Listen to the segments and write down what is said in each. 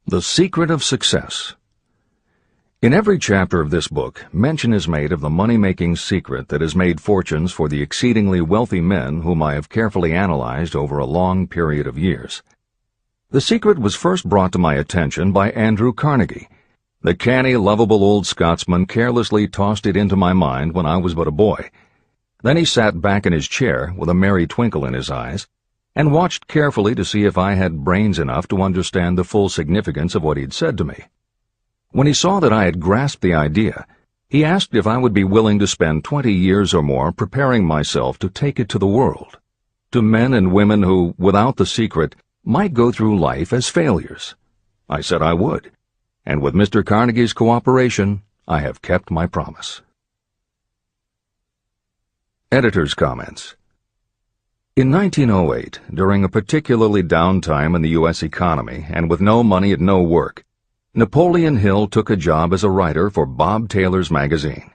The Secret of Success. In every chapter of this book, mention is made of the money-making secret that has made fortunes for the exceedingly wealthy men whom I have carefully analyzed over a long period of years. The secret was first brought to my attention by Andrew Carnegie. The canny, lovable old Scotsman carelessly tossed it into my mind when I was but a boy. Then he sat back in his chair with a merry twinkle in his eyes and watched carefully to see if I had brains enough to understand the full significance of what he'd said to me. When he saw that I had grasped the idea, he asked if I would be willing to spend 20 years or more preparing myself to take it to the world, to men and women who, without the secret, might go through life as failures. I said I would, and with Mr. Carnegie's cooperation, I have kept my promise. Editor's comments. In 1908, during a particularly down time in the U.S. economy and with no money and no work, Napoleon Hill took a job as a writer for Bob Taylor's magazine.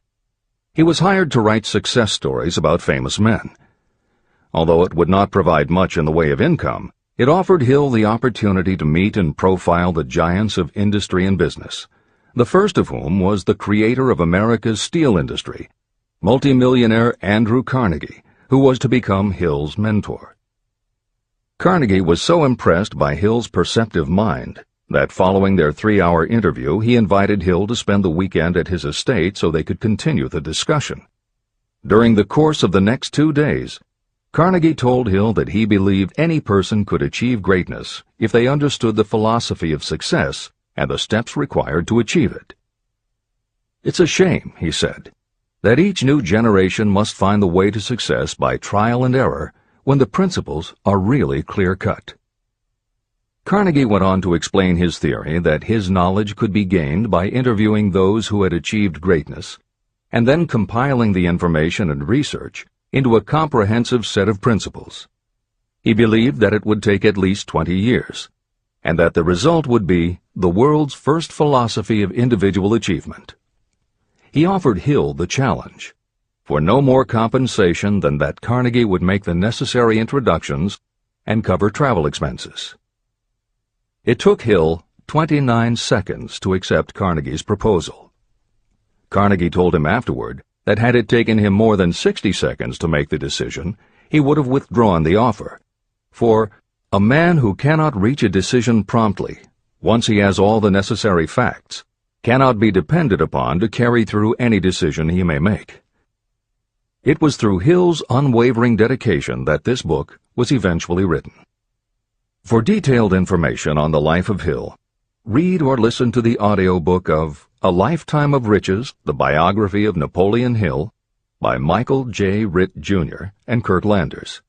He was hired to write success stories about famous men. Although it would not provide much in the way of income, it offered Hill the opportunity to meet and profile the giants of industry and business, the first of whom was the creator of America's steel industry, multimillionaire Andrew Carnegie, who was to become Hill's mentor. Carnegie was so impressed by Hill's perceptive mind that following their 3-hour interview he invited Hill to spend the weekend at his estate so they could continue the discussion. During the course of the next 2 days, Carnegie told Hill that he believed any person could achieve greatness if they understood the philosophy of success and the steps required to achieve it. "It's a shame," he said, "that each new generation must find the way to success by trial and error when the principles are really clear-cut." Carnegie went on to explain his theory that his knowledge could be gained by interviewing those who had achieved greatness and then compiling the information and research into a comprehensive set of principles. He believed that it would take at least 20 years, and that the result would be the world's first philosophy of individual achievement. He offered Hill the challenge, for no more compensation than that Carnegie would make the necessary introductions and cover travel expenses. It took Hill 29 seconds to accept Carnegie's proposal. Carnegie told him afterward that had it taken him more than 60 seconds to make the decision, he would have withdrawn the offer. For a man who cannot reach a decision promptly, once he has all the necessary facts, cannot be depended upon to carry through any decision he may make. It was through Hill's unwavering dedication that this book was eventually written. For detailed information on the life of Hill, read or listen to the audiobook of A Lifetime of Riches, the Biography of Napoleon Hill, by Michael J. Ritt, Jr. and Kurt Landers.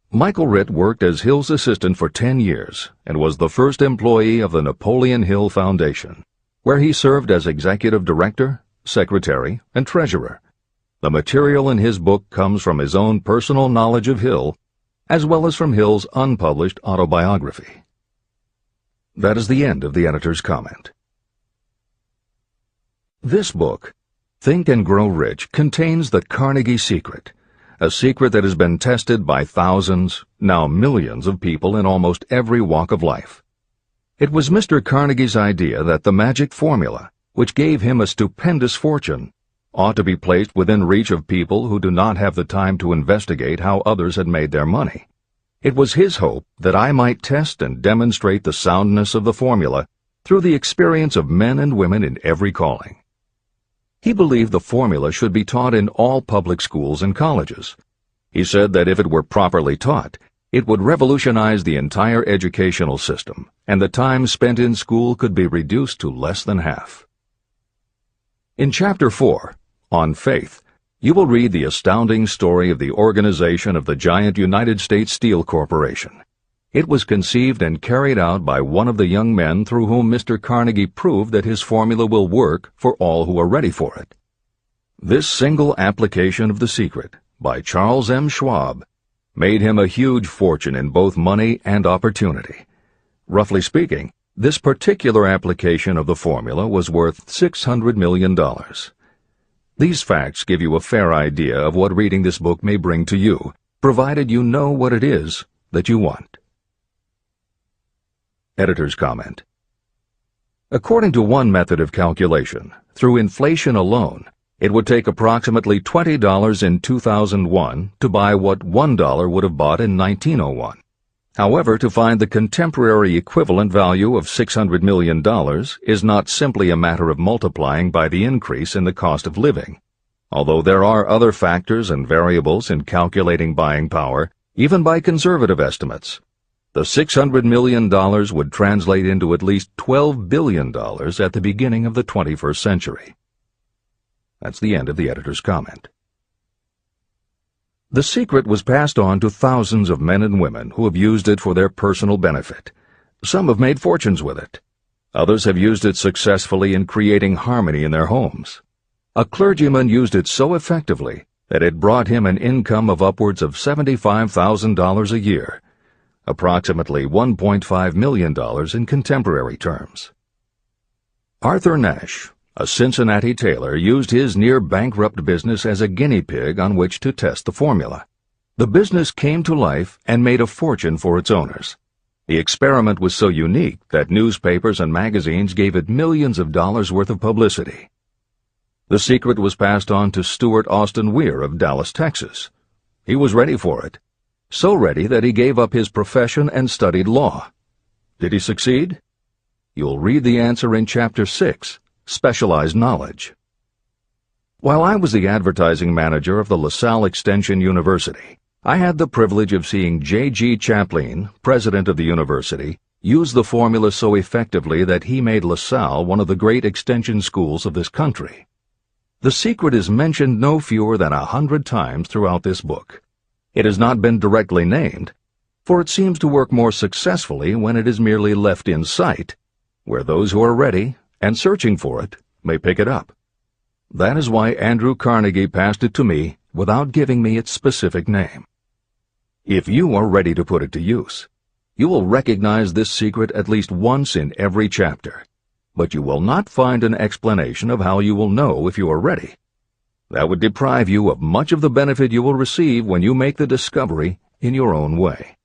Michael Ritt worked as Hill's assistant for 10 years and was the first employee of the Napoleon Hill Foundation, where he served as executive director, secretary, and treasurer. The material in his book comes from his own personal knowledge of Hill, as well as from Hill's unpublished autobiography. That is the end of the editor's comment. This book, Think and Grow Rich, contains the Carnegie secret, a secret that has been tested by thousands, now millions of people in almost every walk of life. It was Mr. Carnegie's idea that the magic formula, which gave him a stupendous fortune, ought to be placed within reach of people who do not have the time to investigate how others had made their money. It was his hope that I might test and demonstrate the soundness of the formula through the experience of men and women in every calling. He believed the formula should be taught in all public schools and colleges. He said that if it were properly taught, it would revolutionize the entire educational system, and the time spent in school could be reduced to less than half. In Chapter 4, On Faith, you will read the astounding story of the organization of the giant United States Steel Corporation. It was conceived and carried out by one of the young men through whom Mr. Carnegie proved that his formula will work for all who are ready for it. This single application of the secret, by Charles M. Schwab, made him a huge fortune in both money and opportunity. Roughly speaking, this particular application of the formula was worth $600 million. These facts give you a fair idea of what reading this book may bring to you, provided you know what it is that you want. Editor's comment. According to one method of calculation, through inflation alone, it would take approximately $20 in 2001 to buy what $1 would have bought in 1901. However, to find the contemporary equivalent value of $600 million is not simply a matter of multiplying by the increase in the cost of living. Although there are other factors and variables in calculating buying power, even by conservative estimates, the $600 million would translate into at least $12 billion at the beginning of the 21st century. That's the end of the editor's comment. The secret was passed on to thousands of men and women who have used it for their personal benefit. Some have made fortunes with it. Others have used it successfully in creating harmony in their homes. A clergyman used it so effectively that it brought him an income of upwards of $75,000 a year, approximately $1.5 million in contemporary terms. Arthur Nash, a Cincinnati tailor, used his near-bankrupt business as a guinea pig on which to test the formula. The business came to life and made a fortune for its owners. The experiment was so unique that newspapers and magazines gave it millions of dollars worth of publicity. The secret was passed on to Stuart Austin Weir of Dallas, Texas. He was ready for it, so ready that he gave up his profession and studied law. Did he succeed? You'll read the answer in Chapter 6. Specialized knowledge. While I was the advertising manager of the LaSalle Extension University, I had the privilege of seeing J.G. Chaplin, president of the university, use the formula so effectively that he made LaSalle one of the great extension schools of this country. The secret is mentioned no fewer than 100 times throughout this book. It has not been directly named, for it seems to work more successfully when it is merely left in sight, where those who are ready and searching for it may pick it up. That is why Andrew Carnegie passed it to me without giving me its specific name. If you are ready to put it to use, you will recognize this secret at least once in every chapter, but you will not find an explanation of how you will know if you are ready. That would deprive you of much of the benefit you will receive when you make the discovery in your own way.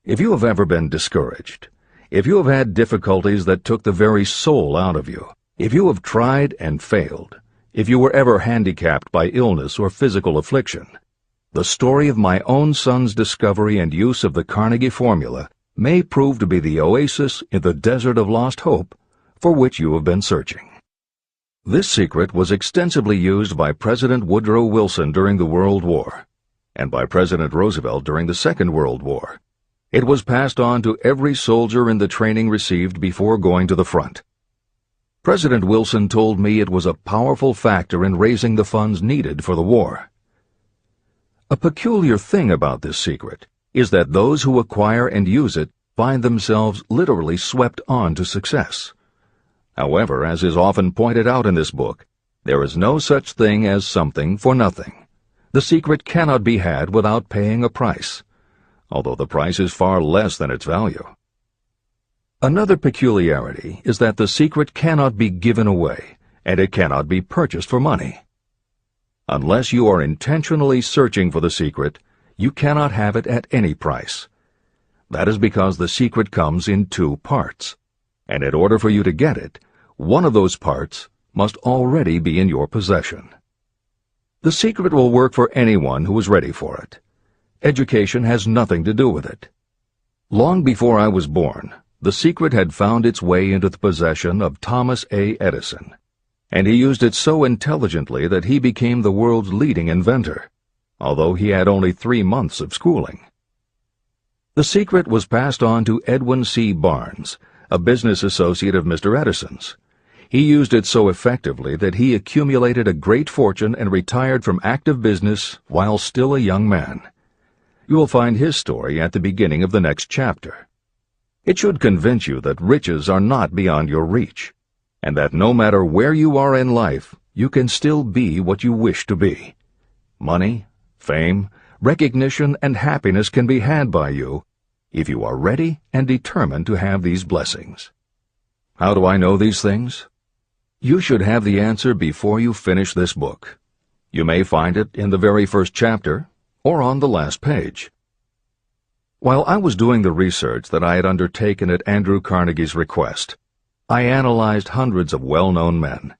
If you have ever been discouraged, if you have had difficulties that took the very soul out of you, if you have tried and failed, if you were ever handicapped by illness or physical affliction, the story of my own son's discovery and use of the Carnegie formula may prove to be the oasis in the desert of lost hope for which you have been searching. This secret was extensively used by President Woodrow Wilson during the World War, and by President Roosevelt during the Second World War. It was passed on to every soldier in the training received before going to the front. President Wilson told me it was a powerful factor in raising the funds needed for the war. A peculiar thing about this secret is that those who acquire and use it find themselves literally swept on to success. However, as is often pointed out in this book, there is no such thing as something for nothing. The secret cannot be had without paying a price, although the price is far less than its value. Another peculiarity is that the secret cannot be given away, and it cannot be purchased for money. Unless you are intentionally searching for the secret, you cannot have it at any price. That is because the secret comes in two parts, and in order for you to get it, one of those parts must already be in your possession. The secret will work for anyone who is ready for it. Education has nothing to do with it. Long before I was born, the secret had found its way into the possession of Thomas A. Edison, and he used it so intelligently that he became the world's leading inventor, although he had only 3 months of schooling. The secret was passed on to Edwin C. Barnes, a business associate of Mr. Edison's. He used it so effectively that he accumulated a great fortune and retired from active business while still a young man. You will find his story at the beginning of the next chapter. It should convince you that riches are not beyond your reach, and that no matter where you are in life, you can still be what you wish to be. Money, fame, recognition, and happiness can be had by you if you are ready and determined to have these blessings. How do I know these things? You should have the answer before you finish this book. You may find it in the very first chapter or on the last page. While I was doing the research that I had undertaken at Andrew Carnegie's request, I analyzed hundreds of well-known men.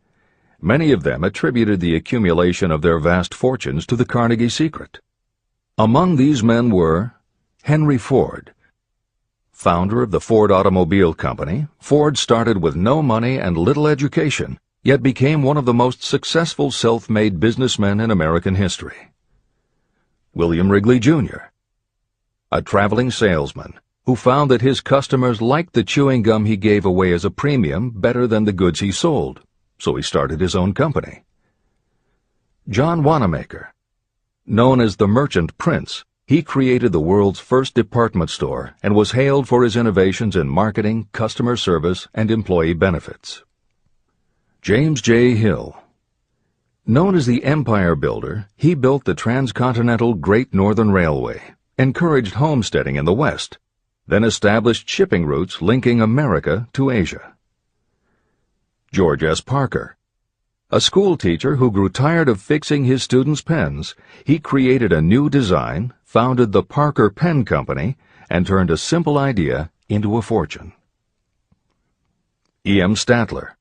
Many of them attributed the accumulation of their vast fortunes to the Carnegie secret. Among these men were Henry Ford. Founder of the Ford Automobile Company, Ford started with no money and little education, yet became one of the most successful self-made businessmen in American history. William Wrigley, Jr., a traveling salesman who found that his customers liked the chewing gum he gave away as a premium better than the goods he sold, so he started his own company. John Wanamaker. Known as the Merchant Prince, he created the world's first department store and was hailed for his innovations in marketing, customer service, and employee benefits. James J. Hill. Known as the Empire Builder, he built the transcontinental Great Northern Railway, encouraged homesteading in the West, then established shipping routes linking America to Asia. George S. Parker. A school teacher who grew tired of fixing his students' pens, he created a new design, founded the Parker Pen Company, and turned a simple idea into a fortune. E. M. Statler.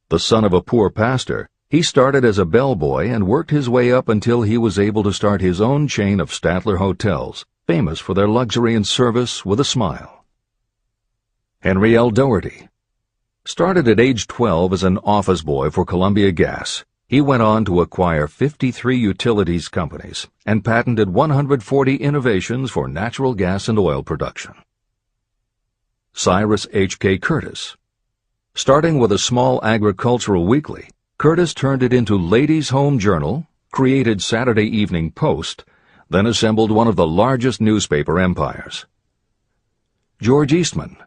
The son of a poor pastor, he started as a bellboy and worked his way up until he was able to start his own chain of Statler hotels, famous for their luxury and service with a smile. Henry L. Doherty. Started at age 12 as an office boy for Columbia Gas, he went on to acquire 53 utilities companies and patented 140 innovations for natural gas and oil production. Cyrus H. K. Curtis. Starting with a small agricultural weekly, Curtis turned it into Ladies' Home Journal, created Saturday Evening Post, then assembled one of the largest newspaper empires. George Eastman.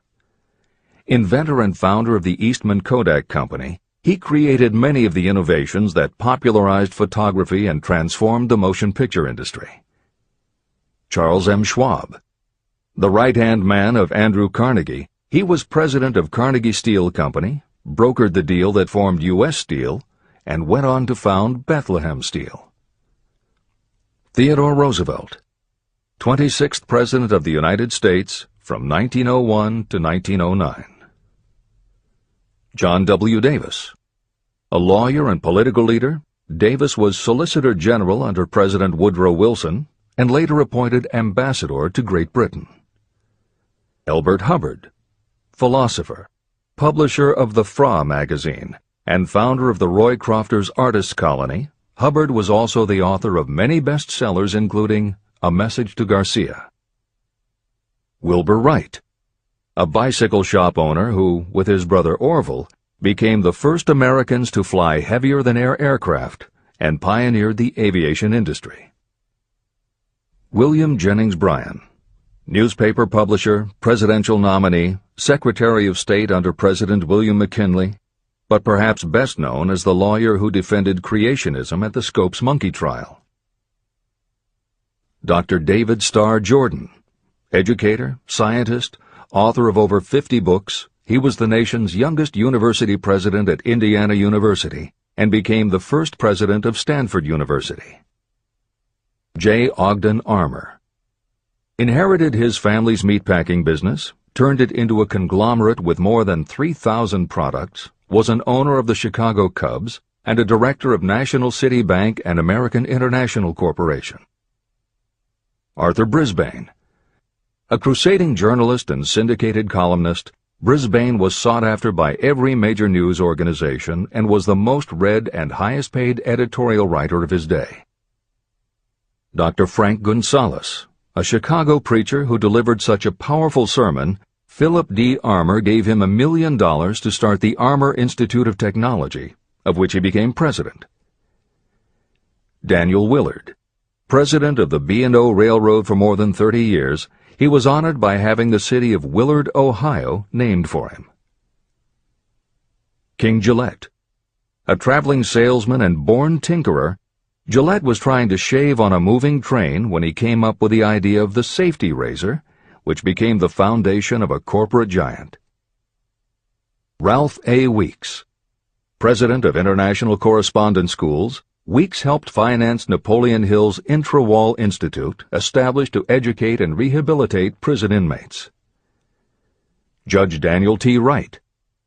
Inventor and founder of the Eastman Kodak Company, he created many of the innovations that popularized photography and transformed the motion picture industry. Charles M. Schwab. The right-hand man of Andrew Carnegie, he was president of Carnegie Steel Company, brokered the deal that formed U.S. Steel, and went on to found Bethlehem Steel. Theodore Roosevelt. 26th President of the United States from 1901 to 1909. John W. Davis. A lawyer and political leader, Davis was Solicitor General under President Woodrow Wilson and later appointed ambassador to Great Britain. Elbert Hubbard. Philosopher, publisher of the Fra magazine, and founder of the Roycrofters Artists Colony, Hubbard was also the author of many bestsellers including A Message to Garcia. Wilbur Wright. A bicycle shop owner who, with his brother Orville, became the first Americans to fly heavier-than-air aircraft and pioneered the aviation industry. William Jennings Bryan. Newspaper publisher, presidential nominee, Secretary of State under President William McKinley, but perhaps best known as the lawyer who defended creationism at the Scopes monkey trial. Dr. David Starr Jordan. Educator, scientist, author of over 50 books, he was the nation's youngest university president at Indiana University and became the first president of Stanford University. J. Ogden Armour. Inherited his family's meatpacking business, turned it into a conglomerate with more than 3,000 products, was an owner of the Chicago Cubs, and a director of National City Bank and American International Corporation. Arthur Brisbane. A crusading journalist and syndicated columnist, Brisbane was sought after by every major news organization and was the most read and highest-paid editorial writer of his day. Dr. Frank Gunsaulus. A Chicago preacher who delivered such a powerful sermon, Philip D. Armour gave him $1 million to start the Armour Institute of Technology, of which he became president. Daniel Willard. President of the B&O Railroad for more than 30 years, he was honored by having the city of Willard, Ohio, named for him. King Gillette. A traveling salesman and born tinkerer, Gillette was trying to shave on a moving train when he came up with the idea of the safety razor, which became the foundation of a corporate giant. Ralph A. Weeks. President of International Correspondence Schools, Weeks helped finance Napoleon Hill's Intra-Wall Institute, established to educate and rehabilitate prison inmates. Judge Daniel T. Wright,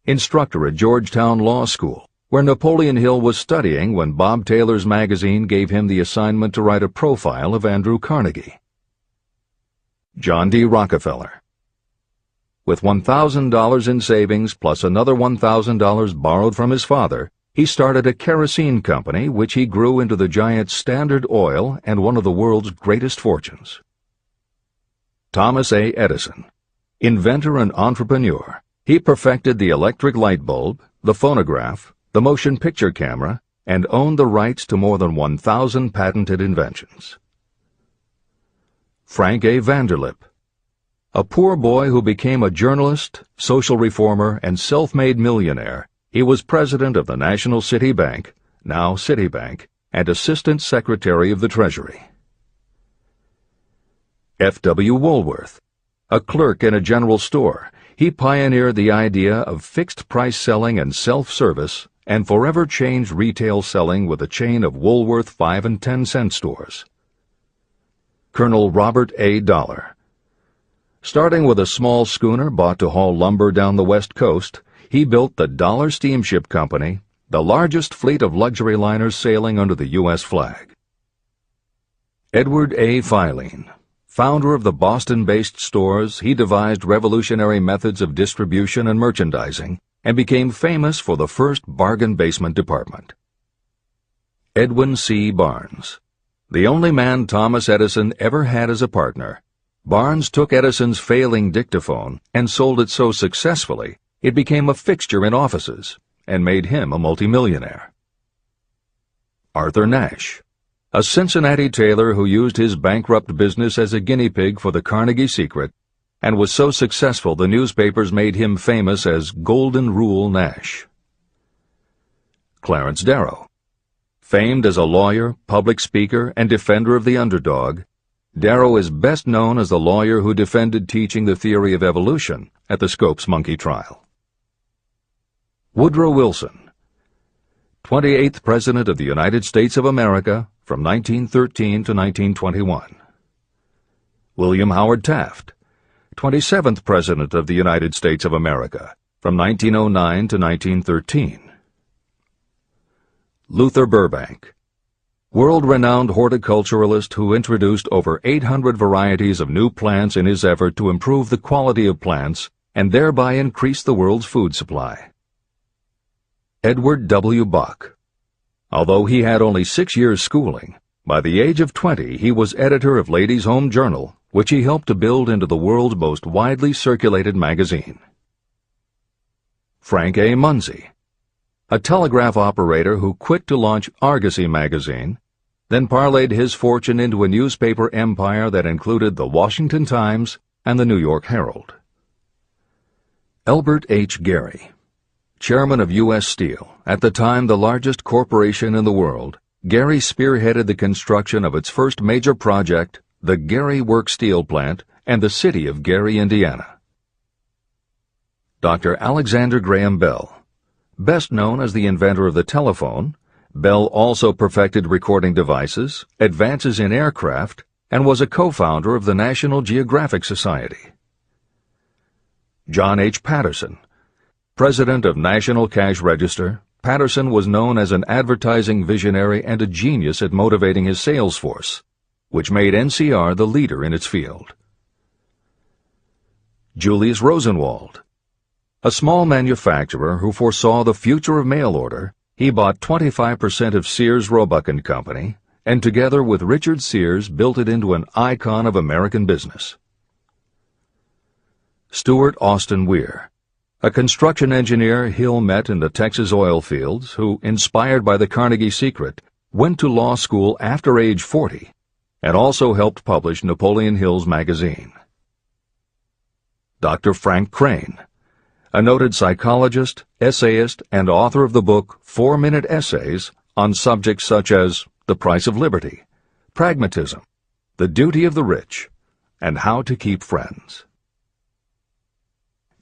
instructor at Georgetown Law School, where Napoleon Hill was studying when Bob Taylor's magazine gave him the assignment to write a profile of Andrew Carnegie. John D. Rockefeller. With $1,000 in savings plus another $1,000 borrowed from his father, he started a kerosene company which he grew into the giant Standard Oil and one of the world's greatest fortunes. Thomas A. Edison. Inventor and entrepreneur, he perfected the electric light bulb, the phonograph, the motion picture camera, and owned the rights to more than 1,000 patented inventions. Frank A. Vanderlip. A poor boy who became a journalist, social reformer, and self-made millionaire, he was president of the National City Bank, now Citibank, and Assistant Secretary of the Treasury. F. W. Woolworth. A clerk in a general store, he pioneered the idea of fixed-price selling and self-service and forever changed retail selling with a chain of Woolworth 5 and 10 cent stores. Colonel Robert A. Dollar. Starting with a small schooner bought to haul lumber down the West Coast, he built the Dollar Steamship Company, the largest fleet of luxury liners sailing under the U.S. flag. Edward A. Filene. Founder of the Boston-based stores, he devised revolutionary methods of distribution and merchandising and became famous for the first bargain basement department. Edwin C. Barnes. The only man Thomas Edison ever had as a partner, Barnes took Edison's failing dictaphone and sold it so successfully it became a fixture in offices and made him a multimillionaire. Arthur Nash. A Cincinnati tailor who used his bankrupt business as a guinea pig for the Carnegie Secret and was so successful the newspapers made him famous as Golden Rule Nash. Clarence Darrow. Famed as a lawyer, public speaker, and defender of the underdog, Darrow is best known as the lawyer who defended teaching the theory of evolution at the Scopes monkey trial. Woodrow Wilson. 28th President of the United States of America from 1913 to 1921. William Howard Taft. 27th President of the United States of America from 1909 to 1913. Luther Burbank. World-renowned horticulturalist who introduced over 800 varieties of new plants in his effort to improve the quality of plants and thereby increase the world's food supply. Edward W. Bok. Although he had only 6 years' schooling, by the age of 20 he was editor of Ladies' Home Journal, which he helped to build into the world's most widely circulated magazine. Frank A. Munsey. A telegraph operator who quit to launch Argosy magazine, then parlayed his fortune into a newspaper empire that included the Washington Times and the New York Herald. Elbert H. Gary. Chairman of U.S. Steel, at the time the largest corporation in the world, Gary spearheaded the construction of its first major project, the Gary Works Steel Plant, and the city of Gary, Indiana. Dr. Alexander Graham Bell. Best known as the inventor of the telephone, Bell also perfected recording devices, advances in aircraft, and was a co-founder of the National Geographic Society. John H. Patterson. President of National Cash Register, Patterson was known as an advertising visionary and a genius at motivating his sales force, which made NCR the leader in its field. Julius Rosenwald. A small manufacturer who foresaw the future of mail order, he bought 25% of Sears Roebuck & Company, and together with Richard Sears built it into an icon of American business. Stuart Austin Weir. A construction engineer Hill met in the Texas oil fields who, inspired by the Carnegie Secret, went to law school after age 40 and also helped publish Napoleon Hill's magazine. Dr. Frank Crane. A noted psychologist, essayist, and author of the book 4-Minute Essays on subjects such as the price of liberty, pragmatism, the duty of the rich, and how to keep friends.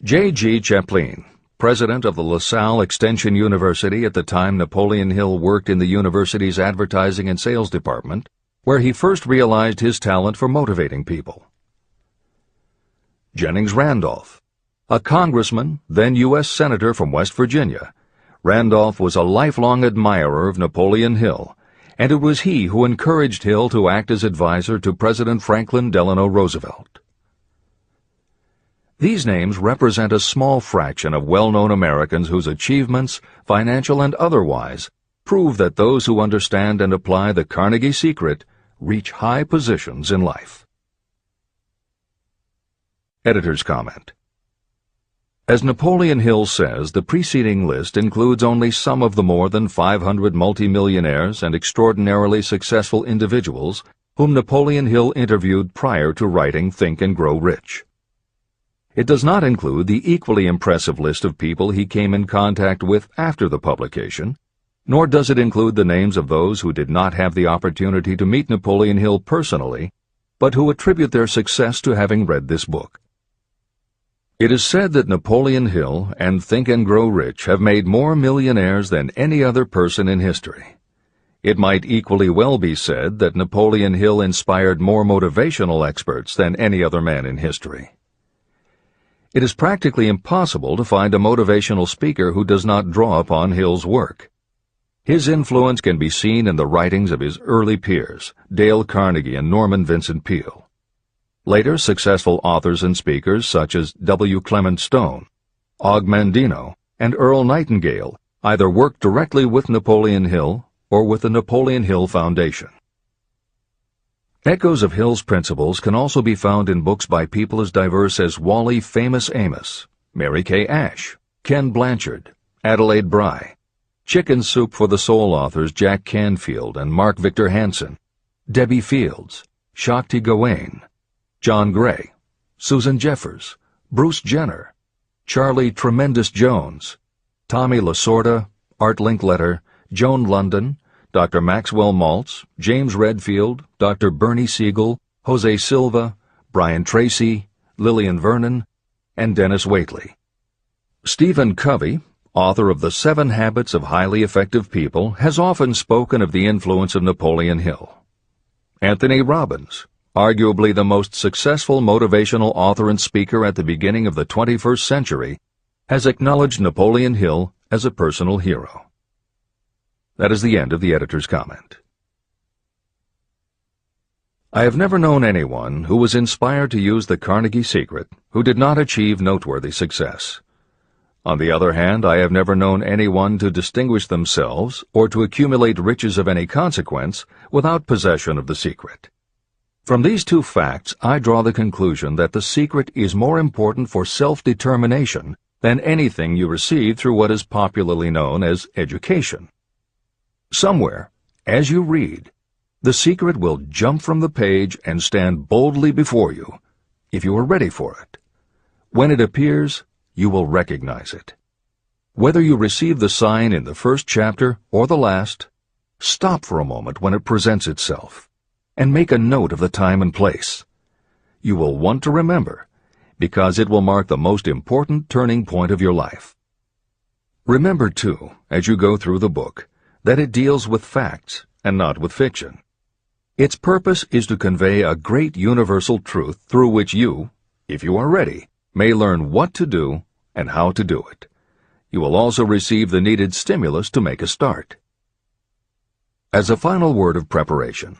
J. G. Chaplin, president of the LaSalle Extension University at the time Napoleon Hill worked in the university's advertising and sales department, where he first realized his talent for motivating people. Jennings Randolph, a congressman, then U.S. Senator from West Virginia. Randolph was a lifelong admirer of Napoleon Hill, and it was he who encouraged Hill to act as advisor to President Franklin Delano Roosevelt. These names represent a small fraction of well-known Americans whose achievements, financial and otherwise, prove that those who understand and apply the Carnegie secret reach high positions in life. Editor's comment. As Napoleon Hill says, the preceding list includes only some of the more than 500 multimillionaires and extraordinarily successful individuals whom Napoleon Hill interviewed prior to writing Think and Grow Rich. It does not include the equally impressive list of people he came in contact with after the publication, nor does it include the names of those who did not have the opportunity to meet Napoleon Hill personally, but who attribute their success to having read this book. It is said that Napoleon Hill and Think and Grow Rich have made more millionaires than any other person in history. It might equally well be said that Napoleon Hill inspired more motivational experts than any other man in history. It is practically impossible to find a motivational speaker who does not draw upon Hill's work. His influence can be seen in the writings of his early peers, Dale Carnegie and Norman Vincent Peale. Later, successful authors and speakers such as W. Clement Stone, Og Mandino, and Earl Nightingale either worked directly with Napoleon Hill or with the Napoleon Hill Foundation. Echoes of Hill's principles can also be found in books by people as diverse as Wally Famous Amos, Mary Kay Ash, Ken Blanchard, Adelaide Bry, Chicken Soup for the Soul authors Jack Canfield and Mark Victor Hansen, Debbie Fields, Shakti Gawain, John Gray, Susan Jeffers, Bruce Jenner, Charlie Tremendous Jones, Tommy Lasorda, Art Linkletter, Joan London, Dr. Maxwell Maltz, James Redfield, Dr. Bernie Siegel, Jose Silva, Brian Tracy, Lillian Vernon, and Dennis Waitley. Stephen Covey, author of The 7 Habits of Highly Effective People, has often spoken of the influence of Napoleon Hill. Anthony Robbins, arguably the most successful motivational author and speaker at the beginning of the 21st century, has acknowledged Napoleon Hill as a personal hero. That is the end of the editor's comment. I have never known anyone who was inspired to use the Carnegie secret who did not achieve noteworthy success. On the other hand, I have never known anyone to distinguish themselves or to accumulate riches of any consequence without possession of the secret. From these two facts, I draw the conclusion that the secret is more important for self-determination than anything you receive through what is popularly known as education. Somewhere, as you read, the secret will jump from the page and stand boldly before you, if you are ready for it. When it appears, you will recognize it. Whether you receive the sign in the first chapter or the last, stop for a moment when it presents itself, and make a note of the time and place. You will want to remember, because it will mark the most important turning point of your life. Remember, too, as you go through the book, that it deals with facts and not with fiction. Its purpose is to convey a great universal truth through which you, if you are ready, may learn what to do and how to do it. You will also receive the needed stimulus to make a start. As a final word of preparation,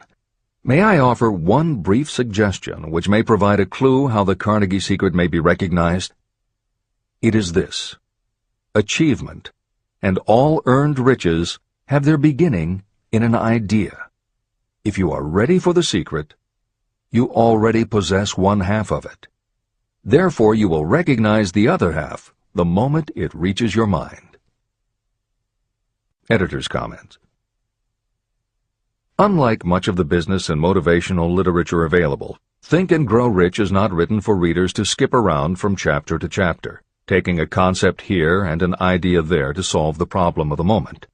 may I offer one brief suggestion which may provide a clue how the Carnegie secret may be recognized? It is this: achievement and all earned riches have their beginning in an idea. If you are ready for the secret, you already possess one half of it. Therefore, you will recognize the other half the moment it reaches your mind. Editor's comment. Unlike much of the business and motivational literature available, Think and Grow Rich is not written for readers to skip around from chapter to chapter, taking a concept here and an idea there to solve the problem of the moment.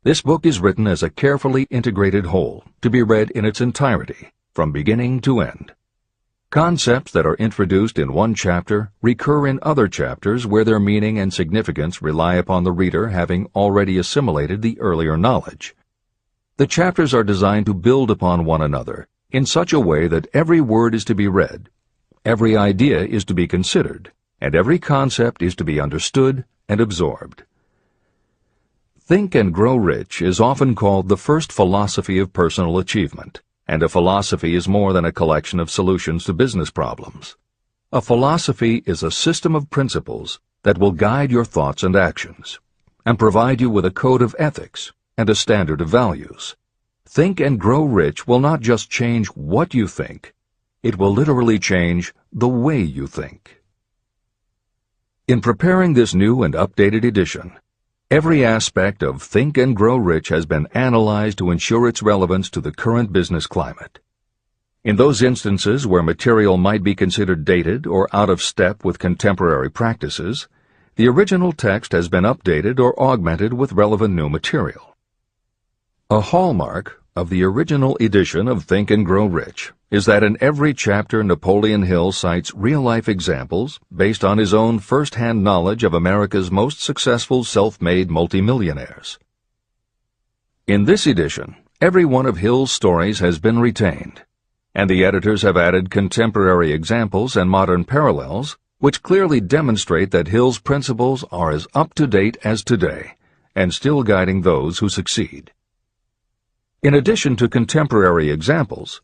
This book is written as a carefully integrated whole, to be read in its entirety, from beginning to end. Concepts that are introduced in one chapter recur in other chapters where their meaning and significance rely upon the reader having already assimilated the earlier knowledge. The chapters are designed to build upon one another in such a way that every word is to be read, every idea is to be considered, and every concept is to be understood and absorbed. Think and Grow Rich is often called the first philosophy of personal achievement, and a philosophy is more than a collection of solutions to business problems. A philosophy is a system of principles that will guide your thoughts and actions, and provide you with a code of ethics and a standard of values. Think and Grow Rich will not just change what you think, it will literally change the way you think. In preparing this new and updated edition, every aspect of Think and Grow Rich has been analyzed to ensure its relevance to the current business climate. In those instances where material might be considered dated or out of step with contemporary practices, the original text has been updated or augmented with relevant new material. A hallmark of the original edition of Think and Grow Rich is that in every chapter Napoleon Hill cites real-life examples based on his own first-hand knowledge of America's most successful self-made multimillionaires. In this edition, every one of Hill's stories has been retained, and the editors have added contemporary examples and modern parallels which clearly demonstrate that Hill's principles are as up-to-date as today and still guiding those who succeed. In addition to contemporary examples,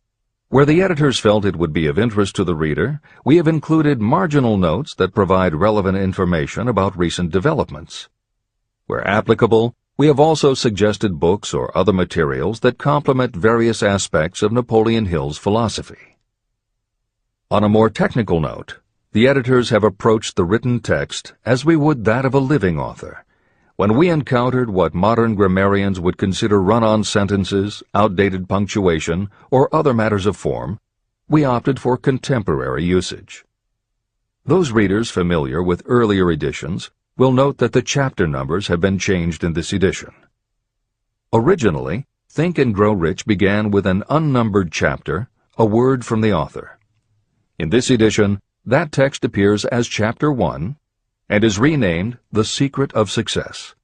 where the editors felt it would be of interest to the reader, we have included marginal notes that provide relevant information about recent developments. Where applicable, we have also suggested books or other materials that complement various aspects of Napoleon Hill's philosophy. On a more technical note, the editors have approached the written text as we would that of a living author. When we encountered what modern grammarians would consider run-on sentences, outdated punctuation, or other matters of form, we opted for contemporary usage. Those readers familiar with earlier editions will note that the chapter numbers have been changed in this edition. Originally, Think and Grow Rich began with an unnumbered chapter, a word from the author. In this edition, that text appears as Chapter 1, and is renamed The Secret of Success.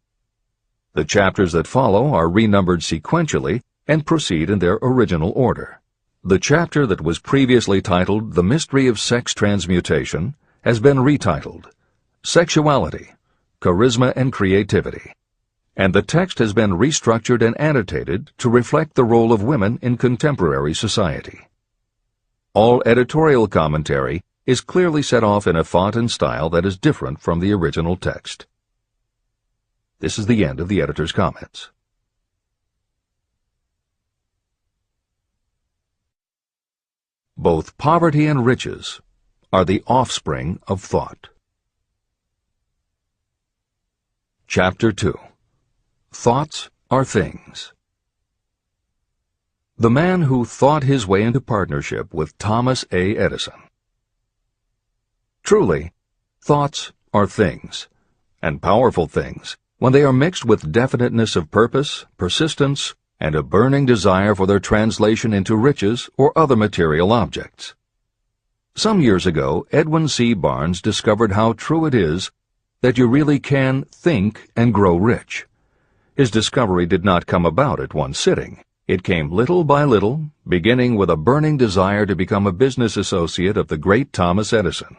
The chapters that follow are renumbered sequentially and proceed in their original order. The chapter that was previously titled The Mystery of Sex Transmutation has been retitled Sexuality, Charisma and Creativity, and the text has been restructured and annotated to reflect the role of women in contemporary society. All editorial commentary is clearly set off in a font and style that is different from the original text. This is the end of the editor's comments. Both poverty and riches are the offspring of thought. Chapter 2. Thoughts are things. The man who thought his way into partnership with Thomas A. Edison. Truly, thoughts are things, and powerful things, when they are mixed with definiteness of purpose, persistence, and a burning desire for their translation into riches or other material objects. Some years ago, Edwin C. Barnes discovered how true it is that you really can think and grow rich. His discovery did not come about at one sitting. It came little by little, beginning with a burning desire to become a business associate of the great Thomas Edison.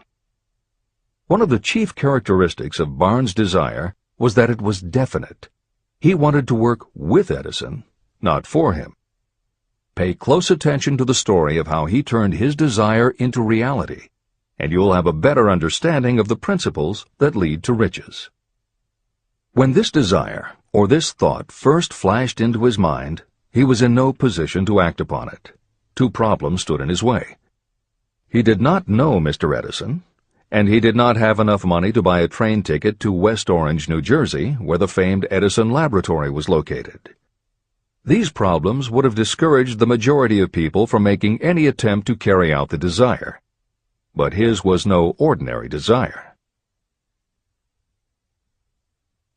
One of the chief characteristics of Barnes' desire was that it was definite. He wanted to work with Edison, not for him. Pay close attention to the story of how he turned his desire into reality, and you'll have a better understanding of the principles that lead to riches. When this desire, or this thought, first flashed into his mind, he was in no position to act upon it. Two problems stood in his way. He did not know Mr. Edison, and he did not have enough money to buy a train ticket to West Orange, New Jersey, where the famed Edison Laboratory was located. These problems would have discouraged the majority of people from making any attempt to carry out the desire. But his was no ordinary desire.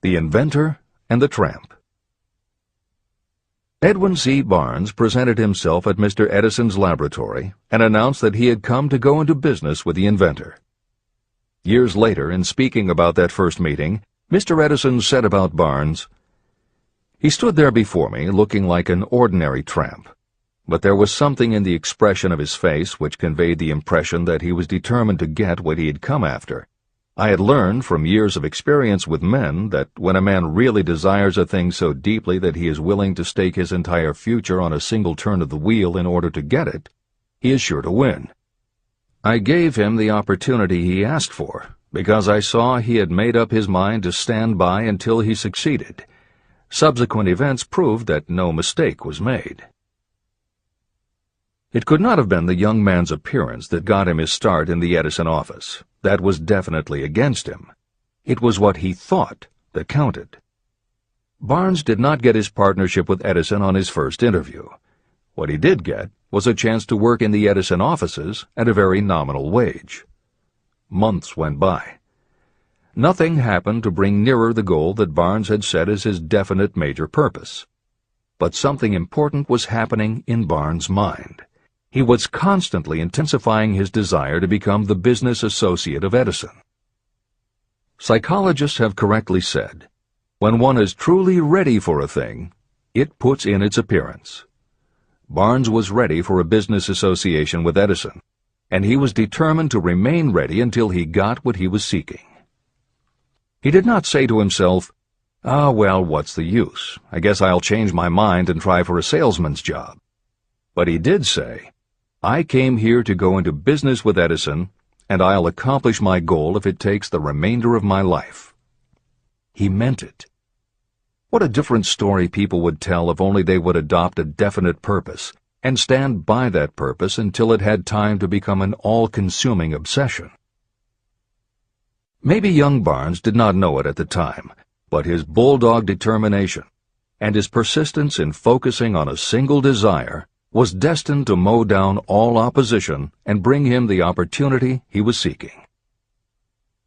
The Inventor and the Tramp. Edwin C. Barnes presented himself at Mr. Edison's laboratory and announced that he had come to go into business with the inventor. Years later, in speaking about that first meeting, Mr. Edison said about Barnes, "He stood there before me looking like an ordinary tramp, but there was something in the expression of his face which conveyed the impression that he was determined to get what he had come after. I had learned from years of experience with men that when a man really desires a thing so deeply that he is willing to stake his entire future on a single turn of the wheel in order to get it, he is sure to win. I gave him the opportunity he asked for, because I saw he had made up his mind to stand by until he succeeded. Subsequent events proved that no mistake was made." It could not have been the young man's appearance that got him his start in the Edison office. That was definitely against him. It was what he thought that counted. Barnes did not get his partnership with Edison on his first interview. What he did get was a chance to work in the Edison offices at a very nominal wage. Months went by. Nothing happened to bring nearer the goal that Barnes had set as his definite major purpose. But something important was happening in Barnes' mind. He was constantly intensifying his desire to become the business associate of Edison. Psychologists have correctly said, when one is truly ready for a thing, it puts in its appearance. Barnes was ready for a business association with Edison, and he was determined to remain ready until he got what he was seeking. He did not say to himself, "Ah, well, what's the use? I guess I'll change my mind and try for a salesman's job." But he did say, "I came here to go into business with Edison, and I'll accomplish my goal if it takes the remainder of my life." He meant it. What a different story people would tell if only they would adopt a definite purpose and stand by that purpose until it had time to become an all-consuming obsession. Maybe young Barnes did not know it at the time, but his bulldog determination and his persistence in focusing on a single desire was destined to mow down all opposition and bring him the opportunity he was seeking.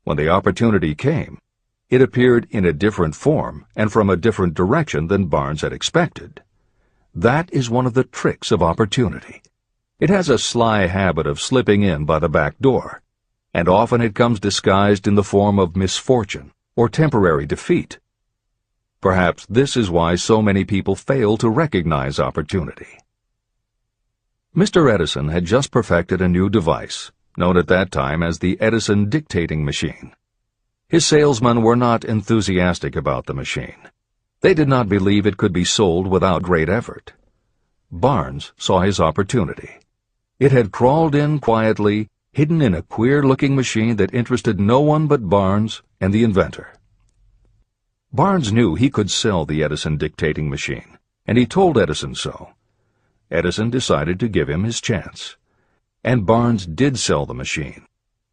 When the opportunity came, it appeared in a different form and from a different direction than Barnes had expected. That is one of the tricks of opportunity. It has a sly habit of slipping in by the back door, and often it comes disguised in the form of misfortune or temporary defeat. Perhaps this is why so many people fail to recognize opportunity. Mr. Edison had just perfected a new device, known at that time as the Edison dictating machine. His salesmen were not enthusiastic about the machine. They did not believe it could be sold without great effort. Barnes saw his opportunity. It had crawled in quietly, hidden in a queer-looking machine that interested no one but Barnes and the inventor. Barnes knew he could sell the Edison dictating machine, and he told Edison so. Edison decided to give him his chance. And Barnes did sell the machine.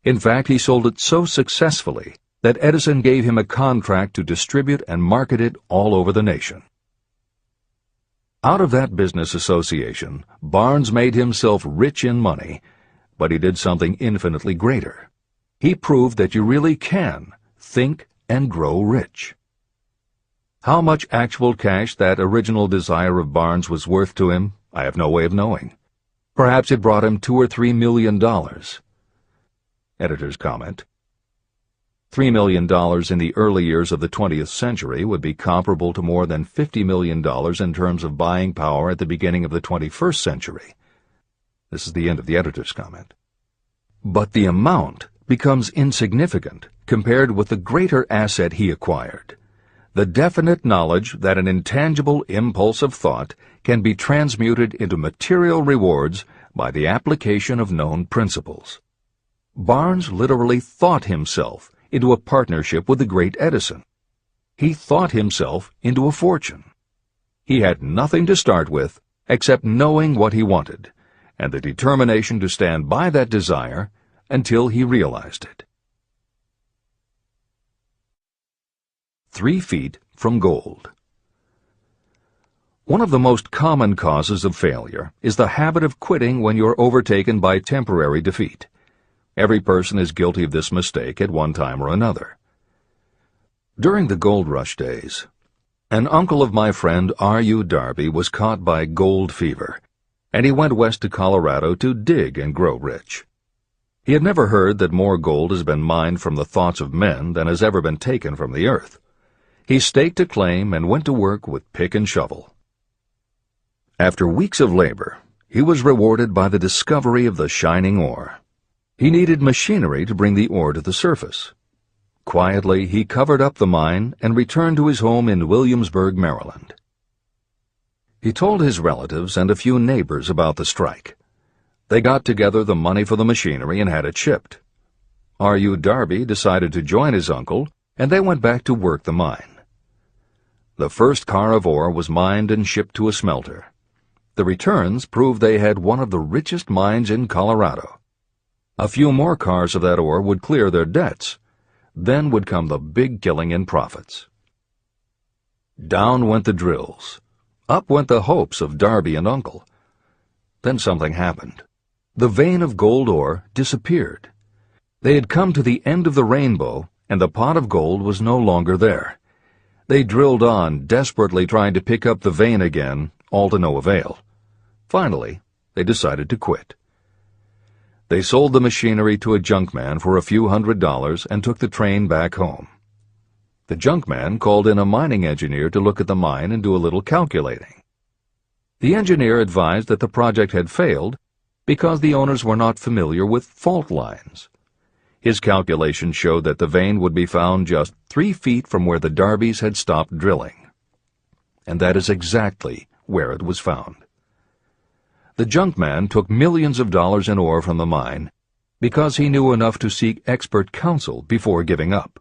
In fact, he sold it so successfully that Edison gave him a contract to distribute and market it all over the nation. Out of that business association, Barnes made himself rich in money, but he did something infinitely greater. He proved that you really can think and grow rich. How much actual cash that original desire of Barnes was worth to him, I have no way of knowing. Perhaps it brought him $2 or $3 million. Editor's comment. $3 million in the early years of the 20th century would be comparable to more than $50 million in terms of buying power at the beginning of the 21st century. This is the end of the editor's comment. But the amount becomes insignificant compared with the greater asset he acquired. The definite knowledge that an intangible impulse of thought can be transmuted into material rewards by the application of known principles. Barnes literally thought himself into a partnership with the great Edison. He thought himself into a fortune. He had nothing to start with except knowing what he wanted, and the determination to stand by that desire until he realized it. 3 feet from gold. One of the most common causes of failure is the habit of quitting when you're overtaken by temporary defeat. Every person is guilty of this mistake at one time or another. During the gold rush days, An uncle of my friend R.U. Darby was caught by gold fever, and he went west to Colorado to dig and grow rich. He had never heard that more gold has been mined from the thoughts of men than has ever been taken from the earth. He staked a claim and went to work with pick and shovel. After weeks of labor, he was rewarded by the discovery of the shining ore. He needed machinery to bring the ore to the surface. Quietly, he covered up the mine and returned to his home in Williamsburg, Maryland. He told his relatives and a few neighbors about the strike. They got together the money for the machinery and had it shipped. R.U. Darby decided to join his uncle, and they went back to work the mine. The first car of ore was mined and shipped to a smelter. The returns proved they had one of the richest mines in Colorado. A few more cars of that ore would clear their debts. Then would come the big killing in profits. Down went the drills. Up went the hopes of Darby and Uncle. Then something happened. The vein of gold ore disappeared. They had come to the end of the rainbow, and the pot of gold was no longer there. They drilled on, desperately trying to pick up the vein again, all to no avail. Finally, they decided to quit. They sold the machinery to a junkman for a few $100s and took the train back home. The junkman called in a mining engineer to look at the mine and do a little calculating. The engineer advised that the project had failed because the owners were not familiar with fault lines. His calculations showed that the vein would be found just 3 feet from where the Darbys had stopped drilling. And that is exactly where it was found. The junkman took millions of dollars in ore from the mine because he knew enough to seek expert counsel before giving up.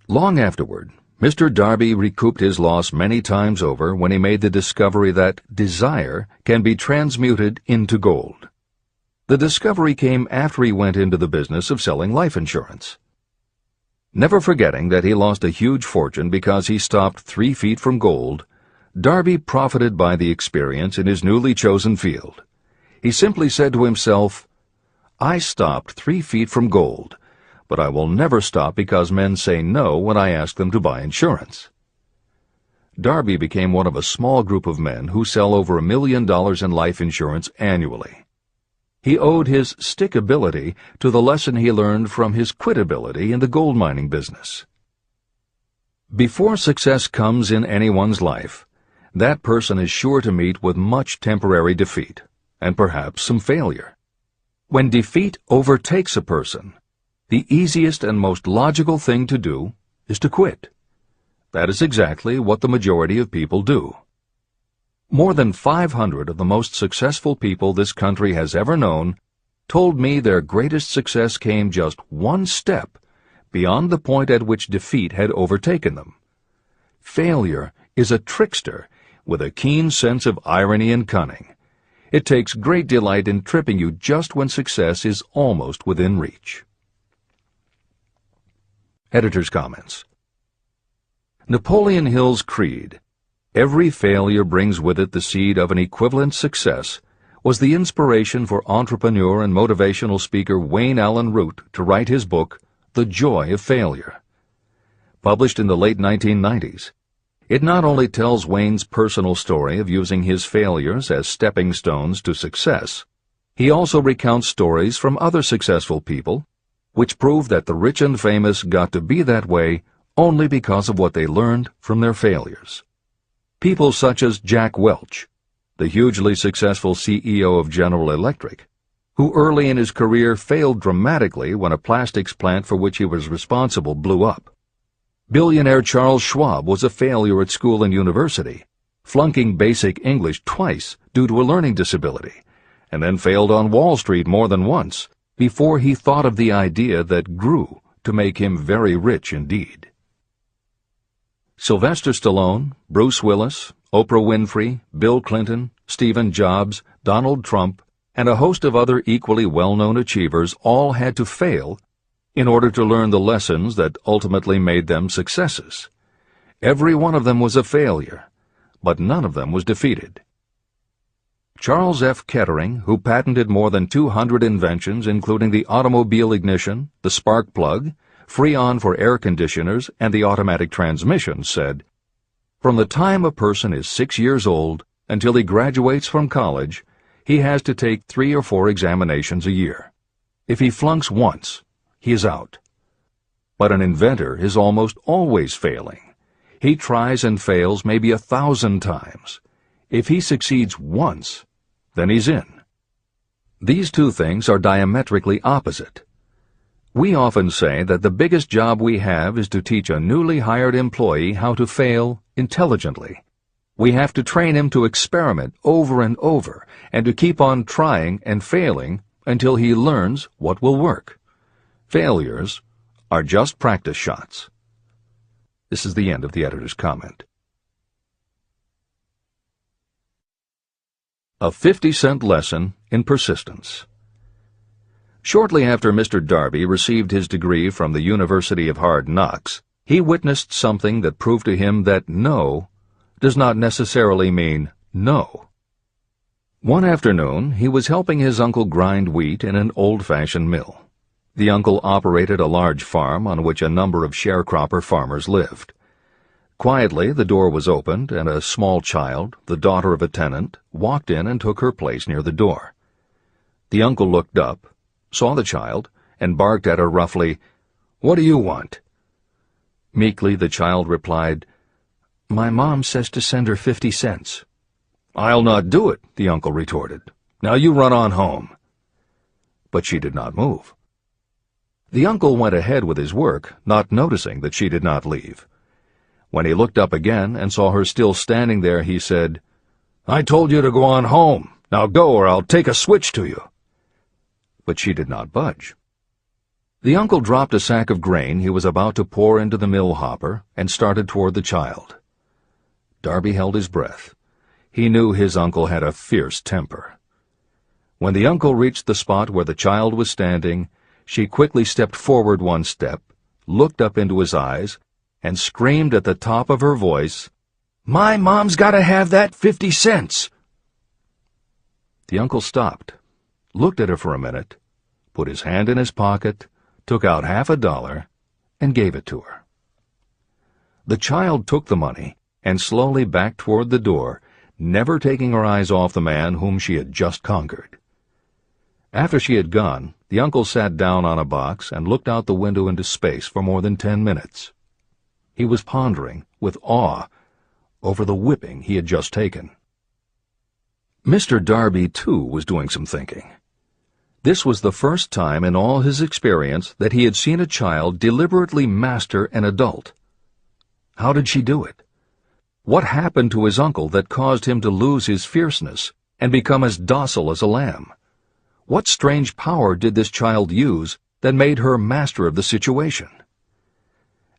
Long afterward, Mr. Darby recouped his loss many times over when he made the discovery that desire can be transmuted into gold. The discovery came after he went into the business of selling life insurance. Never forgetting that he lost a huge fortune because he stopped 3 feet from gold, Darby profited by the experience in his newly chosen field. He simply said to himself, "I stopped 3 feet from gold, but I will never stop because men say no when I ask them to buy insurance." Darby became one of a small group of men who sell over $1 million in life insurance annually. He owed his stickability to the lesson he learned from his quitability in the gold mining business. Before success comes in anyone's life, that person is sure to meet with much temporary defeat, and perhaps some failure. When defeat overtakes a person, the easiest and most logical thing to do is to quit. That is exactly what the majority of people do. More than 500 of the most successful people this country has ever known told me their greatest success came just one step beyond the point at which defeat had overtaken them. Failure is a trickster with a keen sense of irony and cunning. It takes great delight in tripping you just when success is almost within reach. Editor's comments. Napoleon Hill's creed, "Every failure brings with it the seed of an equivalent success," was the inspiration for entrepreneur and motivational speaker Wayne Allen Root to write his book, The Joy of Failure. Published in the late 1990s, it not only tells Wayne's personal story of using his failures as stepping stones to success, he also recounts stories from other successful people, which prove that the rich and famous got to be that way only because of what they learned from their failures. People such as Jack Welch, the hugely successful CEO of General Electric, who early in his career failed dramatically when a plastics plant for which he was responsible blew up. Billionaire Charles Schwab was a failure at school and university, flunking basic English twice due to a learning disability, and then failed on Wall Street more than once before he thought of the idea that grew to make him very rich indeed. Sylvester Stallone, Bruce Willis, Oprah Winfrey, Bill Clinton, Stephen Jobs, Donald Trump, and a host of other equally well-known achievers all had to fail in order to learn the lessons that ultimately made them successes. Every one of them was a failure, but none of them was defeated. Charles F. Kettering, who patented more than 200 inventions including the automobile ignition, the spark plug, Freon for air conditioners and the automatic transmission, said, "From the time a person is 6 years old until he graduates from college, he has to take 3 or 4 examinations a year. If he flunks once, he is out." But an inventor is almost always failing. He tries and fails maybe 1,000 times. If he succeeds once, then he's in. These two things are diametrically opposite. We often say that the biggest job we have is to teach a newly hired employee how to fail intelligently. We have to train him to experiment over and over and to keep on trying and failing until he learns what will work. Failures are just practice shots. This is the end of the editor's comment. A 50-cent lesson in persistence. Shortly after Mr. Darby received his degree from the University of Hard Knocks, he witnessed something that proved to him that no does not necessarily mean no. One afternoon, he was helping his uncle grind wheat in an old-fashioned mill. The uncle operated a large farm on which a number of sharecropper farmers lived. Quietly, the door was opened, and a small child, the daughter of a tenant, walked in and took her place near the door. The uncle looked up, saw the child, and barked at her roughly, "What do you want?" Meekly, the child replied, "My mom says to send her 50 cents. "I'll not do it," the uncle retorted. "Now you run on home." But she did not move. The uncle went ahead with his work, not noticing that she did not leave. When he looked up again and saw her still standing there, he said, "I told you to go on home. Now go, or I'll take a switch to you." But she did not budge. The uncle dropped a sack of grain he was about to pour into the mill hopper and started toward the child. Darby held his breath. He knew his uncle had a fierce temper. When the uncle reached the spot where the child was standing, she quickly stepped forward 1 step, looked up into his eyes, and screamed at the top of her voice, "My mom's got to have that 50 cents!" The uncle stopped, looked at her for a minute, put his hand in his pocket, took out $50, and gave it to her. The child took the money and slowly backed toward the door, never taking her eyes off the man whom she had just conquered. After she had gone, the uncle sat down on a box and looked out the window into space for more than 10 minutes. He was pondering, with awe, over the whipping he had just taken. Mr. Darby, too, was doing some thinking. This was the first time in all his experience that he had seen a child deliberately master an adult. How did she do it? What happened to his uncle that caused him to lose his fierceness and become as docile as a lamb? What strange power did this child use that made her master of the situation?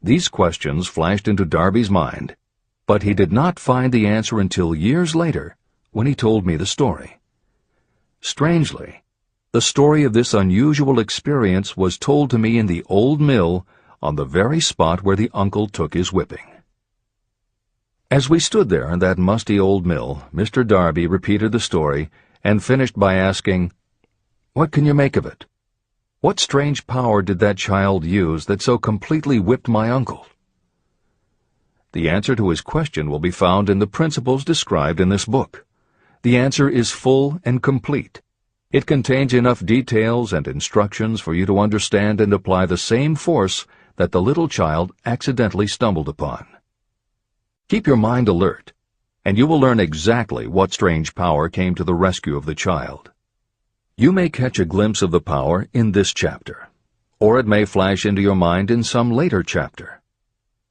These questions flashed into Darby's mind, but he did not find the answer until years later, when he told me the story. Strangely, the story of this unusual experience was told to me in the old mill on the very spot where the uncle took his whipping. As we stood there in that musty old mill, Mr. Darby repeated the story and finished by asking, "What can you make of it? What strange power did that child use that so completely whipped my uncle?" The answer to his question will be found in the principles described in this book. The answer is full and complete. It contains enough details and instructions for you to understand and apply the same force that the little child accidentally stumbled upon. Keep your mind alert, and you will learn exactly what strange power came to the rescue of the child. You may catch a glimpse of the power in this chapter, or it may flash into your mind in some later chapter.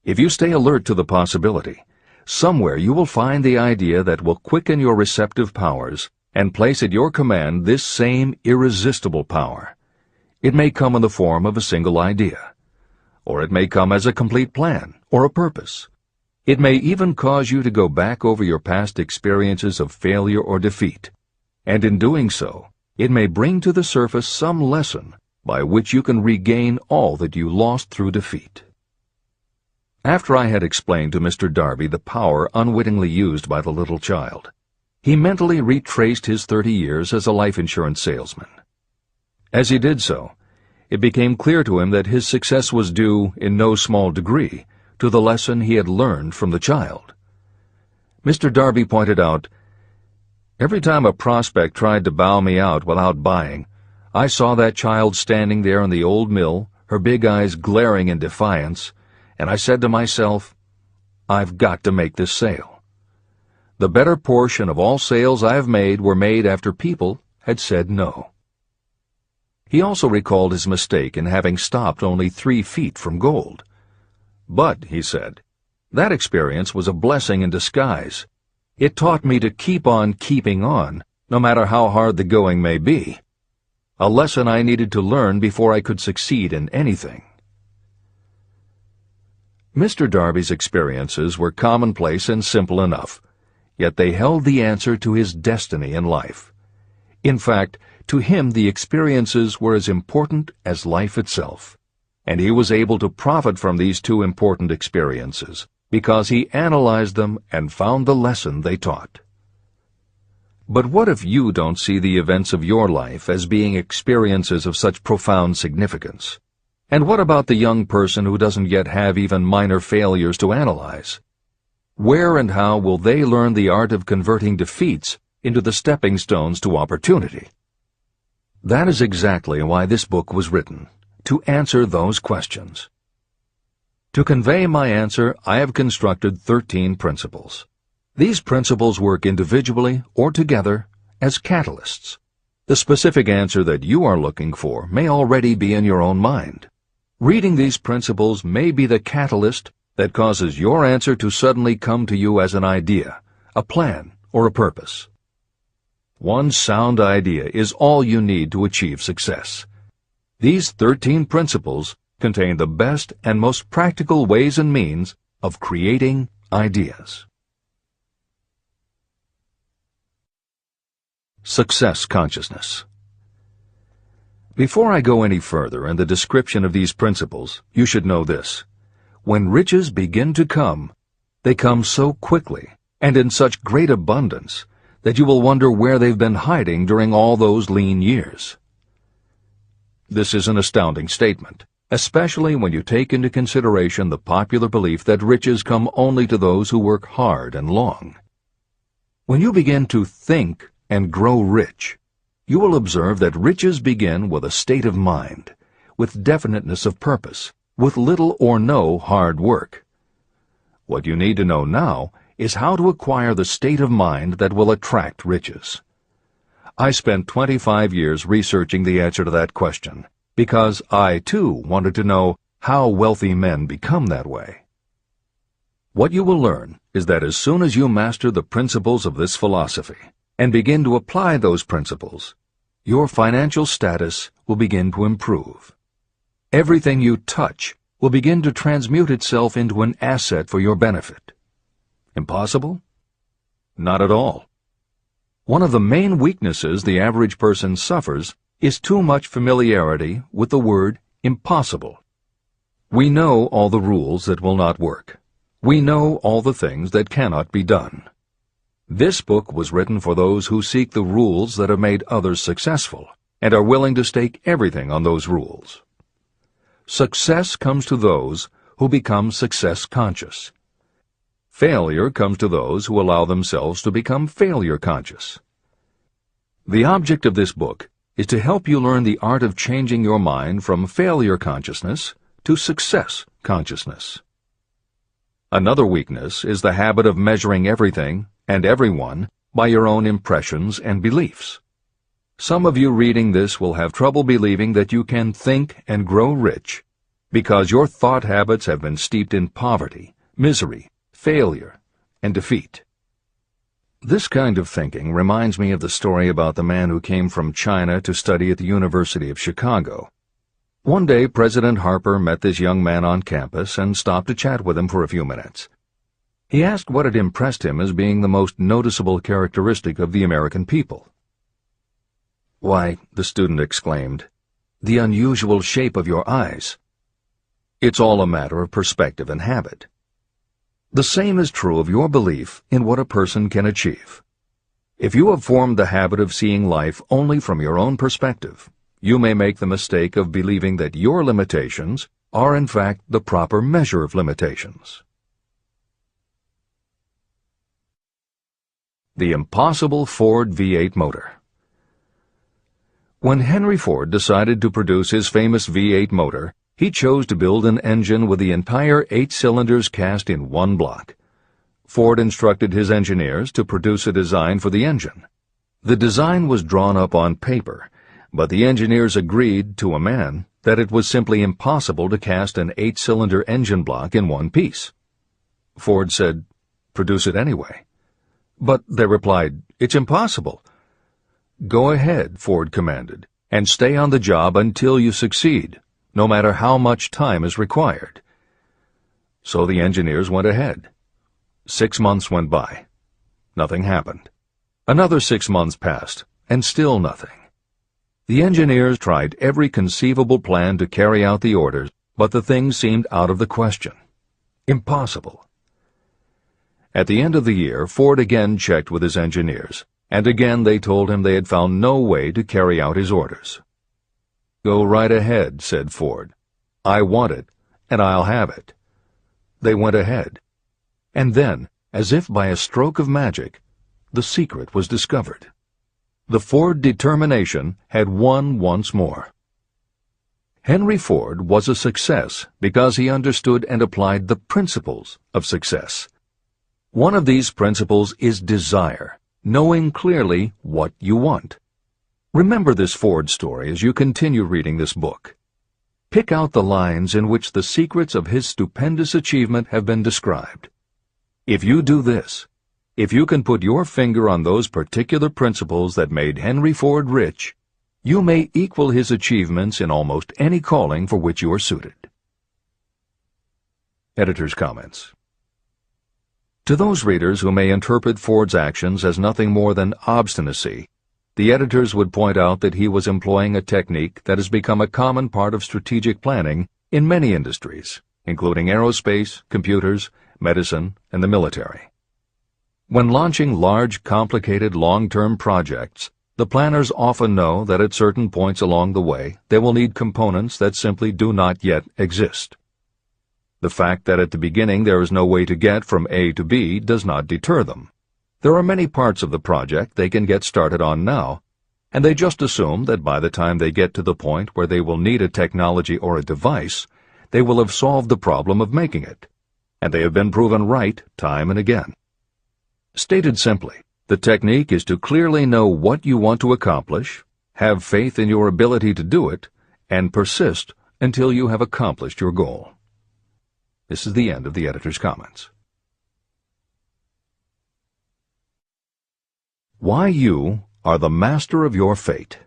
If you stay alert to the possibility, somewhere you will find the idea that will quicken your receptive powers and place at your command this same irresistible power. It may come in the form of a single idea, or it may come as a complete plan or a purpose. It may even cause you to go back over your past experiences of failure or defeat, and in doing so, it may bring to the surface some lesson by which you can regain all that you lost through defeat. After I had explained to Mr. Darby the power unwittingly used by the little child, he mentally retraced his 30 years as a life insurance salesman. As he did so, it became clear to him that his success was due, in no small degree, to the lesson he had learned from the child. Mr. Darby pointed out, "Every time a prospect tried to bow me out without buying, I saw that child standing there in the old mill, her big eyes glaring in defiance, and I said to myself, I've got to make this sale. The better portion of all sales I have made were made after people had said no." He also recalled his mistake in having stopped only 3 feet from gold. "But," he said, "that experience was a blessing in disguise. It taught me to keep on keeping on, no matter how hard the going may be. A lesson I needed to learn before I could succeed in anything." Mr. Darby's experiences were commonplace and simple enough, yet they held the answer to his destiny in life. In fact, to him the experiences were as important as life itself, and he was able to profit from these 2 important experiences because he analyzed them and found the lesson they taught. But what if you don't see the events of your life as being experiences of such profound significance? And what about the young person who doesn't yet have even minor failures to analyze? Where and how will they learn the art of converting defeats into the stepping stones to opportunity? That is exactly why this book was written, to answer those questions. To convey my answer, I have constructed 13 principles. These principles work individually or together as catalysts. The specific answer that you are looking for may already be in your own mind. Reading these principles may be the catalyst that causes your answer to suddenly come to you as an idea, a plan, or a purpose. One sound idea is all you need to achieve success. These 13 principles contain the best and most practical ways and means of creating ideas. Success consciousness. Before I go any further in the description of these principles, you should know this. When riches begin to come, they come so quickly and in such great abundance that you will wonder where they've been hiding during all those lean years. This is an astounding statement, especially when you take into consideration the popular belief that riches come only to those who work hard and long. When you begin to think and grow rich, you will observe that riches begin with a state of mind, with definiteness of purpose, with little or no hard work. What you need to know now is how to acquire the state of mind that will attract riches. I spent 25 years researching the answer to that question, because I, too, wanted to know how wealthy men become that way. What you will learn is that as soon as you master the principles of this philosophy, and begin to apply those principles, your financial status will begin to improve. Everything you touch will begin to transmute itself into an asset for your benefit. Impossible? Not at all. One of the main weaknesses the average person suffers is too much familiarity with the word impossible. We know all the rules that will not work. We know all the things that cannot be done. This book was written for those who seek the rules that have made others successful and are willing to stake everything on those rules. Success comes to those who become success conscious. Failure comes to those who allow themselves to become failure conscious. The object of this book is to help you learn the art of changing your mind from failure consciousness to success consciousness. Another weakness is the habit of measuring everything and everyone by your own impressions and beliefs. Some of you reading this will have trouble believing that you can think and grow rich because your thought habits have been steeped in poverty, misery, failure, and defeat. This kind of thinking reminds me of the story about the man who came from China to study at the University of Chicago. One day, President Harper met this young man on campus and stopped to chat with him for a few minutes. He asked what had impressed him as being the most noticeable characteristic of the American people. "Why," the student exclaimed, "the unusual shape of your eyes." It's all a matter of perspective and habit. The same is true of your belief in what a person can achieve. If you have formed the habit of seeing life only from your own perspective, you may make the mistake of believing that your limitations are in fact the proper measure of limitations. The impossible Ford V8 motor. When Henry Ford decided to produce his famous V8 motor, he chose to build an engine with the entire 8 cylinders cast in one block. Ford instructed his engineers to produce a design for the engine. The design was drawn up on paper, but the engineers agreed to a man that it was simply impossible to cast an 8-cylinder engine block in one piece. Ford said, "Produce it anyway." But they replied, "It's impossible." "Go ahead," Ford commanded, "and stay on the job until you succeed, no matter how much time is required." So the engineers went ahead. 6 months went by. Nothing happened. Another 6 months passed, and still nothing. The engineers tried every conceivable plan to carry out the orders, but the thing seemed out of the question. Impossible. At the end of the year, Ford again checked with his engineers, and again they told him they had found no way to carry out his orders. "Go right ahead," said Ford. "I want it, and I'll have it." They went ahead. And then, as if by a stroke of magic, the secret was discovered. The Ford determination had won once more. Henry Ford was a success because he understood and applied the principles of success. One of these principles is desire, knowing clearly what you want. Remember this Ford story as you continue reading this book. Pick out the lines in which the secrets of his stupendous achievement have been described. If you do this, if you can put your finger on those particular principles that made Henry Ford rich, you may equal his achievements in almost any calling for which you are suited. Editor's comments. To those readers who may interpret Ford's actions as nothing more than obstinacy, the editors would point out that he was employing a technique that has become a common part of strategic planning in many industries, including aerospace, computers, medicine, and the military. When launching large, complicated, long-term projects, the planners often know that at certain points along the way they will need components that simply do not yet exist. The fact that at the beginning there is no way to get from A to B does not deter them. There are many parts of the project they can get started on now, and they just assume that by the time they get to the point where they will need a technology or a device, they will have solved the problem of making it, and they have been proven right time and again. Stated simply, the technique is to clearly know what you want to accomplish, have faith in your ability to do it, and persist until you have accomplished your goal. This is the end of the editor's comments. Why you are the master of your fate.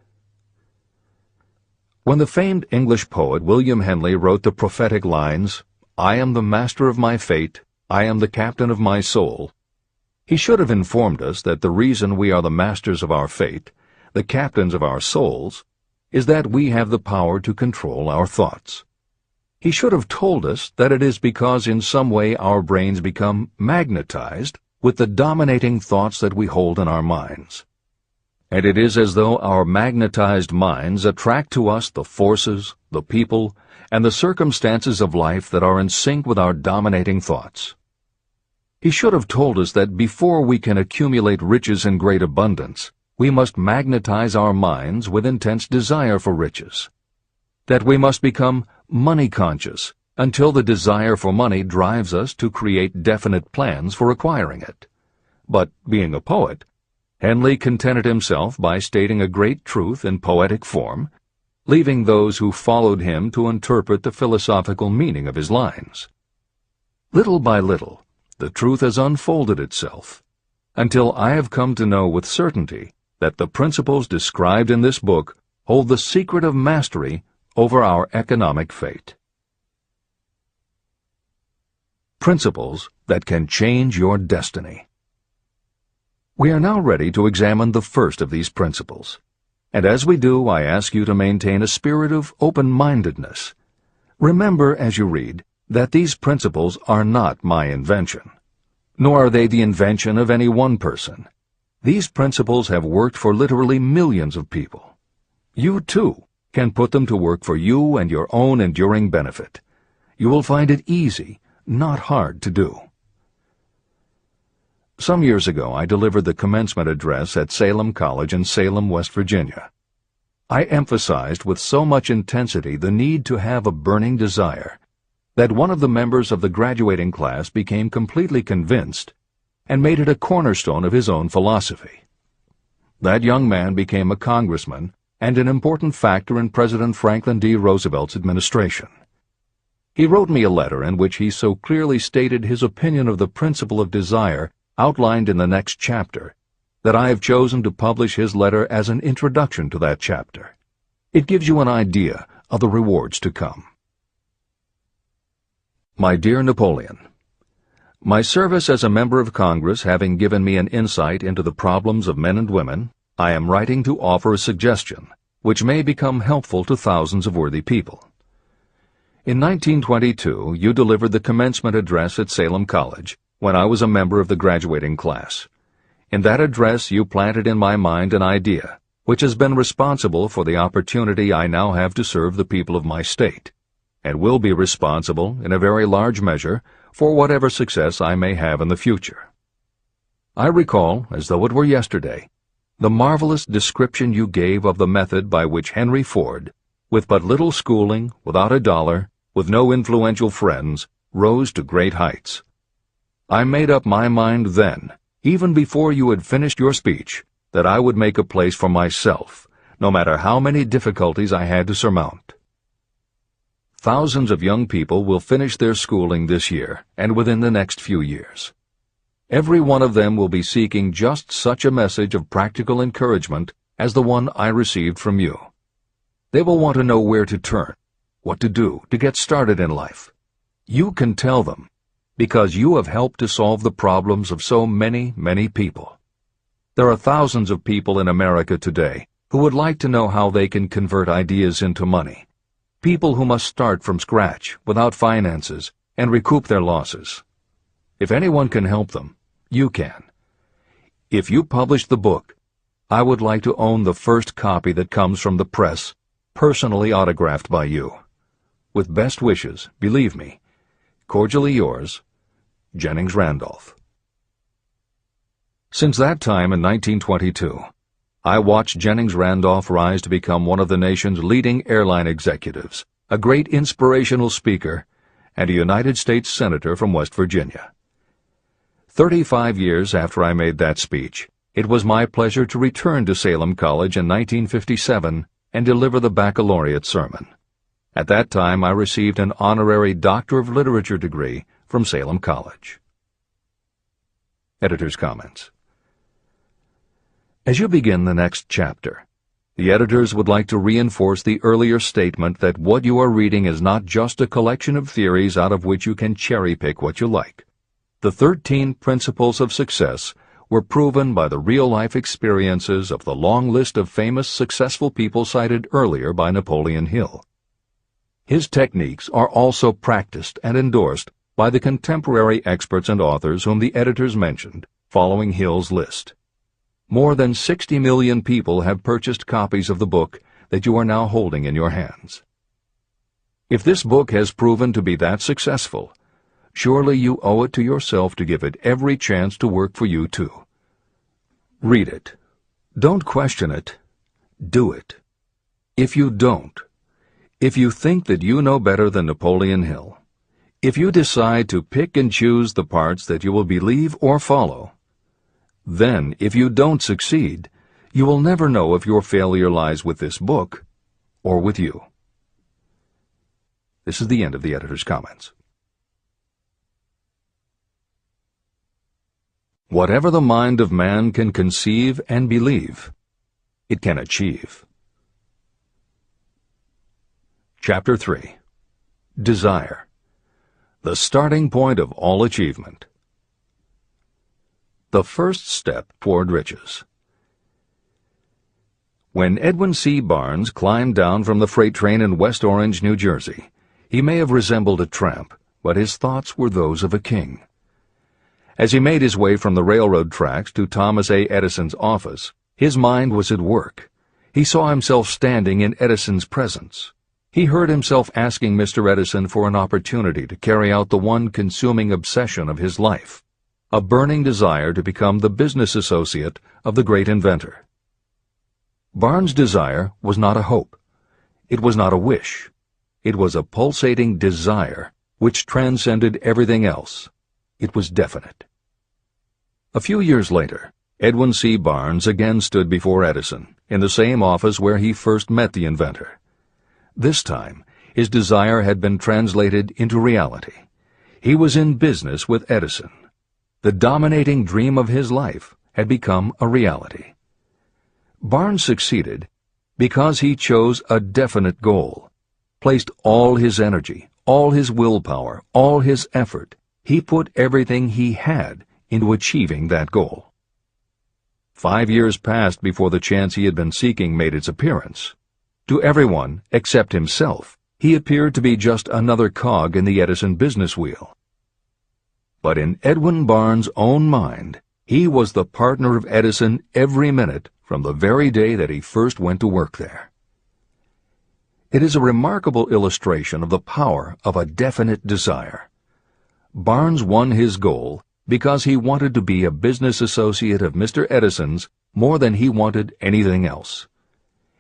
When the famed English poet William Henley wrote the prophetic lines, "I am the master of my fate, I am the captain of my soul," he should have informed us that the reason we are the masters of our fate, the captains of our souls, is that we have the power to control our thoughts. He should have told us that it is because in some way our brains become magnetized with the dominating thoughts that we hold in our minds. And it is as though our magnetized minds attract to us the forces, the people, and the circumstances of life that are in sync with our dominating thoughts. He should have told us that before we can accumulate riches in great abundance, we must magnetize our minds with intense desire for riches. That we must become money-conscious until the desire for money drives us to create definite plans for acquiring it. But, being a poet, Henley contented himself by stating a great truth in poetic form, leaving those who followed him to interpret the philosophical meaning of his lines. Little by little, the truth has unfolded itself, until I have come to know with certainty that the principles described in this book hold the secret of mastery over our economic fate. Principles that can change your destiny. We are now ready to examine the first of these principles, and as we do, I ask you to maintain a spirit of open-mindedness. Remember as you read that these principles are not my invention, nor are they the invention of any one person. These principles have worked for literally millions of people. You, too, can put them to work for you and your own enduring benefit. You will find it easy, not hard to do. Some years ago, I delivered the commencement address at Salem College in Salem, West Virginia. I emphasized with so much intensity the need to have a burning desire that one of the members of the graduating class became completely convinced and made it a cornerstone of his own philosophy. That young man became a congressman and an important factor in President Franklin D. Roosevelt's administration. He wrote me a letter in which he so clearly stated his opinion of the principle of desire outlined in the next chapter that I have chosen to publish his letter as an introduction to that chapter. It gives you an idea of the rewards to come. My dear Napoleon, my service as a member of Congress having given me an insight into the problems of men and women, I am writing to offer a suggestion which may become helpful to thousands of worthy people. In 1922, you delivered the commencement address at Salem College when I was a member of the graduating class. In that address, you planted in my mind an idea which has been responsible for the opportunity I now have to serve the people of my state, and will be responsible, in a very large measure, for whatever success I may have in the future. I recall, as though it were yesterday, the marvelous description you gave of the method by which Henry Ford, with but little schooling, without a dollar, with no influential friends, rose to great heights. I made up my mind then, even before you had finished your speech, that I would make a place for myself, no matter how many difficulties I had to surmount. Thousands of young people will finish their schooling this year and within the next few years. Every one of them will be seeking just such a message of practical encouragement as the one I received from you. They will want to know where to turn, what to do to get started in life. You can tell them, because you have helped to solve the problems of so many, many people. There are thousands of people in America today who would like to know how they can convert ideas into money. People who must start from scratch, without finances, and recoup their losses. If anyone can help them, you can. If you publish the book, I would like to own the first copy that comes from the press, personally autographed by you. With best wishes, believe me, cordially yours, Jennings Randolph. Since that time in 1922, I watched Jennings Randolph rise to become one of the nation's leading airline executives, a great inspirational speaker, and a United States Senator from West Virginia. 35 years after I made that speech, it was my pleasure to return to Salem College in 1957 and deliver the baccalaureate sermon. At that time, I received an honorary Doctor of Literature degree from Salem College. Editor's comments. As you begin the next chapter, the editors would like to reinforce the earlier statement that what you are reading is not just a collection of theories out of which you can cherry-pick what you like. The 13 principles of success were proven by the real-life experiences of the long list of famous successful people cited earlier by Napoleon Hill. His techniques are also practiced and endorsed by the contemporary experts and authors whom the editors mentioned, following Hill's list. More than 60 million people have purchased copies of the book that you are now holding in your hands. If this book has proven to be that successful, surely you owe it to yourself to give it every chance to work for you too. Read it. Don't question it. Do it. If you don't, if you think that you know better than Napoleon Hill, if you decide to pick and choose the parts that you will believe or follow, then, if you don't succeed, you will never know if your failure lies with this book or with you. This is the end of the editor's comments. Whatever the mind of man can conceive and believe, it can achieve. Chapter 3. Desire, the starting point of all achievement. The first step toward riches. When Edwin C. Barnes climbed down from the freight train in West Orange, New Jersey, he may have resembled a tramp, but his thoughts were those of a king. As he made his way from the railroad tracks to Thomas A. Edison's office, his mind was at work. He saw himself standing in Edison's presence. He heard himself asking Mr. Edison for an opportunity to carry out the one consuming obsession of his life, a burning desire to become the business associate of the great inventor. Barnes' desire was not a hope. It was not a wish. It was a pulsating desire which transcended everything else. It was definite. A few years later, Edwin C. Barnes again stood before Edison, in the same office where he first met the inventor. This time, his desire had been translated into reality. He was in business with Edison. The dominating dream of his life had become a reality. Barnes succeeded because he chose a definite goal, placed all his energy, all his willpower, all his effort. He put everything he had into achieving that goal. 5 years passed before the chance he had been seeking made its appearance. To everyone except himself, he appeared to be just another cog in the Edison business wheel. But in Edwin Barnes' own mind, he was the partner of Edison every minute from the very day that he first went to work there. It is a remarkable illustration of the power of a definite desire. Barnes won his goal because he wanted to be a business associate of Mr. Edison's more than he wanted anything else.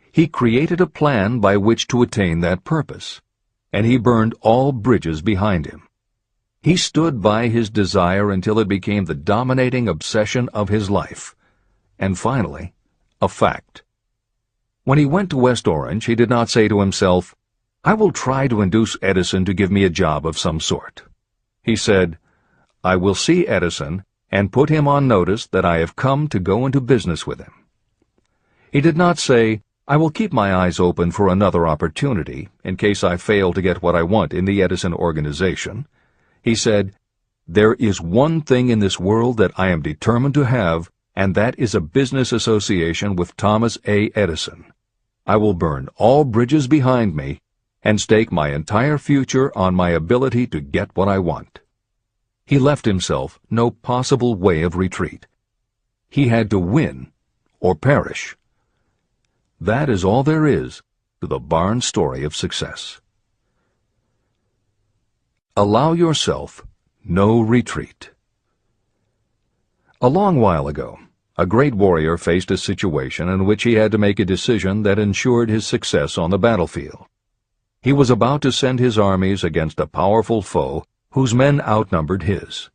He created a plan by which to attain that purpose, and he burned all bridges behind him. He stood by his desire until it became the dominating obsession of his life, and finally, a fact. When he went to West Orange, he did not say to himself, "I will try to induce Edison to give me a job of some sort." He said, "I will see Edison and put him on notice that I have come to go into business with him." He did not say, "I will keep my eyes open for another opportunity in case I fail to get what I want in the Edison organization." He said, "There is one thing in this world that I am determined to have, and that is a business association with Thomas A. Edison. I will burn all bridges behind me and stake my entire future on my ability to get what I want." He left himself no possible way of retreat. He had to win or perish. That is all there is to the Barnes story of success. Allow yourself no retreat. A long while ago, a great warrior faced a situation in which he had to make a decision that ensured his success on the battlefield. He was about to send his armies against a powerful foe whose men outnumbered his.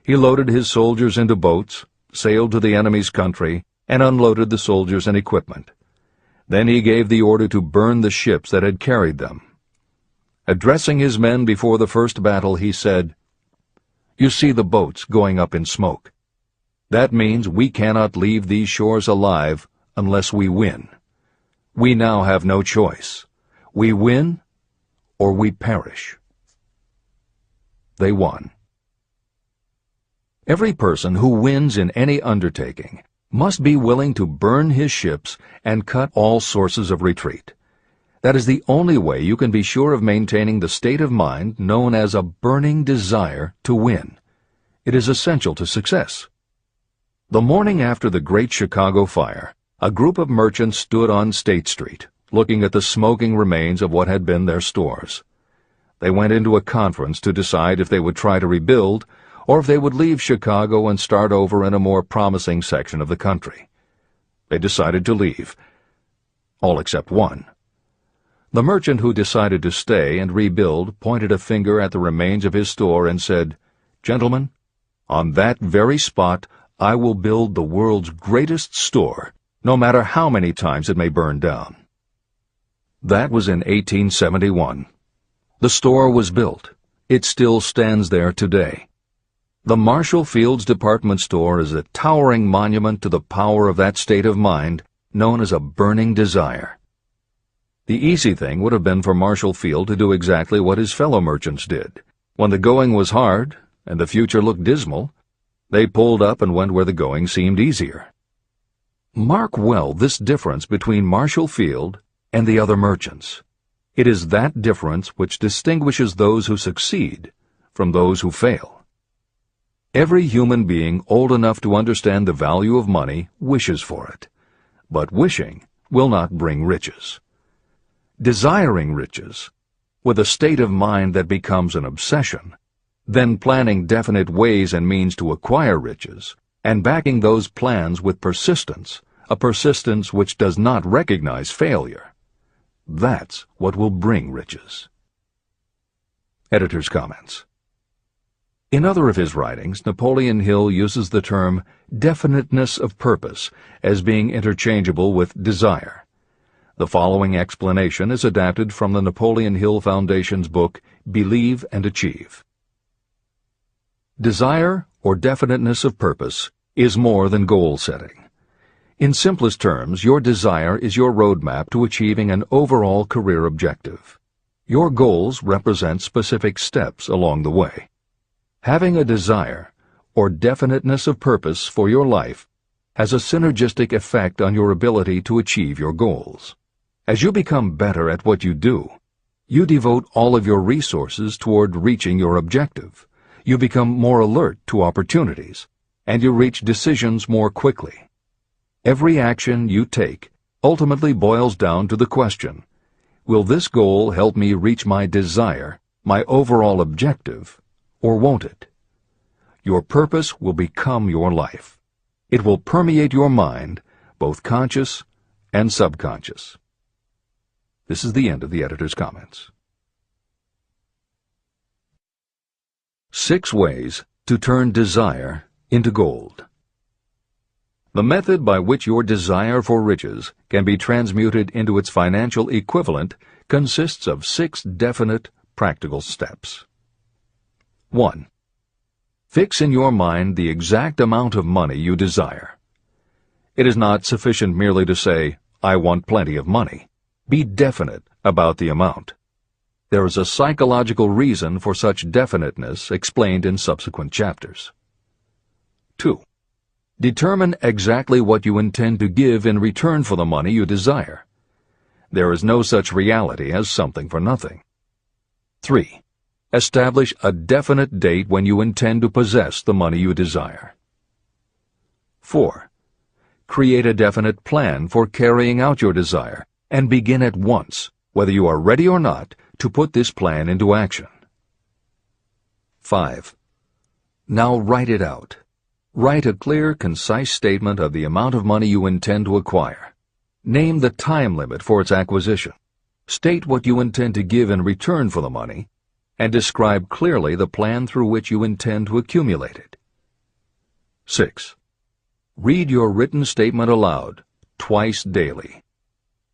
He loaded his soldiers into boats, sailed to the enemy's country, and unloaded the soldiers and equipment. Then he gave the order to burn the ships that had carried them. Addressing his men before the first battle, he said, "You see the boats going up in smoke. That means we cannot leave these shores alive unless we win. We now have no choice. We win or we perish." They won. Every person who wins in any undertaking must be willing to burn his ships and cut all sources of retreat. That is the only way you can be sure of maintaining the state of mind known as a burning desire to win. It is essential to success. The morning after the Great Chicago Fire, a group of merchants stood on State Street, looking at the smoking remains of what had been their stores. They went into a conference to decide if they would try to rebuild or if they would leave Chicago and start over in a more promising section of the country. They decided to leave. All except one. The merchant who decided to stay and rebuild pointed a finger at the remains of his store and said, "Gentlemen, on that very spot I will build the world's greatest store, no matter how many times it may burn down." That was in 1871. The store was built. It still stands there today. The Marshall Field's department store is a towering monument to the power of that state of mind known as a burning desire. The easy thing would have been for Marshall Field to do exactly what his fellow merchants did. When the going was hard and the future looked dismal, they pulled up and went where the going seemed easier. Mark well this difference between Marshall Field and the other merchants. It is that difference which distinguishes those who succeed from those who fail. Every human being old enough to understand the value of money wishes for it, but wishing will not bring riches. Desiring riches, with a state of mind that becomes an obsession, then planning definite ways and means to acquire riches, and backing those plans with persistence, a persistence which does not recognize failure, that's what will bring riches. Editor's comments. In other of his writings, Napoleon Hill uses the term definiteness of purpose as being interchangeable with desire. The following explanation is adapted from the Napoleon Hill Foundation's book, Believe and Achieve. Desire, or definiteness of purpose, is more than goal setting. In simplest terms, your desire is your roadmap to achieving an overall career objective. Your goals represent specific steps along the way. Having a desire, or definiteness of purpose for your life, has a synergistic effect on your ability to achieve your goals. As you become better at what you do, you devote all of your resources toward reaching your objective. You become more alert to opportunities, and you reach decisions more quickly. Every action you take ultimately boils down to the question, will this goal help me reach my desire, my overall objective, or won't it? Your purpose will become your life. It will permeate your mind, both conscious and subconscious. This is the end of the editor's comments. 6 ways to turn desire into gold. The method by which your desire for riches can be transmuted into its financial equivalent consists of 6 definite, practical steps. 1. Fix in your mind the exact amount of money you desire. It is not sufficient merely to say, "I want plenty of money." Be definite about the amount. There is a psychological reason for such definiteness explained in subsequent chapters. 2. Determine exactly what you intend to give in return for the money you desire. There is no such reality as something for nothing. 3. Establish a definite date when you intend to possess the money you desire. 4. Create a definite plan for carrying out your desire, and begin at once, whether you are ready or not, to put this plan into action. 5. Now write it out. Write a clear, concise statement of the amount of money you intend to acquire. Name the time limit for its acquisition. State what you intend to give in return for the money, and describe clearly the plan through which you intend to accumulate it. 6. Read your written statement aloud, twice daily.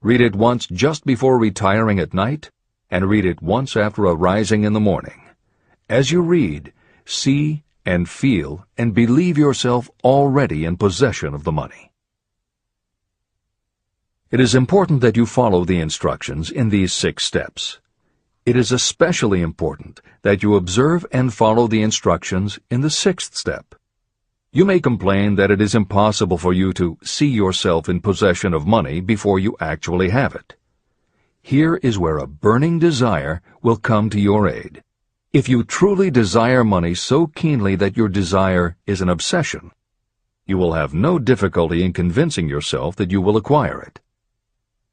Read it once just before retiring at night, and read it once after arising in the morning. As you read, see and feel and believe yourself already in possession of the money. It is important that you follow the instructions in these 6 steps. It is especially important that you observe and follow the instructions in the 6th step. You may complain that it is impossible for you to see yourself in possession of money before you actually have it. Here is where a burning desire will come to your aid. If you truly desire money so keenly that your desire is an obsession, you will have no difficulty in convincing yourself that you will acquire it.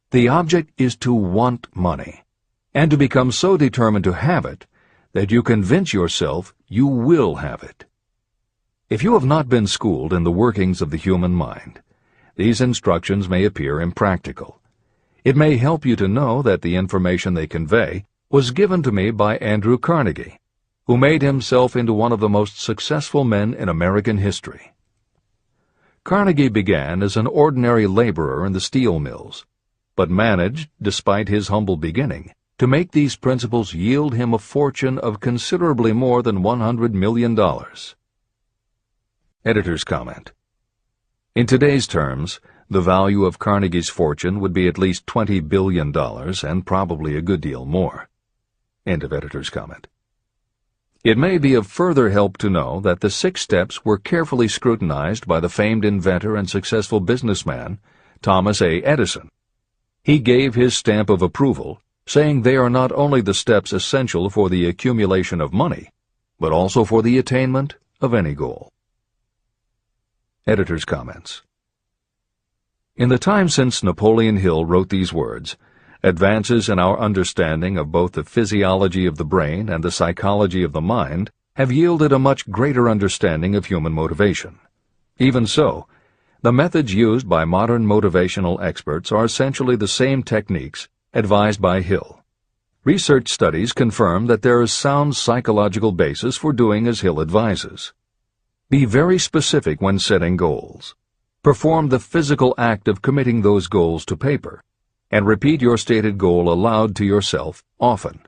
The object is to want money, and to become so determined to have it that you convince yourself you will have it. If you have not been schooled in the workings of the human mind, these instructions may appear impractical. It may help you to know that the information they convey was given to me by Andrew Carnegie, who made himself into one of the most successful men in American history. Carnegie began as an ordinary laborer in the steel mills, but managed, despite his humble beginning, to make these principles yield him a fortune of considerably more than $100 million. Editor's comment. In today's terms, the value of Carnegie's fortune would be at least $20 billion and probably a good deal more. End of editor's comment. It may be of further help to know that the 6 steps were carefully scrutinized by the famed inventor and successful businessman, Thomas A. Edison. He gave his stamp of approval, saying they are not only the steps essential for the accumulation of money, but also for the attainment of any goal. Editor's comments. In the time since Napoleon Hill wrote these words, advances in our understanding of both the physiology of the brain and the psychology of the mind have yielded a much greater understanding of human motivation. Even so, the methods used by modern motivational experts are essentially the same techniques advised by Hill. Research studies confirm that there is sound psychological basis for doing as Hill advises. Be very specific when setting goals. Perform the physical act of committing those goals to paper, and repeat your stated goal aloud to yourself often.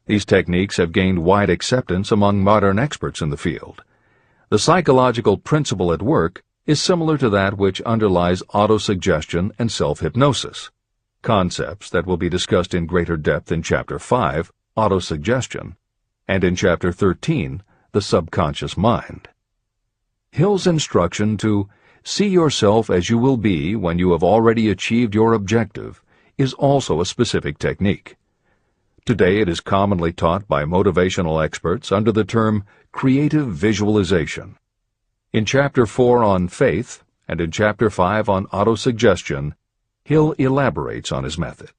These techniques have gained wide acceptance among modern experts in the field. The psychological principle at work is similar to that which underlies autosuggestion and self-hypnosis, concepts that will be discussed in greater depth in Chapter 5, Autosuggestion, and in Chapter 13, The Subconscious Mind. Hill's instruction to see yourself as you will be when you have already achieved your objective is also a specific technique. Today it is commonly taught by motivational experts under the term creative visualization. In Chapter 4 on faith and in Chapter 5 on autosuggestion, Hill elaborates on his method.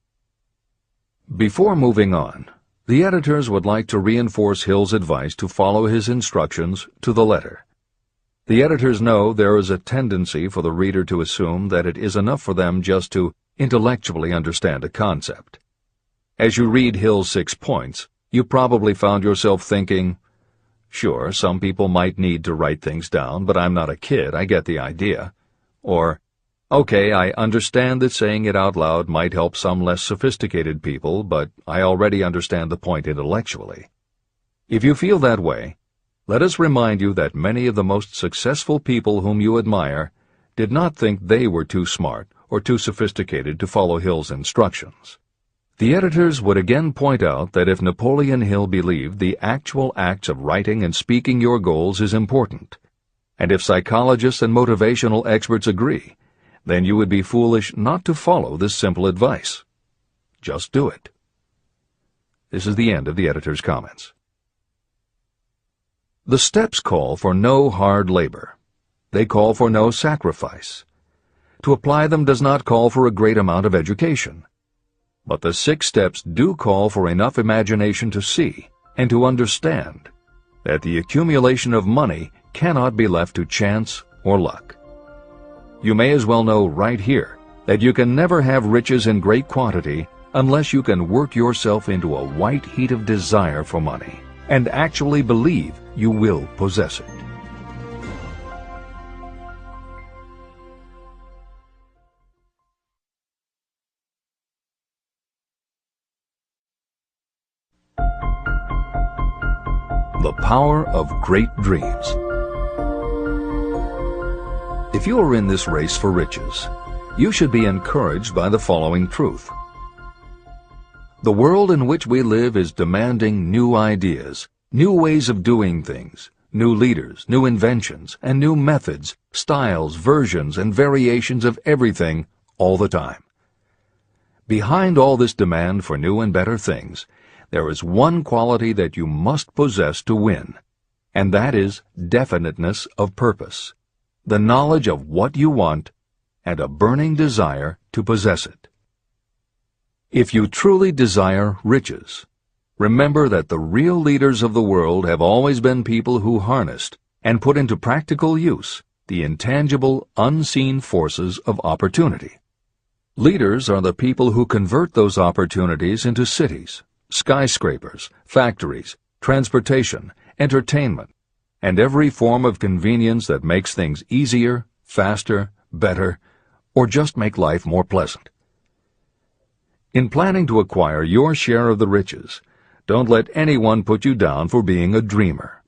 Before moving on, the editors would like to reinforce Hill's advice to follow his instructions to the letter. The editors know there is a tendency for the reader to assume that it is enough for them just to intellectually understand a concept. As you read Hill's 6 points, you probably found yourself thinking, sure, some people might need to write things down, but I'm not a kid, I get the idea. Or, okay, I understand that saying it out loud might help some less sophisticated people, but I already understand the point intellectually. If you feel that way, let us remind you that many of the most successful people whom you admire did not think they were too smart or too sophisticated to follow Hill's instructions. The editors would again point out that if Napoleon Hill believed the actual acts of writing and speaking your goals is important, and if psychologists and motivational experts agree, then you would be foolish not to follow this simple advice. Just do it. This is the end of the editor's comments. The steps call for no hard labor. They call for no sacrifice. To apply them does not call for a great amount of education. But the 6 steps do call for enough imagination to see and to understand that the accumulation of money cannot be left to chance or luck. You may as well know right here that you can never have riches in great quantity unless you can work yourself into a white heat of desire for money and actually believe you will possess it. The power of great dreams. If you are in this race for riches, you should be encouraged by the following truth. The world in which we live is demanding new ideas, new ways of doing things, new leaders, new inventions, and new methods, styles, versions, and variations of everything all the time. Behind all this demand for new and better things, there is one quality that you must possess to win, and that is definiteness of purpose, the knowledge of what you want, and a burning desire to possess it. If you truly desire riches, remember that the real leaders of the world have always been people who harnessed and put into practical use the intangible, unseen forces of opportunity. Leaders are the people who convert those opportunities into cities, skyscrapers, factories, transportation, entertainment, and every form of convenience that makes things easier, faster, better, or just make life more pleasant. In planning to acquire your share of the riches, don't let anyone put you down for being a dreamer.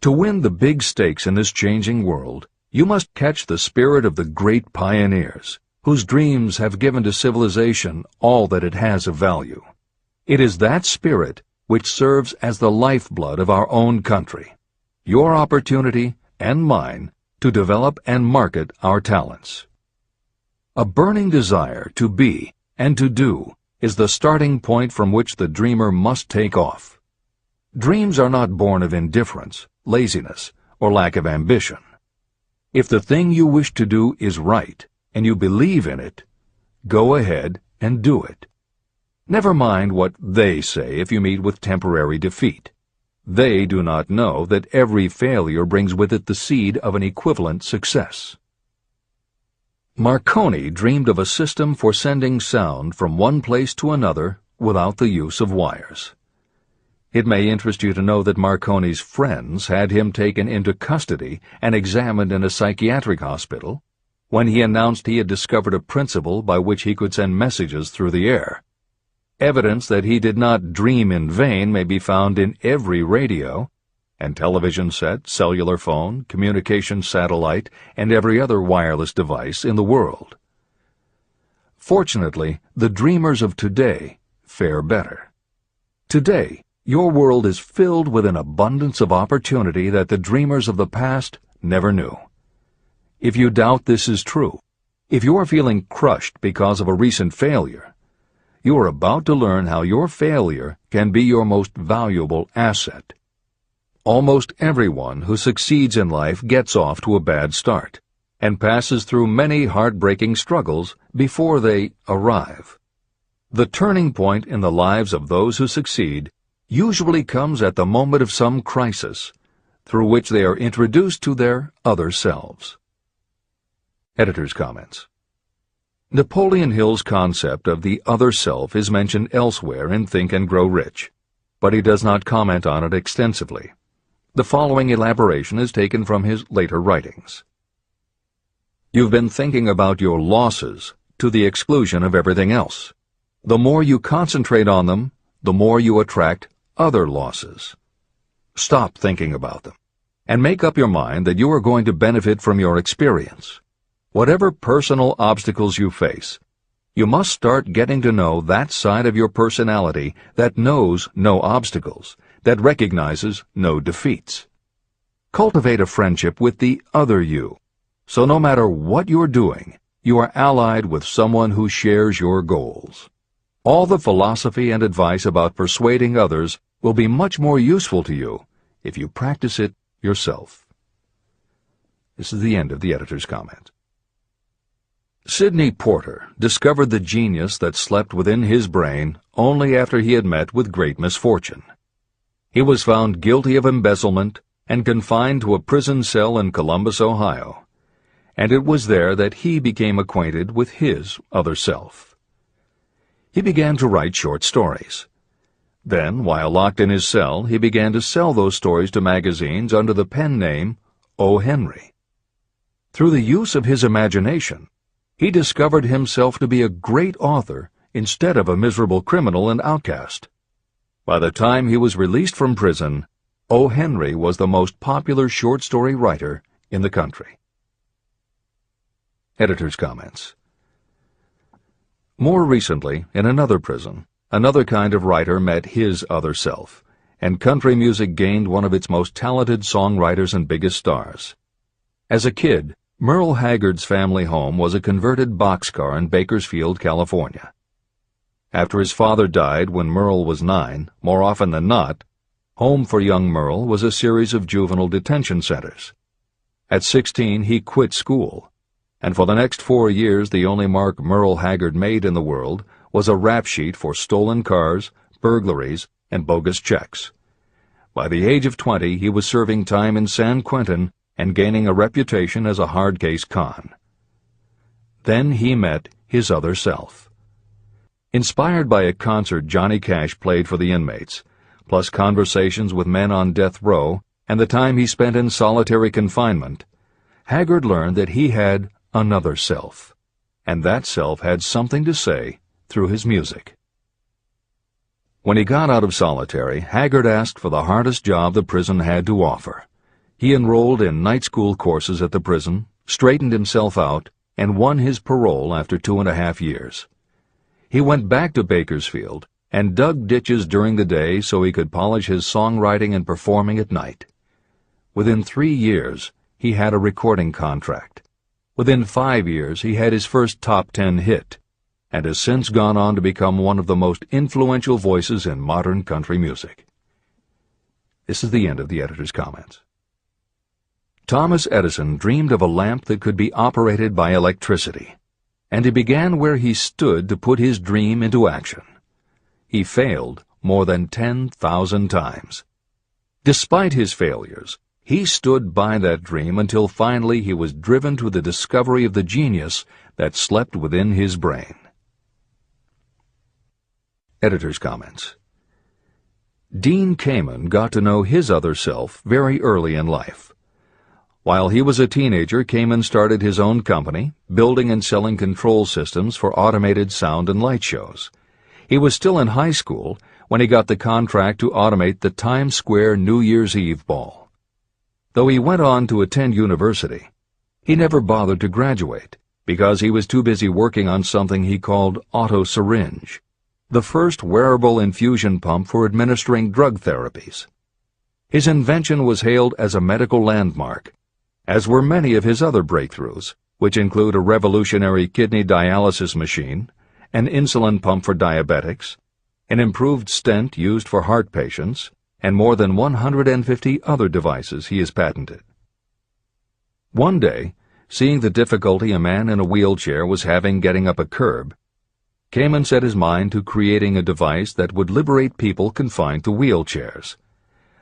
To win the big stakes in this changing world, you must catch the spirit of the great pioneers, whose dreams have given to civilization all that it has of value. It is that spirit which serves as the lifeblood of our own country, your opportunity and mine to develop and market our talents. A burning desire to be and to do is the starting point from which the dreamer must take off. Dreams are not born of indifference, laziness, or lack of ambition. If the thing you wish to do is right, and you believe in it, go ahead and do it. Never mind what they say if you meet with temporary defeat. They do not know that every failure brings with it the seed of an equivalent success. Marconi dreamed of a system for sending sound from one place to another without the use of wires. It may interest you to know that Marconi's friends had him taken into custody and examined in a psychiatric hospital when he announced he had discovered a principle by which he could send messages through the air. Evidence that he did not dream in vain may be found in every radio and television set, cellular phone, communication satellite, and every other wireless device in the world. Fortunately, the dreamers of today fare better. Today, your world is filled with an abundance of opportunity that the dreamers of the past never knew. If you doubt this is true, if you are feeling crushed because of a recent failure, you are about to learn how your failure can be your most valuable asset. Almost everyone who succeeds in life gets off to a bad start and passes through many heartbreaking struggles before they arrive. The turning point in the lives of those who succeed usually comes at the moment of some crisis through which they are introduced to their other selves. Editor's comments. Napoleon Hill's concept of the other self is mentioned elsewhere in Think and Grow Rich, but he does not comment on it extensively. The following elaboration is taken from his later writings. You've been thinking about your losses to the exclusion of everything else. The more you concentrate on them, the more you attract other losses. Stop thinking about them, and make up your mind that you are going to benefit from your experience. Whatever personal obstacles you face, you must start getting to know that side of your personality that knows no obstacles, that recognizes no defeats. Cultivate a friendship with the other you, so no matter what you're doing, you are allied with someone who shares your goals. All the philosophy and advice about persuading others will be much more useful to you if you practice it yourself. This is the end of the editor's comment. Sidney Porter discovered the genius that slept within his brain only after he had met with great misfortune. He was found guilty of embezzlement and confined to a prison cell in Columbus, Ohio, and it was there that he became acquainted with his other self. He began to write short stories. Then, while locked in his cell, he began to sell those stories to magazines under the pen name O. Henry. Through the use of his imagination, he discovered himself to be a great author instead of a miserable criminal and outcast. By the time he was released from prison, O. Henry was the most popular short story writer in the country. Editor's comments. More recently, in another prison, another kind of writer met his other self, and country music gained one of its most talented songwriters and biggest stars. As a kid, Merle Haggard's family home was a converted boxcar in Bakersfield, California. After his father died when Merle was 9, more often than not, home for young Merle was a series of juvenile detention centers. At 16, he quit school, and for the next 4 years the only mark Merle Haggard made in the world was a rap sheet for stolen cars, burglaries, and bogus checks. By the age of 20, he was serving time in San Quentin and gaining a reputation as a hard-case con. Then he met his other self. Inspired by a concert Johnny Cash played for the inmates, plus conversations with men on death row and the time he spent in solitary confinement, Haggard learned that he had another self, and that self had something to say through his music. When he got out of solitary, Haggard asked for the hardest job the prison had to offer. He enrolled in night school courses at the prison, straightened himself out, and won his parole after 2.5 years. He went back to Bakersfield and dug ditches during the day so he could polish his songwriting and performing at night. Within 3 years, he had a recording contract. Within 5 years, he had his first top 10 hit, and has since gone on to become one of the most influential voices in modern country music. This is the end of the editor's comments. Thomas Edison dreamed of a lamp that could be operated by electricity. and he began where he stood to put his dream into action. He failed more than 10,000 times. Despite his failures, he stood by that dream until finally he was driven to the discovery of the genius that slept within his brain. Editor's comments. Dean Kamen got to know his other self very early in life. While he was a teenager, Kamen started his own company, building and selling control systems for automated sound and light shows. He was still in high school when he got the contract to automate the Times Square New Year's Eve ball. Though he went on to attend university, he never bothered to graduate because he was too busy working on something he called auto-syringe, the first wearable infusion pump for administering drug therapies. His invention was hailed as a medical landmark, as were many of his other breakthroughs, which include a revolutionary kidney dialysis machine, an insulin pump for diabetics, an improved stent used for heart patients, and more than 150 other devices he has patented. One day, seeing the difficulty a man in a wheelchair was having getting up a curb, Kamen set his mind to creating a device that would liberate people confined to wheelchairs.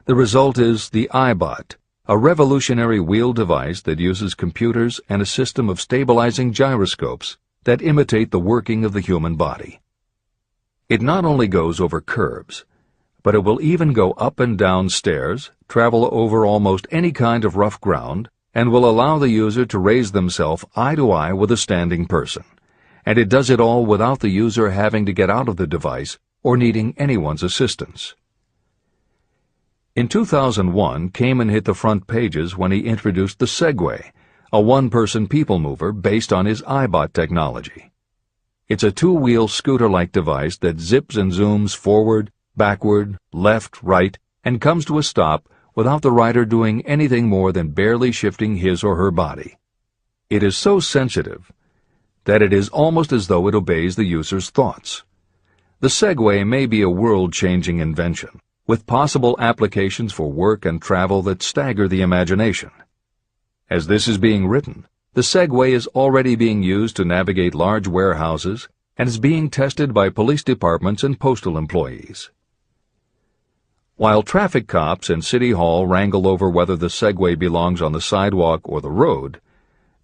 The result is the iBot, a revolutionary wheel device that uses computers and a system of stabilizing gyroscopes that imitate the working of the human body. It not only goes over curbs, but it will even go up and down stairs, travel over almost any kind of rough ground, and will allow the user to raise themselves eye to eye with a standing person. And it does it all without the user having to get out of the device or needing anyone's assistance. In 2001, Kamen hit the front pages when he introduced the Segway, a one-person people mover based on his iBot technology. It's a two-wheel scooter-like device that zips and zooms forward, backward, left, right, and comes to a stop without the rider doing anything more than barely shifting his or her body. It is so sensitive that it is almost as though it obeys the user's thoughts. The Segway may be a world-changing invention, with possible applications for work and travel that stagger the imagination. As this is being written, the Segway is already being used to navigate large warehouses and is being tested by police departments and postal employees. While traffic cops and City Hall wrangle over whether the Segway belongs on the sidewalk or the road,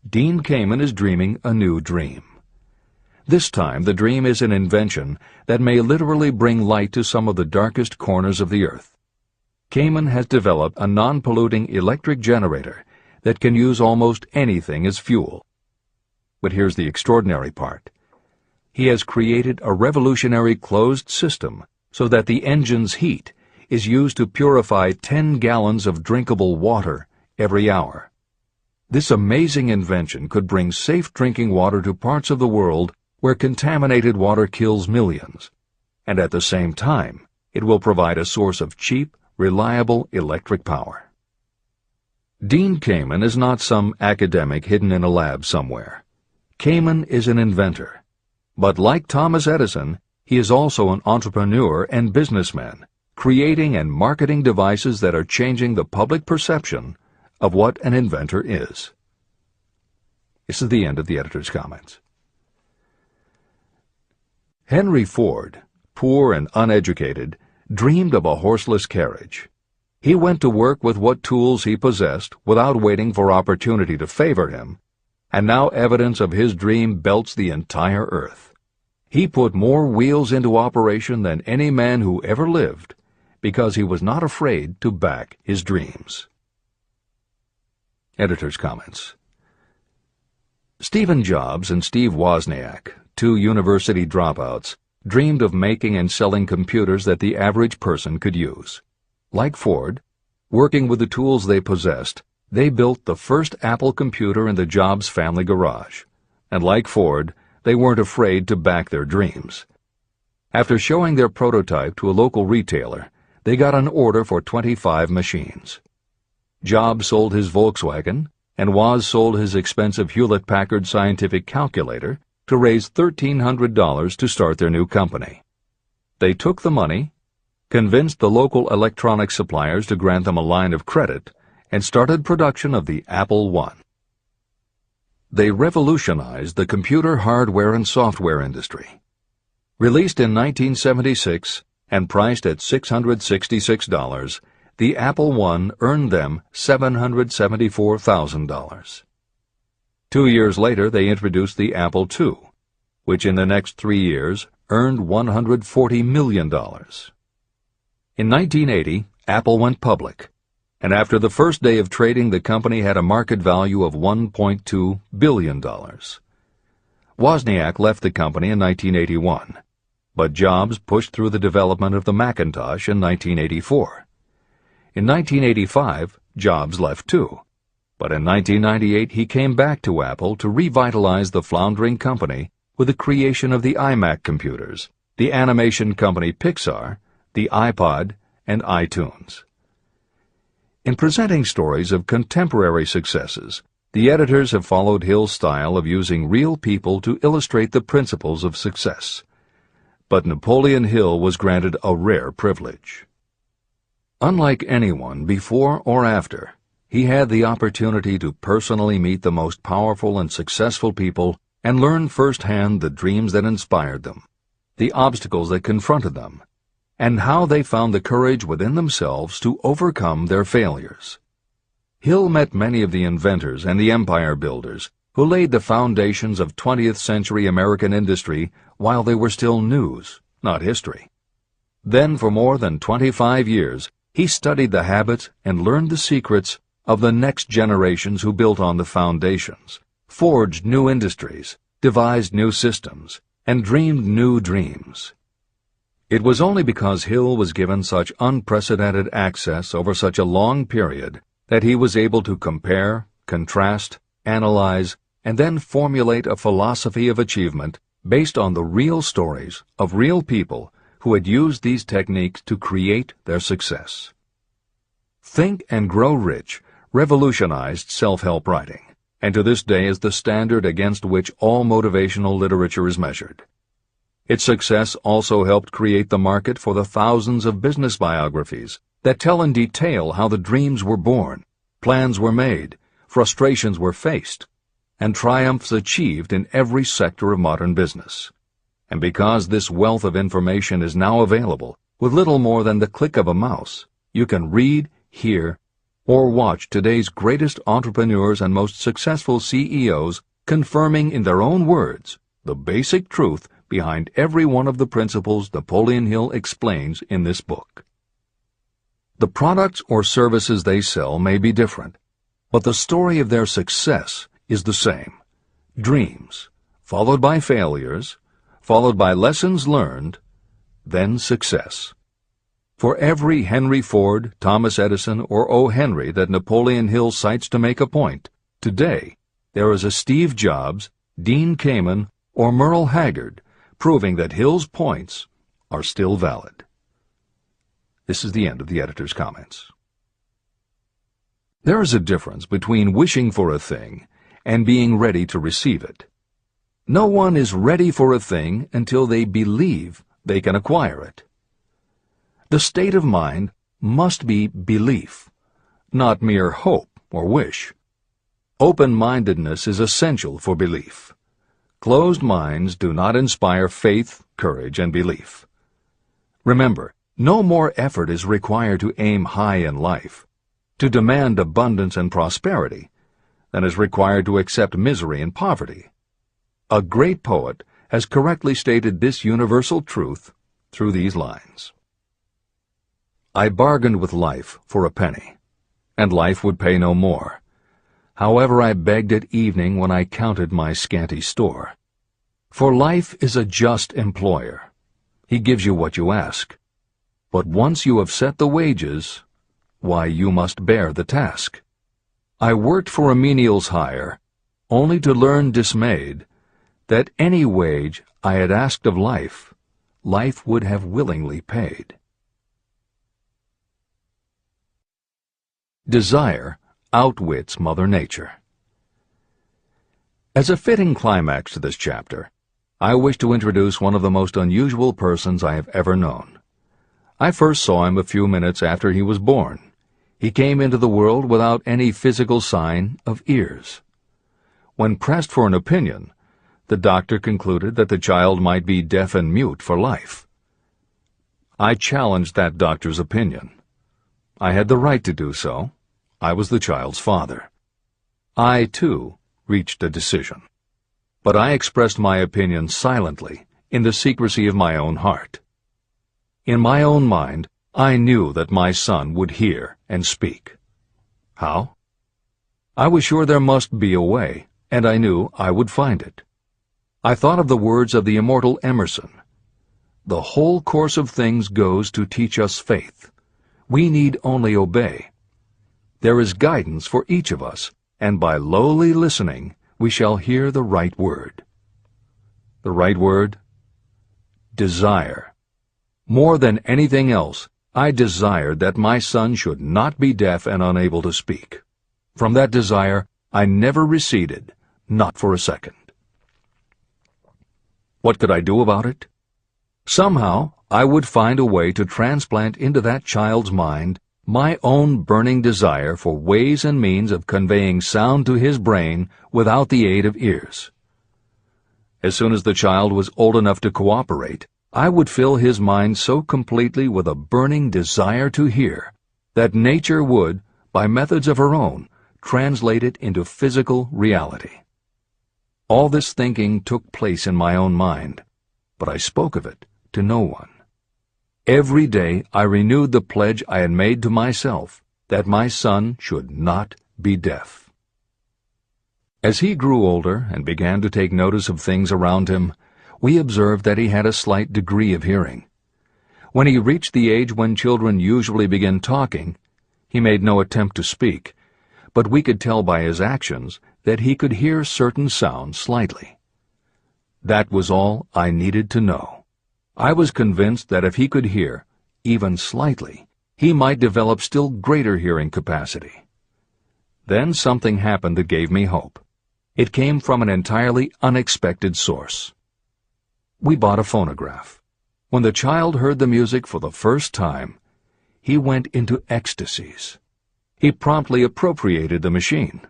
Dean Kamen is dreaming a new dream. This time, the dream is an invention that may literally bring light to some of the darkest corners of the earth. Kamen has developed a non-polluting electric generator that can use almost anything as fuel. But here's the extraordinary part. He has created a revolutionary closed system so that the engine's heat is used to purify 10 gallons of drinkable water every hour. This amazing invention could bring safe drinking water to parts of the world where contaminated water kills millions, and at the same time, it will provide a source of cheap, reliable electric power. Dean Kamen is not some academic hidden in a lab somewhere. Kamen is an inventor. But like Thomas Edison, he is also an entrepreneur and businessman, creating and marketing devices that are changing the public perception of what an inventor is. This is the end of the editor's comments. Henry Ford, poor and uneducated, dreamed of a horseless carriage. He went to work with what tools he possessed without waiting for opportunity to favor him, and now evidence of his dream belts the entire earth. He put more wheels into operation than any man who ever lived, because he was not afraid to back his dreams. Editor's comments. Stephen Jobs and Steve Wozniak, two university dropouts, dreamed of making and selling computers that the average person could use. Like Ford, working with the tools they possessed, they built the first Apple computer in the Jobs family garage. And like Ford, they weren't afraid to back their dreams. After showing their prototype to a local retailer, they got an order for 25 machines. Jobs sold his Volkswagen, and Woz sold his expensive Hewlett-Packard scientific calculator to raise $1,300 to start their new company. They took the money, convinced the local electronics suppliers to grant them a line of credit, and started production of the Apple I. they revolutionized the computer hardware and software industry. Released in 1976 and priced at $666, the Apple I earned them $774,000. 2 years later, they introduced the Apple II, which in the next 3 years earned $140 million. In 1980, Apple went public, and after the first day of trading, the company had a market value of $1.2 billion. Wozniak left the company in 1981, but Jobs pushed through the development of the Macintosh in 1984. In 1985, Jobs left too, but in 1998 he came back to Apple to revitalize the floundering company with the creation of the iMac computers, the animation company Pixar, the iPod, and iTunes. In presenting stories of contemporary successes, the editors have followed Hill's style of using real people to illustrate the principles of success. But Napoleon Hill was granted a rare privilege. Unlike anyone before or after, he had the opportunity to personally meet the most powerful and successful people and learn firsthand the dreams that inspired them, the obstacles that confronted them, and how they found the courage within themselves to overcome their failures. Hill met many of the inventors and the empire builders who laid the foundations of 20th century American industry while they were still news, not history. Then for more than 25 years, he studied the habits and learned the secrets of the next generations who built on the foundations, forged new industries, devised new systems, and dreamed new dreams. It was only because Hill was given such unprecedented access over such a long period that he was able to compare, contrast, analyze, and then formulate a philosophy of achievement based on the real stories of real people who had used these techniques to create their success. Think and Grow Rich revolutionized self-help writing, and to this day is the standard against which all motivational literature is measured. Its success also helped create the market for the thousands of business biographies that tell in detail how the dreams were born, plans were made, frustrations were faced, and triumphs achieved in every sector of modern business. And because this wealth of information is now available with little more than the click of a mouse, you can read, hear, or watch today's greatest entrepreneurs and most successful CEOs confirming in their own words the basic truth behind every one of the principles Napoleon Hill explains in this book. The products or services they sell may be different, but the story of their success is the same. Dreams, followed by failures, followed by lessons learned, then success. For every Henry Ford, Thomas Edison, or O. Henry that Napoleon Hill cites to make a point, today there is a Steve Jobs, Dean Kamen, or Merle Haggard, proving that Hill's points are still valid. This is the end of the editor's comments. There is a difference between wishing for a thing and being ready to receive it. No one is ready for a thing until they believe they can acquire it. The state of mind must be belief, not mere hope or wish. Open-mindedness is essential for belief. Closed minds do not inspire faith, courage, and belief. Remember, no more effort is required to aim high in life, to demand abundance and prosperity, than is required to accept misery and poverty. A great poet has correctly stated this universal truth through these lines. I bargained with life for a penny, and life would pay no more. However, I begged at evening when I counted my scanty store. For life is a just employer. He gives you what you ask. But once you have set the wages, why, you must bear the task. I worked for a menial's hire, only to learn dismayed that any wage I had asked of life, life would have willingly paid. Desire outwits Mother Nature. As a fitting climax to this chapter, I wish to introduce one of the most unusual persons I have ever known. I first saw him a few minutes after he was born. He came into the world without any physical sign of ears. When pressed for an opinion, the doctor concluded that the child might be deaf and mute for life. I challenged that doctor's opinion. I had the right to do so. I was the child's father. I, too, reached a decision. But I expressed my opinion silently, in the secrecy of my own heart. In my own mind, I knew that my son would hear and speak. How? I was sure there must be a way, and I knew I would find it. I thought of the words of the immortal Emerson. The whole course of things goes to teach us faith. We need only obey. There is guidance for each of us, and by lowly listening, we shall hear the right word. The right word? Desire. More than anything else, I desired that my son should not be deaf and unable to speak. From that desire, I never receded, not for a second. What could I do about it? Somehow, I would find a way to transplant into that child's mind my own burning desire for ways and means of conveying sound to his brain without the aid of ears. As soon as the child was old enough to cooperate, I would fill his mind so completely with a burning desire to hear that nature would, by methods of her own, translate it into physical reality. All this thinking took place in my own mind, but I spoke of it to no one. Every day I renewed the pledge I had made to myself that my son should not be deaf. As he grew older and began to take notice of things around him, we observed that he had a slight degree of hearing. When he reached the age when children usually begin talking, he made no attempt to speak, but we could tell by his actions that he could hear certain sounds slightly. That was all I needed to know. I was convinced that if he could hear, even slightly, he might develop still greater hearing capacity. Then something happened that gave me hope. It came from an entirely unexpected source. We bought a phonograph. When the child heard the music for the first time, he went into ecstasies. He promptly appropriated the machine.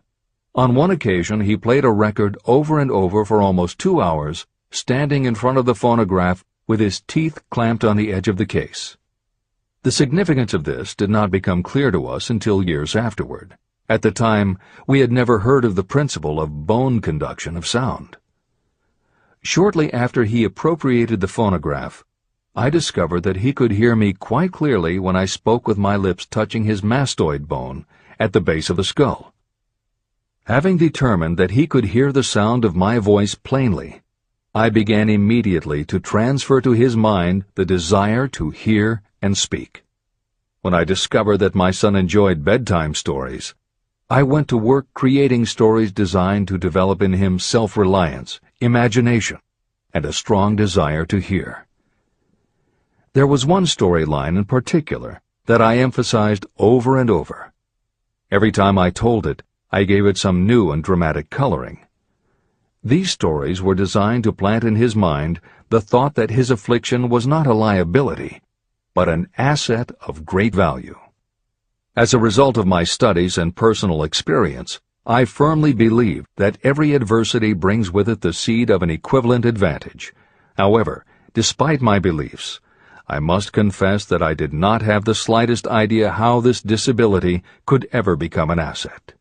On one occasion, he played a record over and over for almost 2 hours, standing in front of the phonograph with his teeth clamped on the edge of the case. The significance of this did not become clear to us until years afterward. At the time, we had never heard of the principle of bone conduction of sound. Shortly after he appropriated the phonograph, I discovered that he could hear me quite clearly when I spoke with my lips touching his mastoid bone at the base of the skull. Having determined that he could hear the sound of my voice plainly, I began immediately to transfer to his mind the desire to hear and speak. When I discovered that my son enjoyed bedtime stories, I went to work creating stories designed to develop in him self-reliance, imagination, and a strong desire to hear. There was one storyline in particular that I emphasized over and over. Every time I told it, I gave it some new and dramatic coloring. These stories were designed to plant in his mind the thought that his affliction was not a liability, but an asset of great value. As a result of my studies and personal experience, I firmly believe that every adversity brings with it the seed of an equivalent advantage. However, despite my beliefs, I must confess that I did not have the slightest idea how this disability could ever become an asset.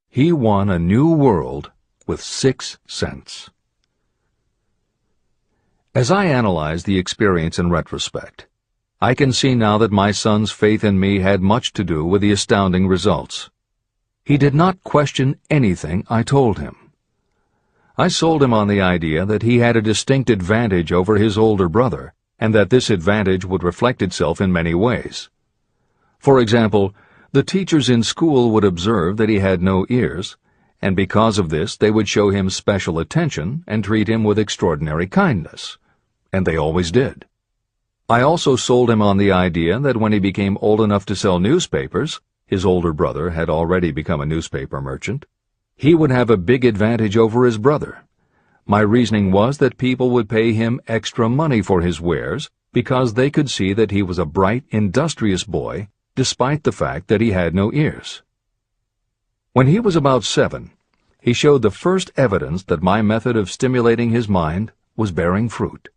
He won a new world with 6 cents. As I analyze the experience in retrospect, I can see now that my son's faith in me had much to do with the astounding results. He did not question anything I told him. I sold him on the idea that he had a distinct advantage over his older brother, and that this advantage would reflect itself in many ways. For example, the teachers in school would observe that he had no ears, and because of this they would show him special attention and treat him with extraordinary kindness. And they always did. I also sold him on the idea that when he became old enough to sell newspapers, his older brother had already become a newspaper merchant, he would have a big advantage over his brother. My reasoning was that people would pay him extra money for his wares because they could see that he was a bright, industrious boy, despite the fact that he had no ears. When he was about 7, he showed the first evidence that my method of stimulating his mind was bearing fruit.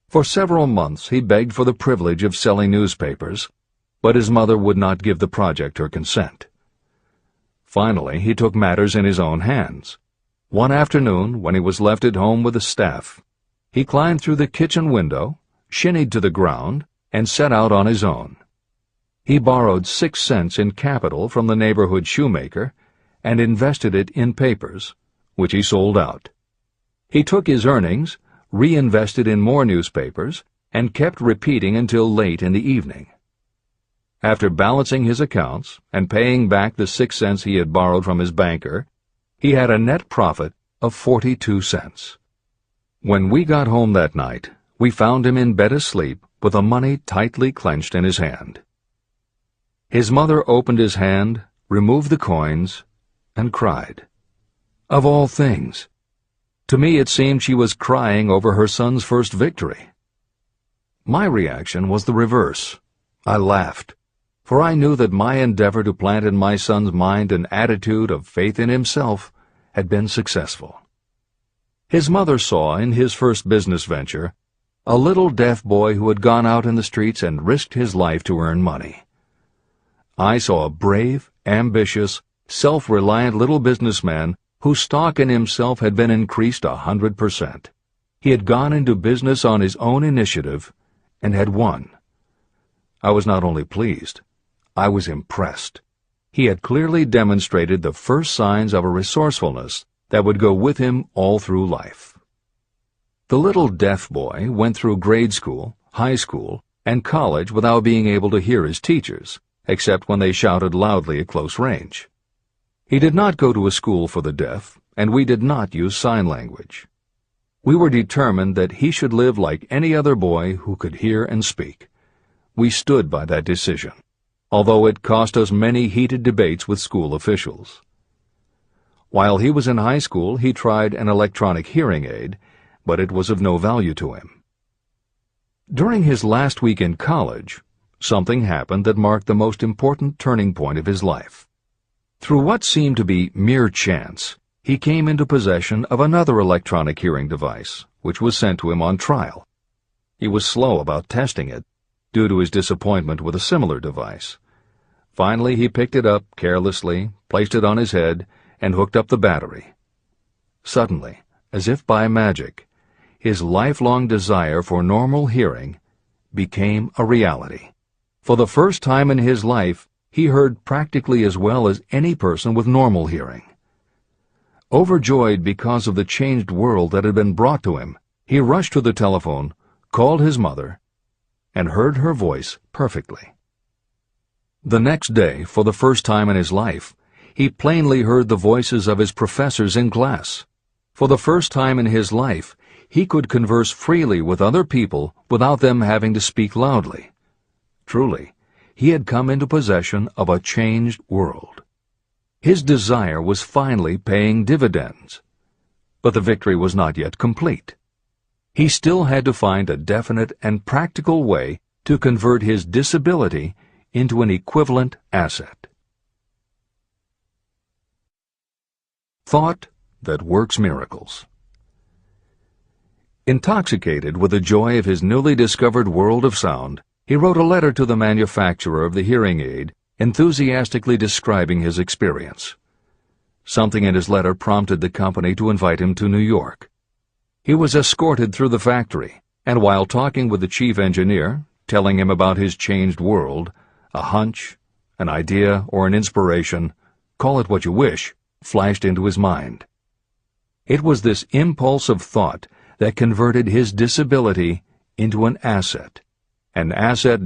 For several months he begged for the privilege of selling newspapers, but his mother would not give the project her consent. Finally, he took matters in his own hands. One afternoon, when he was left at home with the staff, he climbed through the kitchen window, shinnied to the ground, and set out on his own. He borrowed 6 cents in capital from the neighborhood shoemaker and invested it in papers, which he sold out. He took his earnings, reinvested in more newspapers, and kept repeating until late in the evening. After balancing his accounts and paying back the 6 cents he had borrowed from his banker, he had a net profit of 42 cents. When we got home that night, we found him in bed asleep with the money tightly clenched in his hand. His mother opened his hand, removed the coins, and cried. Of all things! To me it seemed she was crying over her son's first victory. My reaction was the reverse. I laughed, for I knew that my endeavor to plant in my son's mind an attitude of faith in himself had been successful. His mother saw in his first business venture a little deaf boy who had gone out in the streets and risked his life to earn money. I saw a brave, ambitious, self-reliant little businessman whose stock in himself had been increased 100%. He had gone into business on his own initiative and had won. I was not only pleased, I was impressed. He had clearly demonstrated the first signs of a resourcefulness that would go with him all through life. The little deaf boy went through grade school, high school, and college without being able to hear his teachers, except when they shouted loudly at close range. He did not go to a school for the deaf, and we did not use sign language. We were determined that he should live like any other boy who could hear and speak. We stood by that decision, although it cost us many heated debates with school officials. While he was in high school, he tried an electronic hearing aid, but it was of no value to him. During his last week in college, something happened that marked the most important turning point of his life. Through what seemed to be mere chance, he came into possession of another electronic hearing device, which was sent to him on trial. He was slow about testing it, due to his disappointment with a similar device. Finally, he picked it up carelessly, placed it on his head, and hooked up the battery. Suddenly, as if by magic, his lifelong desire for normal hearing became a reality. For the first time in his life, he heard practically as well as any person with normal hearing. Overjoyed because of the changed world that had been brought to him, he rushed to the telephone, called his mother, and heard her voice perfectly. The next day, for the first time in his life, he plainly heard the voices of his professors in class. For the first time in his life, he could converse freely with other people without them having to speak loudly. Truly, he had come into possession of a changed world. His desire was finally paying dividends. But the victory was not yet complete. He still had to find a definite and practical way to convert his disability into an equivalent asset. Thought that works miracles. Intoxicated with the joy of his newly discovered world of sound, he wrote a letter to the manufacturer of the hearing aid, enthusiastically describing his experience. Something in his letter prompted the company to invite him to New York. He was escorted through the factory, and while talking with the chief engineer, telling him about his changed world, a hunch, an idea, or an inspiration, call it what you wish, flashed into his mind. It was this impulse of thought that converted his disability into an asset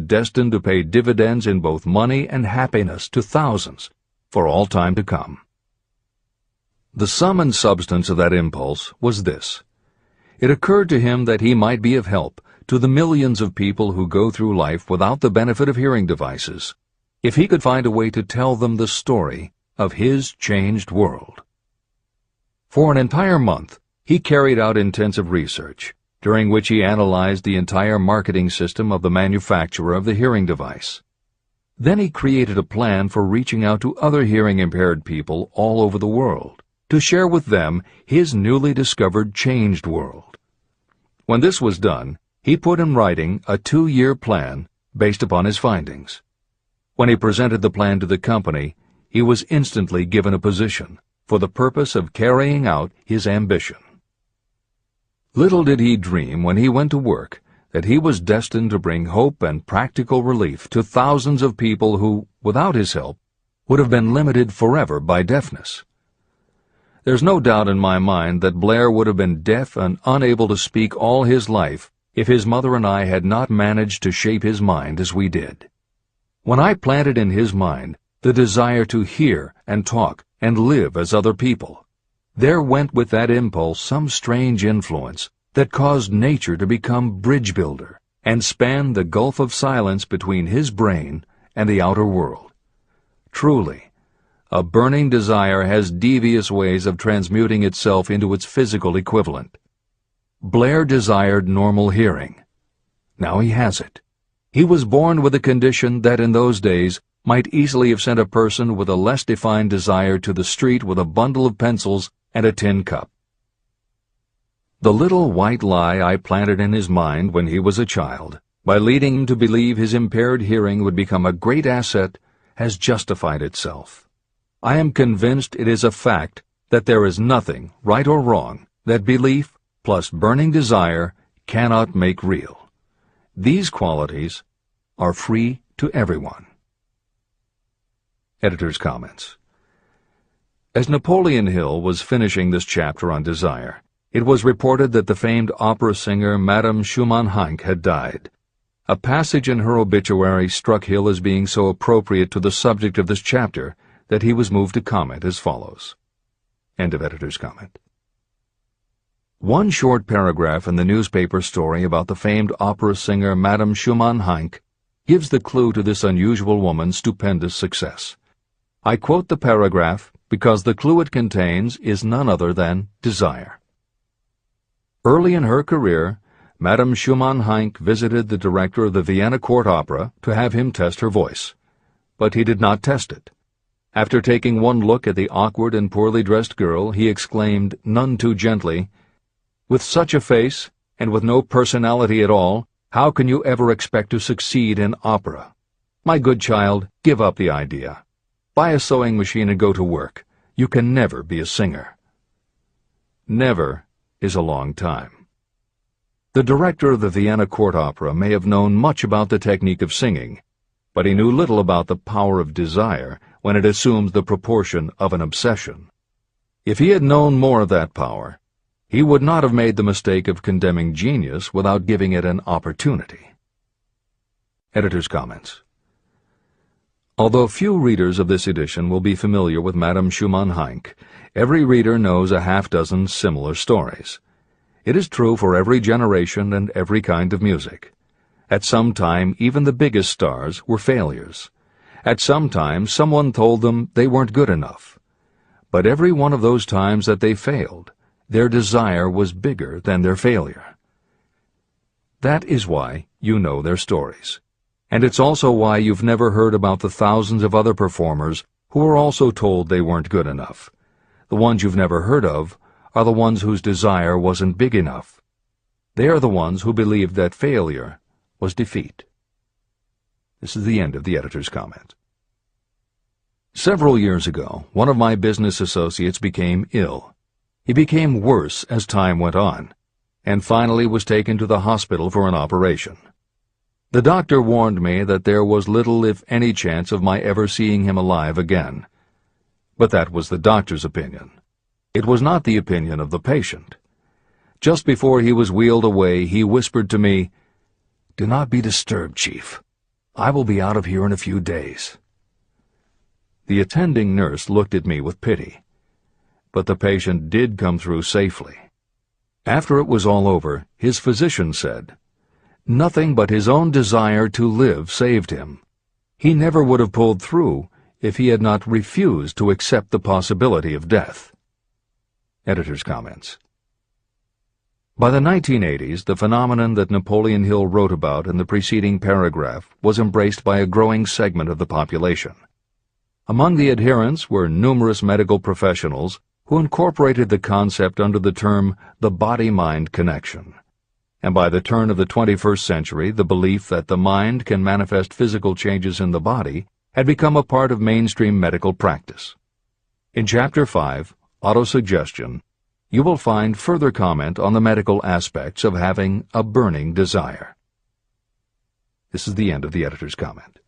destined to pay dividends in both money and happiness to thousands for all time to come. The sum and substance of that impulse was this. It occurred to him that he might be of help to the millions of people who go through life without the benefit of hearing devices, if he could find a way to tell them the story of his changed world. For an entire month, he carried out intensive research, during which he analyzed the entire marketing system of the manufacturer of the hearing device. Then he created a plan for reaching out to other hearing-impaired people all over the world, to share with them his newly discovered changed world. When this was done, he put in writing a 2-year plan based upon his findings. When he presented the plan to the company, he was instantly given a position for the purpose of carrying out his ambition. Little did he dream when he went to work that he was destined to bring hope and practical relief to thousands of people who, without his help, would have been limited forever by deafness. There's no doubt in my mind that Blair would have been deaf and unable to speak all his life if his mother and I had not managed to shape his mind as we did. When I planted in his mind the desire to hear and talk and live as other people, there went with that impulse some strange influence that caused nature to become bridge builder and span the gulf of silence between his brain and the outer world. Truly, a burning desire has devious ways of transmuting itself into its physical equivalent. Blair desired normal hearing. Now he has it. He was born with a condition that in those days might easily have sent a person with a less defined desire to the street with a bundle of pencils and a tin cup. The little white lie I planted in his mind when he was a child, by leading him to believe his impaired hearing would become a great asset, has justified itself. I am convinced it is a fact that there is nothing, right or wrong, that belief plus burning desire cannot make real. These qualities are free to everyone. Editor's comments. As Napoleon Hill was finishing this chapter on desire, it was reported that the famed opera singer Madame Schumann-Heink had died. A passage in her obituary struck Hill as being so appropriate to the subject of this chapter that he was moved to comment as follows. End of editor's comment. One short paragraph in the newspaper story about the famed opera singer Madame Schumann-Heink gives the clue to this unusual woman's stupendous success. I quote the paragraph because the clue it contains is none other than desire. Early in her career, Madame Schumann-Heink visited the director of the Vienna Court Opera to have him test her voice. But he did not test it. After taking one look at the awkward and poorly dressed girl, he exclaimed, none too gently, "With such a face, and with no personality at all, how can you ever expect to succeed in opera? My good child, give up the idea. Buy a sewing machine and go to work. You can never be a singer." Never is a long time. The director of the Vienna Court Opera may have known much about the technique of singing, but he knew little about the power of desire when it assumes the proportion of an obsession. If he had known more of that power, he would not have made the mistake of condemning genius without giving it an opportunity. Editor's comments. Although few readers of this edition will be familiar with Madame Schumann-Heink, every reader knows a half-dozen similar stories. It is true for every generation and every kind of music. At some time, even the biggest stars were failures. At some time, someone told them they weren't good enough. But every one of those times that they failed, their desire was bigger than their failure. That is why you know their stories. And it's also why you've never heard about the thousands of other performers who were also told they weren't good enough. The ones you've never heard of are the ones whose desire wasn't big enough. They are the ones who believed that failure was defeat. This is the end of the editor's comment. Several years ago, one of my business associates became ill. He became worse as time went on, and finally was taken to the hospital for an operation. The doctor warned me that there was little if any chance of my ever seeing him alive again. But that was the doctor's opinion. It was not the opinion of the patient. Just before he was wheeled away, he whispered to me, "Do not be disturbed, Chief. I will be out of here in a few days." The attending nurse looked at me with pity. But the patient did come through safely. After it was all over, his physician said, "Nothing but his own desire to live saved him. He never would have pulled through if he had not refused to accept the possibility of death." Editor's comments. By the 1980s, the phenomenon that Napoleon Hill wrote about in the preceding paragraph was embraced by a growing segment of the population. Among the adherents were numerous medical professionals who incorporated the concept under the term the body-mind connection. And by the turn of the 21st century, the belief that the mind can manifest physical changes in the body had become a part of mainstream medical practice. In Chapter 5, Autosuggestion, you will find further comment on the medical aspects of having a burning desire. This is the end of the editor's comment.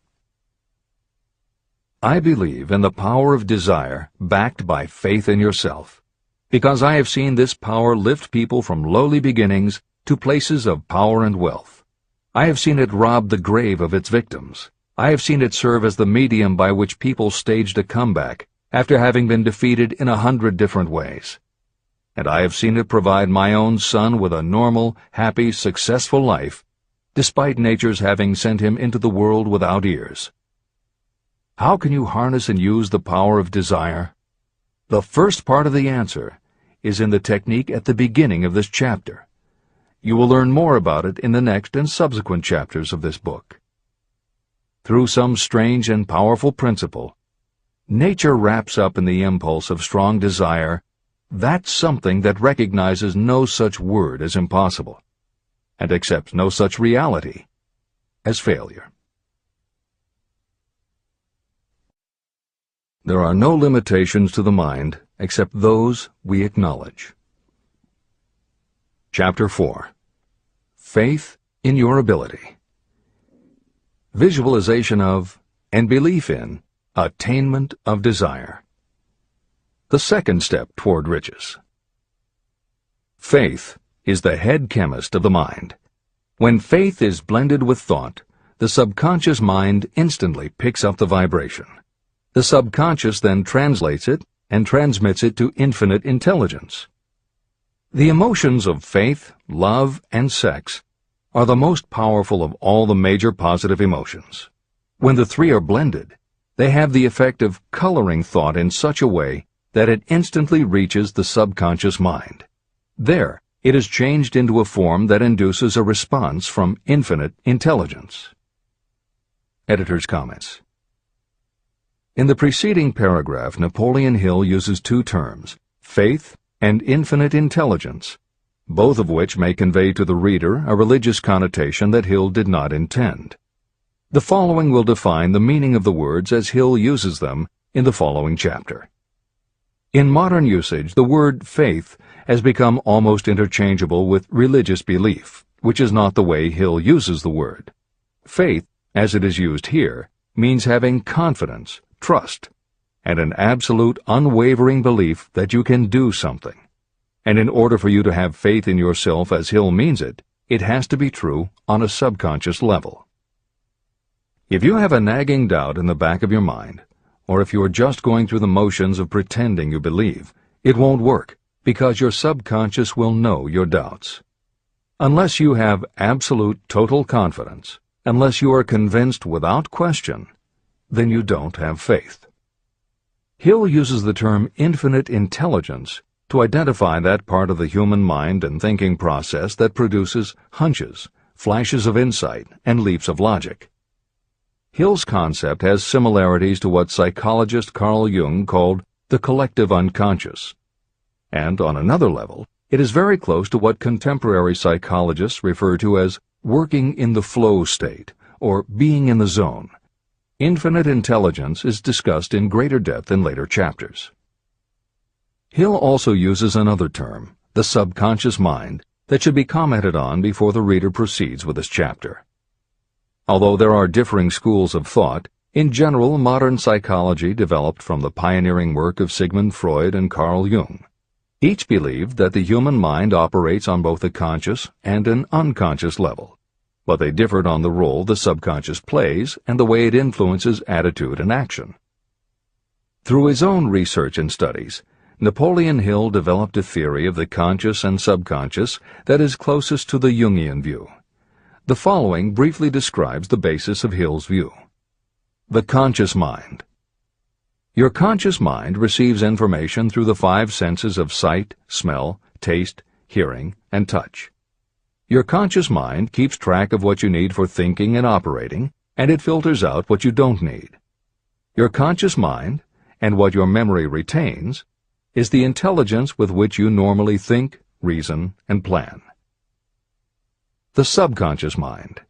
I believe in the power of desire backed by faith in yourself, because I have seen this power lift people from lowly beginnings to places of power and wealth. I have seen it rob the grave of its victims. I have seen it serve as the medium by which people staged a comeback after having been defeated in 100 different ways. And I have seen it provide my own son with a normal, happy, successful life, despite nature's having sent him into the world without ears. How can you harness and use the power of desire? The first part of the answer is in the technique at the beginning of this chapter. You will learn more about it in the next and subsequent chapters of this book. Through some strange and powerful principle, nature wraps up in the impulse of strong desire that something that recognizes no such word as impossible, and accepts no such reality as failure. There are no limitations to the mind except those we acknowledge. Chapter 4. Faith in your ability. Visualization of and belief in attainment of desire. The second step toward riches. Faith is the head chemist of the mind. When faith is blended with thought, the subconscious mind instantly picks up the vibration. The subconscious then translates it and transmits it to infinite intelligence. The emotions of faith, love, and sex are the most powerful of all the major positive emotions. When the three are blended, they have the effect of coloring thought in such a way that it instantly reaches the subconscious mind. There, it is changed into a form that induces a response from infinite intelligence. Editor's comments. In the preceding paragraph, Napoleon Hill uses two terms, faith and infinite intelligence, both of which may convey to the reader a religious connotation that Hill did not intend. The following will define the meaning of the words as Hill uses them in the following chapter. In modern usage, the word faith has become almost interchangeable with religious belief, which is not the way Hill uses the word. Faith, as it is used here, means having confidence, trust, and an absolute unwavering belief that you can do something. And in order for you to have faith in yourself as Hill means it, it has to be true on a subconscious level. If you have a nagging doubt in the back of your mind, or if you are just going through the motions of pretending you believe, it won't work, because your subconscious will know your doubts. Unless you have absolute total confidence, unless you are convinced without question, then you don't have faith. Hill uses the term infinite intelligence to identify that part of the human mind and thinking process that produces hunches, flashes of insight, and leaps of logic. Hill's concept has similarities to what psychologist Carl Jung called the collective unconscious. And on another level, it is very close to what contemporary psychologists refer to as working in the flow state, or being in the zone. Infinite intelligence is discussed in greater depth in later chapters. Hill also uses another term, the subconscious mind, that should be commented on before the reader proceeds with this chapter. Although there are differing schools of thought, in general modern psychology developed from the pioneering work of Sigmund Freud and Carl Jung. Each believed that the human mind operates on both a conscious and an unconscious level, but they differed on the role the subconscious plays and the way it influences attitude and action. Through his own research and studies, Napoleon Hill developed a theory of the conscious and subconscious that is closest to the Jungian view. The following briefly describes the basis of Hill's view. The conscious mind. Your conscious mind receives information through the five senses of sight, smell, taste, hearing, and touch. Your conscious mind keeps track of what you need for thinking and operating, and it filters out what you don't need. Your conscious mind, and what your memory retains, is the intelligence with which you normally think, reason, and plan. The subconscious mind.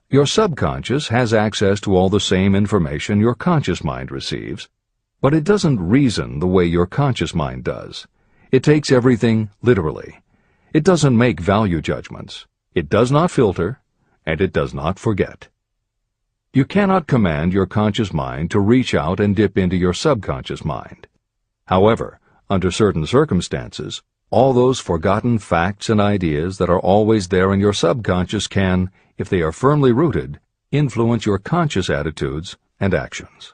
Your subconscious has access to all the same information your conscious mind receives, but it doesn't reason the way your conscious mind does. It takes everything literally. It doesn't make value judgments. It does not filter, and it does not forget. You cannot command your conscious mind to reach out and dip into your subconscious mind. However, under certain circumstances, all those forgotten facts and ideas that are always there in your subconscious can, if they are firmly rooted, influence your conscious attitudes and actions.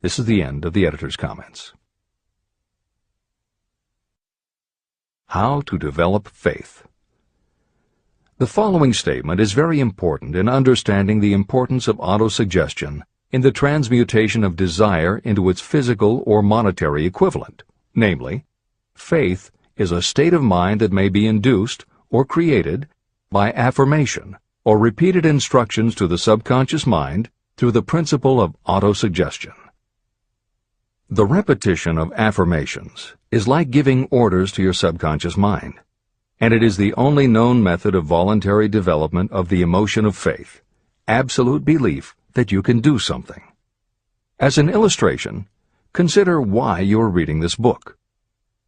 This is the end of the editor's comments. How to develop faith. The following statement is very important in understanding the importance of autosuggestion in the transmutation of desire into its physical or monetary equivalent, namely, faith is a state of mind that may be induced or created by affirmation or repeated instructions to the subconscious mind through the principle of autosuggestion. The repetition of affirmations is like giving orders to your subconscious mind, and it is the only known method of voluntary development of the emotion of faith, absolute belief that you can do something. As an illustration, consider why you are reading this book.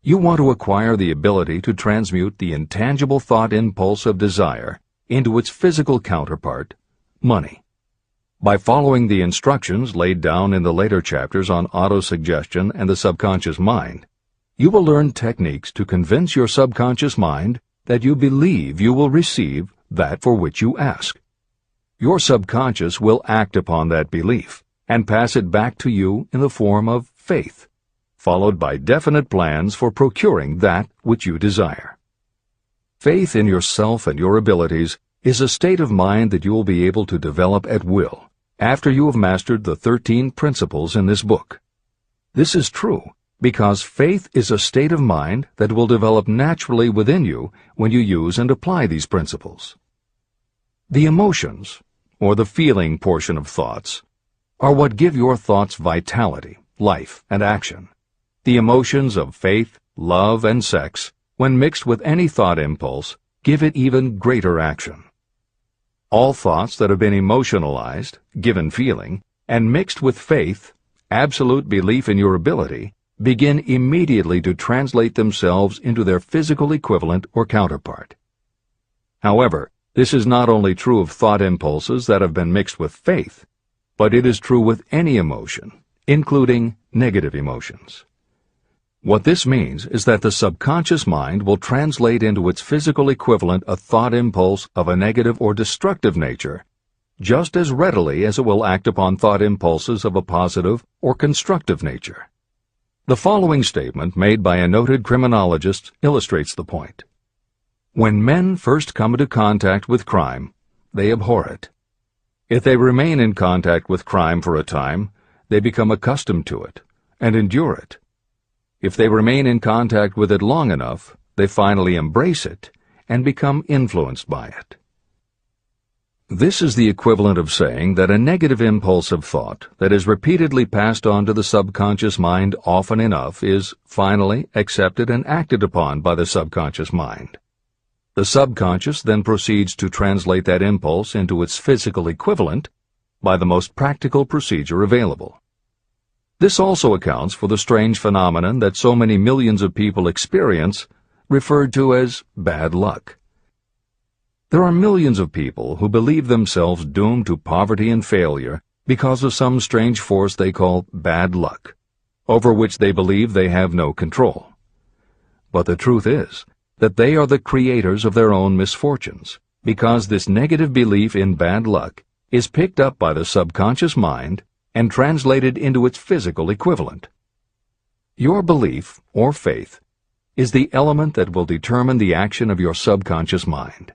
You want to acquire the ability to transmute the intangible thought impulse of desire into its physical counterpart, money. By following the instructions laid down in the later chapters on autosuggestion and the subconscious mind, you will learn techniques to convince your subconscious mind that you believe you will receive that for which you ask. Your subconscious will act upon that belief and pass it back to you in the form of faith, followed by definite plans for procuring that which you desire. Faith in yourself and your abilities is a state of mind that you will be able to develop at will after you have mastered the 13 principles in this book. This is true because faith is a state of mind that will develop naturally within you when you use and apply these principles. The emotions, or the feeling portion of thoughts, are what give your thoughts vitality, life, and action. The emotions of faith, love, and sex, when mixed with any thought impulse, give it even greater action. All thoughts that have been emotionalized, given feeling, and mixed with faith, absolute belief in your ability, begin immediately to translate themselves into their physical equivalent or counterpart. However, this is not only true of thought impulses that have been mixed with faith, but it is true with any emotion, including negative emotions. What this means is that the subconscious mind will translate into its physical equivalent a thought impulse of a negative or destructive nature just as readily as it will act upon thought impulses of a positive or constructive nature. The following statement made by a noted criminologist illustrates the point. When men first come into contact with crime, they abhor it. If they remain in contact with crime for a time, they become accustomed to it and endure it. If they remain in contact with it long enough, they finally embrace it and become influenced by it. This is the equivalent of saying that a negative impulse of thought that is repeatedly passed on to the subconscious mind often enough is finally accepted and acted upon by the subconscious mind. The subconscious then proceeds to translate that impulse into its physical equivalent by the most practical procedure available. This also accounts for the strange phenomenon that so many millions of people experience, referred to as bad luck. There are millions of people who believe themselves doomed to poverty and failure because of some strange force they call bad luck, over which they believe they have no control. But the truth is that they are the creators of their own misfortunes, because this negative belief in bad luck is picked up by the subconscious mind and translated into its physical equivalent. Your belief, or faith, is the element that will determine the action of your subconscious mind.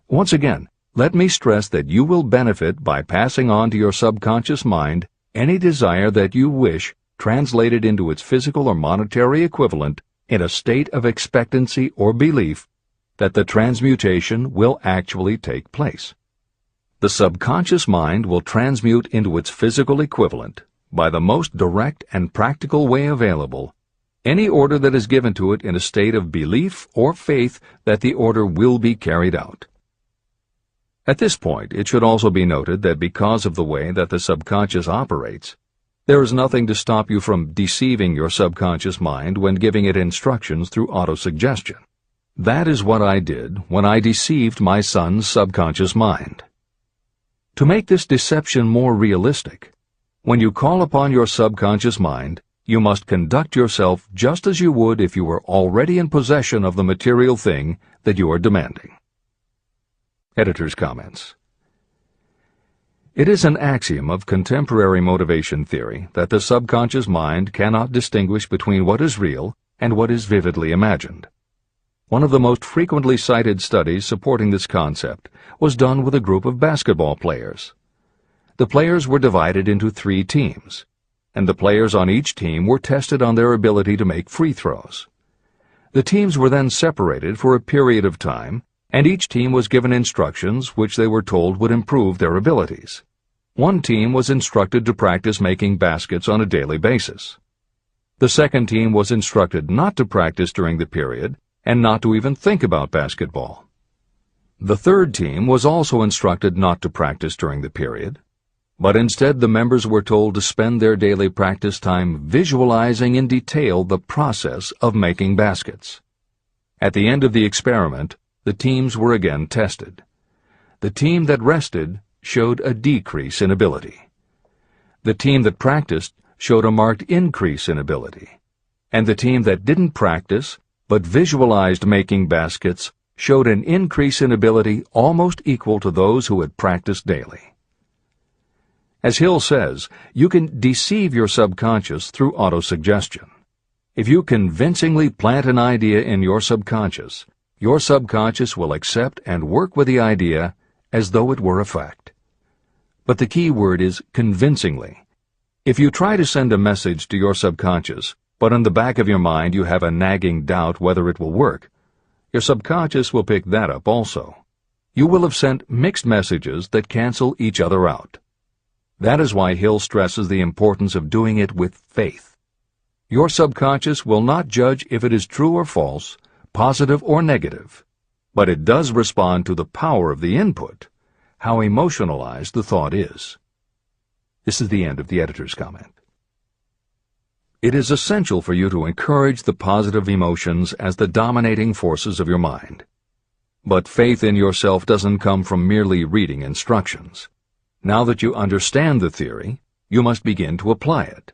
Once again, let me stress that you will benefit by passing on to your subconscious mind any desire that you wish translated into its physical or monetary equivalent in a state of expectancy or belief that the transmutation will actually take place. The subconscious mind will transmute into its physical equivalent, by the most direct and practical way available, any order that is given to it in a state of belief or faith that the order will be carried out. At this point, it should also be noted that because of the way that the subconscious operates, there is nothing to stop you from deceiving your subconscious mind when giving it instructions through autosuggestion. That is what I did when I deceived my son's subconscious mind. To make this deception more realistic, when you call upon your subconscious mind, you must conduct yourself just as you would if you were already in possession of the material thing that you are demanding. Editor's comments. It is an axiom of contemporary motivation theory that the subconscious mind cannot distinguish between what is real and what is vividly imagined. One of the most frequently cited studies supporting this concept was done with a group of basketball players. The players were divided into 3 teams, and the players on each team were tested on their ability to make free throws. The teams were then separated for a period of time, and each team was given instructions which they were told would improve their abilities. One team was instructed to practice making baskets on a daily basis. The second team was instructed not to practice during the period and not to even think about basketball. The third team was also instructed not to practice during the period, but instead the members were told to spend their daily practice time visualizing in detail the process of making baskets. At the end of the experiment, the teams were again tested. The team that rested showed a decrease in ability. The team that practiced showed a marked increase in ability. And the team that didn't practice but visualized making baskets showed an increase in ability almost equal to those who had practiced daily. As Hill says, you can deceive your subconscious through autosuggestion. If you convincingly plant an idea in your subconscious will accept and work with the idea as though it were a fact. But the key word is convincingly. If you try to send a message to your subconscious, but in the back of your mind you have a nagging doubt whether it will work, your subconscious will pick that up also. You will have sent mixed messages that cancel each other out. That is why Hill stresses the importance of doing it with faith. Your subconscious will not judge if it is true or false, positive or negative, but it does respond to the power of the input, how emotionalized the thought is. This is the end of the editor's comment. It is essential for you to encourage the positive emotions as the dominating forces of your mind. But faith in yourself doesn't come from merely reading instructions. Now that you understand the theory, you must begin to apply it.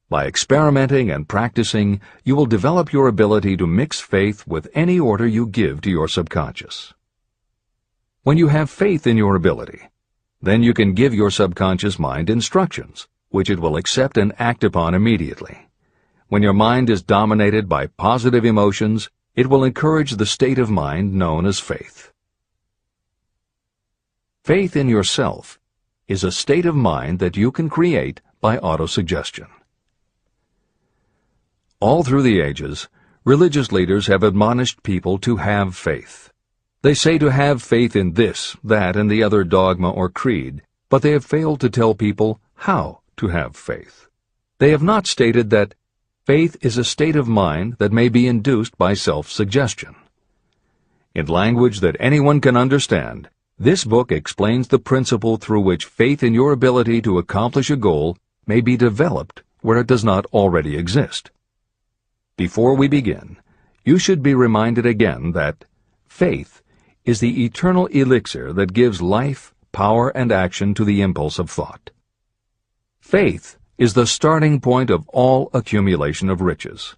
By experimenting and practicing, you will develop your ability to mix faith with any order you give to your subconscious. When you have faith in your ability, then you can give your subconscious mind instructions, which it will accept and act upon immediately. When your mind is dominated by positive emotions, it will encourage the state of mind known as faith. Faith in yourself is a state of mind that you can create by autosuggestion. All through the ages, religious leaders have admonished people to have faith. They say to have faith in this, that, and the other dogma or creed, but they have failed to tell people how to have faith. They have not stated that faith is a state of mind that may be induced by self-suggestion. In language that anyone can understand, this book explains the principle through which faith in your ability to accomplish a goal may be developed where it does not already exist. Before we begin, you should be reminded again that faith is the eternal elixir that gives life, power, and action to the impulse of thought. Faith is the starting point of all accumulation of riches.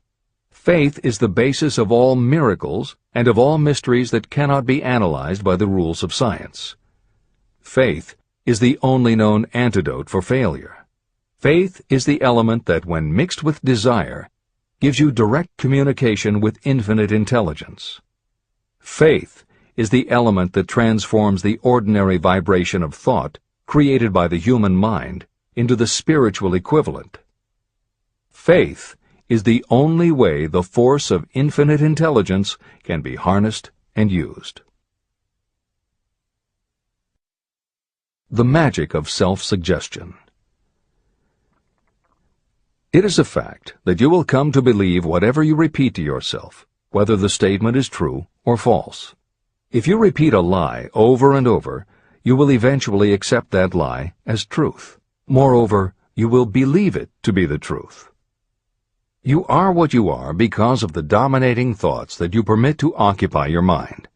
Faith is the basis of all miracles and of all mysteries that cannot be analyzed by the rules of science. Faith is the only known antidote for failure. Faith is the element that, when mixed with desire, gives you direct communication with infinite intelligence. Faith is the element that transforms the ordinary vibration of thought created by the human mind into the spiritual equivalent. Faith is the only way the force of infinite intelligence can be harnessed and used. The magic of self-suggestion. It is a fact that you will come to believe whatever you repeat to yourself, whether the statement is true or false. If you repeat a lie over and over, you will eventually accept that lie as truth. Moreover, you will believe it to be the truth. You are what you are because of the dominating thoughts that you permit to occupy your mind.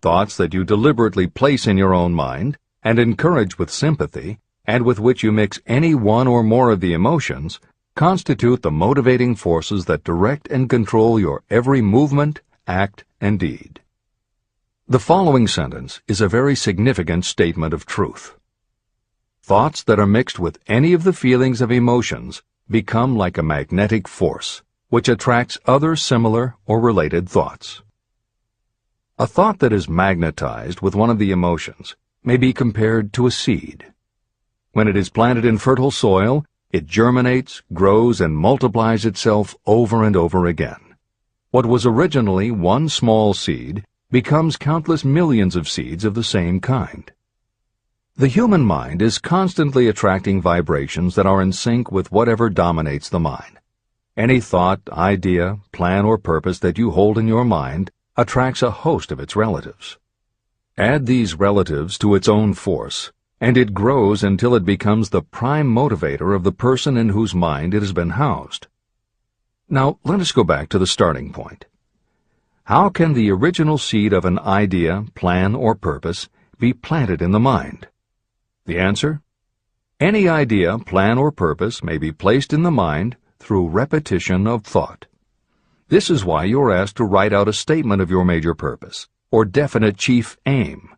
Thoughts that you deliberately place in your own mind and encourage with sympathy, and with which you mix any one or more of the emotions, constitute the motivating forces that direct and control your every movement, act, and deed. The following sentence is a very significant statement of truth. Thoughts that are mixed with any of the feelings of emotions become like a magnetic force, which attracts other similar or related thoughts. A thought that is magnetized with one of the emotions may be compared to a seed. When it is planted in fertile soil, it germinates, grows, and multiplies itself over and over again. What was originally one small seed becomes countless millions of seeds of the same kind. The human mind is constantly attracting vibrations that are in sync with whatever dominates the mind. Any thought, idea, plan, or purpose that you hold in your mind attracts a host of its relatives. Add these relatives to its own force, and it grows until it becomes the prime motivator of the person in whose mind it has been housed. Now, let us go back to the starting point. How can the original seed of an idea, plan, or purpose be planted in the mind? The answer? Any idea, plan, or purpose may be placed in the mind through repetition of thought. This is why you are asked to write out a statement of your major purpose, or definite chief aim.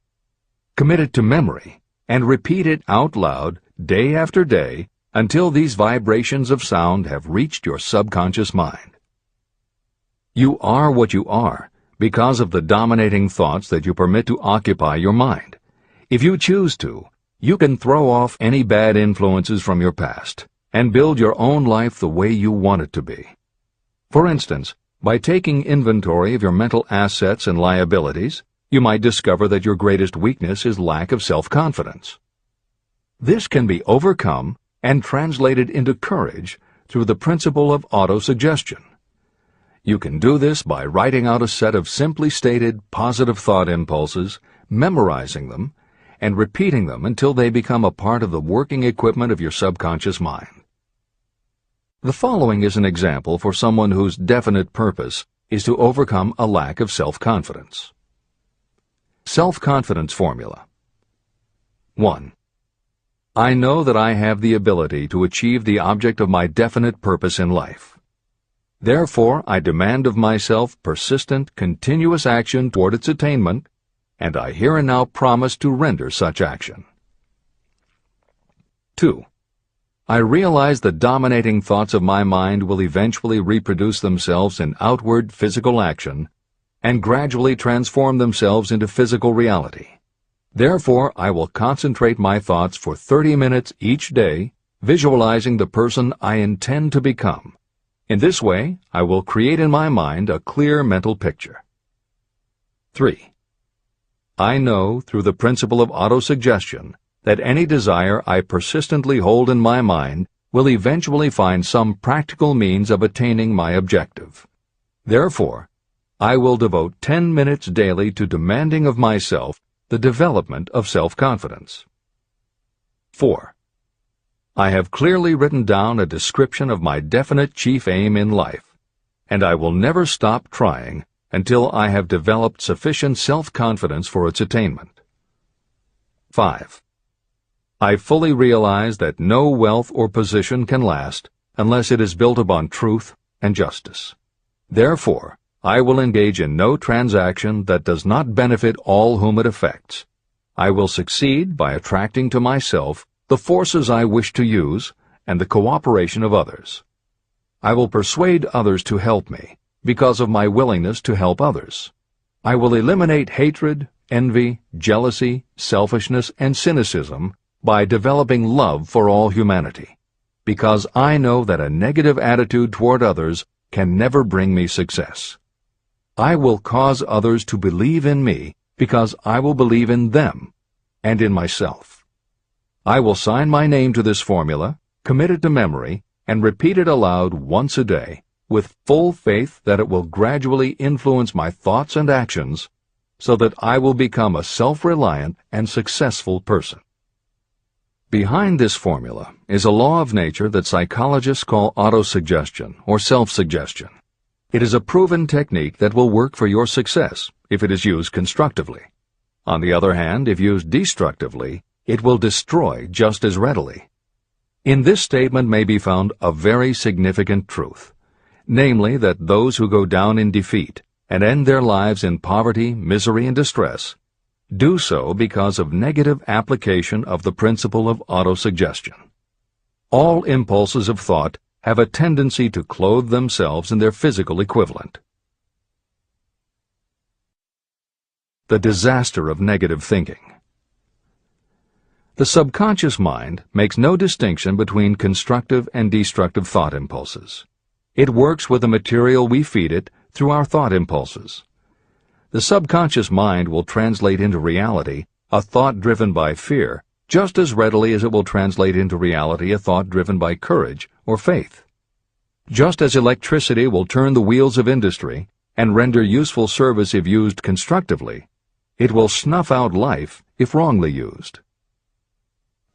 Commit it to memory, and repeat it out loud day after day until these vibrations of sound have reached your subconscious mind. You are what you are because of the dominating thoughts that you permit to occupy your mind. If you choose to, you can throw off any bad influences from your past and build your own life the way you want it to be. For instance, by taking inventory of your mental assets and liabilities, you might discover that your greatest weakness is lack of self-confidence. This can be overcome and translated into courage through the principle of autosuggestion. You can do this by writing out a set of simply stated positive thought impulses, memorizing them, and repeating them until they become a part of the working equipment of your subconscious mind. The following is an example for someone whose definite purpose is to overcome a lack of self-confidence. Self-confidence formula. 1. I know that I have the ability to achieve the object of my definite purpose in life. Therefore, I demand of myself persistent, continuous action toward its attainment, and I here and now promise to render such action. 2. I realize the dominating thoughts of my mind will eventually reproduce themselves in outward physical action and gradually transform themselves into physical reality. Therefore, I will concentrate my thoughts for 30 minutes each day, visualizing the person I intend to become. In this way, I will create in my mind a clear mental picture. 3. I know, through the principle of autosuggestion, that any desire I persistently hold in my mind will eventually find some practical means of attaining my objective. Therefore, I will devote 10 minutes daily to demanding of myself the development of self-confidence. 4. I have clearly written down a description of my definite chief aim in life, and I will never stop trying until I have developed sufficient self-confidence for its attainment. 5. I fully realize that no wealth or position can last unless it is built upon truth and justice. Therefore, I will engage in no transaction that does not benefit all whom it affects. I will succeed by attracting to myself the forces I wish to use and the cooperation of others. I will persuade others to help me because of my willingness to help others. I will eliminate hatred, envy, jealousy, selfishness, and cynicism by developing love for all humanity. because I know that a negative attitude toward others can never bring me success. I will cause others to believe in me because I will believe in them and in myself. I will sign my name to this formula, commit it to memory, and repeat it aloud once a day, with full faith that it will gradually influence my thoughts and actions so that I will become a self-reliant and successful person. Behind this formula is a law of nature that psychologists call autosuggestion or self-suggestion. It is a proven technique that will work for your success if it is used constructively. On the other hand, if used destructively, it will destroy just as readily. In this statement may be found a very significant truth, namely that those who go down in defeat and end their lives in poverty, misery, and distress do so because of negative application of the principle of autosuggestion. All impulses of thought have a tendency to clothe themselves in their physical equivalent. The disaster of negative thinking. The subconscious mind makes no distinction between constructive and destructive thought impulses. It works with the material we feed it through our thought impulses. The subconscious mind will translate into reality a thought driven by fear just as readily as it will translate into reality a thought driven by courage or faith. Just as electricity will turn the wheels of industry and render useful service if used constructively, it will snuff out life if wrongly used.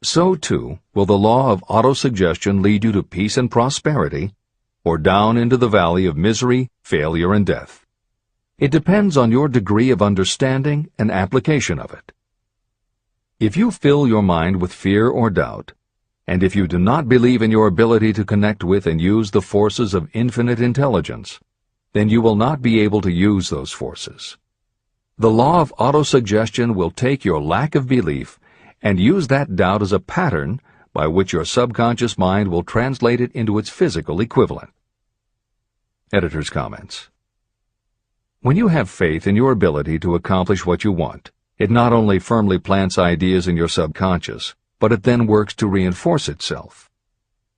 So, too, will the law of autosuggestion lead you to peace and prosperity, or down into the valley of misery, failure, and death. It depends on your degree of understanding and application of it. If you fill your mind with fear or doubt, and if you do not believe in your ability to connect with and use the forces of infinite intelligence, then you will not be able to use those forces. The law of autosuggestion will take your lack of belief and use that doubt as a pattern by which your subconscious mind will translate it into its physical equivalent. Editor's comments. When you have faith in your ability to accomplish what you want, it not only firmly plants ideas in your subconscious, but it then works to reinforce itself.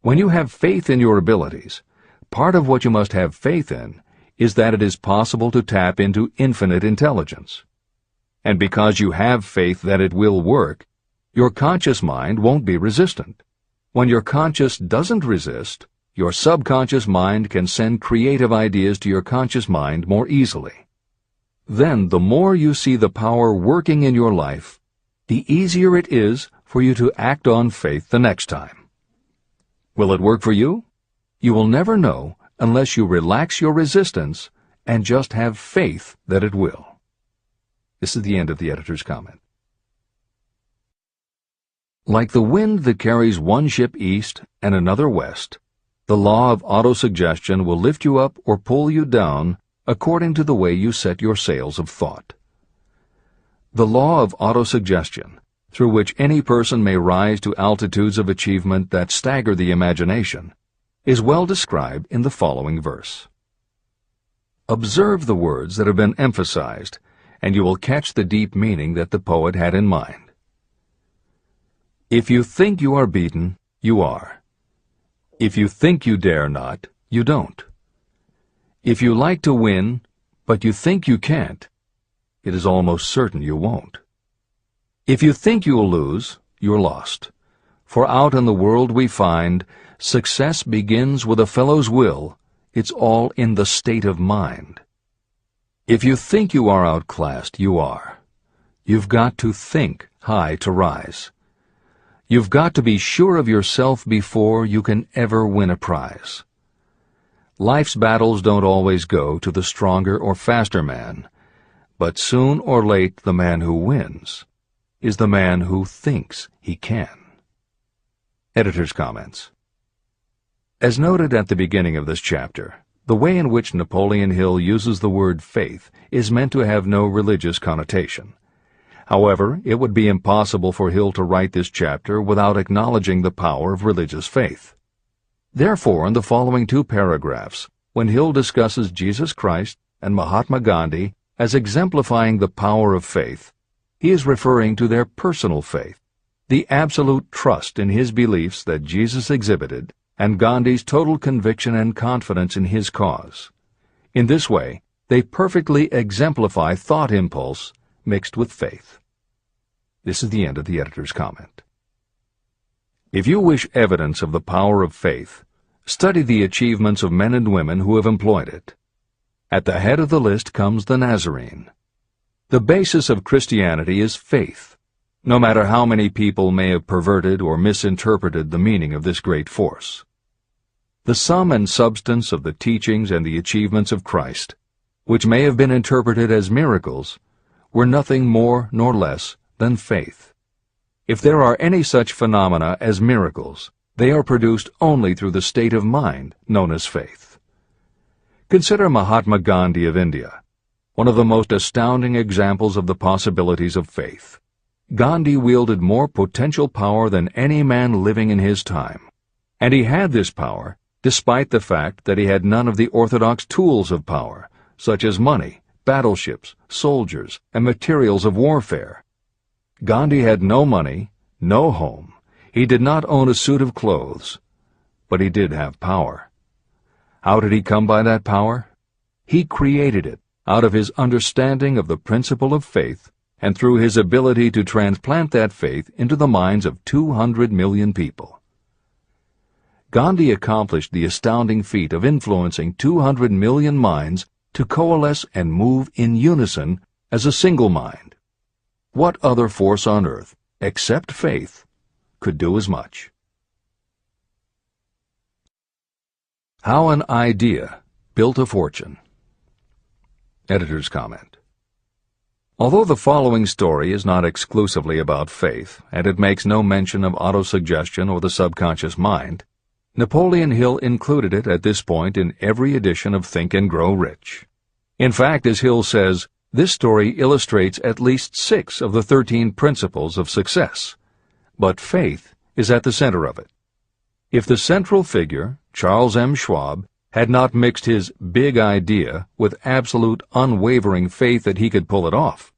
When you have faith in your abilities, part of what you must have faith in is that it is possible to tap into infinite intelligence. And because you have faith that it will work, your conscious mind won't be resistant. When your conscious doesn't resist, your subconscious mind can send creative ideas to your conscious mind more easily. Then, the more you see the power working in your life, the easier it is for you to act on faith the next time. Will it work for you? You will never know unless you relax your resistance and just have faith that it will. This is the end of the editor's comment. Like the wind that carries one ship east and another west, the law of autosuggestion will lift you up or pull you down according to the way you set your sails of thought. The law of autosuggestion, through which any person may rise to altitudes of achievement that stagger the imagination, is well described in the following verse. Observe the words that have been emphasized, and you will catch the deep meaning that the poet had in mind. If you think you are beaten, you are. If you think you dare not, you don't. If you like to win, but you think you can't, it is almost certain you won't. If you think you'll lose, you're lost. For out in the world we find, success begins with a fellow's will. It's all in the state of mind. If you think you are outclassed, you are. You've got to think high to rise. You've got to be sure of yourself before you can ever win a prize. Life's battles don't always go to the stronger or faster man, but soon or late the man who wins is the man who thinks he can. Editor's comments. As noted at the beginning of this chapter, the way in which Napoleon Hill uses the word faith is meant to have no religious connotation. However, it would be impossible for Hill to write this chapter without acknowledging the power of religious faith. Therefore, in the following two paragraphs, when Hill discusses Jesus Christ and Mahatma Gandhi as exemplifying the power of faith, he is referring to their personal faith, the absolute trust in his beliefs that Jesus exhibited, and Gandhi's total conviction and confidence in his cause. In this way, they perfectly exemplify thought impulse mixed with faith. This is the end of the editor's comment. If you wish evidence of the power of faith, study the achievements of men and women who have employed it. At the head of the list comes the Nazarene. The basis of Christianity is faith, no matter how many people may have perverted or misinterpreted the meaning of this great force. The sum and substance of the teachings and the achievements of Christ, which may have been interpreted as miracles, were nothing more nor less than faith. If there are any such phenomena as miracles, they are produced only through the state of mind known as faith. Consider Mahatma Gandhi of India, one of the most astounding examples of the possibilities of faith. Gandhi wielded more potential power than any man living in his time, and he had this power despite the fact that he had none of the orthodox tools of power, such as money, battleships, soldiers, and materials of warfare. Gandhi had no money, no home. He did not own a suit of clothes, but he did have power. How did he come by that power? He created it out of his understanding of the principle of faith and through his ability to transplant that faith into the minds of 200 million people. Gandhi accomplished the astounding feat of influencing 200 million minds to coalesce and move in unison as a single mind. What other force on earth, except faith, could do as much? How an idea built a fortune. Editor's comment. Although the following story is not exclusively about faith, and it makes no mention of autosuggestion or the subconscious mind, Napoleon Hill included it at this point in every edition of Think and Grow Rich. In fact, as Hill says, this story illustrates at least 6 of the 13 principles of success, but faith is at the center of it. If the central figure, Charles M. Schwab, had not mixed his big idea with absolute unwavering faith that he could pull it off,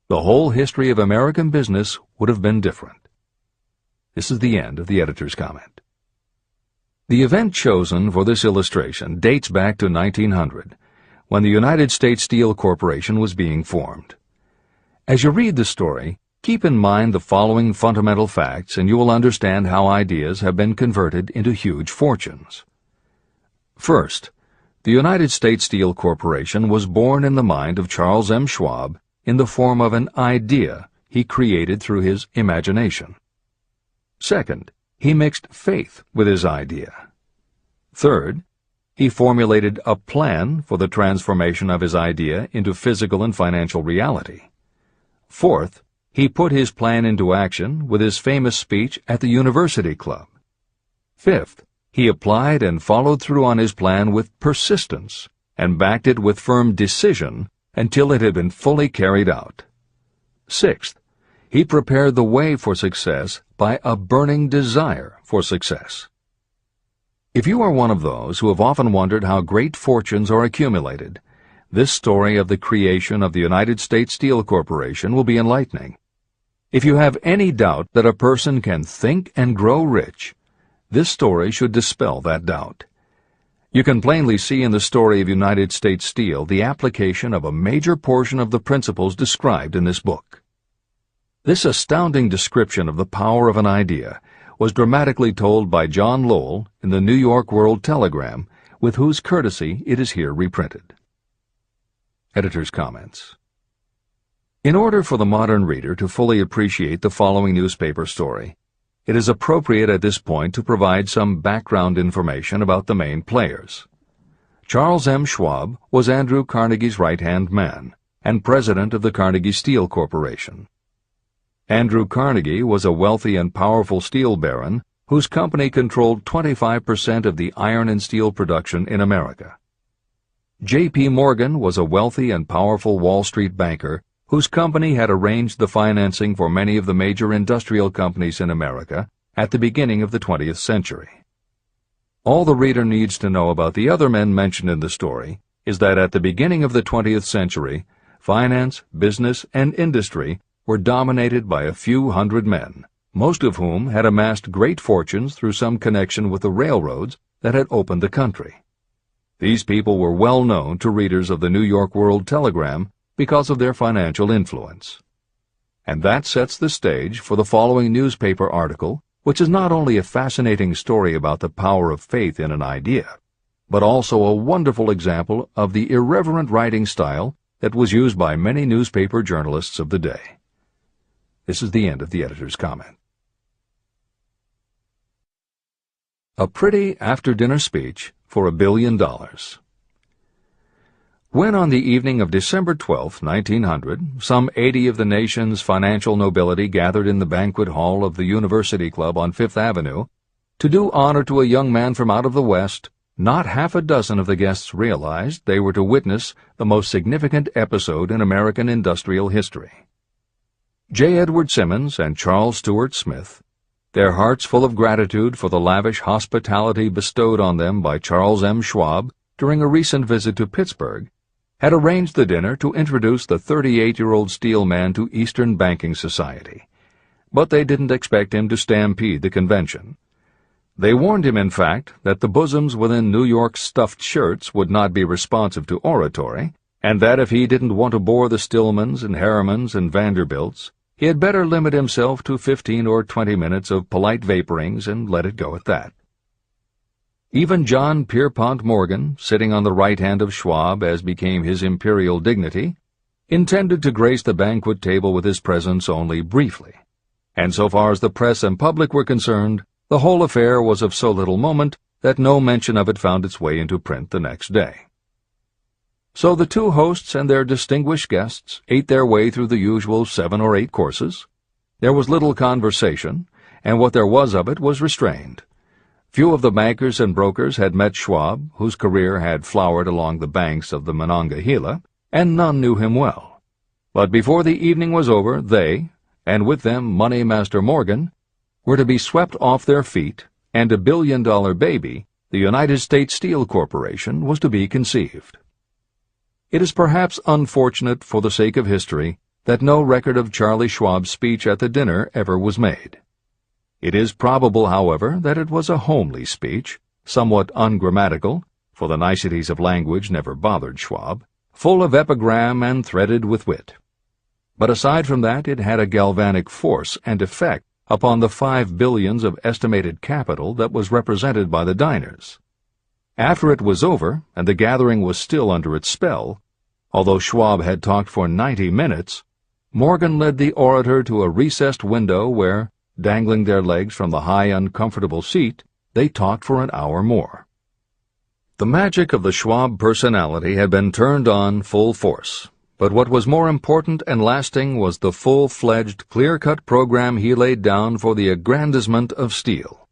the whole history of American business would have been different. This is the end of the editor's comment. The event chosen for this illustration dates back to 1900, when the United States Steel Corporation was being formed. As you read the story, keep in mind the following fundamental facts and you will understand how ideas have been converted into huge fortunes. First, the United States Steel Corporation was born in the mind of Charles M. Schwab in the form of an idea he created through his imagination. Second, he mixed faith with his idea. Third, he formulated a plan for the transformation of his idea into physical and financial reality. Fourth, he put his plan into action with his famous speech at the University Club. Fifth, he applied and followed through on his plan with persistence and backed it with firm decision until it had been fully carried out. Sixth, he prepared the way for success by a burning desire for success. If you are one of those who have often wondered how great fortunes are accumulated, this story of the creation of the United States Steel Corporation will be enlightening. If you have any doubt that a person can think and grow rich, this story should dispel that doubt. You can plainly see in the story of United States Steel the application of a major portion of the principles described in this book. This astounding description of the power of an idea was dramatically told by John Lowell in the New York World Telegram, with whose courtesy it is here reprinted. Editor's comments. In order for the modern reader to fully appreciate the following newspaper story, it is appropriate at this point to provide some background information about the main players. Charles M. Schwab was Andrew Carnegie's right-hand man and president of the Carnegie Steel Corporation. Andrew Carnegie was a wealthy and powerful steel baron whose company controlled 25% of the iron and steel production in America. J.P. Morgan was a wealthy and powerful Wall Street banker whose company had arranged the financing for many of the major industrial companies in America at the beginning of the 20th century. All the reader needs to know about the other men mentioned in the story is that at the beginning of the 20th century, finance, business, and industry were dominated by a few hundred men, most of whom had amassed great fortunes through some connection with the railroads that had opened the country. These people were well known to readers of the New York World Telegram because of their financial influence. And that sets the stage for the following newspaper article, which is not only a fascinating story about the power of faith in an idea, but also a wonderful example of the irreverent writing style that was used by many newspaper journalists of the day. This is the end of the editor's comment. A pretty after-dinner speech for $1 billion. When on the evening of December 12, 1900, some 80 of the nation's financial nobility gathered in the banquet hall of the University Club on Fifth Avenue to do honor to a young man from out of the West, not half a dozen of the guests realized they were to witness the most significant episode in American industrial history. J. Edward Simmons and Charles Stewart Smith, their hearts full of gratitude for the lavish hospitality bestowed on them by Charles M. Schwab during a recent visit to Pittsburgh, had arranged the dinner to introduce the 38-year-old steel man to Eastern banking society. But they didn't expect him to stampede the convention. They warned him, in fact, that the bosoms within New York's stuffed shirts would not be responsive to oratory, and that if he didn't want to bore the Stillmans and Harrimans and Vanderbilts, he had better limit himself to 15 or 20 minutes of polite vaporings and let it go at that. Even John Pierpont Morgan, sitting on the right hand of Schwab as became his imperial dignity, intended to grace the banquet table with his presence only briefly, and so far as the press and public were concerned, the whole affair was of so little moment that no mention of it found its way into print the next day. So the two hosts and their distinguished guests ate their way through the usual 7 or 8 courses. There was little conversation, and what there was of it was restrained. Few of the bankers and brokers had met Schwab, whose career had flowered along the banks of the Monongahela, and none knew him well. But before the evening was over, they, and with them Money Master Morgan, were to be swept off their feet, and $1 billion baby, the United States Steel Corporation, was to be conceived. It is perhaps unfortunate for the sake of history that no record of Charlie Schwab's speech at the dinner ever was made. It is probable, however, that it was a homely speech, somewhat ungrammatical, for the niceties of language never bothered Schwab, full of epigram and threaded with wit. But aside from that, it had a galvanic force and effect upon the $5 billion of estimated capital that was represented by the diners. After it was over, and the gathering was still under its spell, although Schwab had talked for 90 minutes, Morgan led the orator to a recessed window where, dangling their legs from the high, uncomfortable seat, they talked for an hour more. The magic of the Schwab personality had been turned on full force, but what was more important and lasting was the full-fledged, clear-cut program he laid down for the aggrandizement of steel.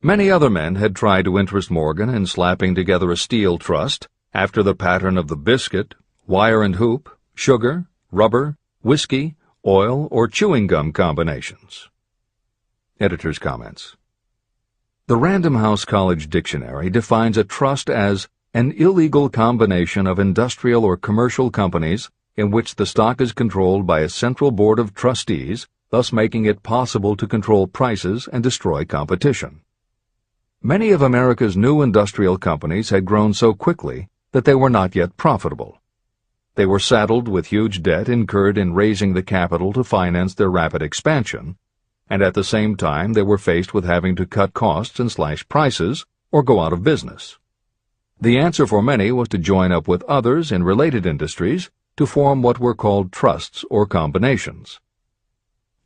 Many other men had tried to interest Morgan in slapping together a steel trust after the pattern of the biscuit, wire and hoop, sugar, rubber, whiskey, oil, or chewing gum combinations. Editor's comments. The Random House College Dictionary defines a trust as an illegal combination of industrial or commercial companies in which the stock is controlled by a central board of trustees, thus making it possible to control prices and destroy competition. Many of America's new industrial companies had grown so quickly that they were not yet profitable. They were saddled with huge debt incurred in raising the capital to finance their rapid expansion, and at the same time they were faced with having to cut costs and slash prices or go out of business. The answer for many was to join up with others in related industries to form what were called trusts or combinations.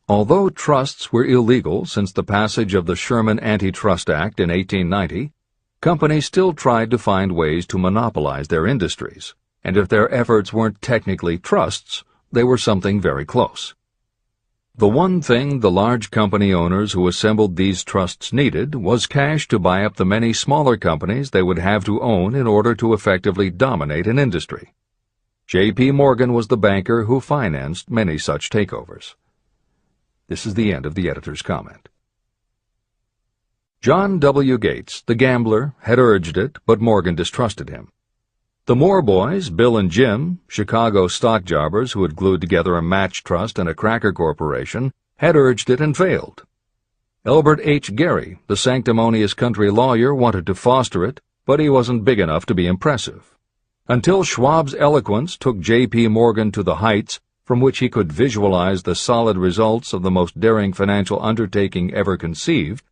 Although trusts were illegal since the passage of the Sherman Antitrust Act in 1890, companies still tried to find ways to monopolize their industries, and if their efforts weren't technically trusts, they were something very close. The one thing the large company owners who assembled these trusts needed was cash to buy up the many smaller companies they would have to own in order to effectively dominate an industry. J.P. Morgan was the banker who financed many such takeovers. This is the end of the editor's comment. John W. Gates, the gambler, had urged it, but Morgan distrusted him. The Moore boys, Bill and Jim, Chicago stock jobbers who had glued together a match trust and a cracker corporation, had urged it and failed. Elbert H. Gerry, the sanctimonious country lawyer, wanted to foster it, but he wasn't big enough to be impressive. Until Schwab's eloquence took J.P. Morgan to the heights from which he could visualize the solid results of the most daring financial undertaking ever conceived,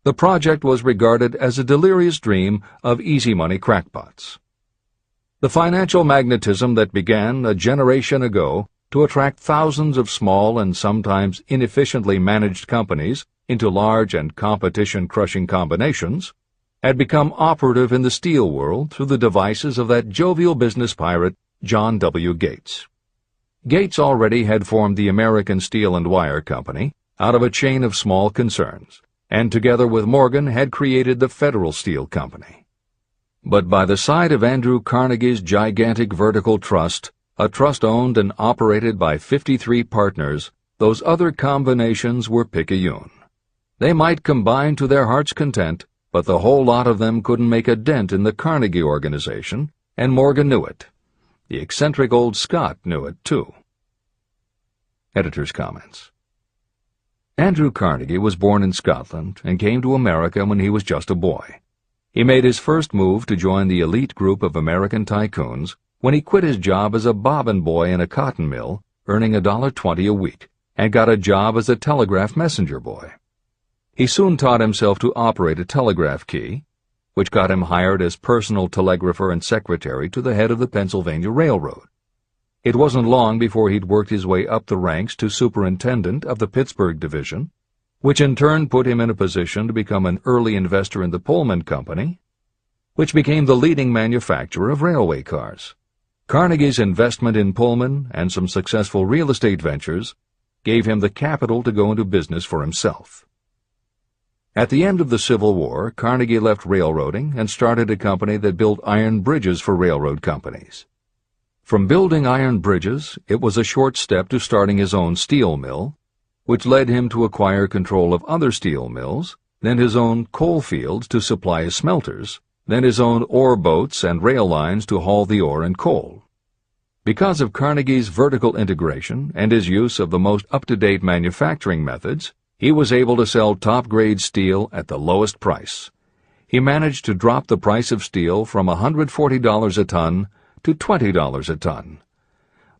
the project was regarded as a delirious dream of easy-money crackpots. The financial magnetism that began a generation ago to attract thousands of small and sometimes inefficiently managed companies into large and competition-crushing combinations had become operative in the steel world through the devices of that jovial business pirate, John W. Gates. Gates already had formed the American Steel and Wire Company out of a chain of small concerns, and together with Morgan had created the Federal Steel Company. But by the side of Andrew Carnegie's gigantic vertical trust, a trust owned and operated by 53 partners, those other combinations were picayune. They might combine to their heart's content, but the whole lot of them couldn't make a dent in the Carnegie organization, and Morgan knew it. The eccentric old Scot knew it, too. Editor's comments. Andrew Carnegie was born in Scotland and came to America when he was just a boy. He made his first move to join the elite group of American tycoons when he quit his job as a bobbin boy in a cotton mill, earning $1.20 a week, and got a job as a telegraph messenger boy. He soon taught himself to operate a telegraph key, which got him hired as personal telegrapher and secretary to the head of the Pennsylvania Railroad. It wasn't long before he'd worked his way up the ranks to superintendent of the Pittsburgh division, which in turn put him in a position to become an early investor in the Pullman Company, which became the leading manufacturer of railway cars. Carnegie's investment in Pullman and some successful real estate ventures gave him the capital to go into business for himself. At the end of the Civil War, Carnegie left railroading and started a company that built iron bridges for railroad companies. From building iron bridges, it was a short step to starting his own steel mill, which led him to acquire control of other steel mills, then his own coal fields to supply his smelters, then his own ore boats and rail lines to haul the ore and coal. Because of Carnegie's vertical integration and his use of the most up-to-date manufacturing methods, he was able to sell top-grade steel at the lowest price. He managed to drop the price of steel from $140 a ton to $20 a ton.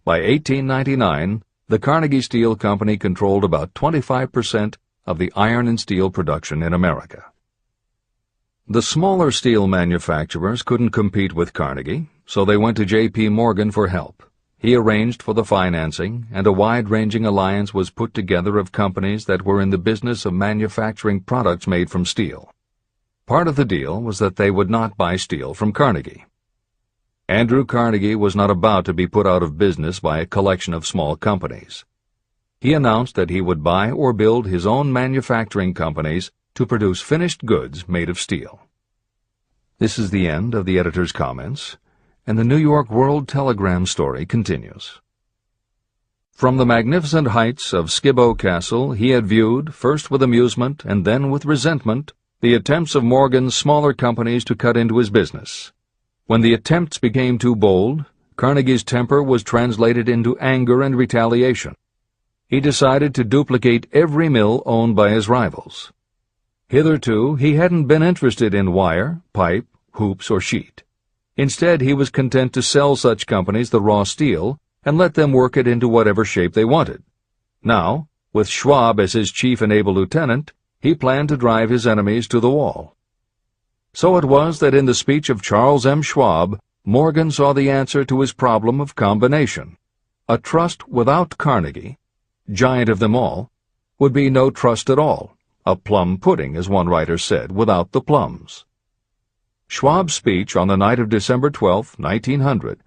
By 1899, the Carnegie Steel Company controlled about 25% of the iron and steel production in America. The smaller steel manufacturers couldn't compete with Carnegie, so they went to J.P. Morgan for help. He arranged for the financing, and a wide-ranging alliance was put together of companies that were in the business of manufacturing products made from steel. Part of the deal was that they would not buy steel from Carnegie. Andrew Carnegie was not about to be put out of business by a collection of small companies. He announced that he would buy or build his own manufacturing companies to produce finished goods made of steel. This is the end of the editor's comments, and the New York World Telegram story continues. From the magnificent heights of Skibo Castle he had viewed, first with amusement and then with resentment, the attempts of Morgan's smaller companies to cut into his business. When the attempts became too bold, Carnegie's temper was translated into anger and retaliation. He decided to duplicate every mill owned by his rivals. Hitherto, he hadn't been interested in wire, pipe, hoops, or sheet. Instead, he was content to sell such companies the raw steel and let them work it into whatever shape they wanted. Now, with Schwab as his chief and able lieutenant, he planned to drive his enemies to the wall. So it was that in the speech of Charles M. Schwab, Morgan saw the answer to his problem of combination. A trust without Carnegie, giant of them all, would be no trust at all, a plum pudding, as one writer said, without the plums. Schwab's speech on the night of December 12, 1900,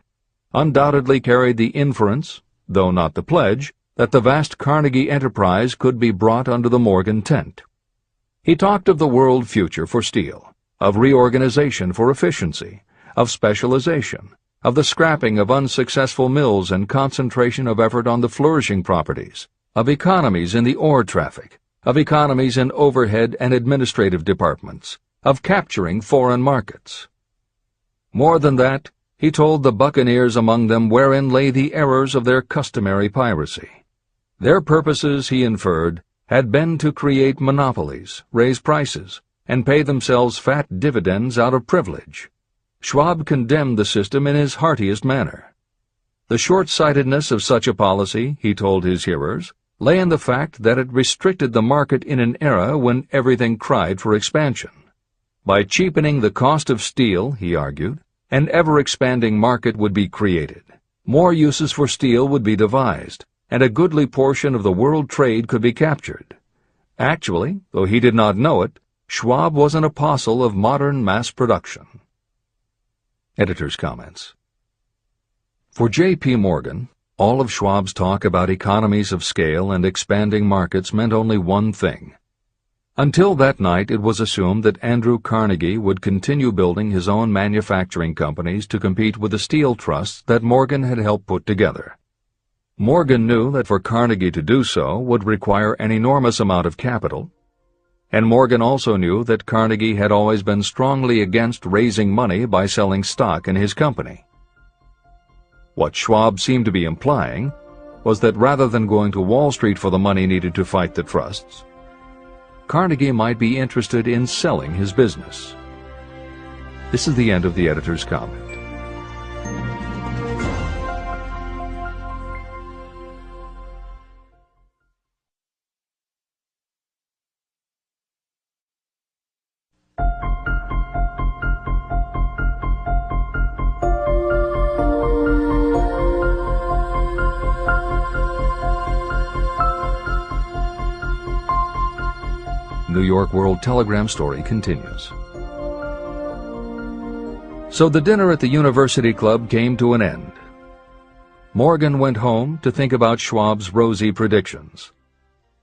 undoubtedly carried the inference, though not the pledge, that the vast Carnegie enterprise could be brought under the Morgan tent. He talked of the world future for steel, of reorganization for efficiency, of specialization, of the scrapping of unsuccessful mills and concentration of effort on the flourishing properties, of economies in the ore traffic, of economies in overhead and administrative departments, of capturing foreign markets. More than that, he told the buccaneers among them wherein lay the errors of their customary piracy. Their purposes, he inferred, had been to create monopolies, raise prices, and pay themselves fat dividends out of privilege. Schwab condemned the system in his heartiest manner. The short-sightedness of such a policy, he told his hearers, lay in the fact that it restricted the market in an era when everything cried for expansion. By cheapening the cost of steel, he argued, an ever-expanding market would be created. More uses for steel would be devised, and a goodly portion of the world trade could be captured. Actually, though he did not know it, Schwab was an apostle of modern mass production. Editor's comments. For J.P. Morgan, all of Schwab's talk about economies of scale and expanding markets meant only one thing. Until that night, it was assumed that Andrew Carnegie would continue building his own manufacturing companies to compete with the steel trusts that Morgan had helped put together. Morgan knew that for Carnegie to do so would require an enormous amount of capital, and Morgan also knew that Carnegie had always been strongly against raising money by selling stock in his company. What Schwab seemed to be implying was that rather than going to Wall Street for the money needed to fight the trusts, Carnegie might be interested in selling his business. This is the end of the editor's comment. New York World Telegram story continues. So the dinner at the University Club came to an end. Morgan went home to think about Schwab's rosy predictions.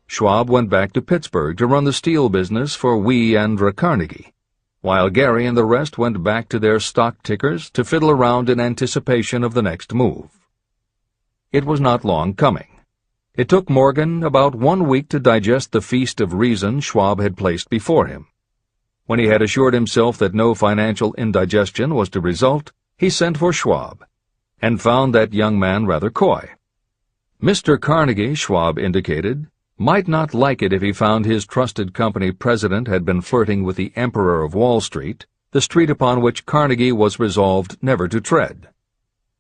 Schwab went back to Pittsburgh to run the steel business for Andrew Carnegie, while Gary and the rest went back to their stock tickers to fiddle around in anticipation of the next move. It was not long coming. It took Morgan about 1 week to digest the feast of reason Schwab had placed before him. When he had assured himself that no financial indigestion was to result, he sent for Schwab, and found that young man rather coy. Mr. Carnegie, Schwab indicated, might not like it if he found his trusted company president had been flirting with the Emperor of Wall Street, the street upon which Carnegie was resolved never to tread.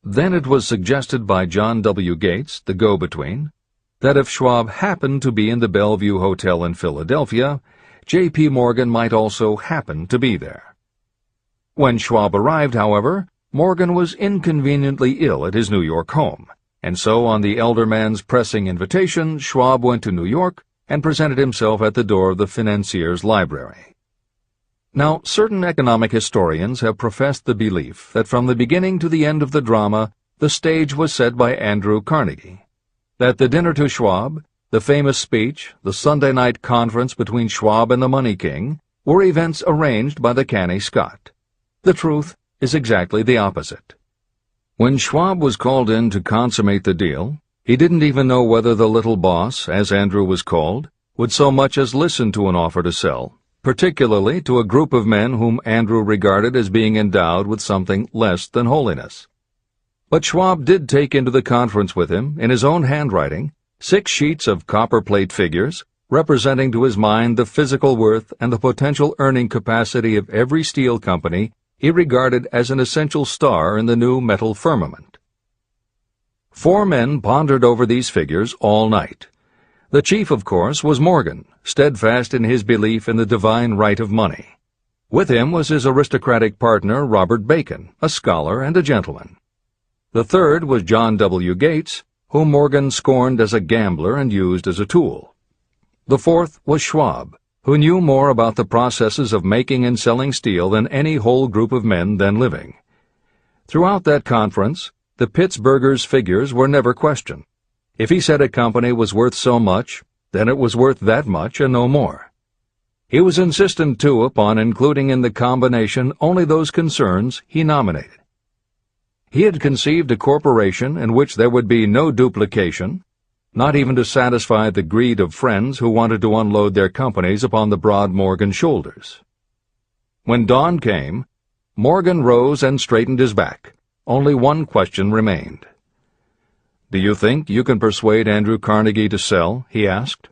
Then it was suggested by John W. Gates, the go-between, that if Schwab happened to be in the Bellevue Hotel in Philadelphia, J.P. Morgan might also happen to be there. When Schwab arrived, however, Morgan was inconveniently ill at his New York home, and so on the elder man's pressing invitation, Schwab went to New York and presented himself at the door of the financier's library. Now, certain economic historians have professed the belief that from the beginning to the end of the drama, the stage was set by Andrew Carnegie, that the dinner to Schwab, the famous speech, the Sunday night conference between Schwab and the Money King, were events arranged by the canny Scot. The truth is exactly the opposite. When Schwab was called in to consummate the deal, he didn't even know whether the little boss, as Andrew was called, would so much as listen to an offer to sell, particularly to a group of men whom Andrew regarded as being endowed with something less than holiness. But Schwab did take into the conference with him, in his own handwriting, 6 sheets of copperplate figures, representing to his mind the physical worth and the potential earning capacity of every steel company he regarded as an essential star in the new metal firmament. 4 men pondered over these figures all night. The chief, of course, was Morgan, steadfast in his belief in the divine right of money. With him was his aristocratic partner, Robert Bacon, a scholar and a gentleman. The third was John W. Gates, whom Morgan scorned as a gambler and used as a tool. The fourth was Schwab, who knew more about the processes of making and selling steel than any whole group of men then living. Throughout that conference, the Pittsburgher's figures were never questioned. If he said a company was worth so much, then it was worth that much and no more. He was insistent, too, upon including in the combination only those concerns he nominated. He had conceived a corporation in which there would be no duplication, not even to satisfy the greed of friends who wanted to unload their companies upon the broad Morgan shoulders. When dawn came, Morgan rose and straightened his back. Only one question remained. "Do you think you can persuade Andrew Carnegie to sell?" he asked.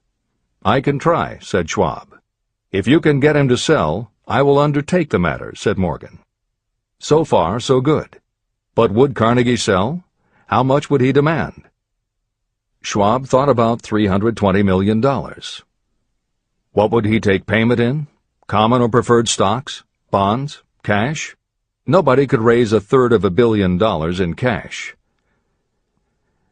"I can try," said Schwab. "If you can get him to sell, I will undertake the matter," said Morgan. So far, so good. But would Carnegie sell? How much would he demand? Schwab thought about $320 million. What would he take payment in? Common or preferred stocks? Bonds? Cash? Nobody could raise $1/3 billion in cash.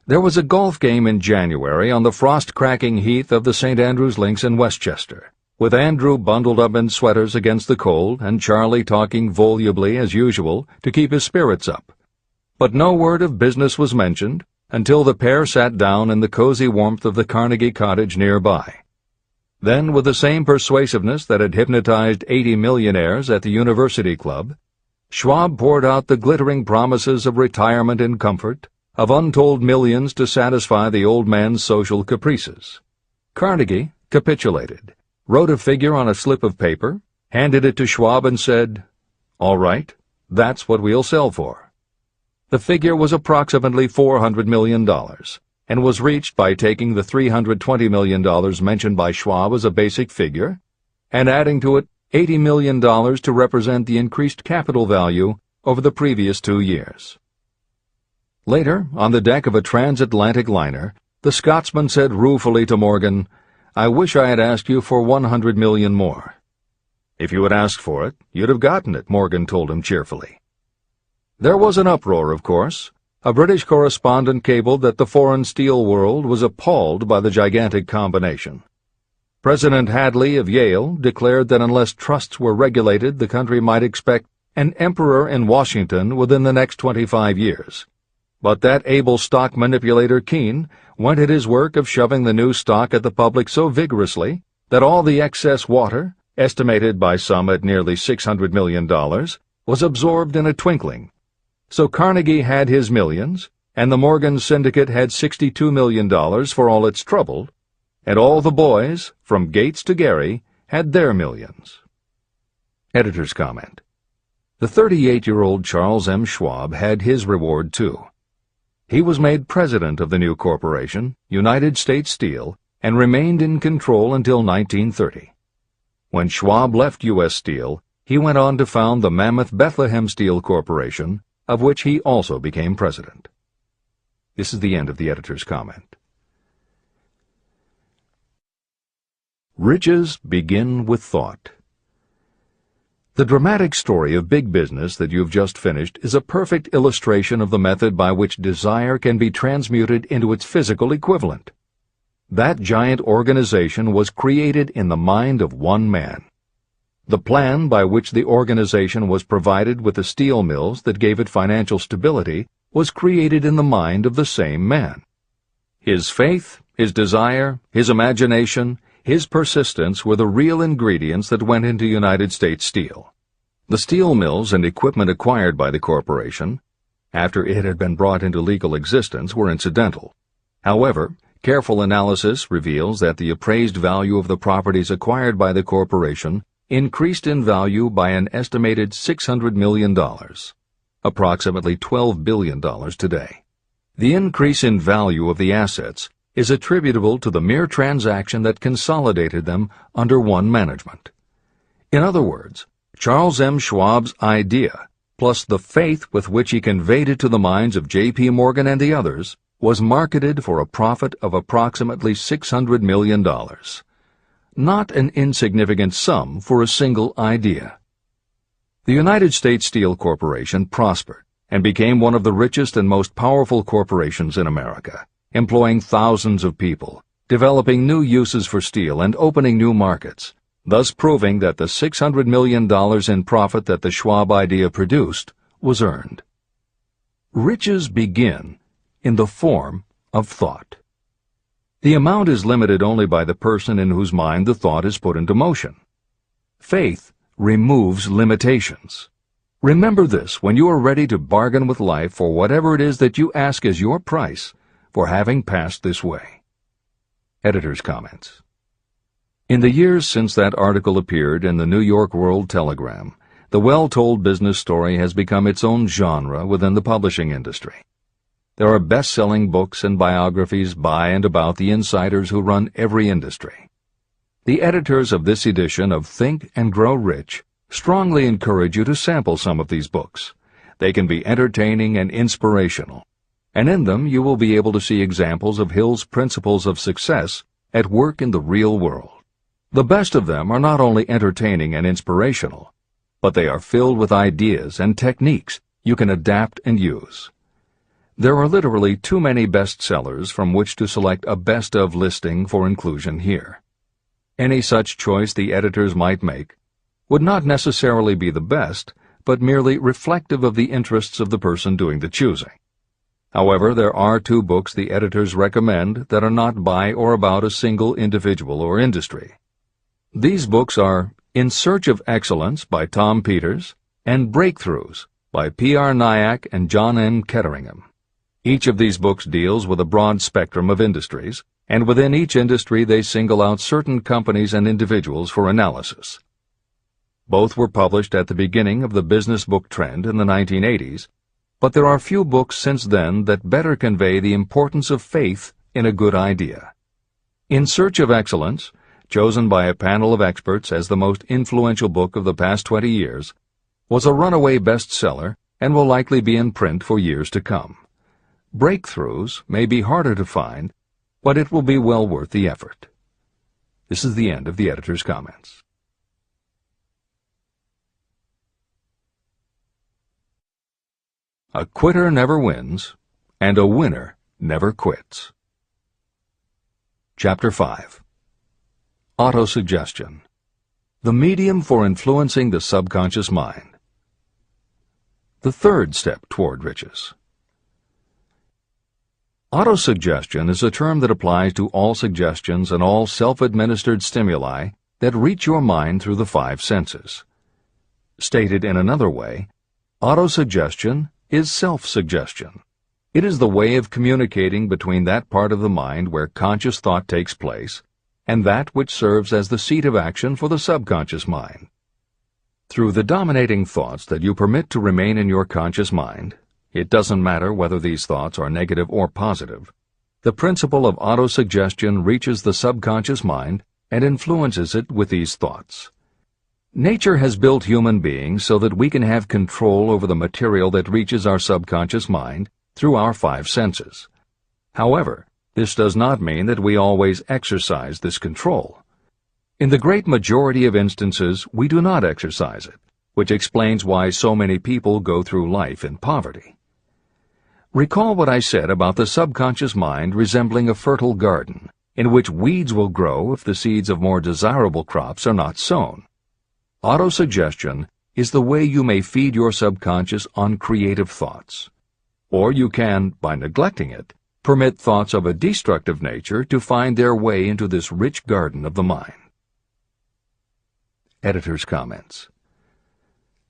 There was a golf game in January on the frost-cracking heath of the St. Andrews Links in Westchester, with Andrew bundled up in sweaters against the cold and Charlie talking volubly as usual to keep his spirits up. But no word of business was mentioned until the pair sat down in the cozy warmth of the Carnegie cottage nearby. Then, with the same persuasiveness that had hypnotized 80 millionaires at the University Club, Schwab poured out the glittering promises of retirement and comfort, of untold millions to satisfy the old man's social caprices. Carnegie capitulated, wrote a figure on a slip of paper, handed it to Schwab and said, "All right, that's what we'll sell for." The figure was approximately $400 million, and was reached by taking the $320 million mentioned by Schwab as a basic figure, and adding to it $80 million to represent the increased capital value over the previous 2 years. Later, on the deck of a transatlantic liner, the Scotsman said ruefully to Morgan, "I wish I had asked you for $100 million more." "If you had asked for it, you'd have gotten it," Morgan told him cheerfully. There was an uproar, of course. A British correspondent cabled that the foreign steel world was appalled by the gigantic combination. President Hadley of Yale declared that unless trusts were regulated, the country might expect an emperor in Washington within the next 25 years. But that able stock manipulator Keene went at his work of shoving the new stock at the public so vigorously that all the excess water, estimated by some at nearly $600 million, was absorbed in a twinkling. So Carnegie had his millions, and the Morgan Syndicate had $62 million for all its trouble, and all the boys, from Gates to Gary, had their millions. Editor's comment. The 38-year-old Charles M. Schwab had his reward, too. He was made president of the new corporation, United States Steel, and remained in control until 1930. When Schwab left U.S. Steel, he went on to found the mammoth Bethlehem Steel Corporation, of which he also became president. This is the end of the editor's comment. Riches begin with thought. The dramatic story of big business that you've just finished is a perfect illustration of the method by which desire can be transmuted into its physical equivalent. That giant organization was created in the mind of one man. The plan by which the organization was provided with the steel mills that gave it financial stability was created in the mind of the same man. His faith, his desire, his imagination, his persistence were the real ingredients that went into United States Steel. The steel mills and equipment acquired by the corporation, after it had been brought into legal existence, were incidental. However, careful analysis reveals that the appraised value of the properties acquired by the corporation increased in value by an estimated $600 million, approximately $12 billion today. The increase in value of the assets is attributable to the mere transaction that consolidated them under one management. In other words, Charles M. Schwab's idea, plus the faith with which he conveyed it to the minds of J.P. Morgan and the others, was marketed for a profit of approximately $600 million. Not an insignificant sum for a single idea. The United States Steel Corporation prospered and became one of the richest and most powerful corporations in America, employing thousands of people, developing new uses for steel and opening new markets, thus proving that the $600 million in profit that the Schwab idea produced was earned. Riches begin in the form of thought. The amount is limited only by the person in whose mind the thought is put into motion. Faith removes limitations. Remember this when you are ready to bargain with life for whatever it is that you ask as your price for having passed this way. Editor's comments. In the years since that article appeared in the New York World Telegram, the well-told business story has become its own genre within the publishing industry. There are best-selling books and biographies by and about the insiders who run every industry. The editors of this edition of Think and Grow Rich strongly encourage you to sample some of these books. They can be entertaining and inspirational, and in them you will be able to see examples of Hill's principles of success at work in the real world. The best of them are not only entertaining and inspirational, but they are filled with ideas and techniques you can adapt and use. There are literally too many bestsellers from which to select a best of listing for inclusion here. Any such choice the editors might make would not necessarily be the best, but merely reflective of the interests of the person doing the choosing. However, there are 2 books the editors recommend that are not by or about a single individual or industry. These books are In Search of Excellence by Tom Peters and Breakthroughs by P.R. Nyack and John N. Ketteringham. Each of these books deals with a broad spectrum of industries, and within each industry they single out certain companies and individuals for analysis. Both were published at the beginning of the business book trend in the 1980s, but there are few books since then that better convey the importance of faith in a good idea. In Search of Excellence, chosen by a panel of experts as the most influential book of the past 20 years, was a runaway bestseller and will likely be in print for years to come. Breakthroughs may be harder to find, but it will be well worth the effort. This is the end of the editor's comments. A quitter never wins, and a winner never quits. Chapter 5. Autosuggestion. The medium for influencing the subconscious mind. The third step toward riches. Autosuggestion is a term that applies to all suggestions and all self-administered stimuli that reach your mind through the 5 senses. Stated in another way, autosuggestion is self-suggestion. It is the way of communicating between that part of the mind where conscious thought takes place and that which serves as the seat of action for the subconscious mind. Through the dominating thoughts that you permit to remain in your conscious mind, it doesn't matter whether these thoughts are negative or positive, the principle of autosuggestion reaches the subconscious mind and influences it with these thoughts. Nature has built human beings so that we can have control over the material that reaches our subconscious mind through our 5 senses. However, this does not mean that we always exercise this control. In the great majority of instances, we do not exercise it, which explains why so many people go through life in poverty. Recall what I said about the subconscious mind resembling a fertile garden, in which weeds will grow if the seeds of more desirable crops are not sown. Autosuggestion is the way you may feed your subconscious on creative thoughts. Or you can, by neglecting it, permit thoughts of a destructive nature to find their way into this rich garden of the mind. Editor's comments.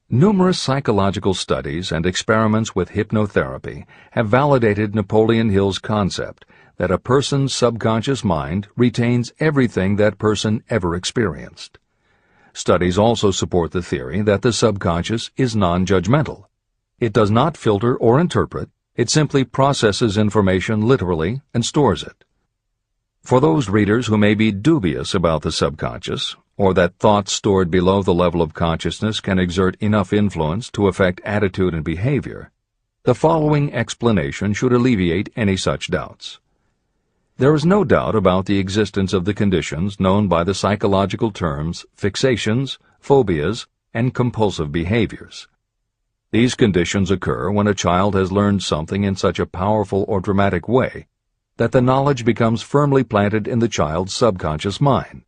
Numerous psychological studies and experiments with hypnotherapy have validated Napoleon Hill's concept that a person's subconscious mind retains everything that person ever experienced. Studies also support the theory that the subconscious is non-judgmental. It does not filter or interpret, it simply processes information literally and stores it. For those readers who may be dubious about the subconscious, or that thoughts stored below the level of consciousness can exert enough influence to affect attitude and behavior, the following explanation should alleviate any such doubts. There is no doubt about the existence of the conditions known by the psychological terms fixations, phobias, and compulsive behaviors. These conditions occur when a child has learned something in such a powerful or dramatic way that the knowledge becomes firmly planted in the child's subconscious mind.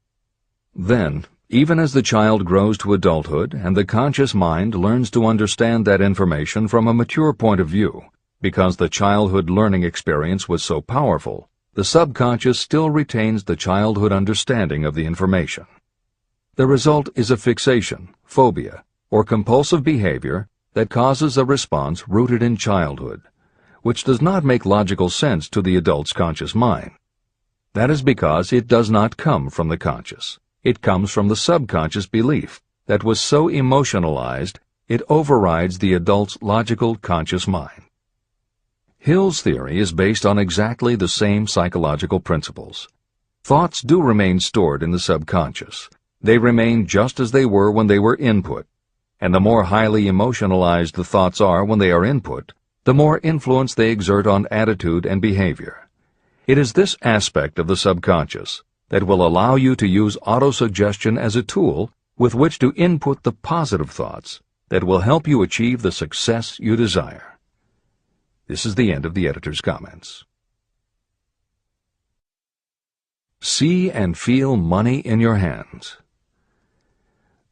Then, even as the child grows to adulthood and the conscious mind learns to understand that information from a mature point of view, because the childhood learning experience was so powerful, the subconscious still retains the childhood understanding of the information. The result is a fixation, phobia, or compulsive behavior that causes a response rooted in childhood, which does not make logical sense to the adult's conscious mind. That is because it does not come from the conscious. It comes from the subconscious belief that was so emotionalized it overrides the adult's logical conscious mind. Hill's theory is based on exactly the same psychological principles. Thoughts do remain stored in the subconscious. They remain just as they were when they were input, and the more highly emotionalized the thoughts are when they are input, the more influence they exert on attitude and behavior. It is this aspect of the subconscious that will allow you to use autosuggestion as a tool with which to input the positive thoughts that will help you achieve the success you desire. This is the end of the editor's comments. See and feel money in your hands.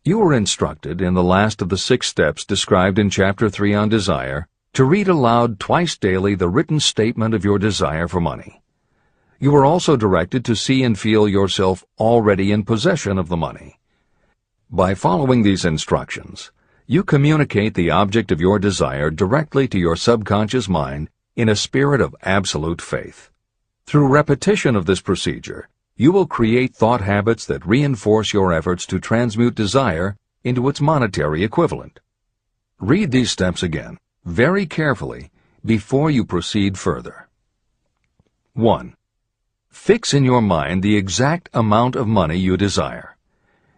You were instructed in the last of the 6 steps described in Chapter 3 on Desire to read aloud twice daily the written statement of your desire for money. You were also directed to see and feel yourself already in possession of the money. By following these instructions, you communicate the object of your desire directly to your subconscious mind in a spirit of absolute faith. Through repetition of this procedure, you will create thought habits that reinforce your efforts to transmute desire into its monetary equivalent. Read these steps again, very carefully, before you proceed further. 1. Fix in your mind the exact amount of money you desire.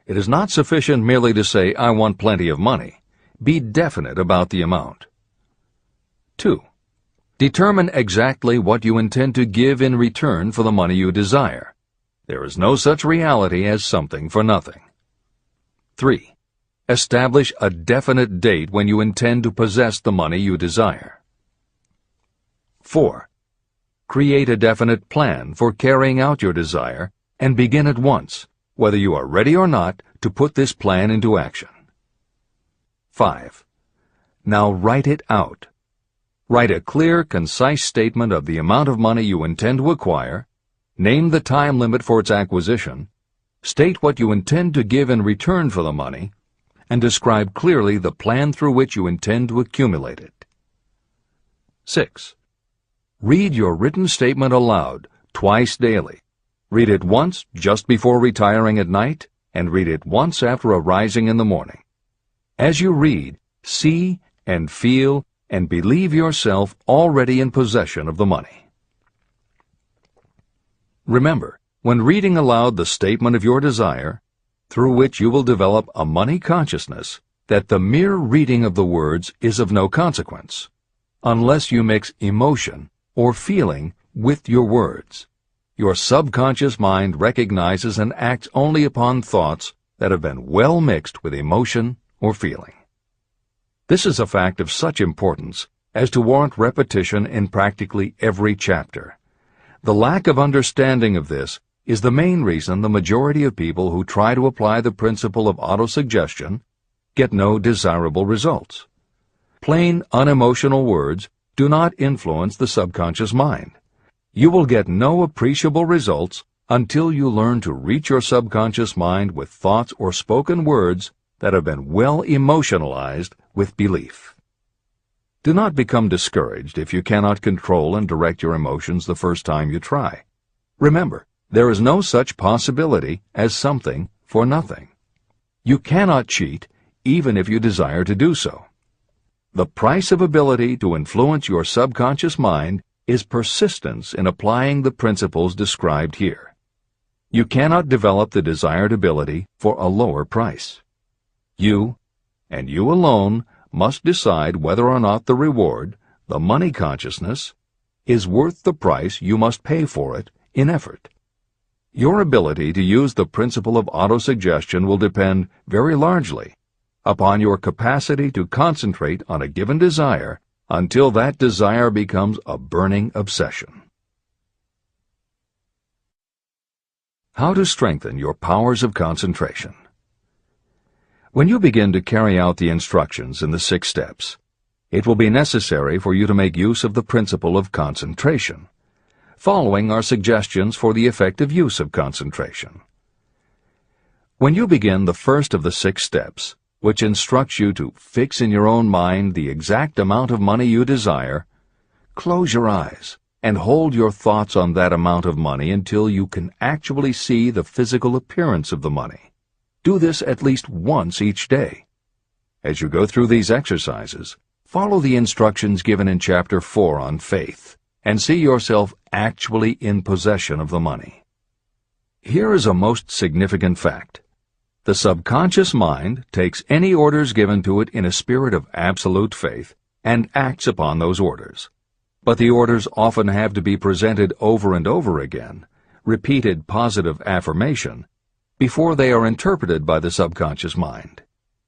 It is not sufficient merely to say, "I want plenty of money." Be definite about the amount. 2. Determine exactly what you intend to give in return for the money you desire. There is no such reality as something for nothing. 3. Establish a definite date when you intend to possess the money you desire. 4. Create a definite plan for carrying out your desire and begin at once, whether you are ready or not, to put this plan into action. 5. Now write it out. Write a clear, concise statement of the amount of money you intend to acquire, name the time limit for its acquisition, state what you intend to give in return for the money, and describe clearly the plan through which you intend to accumulate it. 6. Read your written statement aloud twice daily. Read it once just before retiring at night, and read it once after arising in the morning. As you read, see and feel and believe yourself already in possession of the money. Remember, when reading aloud the statement of your desire, through which you will develop a money consciousness, that the mere reading of the words is of no consequence, unless you mix emotion or feeling with your words. Your subconscious mind recognizes and acts only upon thoughts that have been well mixed with emotion or feeling. This is a fact of such importance as to warrant repetition in practically every chapter. The lack of understanding of this is the main reason the majority of people who try to apply the principle of autosuggestion get no desirable results. Plain, unemotional words do not influence the subconscious mind. You will get no appreciable results until you learn to reach your subconscious mind with thoughts or spoken words that have been well emotionalized with belief. Do not become discouraged if you cannot control and direct your emotions the first time you try. Remember, there is no such possibility as something for nothing. You cannot cheat even if you desire to do so. The price of ability to influence your subconscious mind is persistence in applying the principles described here. You cannot develop the desired ability for a lower price. You, and you alone, must decide whether or not the reward, the money consciousness, is worth the price you must pay for it in effort. Your ability to use the principle of autosuggestion will depend very largely upon your capacity to concentrate on a given desire until that desire becomes a burning obsession. How to strengthen your powers of concentration. When you begin to carry out the instructions in the 6 steps, it will be necessary for you to make use of the principle of concentration. Following are suggestions for the effective use of concentration. When you begin the first of the 6 steps, which instructs you to fix in your own mind the exact amount of money you desire, close your eyes and hold your thoughts on that amount of money until you can actually see the physical appearance of the money. Do this at least once each day. As you go through these exercises, follow the instructions given in Chapter 4 on faith, and see yourself actually in possession of the money. Here is a most significant fact. The subconscious mind takes any orders given to it in a spirit of absolute faith and acts upon those orders. But the orders often have to be presented over and over again, repeated positive affirmation, before they are interpreted by the subconscious mind.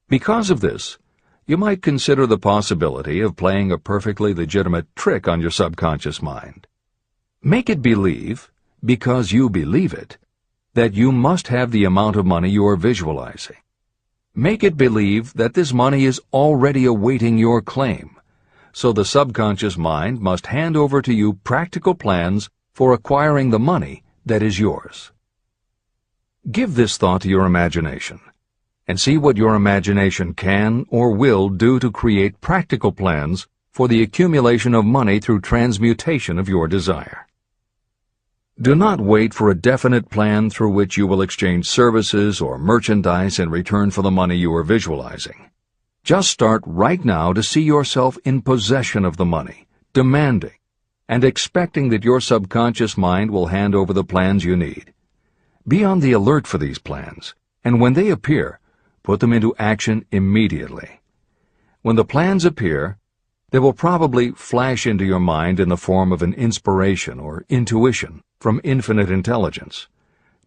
Because of this, you might consider the possibility of playing a perfectly legitimate trick on your subconscious mind. Make it believe, because you believe it, that you must have the amount of money you are visualizing. Make it believe that this money is already awaiting your claim, so the subconscious mind must hand over to you practical plans for acquiring the money that is yours. Give this thought to your imagination, and see what your imagination can or will do to create practical plans for the accumulation of money through transmutation of your desire. Do not wait for a definite plan through which you will exchange services or merchandise in return for the money you are visualizing. Just start right now to see yourself in possession of the money, demanding, and expecting that your subconscious mind will hand over the plans you need. Be on the alert for these plans, and when they appear, put them into action immediately. When the plans appear, they will probably flash into your mind in the form of an inspiration or intuition from infinite intelligence.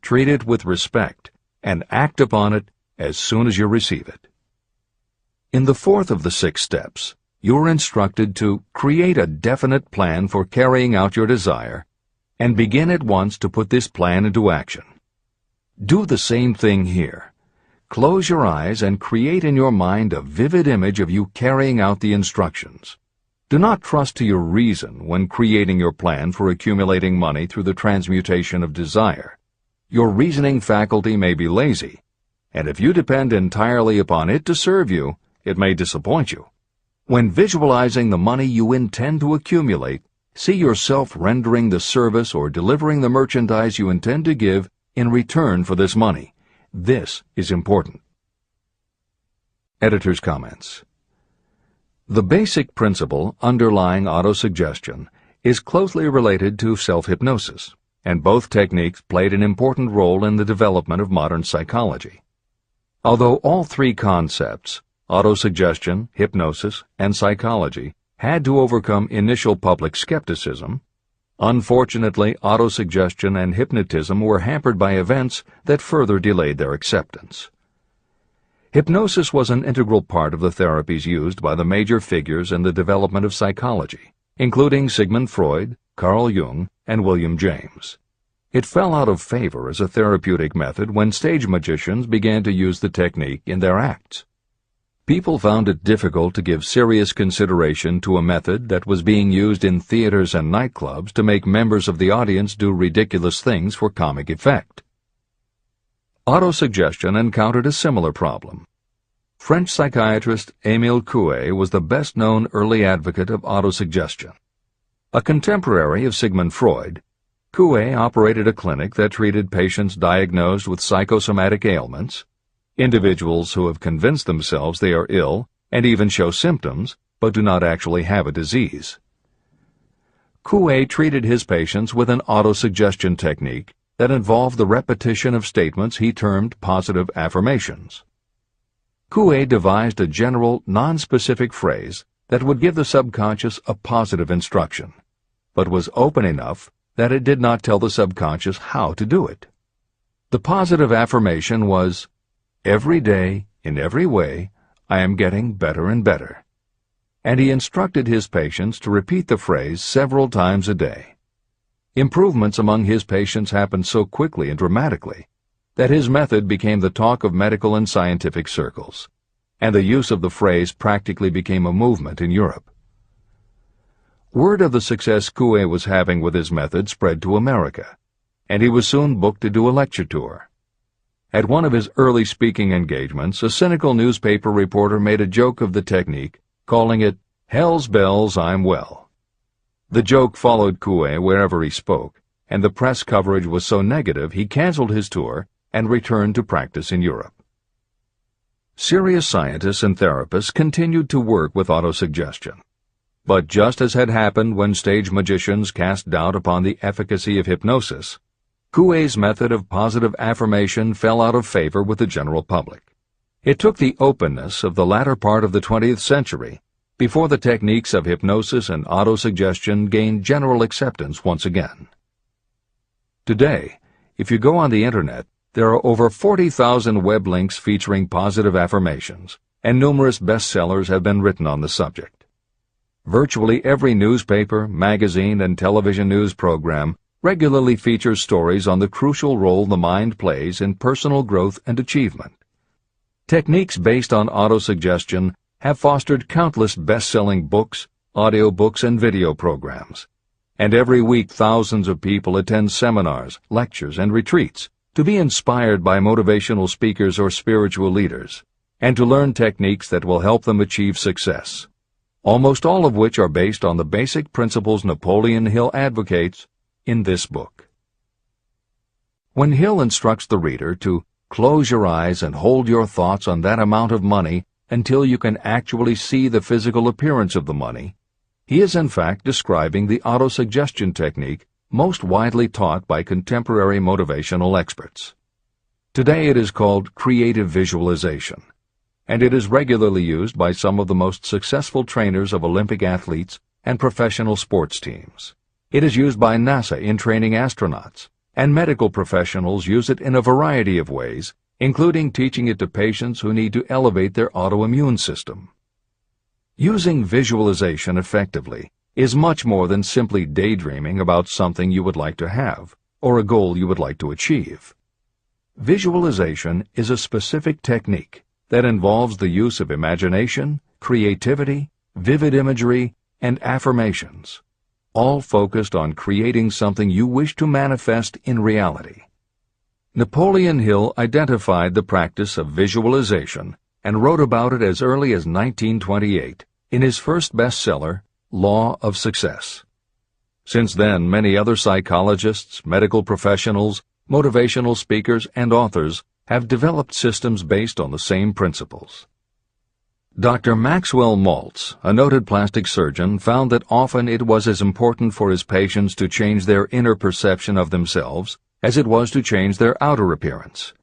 Treat it with respect and act upon it as soon as you receive it. In the fourth of the 6 steps, you are instructed to create a definite plan for carrying out your desire and begin at once to put this plan into action. Do the same thing here. Close your eyes and create in your mind a vivid image of you carrying out the instructions. Do not trust to your reason when creating your plan for accumulating money through the transmutation of desire. Your reasoning faculty may be lazy, and if you depend entirely upon it to serve you, it may disappoint you. When visualizing the money you intend to accumulate, see yourself rendering the service or delivering the merchandise you intend to give in return for this money. This is important. Editor's comments. The basic principle underlying autosuggestion is closely related to self-hypnosis, and both techniques played an important role in the development of modern psychology. Although all 3 concepts, autosuggestion, hypnosis, and psychology, had to overcome initial public skepticism, unfortunately, autosuggestion and hypnotism were hampered by events that further delayed their acceptance. Hypnosis was an integral part of the therapies used by the major figures in the development of psychology, including Sigmund Freud, Carl Jung, and William James. It fell out of favor as a therapeutic method when stage magicians began to use the technique in their acts. People found it difficult to give serious consideration to a method that was being used in theaters and nightclubs to make members of the audience do ridiculous things for comic effect. Autosuggestion encountered a similar problem. French psychiatrist Émile Coué was the best-known early advocate of autosuggestion. A contemporary of Sigmund Freud, Coué operated a clinic that treated patients diagnosed with psychosomatic ailments, individuals who have convinced themselves they are ill and even show symptoms but do not actually have a disease. Coué treated his patients with an autosuggestion technique that involved the repetition of statements he termed positive affirmations. Coué devised a general, non-specific phrase that would give the subconscious a positive instruction, but was open enough that it did not tell the subconscious how to do it. The positive affirmation was, "Every day, in every way, I am getting better and better." And he instructed his patients to repeat the phrase several times a day. Improvements among his patients happened so quickly and dramatically that his method became the talk of medical and scientific circles, and the use of the phrase practically became a movement in Europe. Word of the success Coué was having with his method spread to America, and he was soon booked to do a lecture tour. At one of his early speaking engagements, a cynical newspaper reporter made a joke of the technique, calling it, "Hell's bells, I'm well." The joke followed Coué wherever he spoke, and the press coverage was so negative he canceled his tour and returned to practice in Europe. Serious scientists and therapists continued to work with autosuggestion. But just as had happened when stage magicians cast doubt upon the efficacy of hypnosis, Coué's method of positive affirmation fell out of favor with the general public. It took the openness of the latter part of the 20th century before the techniques of hypnosis and autosuggestion gained general acceptance once again. Today, if you go on the Internet, there are over 40,000 web links featuring positive affirmations, and numerous bestsellers have been written on the subject. Virtually every newspaper, magazine, and television news program regularly features stories on the crucial role the mind plays in personal growth and achievement. Techniques based on autosuggestion have fostered countless best-selling books, audiobooks, and video programs. And every week thousands of people attend seminars, lectures, and retreats to be inspired by motivational speakers or spiritual leaders, and to learn techniques that will help them achieve success, almost all of which are based on the basic principles Napoleon Hill advocates in this book. When Hill instructs the reader to close your eyes and hold your thoughts on that amount of money until you can actually see the physical appearance of the money, he is in fact describing the autosuggestion technique most widely taught by contemporary motivational experts. Today it is called creative visualization, and it is regularly used by some of the most successful trainers of Olympic athletes and professional sports teams. It is used by NASA in training astronauts, and medical professionals use it in a variety of ways, including teaching it to patients who need to elevate their autoimmune system. Using visualization effectively is much more than simply daydreaming about something you would like to have or a goal you would like to achieve. Visualization is a specific technique that involves the use of imagination, creativity, vivid imagery, and affirmations, all focused on creating something you wish to manifest in reality. Napoleon Hill identified the practice of visualization and wrote about it as early as 1928 in his first bestseller, Law of Success. Since then, many other psychologists, medical professionals, motivational speakers, and authors have developed systems based on the same principles. Dr. Maxwell Maltz, a noted plastic surgeon, found that often it was as important for his patients to change their inner perception of themselves as it was to change their outer appearance.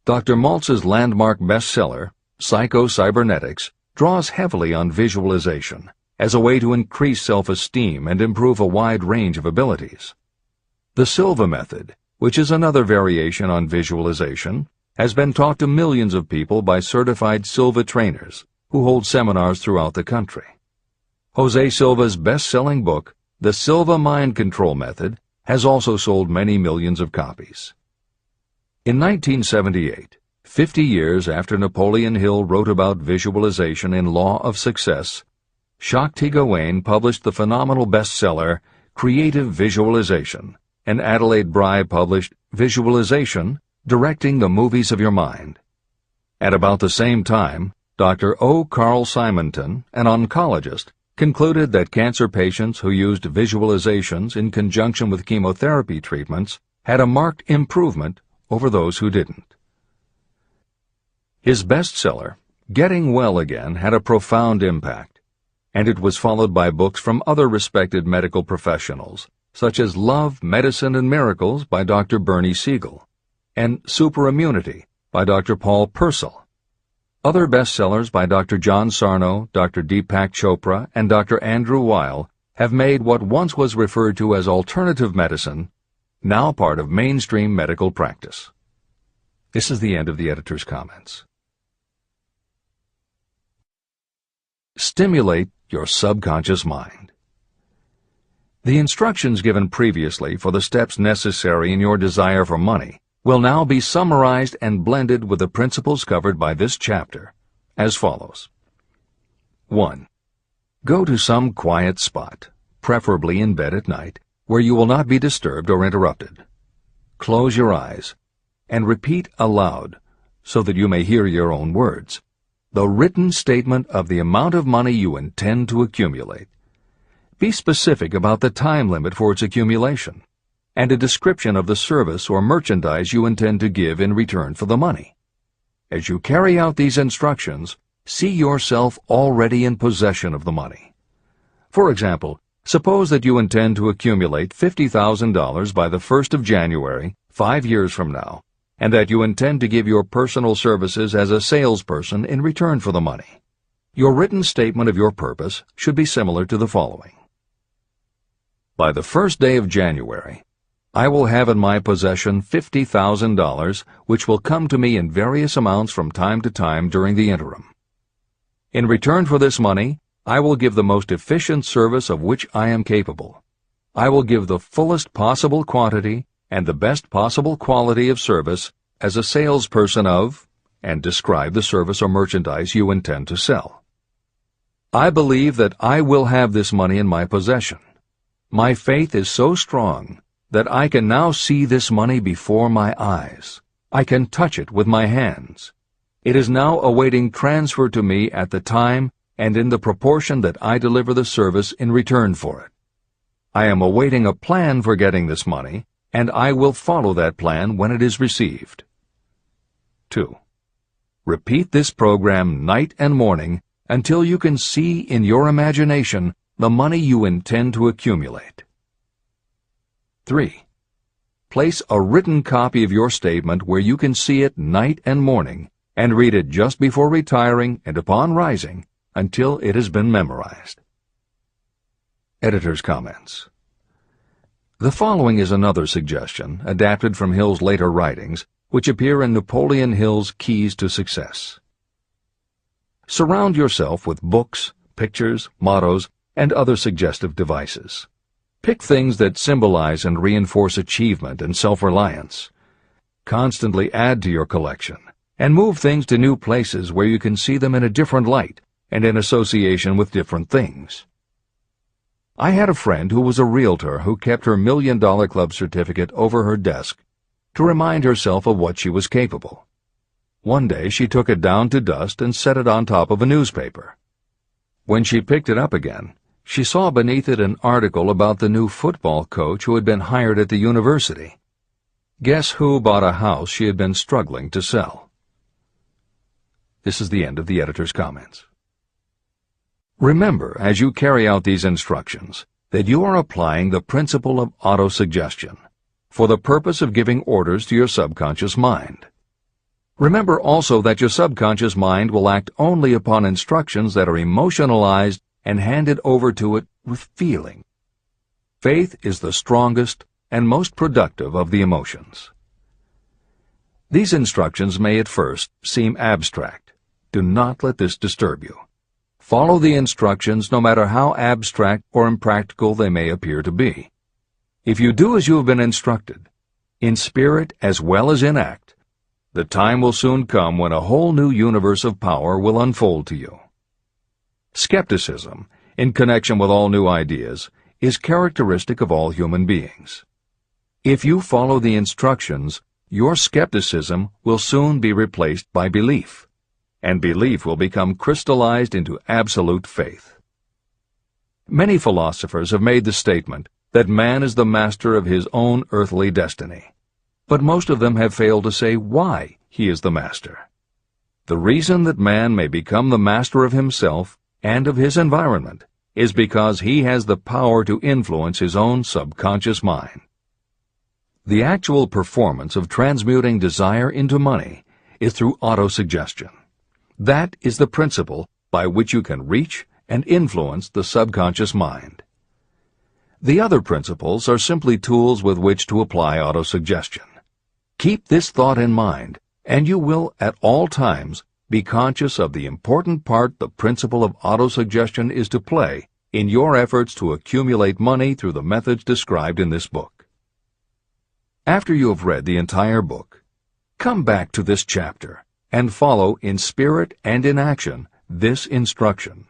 Dr. Maltz's landmark bestseller, Psycho-Cybernetics, draws heavily on visualization as a way to increase self-esteem and improve a wide range of abilities. The Silva method, which is another variation on visualization, has been taught to millions of people by certified Silva trainers who hold seminars throughout the country. Jose Silva's best-selling book, The Silva Mind Control Method, has also sold many millions of copies. In 1978, 50 years after Napoleon Hill wrote about visualization in Law of Success, Shakti Gawain published the phenomenal bestseller Creative Visualization, and Adelaide Bry published Visualization, Directing the Movies of Your Mind. At about the same time, Dr. O. Carl Simonton, an oncologist, concluded that cancer patients who used visualizations in conjunction with chemotherapy treatments had a marked improvement over those who didn't. His bestseller, Getting Well Again, had a profound impact, and it was followed by books from other respected medical professionals, such as Love, Medicine, and Miracles by Dr. Bernie Siegel, and Superimmunity by Dr. Paul Purcell. Other bestsellers by Dr. John Sarno, Dr. Deepak Chopra, and Dr. Andrew Weil have made what once was referred to as alternative medicine now part of mainstream medical practice. This is the end of the editor's comments. Stimulate your subconscious mind. The instructions given previously for the steps necessary in your desire for money will now be summarized and blended with the principles covered by this chapter, as follows. 1. Go to some quiet spot, preferably in bed at night, where you will not be disturbed or interrupted. Close your eyes and repeat aloud, so that you may hear your own words, the written statement of the amount of money you intend to accumulate. Be specific about the time limit for its accumulation, and a description of the service or merchandise you intend to give in return for the money. As you carry out these instructions, see yourself already in possession of the money. For example, suppose that you intend to accumulate $50,000 by the 1st of January 5 years from now, and that you intend to give your personal services as a salesperson in return for the money. Your written statement of your purpose should be similar to the following. By the first day of January, I will have in my possession $50,000, which will come to me in various amounts from time to time during the interim. In return for this money, I will give the most efficient service of which I am capable. I will give the fullest possible quantity and the best possible quality of service as a salesperson of, and describe the service or merchandise you intend to sell. I believe that I will have this money in my possession. My faith is so strong that I can now see this money before my eyes. I can touch it with my hands. It is now awaiting transfer to me at the time and in the proportion that I deliver the service in return for it. I am awaiting a plan for getting this money, and I will follow that plan when it is received. 2. Repeat this program night and morning until you can see in your imagination the money you intend to accumulate. 3. Place a written copy of your statement where you can see it night and morning, and read it just before retiring and upon rising until it has been memorized. Editor's comments. The following is another suggestion, adapted from Hill's later writings, which appear in Napoleon Hill's Keys to Success. Surround yourself with books, pictures, mottos, and other suggestive devices. Pick things that symbolize and reinforce achievement and self-reliance. Constantly add to your collection, and move things to new places where you can see them in a different light and in association with different things. I had a friend who was a realtor who kept her $1 Million Club certificate over her desk to remind herself of what she was capable. One day she took it down to dust and set it on top of a newspaper. When she picked it up again, she saw beneath it an article about the new football coach who had been hired at the university. Guess who bought a house she had been struggling to sell? This is the end of the editor's comments. Remember, as you carry out these instructions, that you are applying the principle of autosuggestion for the purpose of giving orders to your subconscious mind. Remember also that your subconscious mind will act only upon instructions that are emotionalized and handed over to it with feeling. Faith is the strongest and most productive of the emotions. These instructions may at first seem abstract. Do not let this disturb you. Follow the instructions no matter how abstract or impractical they may appear to be. If you do as you have been instructed, in spirit as well as in act, the time will soon come when a whole new universe of power will unfold to you. Skepticism, in connection with all new ideas, is characteristic of all human beings. If you follow the instructions, your skepticism will soon be replaced by belief, and belief will become crystallized into absolute faith. Many philosophers have made the statement that man is the master of his own earthly destiny, but most of them have failed to say why he is the master. The reason that man may become the master of himself and of his environment is because he has the power to influence his own subconscious mind. The actual performance of transmuting desire into money is through autosuggestion. That is the principle by which you can reach and influence the subconscious mind. The other principles are simply tools with which to apply autosuggestion. Keep this thought in mind, and you will at all times be conscious of the important part the principle of autosuggestion is to play in your efforts to accumulate money through the methods described in this book. After you have read the entire book, come back to this chapter and follow in spirit and in action this instruction.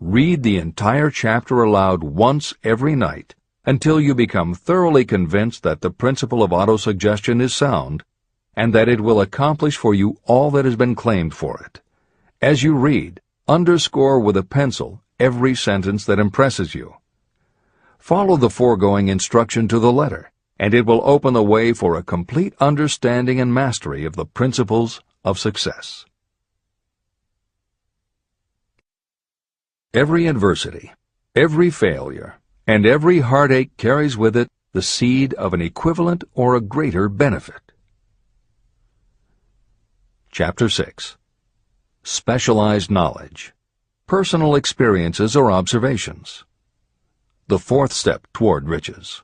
Read the entire chapter aloud once every night until you become thoroughly convinced that the principle of autosuggestion is sound and that it will accomplish for you all that has been claimed for it. As you read, underscore with a pencil every sentence that impresses you. Follow the foregoing instruction to the letter, and it will open the way for a complete understanding and mastery of the principles of success. Every adversity, every failure, and every heartache carries with it the seed of an equivalent or a greater benefit. Chapter 6. Specialized Knowledge. Personal experiences or observations. The fourth step toward riches.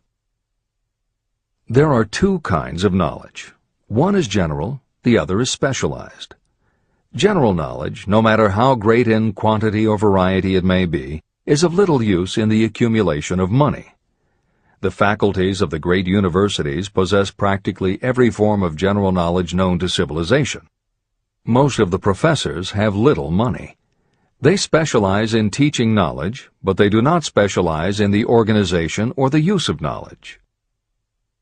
There are two kinds of knowledge. One is general, the other is specialized. General knowledge, no matter how great in quantity or variety it may be, is of little use in the accumulation of money. The faculties of the great universities possess practically every form of general knowledge known to civilization. Most of the professors have little money. They specialize in teaching knowledge, but they do not specialize in the organization or the use of knowledge.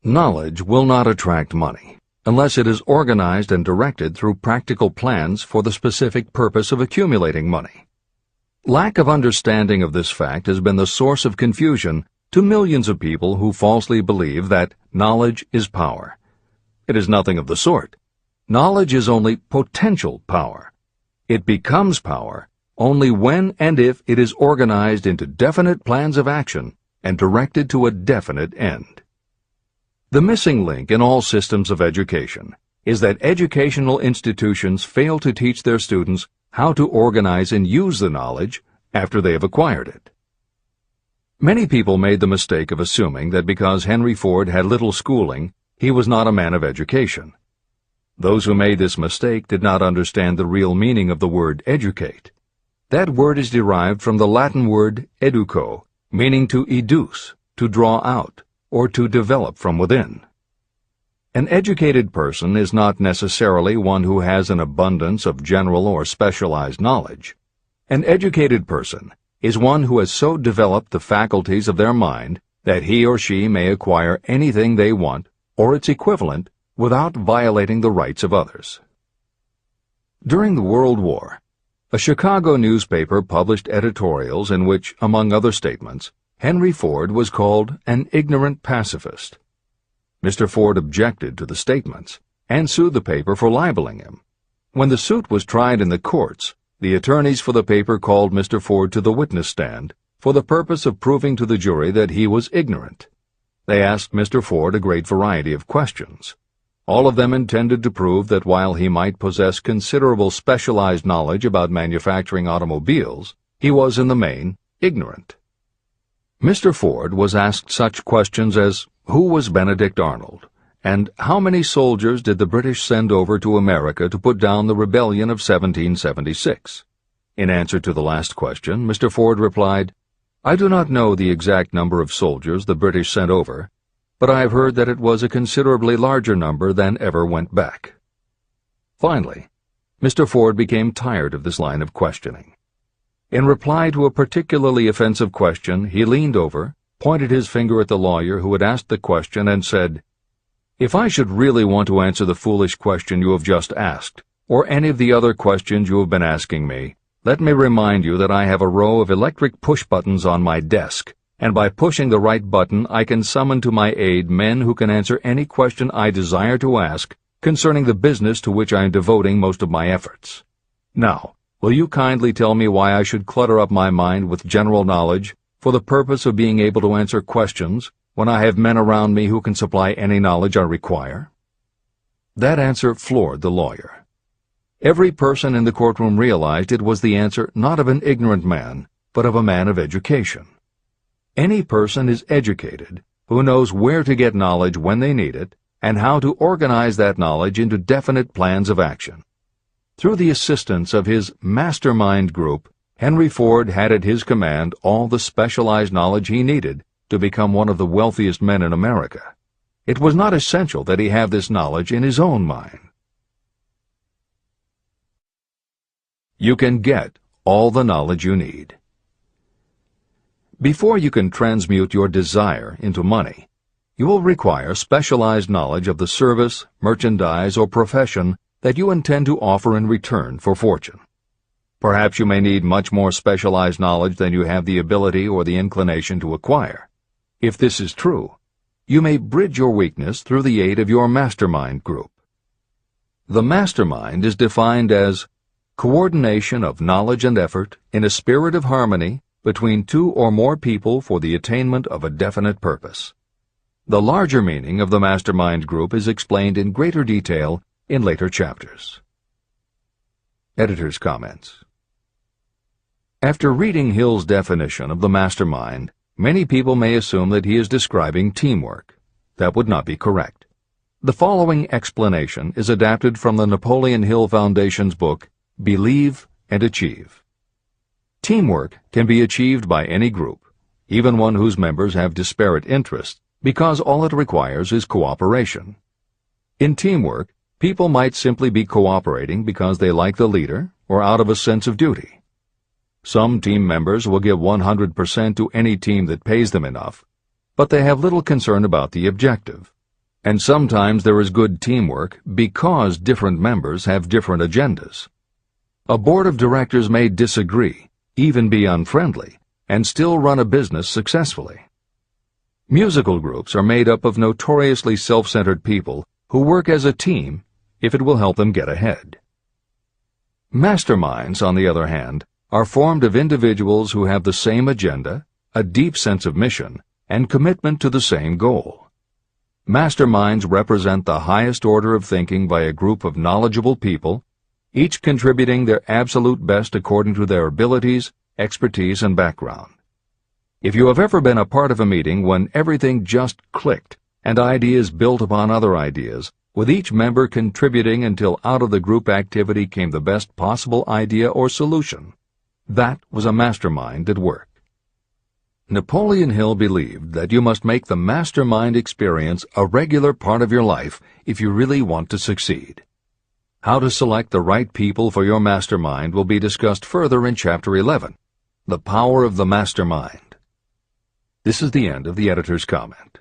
Knowledge will not attract money unless it is organized and directed through practical plans for the specific purpose of accumulating money. Lack of understanding of this fact has been the source of confusion to millions of people who falsely believe that knowledge is power. It is nothing of the sort. Knowledge is only potential power. It becomes power only when and if it is organized into definite plans of action and directed to a definite end. The missing link in all systems of education is that educational institutions fail to teach their students how to organize and use the knowledge after they have acquired it. Many people made the mistake of assuming that because Henry Ford had little schooling, he was not a man of education. Those who made this mistake did not understand the real meaning of the word educate. That word is derived from the Latin word educo, meaning to educe, to draw out, or to develop from within. An educated person is not necessarily one who has an abundance of general or specialized knowledge. An educated person is one who has so developed the faculties of their mind that he or she may acquire anything they want, or its equivalent, without violating the rights of others. During the World War, a Chicago newspaper published editorials in which, among other statements, Henry Ford was called an ignorant pacifist. Mr. Ford objected to the statements and sued the paper for libeling him. When the suit was tried in the courts, the attorneys for the paper called Mr. Ford to the witness stand for the purpose of proving to the jury that he was ignorant. They asked Mr. Ford a great variety of questions. All of them intended to prove that while he might possess considerable specialized knowledge about manufacturing automobiles, he was in the main ignorant. Mr. Ford was asked such questions as, who was Benedict Arnold, and how many soldiers did the British send over to America to put down the rebellion of 1776? In answer to the last question, Mr. Ford replied, I do not know the exact number of soldiers the British sent over, but I have heard that it was a considerably larger number than ever went back. Finally, Mr. Ford became tired of this line of questioning. In reply to a particularly offensive question, he leaned over, pointed his finger at the lawyer who had asked the question, and said, If I should really want to answer the foolish question you have just asked, or any of the other questions you have been asking me, let me remind you that I have a row of electric push buttons on my desk, and by pushing the right button I can summon to my aid men who can answer any question I desire to ask concerning the business to which I am devoting most of my efforts. Now, will you kindly tell me why I should clutter up my mind with general knowledge for the purpose of being able to answer questions when I have men around me who can supply any knowledge I require? That answer floored the lawyer. Every person in the courtroom realized it was the answer not of an ignorant man, but of a man of education. Any person is educated who knows where to get knowledge when they need it and how to organize that knowledge into definite plans of action. Through the assistance of his mastermind group, Henry Ford had at his command all the specialized knowledge he needed to become one of the wealthiest men in America. It was not essential that he have this knowledge in his own mind. You can get all the knowledge you need. Before you can transmute your desire into money, you will require specialized knowledge of the service, merchandise, or profession that you intend to offer in return for fortune. Perhaps you may need much more specialized knowledge than you have the ability or the inclination to acquire. If this is true, you may bridge your weakness through the aid of your mastermind group. The mastermind is defined as coordination of knowledge and effort in a spirit of harmony between two or more people for the attainment of a definite purpose. The larger meaning of the mastermind group is explained in greater detail in later chapters. Editor's comments. After reading Hill's definition of the mastermind, many people may assume that he is describing teamwork. That would not be correct. The following explanation is adapted from the Napoleon Hill Foundation's book, Believe and Achieve. Teamwork can be achieved by any group, even one whose members have disparate interests, because all it requires is cooperation. In teamwork, people might simply be cooperating because they like the leader or out of a sense of duty. Some team members will give 100% to any team that pays them enough, but they have little concern about the objective. And sometimes there is good teamwork because different members have different agendas. A board of directors may disagree, even be unfriendly, and still run a business successfully. Musical groups are made up of notoriously self-centered people who work as a team if it will help them get ahead. Masterminds, on the other hand, are formed of individuals who have the same agenda, a deep sense of mission, and commitment to the same goal. Masterminds represent the highest order of thinking by a group of knowledgeable people, each contributing their absolute best according to their abilities, expertise, and background. If you have ever been a part of a meeting when everything just clicked and ideas built upon other ideas, with each member contributing until out of the group activity came the best possible idea or solution, that was a mastermind at work. Napoleon Hill believed that you must make the mastermind experience a regular part of your life if you really want to succeed. How to select the right people for your mastermind will be discussed further in Chapter 11, The Power of the Mastermind. This is the end of the editor's comment.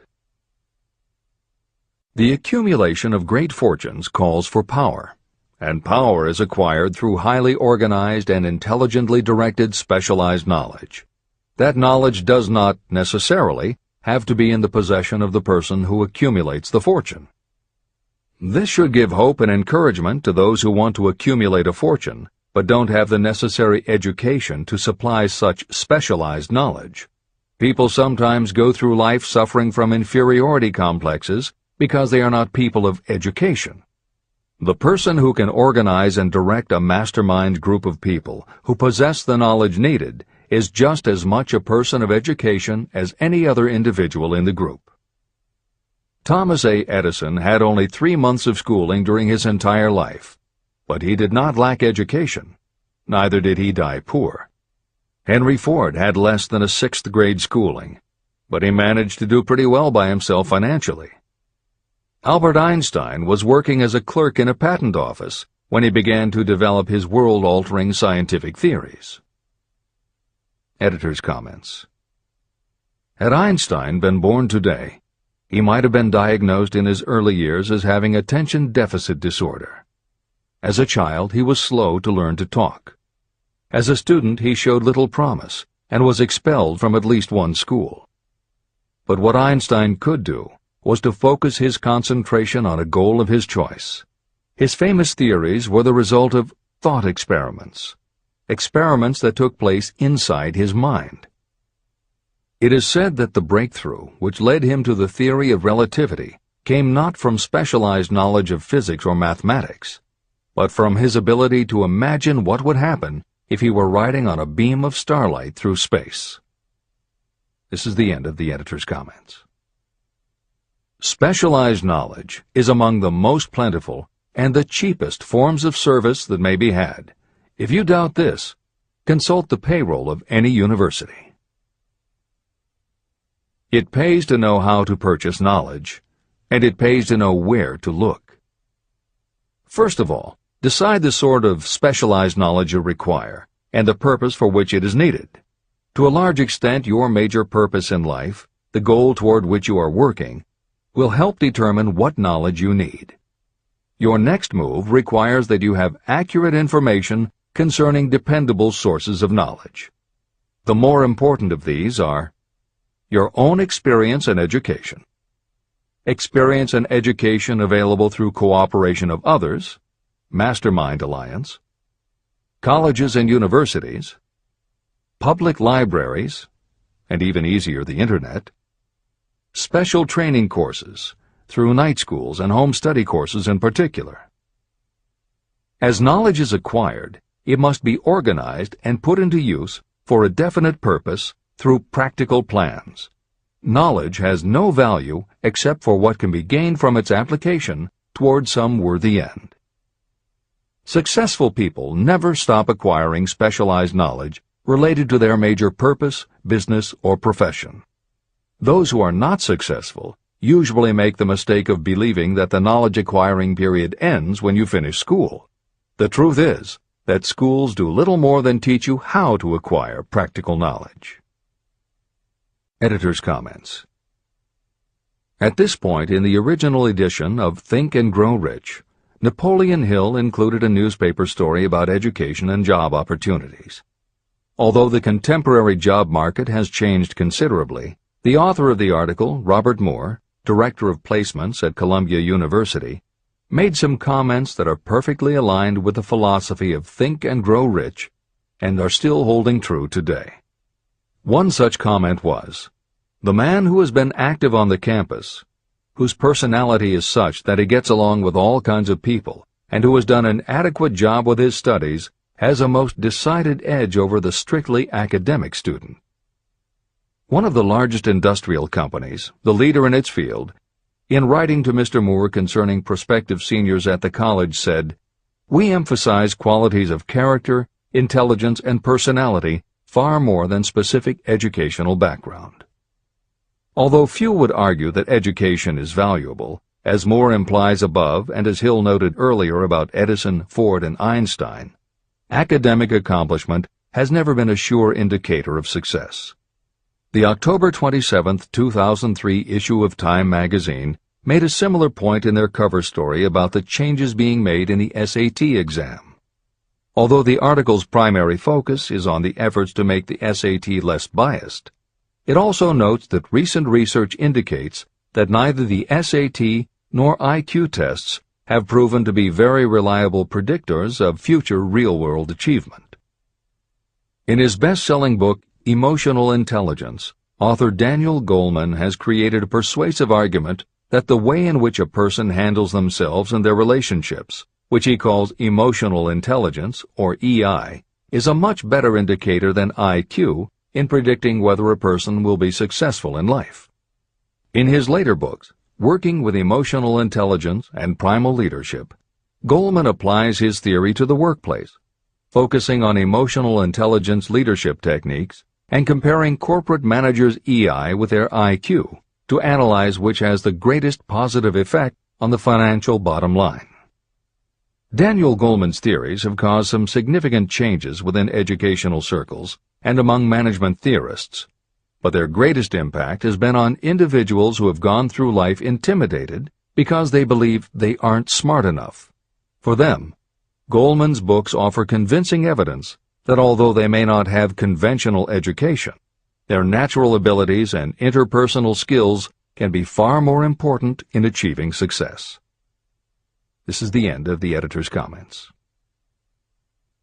The accumulation of great fortunes calls for power, and power is acquired through highly organized and intelligently directed specialized knowledge. That knowledge does not, necessarily, have to be in the possession of the person who accumulates the fortune. This should give hope and encouragement to those who want to accumulate a fortune, but don't have the necessary education to supply such specialized knowledge. People sometimes go through life suffering from inferiority complexes because they are not people of education. The person who can organize and direct a mastermind group of people who possess the knowledge needed is just as much a person of education as any other individual in the group. Thomas A. Edison had only 3 months of schooling during his entire life, but he did not lack education. Neither did he die poor. Henry Ford had less than a 6th grade schooling, but he managed to do pretty well by himself financially. Albert Einstein was working as a clerk in a patent office when he began to develop his world-altering scientific theories. Editor's comments. Had Einstein been born today, he might have been diagnosed in his early years as having attention deficit disorder. As a child, he was slow to learn to talk. As a student, he showed little promise and was expelled from at least one school. But what Einstein could do was to focus his concentration on a goal of his choice. His famous theories were the result of thought experiments that took place inside his mind. It is said that the breakthrough which led him to the theory of relativity came not from specialized knowledge of physics or mathematics, but from his ability to imagine what would happen if he were riding on a beam of starlight through space. This is the end of the editor's comments. Specialized knowledge is among the most plentiful and the cheapest forms of service that may be had. If you doubt this, consult the payroll of any university. It pays to know how to purchase knowledge, and it pays to know where to look. First of all, decide the sort of specialized knowledge you require and the purpose for which it is needed. To a large extent, your major purpose in life, the goal toward which you are working, will help determine what knowledge you need. Your next move requires that you have accurate information concerning dependable sources of knowledge. The more important of these are your own experience and education, experience and education available through cooperation of others, mastermind alliance, colleges and universities, public libraries, and even easier, the Internet, special training courses, through night schools and home study courses in particular. As knowledge is acquired, it must be organized and put into use for a definite purpose through practical plans. Knowledge has no value except for what can be gained from its application toward some worthy end. Successful people never stop acquiring specialized knowledge related to their major purpose, business, or profession. Those who are not successful usually make the mistake of believing that the knowledge-acquiring period ends when you finish school. The truth is that schools do little more than teach you how to acquire practical knowledge. Editor's comments. At this point in the original edition of Think and Grow Rich, Napoleon Hill included a newspaper story about education and job opportunities. Although the contemporary job market has changed considerably, the author of the article, Robert Moore, Director of Placements at Columbia University, made some comments that are perfectly aligned with the philosophy of Think and Grow Rich and are still holding true today. One such comment was, "The man who has been active on the campus, whose personality is such that he gets along with all kinds of people, and who has done an adequate job with his studies, has a most decided edge over the strictly academic student." One of the largest industrial companies, the leader in its field, in writing to Mr. Moore concerning prospective seniors at the college said, "We emphasize qualities of character, intelligence, and personality far more than specific educational background." Although few would argue that education is valuable, as Moore implies above and as Hill noted earlier about Edison, Ford, and Einstein, academic accomplishment has never been a sure indicator of success. The October 27, 2003 issue of Time magazine made a similar point in their cover story about the changes being made in the SAT exam. Although the article's primary focus is on the efforts to make the SAT less biased, it also notes that recent research indicates that neither the SAT nor IQ tests have proven to be very reliable predictors of future real-world achievement. In his best-selling book, Emotional Intelligence, author Daniel Goleman has created a persuasive argument that the way in which a person handles themselves and their relationships, which he calls emotional intelligence, or EI, is a much better indicator than IQ in predicting whether a person will be successful in life. In his later books, Working with Emotional Intelligence and Primal Leadership, Goleman applies his theory to the workplace, focusing on emotional intelligence leadership techniques and comparing corporate managers' EI with their IQ to analyze which has the greatest positive effect on the financial bottom line. Daniel Goleman's theories have caused some significant changes within educational circles and among management theorists, but their greatest impact has been on individuals who have gone through life intimidated because they believe they aren't smart enough. For them, Goleman's books offer convincing evidence that although they may not have conventional education, their natural abilities and interpersonal skills can be far more important in achieving success. This is the end of the editor's comments.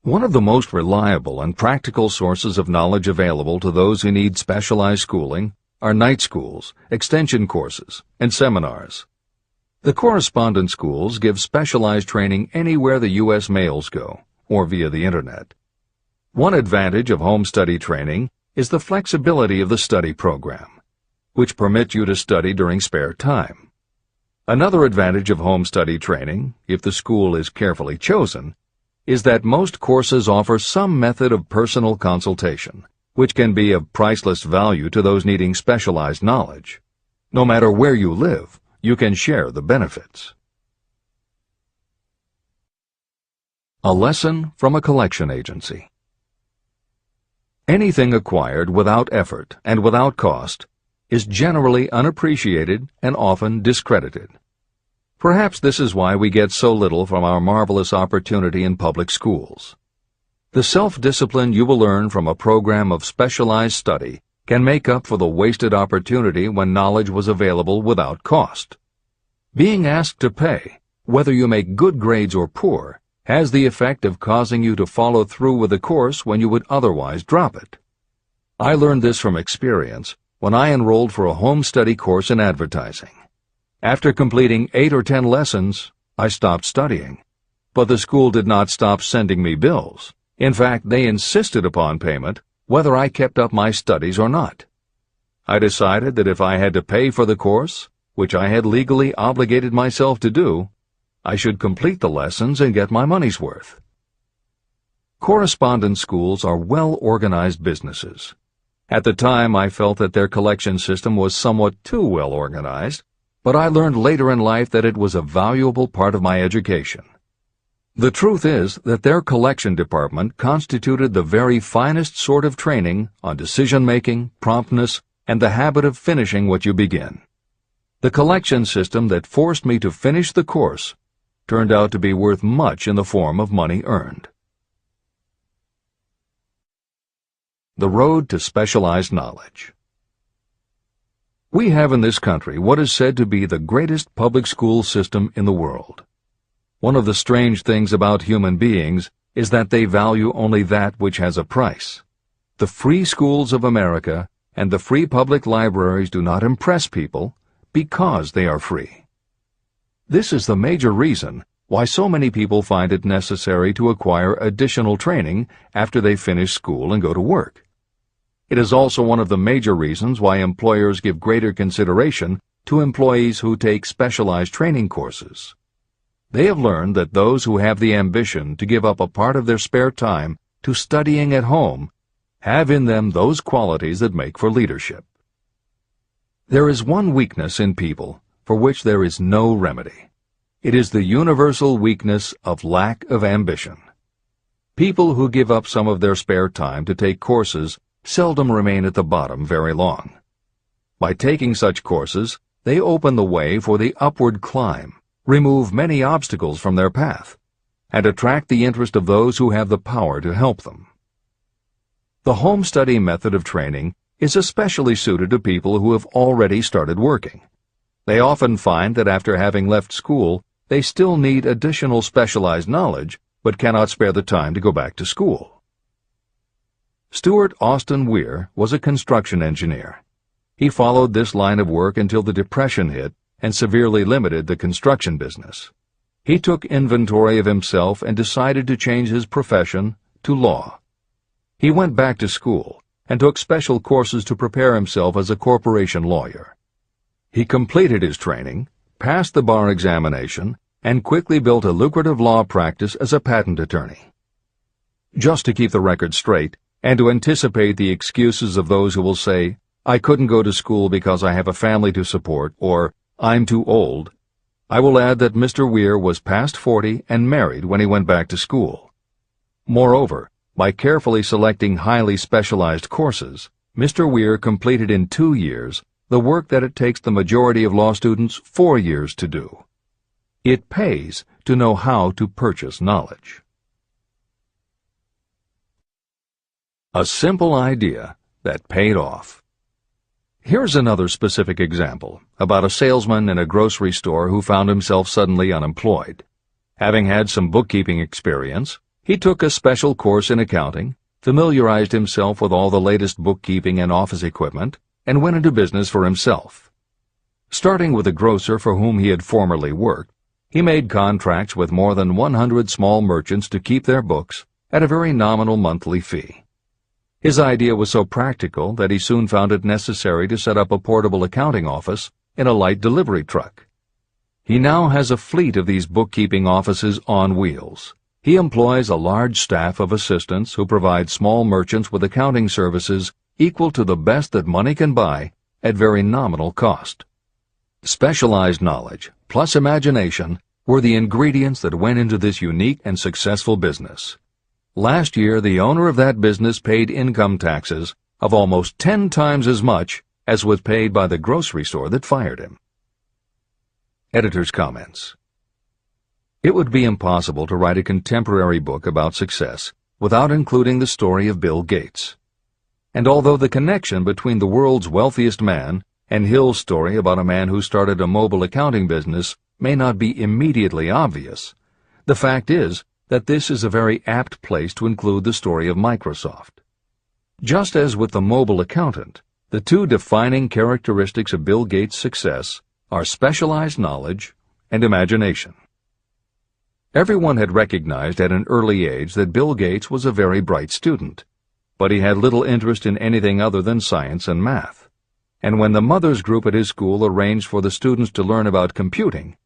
One of the most reliable and practical sources of knowledge available to those who need specialized schooling are night schools, extension courses, and seminars. The correspondence schools give specialized training anywhere the U.S. mails go, or via the Internet. One advantage of home study training is the flexibility of the study program, which permits you to study during spare time. Another advantage of home study training, if the school is carefully chosen, is that most courses offer some method of personal consultation, which can be of priceless value to those needing specialized knowledge. No matter where you live, you can share the benefits. A lesson from a collection agency. Anything acquired without effort and without cost is generally unappreciated and often discredited. Perhaps this is why we get so little from our marvelous opportunity in public schools. The self-discipline you will learn from a program of specialized study can make up for the wasted opportunity when knowledge was available without cost. Being asked to pay, whether you make good grades or poor, has the effect of causing you to follow through with the course when you would otherwise drop it. I learned this from experience when I enrolled for a home study course in advertising. After completing 8 or 10 lessons, I stopped studying. But the school did not stop sending me bills. In fact, they insisted upon payment, whether I kept up my studies or not. I decided that if I had to pay for the course, which I had legally obligated myself to do, I should complete the lessons and get my money's worth. Correspondence schools are well-organized businesses. At the time, I felt that their collection system was somewhat too well-organized, but I learned later in life that it was a valuable part of my education. The truth is that their collection department constituted the very finest sort of training on decision-making, promptness, and the habit of finishing what you begin. The collection system that forced me to finish the course turned out to be worth much in the form of money earned. The road to specialized knowledge. We have in this country what is said to be the greatest public school system in the world. One of the strange things about human beings is that they value only that which has a price. The free schools of America and the free public libraries do not impress people because they are free. This is the major reason why so many people find it necessary to acquire additional training after they finish school and go to work. It is also one of the major reasons why employers give greater consideration to employees who take specialized training courses. They have learned that those who have the ambition to give up a part of their spare time to studying at home have in them those qualities that make for leadership. There is one weakness in people for which there is no remedy. It is the universal weakness of lack of ambition. People who give up some of their spare time to take courses seldom remain at the bottom very long. By taking such courses, they open the way for the upward climb, remove many obstacles from their path, and attract the interest of those who have the power to help them. The home study method of training is especially suited to people who have already started working. They often find that after having left school, they still need additional specialized knowledge, but cannot spare the time to go back to school. Stuart Austin Weir was a construction engineer. He followed this line of work until the Depression hit and severely limited the construction business. He took inventory of himself and decided to change his profession to law. He went back to school and took special courses to prepare himself as a corporation lawyer. He completed his training, passed the bar examination, and quickly built a lucrative law practice as a patent attorney. Just to keep the record straight, and to anticipate the excuses of those who will say, "I couldn't go to school because I have a family to support," or "I'm too old," I will add that Mr. Weir was past 40 and married when he went back to school. Moreover, by carefully selecting highly specialized courses, Mr. Weir completed in 2 years the work that it takes the majority of law students 4 years to do. It pays to know how to purchase knowledge. A simple idea that paid off. Here's another specific example about a salesman in a grocery store who found himself suddenly unemployed. Having had some bookkeeping experience, he took a special course in accounting, familiarized himself with all the latest bookkeeping and office equipment, and went into business for himself. Starting with a grocer for whom he had formerly worked, he made contracts with more than 100 small merchants to keep their books at a very nominal monthly fee. His idea was so practical that he soon found it necessary to set up a portable accounting office in a light delivery truck. He now has a fleet of these bookkeeping offices on wheels. He employs a large staff of assistants who provide small merchants with accounting services equal to the best that money can buy at very nominal cost. Specialized knowledge plus imagination were the ingredients that went into this unique and successful business. Last year, the owner of that business paid income taxes of almost 10 times as much as was paid by the grocery store that fired him. Editor's comments. It would be impossible to write a contemporary book about success without including the story of Bill Gates. And although the connection between the world's wealthiest man and Hill's story about a man who started a mobile accounting business may not be immediately obvious, the fact is that this is a very apt place to include the story of Microsoft. Just as with the mobile accountant, The two defining characteristics of Bill Gates' success are specialized knowledge and imagination. Everyone had recognized at an early age that Bill Gates was a very bright student, but he had little interest in anything other than science and math. And when the mothers group at his school arranged for the students to learn about computing,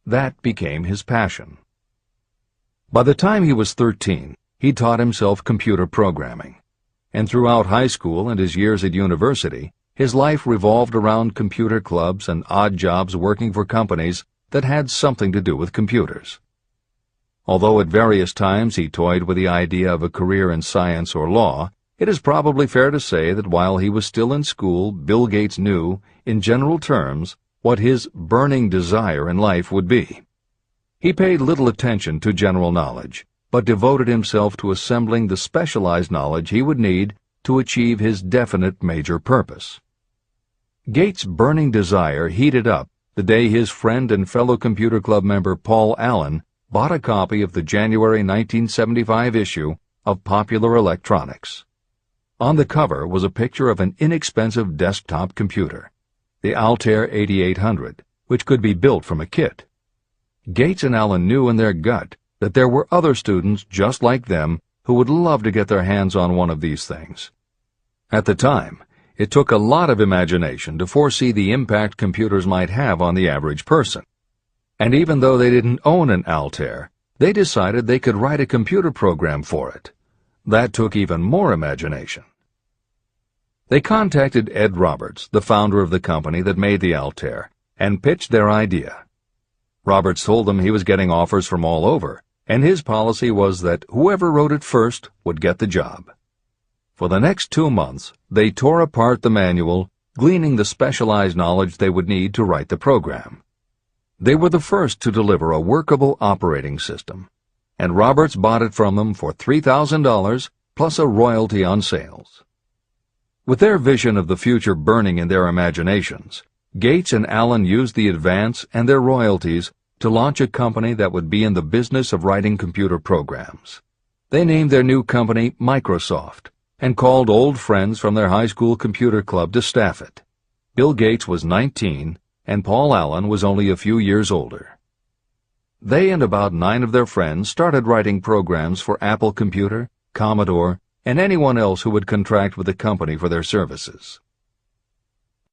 that became his passion. By the time he was 13, he taught himself computer programming. And throughout high school and his years at university, his life revolved around computer clubs and odd jobs working for companies that had something to do with computers. Although at various times he toyed with the idea of a career in science or law, it is probably fair to say that while he was still in school, Bill Gates knew, in general terms, what his burning desire in life would be. He paid little attention to general knowledge, but devoted himself to assembling the specialized knowledge he would need to achieve his definite major purpose. Gates' burning desire heated up the day his friend and fellow computer club member Paul Allen bought a copy of the January 1975 issue of Popular Electronics. On the cover was a picture of an inexpensive desktop computer, the Altair 8800, which could be built from a kit. Gates and Allen knew in their gut that there were other students just like them who would love to get their hands on one of these things. At the time, it took a lot of imagination to foresee the impact computers might have on the average person. And even though they didn't own an Altair, they decided they could write a computer program for it. That took even more imagination. They contacted Ed Roberts, the founder of the company that made the Altair, and pitched their idea. Roberts told them he was getting offers from all over, and his policy was that whoever wrote it first would get the job. For the next 2 months, they tore apart the manual, gleaning the specialized knowledge they would need to write the program. They were the first to deliver a workable operating system, and Roberts bought it from them for $3,000 plus a royalty on sales. With their vision of the future burning in their imaginations, Gates and Allen used the advance and their royalties to launch a company that would be in the business of writing computer programs. They named their new company Microsoft and called old friends from their high school computer club to staff it. Bill Gates was 19 and Paul Allen was only a few years older. They and about 9 of their friends started writing programs for Apple Computer, Commodore, and anyone else who would contract with the company for their services.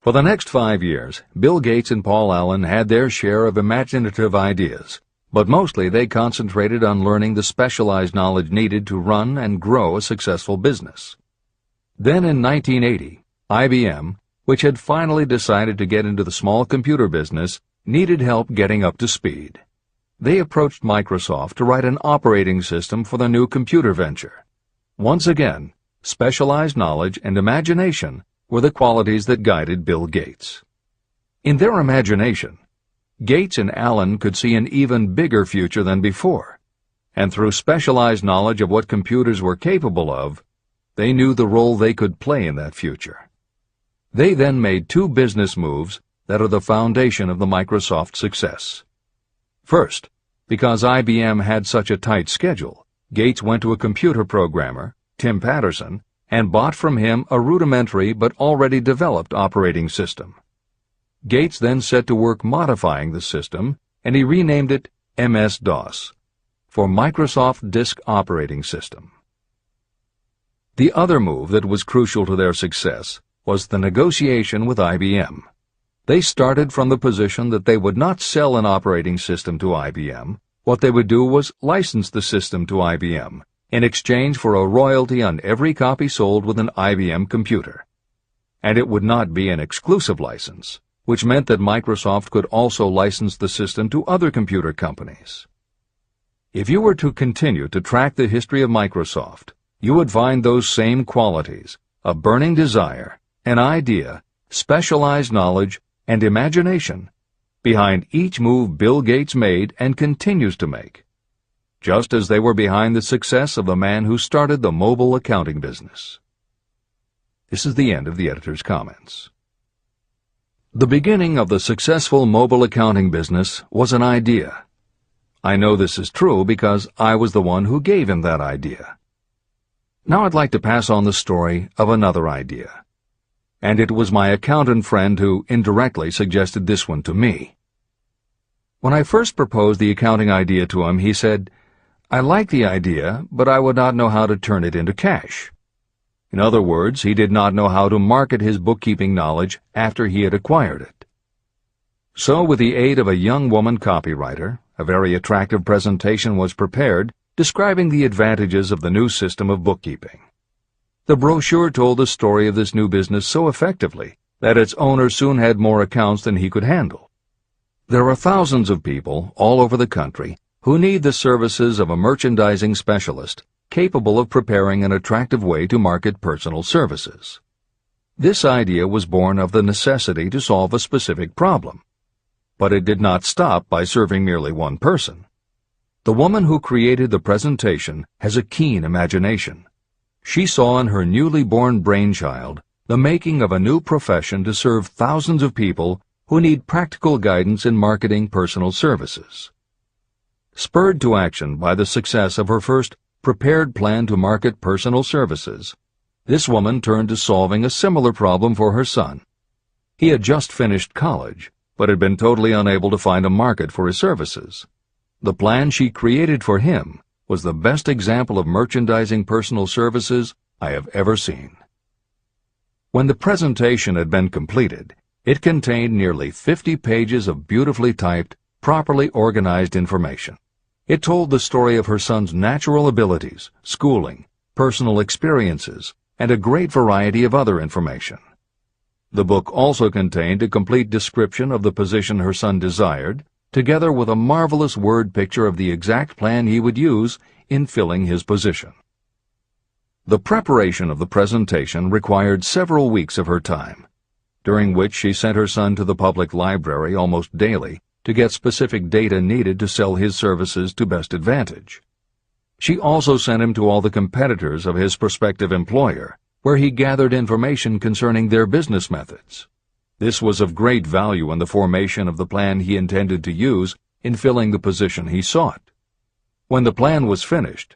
For the next 5 years, Bill Gates and Paul Allen had their share of imaginative ideas, but mostly they concentrated on learning the specialized knowledge needed to run and grow a successful business. Then in 1980, IBM, which had finally decided to get into the small computer business, needed help getting up to speed. They approached Microsoft to write an operating system for the new computer venture. Once again, specialized knowledge and imagination were the qualities that guided Bill Gates. In their imagination, Gates and Allen could see an even bigger future than before, and through specialized knowledge of what computers were capable of, they knew the role they could play in that future. They then made 2 business moves that are the foundation of the Microsoft success. First, because IBM had such a tight schedule, Gates went to a computer programmer, Tim Patterson, and bought from him a rudimentary but already developed operating system. Gates then set to work modifying the system, and he renamed it MS-DOS, for Microsoft Disk Operating System. The other move that was crucial to their success was the negotiation with IBM. They started from the position that they would not sell an operating system to IBM. What they would do was license the system to IBM in exchange for a royalty on every copy sold with an IBM computer. And it would not be an exclusive license, which meant that Microsoft could also license the system to other computer companies. If you were to continue to track the history of Microsoft, you would find those same qualities: a burning desire, an idea, specialized knowledge, and imagination behind each move Bill Gates made and continues to make, just as they were behind the success of the man who started the mobile accounting business. This is the end of the editor's comments. The beginning of the successful mobile accounting business was an idea. I know this is true because I was the one who gave him that idea. Now I'd like to pass on the story of another idea. and it was my accountant friend who indirectly suggested this one to me. When I first proposed the accounting idea to him, he said, "I like the idea, but I would not know how to turn it into cash." In other words, he did not know how to market his bookkeeping knowledge after he had acquired it. So, with the aid of a young woman copywriter, a very attractive presentation was prepared describing the advantages of the new system of bookkeeping. The brochure told the story of this new business so effectively that its owner soon had more accounts than he could handle. There are thousands of people all over the country who need the services of a merchandising specialist capable of preparing an attractive way to market personal services. This idea was born of the necessity to solve a specific problem. But it did not stop by serving merely one person. The woman who created the presentation has a keen imagination. She saw in her newly born brainchild the making of a new profession to serve thousands of people who need practical guidance in marketing personal services. Spurred to action by the success of her first prepared plan to market personal services, this woman turned to solving a similar problem for her son. He had just finished college, but had been totally unable to find a market for his services. The plan she created for him was the best example of merchandising personal services I have ever seen. When the presentation had been completed, it contained nearly 50 pages of beautifully typed, properly organized information. It told the story of her son's natural abilities, schooling, personal experiences, and a great variety of other information. The book also contained a complete description of the position her son desired, together with a marvelous word picture of the exact plan he would use in filling his position. The preparation of the presentation required several weeks of her time, during which she sent her son to the public library almost daily to get specific data needed to sell his services to best advantage. She also sent him to all the competitors of his prospective employer, where he gathered information concerning their business methods. This was of great value in the formation of the plan he intended to use in filling the position he sought. When the plan was finished,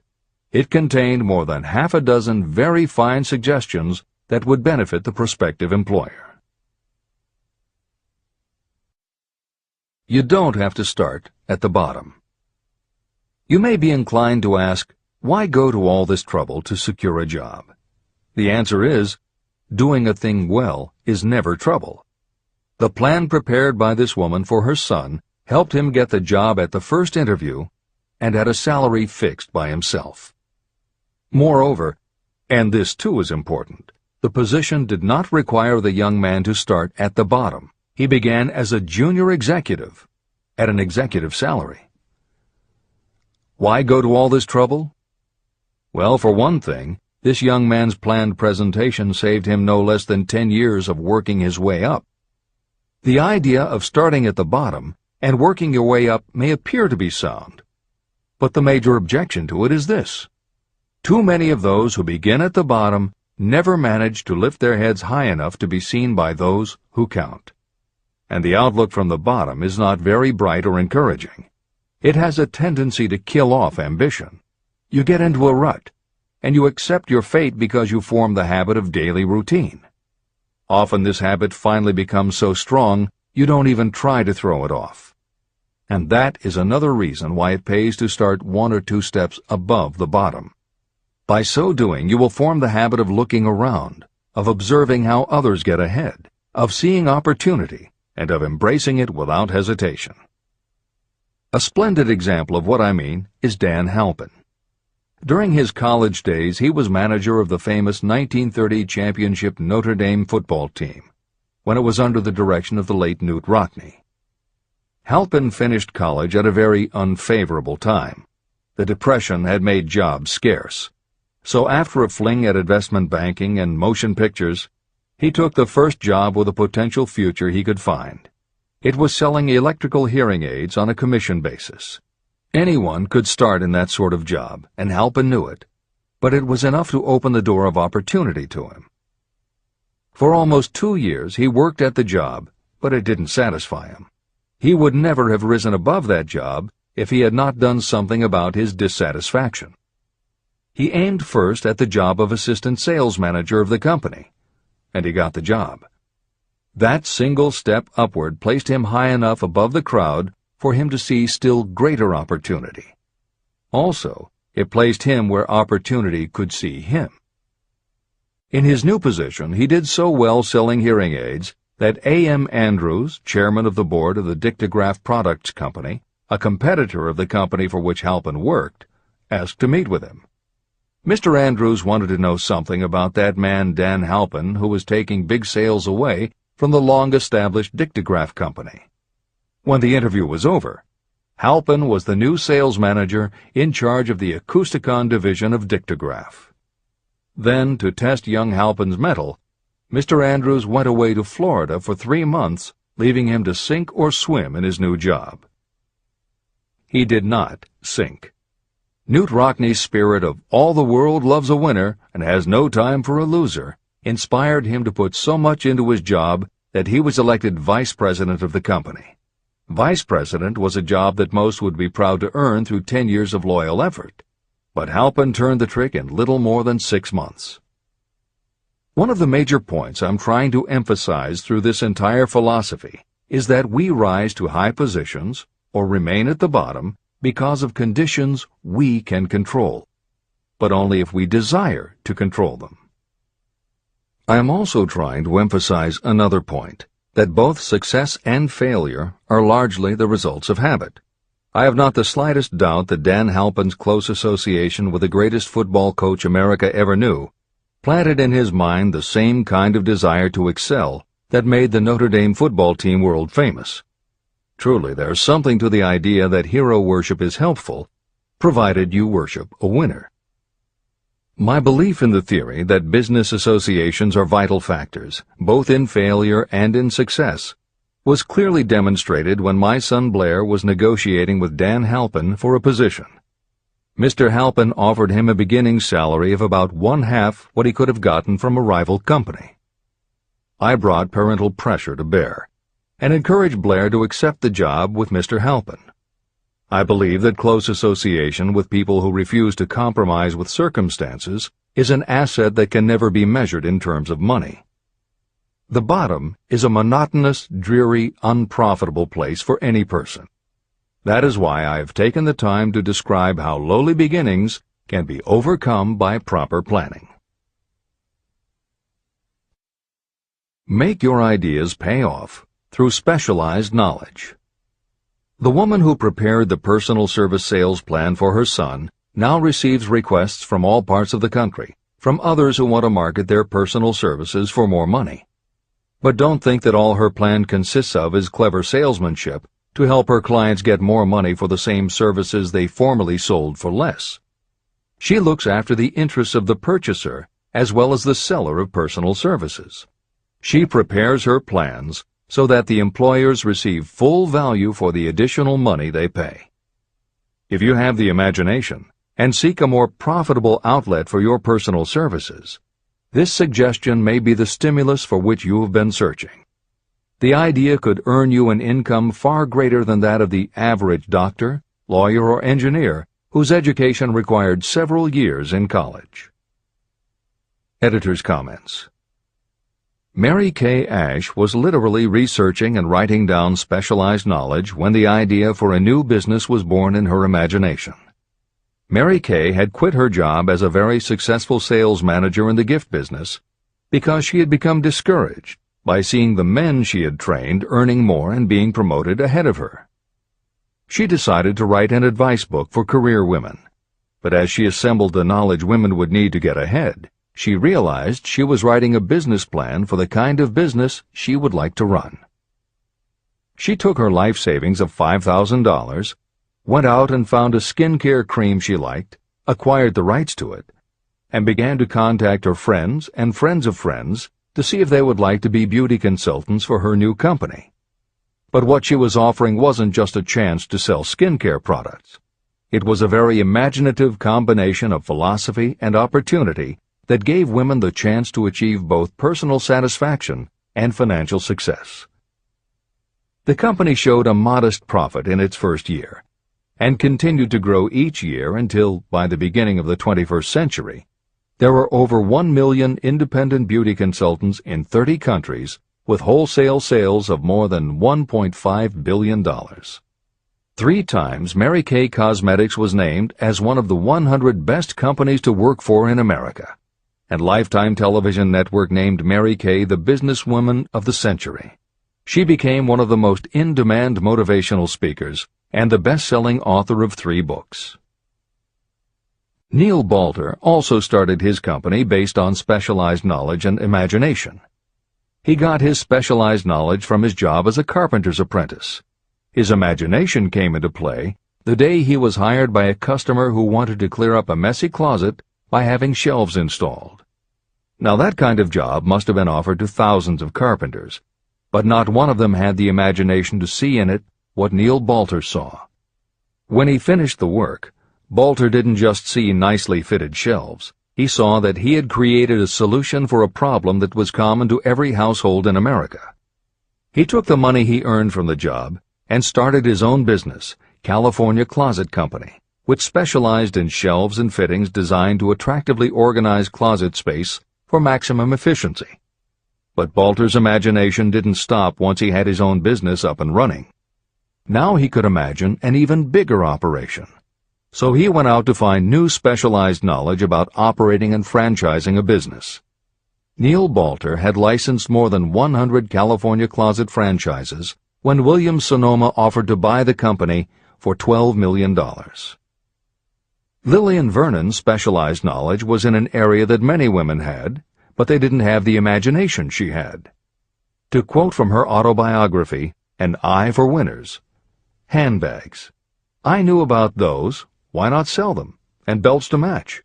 it contained more than half a dozen very fine suggestions that would benefit the prospective employer. You don't have to start at the bottom. You may be inclined to ask, why go to all this trouble to secure a job? The answer is, doing a thing well is never trouble. The plan prepared by this woman for her son helped him get the job at the first interview and at a salary fixed by himself. Moreover, and this too is important, the position did not require the young man to start at the bottom. He began as a junior executive at an executive salary. Why go to all this trouble? Well, for one thing, this young man's planned presentation saved him no less than 10 years of working his way up. The idea of starting at the bottom and working your way up may appear to be sound, but the major objection to it is this. Too many of those who begin at the bottom never manage to lift their heads high enough to be seen by those who count. And the outlook from the bottom is not very bright or encouraging. It has a tendency to kill off ambition. You get into a rut, and you accept your fate because you form the habit of daily routine. Often this habit finally becomes so strong you don't even try to throw it off. And that is another reason why it pays to start 1 or 2 steps above the bottom. By so doing, you will form the habit of looking around, of observing how others get ahead, of seeing opportunity, and of embracing it without hesitation. A splendid example of what I mean is Dan Halpin. During his college days, he was manager of the famous 1930 championship Notre Dame football team, when it was under the direction of the late Knute Rockne. Halpin finished college at a very unfavorable time. The Depression had made jobs scarce. So after a fling at investment banking and motion pictures, he took the first job with a potential future he could find. It was selling electrical hearing aids on a commission basis. Anyone could start in that sort of job, and Halpin knew it, but it was enough to open the door of opportunity to him. For almost 2 years he worked at the job, but it didn't satisfy him. He would never have risen above that job if he had not done something about his dissatisfaction. He aimed first at the job of assistant sales manager of the company. and he got the job. That single step upward placed him high enough above the crowd for him to see still greater opportunity. Also, it placed him where opportunity could see him. In his new position, he did so well selling hearing aids that A.M. Andrews, chairman of the board of the Dictograph Products Company, a competitor of the company for which Halpin worked, asked to meet with him. Mr. Andrews wanted to know something about that man Dan Halpin, who was taking big sales away from the long-established Dictograph Company. When the interview was over, Halpin was the new sales manager in charge of the Acousticon division of Dictograph. Then, to test young Halpin's mettle, Mr. Andrews went away to Florida for 3 months, leaving him to sink or swim in his new job. He did not sink. Newt Rockney's spirit of "all the world loves a winner and has no time for a loser" inspired him to put so much into his job that he was elected vice president of the company. Vice president was a job that most would be proud to earn through 10 years of loyal effort, but Halpin turned the trick in little more than 6 months. One of the major points I'm trying to emphasize through this entire philosophy is that we rise to high positions or remain at the bottom because of conditions we can control, but only if we desire to control them. I am also trying to emphasize another point, that both success and failure are largely the results of habit. I have not the slightest doubt that Dan Halpin's close association with the greatest football coach America ever knew planted in his mind the same kind of desire to excel that made the Notre Dame football team world famous. Truly, there's something to the idea that hero worship is helpful, provided you worship a winner. My belief in the theory that business associations are vital factors, both in failure and in success, was clearly demonstrated when my son Blair was negotiating with Dan Halpin for a position. Mr. Halpin offered him a beginning salary of about 1/2 what he could have gotten from a rival company. I brought parental pressure to bear, and encouraged Blair to accept the job with Mr. Halpin. I believe that close association with people who refuse to compromise with circumstances is an asset that can never be measured in terms of money. The bottom is a monotonous, dreary, unprofitable place for any person. That is why I have taken the time to describe how lowly beginnings can be overcome by proper planning. Make your ideas pay off through specialized knowledge. The woman who prepared the personal service sales plan for her son now receives requests from all parts of the country, from others who want to market their personal services for more money. But don't think that all her plan consists of is clever salesmanship to help her clients get more money for the same services they formerly sold for less. She looks after the interests of the purchaser as well as the seller of personal services. She prepares her plans so that the employers receive full value for the additional money they pay. If you have the imagination and seek a more profitable outlet for your personal services, this suggestion may be the stimulus for which you have been searching. The idea could earn you an income far greater than that of the average doctor, lawyer, or engineer whose education required several years in college. Editor's comments. Mary Kay Ash was literally researching and writing down specialized knowledge when the idea for a new business was born in her imagination. Mary Kay had quit her job as a very successful sales manager in the gift business because she had become discouraged by seeing the men she had trained earning more and being promoted ahead of her. She decided to write an advice book for career women, but as she assembled the knowledge women would need to get ahead, she realized she was writing a business plan for the kind of business she would like to run. She took her life savings of $5,000, went out and found a skincare cream she liked, acquired the rights to it, and began to contact her friends and friends of friends to see if they would like to be beauty consultants for her new company. But what she was offering wasn't just a chance to sell skincare products. It was a very imaginative combination of philosophy and opportunity that gave women the chance to achieve both personal satisfaction and financial success. The company showed a modest profit in its first year, and continued to grow each year until, by the beginning of the 21st century, There are over 1 million independent beauty consultants in 30 countries with wholesale sales of more than $1.5 billion. 3 times Mary Kay Cosmetics was named as one of the 100 best companies to work for in America, and Lifetime Television Network named Mary Kay the businesswoman of the century. She became one of the most in-demand motivational speakers and the best-selling author of 3 books. Neil Balter also started his company based on specialized knowledge and imagination. He got his specialized knowledge from his job as a carpenter's apprentice. His imagination came into play the day he was hired by a customer who wanted to clear up a messy closet by having shelves installed. Now that kind of job must have been offered to thousands of carpenters, but not one of them had the imagination to see in it what Neil Balter saw. When he finished the work, Balter didn't just see nicely fitted shelves. He saw that he had created a solution for a problem that was common to every household in America. He took the money he earned from the job and started his own business, California Closet Company, which specialized in shelves and fittings designed to attractively organize closet space for maximum efficiency. But Balter's imagination didn't stop once he had his own business up and running. Now he could imagine an even bigger operation. So he went out to find new specialized knowledge about operating and franchising a business. Neil Balter had licensed more than 100 California Closet franchises when Williams-Sonoma offered to buy the company for $12 million. Lillian Vernon's specialized knowledge was in an area that many women had, but they didn't have the imagination she had. To quote from her autobiography, An Eye for Winners, handbags. I knew about those. Why not sell them? And belts to match.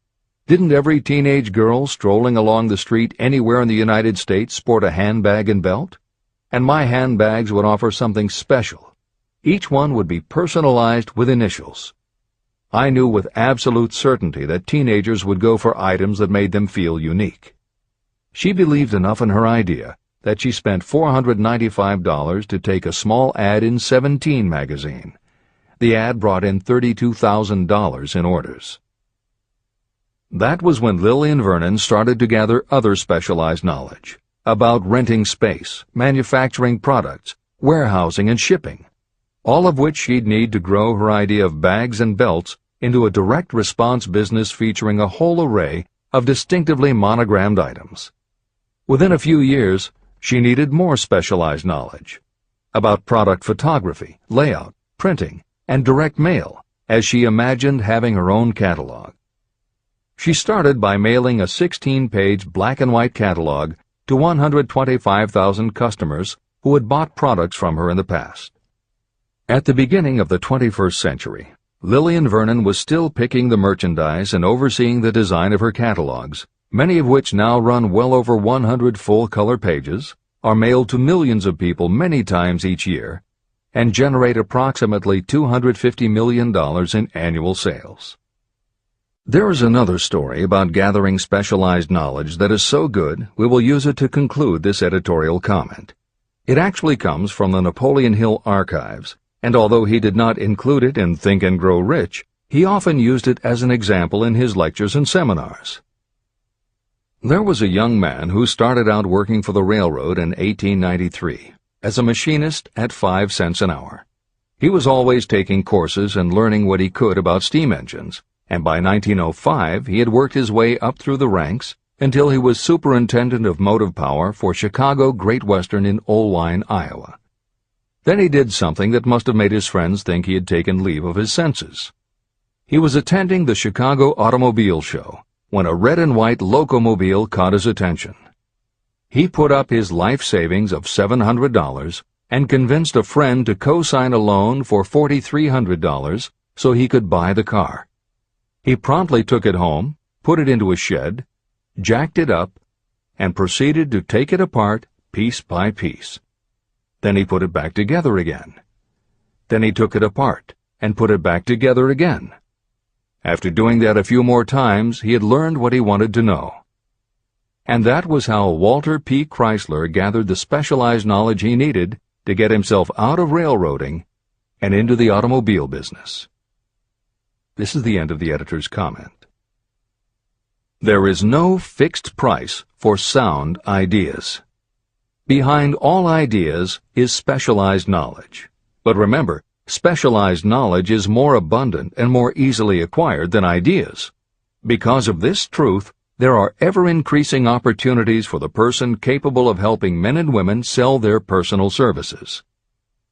Didn't every teenage girl strolling along the street anywhere in the United States sport a handbag and belt? And my handbags would offer something special. Each one would be personalized with initials. I knew with absolute certainty that teenagers would go for items that made them feel unique. She believed enough in her idea that she spent $495 to take a small ad in 17 magazine. The ad brought in $32,000 in orders. That was when Lillian Vernon started to gather other specialized knowledge about renting space, manufacturing products, warehousing, and shipping, all of which she'd need to grow her idea of bags and belts into a direct response business featuring a whole array of distinctively monogrammed items. Within a few years, she needed more specialized knowledge about product photography, layout, printing, and direct mail, as she imagined having her own catalog. She started by mailing a 16-page black-and-white catalog to 125,000 customers who had bought products from her in the past. At the beginning of the 21st century, Lillian Vernon was still picking the merchandise and overseeing the design of her catalogs, many of which now run well over 100 full-color pages, are mailed to millions of people many times each year, and generate approximately $250 million in annual sales. There is another story about gathering specialized knowledge that is so good we will use it to conclude this editorial comment. It actually comes from the Napoleon Hill archives, and although he did not include it in Think and Grow Rich, he often used it as an example in his lectures and seminars. There was a young man who started out working for the railroad in 1893. As a machinist at 5 cents an hour. He was always taking courses and learning what he could about steam engines, and by 1905 he had worked his way up through the ranks until he was superintendent of motive power for Chicago Great Western in Olwine, Iowa. Then he did something that must have made his friends think he had taken leave of his senses. He was attending the Chicago Automobile Show when a red and white locomobile caught his attention. He put up his life savings of $700 and convinced a friend to co-sign a loan for $4,300 so he could buy the car. He promptly took it home, put it into a shed, jacked it up, and proceeded to take it apart piece by piece. Then he put it back together again. Then he took it apart and put it back together again. After doing that a few more times, he had learned what he wanted to know. And that was how Walter P. Chrysler gathered the specialized knowledge he needed to get himself out of railroading and into the automobile business. This is the end of the editor's comment. There is no fixed price for sound ideas. Behind all ideas is specialized knowledge. But remember, specialized knowledge is more abundant and more easily acquired than ideas. Because of this truth, there are ever-increasing opportunities for the person capable of helping men and women sell their personal services.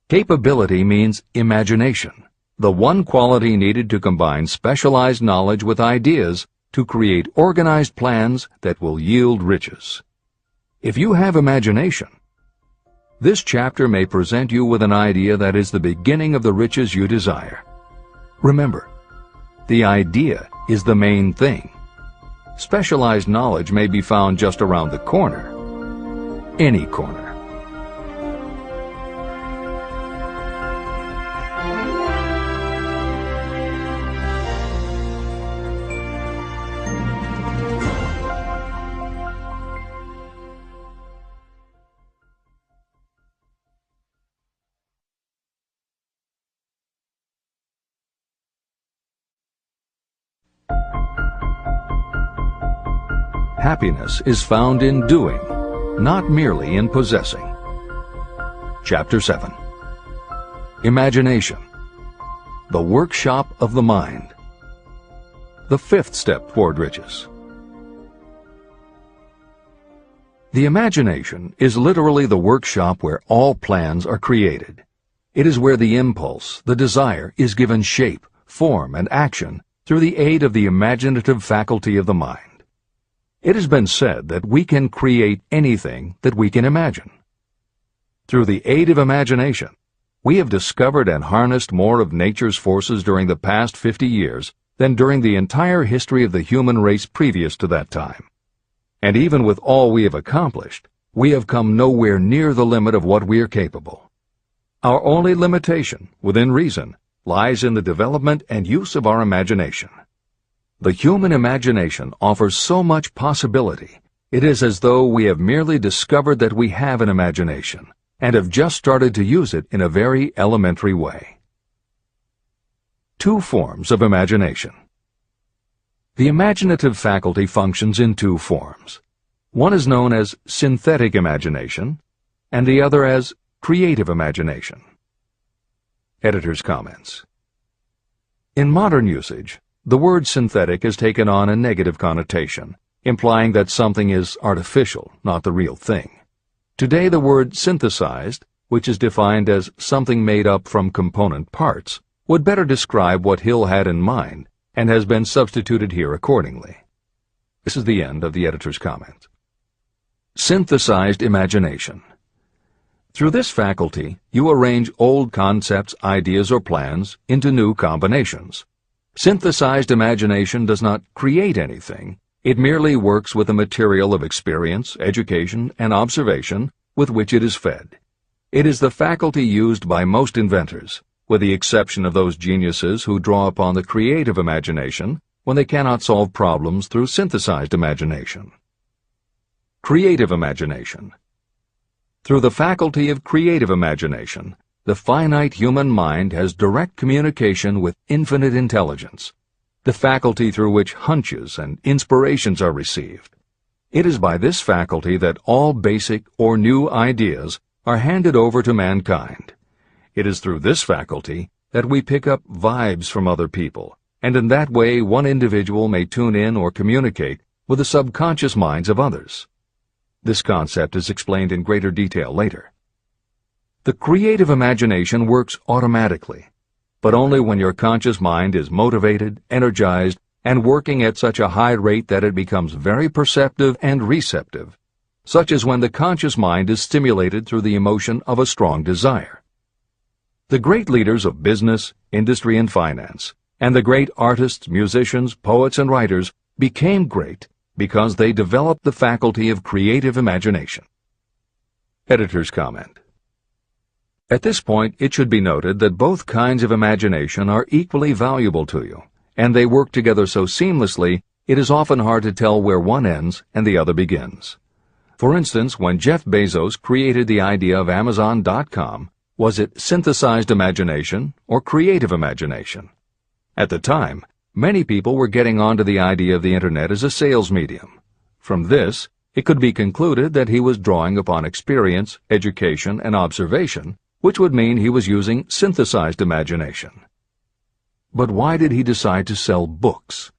Capability means imagination, the one quality needed to combine specialized knowledge with ideas to create organized plans that will yield riches. If you have imagination, this chapter may present you with an idea that is the beginning of the riches you desire. Remember, the idea is the main thing. Specialized knowledge may be found just around the corner. Any corner. Happiness is found in doing, not merely in possessing. Chapter 7. Imagination, the workshop of the mind. The fifth step toward riches. The imagination is literally the workshop where all plans are created. It is where the impulse, the desire, is given shape, form, and action through the aid of the imaginative faculty of the mind. It has been said that we can create anything that we can imagine. Through the aid of imagination, we have discovered and harnessed more of nature's forces during the past 50 years than during the entire history of the human race previous to that time. And even with all we have accomplished, we have come nowhere near the limit of what we are capable. Our only limitation, within reason, lies in the development and use of our imagination. The human imagination offers so much possibility, it is as though we have merely discovered that we have an imagination, and have just started to use it in a very elementary way. Two forms of imagination. The imaginative faculty functions in two forms. One is known as synthetic imagination, and the other as creative imagination. Editor's comments. In modern usage, the word synthetic has taken on a negative connotation, implying that something is artificial, not the real thing. Today the word synthesized, which is defined as something made up from component parts, would better describe what Hill had in mind, and has been substituted here accordingly. This is the end of the editor's comment. Synthesized imagination. Through this faculty, you arrange old concepts, ideas, or plans into new combinations. Synthesized imagination does not create anything. It merely works with the material of experience, education, and observation with which it is fed. It is the faculty used by most inventors, with the exception of those geniuses who draw upon the creative imagination when they cannot solve problems through synthesized imagination. Creative imagination. Through the faculty of creative imagination, the finite human mind has direct communication with infinite intelligence, the faculty through which hunches and inspirations are received. It is by this faculty that all basic or new ideas are handed over to mankind. It is through this faculty that we pick up vibes from other people, and in that way one individual may tune in or communicate with the subconscious minds of others. This concept is explained in greater detail later. The creative imagination works automatically, but only when your conscious mind is motivated, energized, and working at such a high rate that it becomes very perceptive and receptive, such as when the conscious mind is stimulated through the emotion of a strong desire. The great leaders of business, industry, and finance, and the great artists, musicians, poets, and writers became great because they developed the faculty of creative imagination. Editor's comment. At this point, it should be noted that both kinds of imagination are equally valuable to you, and they work together so seamlessly it is often hard to tell where one ends and the other begins. For instance, when Jeff Bezos created the idea of Amazon.com, was it synthesized imagination or creative imagination? At the time, Many people were getting onto the idea of the Internet as a sales medium. From this, it could be concluded that he was drawing upon experience, education, and observation, which would mean he was using synthesized imagination. But why did he decide to sell books?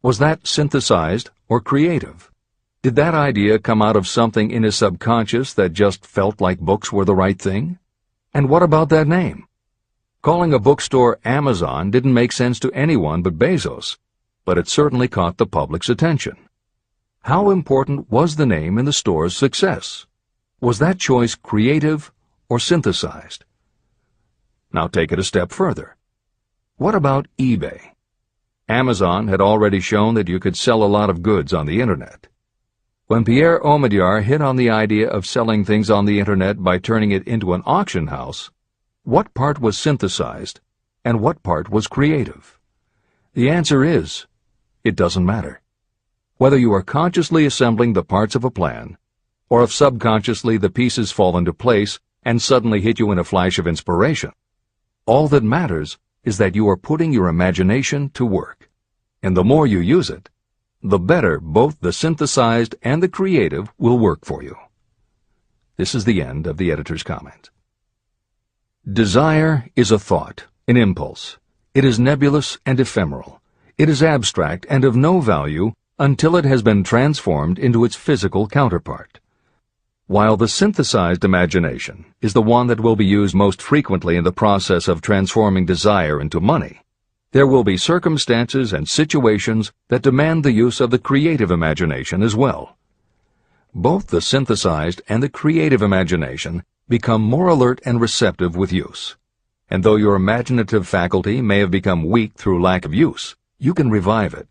Was that synthesized or creative? Did that idea come out of something in his subconscious that just felt like books were the right thing? And what about that name? Calling a bookstore Amazon didn't make sense to anyone but Bezos, but it certainly caught the public's attention. How important was the name in the store's success? Was that choice creative or synthesized? Now take it a step further. What about eBay? Amazon had already shown that you could sell a lot of goods on the Internet. When Pierre Omidyar hit on the idea of selling things on the Internet by turning it into an auction house, what part was synthesized and what part was creative? The answer is, it doesn't matter. Whether you are consciously assembling the parts of a plan, or if subconsciously the pieces fall into place and suddenly hit you in a flash of inspiration, all that matters is that you are putting your imagination to work. And the more you use it, the better both the synthesized and the creative will work for you. This is the end of the editor's comment. Desire is a thought, an impulse. It is nebulous and ephemeral. It is abstract and of no value until it has been transformed into its physical counterpart. While the synthesized imagination is the one that will be used most frequently in the process of transforming desire into money, there will be circumstances and situations that demand the use of the creative imagination as well. Both the synthesized and the creative imagination become more alert and receptive with use. And though your imaginative faculty may have become weak through lack of use, you can revive it.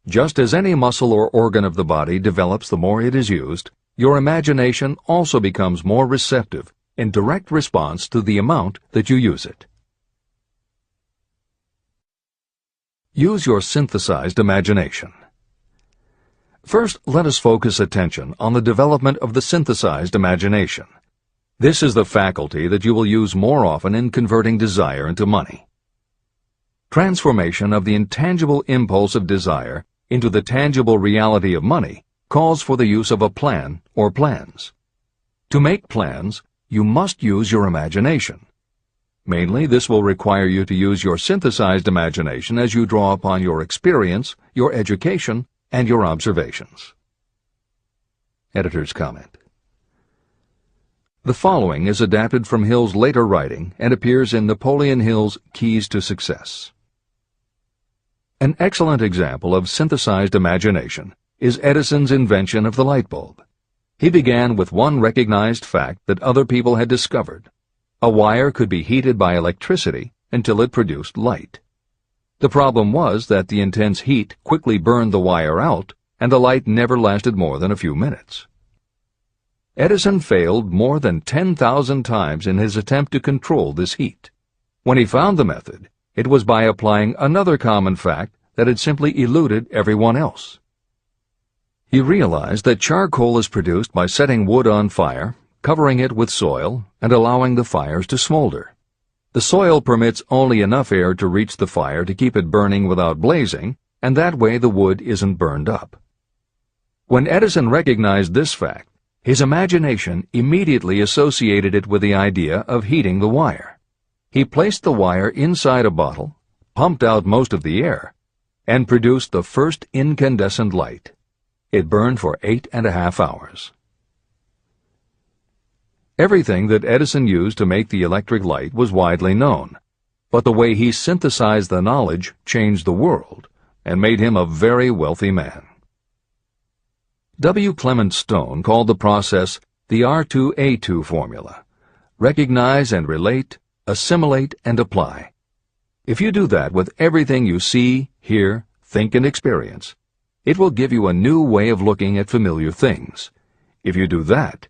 Just as any muscle or organ of the body develops the more it is used, your imagination also becomes more receptive in direct response to the amount that you use it. Use your synthesized imagination. First, let us focus attention on the development of the synthesized imagination. This is the faculty that you will use more often in converting desire into money. Transformation of the intangible impulse of desire into the tangible reality of money calls for the use of a plan or plans. To make plans, you must use your imagination. Mainly, this will require you to use your synthesized imagination as you draw upon your experience, your education, and your observations. Editor's comment. The following is adapted from Hill's later writing and appears in Napoleon Hill's Keys to Success. An excellent example of synthesized imagination is Edison's invention of the light bulb. He began with one recognized fact that other people had discovered. A wire could be heated by electricity until it produced light. The problem was that the intense heat quickly burned the wire out, and the light never lasted more than a few minutes. Edison failed more than 10,000 times in his attempt to control this heat. When he found the method, it was by applying another common fact that had simply eluded everyone else. He realized that charcoal is produced by setting wood on fire, covering it with soil, and allowing the fires to smolder. The soil permits only enough air to reach the fire to keep it burning without blazing, and that way the wood isn't burned up. When Edison recognized this fact, his imagination immediately associated it with the idea of heating the wire. He placed the wire inside a bottle, pumped out most of the air, and produced the first incandescent light. It burned for 8.5 hours. Everything that Edison used to make the electric light was widely known, but the way he synthesized the knowledge changed the world and made him a very wealthy man. W. Clement Stone called the process the R2A2 formula: recognize and relate, assimilate and apply. If you do that with everything you see, hear, think, and experience, it will give you a new way of looking at familiar things. If you do that,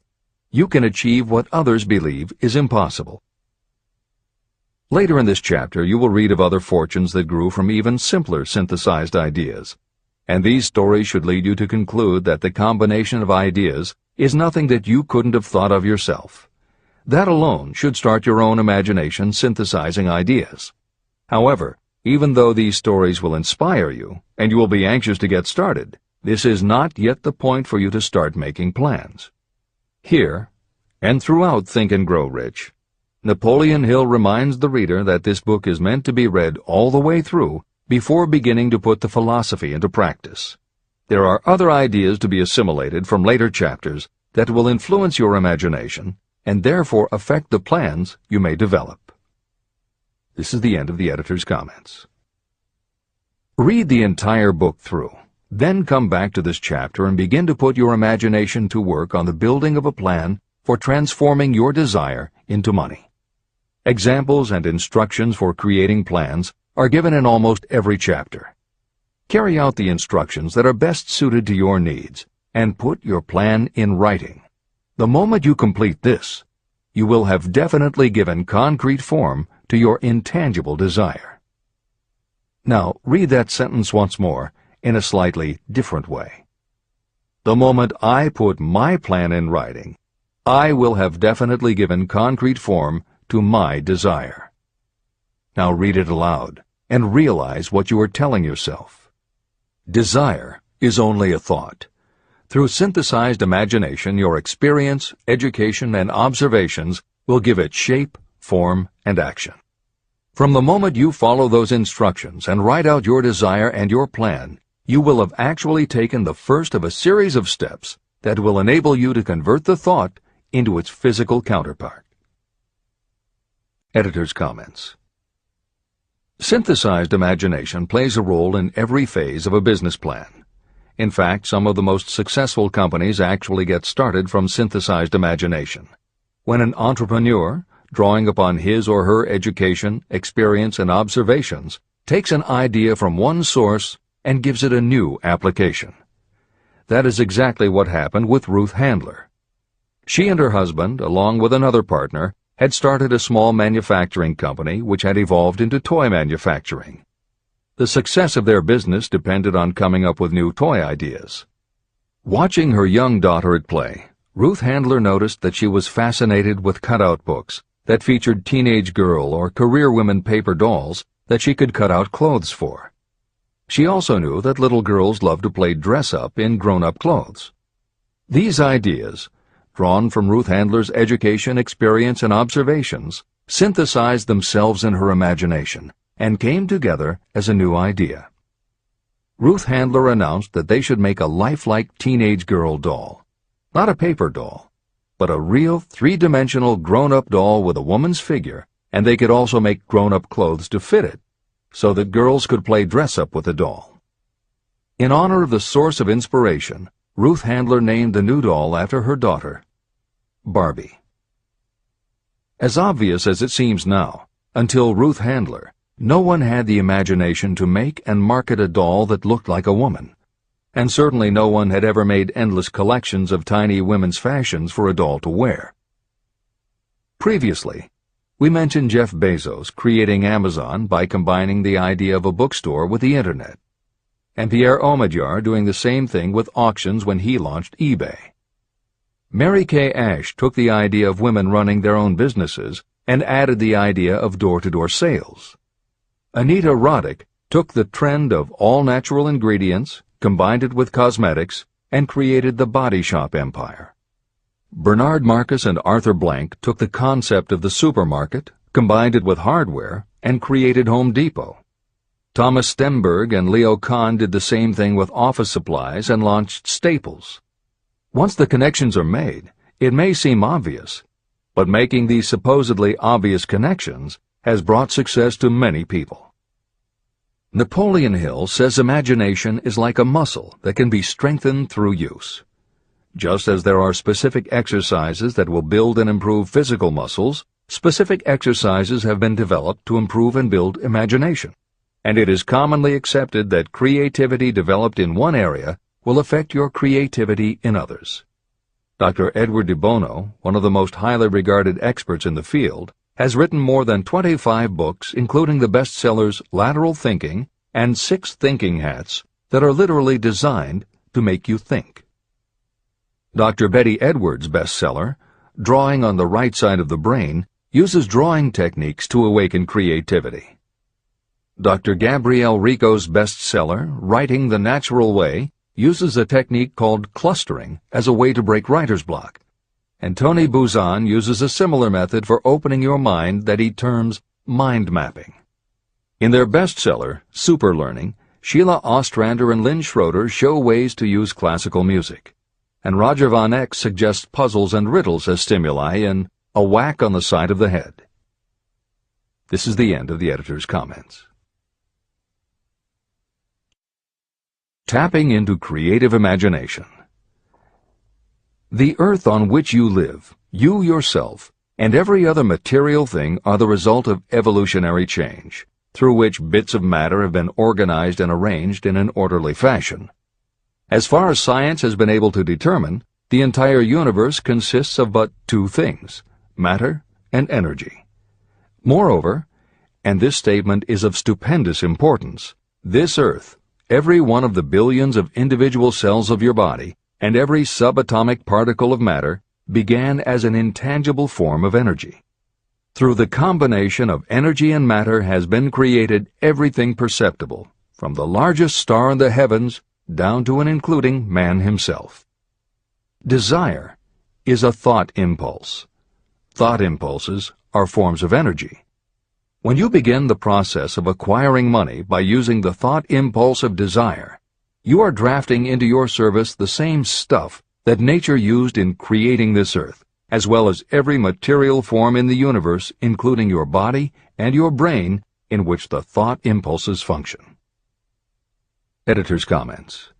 you can achieve what others believe is impossible. Later in this chapter, you will read of other fortunes that grew from even simpler synthesized ideas. And these stories should lead you to conclude that the combination of ideas is nothing that you couldn't have thought of yourself. That alone should start your own imagination synthesizing ideas. However, Even though these stories will inspire you, and you will be anxious to get started, this is not yet the point for you to start making plans. Here, and throughout Think and Grow Rich, Napoleon Hill reminds the reader that this book is meant to be read all the way through before beginning to put the philosophy into practice. There are other ideas to be assimilated from later chapters that will influence your imagination and therefore affect the plans you may develop. This is the end of the editor's comments. Read the entire book through, then come back to this chapter and begin to put your imagination to work on the building of a plan for transforming your desire into money. Examples and instructions for creating plans are given in almost every chapter. Carry out the instructions that are best suited to your needs and put your plan in writing. The moment you complete this, you will have definitely given concrete form to your intangible desire. Now, read that sentence once more in a slightly different way. The moment I put my plan in writing, I will have definitely given concrete form to my desire. Now read it aloud and realize what you are telling yourself. Desire is only a thought. Through synthesized imagination, your experience, education, and observations will give it shape, form, and action. From the moment you follow those instructions and write out your desire and your plan, you will have actually taken the first of a series of steps that will enable you to convert the thought into its physical counterpart. Editor's comments. Synthesized imagination plays a role in every phase of a business plan. In fact, some of the most successful companies actually get started from synthesized imagination. When an entrepreneur, drawing upon his or her education, experience, and observations, takes an idea from one source and gives it a new application. That is exactly what happened with Ruth Handler. She and her husband, along with another partner, had started a small manufacturing company which had evolved into toy manufacturing. The success of their business depended on coming up with new toy ideas. Watching her young daughter at play, Ruth Handler noticed that she was fascinated with cutout books that featured teenage girl or career women paper dolls that she could cut out clothes for. She also knew that little girls loved to play dress-up in grown-up clothes. These ideas, drawn from Ruth Handler's education, experience, and observations, synthesized themselves in her imagination and came together as a new idea. Ruth Handler announced that they should make a lifelike teenage girl doll. Not a paper doll, but a real three-dimensional grown-up doll with a woman's figure, and they could also make grown-up clothes to fit it, so that girls could play dress-up with the doll. In honor of the source of inspiration, Ruth Handler named the new doll after her daughter, Barbie. As obvious as it seems now, until Ruth Handler, no one had the imagination to make and market a doll that looked like a woman, and certainly no one had ever made endless collections of tiny women's fashions for a doll to wear. Previously, we mentioned Jeff Bezos creating Amazon by combining the idea of a bookstore with the Internet, and Pierre Omidyar doing the same thing with auctions when he launched eBay. Mary Kay Ash took the idea of women running their own businesses and added the idea of door-to-door sales. Anita Roddick took the trend of all-natural ingredients, combined it with cosmetics, and created the body shop empire. Bernard Marcus and Arthur Blank took the concept of the supermarket, combined it with hardware, and created Home Depot. Thomas Stemberg and Leo Kahn did the same thing with office supplies and launched Staples. Once the connections are made, it may seem obvious, but making these supposedly obvious connections has brought success to many people. Napoleon Hill says imagination is like a muscle that can be strengthened through use. Just as there are specific exercises that will build and improve physical muscles, specific exercises have been developed to improve and build imagination, and it is commonly accepted that creativity developed in one area will affect your creativity in others. Dr. Edward de Bono, one of the most highly regarded experts in the field, has written more than 25 books, including the bestsellers Lateral Thinking and 6 Thinking Hats, that are literally designed to make you think. Dr. Betty Edwards' bestseller, Drawing on the Right Side of the Brain, uses drawing techniques to awaken creativity. Dr. Gabrielle Rico's bestseller, Writing the Natural Way, uses a technique called clustering as a way to break writer's block. And Tony Buzan uses a similar method for opening your mind that he terms mind mapping. In their bestseller, Super Learning, Sheila Ostrander and Lynn Schroeder show ways to use classical music. And Roger Von Eck suggests puzzles and riddles as stimuli in A Whack on the Side of the Head. This is the end of the editor's comments. Tapping into creative imagination. The earth on which you live, you yourself, and every other material thing are the result of evolutionary change, through which bits of matter have been organized and arranged in an orderly fashion. As far as science has been able to determine, the entire universe consists of but two things, matter and energy. Moreover, and this statement is of stupendous importance, this earth, every one of the billions of individual cells of your body, and every subatomic particle of matter began as an intangible form of energy. Through the combination of energy and matter has been created everything perceptible, from the largest star in the heavens down to and including man himself. Desire is a thought impulse. Thought impulses are forms of energy. When you begin the process of acquiring money by using the thought impulse of desire, you are drafting into your service the same stuff that nature used in creating this earth, as well as every material form in the universe, including your body and your brain, in which the thought impulses function. Editor's comments.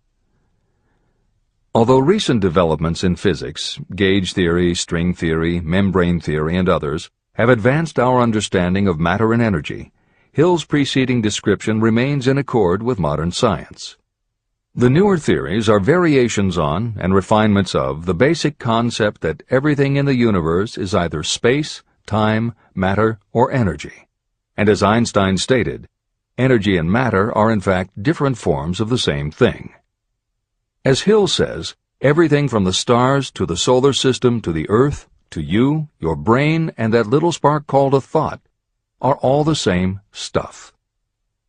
Although recent developments in physics, gauge theory, string theory, membrane theory, and others, have advanced our understanding of matter and energy, Hill's preceding description remains in accord with modern science. The newer theories are variations on and refinements of the basic concept that everything in the universe is either space, time, matter, or energy. And as Einstein stated, energy and matter are in fact different forms of the same thing. As Hill says, everything from the stars to the solar system to the earth, to you, your brain, and that little spark called a thought, are all the same stuff.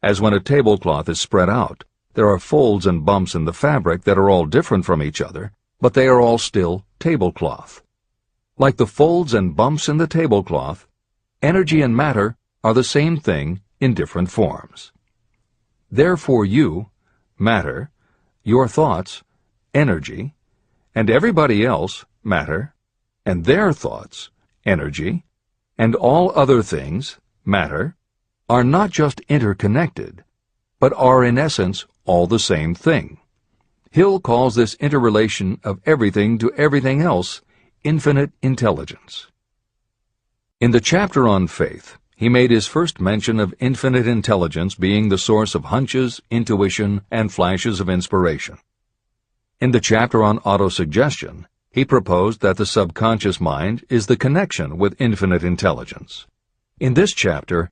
As when a tablecloth is spread out, there are folds and bumps in the fabric that are all different from each other, but they are all still tablecloth. Like the folds and bumps in the tablecloth, energy and matter are the same thing in different forms. Therefore you, matter, your thoughts, energy, and everybody else, matter, and their thoughts, energy, and all other things, matter, are not just interconnected, but are in essence all the same thing. Hill calls this interrelation of everything to everything else infinite intelligence. In the chapter on faith, he made his first mention of infinite intelligence being the source of hunches, intuition, and flashes of inspiration. In the chapter on autosuggestion, he proposed that the subconscious mind is the connection with infinite intelligence. In this chapter,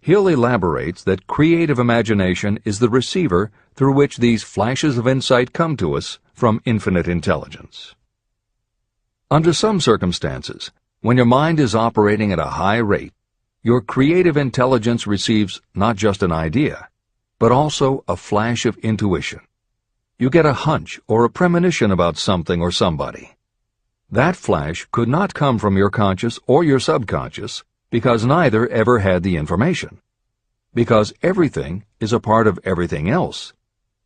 Hill elaborates that creative imagination is the receiver through which these flashes of insight come to us from infinite intelligence. Under some circumstances, when your mind is operating at a high rate, your creative intelligence receives not just an idea, but also a flash of intuition. You get a hunch or a premonition about something or somebody. That flash could not come from your conscious or your subconscious, because neither ever had the information. Because everything is a part of everything else,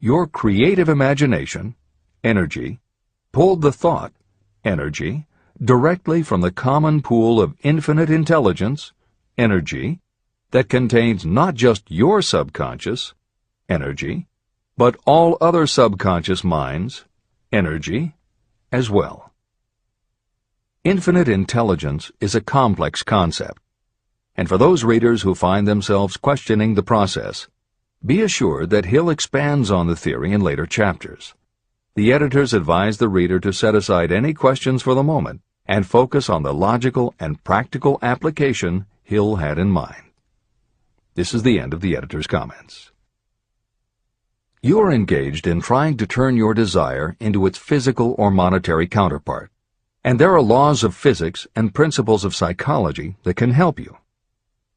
your creative imagination, energy, pulled the thought, energy, directly from the common pool of infinite intelligence, energy, that contains not just your subconscious, energy, but all other subconscious minds, energy, as well. Infinite intelligence is a complex concept, and for those readers who find themselves questioning the process, be assured that Hill expands on the theory in later chapters. The editors advise the reader to set aside any questions for the moment and focus on the logical and practical application Hill had in mind. This is the end of the editor's comments. You are engaged in trying to turn your desire into its physical or monetary counterpart, and there are laws of physics and principles of psychology that can help you.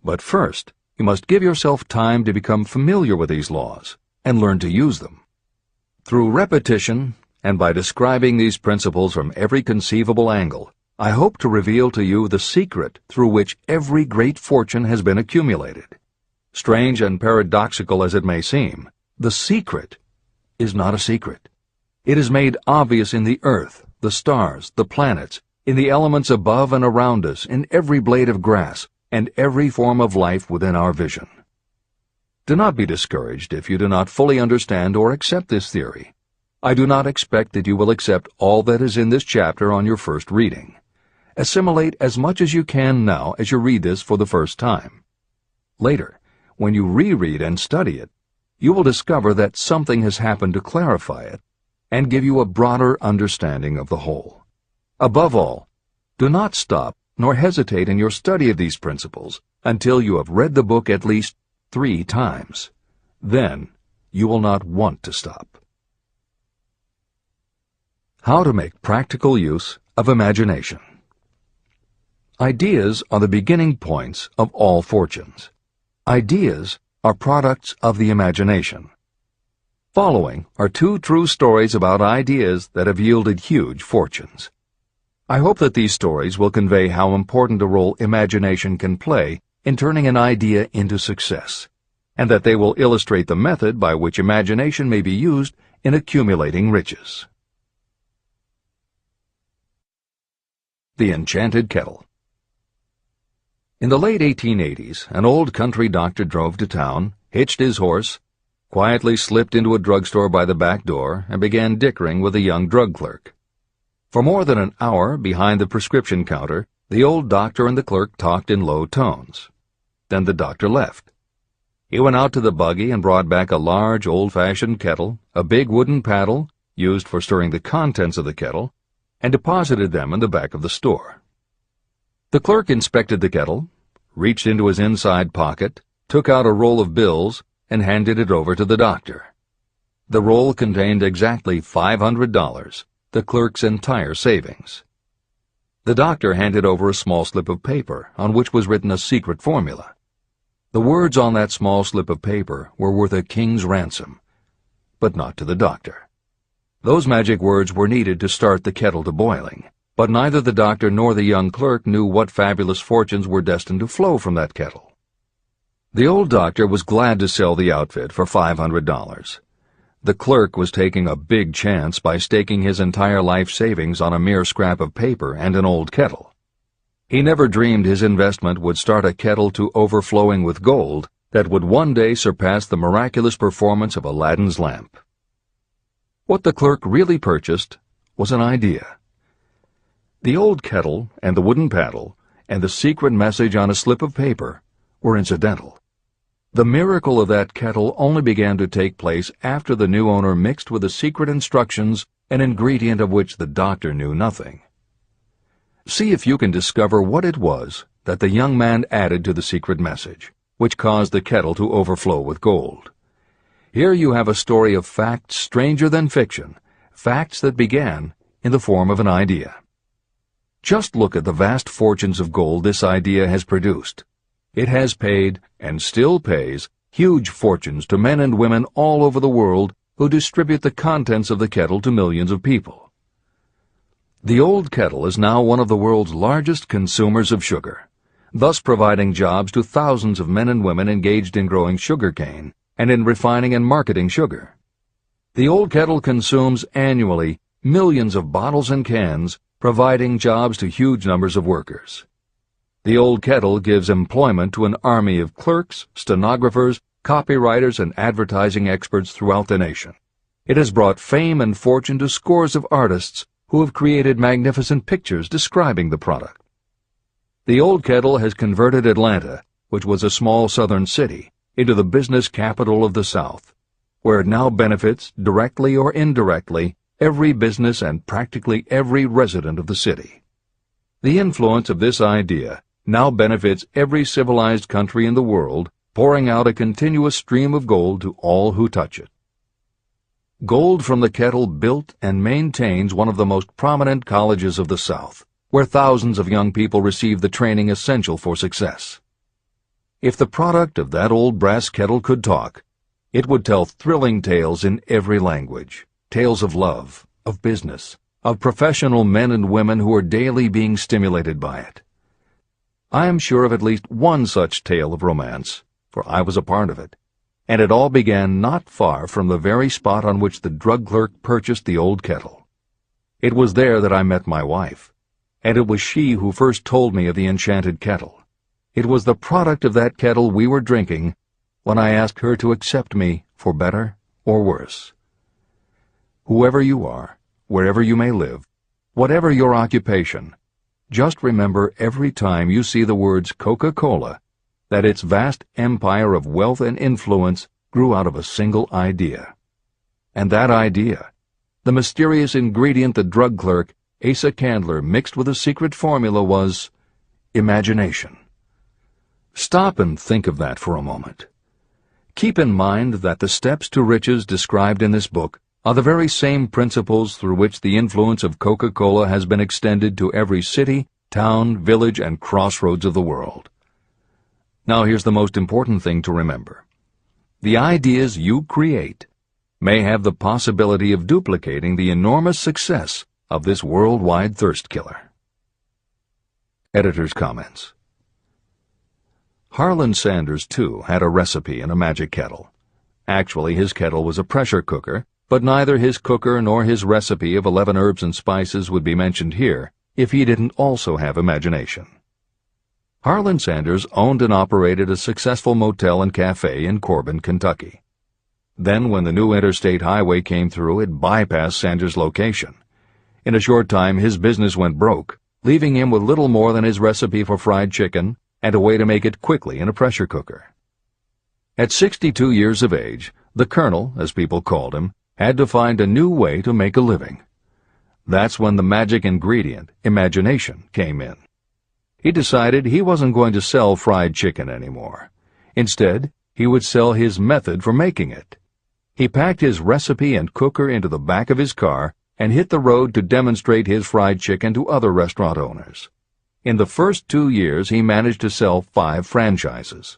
But first, you must give yourself time to become familiar with these laws and learn to use them. Through repetition, and by describing these principles from every conceivable angle, I hope to reveal to you the secret through which every great fortune has been accumulated. Strange and paradoxical as it may seem, the secret is not a secret. It is made obvious in the earth, the stars, the planets, in the elements above and around us, in every blade of grass, and every form of life within our vision. Do not be discouraged if you do not fully understand or accept this theory. I do not expect that you will accept all that is in this chapter on your first reading. Assimilate as much as you can now as you read this for the first time. Later, when you reread and study it, you will discover that something has happened to clarify it and give you a broader understanding of the whole. Above all, do not stop nor hesitate in your study of these principles until you have read the book at least 3 times. Then you will not want to stop. How to make practical use of imagination. Ideas are the beginning points of all fortunes. Ideas are products of the imagination. Following are 2 true stories about ideas that have yielded huge fortunes. I hope that these stories will convey how important a role imagination can play in turning an idea into success, and that they will illustrate the method by which imagination may be used in accumulating riches. The Enchanted Kettle. In the late 1880s, an old country doctor drove to town, hitched his horse, quietly slipped into a drugstore by the back door, and began dickering with a young drug clerk. For more than an hour, behind the prescription counter, the old doctor and the clerk talked in low tones. Then the doctor left. He went out to the buggy and brought back a large, old-fashioned kettle, a big wooden paddle, used for stirring the contents of the kettle, and deposited them in the back of the store. The clerk inspected the kettle, reached into his inside pocket, took out a roll of bills, and handed it over to the doctor. The roll contained exactly $500, the clerk's entire savings. The doctor handed over a small slip of paper on which was written a secret formula. The words on that small slip of paper were worth a king's ransom, but not to the doctor. Those magic words were needed to start the kettle to boiling, but neither the doctor nor the young clerk knew what fabulous fortunes were destined to flow from that kettle. The old doctor was glad to sell the outfit for $500. The clerk was taking a big chance by staking his entire life savings on a mere scrap of paper and an old kettle. He never dreamed his investment would start a kettle to overflowing with gold that would one day surpass the miraculous performance of Aladdin's lamp. What the clerk really purchased was an idea. The old kettle and the wooden paddle and the secret message on a slip of paper were incidental. The miracle of that kettle only began to take place after the new owner mixed with the secret instructions an ingredient of which the doctor knew nothing. See if you can discover what it was that the young man added to the secret message, which caused the kettle to overflow with gold. Here you have a story of facts stranger than fiction, facts that began in the form of an idea. Just look at the vast fortunes of gold this idea has produced. It has paid, and still pays, huge fortunes to men and women all over the world who distribute the contents of the kettle to millions of people. The old kettle is now one of the world's largest consumers of sugar, thus providing jobs to thousands of men and women engaged in growing sugar cane and in refining and marketing sugar. The old kettle consumes annually millions of bottles and cans, providing jobs to huge numbers of workers. The old kettle gives employment to an army of clerks, stenographers, copywriters, and advertising experts throughout the nation. It has brought fame and fortune to scores of artists who have created magnificent pictures describing the product. The old kettle has converted Atlanta, which was a small southern city, into the business capital of the South, where it now benefits, directly or indirectly, every business and practically every resident of the city. The influence of this idea now benefits every civilized country in the world, pouring out a continuous stream of gold to all who touch it. Gold from the kettle built and maintains one of the most prominent colleges of the South, where thousands of young people receive the training essential for success. If the product of that old brass kettle could talk, it would tell thrilling tales in every language, tales of love, of business, of professional men and women who are daily being stimulated by it. I am sure of at least one such tale of romance, for I was a part of it, and it all began not far from the very spot on which the drug clerk purchased the old kettle. It was there that I met my wife, and it was she who first told me of the enchanted kettle. It was the product of that kettle we were drinking when I asked her to accept me for better or worse. Whoever you are, wherever you may live, whatever your occupation, just remember every time you see the words Coca-Cola that its vast empire of wealth and influence grew out of a single idea. And that idea, the mysterious ingredient the drug clerk, Asa Candler, mixed with a secret formula, was imagination. Stop and think of that for a moment. Keep in mind that the steps to riches described in this book are the very same principles through which the influence of Coca-Cola has been extended to every city, town, village, and crossroads of the world. Now here's the most important thing to remember. The ideas you create may have the possibility of duplicating the enormous success of this worldwide thirst killer. Editor's comments. Harlan Sanders, too, had a recipe in a magic kettle. Actually, his kettle was a pressure cooker, but neither his cooker nor his recipe of 11 herbs and spices would be mentioned here if he didn't also have imagination. Harlan Sanders owned and operated a successful motel and cafe in Corbin, Kentucky. Then, when the new interstate highway came through, it bypassed Sanders' location. In a short time, his business went broke, leaving him with little more than his recipe for fried chicken and a way to make it quickly in a pressure cooker. At 62 years of age, the Colonel, as people called him, had to find a new way to make a living. That's when the magic ingredient, imagination, came in. He decided he wasn't going to sell fried chicken anymore. Instead, he would sell his method for making it. He packed his recipe and cooker into the back of his car and hit the road to demonstrate his fried chicken to other restaurant owners. In the first 2 years, he managed to sell 5 franchises.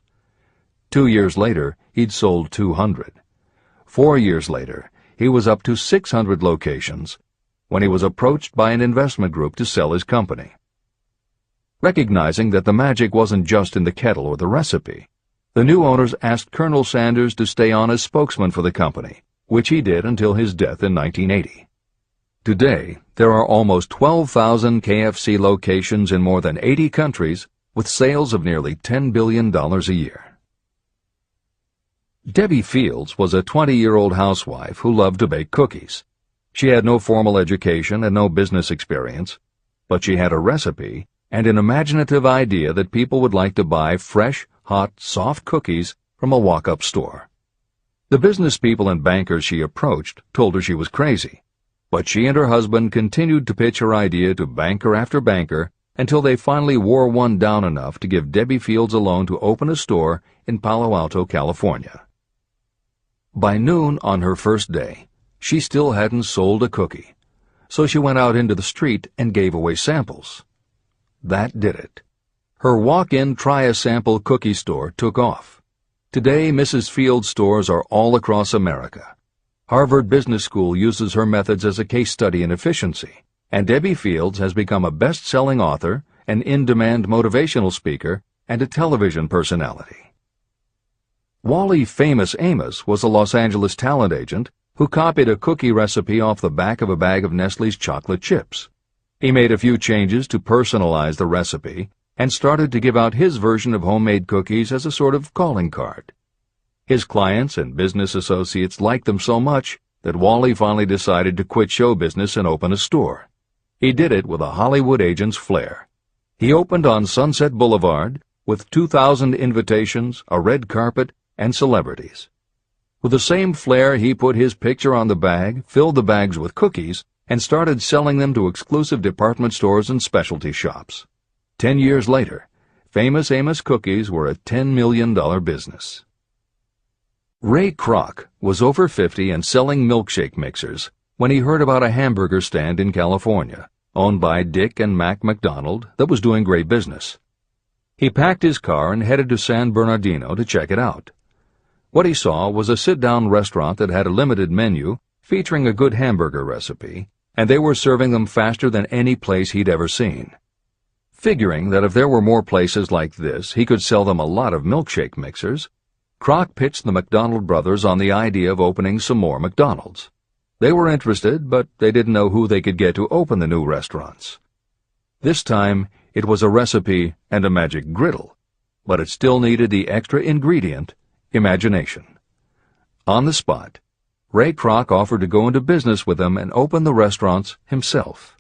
2 years later, he'd sold 200. 4 years later, he was up to 600 locations when he was approached by an investment group to sell his company. Recognizing that the magic wasn't just in the kettle or the recipe, the new owners asked Colonel Sanders to stay on as spokesman for the company, which he did until his death in 1980. Today, there are almost 12,000 KFC locations in more than 80 countries with sales of nearly $10 billion a year. Debbie Fields was a 20-year-old housewife who loved to bake cookies. She had no formal education and no business experience, but she had a recipe and an imaginative idea that people would like to buy fresh, hot, soft cookies from a walk-up store. The business people and bankers she approached told her she was crazy, but she and her husband continued to pitch her idea to banker after banker until they finally wore one down enough to give Debbie Fields a loan to open a store in Palo Alto, California. By noon on her first day, she still hadn't sold a cookie, so she went out into the street and gave away samples. That did it. Her walk-in try-a-sample cookie store took off. Today, Mrs. Fields' stores are all across America. Harvard Business School uses her methods as a case study in efficiency, and Debbie Fields has become a best-selling author, an in-demand motivational speaker, and a television personality. Wally Famous Amos was a Los Angeles talent agent who copied a cookie recipe off the back of a bag of Nestle's chocolate chips. He made a few changes to personalize the recipe and started to give out his version of homemade cookies as a sort of calling card. His clients and business associates liked them so much that Wally finally decided to quit show business and open a store. He did it with a Hollywood agent's flair. He opened on Sunset Boulevard with 2,000 invitations, a red carpet, and celebrities. With the same flair, he put his picture on the bag, filled the bags with cookies, and started selling them to exclusive department stores and specialty shops. 10 years later, Famous Amos cookies were a $10 million business. Ray Kroc was over 50 and selling milkshake mixers when he heard about a hamburger stand in California, owned by Dick and Mac McDonald, that was doing great business. He packed his car and headed to San Bernardino to check it out. What he saw was a sit-down restaurant that had a limited menu featuring a good hamburger recipe, and they were serving them faster than any place he'd ever seen. Figuring that if there were more places like this, he could sell them a lot of milkshake mixers, Kroc pitched the McDonald brothers on the idea of opening some more McDonald's. They were interested, but they didn't know who they could get to open the new restaurants. This time, it was a recipe and a magic griddle, but it still needed the extra ingredient, imagination. On the spot, Ray Kroc offered to go into business with them and open the restaurants himself.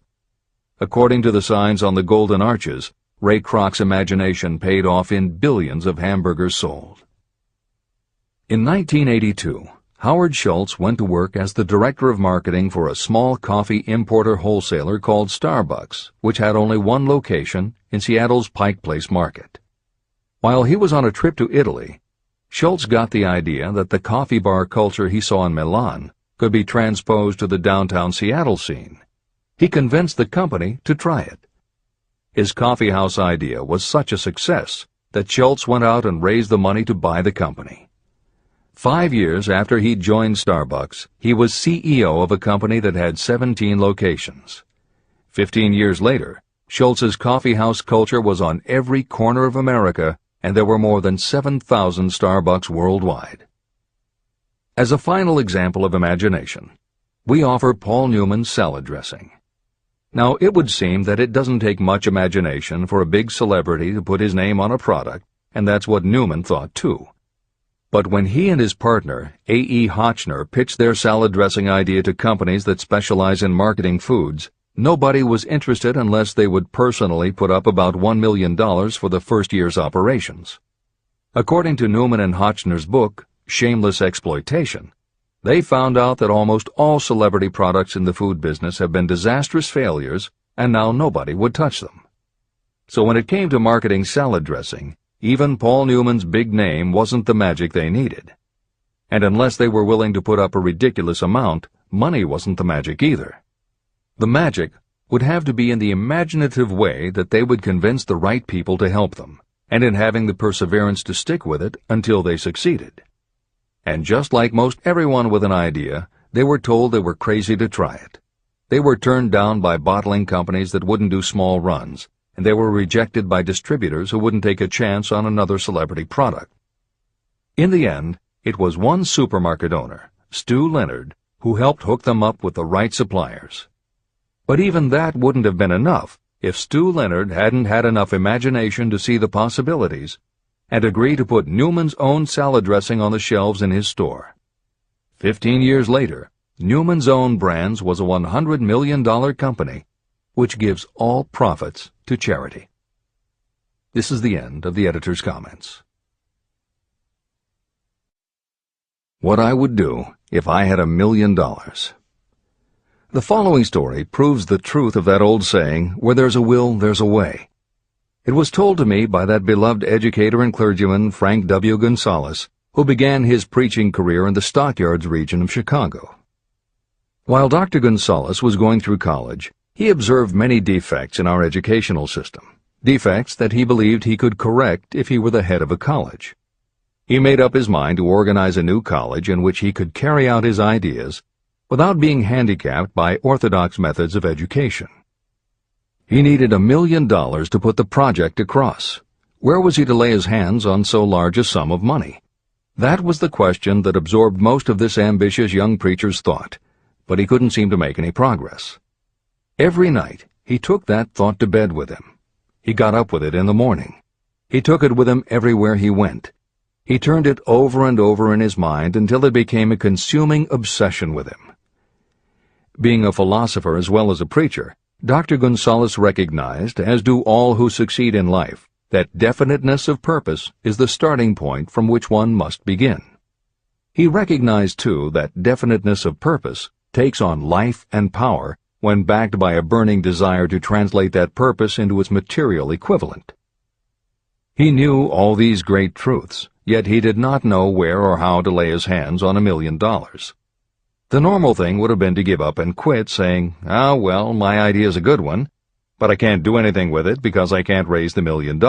According to the signs on the golden arches, Ray Kroc's imagination paid off in billions of hamburgers sold. In 1982, Howard Schultz went to work as the director of marketing for a small coffee importer wholesaler called Starbucks, which had only one location in Seattle's Pike Place market. While he was on a trip to Italy, Schultz got the idea that the coffee bar culture he saw in Milan could be transposed to the downtown Seattle scene. He convinced the company to try it. His coffeehouse idea was such a success that Schultz went out and raised the money to buy the company. 5 years after he'd joined Starbucks, he was CEO of a company that had 17 locations. 15 years later, Schultz's coffeehouse culture was on every corner of America, and there were more than 7,000 Starbucks worldwide. As a final example of imagination, we offer Paul Newman's salad dressing. Now, it would seem that it doesn't take much imagination for a big celebrity to put his name on a product, and that's what Newman thought too. But when he and his partner, A.E. Hotchner, pitched their salad dressing idea to companies that specialize in marketing foods, nobody was interested unless they would personally put up about $1 million for the first year's operations. According to Newman and Hotchner's book, Shameless Exploitation, they found out that almost all celebrity products in the food business have been disastrous failures, and now nobody would touch them. So when it came to marketing salad dressing, even Paul Newman's big name wasn't the magic they needed. And unless they were willing to put up a ridiculous amount, money wasn't the magic either. The magic would have to be in the imaginative way that they would convince the right people to help them, and in having the perseverance to stick with it until they succeeded. And just like most everyone with an idea, they were told they were crazy to try it. They were turned down by bottling companies that wouldn't do small runs, and they were rejected by distributors who wouldn't take a chance on another celebrity product. In the end, it was one supermarket owner, Stu Leonard, who helped hook them up with the right suppliers. But even that wouldn't have been enough if Stu Leonard hadn't had enough imagination to see the possibilities and agree to put Newman's own salad dressing on the shelves in his store. 15 years later, Newman's Own Brands was a $100 million company, which gives all profits to charity. This is the end of the editor's comments. What I would do if I had $1 million. The following story proves the truth of that old saying, where there's a will, there's a way. It was told to me by that beloved educator and clergyman Frank W. Gonzalez, who began his preaching career in the Stockyards region of Chicago. While Dr. Gonzalez was going through college, he observed many defects in our educational system, defects that he believed he could correct if he were the head of a college. He made up his mind to organize a new college in which he could carry out his ideas without being handicapped by orthodox methods of education. He needed $1 million to put the project across. Where was he to lay his hands on so large a sum of money? That was the question that absorbed most of this ambitious young preacher's thought, but he couldn't seem to make any progress. Every night, he took that thought to bed with him. He got up with it in the morning. He took it with him everywhere he went. He turned it over and over in his mind until it became a consuming obsession with him. Being a philosopher as well as a preacher, Dr. Gonzalez recognized, as do all who succeed in life, that definiteness of purpose is the starting point from which one must begin. He recognized, too, that definiteness of purpose takes on life and power when backed by a burning desire to translate that purpose into its material equivalent. He knew all these great truths, yet he did not know where or how to lay his hands on $1 million. The normal thing would have been to give up and quit, saying, "Ah, well, my idea's a good one, but I can't do anything with it because I can't raise the $1 million."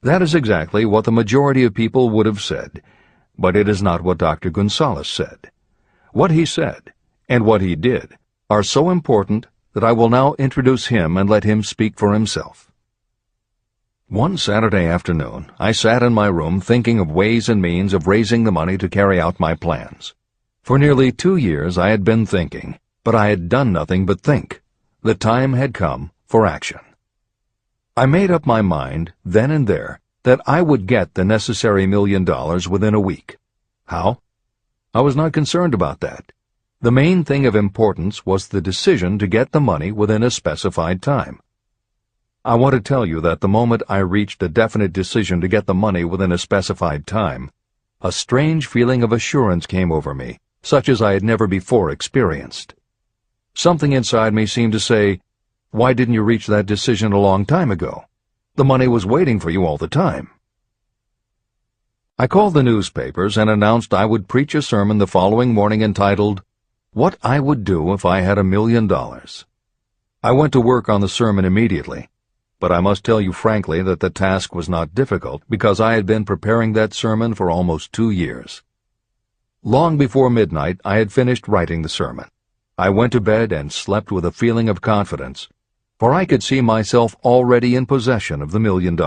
That is exactly what the majority of people would have said, but it is not what Dr. Gonzalez said. What he said, and what he did, are so important that I will now introduce him and let him speak for himself. One Saturday afternoon, I sat in my room thinking of ways and means of raising the money to carry out my plans. For nearly 2 years I had been thinking, but I had done nothing but think. The time had come for action. I made up my mind, then and there, that I would get the necessary $1 million within a week. How? I was not concerned about that. The main thing of importance was the decision to get the money within a specified time. I want to tell you that the moment I reached a definite decision to get the money within a specified time, a strange feeling of assurance came over me, such as I had never before experienced. Something inside me seemed to say, "Why didn't you reach that decision a long time ago? The money was waiting for you all the time." I called the newspapers and announced I would preach a sermon the following morning entitled, "What I Would Do If I Had $1 Million." I went to work on the sermon immediately, but I must tell you frankly that the task was not difficult because I had been preparing that sermon for almost 2 years. Long before midnight, I had finished writing the sermon. I went to bed and slept with a feeling of confidence, for I could see myself already in possession of the $1 million.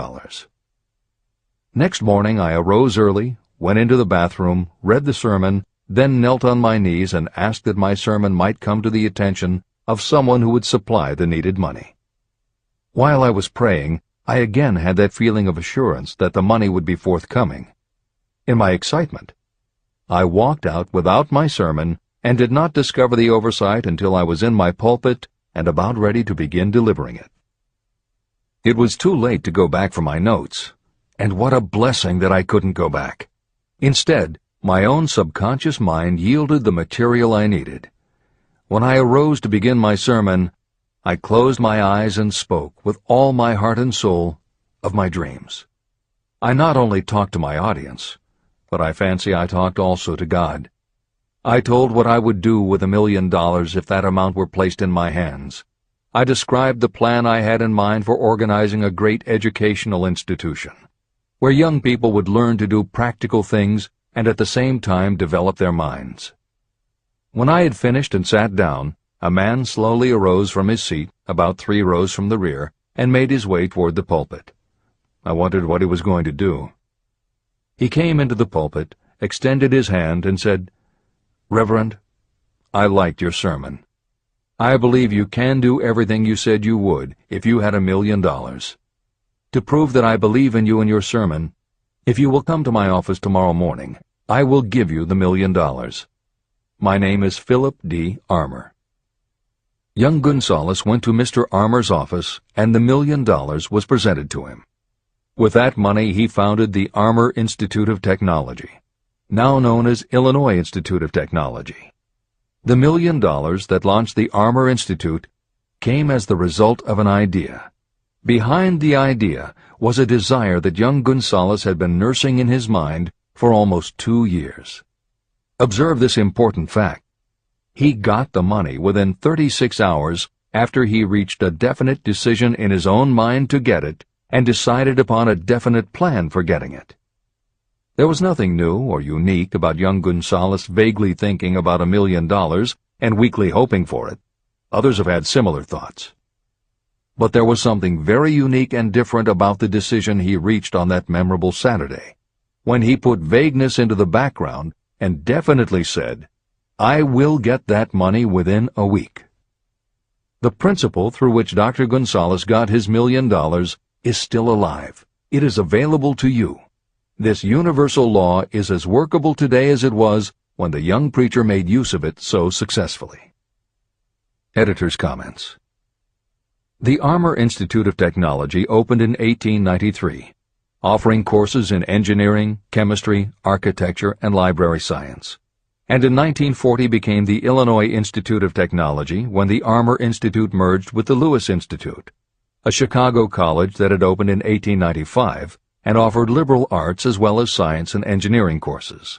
Next morning I arose early, went into the bathroom, read the sermon, then knelt on my knees and asked that my sermon might come to the attention of someone who would supply the needed money. While I was praying, I again had that feeling of assurance that the money would be forthcoming. In my excitement, I walked out without my sermon and did not discover the oversight until I was in my pulpit and about ready to begin delivering it. It was too late to go back for my notes, and what a blessing that I couldn't go back. Instead, my own subconscious mind yielded the material I needed. When I arose to begin my sermon, I closed my eyes and spoke with all my heart and soul of my dreams. I not only talked to my audience, but I fancy I talked also to God. I told what I would do with $1 million if that amount were placed in my hands. I described the plan I had in mind for organizing a great educational institution, where young people would learn to do practical things and at the same time develop their minds. When I had finished and sat down, a man slowly arose from his seat, about 3 rows from the rear, and made his way toward the pulpit. I wondered what he was going to do. He came into the pulpit, extended his hand, and said, "Reverend, I liked your sermon. I believe you can do everything you said you would if you had $1 million. To prove that I believe in you and your sermon, if you will come to my office tomorrow morning, I will give you the $1 million. My name is Philip D. Armour." Young Gonzalez went to Mr. Armour's office, and the $1 million was presented to him. With that money he founded the Armour Institute of Technology, now known as Illinois Institute of Technology. The $1 million that launched the Armour Institute came as the result of an idea. Behind the idea was a desire that young Gonzalez had been nursing in his mind for almost 2 years. Observe this important fact. He got the money within 36 hours after he reached a definite decision in his own mind to get it and decided upon a definite plan for getting it. There was nothing new or unique about young Gonzalez vaguely thinking about $1 million and weakly hoping for it. Others have had similar thoughts. But there was something very unique and different about the decision he reached on that memorable Saturday, when he put vagueness into the background and definitely said, "I will get that money within a week." The principle through which Dr. Gonzalez got his $1 million is still alive. It is available to you. This universal law is as workable today as it was when the young preacher made use of it so successfully. Editor's comments. The Armour Institute of Technology opened in 1893, offering courses in engineering, chemistry, architecture, and library science, and in 1940 became the Illinois Institute of Technology when the Armour Institute merged with the Lewis Institute, a Chicago college that had opened in 1895 and offered liberal arts as well as science and engineering courses.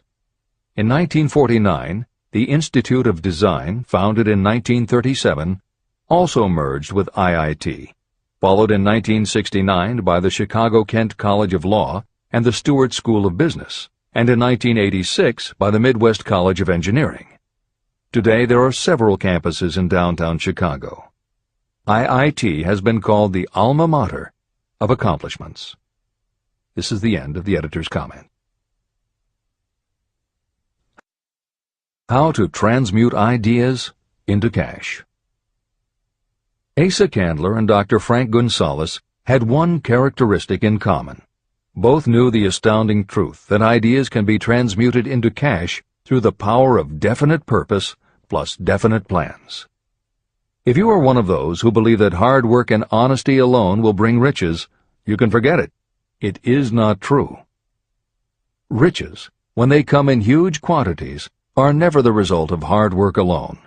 In 1949, the Institute of Design, founded in 1937, also merged with IIT, followed in 1969 by the Chicago-Kent College of Law and the Stewart School of Business, and in 1986 by the Midwest College of Engineering. Today there are several campuses in downtown Chicago. IIT has been called the alma mater of accomplishments. This is the end of the editor's comment. How to transmute ideas into cash. Asa Candler and Dr. Frank Gonzalez had one characteristic in common. Both knew the astounding truth that ideas can be transmuted into cash through the power of definite purpose plus definite plans. If you are one of those who believe that hard work and honesty alone will bring riches, you can forget it. It is not true. Riches, when they come in huge quantities, are never the result of hard work alone.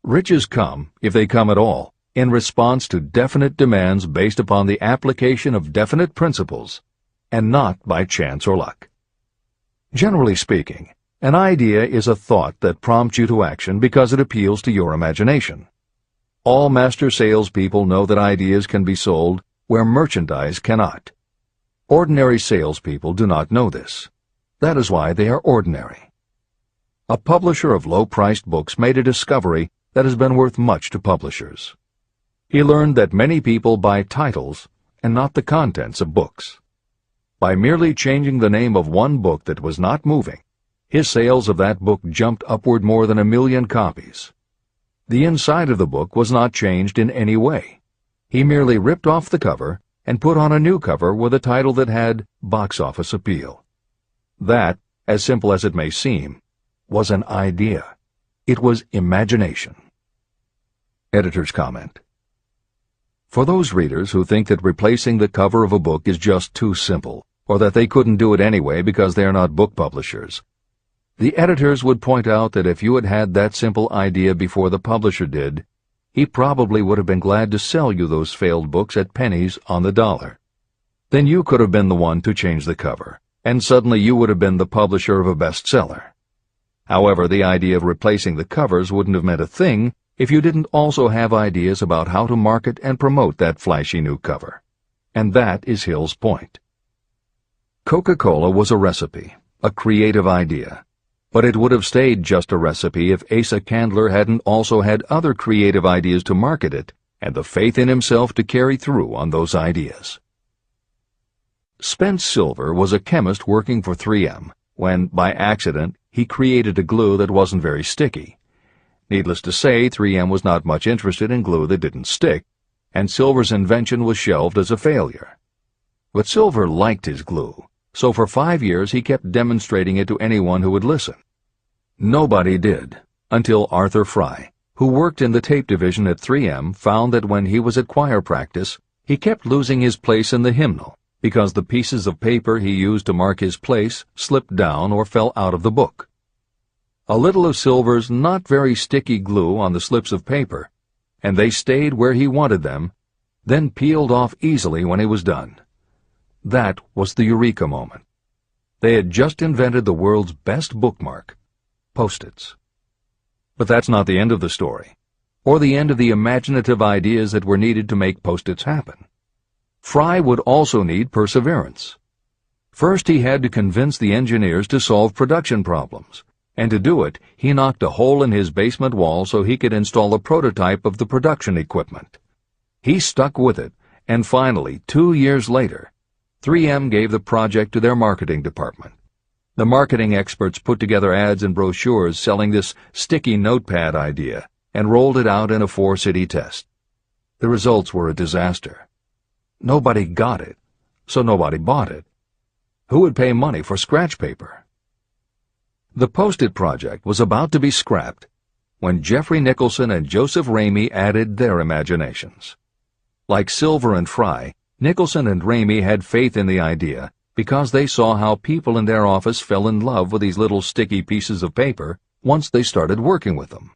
Riches come, if they come at all, in response to definite demands based upon the application of definite principles, and not by chance or luck. Generally speaking, an idea is a thought that prompts you to action because it appeals to your imagination. All master salespeople know that ideas can be sold where merchandise cannot. Ordinary salespeople do not know this. That is why they are ordinary. A publisher of low-priced books made a discovery that has been worth much to publishers. He learned that many people buy titles and not the contents of books. By merely changing the name of one book that was not moving, his sales of that book jumped upward more than 1 million copies. The inside of the book was not changed in any way. He merely ripped off the cover and put on a new cover with a title that had box office appeal. That, as simple as it may seem, was an idea. It was imagination. Editor's comment. For those readers who think that replacing the cover of a book is just too simple, or that they couldn't do it anyway because they are not book publishers, the editors would point out that if you had had that simple idea before the publisher did, he probably would have been glad to sell you those failed books at pennies on the dollar. Then you could have been the one to change the cover, and suddenly you would have been the publisher of a bestseller. However, the idea of replacing the covers wouldn't have meant a thing if you didn't also have ideas about how to market and promote that flashy new cover. And that is Hill's point. Coca-Cola was a recipe, a creative idea. But it would have stayed just a recipe if Asa Candler hadn't also had other creative ideas to market it and the faith in himself to carry through on those ideas. Spence Silver was a chemist working for 3M when, by accident, he created a glue that wasn't very sticky. Needless to say, 3M was not much interested in glue that didn't stick, and Silver's invention was shelved as a failure. But Silver liked his glue, so for 5 years he kept demonstrating it to anyone who would listen. Nobody did, until Arthur Fry, who worked in the tape division at 3M, found that when he was at choir practice, he kept losing his place in the hymnal because the pieces of paper he used to mark his place slipped down or fell out of the book. A little of Silver's not very sticky glue on the slips of paper, and they stayed where he wanted them, then peeled off easily when he was done. That was the eureka moment. They had just invented the world's best bookmark, Post-its. But that's not the end of the story, or the end of the imaginative ideas that were needed to make Post-its happen. Fry would also need perseverance. First, he had to convince the engineers to solve production problems, and to do it, he knocked a hole in his basement wall so he could install a prototype of the production equipment. He stuck with it, and finally, 2 years later, 3M gave the project to their marketing department. The marketing experts put together ads and brochures selling this sticky notepad idea and rolled it out in a 4-city test. The results were a disaster. Nobody got it, so nobody bought it. Who would pay money for scratch paper? The Post-it project was about to be scrapped when Jeffrey Nicholson and Joseph Ramey added their imaginations. Like Silver and Fry, Nicholson and Ramey had faith in the idea because they saw how people in their office fell in love with these little sticky pieces of paper once they started working with them.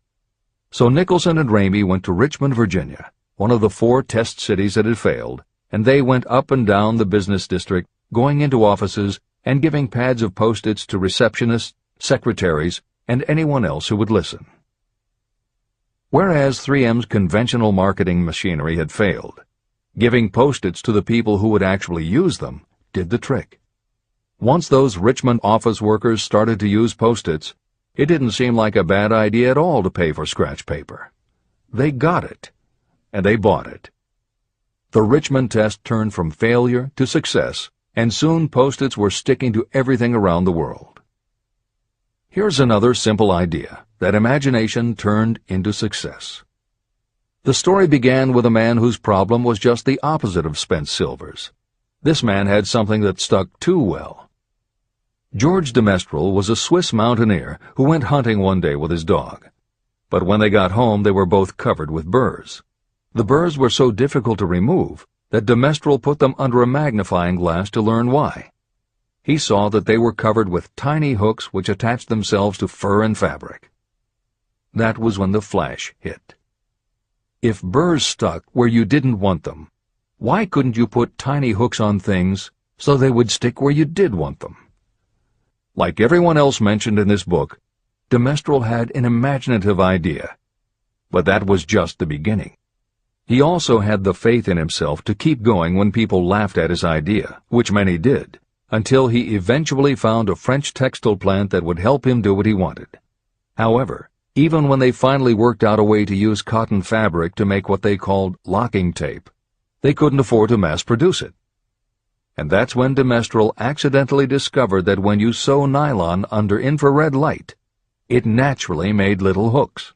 So Nicholson and Ramey went to Richmond, Virginia, one of the 4 test cities that had failed, and they went up and down the business district, going into offices and giving pads of Post-its to receptionists, secretaries, and anyone else who would listen. Whereas 3M's conventional marketing machinery had failed, Giving Post-its to the people who would actually use them did the trick. Once those Richmond office workers started to use Post-its, it didn't seem like a bad idea at all to pay for scratch paper. They got it, and they bought it. The Richmond test turned from failure to success, and soon Post-its were sticking to everything around the world. Here's another simple idea that imagination turned into success. The story began with a man whose problem was just the opposite of spent silvers. This man had something that stuck too well. George de Mestral was a Swiss mountaineer who went hunting one day with his dog. But when they got home, they were both covered with burrs. The burrs were so difficult to remove that de Mestral put them under a magnifying glass to learn why. He saw that they were covered with tiny hooks which attached themselves to fur and fabric. That was when the flash hit. If burrs stuck where you didn't want them, why couldn't you put tiny hooks on things so they would stick where you did want them? Like everyone else mentioned in this book, de Mestral had an imaginative idea, but that was just the beginning. He also had the faith in himself to keep going when people laughed at his idea, which many did, until he eventually found a French textile plant that would help him do what he wanted. However, even when they finally worked out a way to use cotton fabric to make what they called locking tape, they couldn't afford to mass-produce it. And that's when de Mestral accidentally discovered that when you sew nylon under infrared light, it naturally made little hooks.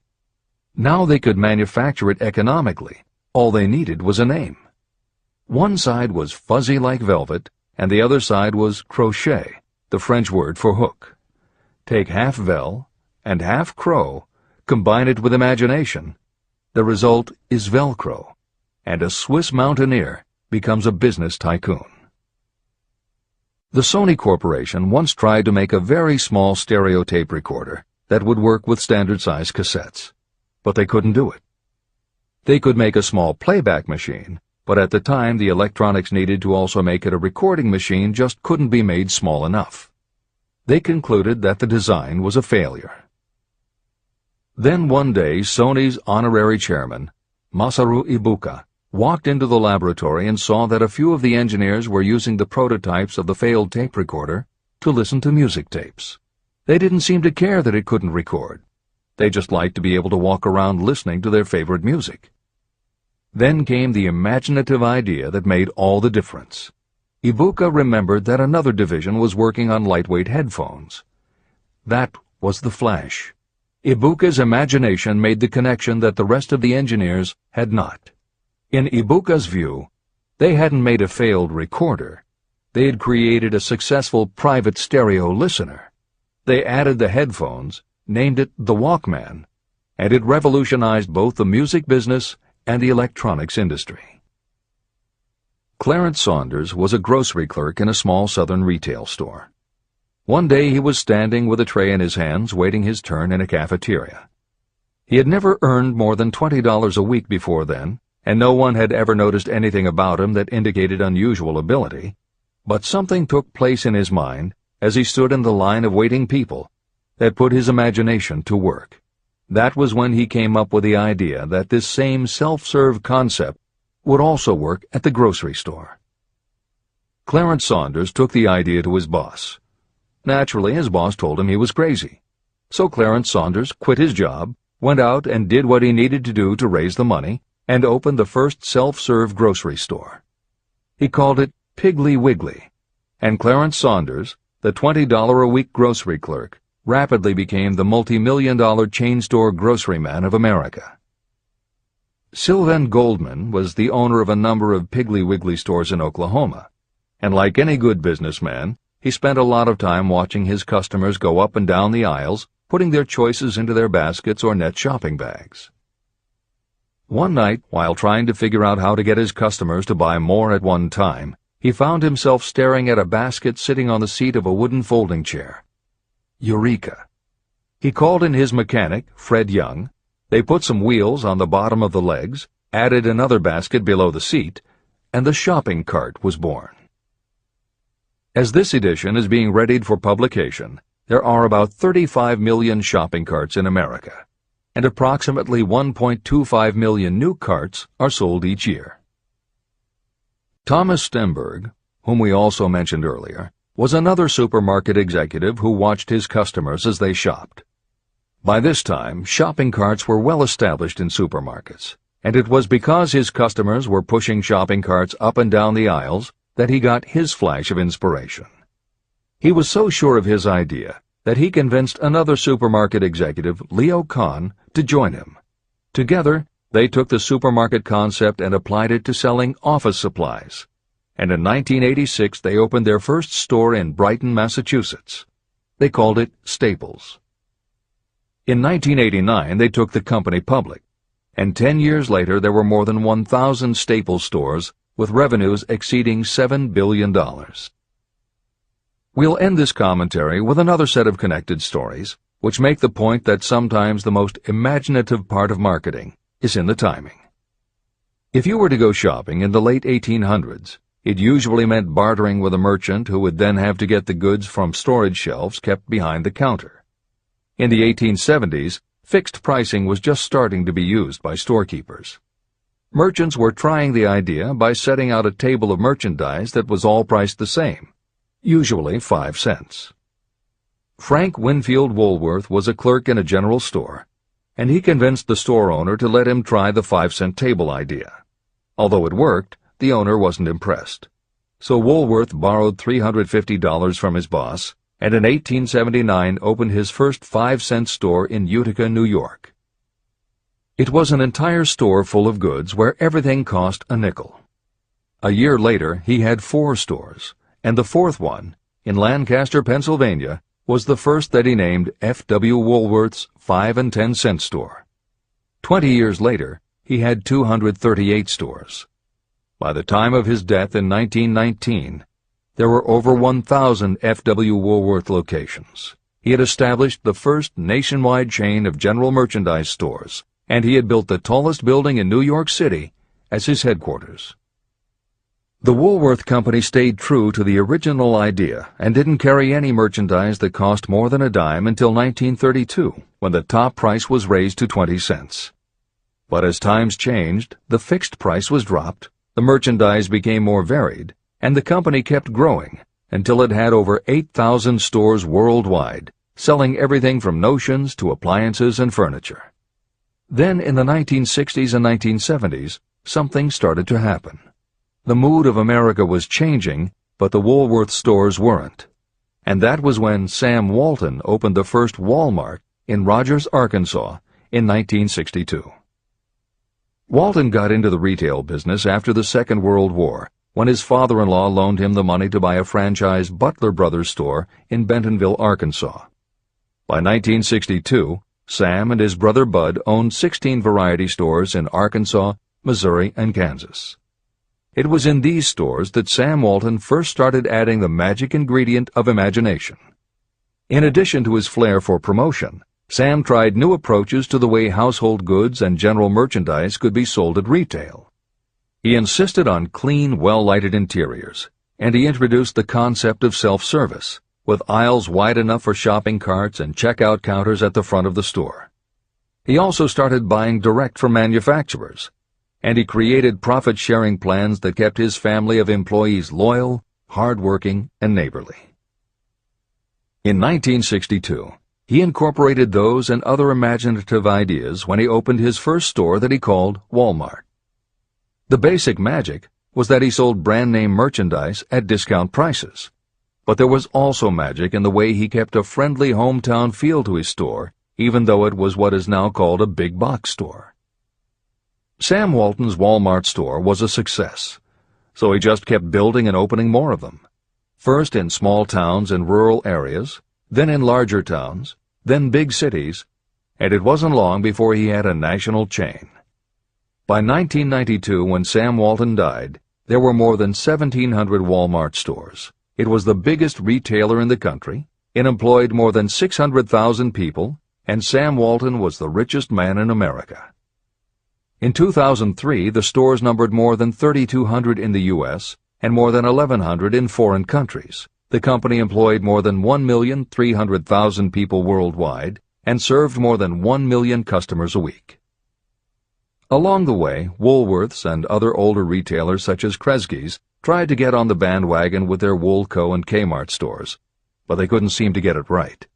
Now they could manufacture it economically. All they needed was a name. One side was fuzzy like velvet, and the other side was crochet, the French word for hook. Take half vel and half crow, combine it with imagination. The result is Velcro, and a Swiss mountaineer becomes a business tycoon. The Sony Corporation once tried to make a very small stereo tape recorder that would work with standard-size cassettes, but they couldn't do it. They could make a small playback machine, but at the time the electronics needed to also make it a recording machine just couldn't be made small enough. They concluded that the design was a failure. Then one day Sony's honorary chairman, Masaru Ibuka, walked into the laboratory and saw that a few of the engineers were using the prototypes of the failed tape recorder to listen to music tapes. They didn't seem to care that it couldn't record. They just liked to be able to walk around listening to their favorite music. Then came the imaginative idea that made all the difference. Ibuka remembered that another division was working on lightweight headphones. That was the flash. Ibuka's imagination made the connection that the rest of the engineers had not. In Ibuka's view, they hadn't made a failed recorder. They had created a successful private stereo listener. They added the headphones, named it the Walkman, and it revolutionized both the music business and the electronics industry. Clarence Saunders was a grocery clerk in a small southern retail store. One day he was standing with a tray in his hands waiting his turn in a cafeteria. He had never earned more than $20 a week before then, and no one had ever noticed anything about him that indicated unusual ability, but something took place in his mind as he stood in the line of waiting people that put his imagination to work. That was when he came up with the idea that this same self-serve concept would also work at the grocery store. Clarence Saunders took the idea to his boss. Naturally, his boss told him he was crazy. So Clarence Saunders quit his job, went out and did what he needed to do to raise the money, and opened the first self-serve grocery store. He called it Piggly Wiggly, and Clarence Saunders, the $20-a-week grocery clerk, rapidly became the multi-million-dollar chain store grocery man of America. Sylvan Goldman was the owner of a number of Piggly Wiggly stores in Oklahoma, and like any good businessman, he spent a lot of time watching his customers go up and down the aisles, putting their choices into their baskets or net shopping bags. One night, while trying to figure out how to get his customers to buy more at one time, he found himself staring at a basket sitting on the seat of a wooden folding chair. Eureka! He called in his mechanic, Fred Young. They put some wheels on the bottom of the legs, added another basket below the seat, and the shopping cart was born. As this edition is being readied for publication, there are about 35 million shopping carts in America, and approximately 1.25 million new carts are sold each year. Thomas Stemberg, whom we also mentioned earlier, was another supermarket executive who watched his customers as they shopped. By this time, shopping carts were well established in supermarkets, and it was because his customers were pushing shopping carts up and down the aisles that he got his flash of inspiration. He was so sure of his idea that he convinced another supermarket executive, Leo Kahn, to join him. Together, they took the supermarket concept and applied it to selling office supplies. And in 1986 they opened their first store in Brighton, Massachusetts. They called it Staples. In 1989 they took the company public, and 10 years later there were more than 1,000 Staples stores with revenues exceeding $7 billion. We'll end this commentary with another set of connected stories, which make the point that sometimes the most imaginative part of marketing is in the timing. If you were to go shopping in the late 1800s, it usually meant bartering with a merchant who would then have to get the goods from storage shelves kept behind the counter. In the 1870s, fixed pricing was just starting to be used by storekeepers. Merchants were trying the idea by setting out a table of merchandise that was all priced the same, usually 5 cents. Frank Winfield Woolworth was a clerk in a general store, and he convinced the store owner to let him try the 5-cent table idea. Although it worked, the owner wasn't impressed. So Woolworth borrowed $350 from his boss, and in 1879 opened his first 5-cent store in Utica, New York. It was an entire store full of goods where everything cost a nickel. A year later, he had 4 stores, and the 4th one, in Lancaster, Pennsylvania, was the first that he named F.W. Woolworth's 5 and 10 cent store. 20 years later, he had 238 stores. By the time of his death in 1919, there were over 1,000 F.W. Woolworth locations. He had established the first nationwide chain of general merchandise stores, and he had built the tallest building in New York City as his headquarters. The Woolworth Company stayed true to the original idea and didn't carry any merchandise that cost more than a dime until 1932, when the top price was raised to 20 cents. But as times changed, the fixed price was dropped, the merchandise became more varied, and the company kept growing until it had over 8,000 stores worldwide, selling everything from notions to appliances and furniture. Then in the 1960s and 1970s, something started to happen. The mood of America was changing, but the Woolworth stores weren't. And that was when Sam Walton opened the first Walmart in Rogers, Arkansas, in 1962. Walton got into the retail business after the Second World War, when his father-in-law loaned him the money to buy a franchise Butler Brothers store in Bentonville, Arkansas. By 1962, Sam and his brother Bud owned 16 variety stores in Arkansas, Missouri, and Kansas. It was in these stores that Sam Walton first started adding the magic ingredient of imagination. In addition to his flair for promotion, Sam tried new approaches to the way household goods and general merchandise could be sold at retail. He insisted on clean, well-lighted interiors, and he introduced the concept of self-service, with aisles wide enough for shopping carts and checkout counters at the front of the store. He also started buying direct from manufacturers, and he created profit-sharing plans that kept his family of employees loyal, hard-working, and neighborly. In 1962, he incorporated those and other imaginative ideas when he opened his first store that he called Walmart. The basic magic was that he sold brand-name merchandise at discount prices, but there was also magic in the way he kept a friendly hometown feel to his store, even though it was what is now called a big box store. Sam Walton's Walmart store was a success, so he just kept building and opening more of them, first in small towns and rural areas, then in larger towns, then big cities, and it wasn't long before he had a national chain. By 1992, when Sam Walton died, there were more than 1,700 Walmart stores. It was the biggest retailer in the country, it employed more than 600,000 people, and Sam Walton was the richest man in America. In 2003, the stores numbered more than 3,200 in the U.S. and more than 1,100 in foreign countries. The company employed more than 1,300,000 people worldwide and served more than 1 million customers a week. Along the way, Woolworths and other older retailers such as Kresge's tried to get on the bandwagon with their Woolco and Kmart stores, but they couldn't seem to get it right.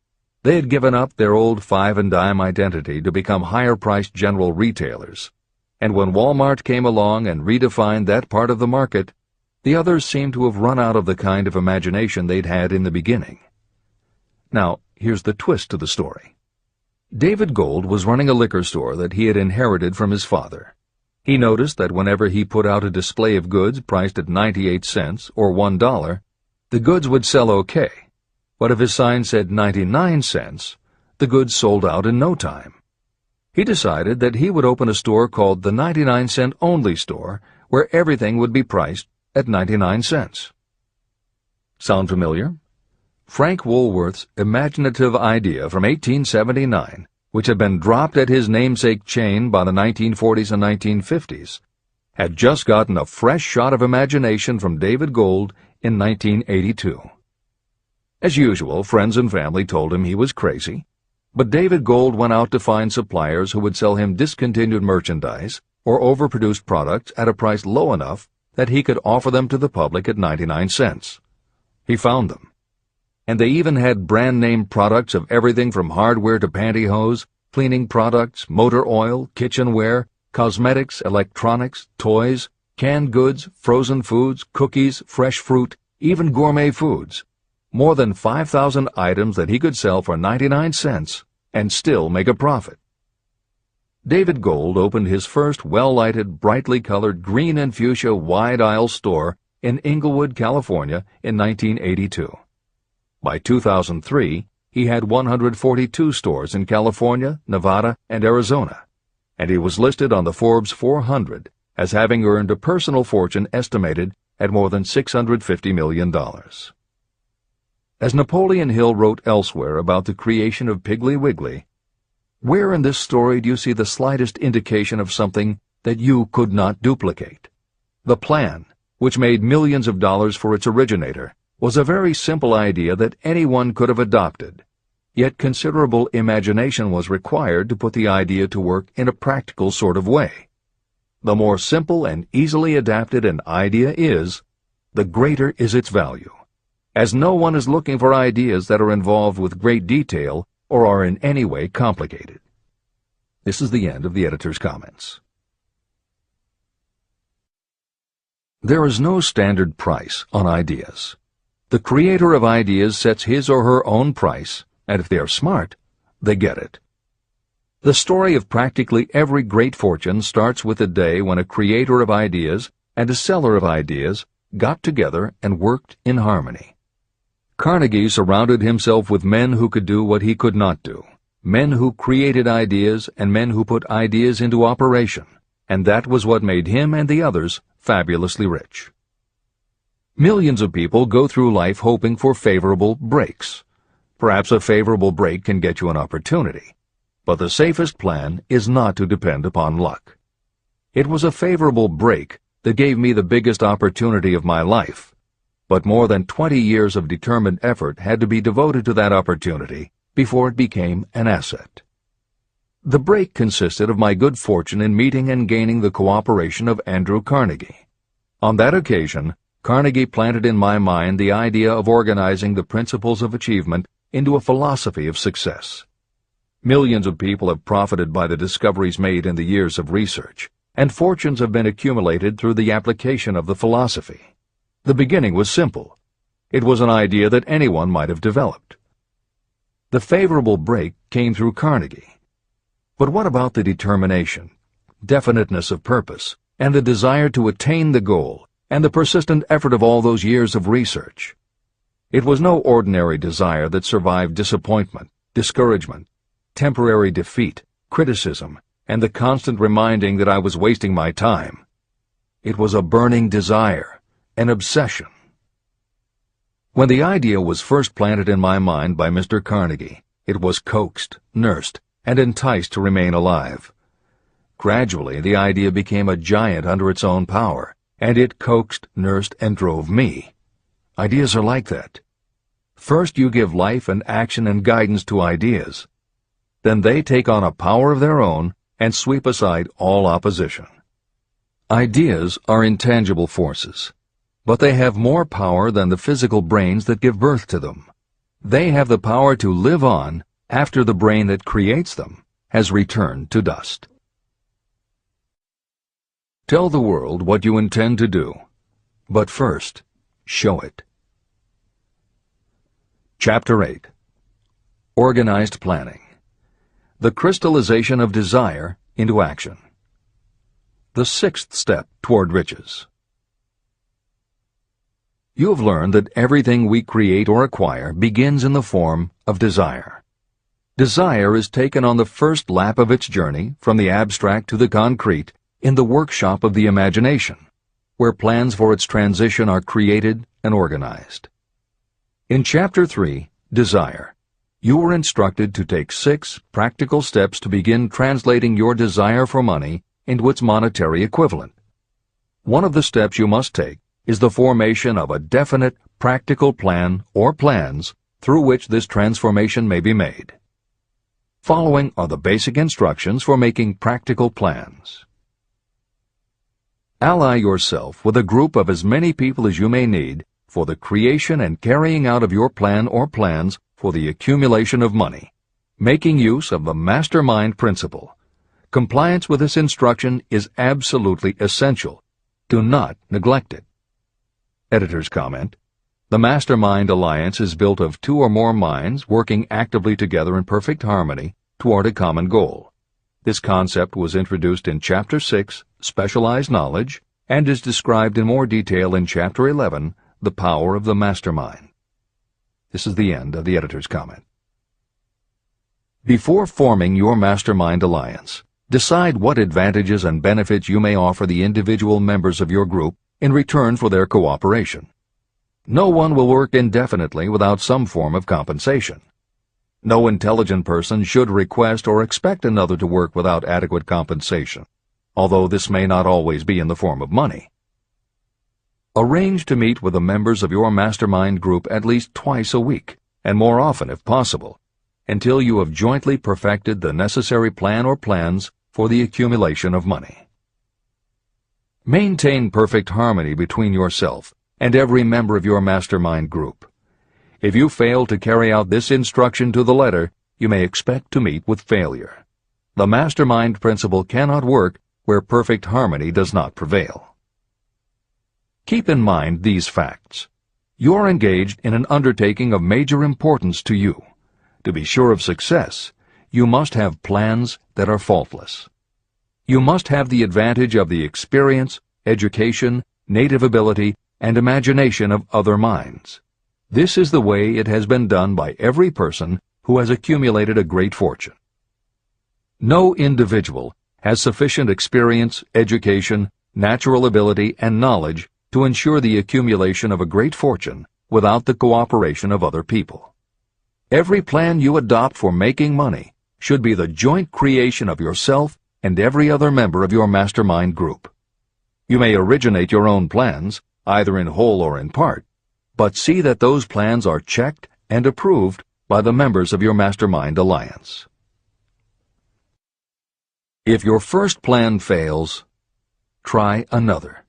They had given up their old five-and-dime identity to become higher-priced general retailers, and when Walmart came along and redefined that part of the market, the others seemed to have run out of the kind of imagination they'd had in the beginning. Now, here's the twist to the story. David Gold was running a liquor store that he had inherited from his father. He noticed that whenever he put out a display of goods priced at 98 cents or $1, the goods would sell okay, but if his sign said 99 cents, the goods sold out in no time. He decided that he would open a store called the 99-cent only store, where everything would be priced at 99 cents. Sound familiar? Frank Woolworth's imaginative idea from 1879, which had been dropped at his namesake chain by the 1940s and 1950s, had just gotten a fresh shot of imagination from David Gold in 1982. As usual, friends and family told him he was crazy, but David Gold went out to find suppliers who would sell him discontinued merchandise or overproduced products at a price low enough that he could offer them to the public at 99 cents. He found them. And they even had brand-name products of everything from hardware to pantyhose, cleaning products, motor oil, kitchenware, cosmetics, electronics, toys, canned goods, frozen foods, cookies, fresh fruit, even gourmet foods. More than 5,000 items that he could sell for 99 cents and still make a profit. David Gold opened his first well-lighted, brightly colored green and fuchsia wide-aisle store in Inglewood, California in 1982. By 2003, he had 142 stores in California, Nevada, and Arizona, and he was listed on the Forbes 400 as having earned a personal fortune estimated at more than $650 million. As Napoleon Hill wrote elsewhere about the creation of Piggly Wiggly, where in this story do you see the slightest indication of something that you could not duplicate? The plan, which made millions of dollars for its originator, was a very simple idea that anyone could have adopted, yet considerable imagination was required to put the idea to work in a practical sort of way. The more simple and easily adapted an idea is, the greater is its value, as no one is looking for ideas that are involved with great detail or are in any way complicated. This is the end of the editor's comments. There is no standard price on ideas. The creator of ideas sets his or her own price, and if they are smart, they get it. The story of practically every great fortune starts with a day when a creator of ideas and a seller of ideas got together and worked in harmony. Carnegie surrounded himself with men who could do what he could not do, men who created ideas and men who put ideas into operation, and that was what made him and the others fabulously rich. Millions of people go through life hoping for favorable breaks. Perhaps a favorable break can get you an opportunity, but the safest plan is not to depend upon luck. It was a favorable break that gave me the biggest opportunity of my life, but more than 20 years of determined effort had to be devoted to that opportunity before it became an asset. The break consisted of my good fortune in meeting and gaining the cooperation of Andrew Carnegie. On that occasion, Carnegie planted in my mind the idea of organizing the principles of achievement into a philosophy of success. Millions of people have profited by the discoveries made in the years of research, and fortunes have been accumulated through the application of the philosophy. The beginning was simple. It was an idea that anyone might have developed. The favorable break came through Carnegie. But what about the determination, definiteness of purpose, and the desire to attain the goal, and the persistent effort of all those years of research? It was no ordinary desire that survived disappointment, discouragement, temporary defeat, criticism, and the constant reminding that I was wasting my time. It was a burning desire, an obsession. When the idea was first planted in my mind by Mr. Carnegie, it was coaxed, nursed, and enticed to remain alive. Gradually, the idea became a giant under its own power, and it coaxed, nursed, and drove me. Ideas are like that. First you give life and action and guidance to ideas. Then they take on a power of their own and sweep aside all opposition. Ideas are intangible forces. but they have more power than the physical brains that give birth to them. They have the power to live on after the brain that creates them has returned to dust. Tell the world what you intend to do, but first, show it. Chapter 8. Organized Planning. The crystallization of desire into action. The sixth step toward riches. You have learned that everything we create or acquire begins in the form of desire. Desire is taken on the first lap of its journey from the abstract to the concrete in the workshop of the imagination, where plans for its transition are created and organized. In Chapter 3, Desire, you were instructed to take 6 practical steps to begin translating your desire for money into its monetary equivalent. One of the steps you must take is the formation of a definite, practical plan or plans through which this transformation may be made. Following are the basic instructions for making practical plans. Ally yourself with a group of as many people as you may need for the creation and carrying out of your plan or plans for the accumulation of money, making use of the mastermind principle. Compliance with this instruction is absolutely essential. Do not neglect it. Editor's comment: the Mastermind Alliance is built of 2 or more minds working actively together in perfect harmony toward a common goal. This concept was introduced in Chapter 6, Specialized Knowledge, and is described in more detail in Chapter 11, The Power of the Mastermind. This is the end of the editor's comment. Before forming your Mastermind Alliance, decide what advantages and benefits you may offer the individual members of your group in return for their cooperation. No one will work indefinitely without some form of compensation. No intelligent person should request or expect another to work without adequate compensation, although this may not always be in the form of money. Arrange to meet with the members of your mastermind group at least twice a week, and more often if possible, until you have jointly perfected the necessary plan or plans for the accumulation of money. Maintain perfect harmony between yourself and every member of your mastermind group. If you fail to carry out this instruction to the letter, you may expect to meet with failure. The mastermind principle cannot work where perfect harmony does not prevail. Keep in mind these facts. You are engaged in an undertaking of major importance to you. To be sure of success, you must have plans that are faultless. You must have the advantage of the experience, education, native ability, and imagination of other minds. This is the way it has been done by every person who has accumulated a great fortune. No individual has sufficient experience, education, natural ability, and knowledge to ensure the accumulation of a great fortune without the cooperation of other people. Every plan you adopt for making money should be the joint creation of yourself and every other member of your mastermind group. You may originate your own plans, either in whole or in part, but see that those plans are checked and approved by the members of your mastermind alliance. If your first plan fails, try another.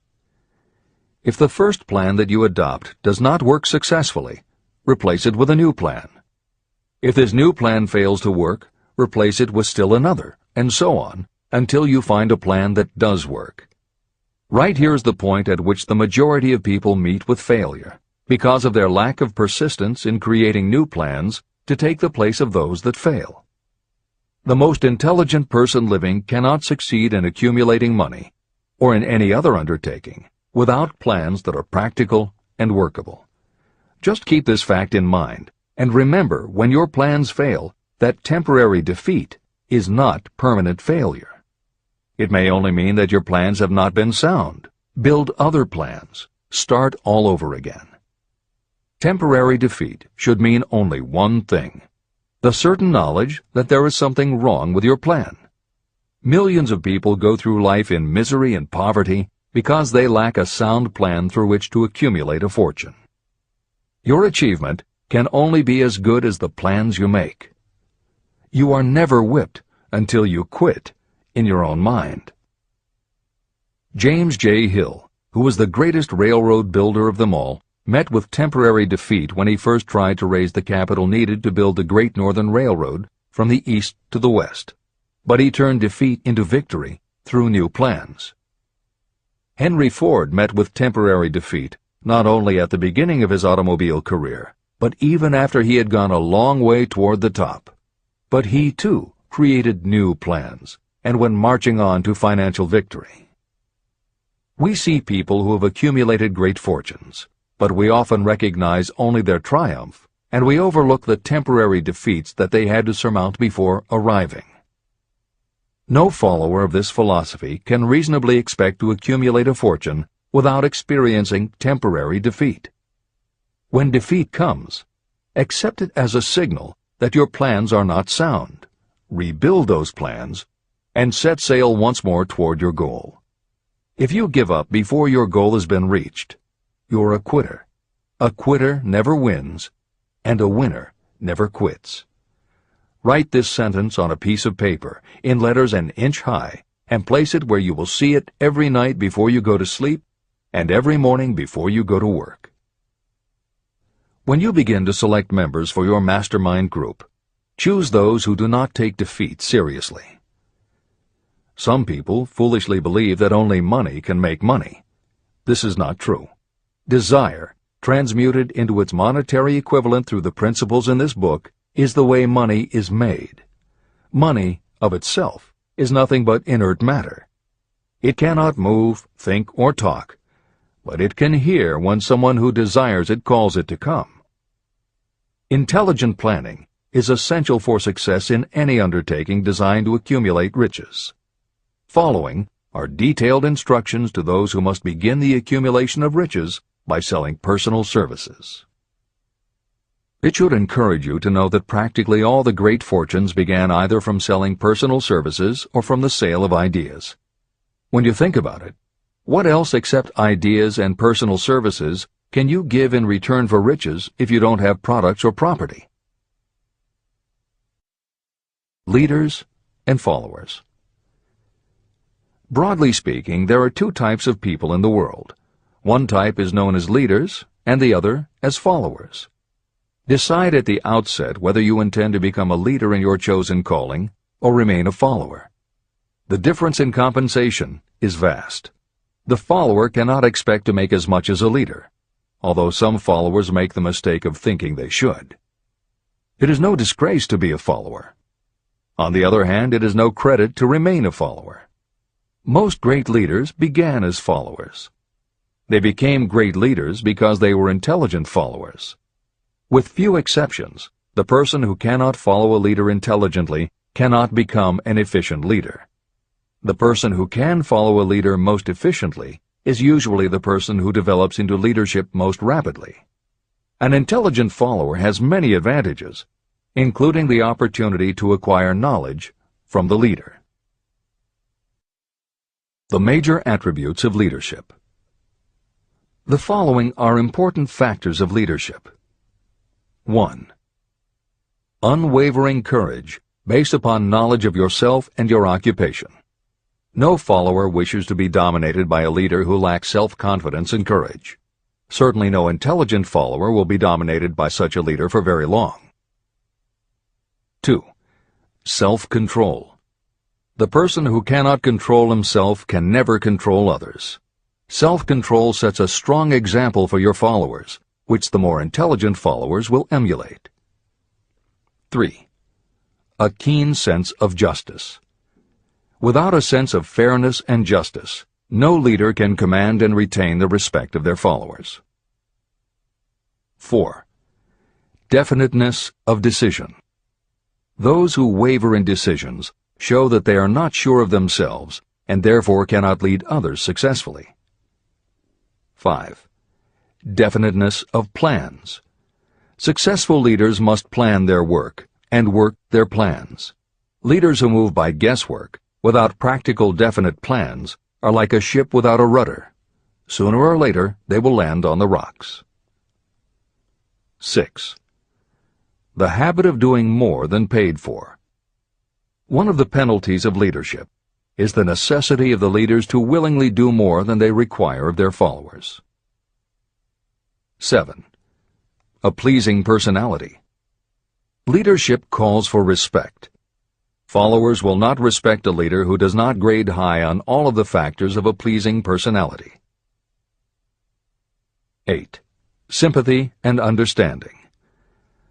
If the first plan that you adopt does not work successfully, replace it with a new plan. If this new plan fails to work, replace it with still another, and so on, until you find a plan that does work. Right here is the point at which the majority of people meet with failure, because of their lack of persistence in creating new plans to take the place of those that fail. The most intelligent person living cannot succeed in accumulating money, or in any other undertaking, without plans that are practical and workable. Just keep this fact in mind, and remember when your plans fail that temporary defeat is not permanent failure. It may only mean that your plans have not been sound. Build other plans. Start all over again. Temporary defeat should mean only one thing: the certain knowledge that there is something wrong with your plan. Millions of people go through life in misery and poverty because they lack a sound plan through which to accumulate a fortune. Your achievement can only be as good as the plans you make. You are never whipped until you quit in your own mind. James J. Hill, who was the greatest railroad builder of them all, met with temporary defeat when he first tried to raise the capital needed to build the Great Northern Railroad from the east to the west. But he turned defeat into victory through new plans. Henry Ford met with temporary defeat not only at the beginning of his automobile career, but even after he had gone a long way toward the top. But he, too, created new plans and went marching on to financial victory. We see people who have accumulated great fortunes, but we often recognize only their triumph, and we overlook the temporary defeats that they had to surmount before arriving. No follower of this philosophy can reasonably expect to accumulate a fortune without experiencing temporary defeat. When defeat comes, accept it as a signal that your plans are not sound. Rebuild those plans and set sail once more toward your goal. If you give up before your goal has been reached, you're a quitter. A quitter never wins, and a winner never quits. Write this sentence on a piece of paper in letters an inch high and place it where you will see it every night before you go to sleep and every morning before you go to work. When you begin to select members for your mastermind group, choose those who do not take defeat seriously. Some people foolishly believe that only money can make money. This is not true. Desire, transmuted into its monetary equivalent through the principles in this book, is the way money is made. Money, of itself, is nothing but inert matter. It cannot move, think, or talk, but it can hear when someone who desires it calls it to come. Intelligent planning is essential for success in any undertaking designed to accumulate riches. Following are detailed instructions to those who must begin the accumulation of riches by selling personal services. It should encourage you to know that practically all the great fortunes began either from selling personal services or from the sale of ideas. When you think about it, what else except ideas and personal services can you give in return for riches if you don't have products or property? Leaders and followers. Broadly speaking, there are two types of people in the world. One type is known as leaders, and the other as followers. Decide at the outset whether you intend to become a leader in your chosen calling or remain a follower. The difference in compensation is vast. The follower cannot expect to make as much as a leader, although some followers make the mistake of thinking they should. It is no disgrace to be a follower. On the other hand, it is no credit to remain a follower. Most great leaders began as followers. They became great leaders because they were intelligent followers. With few exceptions, the person who cannot follow a leader intelligently cannot become an efficient leader. The person who can follow a leader most efficiently is usually the person who develops into leadership most rapidly. An intelligent follower has many advantages, including the opportunity to acquire knowledge from the leader. The major attributes of leadership. The following are important factors of leadership. 1. Unwavering courage based upon knowledge of yourself and your occupation. No follower wishes to be dominated by a leader who lacks self-confidence and courage. Certainly no intelligent follower will be dominated by such a leader for very long. 2. Self-control. The person who cannot control himself can never control others. Self-control sets a strong example for your followers, which the more intelligent followers will emulate. 3. A keen sense of justice. Without a sense of fairness and justice, no leader can command and retain the respect of their followers. 4. Definiteness of decision. Those who waver in decisions show that they are not sure of themselves and therefore cannot lead others successfully. 5. Definiteness of plans. Successful leaders must plan their work and work their plans. Leaders who move by guesswork, without practical definite plans, are like a ship without a rudder. Sooner or later, they will land on the rocks. 6. The habit of doing more than paid for. One of the penalties of leadership is the necessity of the leaders to willingly do more than they require of their followers. 7. A pleasing personality. Leadership calls for respect. Followers will not respect a leader who does not grade high on all of the factors of a pleasing personality. 8. Sympathy and understanding.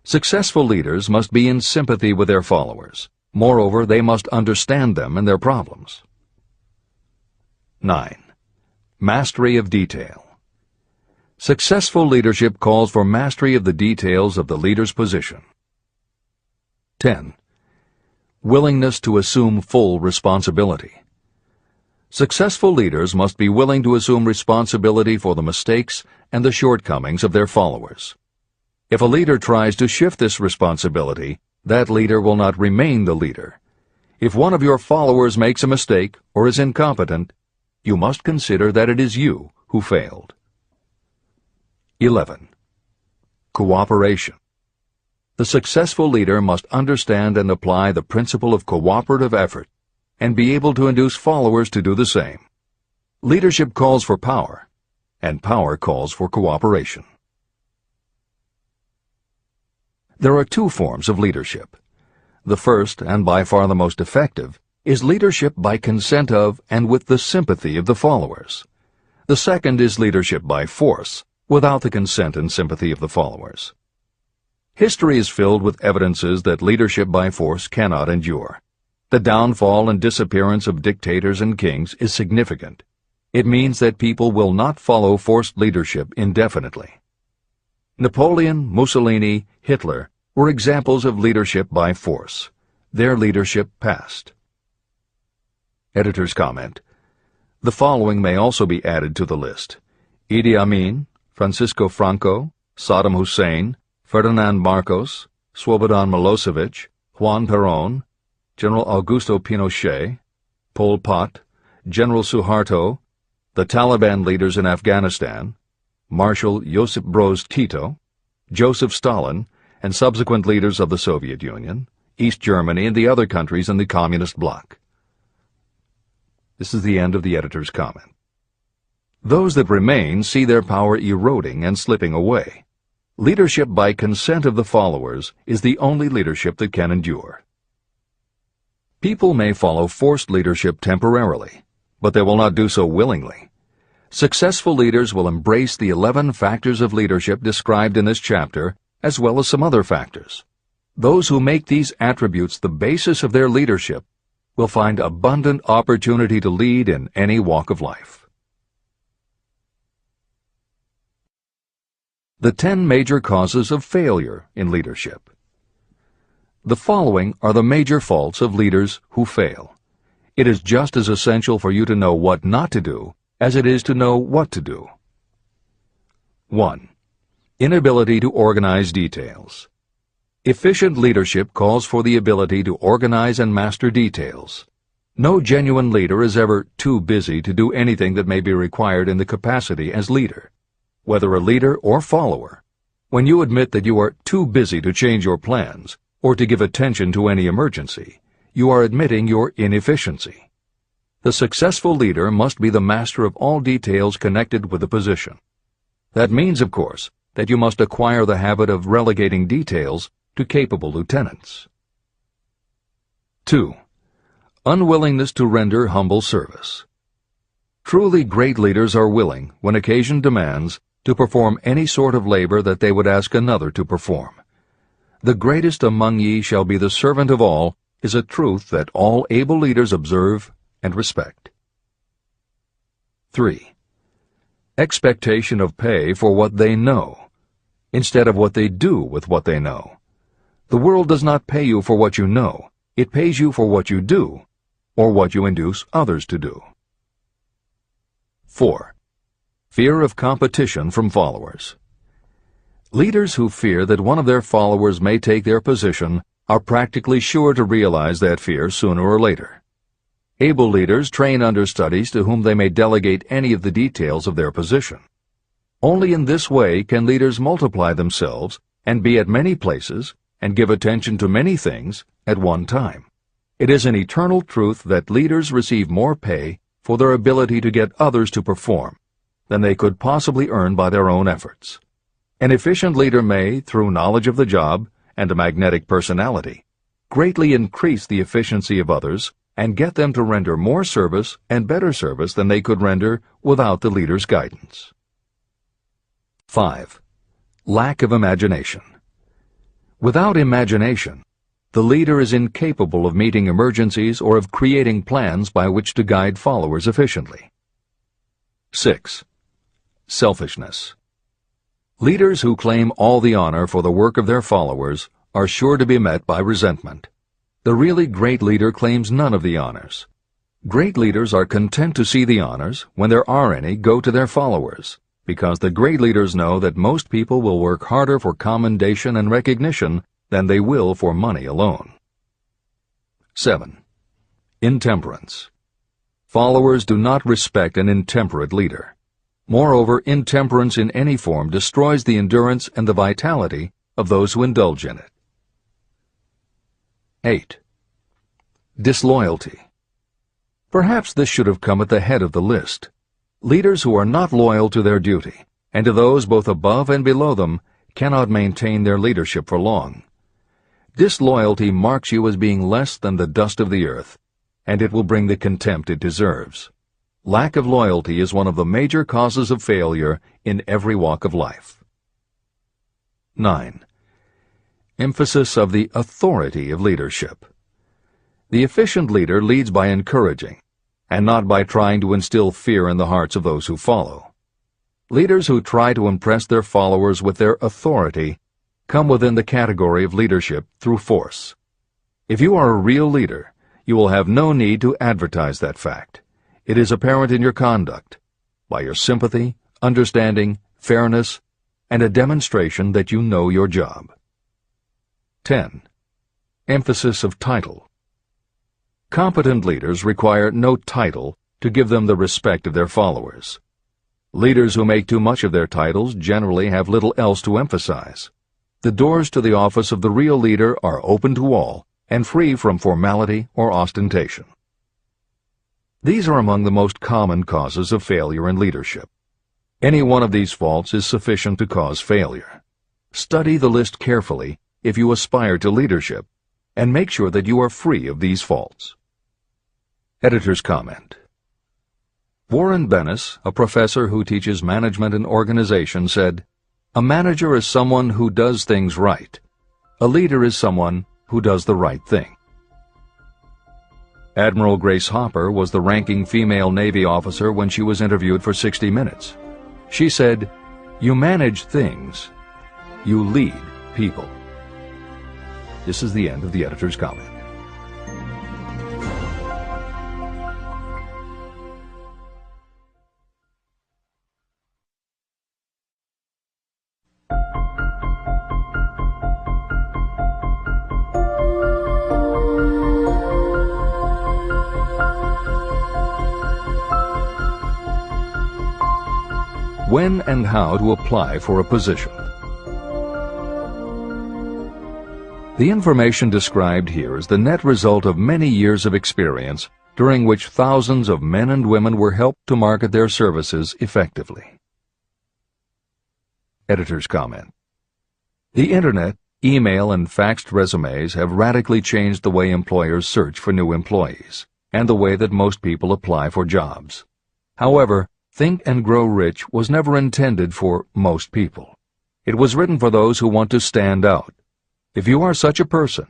Successful leaders must be in sympathy with their followers. Moreover, they must understand them and their problems. 9. Mastery of detail. Successful leadership calls for mastery of the details of the leader's position. 10. Willingness to assume full responsibility. Successful leaders must be willing to assume responsibility for the mistakes and the shortcomings of their followers. If a leader tries to shift this responsibility, that leader will not remain the leader. If one of your followers makes a mistake or is incompetent, you must consider that it is you who failed. 11. Cooperation. The successful leader must understand and apply the principle of cooperative effort and be able to induce followers to do the same. Leadership calls for power, and power calls for cooperation. There are two forms of leadership. The first, and by far the most effective, is leadership by consent of and with the sympathy of the followers. The second is leadership by force, without the consent and sympathy of the followers. History is filled with evidences that leadership by force cannot endure. The downfall and disappearance of dictators and kings is significant. It means that people will not follow forced leadership indefinitely. Napoleon, Mussolini, Hitler were examples of leadership by force. Their leadership passed. Editor's comment. The following may also be added to the list: Idi Amin, Francisco Franco, Saddam Hussein, Ferdinand Marcos, Slobodan Milosevic, Juan Perón, General Augusto Pinochet, Pol Pot, General Suharto, the Taliban leaders in Afghanistan, Marshal Josip Broz Tito, Joseph Stalin, and subsequent leaders of the Soviet Union, East Germany, and the other countries in the Communist bloc. This is the end of the editor's comment. Those that remain see their power eroding and slipping away. Leadership by consent of the followers is the only leadership that can endure. People may follow forced leadership temporarily, but they will not do so willingly. Successful leaders will embrace the 11 factors of leadership described in this chapter, as well as some other factors. Those who make these attributes the basis of their leadership will find abundant opportunity to lead in any walk of life. The 10 major causes of failure in leadership. The following are the major faults of leaders who fail. It is just as essential for you to know what not to do as it is to know what to do. 1. Inability to organize details. Efficient leadership calls for the ability to organize and master details. No genuine leader is ever too busy to do anything that may be required in the capacity as leader. Whether a leader or follower, when you admit that you are too busy to change your plans or to give attention to any emergency, you are admitting your inefficiency. The successful leader must be the master of all details connected with the position. That means, of course, that you must acquire the habit of relegating details to capable lieutenants. 2. Unwillingness to render humble service. Truly great leaders are willing, when occasion demands, to perform any sort of labor that they would ask another to perform. The greatest among ye shall be the servant of all is a truth that all able leaders observe and respect. 3. Expectation of pay for what they know, instead of what they do with what they know. The world does not pay you for what you know, it pays you for what you do, or what you induce others to do. 4. Fear of competition from followers. Leaders who fear that one of their followers may take their position are practically sure to realize that fear sooner or later. Able leaders train understudies to whom they may delegate any of the details of their position. Only in this way can leaders multiply themselves and be at many places and give attention to many things at one time. It is an eternal truth that leaders receive more pay for their ability to get others to perform than they could possibly earn by their own efforts. An efficient leader may, through knowledge of the job and a magnetic personality, greatly increase the efficiency of others and get them to render more service and better service than they could render without the leader's guidance. 5. Lack of imagination. Without imagination, the leader is incapable of meeting emergencies or of creating plans by which to guide followers efficiently. 6. Selfishness. Leaders who claim all the honor for the work of their followers are sure to be met by resentment. The really great leader claims none of the honors. Great leaders are content to see the honors, when there are any, go to their followers, because the great leaders know that most people will work harder for commendation and recognition than they will for money alone. 7. Intemperance. Followers do not respect an intemperate leader. Moreover, intemperance in any form destroys the endurance and the vitality of those who indulge in it. 8. Disloyalty. Perhaps this should have come at the head of the list. Leaders who are not loyal to their duty, and to those both above and below them, cannot maintain their leadership for long. Disloyalty marks you as being less than the dust of the earth, and it will bring the contempt it deserves. Lack of loyalty is one of the major causes of failure in every walk of life. 9. Emphasis of the authority of leadership. The efficient leader leads by encouraging, and not by trying to instill fear in the hearts of those who follow. Leaders who try to impress their followers with their authority come within the category of leadership through force. If you are a real leader, you will have no need to advertise that fact. It is apparent in your conduct, by your sympathy, understanding, fairness, and a demonstration that you know your job. 10. Emphasis of title. Competent leaders require no title to give them the respect of their followers. Leaders who make too much of their titles generally have little else to emphasize. The doors to the office of the real leader are open to all and free from formality or ostentation. These are among the most common causes of failure in leadership. Any one of these faults is sufficient to cause failure. Study the list carefully if you aspire to leadership, and make sure that you are free of these faults. Editor's comment. Warren Bennis, a professor who teaches management and organization, said, "A manager is someone who does things right. A leader is someone who does the right thing." Admiral Grace Hopper was the ranking female Navy officer when she was interviewed for 60 Minutes. She said, "You manage things. You lead people." This is the end of the editor's comment. When and how to apply for a position. The information described here is the net result of many years of experience, during which thousands of men and women were helped to market their services effectively. Editor's comment. The Internet, email, and faxed resumes have radically changed the way employers search for new employees, and the way that most people apply for jobs. However, Think and Grow Rich was never intended for most people. It was written for those who want to stand out. If you are such a person,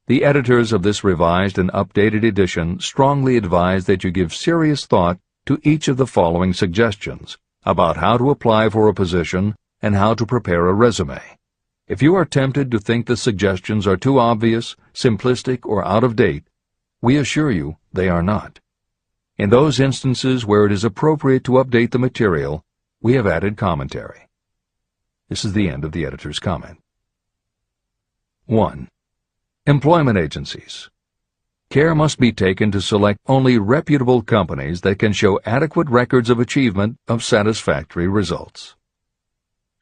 the editors of this revised and updated edition strongly advise that you give serious thought to each of the following suggestions about how to apply for a position and how to prepare a resume. If you are tempted to think the suggestions are too obvious, simplistic, or out of date, we assure you they are not. In those instances where it is appropriate to update the material, we have added commentary. This is the end of the editor's comment. 1. Employment agencies. Care must be taken to select only reputable companies that can show adequate records of achievement of satisfactory results.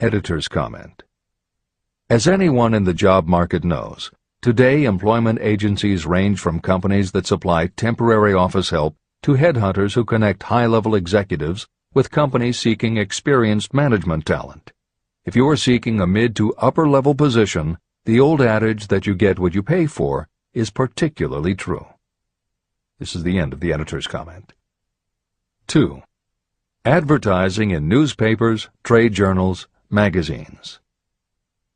Editor's comment. As anyone in the job market knows, Today, employment agencies range from companies that supply temporary office help to headhunters who connect high-level executives with companies seeking experienced management talent. If you are seeking a mid to upper-level position, the old adage that you get what you pay for is particularly true. This is the end of the editor's comment. 2. Advertising in newspapers, trade journals, magazines.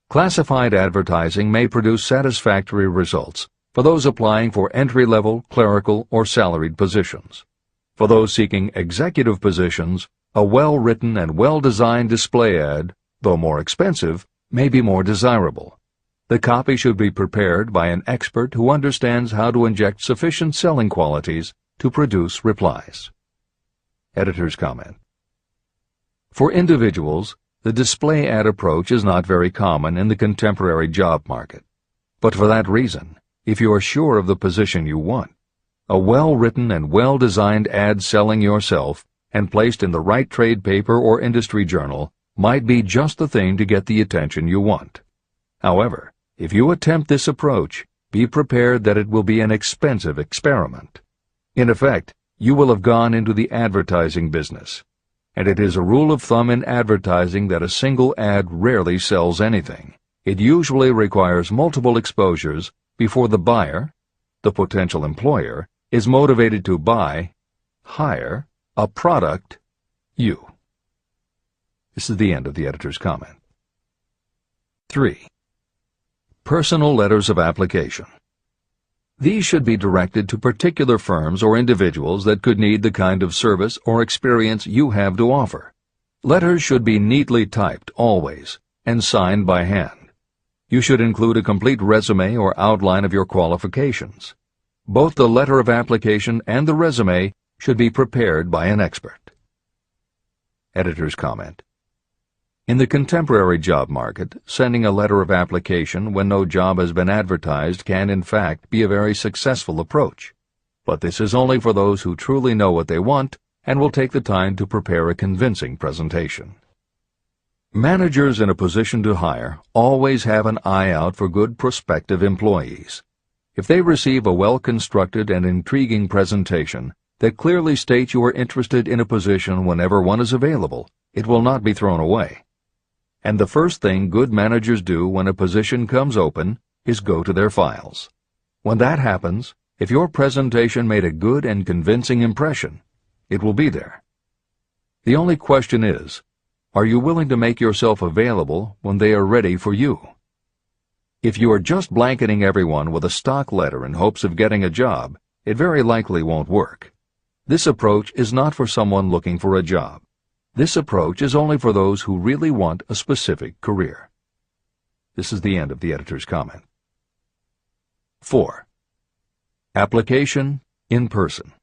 Classified advertising may produce satisfactory results for those applying for entry-level, clerical, or salaried positions. For those seeking executive positions, a well-written and well-designed display ad, though more expensive, may be more desirable. The copy should be prepared by an expert who understands how to inject sufficient selling qualities to produce replies. Editor's comment. For individuals, the display ad approach is not very common in the contemporary job market. But for that reason, if you are sure of the position you want, a well-written and well-designed ad selling yourself and placed in the right trade paper or industry journal might be just the thing to get the attention you want. However, if you attempt this approach, be prepared that it will be an expensive experiment. In effect, you will have gone into the advertising business, and it is a rule of thumb in advertising that a single ad rarely sells anything. It usually requires multiple exposures before the buyer, the potential employer, is motivated to buy, hire, a product, you. This is the end of the editor's comment. 3. Personal letters of application. These should be directed to particular firms or individuals that could need the kind of service or experience you have to offer. Letters should be neatly typed always and signed by hand. You should include a complete resume or outline of your qualifications. Both the letter of application and the resume should be prepared by an expert. Editor's comment. In the contemporary job market, sending a letter of application when no job has been advertised can in fact be a very successful approach. But this is only for those who truly know what they want and will take the time to prepare a convincing presentation. Managers in a position to hire always have an eye out for good prospective employees. If they receive a well-constructed and intriguing presentation that clearly states you are interested in a position whenever one is available, it will not be thrown away. And the first thing good managers do when a position comes open is go to their files. When that happens, if your presentation made a good and convincing impression, it will be there. The only question is, are you willing to make yourself available when they are ready for you? If you are just blanketing everyone with a stock letter in hopes of getting a job, it very likely won't work. This approach is not for someone looking for a job. This approach is only for those who really want a specific career. This is the end of the editor's comment. 4. Application in person.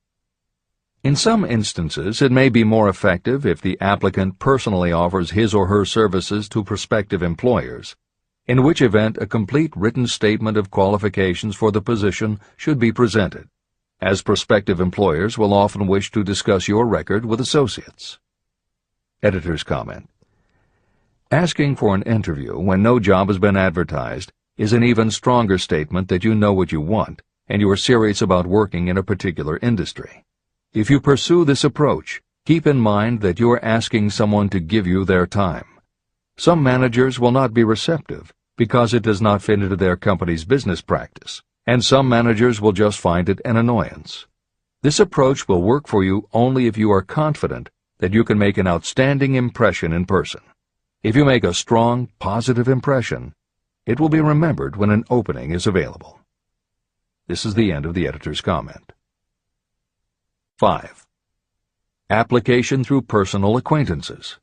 In some instances, it may be more effective if the applicant personally offers his or her services to prospective employers, in which event a complete written statement of qualifications for the position should be presented, as prospective employers will often wish to discuss your record with associates. Editor's comment. Asking for an interview when no job has been advertised is an even stronger statement that you know what you want and you are serious about working in a particular industry. If you pursue this approach, keep in mind that you are asking someone to give you their time. Some managers will not be receptive because it does not fit into their company's business practice, and some managers will just find it an annoyance. This approach will work for you only if you are confident that you can make an outstanding impression in person. If you make a strong, positive impression, it will be remembered when an opening is available. This is the end of the editor's comment. 5. Application through personal acquaintances.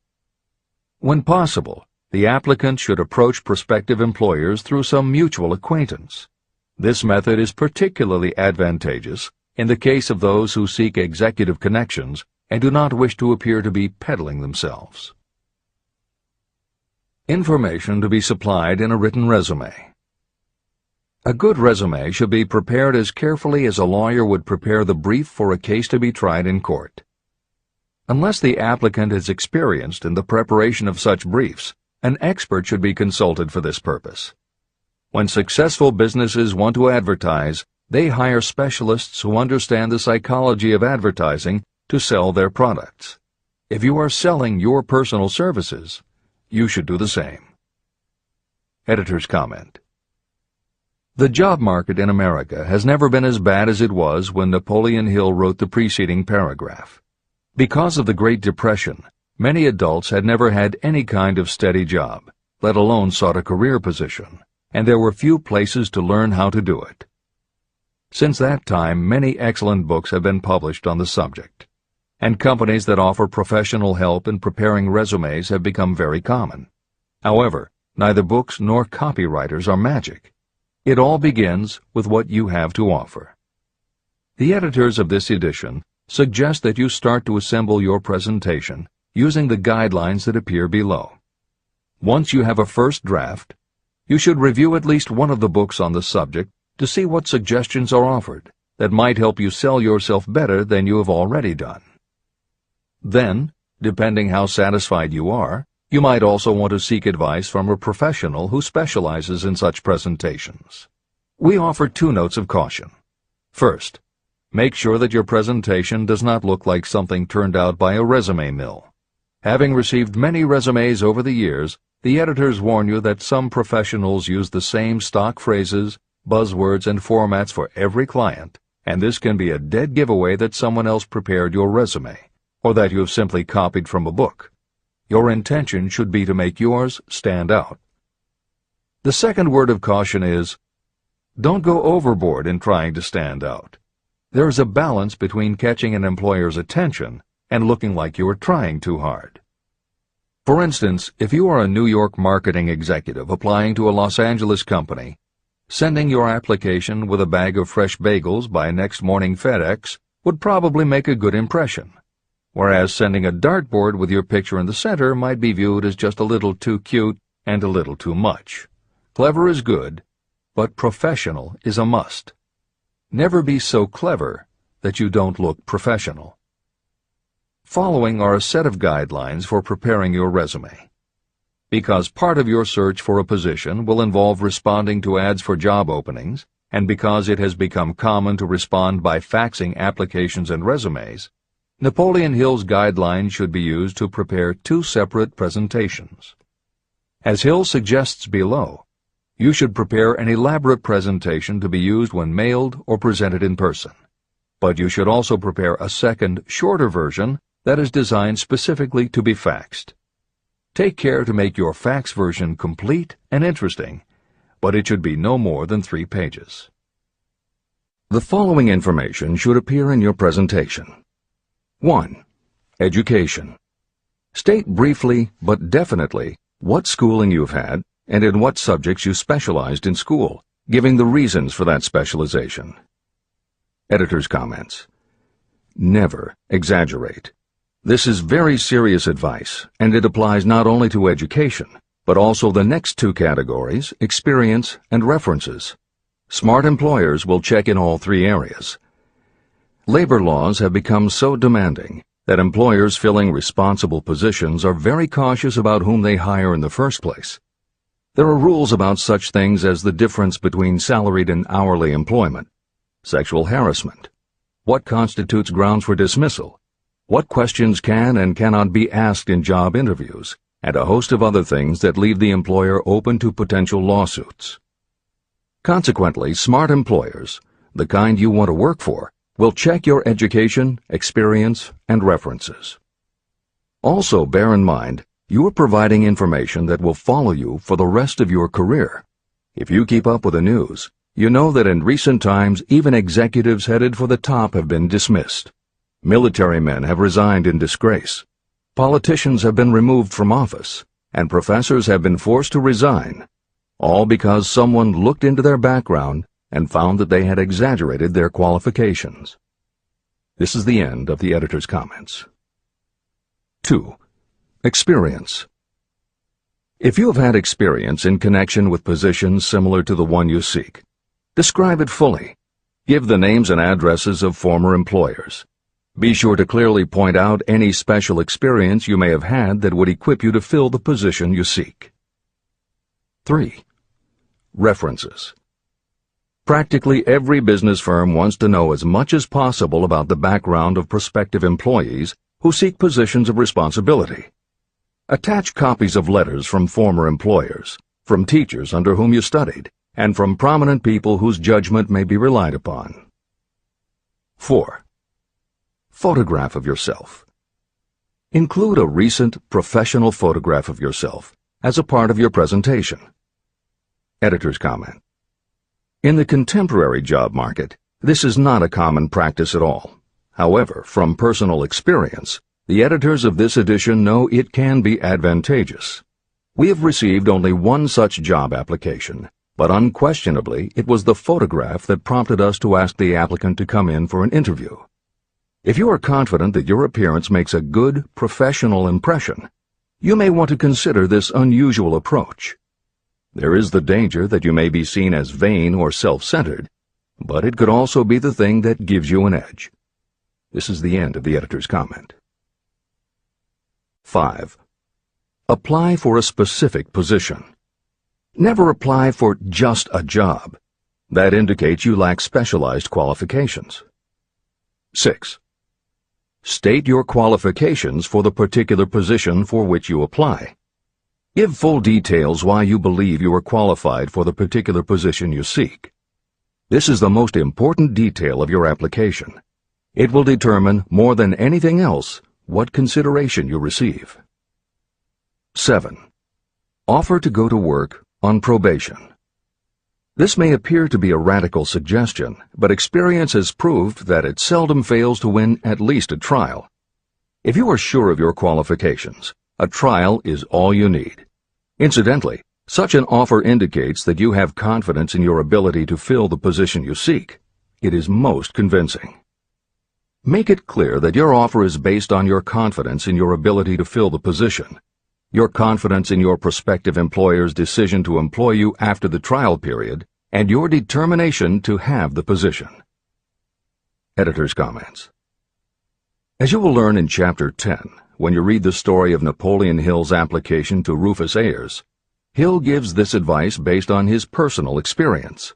When possible, the applicant should approach prospective employers through some mutual acquaintance. This method is particularly advantageous in the case of those who seek executive connections and do not wish to appear to be peddling themselves. Information to be supplied in a written resume. A good resume should be prepared as carefully as a lawyer would prepare the brief for a case to be tried in court. Unless the applicant is experienced in the preparation of such briefs, an expert should be consulted for this purpose. When successful businesses want to advertise, they hire specialists who understand the psychology of advertising to sell their products. If you are selling your personal services, you should do the same. Editor's comment. The job market in America has never been as bad as it was when Napoleon Hill wrote the preceding paragraph. Because of the Great Depression, many adults had never had any kind of steady job, let alone sought a career position, and there were few places to learn how to do it. Since that time, many excellent books have been published on the subject, and companies that offer professional help in preparing resumes have become very common. However, neither books nor copywriters are magic. It all begins with what you have to offer. The editors of this edition suggest that you start to assemble your presentation using the guidelines that appear below. Once you have a first draft, you should review at least one of the books on the subject to see what suggestions are offered that might help you sell yourself better than you have already done. Then, depending how satisfied you are, you might also want to seek advice from a professional who specializes in such presentations. We offer 2 notes of caution. First, make sure that your presentation does not look like something turned out by a resume mill. Having received many resumes over the years, the editors warn you that some professionals use the same stock phrases, buzzwords, and formats for every client, and this can be a dead giveaway that someone else prepared your resume, or that you have simply copied from a book. Your intention should be to make yours stand out. The second word of caution is, don't go overboard in trying to stand out. There is a balance between catching an employer's attention and looking like you are trying too hard. For instance, if you are a New York marketing executive applying to a Los Angeles company, sending your application with a bag of fresh bagels by next morning FedEx would probably make a good impression, whereas sending a dartboard with your picture in the center might be viewed as just a little too cute and a little too much. Clever is good, but professional is a must. Never be so clever that you don't look professional. Following are a set of guidelines for preparing your resume. Because part of your search for a position will involve responding to ads for job openings, and because it has become common to respond by faxing applications and resumes, Napoleon Hill's guidelines should be used to prepare 2 separate presentations. As Hill suggests below, you should prepare an elaborate presentation to be used when mailed or presented in person. But you should also prepare a second, shorter version that is designed specifically to be faxed. Take care to make your fax version complete and interesting, but it should be no more than 3 pages. The following information should appear in your presentation. 1. Education. State briefly but definitely what schooling you've had and in what subjects you specialized in school, giving the reasons for that specialization. Editor's comments. Never exaggerate. This is very serious advice, and it applies not only to education, but also the next 2 categories, experience and references. Smart employers will check in all 3 areas. Labor laws have become so demanding that employers filling responsible positions are very cautious about whom they hire in the first place. There are rules about such things as the difference between salaried and hourly employment, sexual harassment, what constitutes grounds for dismissal, what questions can and cannot be asked in job interviews, and a host of other things that leave the employer open to potential lawsuits. Consequently, smart employers, the kind you want to work for, will check your education, experience, and references. Also, bear in mind, you are providing information that will follow you for the rest of your career. If you keep up with the news, you know that in recent times even executives headed for the top have been dismissed. Military men have resigned in disgrace. Politicians have been removed from office, and professors have been forced to resign, all because someone looked into their background and found that they had exaggerated their qualifications. This is the end of the editor's comments. 2. Experience. If you have had experience in connection with positions similar to the one you seek, describe it fully. Give the names and addresses of former employers. Be sure to clearly point out any special experience you may have had that would equip you to fill the position you seek. 3. References. Practically every business firm wants to know as much as possible about the background of prospective employees who seek positions of responsibility. Attach copies of letters from former employers, from teachers under whom you studied, and from prominent people whose judgment may be relied upon. 4. Photograph of yourself. Include a recent professional photograph of yourself as a part of your presentation. Editor's comment. In the contemporary job market, this is not a common practice at all. However, from personal experience, the editors of this edition know it can be advantageous. We have received only one such job application, but unquestionably it was the photograph that prompted us to ask the applicant to come in for an interview. If you are confident that your appearance makes a good, professional impression, you may want to consider this unusual approach. There is the danger that you may be seen as vain or self-centered, but it could also be the thing that gives you an edge. This is the end of the editor's comment. 5. Apply for a specific position. Never apply for just a job. That indicates you lack specialized qualifications. 6. State your qualifications for the particular position for which you apply. Give full details why you believe you are qualified for the particular position you seek. This is the most important detail of your application. It will determine, more than anything else, what consideration you receive. 7. Offer to go to work on probation. This may appear to be a radical suggestion, but experience has proved that it seldom fails to win at least a trial. If you are sure of your qualifications, a trial is all you need. Incidentally, such an offer indicates that you have confidence in your ability to fill the position you seek. It is most convincing. Make it clear that your offer is based on your confidence in your ability to fill the position, your confidence in your prospective employer's decision to employ you after the trial period, and your determination to have the position. Editor's comments. As you will learn in Chapter 10, when you read the story of Napoleon Hill's application to Rufus Ayers, Hill gives this advice based on his personal experience.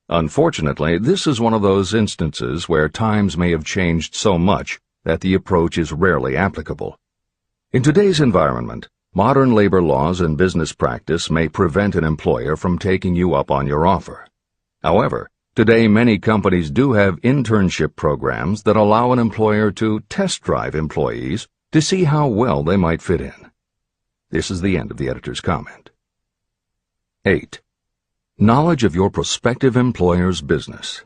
Unfortunately, this is one of those instances where times may have changed so much that the approach is rarely applicable. In today's environment, modern labor laws and business practice may prevent an employer from taking you up on your offer. However, today many companies do have internship programs that allow an employer to test drive employees to see how well they might fit in. This is the end of the editor's comment. 8. Knowledge of your prospective employer's business.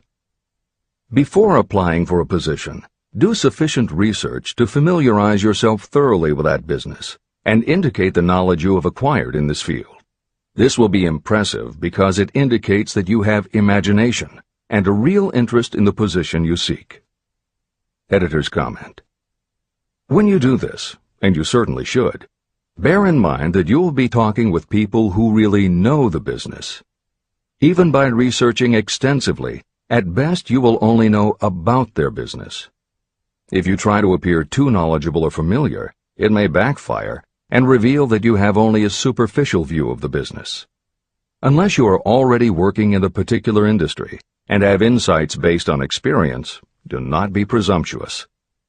Before applying for a position, do sufficient research to familiarize yourself thoroughly with that business and indicate the knowledge you have acquired in this field. This will be impressive because it indicates that you have imagination and a real interest in the position you seek. Editor's comment. When you do this, and you certainly should, bear in mind that you will be talking with people who really know the business. Even by researching extensively, at best you will only know about their business. If you try to appear too knowledgeable or familiar, it may backfire and reveal that you have only a superficial view of the business. Unless you are already working in a particular industry and have insights based on experience, do not be presumptuous.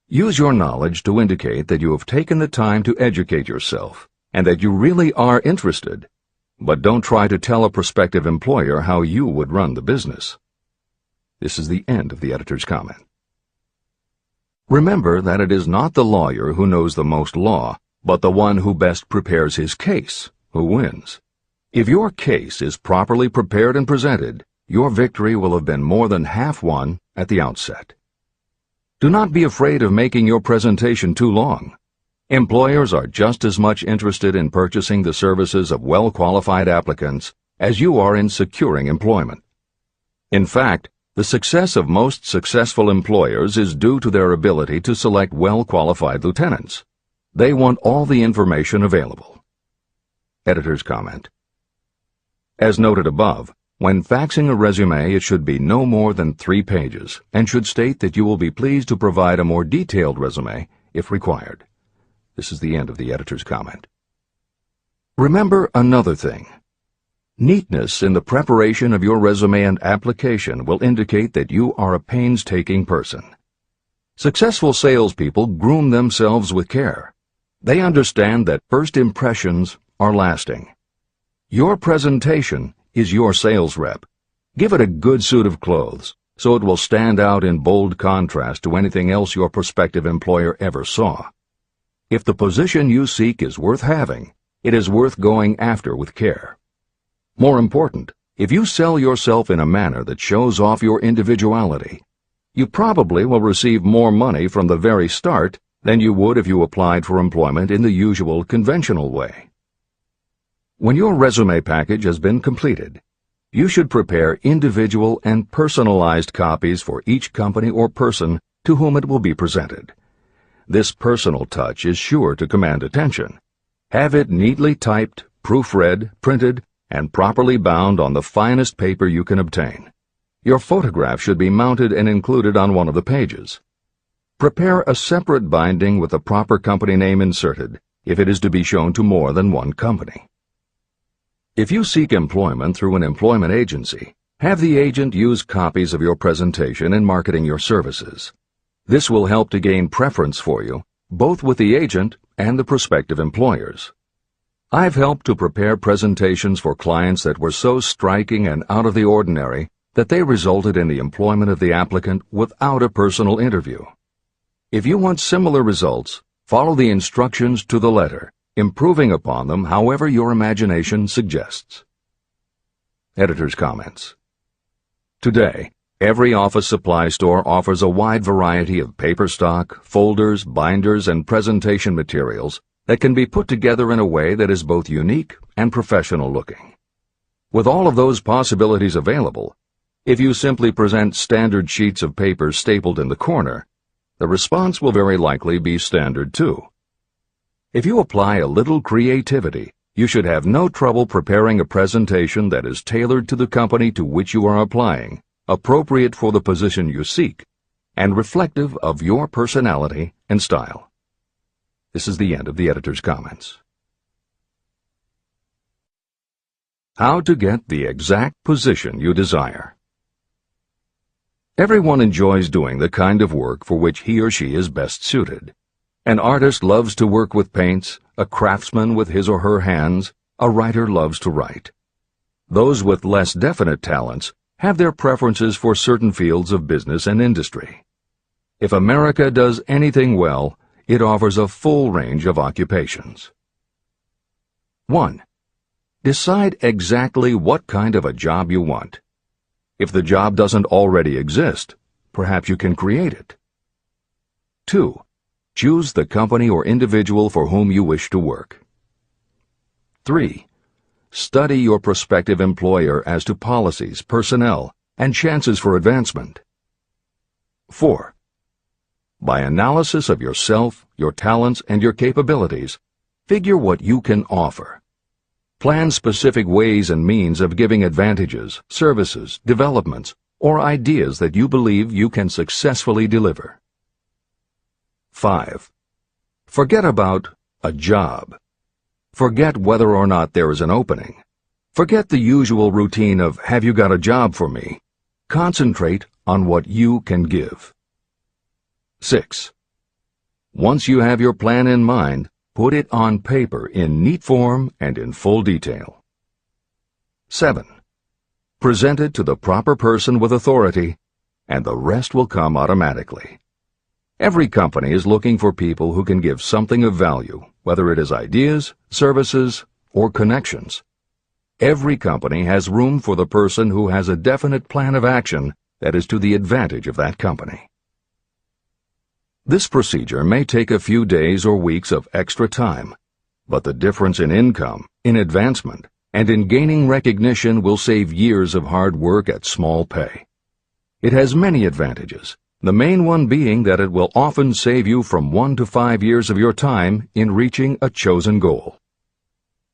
Use your knowledge to indicate that you have taken the time to educate yourself and that you really are interested, but don't try to tell a prospective employer how you would run the business. This is the end of the editor's comment. Remember that it is not the lawyer who knows the most law, but the one who best prepares his case who wins. If your case is properly prepared and presented, your victory will have been more than half won at the outset. Do not be afraid of making your presentation too long. Employers are just as much interested in purchasing the services of well-qualified applicants as you are in securing employment. In fact, the success of most successful employers is due to their ability to select well-qualified lieutenants. They want all the information available. Editor's comment. As noted above, when faxing a resume, it should be no more than 3 pages and should state that you will be pleased to provide a more detailed resume if required. This is the end of the editor's comment. Remember another thing. Neatness in the preparation of your resume and application will indicate that you are a painstaking person. Successful salespeople groom themselves with care. They understand that first impressions are lasting. Your presentation is your sales rep. Give it a good suit of clothes, so it will stand out in bold contrast to anything else your prospective employer ever saw. If the position you seek is worth having, it is worth going after with care. More important, if you sell yourself in a manner that shows off your individuality, you probably will receive more money from the very start than you would if you applied for employment in the usual conventional way. When your resume package has been completed, you should prepare individual and personalized copies for each company or person to whom it will be presented. This personal touch is sure to command attention. Have it neatly typed, proofread, printed, and properly bound on the finest paper you can obtain. Your photograph should be mounted and included on one of the pages. Prepare a separate binding with the proper company name inserted if it is to be shown to more than one company. If you seek employment through an employment agency, have the agent use copies of your presentation in marketing your services. This will help to gain preference for you, both with the agent and the prospective employers. I've helped to prepare presentations for clients that were so striking and out of the ordinary that they resulted in the employment of the applicant without a personal interview. If you want similar results, follow the instructions to the letter, improving upon them however your imagination suggests. Editor's comments. Today, every office supply store offers a wide variety of paper stock, folders, binders, and presentation materials that can be put together in a way that is both unique and professional looking. With all of those possibilities available, if you simply present standard sheets of paper stapled in the corner, the response will very likely be standard too. If you apply a little creativity, you should have no trouble preparing a presentation that is tailored to the company to which you are applying, appropriate for the position you seek, and reflective of your personality and style. This is the end of the editor's comments. How to get the exact position you desire. Everyone enjoys doing the kind of work for which he or she is best suited. An artist loves to work with paints, a craftsman with his or her hands, a writer loves to write. Those with less definite talents have their preferences for certain fields of business and industry. If America does anything well, it offers a full range of occupations. 1. Decide exactly what kind of a job you want. If the job doesn't already exist, perhaps you can create it. 2. Choose the company or individual for whom you wish to work. 3. Study your prospective employer as to policies, personnel, and chances for advancement. 4. By analysis of yourself, your talents, and your capabilities, figure what you can offer. Plan specific ways and means of giving advantages, services, developments, or ideas that you believe you can successfully deliver. 5. Forget about a job. Forget whether or not there is an opening. Forget the usual routine of, have you got a job for me? Concentrate on what you can give. 6. Once you have your plan in mind, put it on paper in neat form and in full detail. 7. Present it to the proper person with authority, and the rest will come automatically. Every company is looking for people who can give something of value, whether it is ideas, services, or connections. Every company has room for the person who has a definite plan of action that is to the advantage of that company. This procedure may take a few days or weeks of extra time, but the difference in income, in advancement, and in gaining recognition will save years of hard work at small pay. It has many advantages, the main one being that it will often save you from 1 to 5 years of your time in reaching a chosen goal.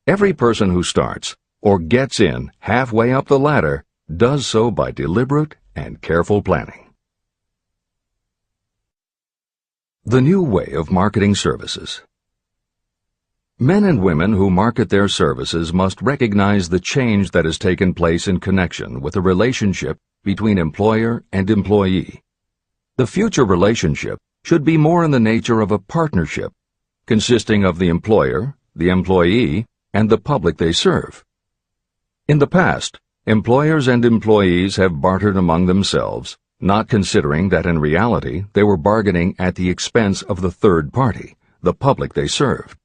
Every person who starts, or gets in halfway up the ladder, does so by deliberate and careful planning. The new way of marketing services. Men and women who market their services must recognize the change that has taken place in connection with the relationship between employer and employee. The future relationship should be more in the nature of a partnership, consisting of the employer, the employee, and the public they serve. In the past, employers and employees have bartered among themselves, not considering that in reality they were bargaining at the expense of the third party, the public they served.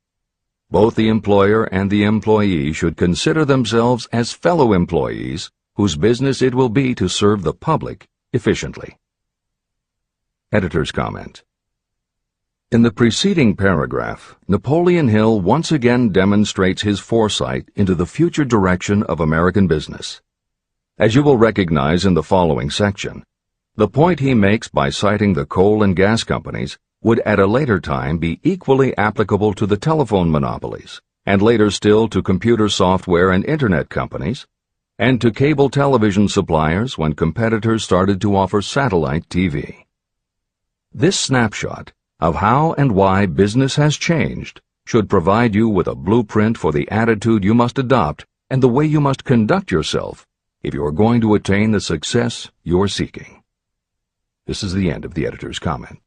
Both the employer and the employee should consider themselves as fellow employees whose business it will be to serve the public efficiently. Editor's comment. In the preceding paragraph, Napoleon Hill once again demonstrates his foresight into the future direction of American business. As you will recognize in the following section, the point he makes by citing the coal and gas companies would at a later time be equally applicable to the telephone monopolies, and later still to computer software and internet companies, and to cable television suppliers when competitors started to offer satellite TV. This snapshot of how and why business has changed should provide you with a blueprint for the attitude you must adopt and the way you must conduct yourself if you are going to attain the success you're seeking. This is the end of the editor's comment.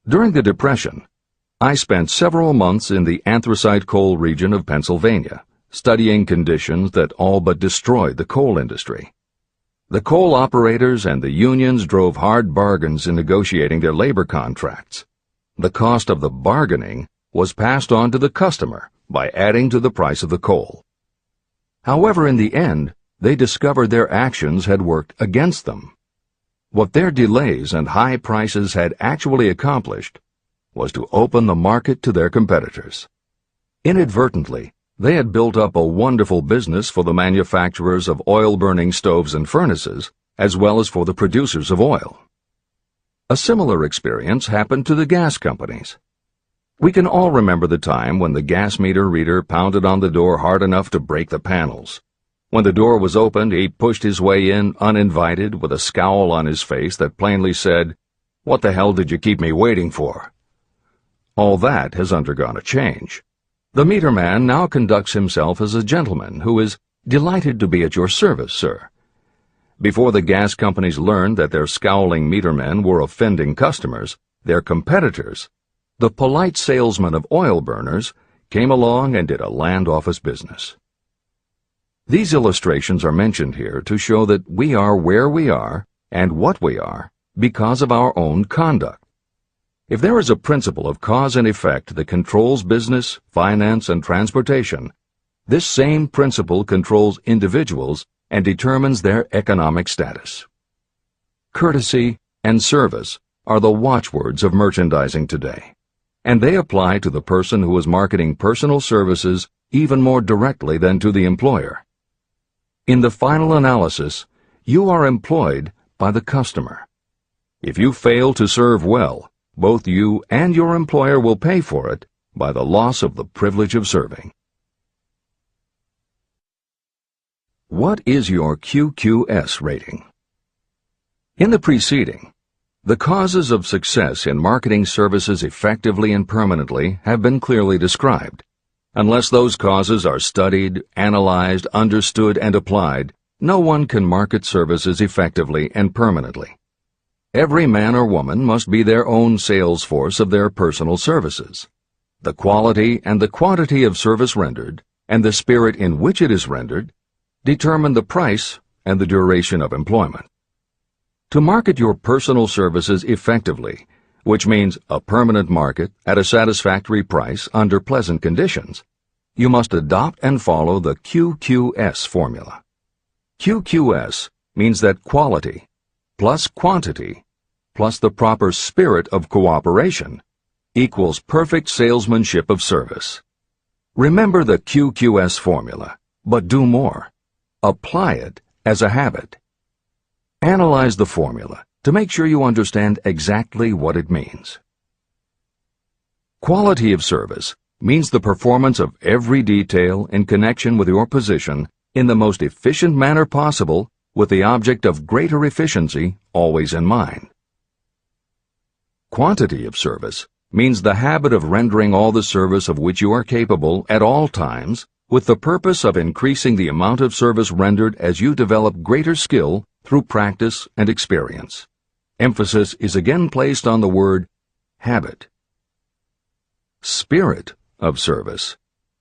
During the Depression, I spent several months in the anthracite coal region of Pennsylvania, studying conditions that all but destroyed the coal industry. The coal operators and the unions drove hard bargains in negotiating their labor contracts. The cost of the bargaining was passed on to the customer by adding to the price of the coal. However, in the end, they discovered their actions had worked against them. What their delays and high prices had actually accomplished was to open the market to their competitors. Inadvertently, they had built up a wonderful business for the manufacturers of oil-burning stoves and furnaces, as well as for the producers of oil. A similar experience happened to the gas companies. We can all remember the time when the gas meter reader pounded on the door hard enough to break the panels. When the door was opened, he pushed his way in uninvited with a scowl on his face that plainly said, "What the hell did you keep me waiting for?" All that has undergone a change. The meter man now conducts himself as a gentleman who is delighted to be at your service, sir. Before the gas companies learned that their scowling metermen were offending customers, their competitors, the polite salesmen of oil burners, came along and did a land office business. These illustrations are mentioned here to show that we are where we are and what we are because of our own conduct. If there is a principle of cause and effect that controls business, finance, and transportation, this same principle controls individuals and determines their economic status. Courtesy and service are the watchwords of merchandising today, and they apply to the person who is marketing personal services even more directly than to the employer. In the final analysis, you are employed by the customer. If you fail to serve well, both you and your employer will pay for it by the loss of the privilege of serving. What is your QQS rating? In the preceding, the causes of success in marketing services effectively and permanently have been clearly described. Unless those causes are studied, analyzed, understood, and applied, no one can market services effectively and permanently. Every man or woman must be their own sales force of their personal services. The quality and the quantity of service rendered, and the spirit in which it is rendered, determine the price and the duration of employment. To market your personal services effectively, which means a permanent market at a satisfactory price under pleasant conditions, you must adopt and follow the QQS formula. QQS means that quality plus quantity plus the proper spirit of cooperation equals perfect salesmanship of service. Remember the QQS formula, but do more. Apply it as a habit. Analyze the formula to make sure you understand exactly what it means. Quality of service means the performance of every detail in connection with your position in the most efficient manner possible with the object of greater efficiency always in mind. Quantity of service means the habit of rendering all the service of which you are capable at all times, with the purpose of increasing the amount of service rendered as you develop greater skill through practice and experience. Emphasis is again placed on the word habit. Spirit of service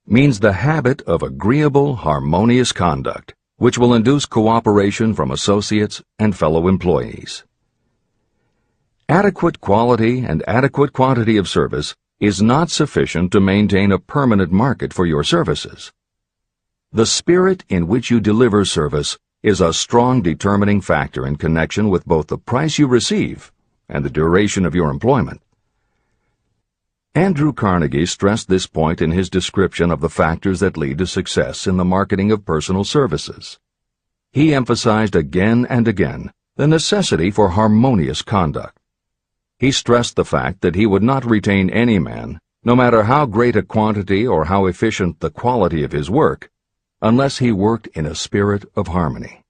means the habit of agreeable, harmonious conduct, which will induce cooperation from associates and fellow employees. Adequate quality and adequate quantity of service is not sufficient to maintain a permanent market for your services. The spirit in which you deliver service is a strong determining factor in connection with both the price you receive and the duration of your employment. Andrew Carnegie stressed this point in his description of the factors that lead to success in the marketing of personal services. He emphasized again and again the necessity for harmonious conduct. He stressed the fact that he would not retain any man, no matter how great a quantity or how efficient the quality of his work, unless he worked in a spirit of harmony.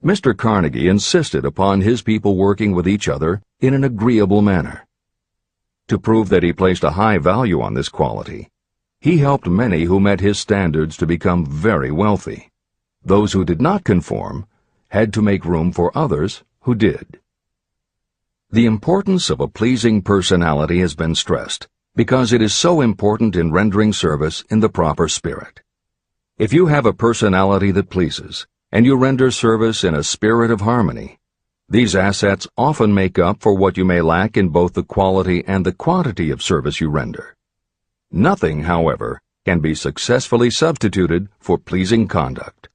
Mr. Carnegie insisted upon his people working with each other in an agreeable manner. To prove that he placed a high value on this quality, he helped many who met his standards to become very wealthy. Those who did not conform had to make room for others who did. The importance of a pleasing personality has been stressed because it is so important in rendering service in the proper spirit. If you have a personality that pleases, and you render service in a spirit of harmony, these assets often make up for what you may lack in both the quality and the quantity of service you render. Nothing, however, can be successfully substituted for pleasing conduct.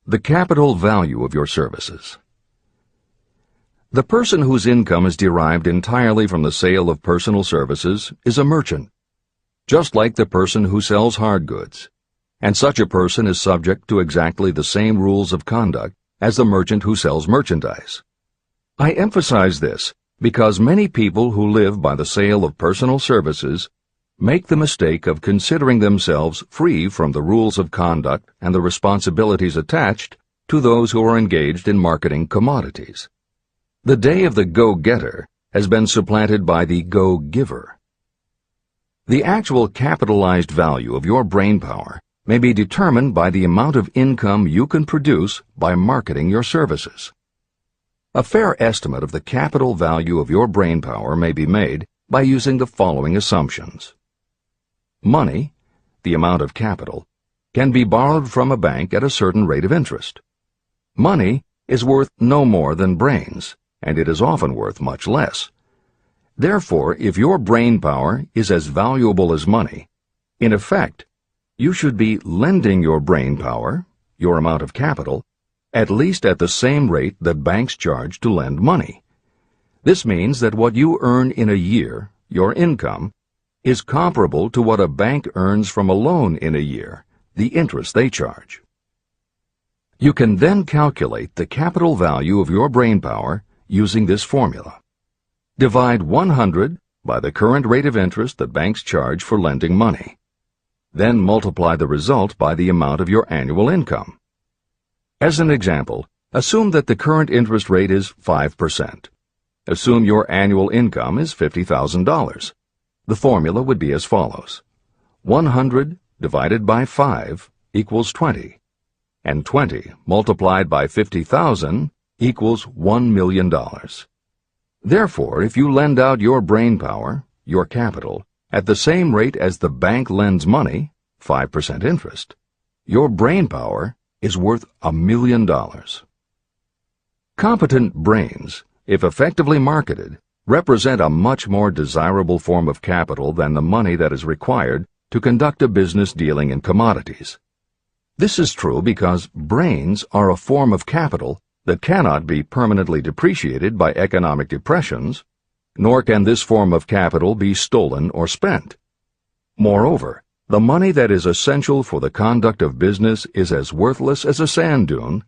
The capital value of your services. The person whose income is derived entirely from the sale of personal services is a merchant, just like the person who sells hard goods, and such a person is subject to exactly the same rules of conduct as the merchant who sells merchandise. I emphasize this because many people who live by the sale of personal services make the mistake of considering themselves free from the rules of conduct and the responsibilities attached to those who are engaged in marketing commodities. The day of the go-getter has been supplanted by the go-giver. The actual capitalized value of your brainpower may be determined by the amount of income you can produce by marketing your services. A fair estimate of the capital value of your brainpower may be made by using the following assumptions. Money, the amount of capital, can be borrowed from a bank at a certain rate of interest. Money is worth no more than brains, and it is often worth much less. Therefore, if your brainpower is as valuable as money, in effect, you should be lending your brainpower, your amount of capital, at least at the same rate that banks charge to lend money. This means that what you earn in a year, your income, is comparable to what a bank earns from a loan in a year, the interest they charge. You can then calculate the capital value of your brainpower using this formula. Divide 100 by the current rate of interest that banks charge for lending money. Then multiply the result by the amount of your annual income. As an example, assume that the current interest rate is 5%. Assume your annual income is $50,000. The formula would be as follows. 100 divided by 5 equals 20, and 20 multiplied by 50,000 equals $1 million. Therefore, if you lend out your brainpower, your capital, at the same rate as the bank lends money, 5% interest, your brainpower is worth $1 million. Competent brains, if effectively marketed, represent a much more desirable form of capital than the money that is required to conduct a business dealing in commodities. This is true because brains are a form of capital that cannot be permanently depreciated by economic depressions, nor can this form of capital be stolen or spent. Moreover, the money that is essential for the conduct of business is as worthless as a sand dune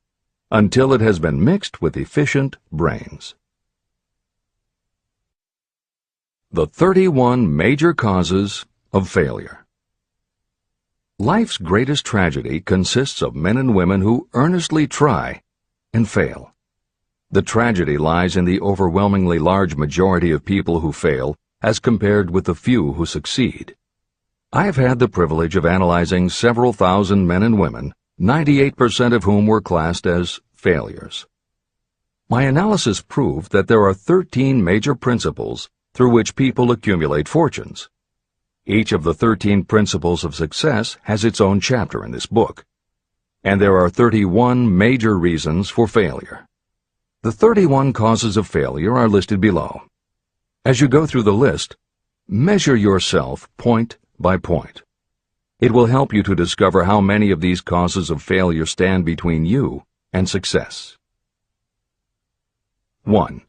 until it has been mixed with efficient brains. The 31 major causes of failure. Life's greatest tragedy consists of men and women who earnestly try and fail. The tragedy lies in the overwhelmingly large majority of people who fail as compared with the few who succeed. I have had the privilege of analyzing several thousand men and women, 98% of whom were classed as failures. My analysis proved that there are 13 major principles through which people accumulate fortunes. Each of the 13 principles of success has its own chapter in this book. And there are 31 major reasons for failure. The 31 causes of failure are listed below. As you go through the list, measure yourself point by point. It will help you to discover how many of these causes of failure stand between you and success. 1.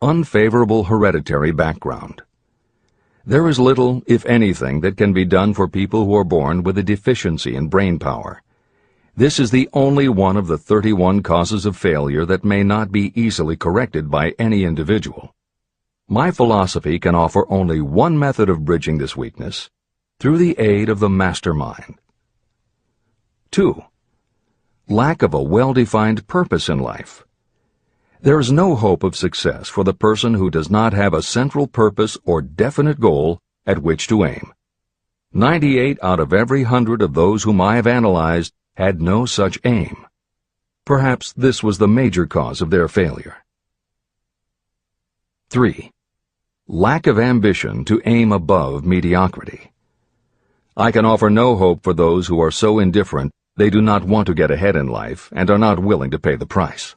Unfavorable hereditary background. There is little, if anything, that can be done for people who are born with a deficiency in brain power. This is the only one of the 31 causes of failure that may not be easily corrected by any individual. My philosophy can offer only one method of bridging this weakness, through the aid of the mastermind. 2. Lack of a well-defined purpose in life. There is no hope of success for the person who does not have a central purpose or definite goal at which to aim. 98 out of every 100 of those whom I have analyzed had no such aim. Perhaps this was the major cause of their failure. 3. Lack of ambition to aim above mediocrity. I can offer no hope for those who are so indifferent they do not want to get ahead in life and are not willing to pay the price.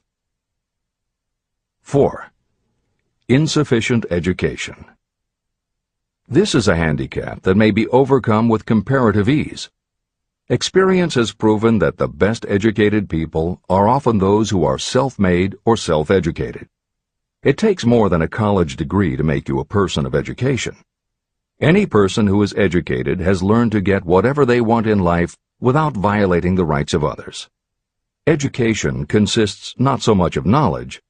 4. Insufficient education. This is a handicap that may be overcome with comparative ease. Experience has proven that the best educated people are often those who are self-made or self-educated. It takes more than a college degree to make you a person of education. Any person who is educated has learned to get whatever they want in life without violating the rights of others. Education consists not so much of knowledge,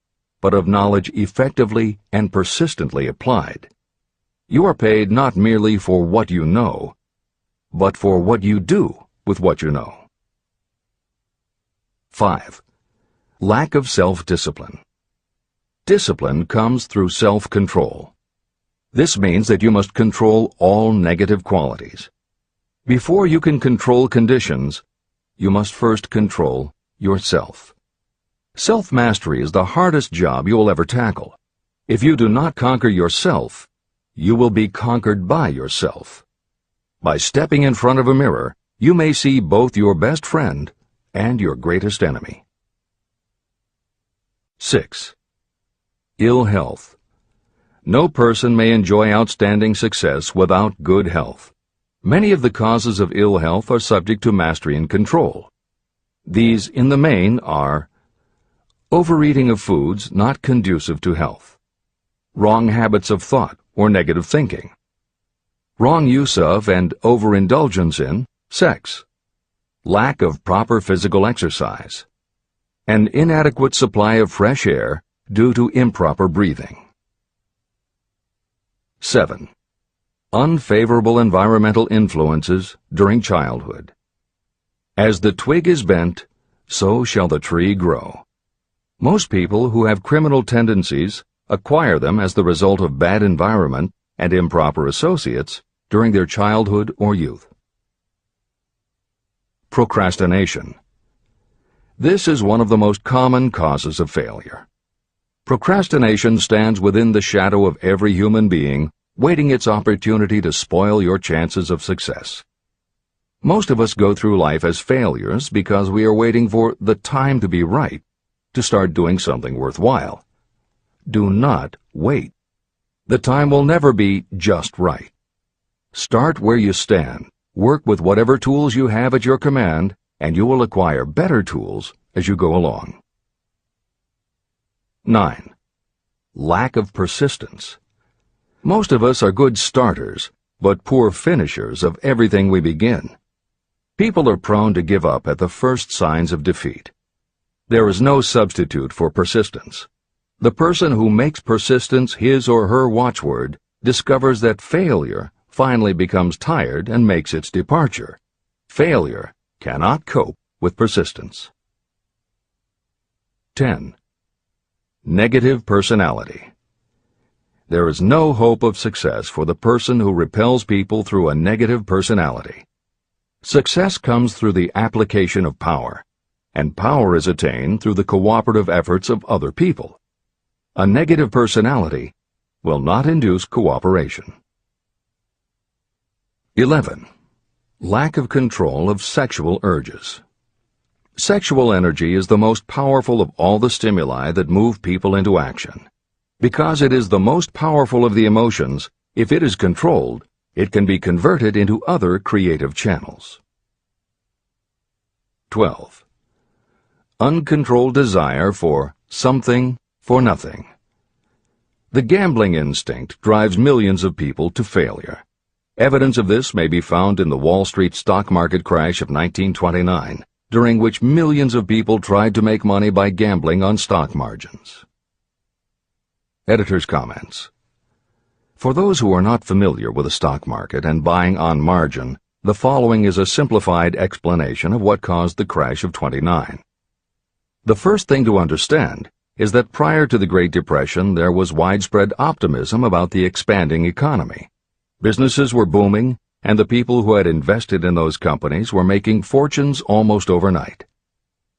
but of knowledge effectively and persistently applied. You are paid not merely for what you know, but for what you do with what you know. 5. Lack of self-discipline. Discipline comes through self-control. This means that you must control all negative qualities. Before you can control conditions, you must first control yourself. Self-mastery is the hardest job you will ever tackle. If you do not conquer yourself, you will be conquered by yourself. By stepping in front of a mirror, you may see both your best friend and your greatest enemy. 6. Ill health. No person may enjoy outstanding success without good health. Many of the causes of ill health are subject to mastery and control. These, in the main, are overeating of foods not conducive to health, wrong habits of thought or negative thinking, wrong use of and overindulgence in sex, lack of proper physical exercise, an inadequate supply of fresh air due to improper breathing. 7. Unfavorable environmental influences during childhood. As the twig is bent, so shall the tree grow. Most people who have criminal tendencies acquire them as the result of bad environment and improper associates during their childhood or youth. Procrastination. This is one of the most common causes of failure. Procrastination stands within the shadow of every human being, waiting its opportunity to spoil your chances of success. Most of us go through life as failures because we are waiting for the time to be right to start doing something worthwhile. Do not wait. The time will never be just right. Start where you stand, work with whatever tools you have at your command, and you will acquire better tools as you go along. 9. Lack of persistence. Most of us are good starters, but poor finishers of everything we begin. People are prone to give up at the first signs of defeat. There is no substitute for persistence. The person who makes persistence his or her watchword discovers that failure finally becomes tired and makes its departure. Failure cannot cope with persistence. 10. Negative personality. There is no hope of success for the person who repels people through a negative personality. Success comes through the application of power, and power is attained through the cooperative efforts of other people. A negative personality will not induce cooperation. 11. Lack of control of sexual urges. Sexual energy is the most powerful of all the stimuli that move people into action. Because it is the most powerful of the emotions, if it is controlled, it can be converted into other creative channels. 12. Uncontrolled desire for something for nothing. The gambling instinct drives millions of people to failure. Evidence of this may be found in the Wall Street stock market crash of 1929, during which millions of people tried to make money by gambling on stock margins. Editor's comments. For those who are not familiar with the stock market and buying on margin, the following is a simplified explanation of what caused the crash of '29. The first thing to understand is that prior to the Great Depression there was widespread optimism about the expanding economy. Businesses were booming, and the people who had invested in those companies were making fortunes almost overnight.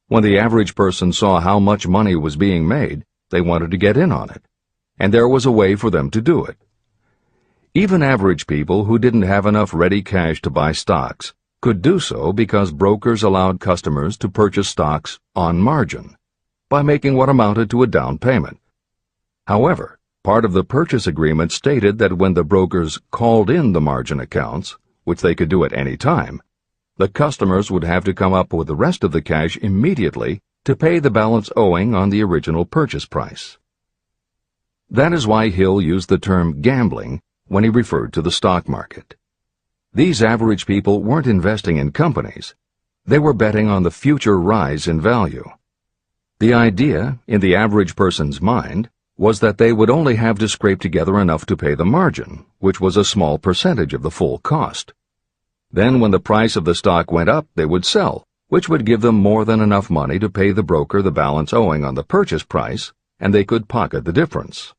When the average person saw how much money was being made, they wanted to get in on it, and there was a way for them to do it. Even average people who didn't have enough ready cash to buy stocks could do so because brokers allowed customers to purchase stocks on margin by making what amounted to a down payment. However, part of the purchase agreement stated that when the brokers called in the margin accounts, which they could do at any time, the customers would have to come up with the rest of the cash immediately to pay the balance owing on the original purchase price. That is why Hill used the term gambling when he referred to the stock market. These average people weren't investing in companies. They were betting on the future rise in value. The idea, in the average person's mind, was that they would only have to scrape together enough to pay the margin, which was a small percentage of the full cost. Then when the price of the stock went up, they would sell, which would give them more than enough money to pay the broker the balance owing on the purchase price, and they could pocket the difference.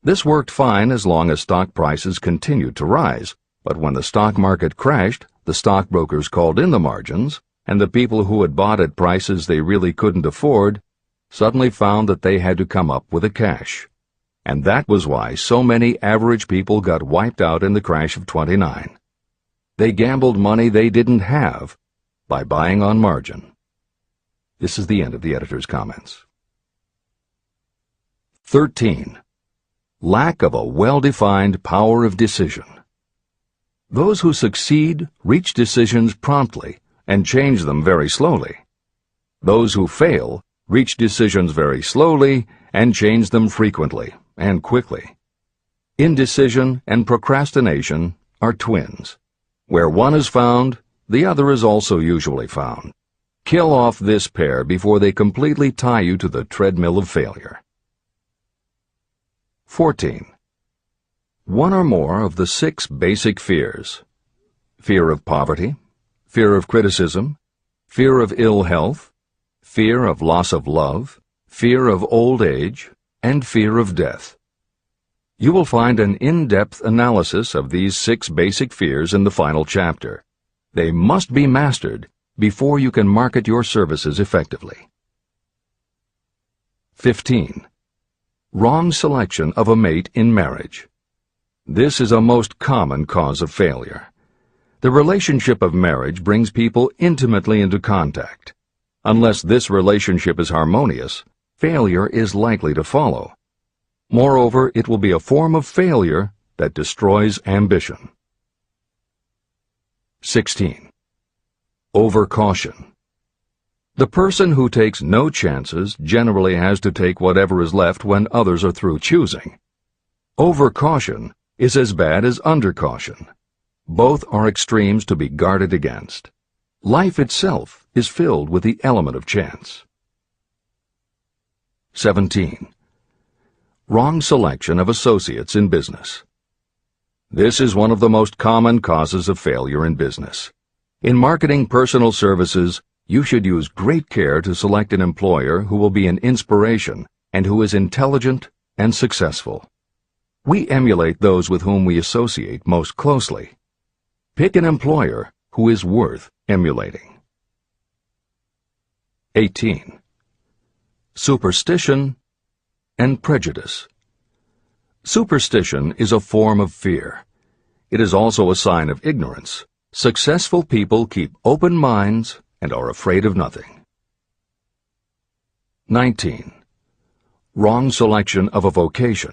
This worked fine as long as stock prices continued to rise, but when the stock market crashed, the stockbrokers called in the margins, and the people who had bought at prices they really couldn't afford suddenly found that they had to come up with the cash. And that was why so many average people got wiped out in the crash of '29. They gambled money they didn't have by buying on margin. This is the end of the editor's comments. 13. Lack of a well-defined power of decision. Those who succeed reach decisions promptly and change them very slowly. Those who fail reach decisions very slowly and change them frequently and quickly. Indecision and procrastination are twins. Where one is found, the other is also usually found. Kill off this pair before they completely tie you to the treadmill of failure. 14. One or more of the 6 basic fears: fear of poverty, fear of criticism, fear of ill health, fear of loss of love, fear of old age, and fear of death. You will find an in-depth analysis of these 6 basic fears in the final chapter. They must be mastered before you can market your services effectively. 15. Wrong selection of a mate in marriage. This is a most common cause of failure. The relationship of marriage brings people intimately into contact. Unless this relationship is harmonious, failure is likely to follow. Moreover, it will be a form of failure that destroys ambition. 16. Overcaution. The person who takes no chances generally has to take whatever is left when others are through choosing. Overcaution is as bad as undercaution. Both are extremes to be guarded against. Life itself is filled with the element of chance. 17. Wrong selection of associates in business. This is one of the most common causes of failure in business. In marketing personal services, you should use great care to select an employer who will be an inspiration and who is intelligent and successful. We emulate those with whom we associate most closely. Pick an employer who is worth emulating. 18. Superstition and prejudice. Superstition is a form of fear. It is also a sign of ignorance. Successful people keep open minds and are afraid of nothing. 19. Wrong selection of a vocation.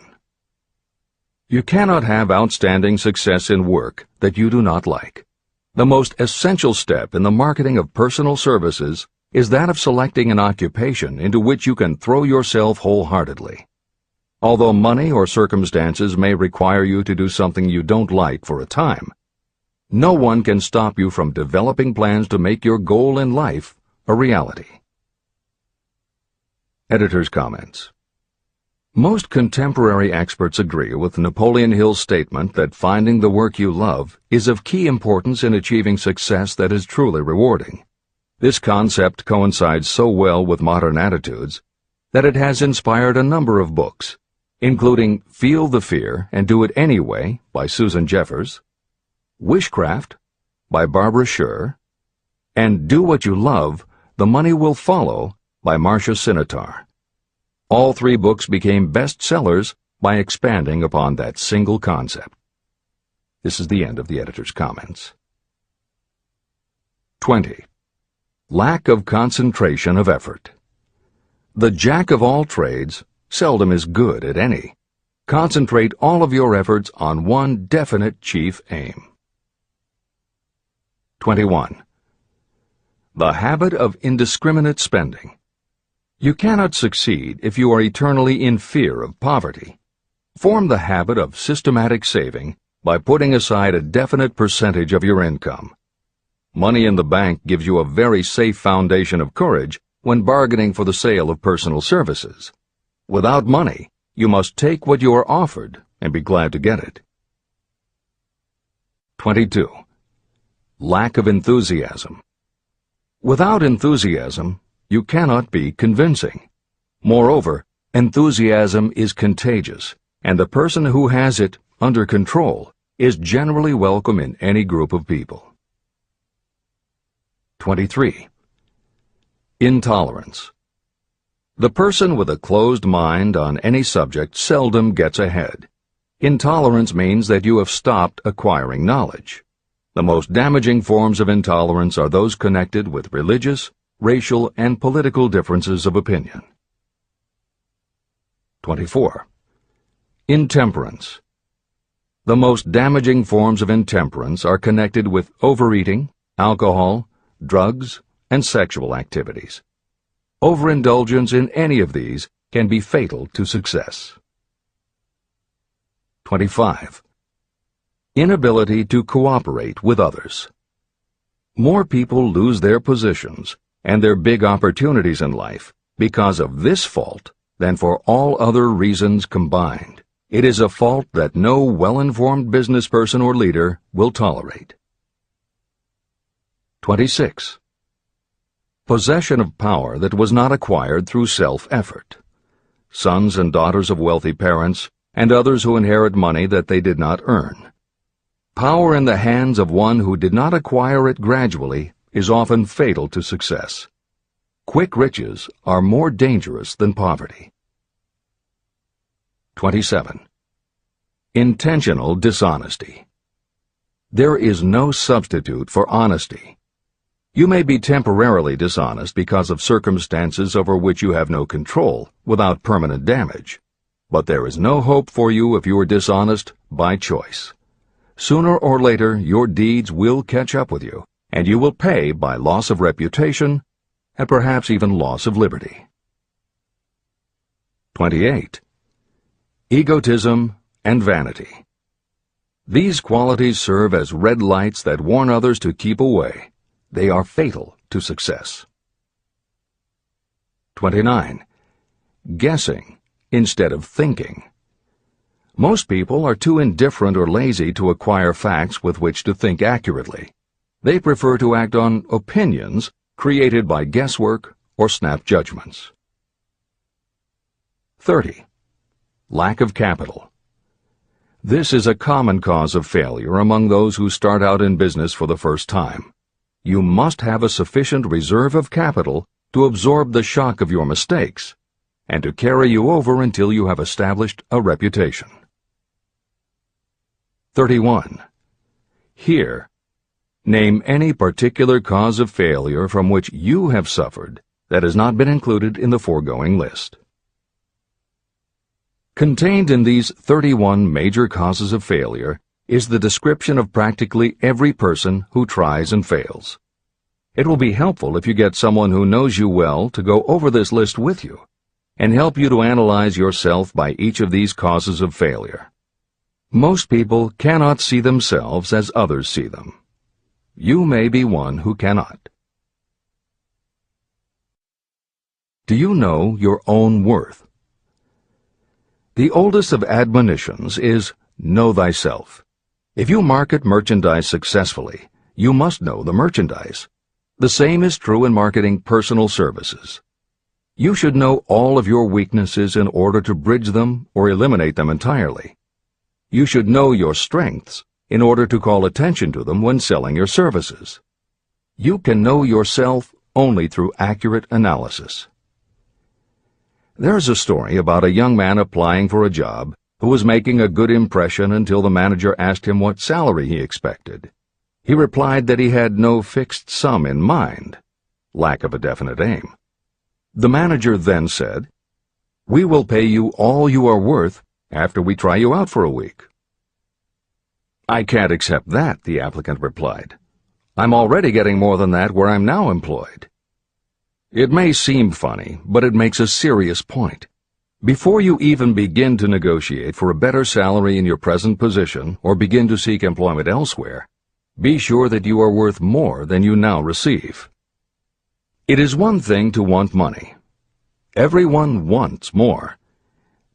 You cannot have outstanding success in work that you do not like. The most essential step in the marketing of personal services is that of selecting an occupation into which you can throw yourself wholeheartedly. Although money or circumstances may require you to do something you don't like for a time, no one can stop you from developing plans to make your goal in life a reality. Editor's comments. Most contemporary experts agree with Napoleon Hill's statement that finding the work you love is of key importance in achieving success that is truly rewarding. This concept coincides so well with modern attitudes that it has inspired a number of books, including Feel the Fear and Do It Anyway by Susan Jeffers, Wishcraft by Barbara Sher, and Do What You Love, The Money Will Follow by Marcia Sinitar. All three books became bestsellers by expanding upon that single concept. This is the end of the editor's comments. 20. Lack of concentration of effort. The jack of all trades seldom is good at any. Concentrate all of your efforts on one definite chief aim. 21. The habit of indiscriminate spending. You cannot succeed if you are eternally in fear of poverty. Form the habit of systematic saving by putting aside a definite percentage of your income. Money in the bank gives you a very safe foundation of courage when bargaining for the sale of personal services. Without money, you must take what you are offered and be glad to get it. 22. Lack of enthusiasm. Without enthusiasm, you cannot be convincing. Moreover, enthusiasm is contagious, and the person who has it under control is generally welcome in any group of people. 23. Intolerance. The person with a closed mind on any subject seldom gets ahead. Intolerance means that you have stopped acquiring knowledge. The most damaging forms of intolerance are those connected with religious, racial, and political differences of opinion. 24. Intemperance. The most damaging forms of intemperance are connected with overeating, alcohol, drugs, and sexual activities. Overindulgence in any of these can be fatal to success. 25. Inability to cooperate with others. More people lose their positions and their big opportunities in life because of this fault than for all other reasons combined. It is a fault that no well-informed business person or leader will tolerate. 26. Possession of power that was not acquired through self-effort. Sons and daughters of wealthy parents and others who inherit money that they did not earn. Power in the hands of one who did not acquire it gradually is often fatal to success. Quick riches are more dangerous than poverty. 27. Intentional dishonesty. There is no substitute for honesty. You may be temporarily dishonest because of circumstances over which you have no control without permanent damage, but there is no hope for you if you are dishonest by choice. Sooner or later, your deeds will catch up with you, and you will pay by loss of reputation and perhaps even loss of liberty. 28. Egotism and vanity. These qualities serve as red lights that warn others to keep away. They are fatal to success. 29. Guessing instead of thinking. Most people are too indifferent or lazy to acquire facts with which to think accurately. They prefer to act on opinions created by guesswork or snap judgments. 30. Lack of capital. This is a common cause of failure among those who start out in business for the first time. You must have a sufficient reserve of capital to absorb the shock of your mistakes and to carry you over until you have established a reputation. 31. Here, name any particular cause of failure from which you have suffered that has not been included in the foregoing list. Contained in these 31 major causes of failure is the description of practically every person who tries and fails. It will be helpful if you get someone who knows you well to go over this list with you and help you to analyze yourself by each of these causes of failure. Most people cannot see themselves as others see them. You may be one who cannot. Do you know your own worth? The oldest of admonitions is, know thyself. If you market merchandise successfully, you must know the merchandise. The same is true in marketing personal services. You should know all of your weaknesses in order to bridge them or eliminate them entirely. You should know your strengths in order to call attention to them when selling your services. You can know yourself only through accurate analysis. There is a story about a young man applying for a job who was making a good impression until the manager asked him what salary he expected. He replied that he had no fixed sum in mind, lack of a definite aim. The manager then said, "We will pay you all you are worth after we try you out for a week." "I can't accept that," the applicant replied. "I'm already getting more than that where I'm now employed." It may seem funny, but it makes a serious point. Before you even begin to negotiate for a better salary in your present position or begin to seek employment elsewhere, be sure that you are worth more than you now receive. It is one thing to want money. Everyone wants more.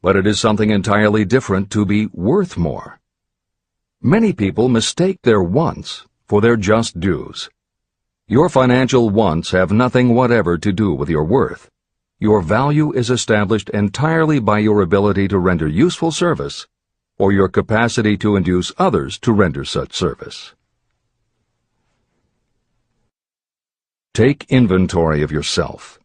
But it is something entirely different to be worth more. Many people mistake their wants for their just dues. Your financial wants have nothing whatever to do with your worth. Your value is established entirely by your ability to render useful service or your capacity to induce others to render such service. Take inventory of yourself.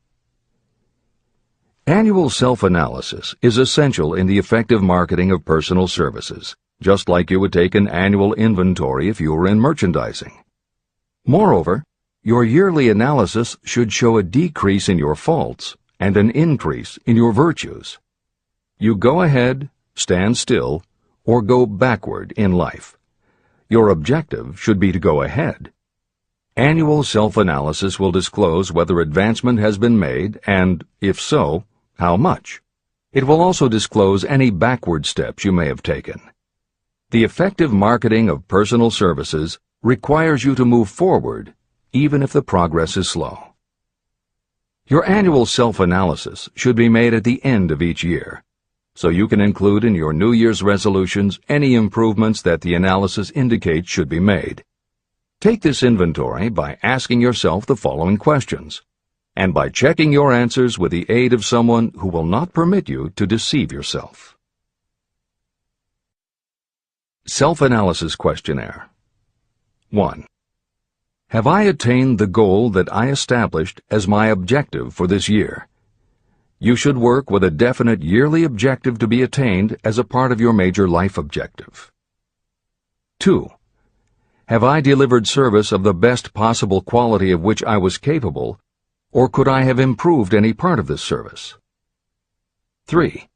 Annual self-analysis is essential in the effective marketing of personal services, just like you would take an annual inventory if you were in merchandising. Moreover, your yearly analysis should show a decrease in your faults and an increase in your virtues. You go ahead, stand still, or go backward in life. Your objective should be to go ahead. Annual self-analysis will disclose whether advancement has been made and, if so, how much. It will also disclose any backward steps you may have taken. The effective marketing of personal services requires you to move forward, even if the progress is slow. Your annual self-analysis should be made at the end of each year, so you can include in your New Year's resolutions any improvements that the analysis indicates should be made. Take this inventory by asking yourself the following questions, and by checking your answers with the aid of someone who will not permit you to deceive yourself. Self-analysis questionnaire. 1. Have I attained the goal that I established as my objective for this year? You should work with a definite yearly objective to be attained as a part of your major life objective. 2. Have I delivered service of the best possible quality of which I was capable, or could I have improved any part of this service? 3.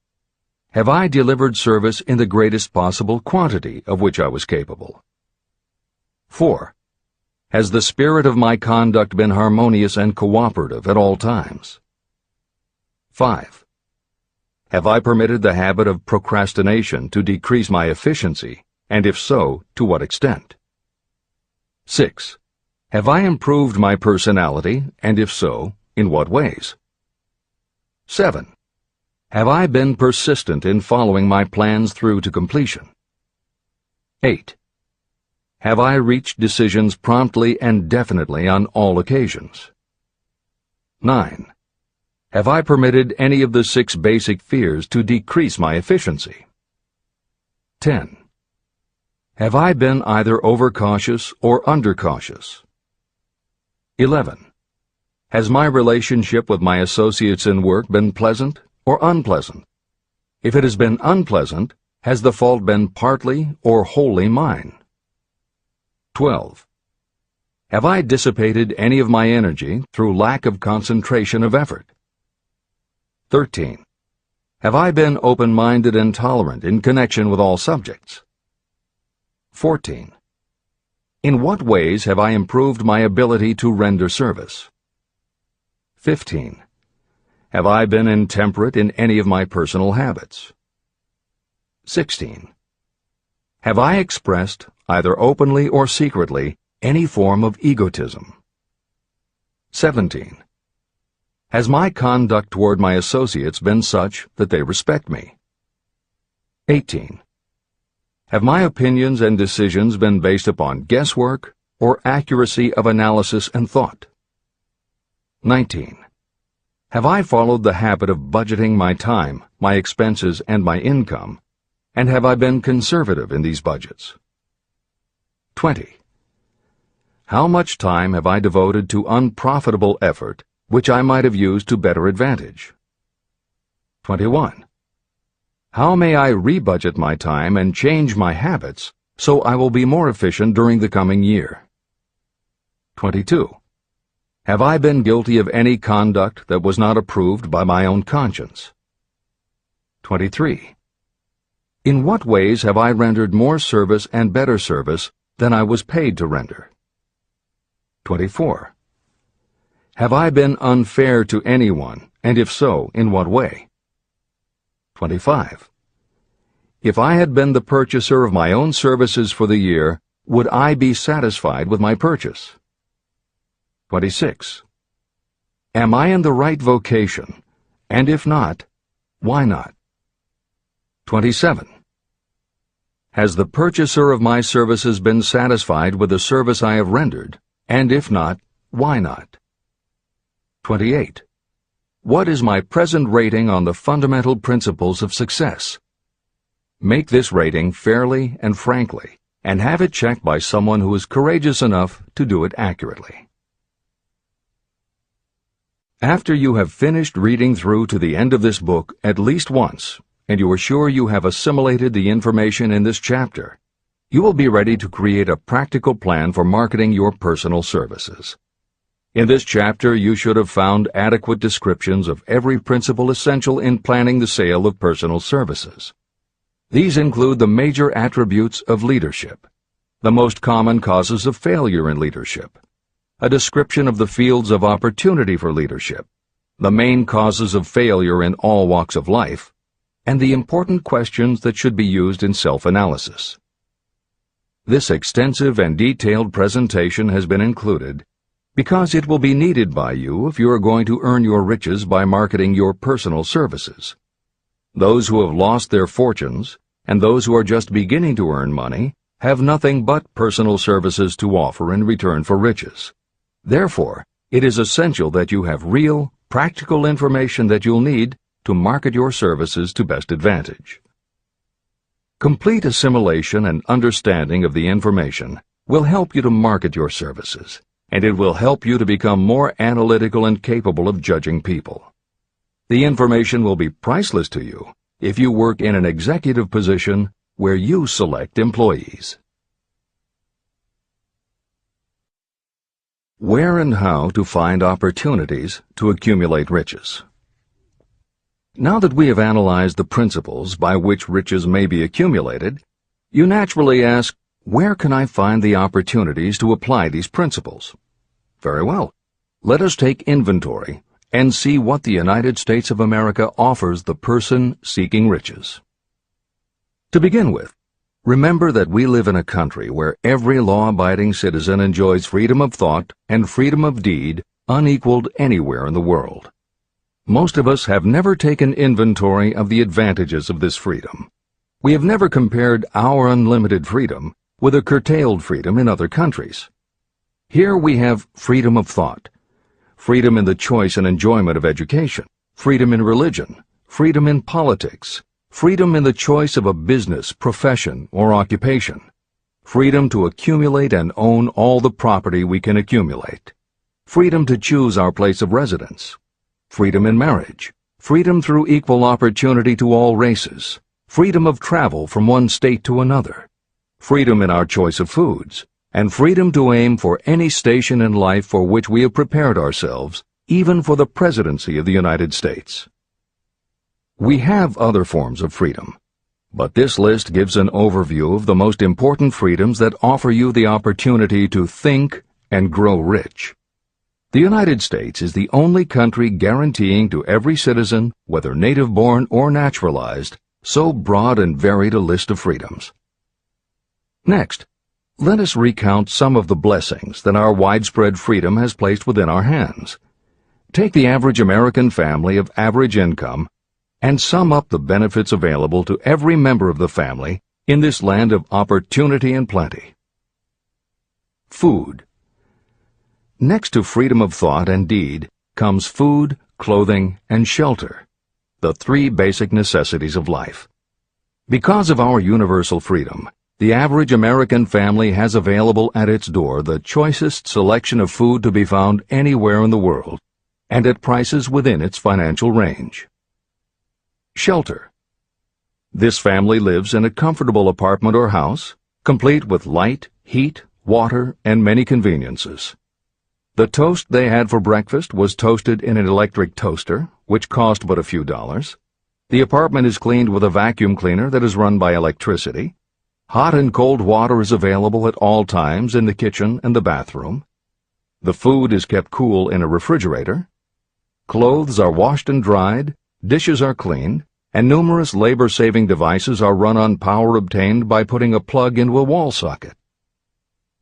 Have I delivered service in the greatest possible quantity of which I was capable? 4. Has the spirit of my conduct been harmonious and cooperative at all times? 5. Have I permitted the habit of procrastination to decrease my efficiency, and if so, to what extent? 6. Have I improved my personality, and if so, in what ways? 7. Have I been persistent in following my plans through to completion? 8. Have I reached decisions promptly and definitely on all occasions? 9. Have I permitted any of the 6 basic fears to decrease my efficiency? 10. Have I been either overcautious or undercautious? 11. Has my relationship with my associates in work been pleasant or unpleasant? If it has been unpleasant, has the fault been partly or wholly mine? 12. Have I dissipated any of my energy through lack of concentration of effort? 13. Have I been open-minded and tolerant in connection with all subjects? 14. In what ways have I improved my ability to render service? 15. Have I been intemperate in any of my personal habits? 16. Have I expressed, either openly or secretly, any form of egotism? 17. Has my conduct toward my associates been such that they respect me? 18. Have my opinions and decisions been based upon guesswork or accuracy of analysis and thought? 19. Have I followed the habit of budgeting my time, my expenses, and my income, and have I been conservative in these budgets? 20. How much time have I devoted to unprofitable effort which I might have used to better advantage? 21. How may I rebudget my time and change my habits so I will be more efficient during the coming year? 22. Have I been guilty of any conduct that was not approved by my own conscience? 23. In what ways have I rendered more service and better service than I was paid to render? 24. Have I been unfair to anyone, and if so, in what way? 25. If I had been the purchaser of my own services for the year, would I be satisfied with my purchase? 26. Am I in the right vocation, and if not, why not? 27. Has the purchaser of my services been satisfied with the service I have rendered, and if not, why not? 28. What is my present rating on the fundamental principles of success? Make this rating fairly and frankly, and have it checked by someone who is courageous enough to do it accurately. After you have finished reading through to the end of this book at least once, and you are sure you have assimilated the information in this chapter, you will be ready to create a practical plan for marketing your personal services. In this chapter, you should have found adequate descriptions of every principle essential in planning the sale of personal services. These include the major attributes of leadership, the most common causes of failure in leadership, a description of the fields of opportunity for leadership, the main causes of failure in all walks of life, and the important questions that should be used in self-analysis. This extensive and detailed presentation has been included because it will be needed by you if you are going to earn your riches by marketing your personal services. Those who have lost their fortunes and those who are just beginning to earn money have nothing but personal services to offer in return for riches. Therefore, it is essential that you have real, practical information that you'll need to market your services to best advantage. Complete assimilation and understanding of the information will help you to market your services, and it will help you to become more analytical and capable of judging people. The information will be priceless to you if you work in an executive position where you select employees. Where and how to find opportunities to accumulate riches. Now that we have analyzed the principles by which riches may be accumulated, you naturally ask, where can I find the opportunities to apply these principles? Very well. Let us take inventory and see what the United States of America offers the person seeking riches. To begin with, remember that we live in a country where every law-abiding citizen enjoys freedom of thought and freedom of deed unequaled anywhere in the world. Most of us have never taken inventory of the advantages of this freedom. We have never compared our unlimited freedom with a curtailed freedom in other countries. Here we have freedom of thought, freedom in the choice and enjoyment of education, freedom in religion, freedom in politics, freedom in the choice of a business, profession, or occupation, freedom to accumulate and own all the property we can accumulate, freedom to choose our place of residence, freedom in marriage, freedom through equal opportunity to all races, freedom of travel from one state to another, freedom in our choice of foods, and freedom to aim for any station in life for which we have prepared ourselves, even for the presidency of the United States. We have other forms of freedom, but this list gives an overview of the most important freedoms that offer you the opportunity to think and grow rich. The United States is the only country guaranteeing to every citizen, whether native-born or naturalized, so broad and varied a list of freedoms. Next, let us recount some of the blessings that our widespread freedom has placed within our hands. Take the average American family of average income and sum up the benefits available to every member of the family in this land of opportunity and plenty. Food. Next to freedom of thought and deed comes food, clothing, and shelter, the three basic necessities of life. Because of our universal freedom, the average American family has available at its door the choicest selection of food to be found anywhere in the world, and at prices within its financial range. Shelter. This family lives in a comfortable apartment or house, complete with light, heat, water, and many conveniences. The toast they had for breakfast was toasted in an electric toaster, which cost but a few dollars. The apartment is cleaned with a vacuum cleaner that is run by electricity. Hot and cold water is available at all times in the kitchen and the bathroom. The food is kept cool in a refrigerator. Clothes are washed and dried, dishes are cleaned, and numerous labor-saving devices are run on power obtained by putting a plug into a wall socket.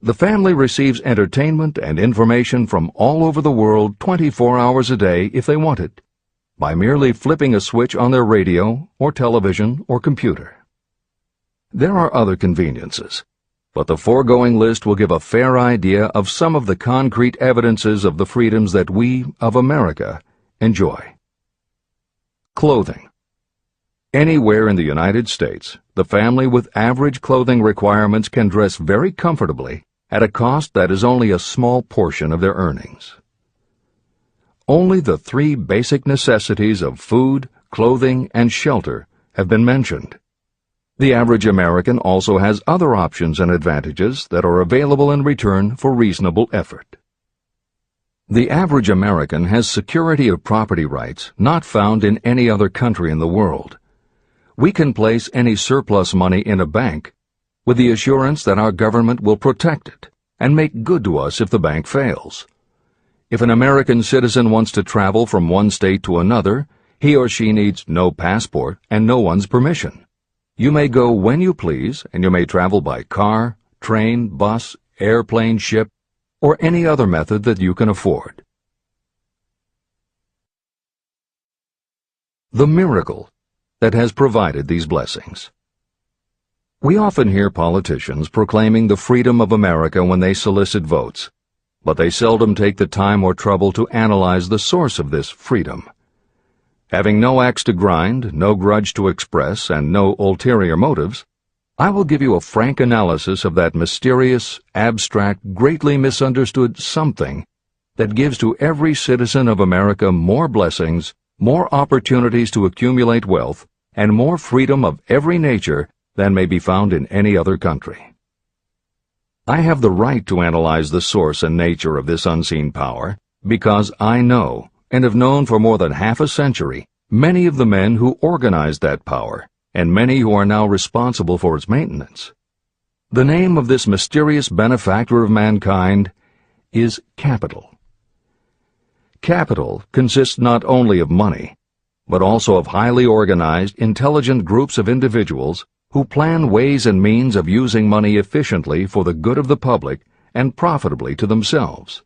The family receives entertainment and information from all over the world 24 hours a day if they want it, by merely flipping a switch on their radio or television or computer. There are other conveniences, but the foregoing list will give a fair idea of some of the concrete evidences of the freedoms that we, of America, enjoy. Clothing. Anywhere in the United States, the family with average clothing requirements can dress very comfortably at a cost that is only a small portion of their earnings. Only the three basic necessities of food, clothing, and shelter have been mentioned. The average American also has other options and advantages that are available in return for reasonable effort. The average American has security of property rights not found in any other country in the world. We can place any surplus money in a bank with the assurance that our government will protect it and make good to us if the bank fails. If an American citizen wants to travel from one state to another, he or she needs no passport and no one's permission. You may go when you please, and you may travel by car, train, bus, airplane, ship, or any other method that you can afford. The miracle that has provided these blessings. We often hear politicians proclaiming the freedom of America when they solicit votes, but they seldom take the time or trouble to analyze the source of this freedom. Having no axe to grind, no grudge to express, and no ulterior motives, I will give you a frank analysis of that mysterious, abstract, greatly misunderstood something that gives to every citizen of America more blessings, more opportunities to accumulate wealth, and more freedom of every nature than may be found in any other country. I have the right to analyze the source and nature of this unseen power because I know, and have known for more than half a century, many of the men who organized that power, and many who are now responsible for its maintenance. The name of this mysterious benefactor of mankind is capital. Capital consists not only of money, but also of highly organized, intelligent groups of individuals who plan ways and means of using money efficiently for the good of the public and profitably to themselves.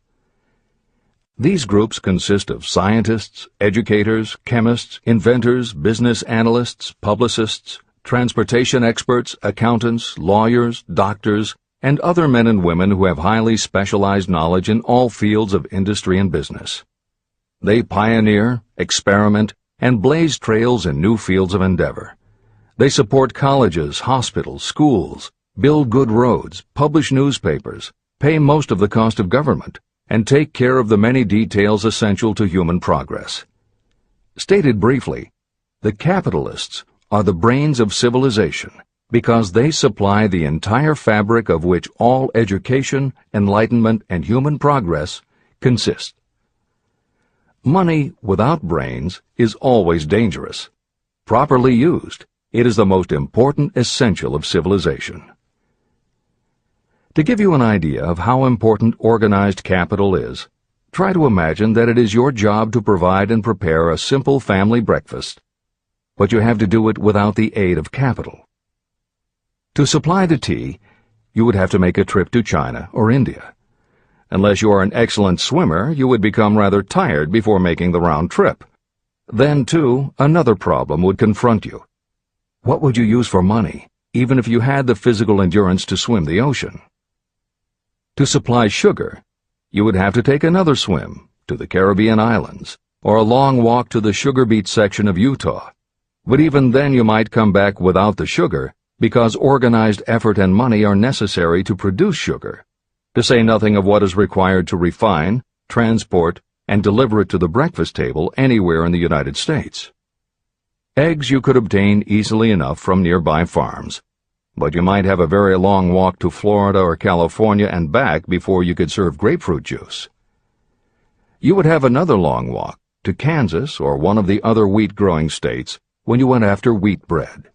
These groups consist of scientists, educators, chemists, inventors, business analysts, publicists, transportation experts, accountants, lawyers, doctors, and other men and women who have highly specialized knowledge in all fields of industry and business. They pioneer, experiment, and blaze trails in new fields of endeavor. They support colleges, hospitals, schools, build good roads, publish newspapers, pay most of the cost of government, and take care of the many details essential to human progress. Stated briefly, the capitalists are the brains of civilization because they supply the entire fabric of which all education, enlightenment, and human progress consist. Money without brains is always dangerous. Properly used, it is the most important essential of civilization. To give you an idea of how important organized capital is, try to imagine that it is your job to provide and prepare a simple family breakfast, but you have to do it without the aid of capital. To supply the tea, you would have to make a trip to China or India. Unless you are an excellent swimmer, you would become rather tired before making the round trip. Then, too, another problem would confront you. What would you use for money, even if you had the physical endurance to swim the ocean? To supply sugar, you would have to take another swim to the Caribbean islands, or a long walk to the sugar beet section of Utah. But even then you might come back without the sugar, because organized effort and money are necessary to produce sugar, to say nothing of what is required to refine, transport, and deliver it to the breakfast table anywhere in the United States. Eggs you could obtain easily enough from nearby farms, but you might have a very long walk to Florida or California and back before you could serve grapefruit juice. You would have another long walk to Kansas or one of the other wheat-growing states when you went after wheat bread.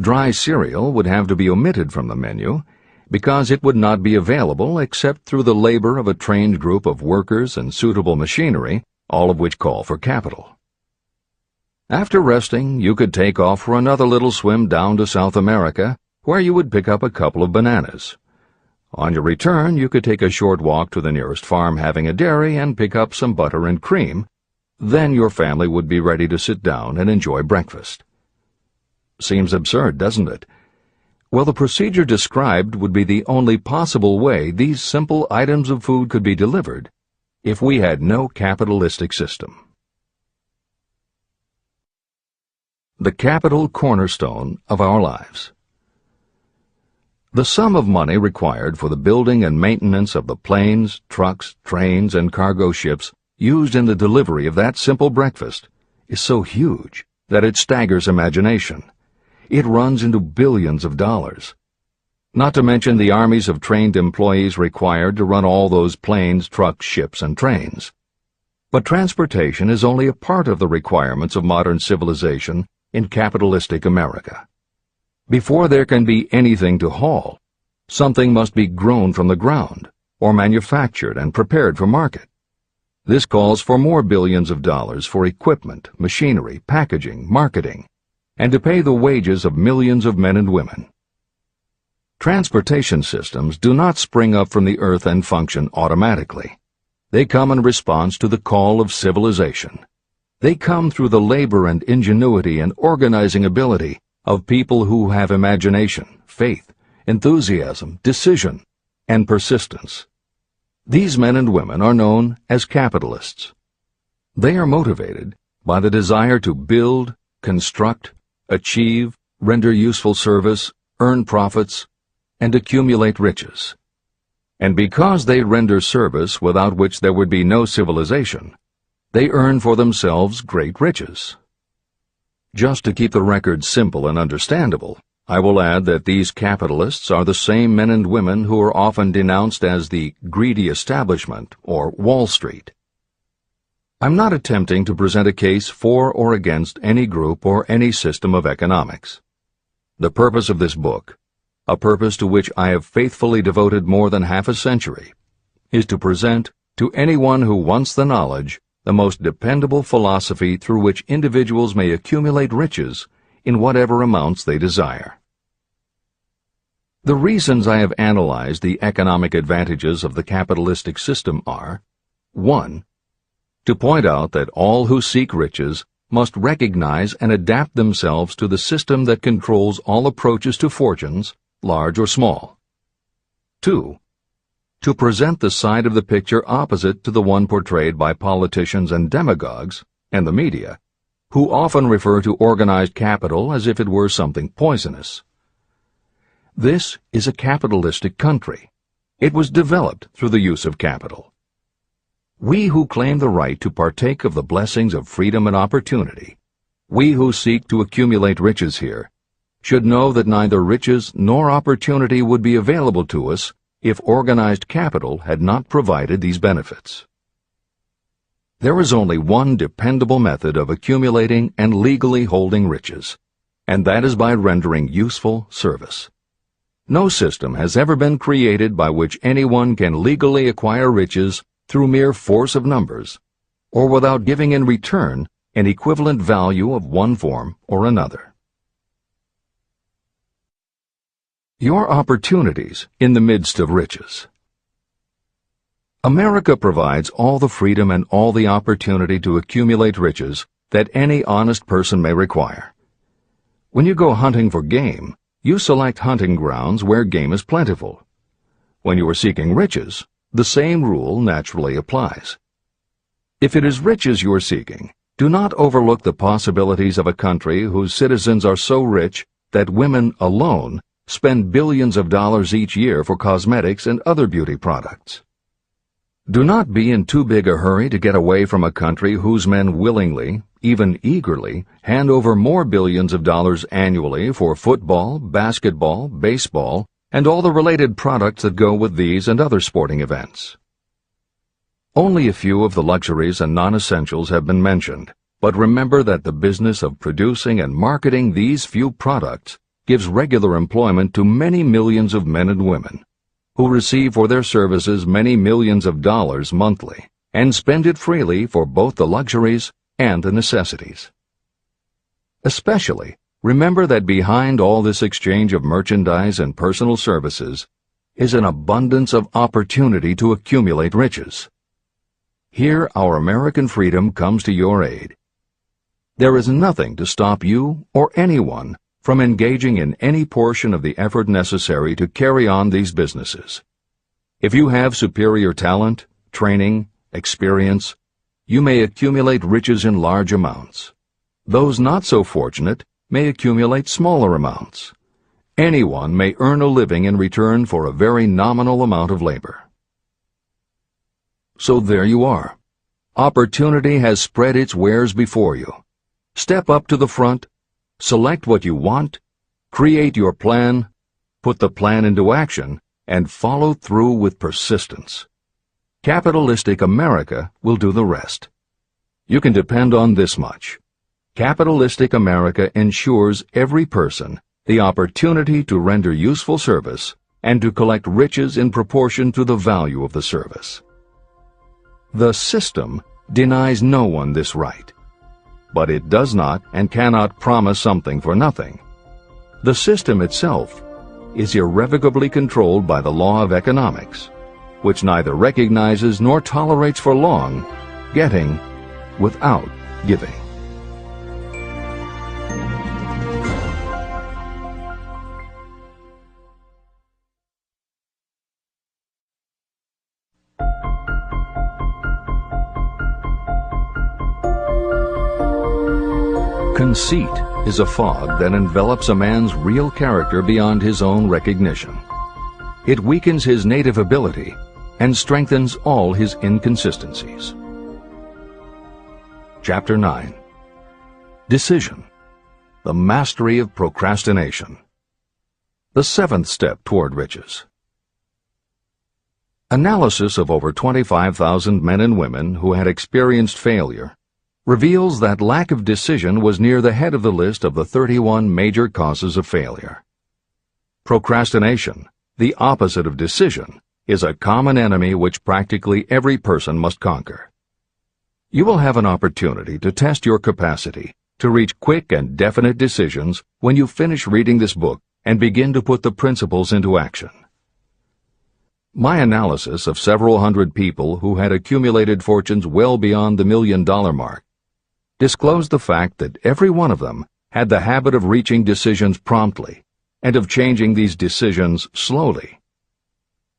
Dry cereal would have to be omitted from the menu because it would not be available except through the labor of a trained group of workers and suitable machinery, all of which call for capital. After resting, you could take off for another little swim down to South America, where you would pick up a couple of bananas. On your return, you could take a short walk to the nearest farm having a dairy and pick up some butter and cream. Then your family would be ready to sit down and enjoy breakfast. Seems absurd, doesn't it? Well, the procedure described would be the only possible way these simple items of food could be delivered if we had no capitalistic system. The capital cornerstone of our lives. The sum of money required for the building and maintenance of the planes, trucks, trains, and cargo ships used in the delivery of that simple breakfast is so huge that it staggers imagination. It runs into billions of dollars. Not to mention the armies of trained employees required to run all those planes, trucks, ships, and trains. But transportation is only a part of the requirements of modern civilization in capitalistic America. Before there can be anything to haul, something must be grown from the ground, or manufactured and prepared for market. This calls for more billions of dollars for equipment, machinery, packaging, marketing, and to pay the wages of millions of men and women. Transportation systems do not spring up from the earth and function automatically. They come in response to the call of civilization. They come through the labor and ingenuity and organizing ability of people who have imagination, faith, enthusiasm, decision, and persistence. These men and women are known as capitalists. They are motivated by the desire to build, construct, achieve, render useful service, earn profits, and accumulate riches. And because they render service without which there would be no civilization, they earn for themselves great riches. Just to keep the record simple and understandable, I will add that these capitalists are the same men and women who are often denounced as the greedy establishment or Wall Street. I'm not attempting to present a case for or against any group or any system of economics. The purpose of this book, a purpose to which I have faithfully devoted more than half a century, is to present to anyone who wants the knowledge the most dependable philosophy through which individuals may accumulate riches in whatever amounts they desire. The reasons I have analyzed the economic advantages of the capitalistic system are: 1. To point out that all who seek riches must recognize and adapt themselves to the system that controls all approaches to fortunes, large or small. 2. To present the side of the picture opposite to the one portrayed by politicians and demagogues and the media, who often refer to organized capital as if it were something poisonous. This is a capitalistic country. It was developed through the use of capital. We who claim the right to partake of the blessings of freedom and opportunity, we who seek to accumulate riches here, should know that neither riches nor opportunity would be available to us if organized capital had not provided these benefits. There is only one dependable method of accumulating and legally holding riches, and that is by rendering useful service. No system has ever been created by which anyone can legally acquire riches through mere force of numbers, or without giving in return an equivalent value of one form or another. Your opportunities in the midst of riches. America provides all the freedom and all the opportunity to accumulate riches that any honest person may require. When you go hunting for game, you select hunting grounds where game is plentiful. When you are seeking riches, the same rule naturally applies. If it is riches you are seeking, do not overlook the possibilities of a country whose citizens are so rich that women alone spend billions of dollars each year for cosmetics and other beauty products. Do not be in too big a hurry to get away from a country whose men willingly, even eagerly, hand over more billions of dollars annually for football, basketball, baseball, and all the related products that go with these and other sporting events. Only a few of the luxuries and non-essentials have been mentioned, but remember that the business of producing and marketing these few products gives regular employment to many millions of men and women, who receive for their services many millions of dollars monthly, and spend it freely for both the luxuries and the necessities. Especially, remember that behind all this exchange of merchandise and personal services is an abundance of opportunity to accumulate riches. Here our American freedom comes to your aid. There is nothing to stop you or anyone from engaging in any portion of the effort necessary to carry on these businesses. If you have superior talent, training, experience, you may accumulate riches in large amounts. Those not so fortunate may accumulate smaller amounts. Anyone may earn a living in return for a very nominal amount of labor. So there you are. Opportunity has spread its wares before you. Step up to the front, select what you want, create your plan, put the plan into action, and follow through with persistence. Capitalistic America will do the rest. You can depend on this much. Capitalistic America ensures every person the opportunity to render useful service and to collect riches in proportion to the value of the service. The system denies no one this right, but it does not and cannot promise something for nothing. The system itself is irrevocably controlled by the law of economics, which neither recognizes nor tolerates for long getting without giving. Conceit is a fog that envelops a man's real character beyond his own recognition. It weakens his native ability and strengthens all his inconsistencies. Chapter 9. Decision. The mastery of procrastination. The seventh step toward riches. Analysis of over 25,000 men and women who had experienced failure reveals that lack of decision was near the head of the list of the 31 major causes of failure. Procrastination, the opposite of decision, is a common enemy which practically every person must conquer. You will have an opportunity to test your capacity to reach quick and definite decisions when you finish reading this book and begin to put the principles into action. My analysis of several hundred people who had accumulated fortunes well beyond the $1 million mark disclosed the fact that every one of them had the habit of reaching decisions promptly and of changing these decisions slowly.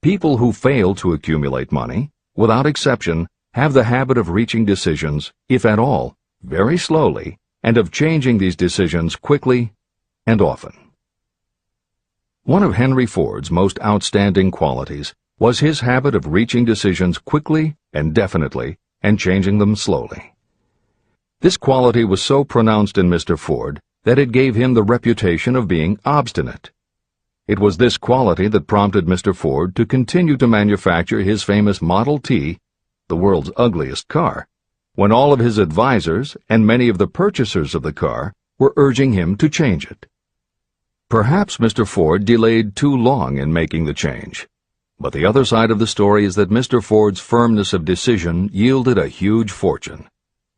People who fail to accumulate money, without exception, have the habit of reaching decisions, if at all, very slowly and of changing these decisions quickly and often. One of Henry Ford's most outstanding qualities was his habit of reaching decisions quickly and definitely and changing them slowly. This quality was so pronounced in Mr. Ford that it gave him the reputation of being obstinate. It was this quality that prompted Mr. Ford to continue to manufacture his famous Model T, the world's ugliest car, when all of his advisors and many of the purchasers of the car were urging him to change it. Perhaps Mr. Ford delayed too long in making the change, but the other side of the story is that Mr. Ford's firmness of decision yielded a huge fortune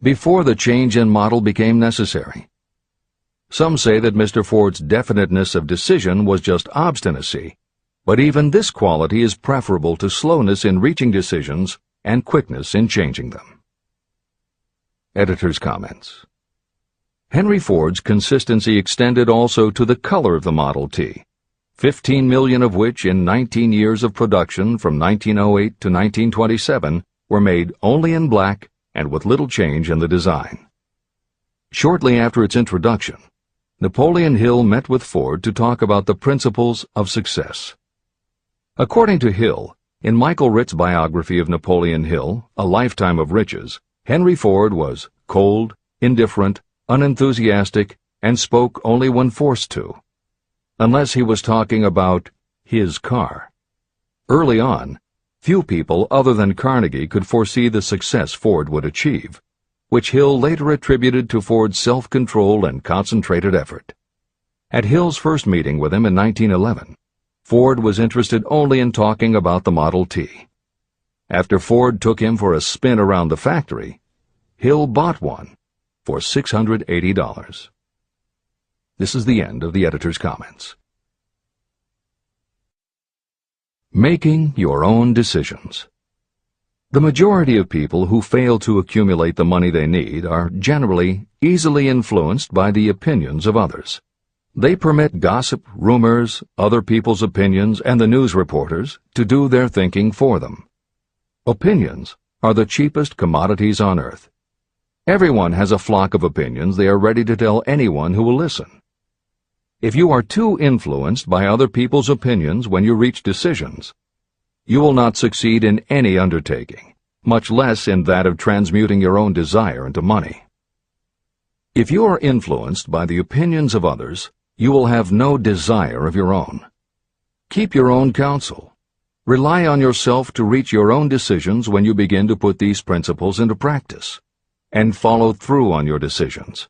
before the change in model became necessary. Some say that Mr. Ford's definiteness of decision was just obstinacy, but even this quality is preferable to slowness in reaching decisions and quickness in changing them. Editor's comments. Henry Ford's consistency extended also to the color of the Model T, 15 million of which in 19 years of production from 1908 to 1927 were made only in black and with little change in the design. Shortly after its introduction, Napoleon Hill met with Ford to talk about the principles of success. According to Hill, in Michael Ritt's biography of Napoleon Hill, A Lifetime of Riches, Henry Ford was cold, indifferent, unenthusiastic, and spoke only when forced to, unless he was talking about his car. Early on, few people other than Carnegie could foresee the success Ford would achieve, which Hill later attributed to Ford's self-control and concentrated effort. At Hill's first meeting with him in 1911, Ford was interested only in talking about the Model T. After Ford took him for a spin around the factory, Hill bought one for $680. This is the end of the editor's comments. Making your own decisions. The majority of people who fail to accumulate the money they need are generally easily influenced by the opinions of others. They permit gossip, rumors, other people's opinions, and the news reporters to do their thinking for them. Opinions are the cheapest commodities on earth. Everyone has a flock of opinions they are ready to tell anyone who will listen. If you are too influenced by other people's opinions when you reach decisions, you will not succeed in any undertaking, much less in that of transmuting your own desire into money. If you are influenced by the opinions of others, you will have no desire of your own. Keep your own counsel. Rely on yourself to reach your own decisions when you begin to put these principles into practice, and follow through on your decisions.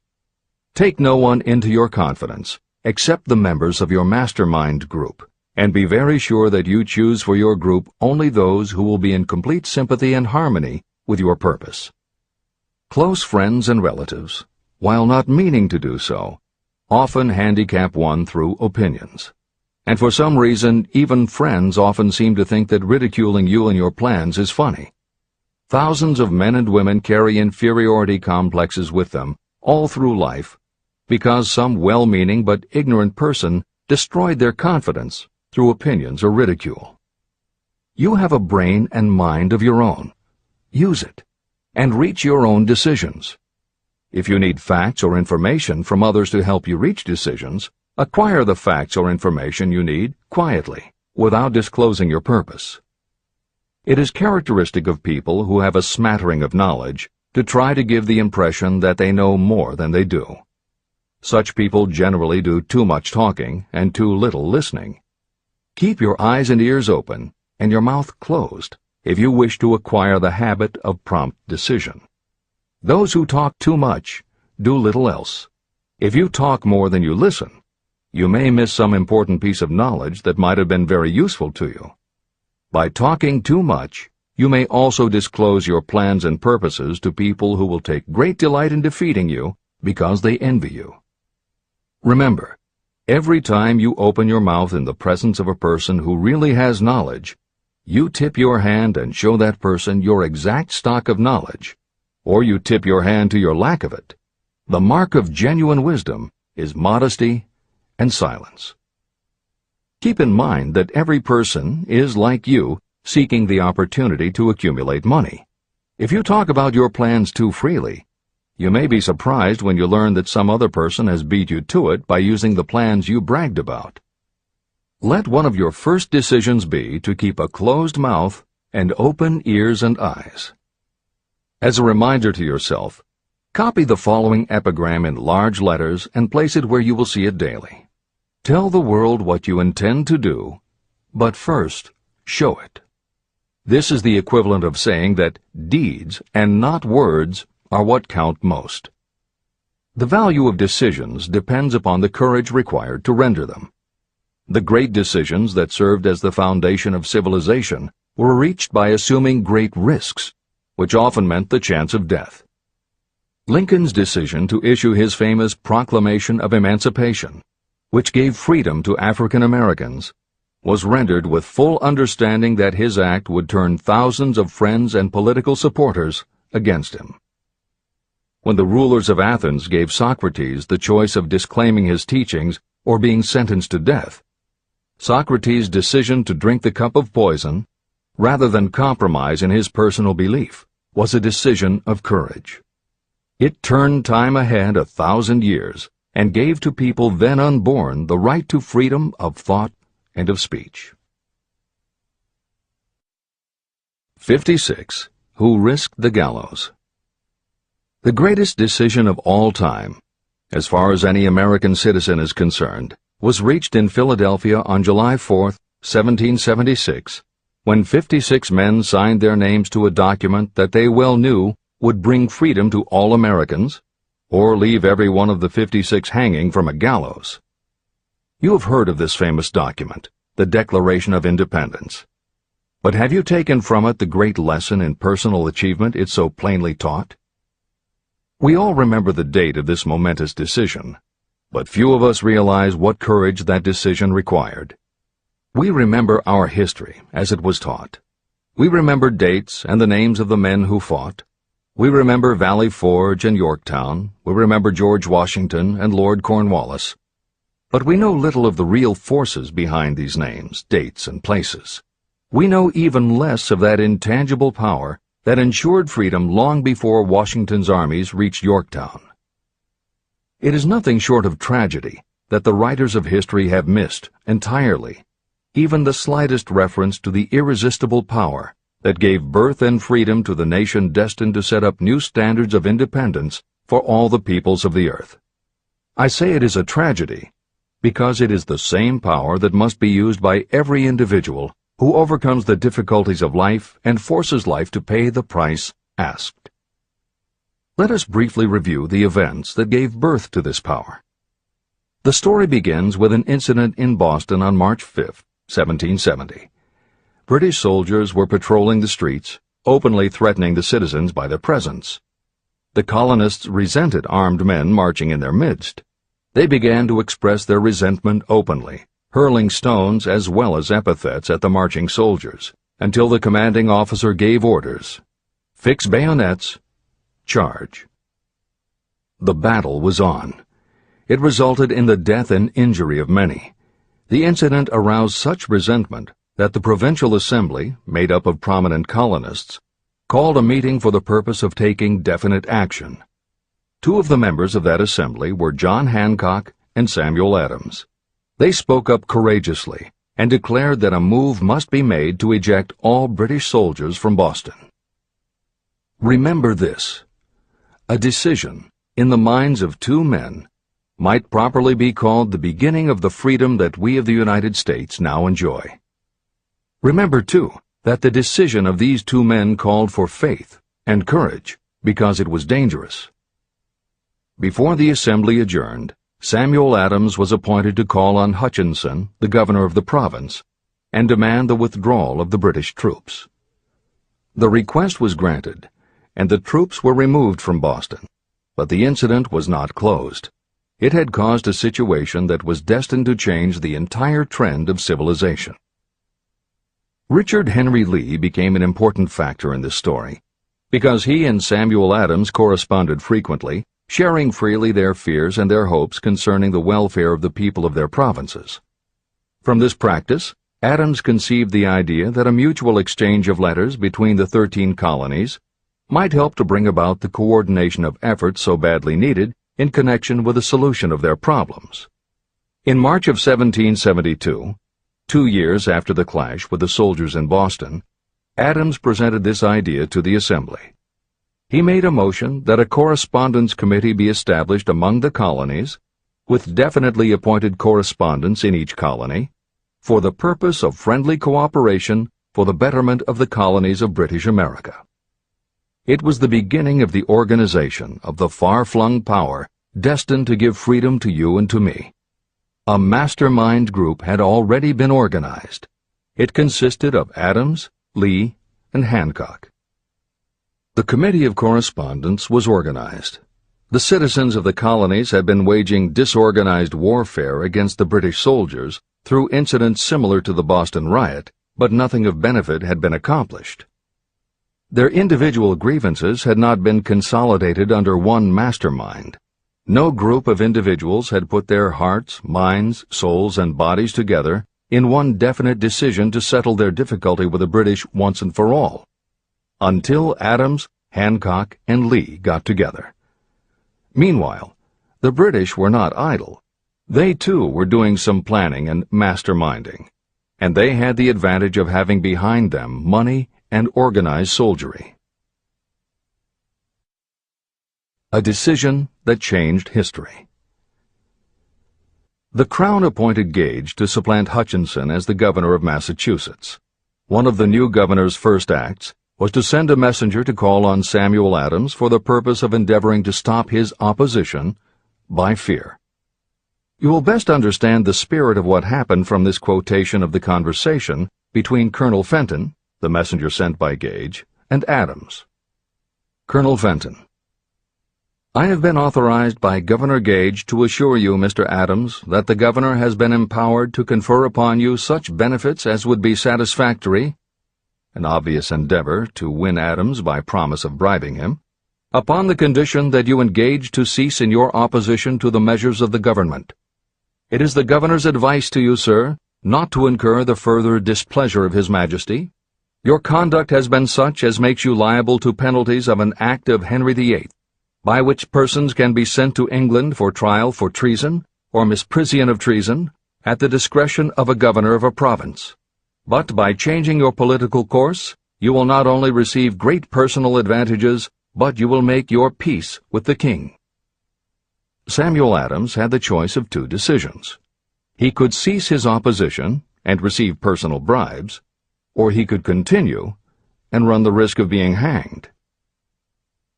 Take no one into your confidence except the members of your mastermind group, and be very sure that you choose for your group only those who will be in complete sympathy and harmony with your purpose. Close friends and relatives, while not meaning to do so, often handicap one through opinions. And for some reason, even friends often seem to think that ridiculing you and your plans is funny. Thousands of men and women carry inferiority complexes with them all through life because some well-meaning but ignorant person destroyed their confidence through opinions or ridicule. You have a brain and mind of your own. Use it, and reach your own decisions. If you need facts or information from others to help you reach decisions, acquire the facts or information you need quietly, without disclosing your purpose. It is characteristic of people who have a smattering of knowledge to try to give the impression that they know more than they do. Such people generally do too much talking and too little listening. Keep your eyes and ears open and your mouth closed if you wish to acquire the habit of prompt decision. Those who talk too much do little else. If you talk more than you listen, you may miss some important piece of knowledge that might have been very useful to you. By talking too much, you may also disclose your plans and purposes to people who will take great delight in defeating you because they envy you. Remember, every time you open your mouth in the presence of a person who really has knowledge, you tip your hand and show that person your exact stock of knowledge, or you tip your hand to your lack of it. The mark of genuine wisdom is modesty and silence. Keep in mind that every person is, like you, seeking the opportunity to accumulate money. If you talk about your plans too freely, You may be surprised when you learn that some other person has beat you to it by using the plans you bragged about. Let one of your first decisions be to keep a closed mouth and open ears and eyes. As a reminder to yourself, copy the following epigram in large letters and place it where you will see it daily. Tell the world what you intend to do, but first, show it. This is the equivalent of saying that deeds and not words are what count most. The value of decisions depends upon the courage required to render them. The great decisions that served as the foundation of civilization were reached by assuming great risks, which often meant the chance of death. Lincoln's decision to issue his famous Proclamation of Emancipation, which gave freedom to African Americans, was rendered with full understanding that his act would turn thousands of friends and political supporters against him. When the rulers of Athens gave Socrates the choice of disclaiming his teachings or being sentenced to death, Socrates' decision to drink the cup of poison, rather than compromise in his personal belief, was a decision of courage. It turned time ahead 1,000 years and gave to people then unborn the right to freedom of thought and of speech. 56. Who risked the gallows? The greatest decision of all time, as far as any American citizen is concerned, was reached in Philadelphia on July 4, 1776, when 56 men signed their names to a document that they well knew would bring freedom to all Americans, or leave every one of the 56 hanging from a gallows. You have heard of this famous document, the Declaration of Independence. But have you taken from it the great lesson in personal achievement it so plainly taught? We all remember the date of this momentous decision, but few of us realize what courage that decision required. We remember our history as it was taught. We remember dates and the names of the men who fought. We remember Valley Forge and Yorktown. We remember George Washington and Lord Cornwallis. But we know little of the real forces behind these names, dates, and places. We know even less of that intangible power that ensured freedom long before Washington's armies reached Yorktown. It is nothing short of tragedy that the writers of history have missed entirely even the slightest reference to the irresistible power that gave birth and freedom to the nation destined to set up new standards of independence for all the peoples of the earth. I say it is a tragedy because it is the same power that must be used by every individual who overcomes the difficulties of life and forces life to pay the price asked. Let us briefly review the events that gave birth to this power. The story begins with an incident in Boston on March 5, 1770. British soldiers were patrolling the streets, openly threatening the citizens by their presence. The colonists resented armed men marching in their midst. They began to express their resentment openly, hurling stones as well as epithets at the marching soldiers, until the commanding officer gave orders. Fix bayonets. Charge. The battle was on. It resulted in the death and injury of many. The incident aroused such resentment that the Provincial Assembly, made up of prominent colonists, called a meeting for the purpose of taking definite action. Two of the members of that assembly were John Hancock and Samuel Adams. They spoke up courageously and declared that a move must be made to eject all British soldiers from Boston. Remember this. A decision, in the minds of two men, might properly be called the beginning of the freedom that we of the United States now enjoy. Remember, too, that the decision of these two men called for faith and courage because it was dangerous. Before the assembly adjourned, Samuel Adams was appointed to call on Hutchinson, the governor of the province, and demand the withdrawal of the British troops. The request was granted, and the troops were removed from Boston, but the incident was not closed. It had caused a situation that was destined to change the entire trend of civilization. Richard Henry Lee became an important factor in this story, because he and Samuel Adams corresponded frequently, sharing freely their fears and their hopes concerning the welfare of the people of their provinces. From this practice, Adams conceived the idea that a mutual exchange of letters between the 13 colonies might help to bring about the coordination of efforts so badly needed in connection with the solution of their problems. In March of 1772, 2 years after the clash with the soldiers in Boston, Adams presented this idea to the Assembly. He made a motion that a correspondence committee be established among the colonies, with definitely appointed correspondents in each colony, for the purpose of friendly cooperation for the betterment of the colonies of British America. It was the beginning of the organization of the far-flung power destined to give freedom to you and to me. A mastermind group had already been organized. It consisted of Adams, Lee, and Hancock. The Committee of Correspondence was organized. The citizens of the colonies had been waging disorganized warfare against the British soldiers through incidents similar to the Boston riot, but nothing of benefit had been accomplished. Their individual grievances had not been consolidated under one mastermind. No group of individuals had put their hearts, minds, souls, and bodies together in one definite decision to settle their difficulty with the British once and for all, until Adams, Hancock, and Lee got together. Meanwhile, the British were not idle. They, too, were doing some planning and masterminding, and they had the advantage of having behind them money and organized soldiery. A decision that changed history. The Crown appointed Gage to supplant Hutchinson as the governor of Massachusetts. One of the new governor's first acts was to send a messenger to call on Samuel Adams for the purpose of endeavoring to stop his opposition by fear. You will best understand the spirit of what happened from this quotation of the conversation between Colonel Fenton, the messenger sent by Gage, and Adams. Colonel Fenton: I have been authorized by Governor Gage to assure you, Mr. Adams, that the governor has been empowered to confer upon you such benefits as would be satisfactory, an obvious endeavor to win Adams by promise of bribing him, upon the condition that you engage to cease in your opposition to the measures of the government. It is the governor's advice to you, sir, not to incur the further displeasure of His Majesty. Your conduct has been such as makes you liable to penalties of an act of Henry VIII, by which persons can be sent to England for trial for treason or misprision of treason at the discretion of a governor of a province. But by changing your political course, you will not only receive great personal advantages, but you will make your peace with the king. Samuel Adams had the choice of two decisions. He could cease his opposition and receive personal bribes, or he could continue and run the risk of being hanged.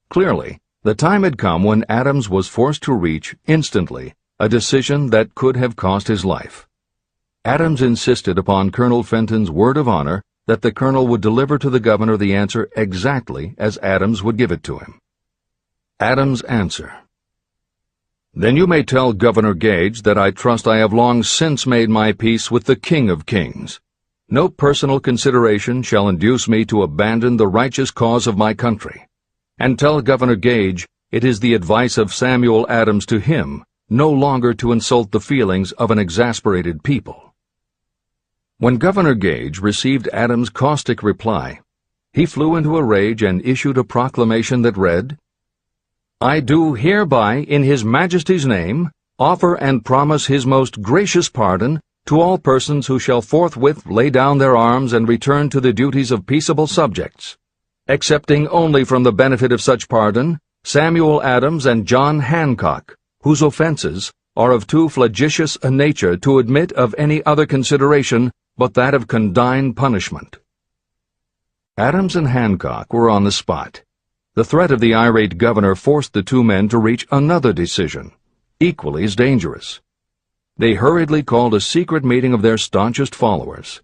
Clearly, the time had come when Adams was forced to reach, instantly, a decision that could have cost his life. Adams insisted upon Colonel Fenton's word of honor that the colonel would deliver to the governor the answer exactly as Adams would give it to him. Adams' answer: Then you may tell Governor Gage that I trust I have long since made my peace with the King of Kings. No personal consideration shall induce me to abandon the righteous cause of my country. And tell Governor Gage it is the advice of Samuel Adams to him no longer to insult the feelings of an exasperated people. When Governor Gage received Adams' caustic reply, he flew into a rage and issued a proclamation that read, I do hereby, in His Majesty's name, offer and promise His most gracious pardon to all persons who shall forthwith lay down their arms and return to the duties of peaceable subjects, excepting only from the benefit of such pardon Samuel Adams and John Hancock, whose offenses are of too flagitious a nature to admit of any other consideration but that of condign punishment. Adams and Hancock were on the spot. The threat of the irate governor forced the two men to reach another decision, equally as dangerous. They hurriedly called a secret meeting of their staunchest followers.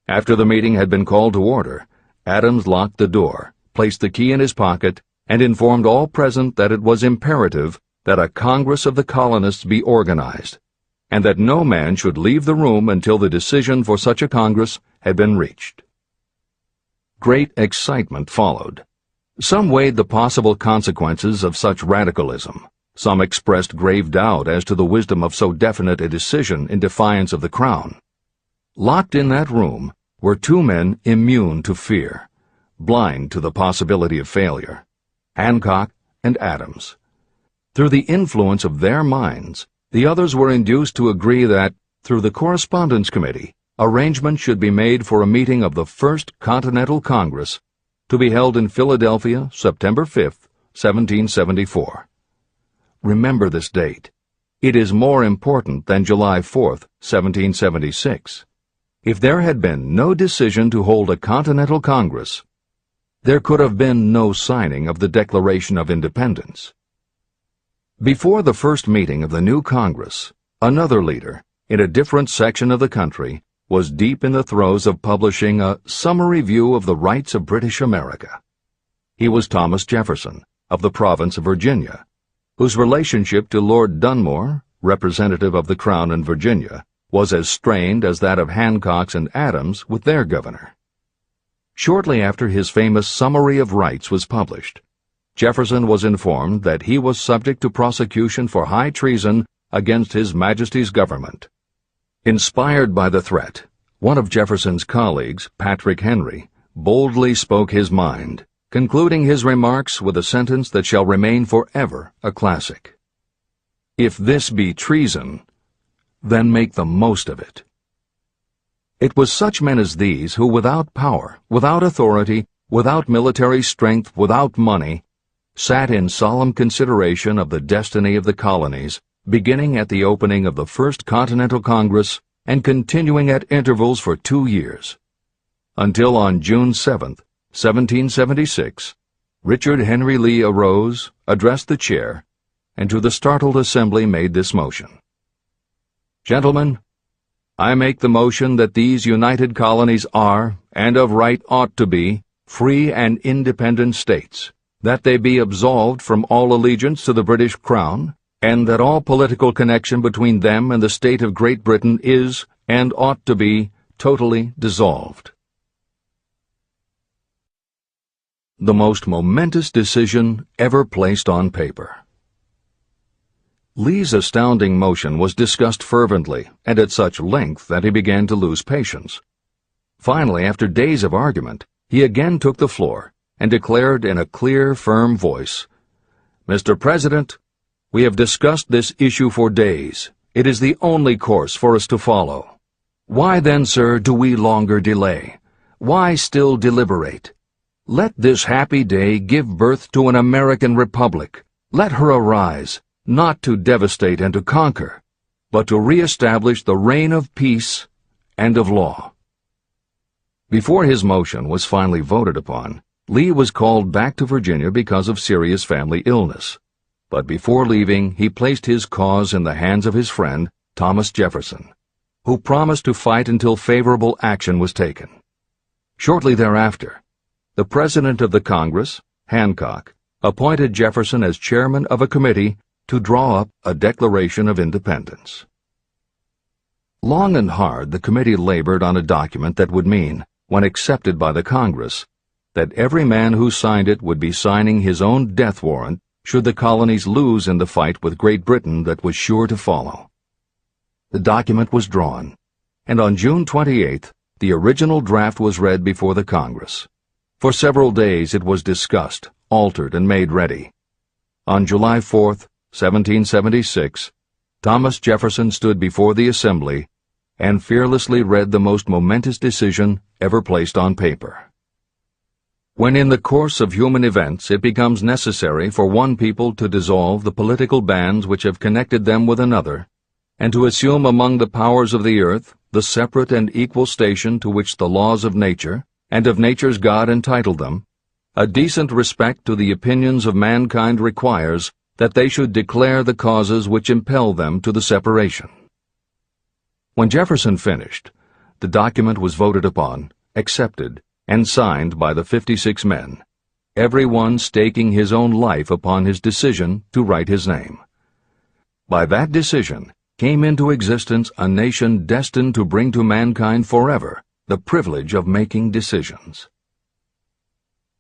After the meeting had been called to order, Adams locked the door, placed the key in his pocket, and informed all present that it was imperative that a Congress of the colonists be organized, and that no man should leave the room until the decision for such a Congress had been reached. Great excitement followed. Some weighed the possible consequences of such radicalism. Some expressed grave doubt as to the wisdom of so definite a decision in defiance of the Crown. Locked in that room were two men immune to fear, blind to the possibility of failure. Hancock, and Adams. Through the influence of their minds, the others were induced to agree that, through the Correspondence Committee, arrangements should be made for a meeting of the First Continental Congress to be held in Philadelphia, September 5, 1774. Remember this date. It is more important than July 4, 1776. If there had been no decision to hold a Continental Congress, there could have been no signing of the Declaration of Independence. Before the first meeting of the new Congress, another leader, in a different section of the country, was deep in the throes of publishing a summary view of the rights of British America. He was Thomas Jefferson, of the province of Virginia, whose relationship to Lord Dunmore, representative of the Crown in Virginia, was as strained as that of Hancock's and Adams with their governor. Shortly after his famous Summary of Rights was published, Jefferson was informed that he was subject to prosecution for high treason against His Majesty's government. Inspired by the threat, one of Jefferson's colleagues, Patrick Henry, boldly spoke his mind, concluding his remarks with a sentence that shall remain forever a classic. "If this be treason, then make the most of it." It was such men as these who, without power, without authority, without military strength, without money, sat in solemn consideration of the destiny of the colonies, beginning at the opening of the First Continental Congress and continuing at intervals for 2 years, until on June 7, 1776, Richard Henry Lee arose, addressed the chair, and to the startled assembly made this motion: "Gentlemen, I make the motion that these united colonies are, and of right ought to be, free and independent states, that they be absolved from all allegiance to the British Crown, and that all political connection between them and the state of Great Britain is, and ought to be, totally dissolved." The most momentous decision ever placed on paper. Lee's astounding motion was discussed fervently and at such length that he began to lose patience. Finally, after days of argument, he again took the floor and declared in a clear, firm voice, "Mr. President, we have discussed this issue for days. It is the only course for us to follow. Why then, sir, do we longer delay? Why still deliberate? Let this happy day give birth to an American republic. Let her arise, not to devastate and to conquer, but to re-establish the reign of peace and of law." Before his motion was finally voted upon, Lee was called back to Virginia because of serious family illness. But before leaving, he placed his cause in the hands of his friend, Thomas Jefferson, who promised to fight until favorable action was taken. Shortly thereafter, the President of the Congress, Hancock, appointed Jefferson as chairman of a committee to draw up a Declaration of Independence. Long and hard the committee labored on a document that would mean, when accepted by the Congress, that every man who signed it would be signing his own death warrant should the colonies lose in the fight with Great Britain that was sure to follow. The document was drawn, and on June 28th, the original draft was read before the Congress. For several days it was discussed, altered, and made ready. On July 4th, 1776, Thomas Jefferson stood before the Assembly and fearlessly read the most momentous decision ever placed on paper. When in the course of human events it becomes necessary for one people to dissolve the political bands which have connected them with another, and to assume among the powers of the earth the separate and equal station to which the laws of nature and of nature's God entitled them, a decent respect to the opinions of mankind requires that they should declare the causes which impel them to the separation. When Jefferson finished, the document was voted upon, accepted, and signed by the 56 men, every one staking his own life upon his decision to write his name. By that decision came into existence a nation destined to bring to mankind forever the privilege of making decisions.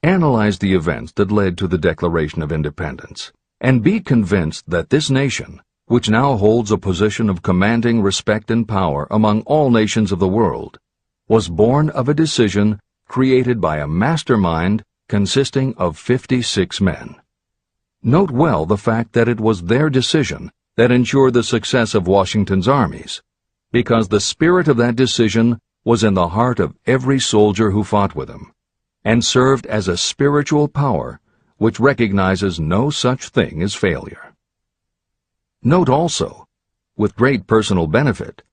Analyze the events that led to the Declaration of Independence, and be convinced that this nation, which now holds a position of commanding respect and power among all nations of the world, was born of a decision created by a mastermind consisting of 56 men. Note well the fact that it was their decision that ensured the success of Washington's armies, because the spirit of that decision was in the heart of every soldier who fought with him, and served as a spiritual power which recognizes no such thing as failure. Note also, with great personal benefit,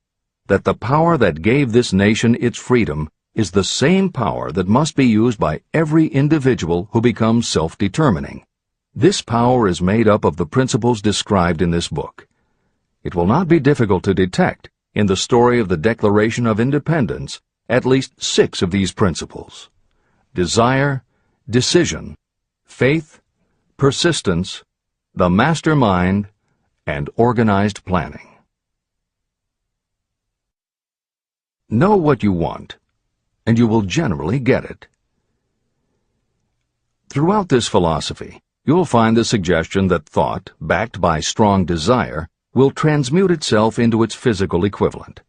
that the power that gave this nation its freedom is the same power that must be used by every individual who becomes self-determining. This power is made up of the principles described in this book. It will not be difficult to detect in the story of the Declaration of Independence at least 6 of these principles: desire, decision, faith, persistence, the mastermind, and organized planning. Know what you want, and you will generally get it. Throughout this philosophy, you'll find the suggestion that thought, backed by strong desire, will transmute itself into its physical equivalent.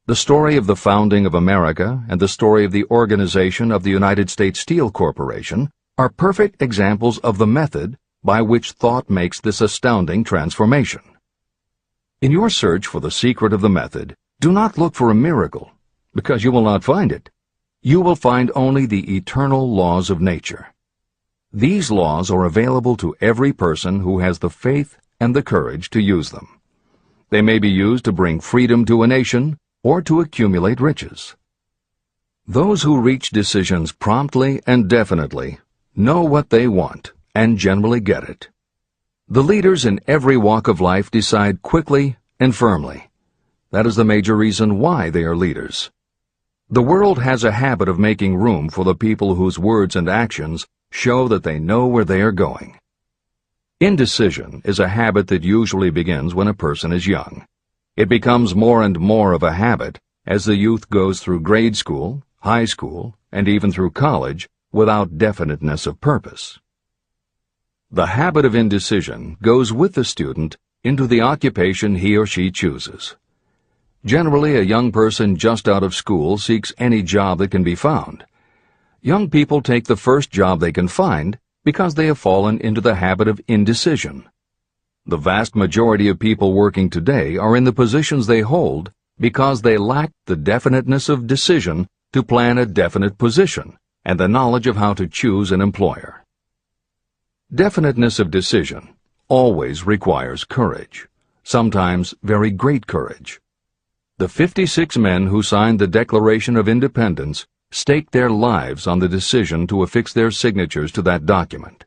The story of the founding of America and the story of the organization of the United States Steel Corporation are perfect examples of the method by which thought makes this astounding transformation. In your search for the secret of the method, do not look for a miracle, because you will not find it. You will find only the eternal laws of nature. These laws are available to every person who has the faith and the courage to use them. They may be used to bring freedom to a nation or to accumulate riches. Those who reach decisions promptly and definitely know what they want and generally get it. The leaders in every walk of life decide quickly and firmly. That is the major reason why they are leaders. The world has a habit of making room for the people whose words and actions show that they know where they are going. Indecision is a habit that usually begins when a person is young. It becomes more and more of a habit as the youth goes through grade school, high school, and even through college without definiteness of purpose. The habit of indecision goes with the student into the occupation he or she chooses. Generally, a young person just out of school seeks any job that can be found. Young people take the first job they can find because they have fallen into the habit of indecision. The vast majority of people working today are in the positions they hold because they lack the definiteness of decision to plan a definite position and the knowledge of how to choose an employer. Definiteness of decision always requires courage, sometimes very great courage. The 56 men who signed the Declaration of Independence staked their lives on the decision to affix their signatures to that document.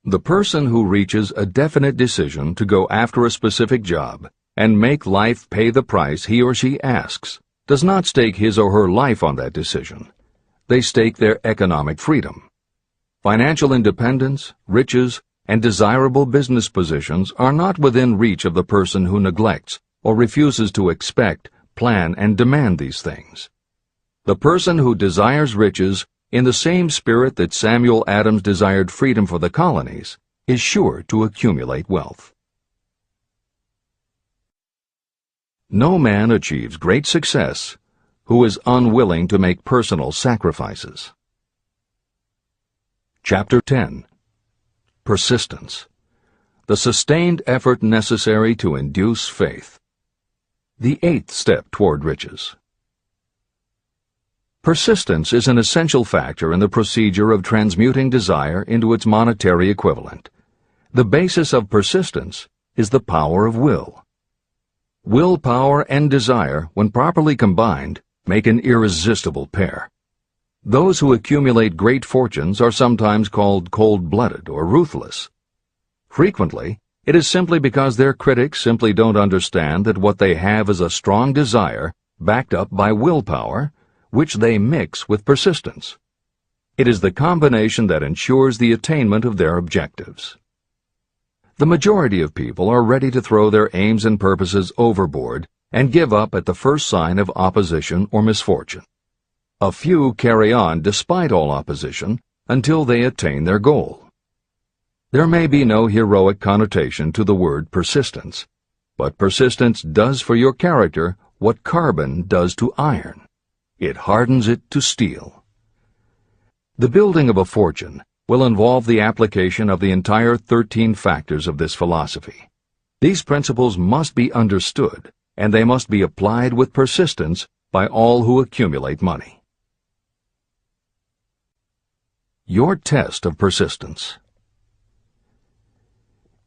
The person who reaches a definite decision to go after a specific job and make life pay the price he or she asks does not stake his or her life on that decision. They stake their economic freedom. Financial independence, riches, and desirable business positions are not within reach of the person who neglects or refuses to expect, plan, and demand these things. The person who desires riches in the same spirit that Samuel Adams desired freedom for the colonies is sure to accumulate wealth. No man achieves great success who is unwilling to make personal sacrifices. Chapter 10. Persistence. The sustained effort necessary to induce faith. The 8th step toward riches. Persistence is an essential factor in the procedure of transmuting desire into its monetary equivalent. The basis of persistence is the power of will. Willpower and desire, when properly combined, make an irresistible pair. Those who accumulate great fortunes are sometimes called cold-blooded or ruthless. Frequently, it is simply because their critics simply don't understand that what they have is a strong desire backed up by willpower, which they mix with persistence. It is the combination that ensures the attainment of their objectives. The majority of people are ready to throw their aims and purposes overboard and give up at the first sign of opposition or misfortune. A few carry on despite all opposition until they attain their goal. There may be no heroic connotation to the word persistence, but persistence does for your character what carbon does to iron. It hardens it to steel. The building of a fortune will involve the application of the entire 13 factors of this philosophy. These principles must be understood, and they must be applied with persistence by all who accumulate money. Your test of persistence.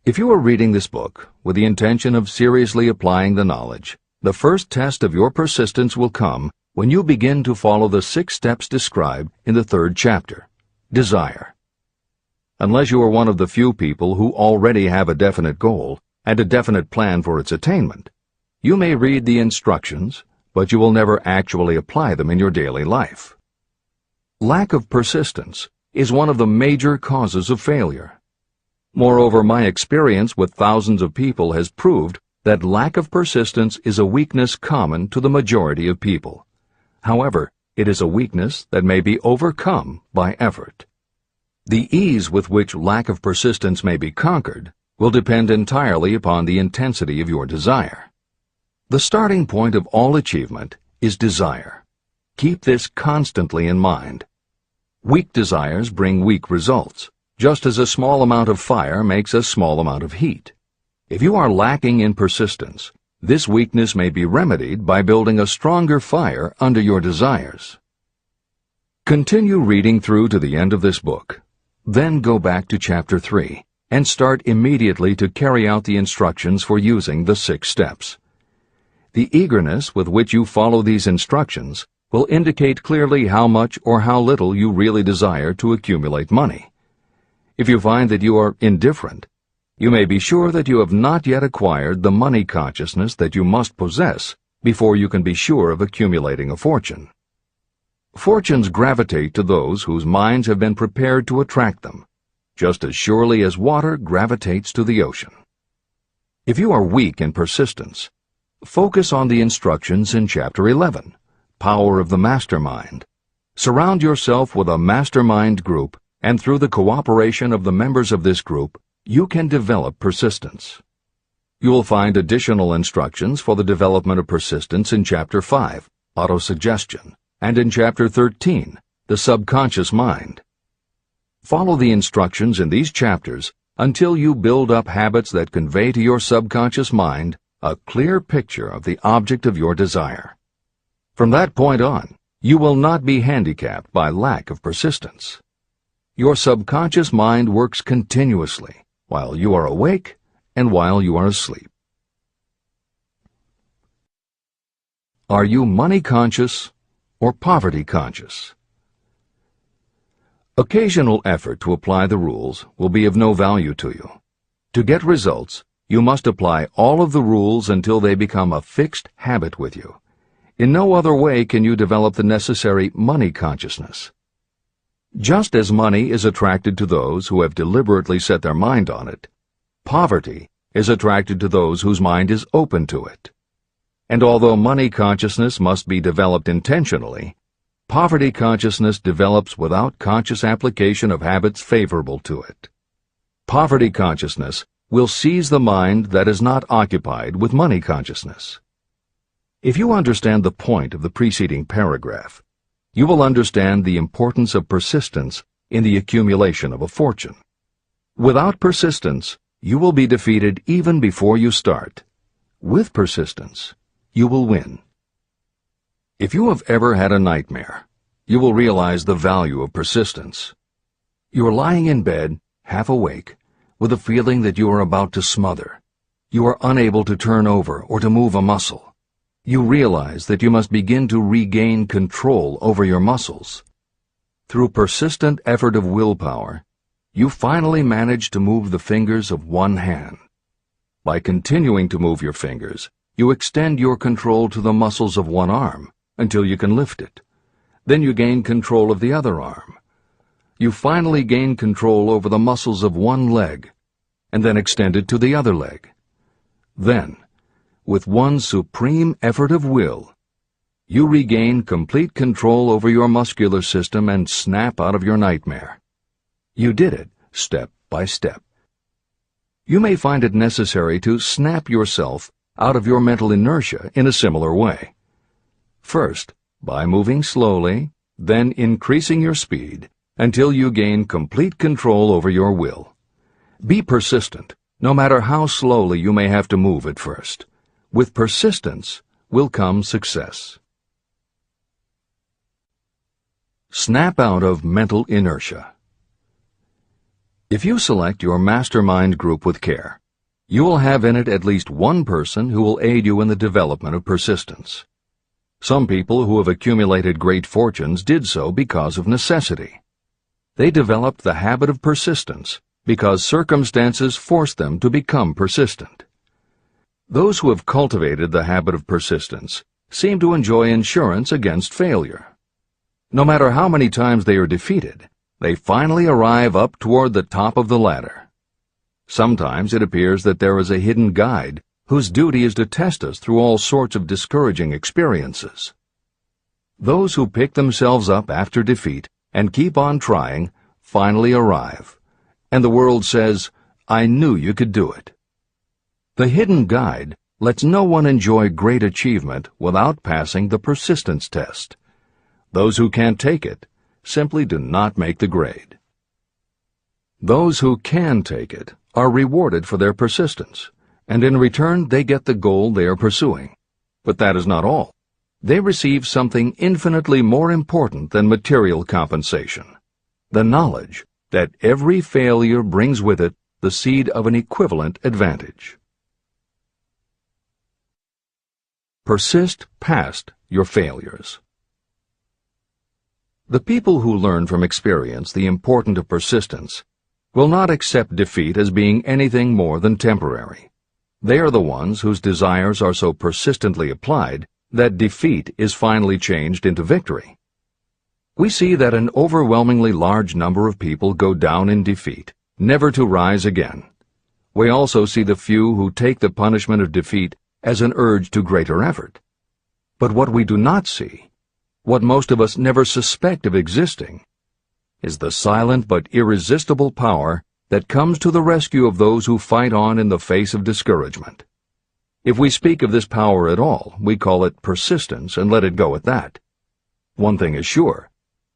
If you are reading this book with the intention of seriously applying the knowledge, the first test of your persistence will come when you begin to follow the 6 steps described in the 3rd chapter. Desire. Unless you are one of the few people who already have a definite goal and a definite plan for its attainment, you may read the instructions, but you will never actually apply them in your daily life. Lack of persistence is one of the major causes of failure. Moreover, my experience with thousands of people has proved that lack of persistence is a weakness common to the majority of people. However, it is a weakness that may be overcome by effort. The ease with which lack of persistence may be conquered will depend entirely upon the intensity of your desire. The starting point of all achievement is desire. Keep this constantly in mind. Weak desires bring weak results, just as a small amount of fire makes a small amount of heat. If you are lacking in persistence, this weakness may be remedied by building a stronger fire under your desires. Continue reading through to the end of this book. Then go back to Chapter 3 and start immediately to carry out the instructions for using the 6 steps. The eagerness with which you follow these instructions will indicate clearly how much or how little you really desire to accumulate money. If you find that you are indifferent, you may be sure that you have not yet acquired the money consciousness that you must possess before you can be sure of accumulating a fortune. Fortunes gravitate to those whose minds have been prepared to attract them, just as surely as water gravitates to the ocean. If you are weak in persistence, focus on the instructions in Chapter 11, Power of the Mastermind. Surround yourself with a mastermind group, and through the cooperation of the members of this group, you can develop persistence. You will find additional instructions for the development of persistence in Chapter 5, Autosuggestion, and in Chapter 13, The Subconscious Mind. Follow the instructions in these chapters until you build up habits that convey to your subconscious mind a clear picture of the object of your desire. From that point on, you will not be handicapped by lack of persistence. Your subconscious mind works continuously while you are awake and while you are asleep. Are you money conscious or poverty conscious? Occasional effort to apply the rules will be of no value to you. To get results, you must apply all of the rules until they become a fixed habit with you. In no other way can you develop the necessary money consciousness. Just as money is attracted to those who have deliberately set their mind on it, poverty is attracted to those whose mind is open to it. And although money consciousness must be developed intentionally, poverty consciousness develops without conscious application of habits favorable to it. Poverty consciousness will seize the mind that is not occupied with money consciousness. If you understand the point of the preceding paragraph, you will understand the importance of persistence in the accumulation of a fortune. Without persistence, you will be defeated even before you start. With persistence, you will win. If you have ever had a nightmare, you will realize the value of persistence. You are lying in bed, half awake, with a feeling that you are about to smother. You are unable to turn over or to move a muscle. You realize that you must begin to regain control over your muscles. Through persistent effort of willpower, you finally manage to move the fingers of one hand. By continuing to move your fingers, you extend your control to the muscles of one arm until you can lift it. Then you gain control of the other arm. You finally gain control over the muscles of one leg, and then extend it to the other leg. Then, with one supreme effort of will, you regain complete control over your muscular system and snap out of your nightmare. You did it step by step. You may find it necessary to snap yourself out of your mental inertia in a similar way. First, by moving slowly, then increasing your speed, until you gain complete control over your will. Be persistent, no matter how slowly you may have to move at first. With persistence will come success. Snap out of mental inertia. If you select your mastermind group with care, you will have in it at least one person who will aid you in the development of persistence. Some people who have accumulated great fortunes did so because of necessity. They developed the habit of persistence because circumstances forced them to become persistent. Those who have cultivated the habit of persistence seem to enjoy insurance against failure. No matter how many times they are defeated, they finally arrive up toward the top of the ladder. Sometimes it appears that there is a hidden guide whose duty is to test us through all sorts of discouraging experiences. Those who pick themselves up after defeat and keep on trying finally arrive, and the world says, "I knew you could do it." The hidden guide lets no one enjoy great achievement without passing the persistence test. Those who can't take it simply do not make the grade. Those who can take it are rewarded for their persistence, and in return they get the goal they are pursuing. But that is not all. They receive something infinitely more important than material compensation: the knowledge that every failure brings with it the seed of an equivalent advantage. Persist past your failures. The people who learn from experience the importance of persistence will not accept defeat as being anything more than temporary. They are the ones whose desires are so persistently applied that defeat is finally changed into victory. We see that an overwhelmingly large number of people go down in defeat, never to rise again. We also see the few who take the punishment of defeat as an urge to greater effort. But what we do not see, what most of us never suspect of existing, is the silent but irresistible power that comes to the rescue of those who fight on in the face of discouragement. If we speak of this power at all, we call it persistence and let it go at that. One thing is sure: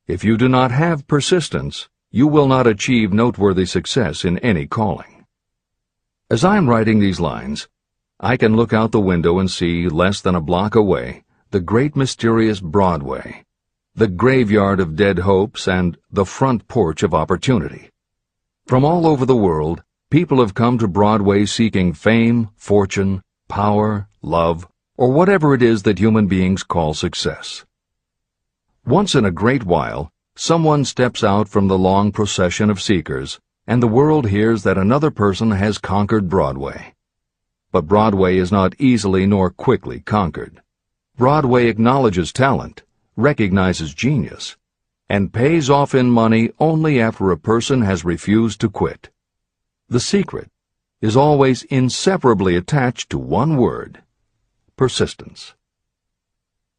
if you do not have persistence, you will not achieve noteworthy success in any calling. As I am writing these lines, I can look out the window and see, less than a block away, the great mysterious Broadway, the graveyard of dead hopes and the front porch of opportunity. From all over the world, people have come to Broadway seeking fame, fortune, power, love, or whatever it is that human beings call success. Once in a great while, someone steps out from the long procession of seekers, and the world hears that another person has conquered Broadway. But Broadway is not easily nor quickly conquered. Broadway acknowledges talent, recognizes genius, and pays off in money only after a person has refused to quit. The secret is always inseparably attached to one word: persistence.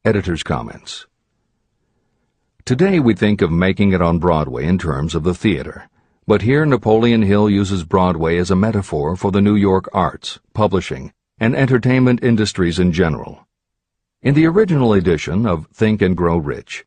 Editor's comments. Today we think of making it on Broadway in terms of the theater, but here Napoleon Hill uses Broadway as a metaphor for the New York arts, publishing, and entertainment industries in general. In the original edition of Think and Grow Rich,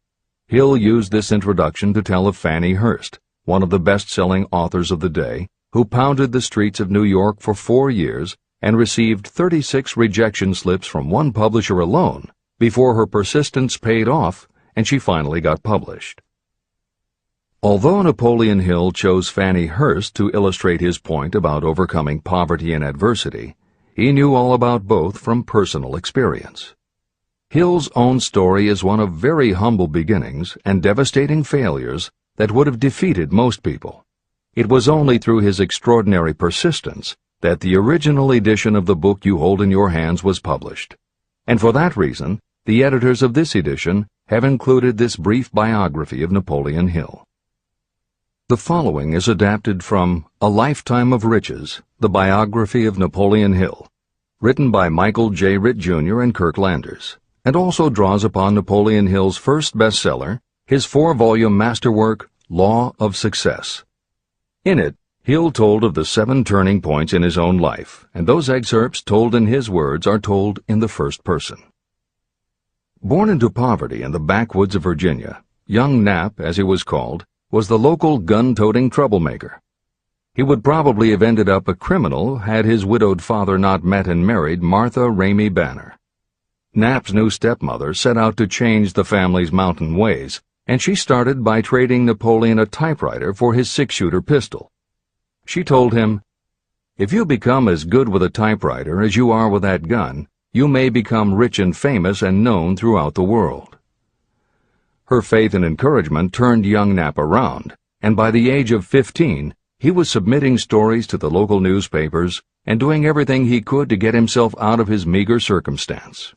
Hill used this introduction to tell of Fannie Hurst, one of the best-selling authors of the day, who pounded the streets of New York for 4 years and received 36 rejection slips from one publisher alone before her persistence paid off and she finally got published. Although Napoleon Hill chose Fannie Hurst to illustrate his point about overcoming poverty and adversity, he knew all about both from personal experience. Hill's own story is one of very humble beginnings and devastating failures that would have defeated most people. It was only through his extraordinary persistence that the original edition of the book you hold in your hands was published. And for that reason, the editors of this edition have included this brief biography of Napoleon Hill. The following is adapted from A Lifetime of Riches, the biography of Napoleon Hill, written by Michael J. Ritt, Jr. and Kirk Landers, and also draws upon Napoleon Hill's first bestseller, his 4-volume masterwork, Law of Success. In it, Hill told of the 7 turning points in his own life, and those excerpts told in his words are told in the first person. Born into poverty in the backwoods of Virginia, young Nap, as he was called, was the local gun-toting troublemaker. He would probably have ended up a criminal had his widowed father not met and married Martha Ramey Banner. Nap's new stepmother set out to change the family's mountain ways, and she started by trading Napoleon a typewriter for his six-shooter pistol. She told him, "If you become as good with a typewriter as you are with that gun, you may become rich and famous and known throughout the world." Her faith and encouragement turned young Nap around, and by the age of 15, he was submitting stories to the local newspapers and doing everything he could to get himself out of his meager circumstance.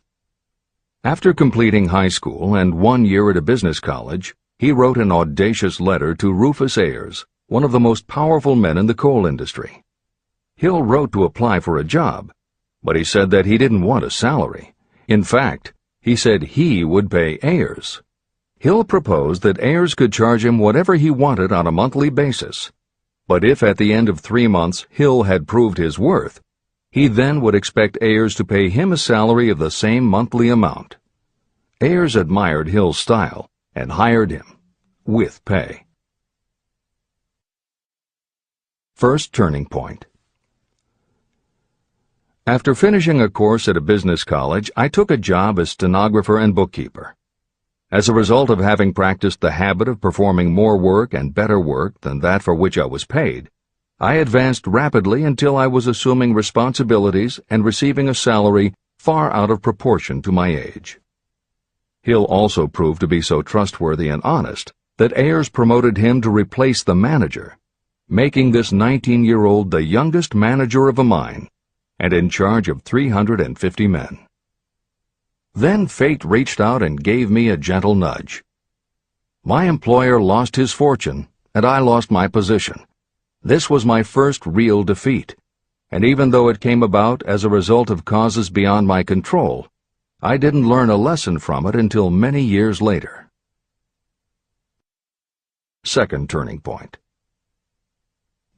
After completing high school and 1 year at a business college, he wrote an audacious letter to Rufus Ayers, one of the most powerful men in the coal industry. Hill wrote to apply for a job, but he said that he didn't want a salary. In fact, he said he would pay Ayers. Hill proposed that Ayers could charge him whatever he wanted on a monthly basis, but if at the end of 3 months Hill had proved his worth, he then would expect Ayers to pay him a salary of the same monthly amount. Ayers admired Hill's style and hired him, with pay. First turning point. After finishing a course at a business college, I took a job as stenographer and bookkeeper. As a result of having practiced the habit of performing more work and better work than that for which I was paid, I advanced rapidly until I was assuming responsibilities and receiving a salary far out of proportion to my age. Hill also proved to be so trustworthy and honest that Ayers promoted him to replace the manager, making this 19-year-old the youngest manager of a mine and in charge of 350 men. Then fate reached out and gave me a gentle nudge. My employer lost his fortune, and I lost my position. This was my first real defeat, and even though it came about as a result of causes beyond my control, I didn't learn a lesson from it until many years later. Second turning point.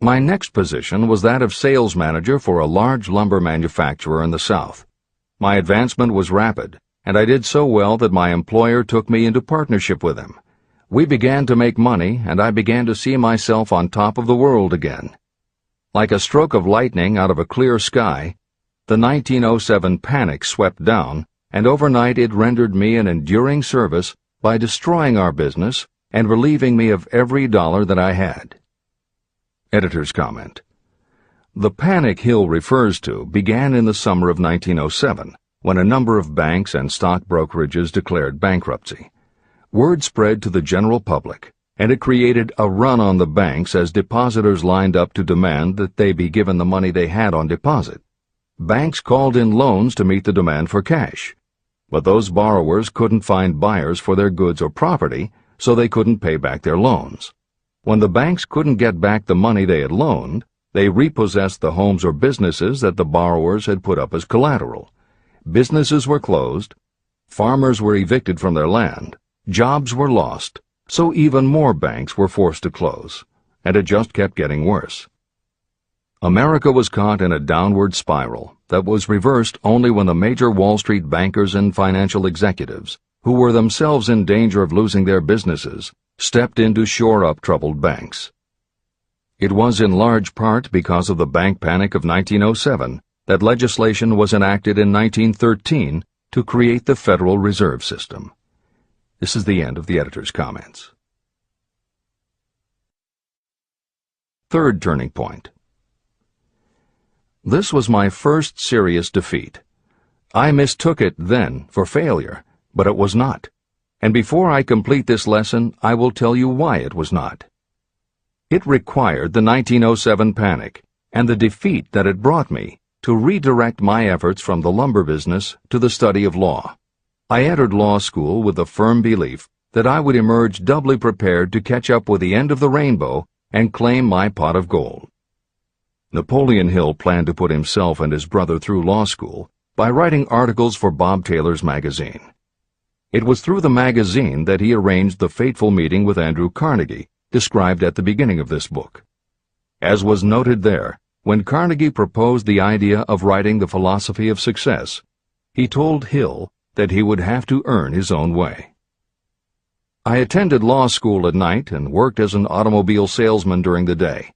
My next position was that of sales manager for a large lumber manufacturer in the South. My advancement was rapid, and I did so well that my employer took me into partnership with him. We began to make money, and I began to see myself on top of the world again. Like a stroke of lightning out of a clear sky, the 1907 panic swept down, and overnight it rendered me an enduring service by destroying our business and relieving me of every dollar that I had. Editor's comment. The panic Hill refers to began in the summer of 1907, when a number of banks and stock brokerages declared bankruptcy. Word spread to the general public, and it created a run on the banks as depositors lined up to demand that they be given the money they had on deposit. Banks called in loans to meet the demand for cash, but those borrowers couldn't find buyers for their goods or property, so they couldn't pay back their loans. When the banks couldn't get back the money they had loaned, they repossessed the homes or businesses that the borrowers had put up as collateral. Businesses were closed, farmers were evicted from their land, jobs were lost, so even more banks were forced to close, and it just kept getting worse. America was caught in a downward spiral that was reversed only when the major Wall Street bankers and financial executives, who were themselves in danger of losing their businesses, stepped in to shore up troubled banks. It was in large part because of the bank panic of 1907 that legislation was enacted in 1913 to create the Federal Reserve System. This is the end of the editor's comments. Third turning point. This was my first serious defeat. I mistook it then for failure, but it was not. And before I complete this lesson, I will tell you why it was not. It required the 1907 panic and the defeat that it brought me to redirect my efforts from the lumber business to the study of law. I entered law school with the firm belief that I would emerge doubly prepared to catch up with the end of the rainbow and claim my pot of gold. Napoleon Hill planned to put himself and his brother through law school by writing articles for Bob Taylor's magazine. It was through the magazine that he arranged the fateful meeting with Andrew Carnegie, described at the beginning of this book. As was noted there, when Carnegie proposed the idea of writing The Philosophy of Success, he told Hill that he would have to earn his own way. I attended law school at night and worked as an automobile salesman during the day.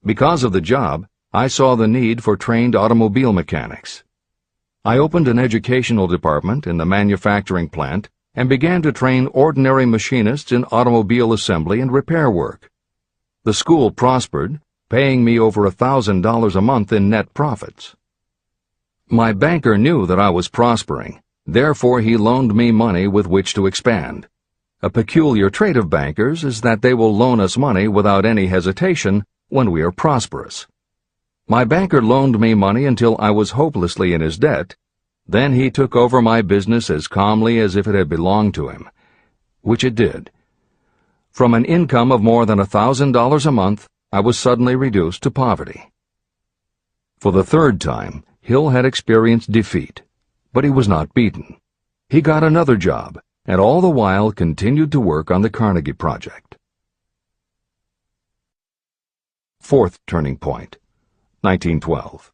Because of the job, I saw the need for trained automobile mechanics. I opened an educational department in the manufacturing plant and began to train ordinary machinists in automobile assembly and repair work. The school prospered, paying me over $1,000 a month in net profits. My banker knew that I was prospering, therefore he loaned me money with which to expand. A peculiar trait of bankers is that they will loan us money without any hesitation when we are prosperous. My banker loaned me money until I was hopelessly in his debt. Then he took over my business as calmly as if it had belonged to him, which it did. From an income of more than $1,000 a month, I was suddenly reduced to poverty. For the third time, Hill had experienced defeat, but he was not beaten. He got another job, and all the while continued to work on the Carnegie Project. Fourth turning point, 1912.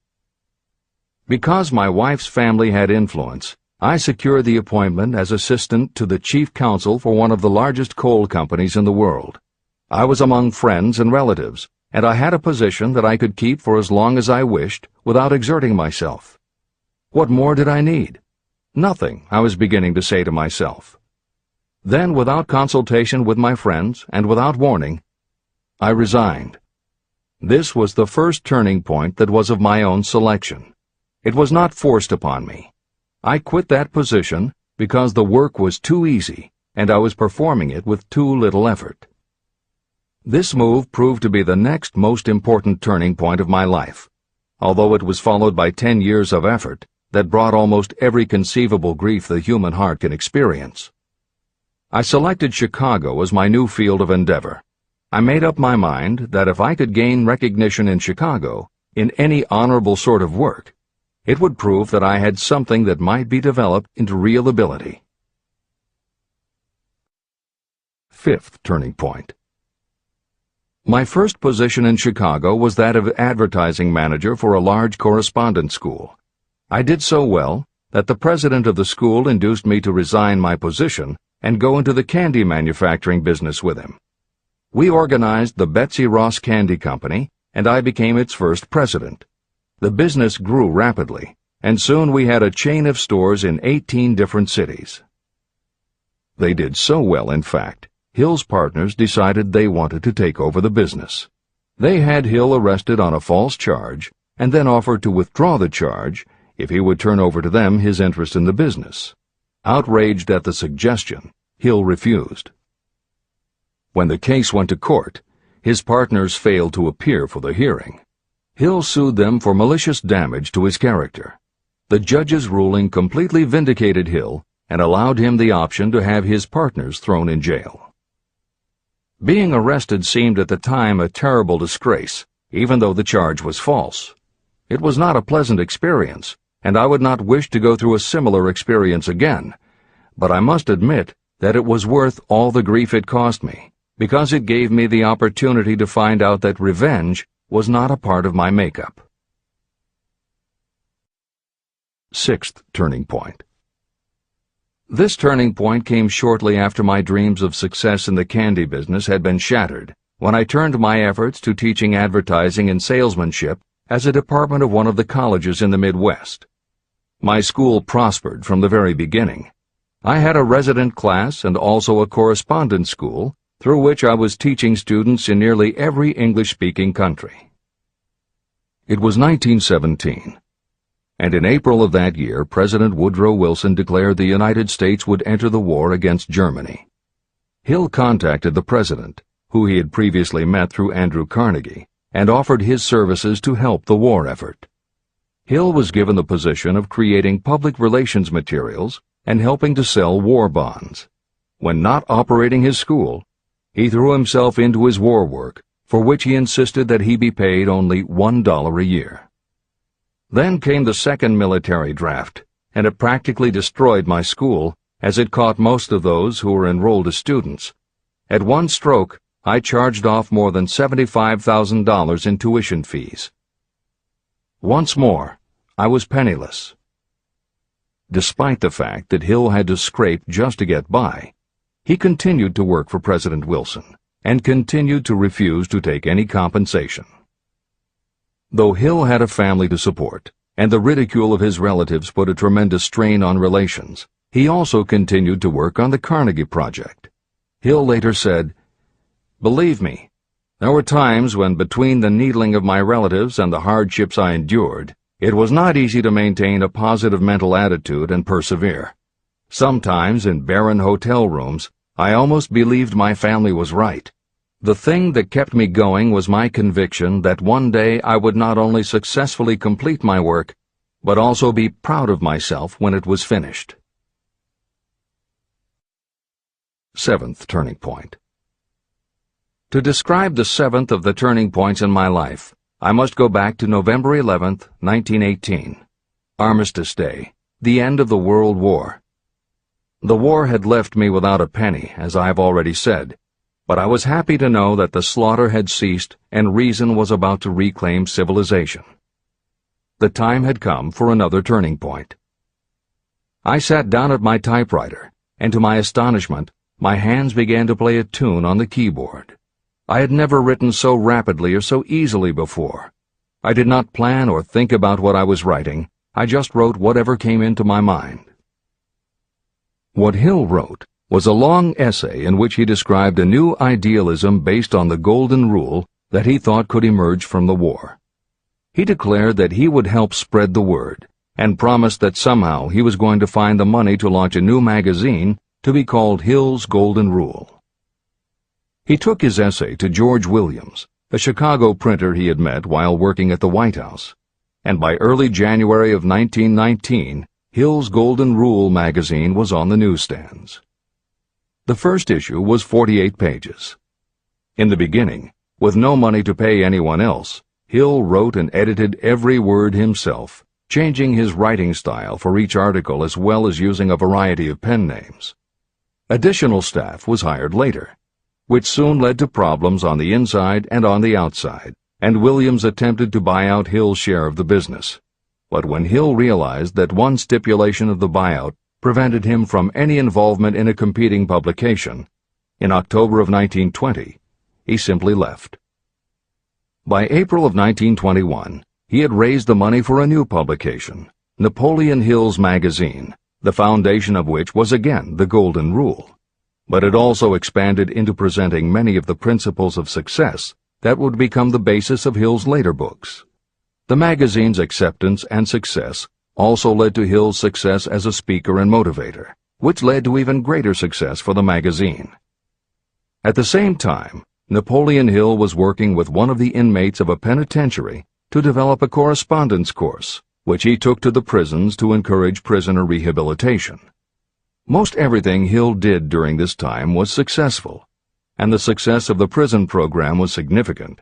Because my wife's family had influence, I secured the appointment as assistant to the chief counsel for one of the largest coal companies in the world. I was among friends and relatives, and I had a position that I could keep for as long as I wished without exerting myself. What more did I need? Nothing, I was beginning to say to myself. Then, without consultation with my friends and without warning, I resigned. This was the first turning point that was of my own selection. It was not forced upon me. I quit that position because the work was too easy and I was performing it with too little effort. This move proved to be the next most important turning point of my life, although it was followed by 10 years of effort that brought almost every conceivable grief the human heart can experience. I selected Chicago as my new field of endeavor. I made up my mind that if I could gain recognition in Chicago, in any honorable sort of work, it would prove that I had something that might be developed into real ability. Fifth turning point. My first position in Chicago was that of advertising manager for a large correspondence school. I did so well that the president of the school induced me to resign my position and go into the candy manufacturing business with him. We organized the Betsy Ross Candy Company, and I became its first president. The business grew rapidly, and soon we had a chain of stores in 18 different cities. They did so well, in fact, Hill's partners decided they wanted to take over the business. They had Hill arrested on a false charge and then offered to withdraw the charge if he would turn over to them his interest in the business. Outraged at the suggestion, Hill refused. When the case went to court, his partners failed to appear for the hearing. Hill sued them for malicious damage to his character. The judge's ruling completely vindicated Hill and allowed him the option to have his partners thrown in jail. Being arrested seemed at the time a terrible disgrace, even though the charge was false. It was not a pleasant experience, and I would not wish to go through a similar experience again, but I must admit that it was worth all the grief it cost me, because it gave me the opportunity to find out that revenge was not a part of my makeup. Sixth turning point. This turning point came shortly after my dreams of success in the candy business had been shattered, when I turned my efforts to teaching advertising and salesmanship as a department of one of the colleges in the Midwest. My school prospered from the very beginning. I had a resident class and also a correspondence school, through which I was teaching students in nearly every English-speaking country. It was 1917. And in April of that year, President Woodrow Wilson declared the United States would enter the war against Germany. Hill contacted the president, who he had previously met through Andrew Carnegie, and offered his services to help the war effort. Hill was given the position of creating public relations materials and helping to sell war bonds. When not operating his school, he threw himself into his war work, for which he insisted that he be paid only $1 a year. Then came the second military draft, and it practically destroyed my school, as it caught most of those who were enrolled as students. At one stroke, I charged off more than $75,000 in tuition fees. Once more, I was penniless. Despite the fact that Hill had to scrape just to get by, he continued to work for President Wilson and continued to refuse to take any compensation. Though Hill had a family to support, and the ridicule of his relatives put a tremendous strain on relations, he also continued to work on the Carnegie Project. Hill later said, "Believe me, there were times when between the needling of my relatives and the hardships I endured, it was not easy to maintain a positive mental attitude and persevere. Sometimes in barren hotel rooms, I almost believed my family was right. The thing that kept me going was my conviction that one day I would not only successfully complete my work, but also be proud of myself when it was finished." Seventh turning point. To describe the seventh of the turning points in my life, I must go back to November 11th, 1918. Armistice Day, the end of the World War. The war had left me without a penny, as I have already said, but I was happy to know that the slaughter had ceased and reason was about to reclaim civilization. The time had come for another turning point. I sat down at my typewriter, and to my astonishment, my hands began to play a tune on the keyboard. I had never written so rapidly or so easily before. I did not plan or think about what I was writing. I just wrote whatever came into my mind. What Hill wrote was a long essay in which he described a new idealism based on the Golden Rule that he thought could emerge from the war. He declared that he would help spread the word, and promised that somehow he was going to find the money to launch a new magazine to be called Hill's Golden Rule. He took his essay to George Williams, a Chicago printer he had met while working at the White House, and by early January of 1919, Hill's Golden Rule magazine was on the newsstands. The first issue was 48 pages. In the beginning, with no money to pay anyone else, Hill wrote and edited every word himself, changing his writing style for each article as well as using a variety of pen names. Additional staff was hired later, which soon led to problems on the inside and on the outside, and Williams attempted to buy out Hill's share of the business. But when Hill realized that one stipulation of the buyout prevented him from any involvement in a competing publication, in October of 1920, he simply left. By April of 1921, he had raised the money for a new publication, Napoleon Hill's magazine, the foundation of which was again the Golden Rule. But it also expanded into presenting many of the principles of success that would become the basis of Hill's later books. The magazine's acceptance and success also led to Hill's success as a speaker and motivator, which led to even greater success for the magazine. At the same time, Napoleon Hill was working with one of the inmates of a penitentiary to develop a correspondence course, which he took to the prisons to encourage prisoner rehabilitation. Most everything Hill did during this time was successful, and the success of the prison program was significant.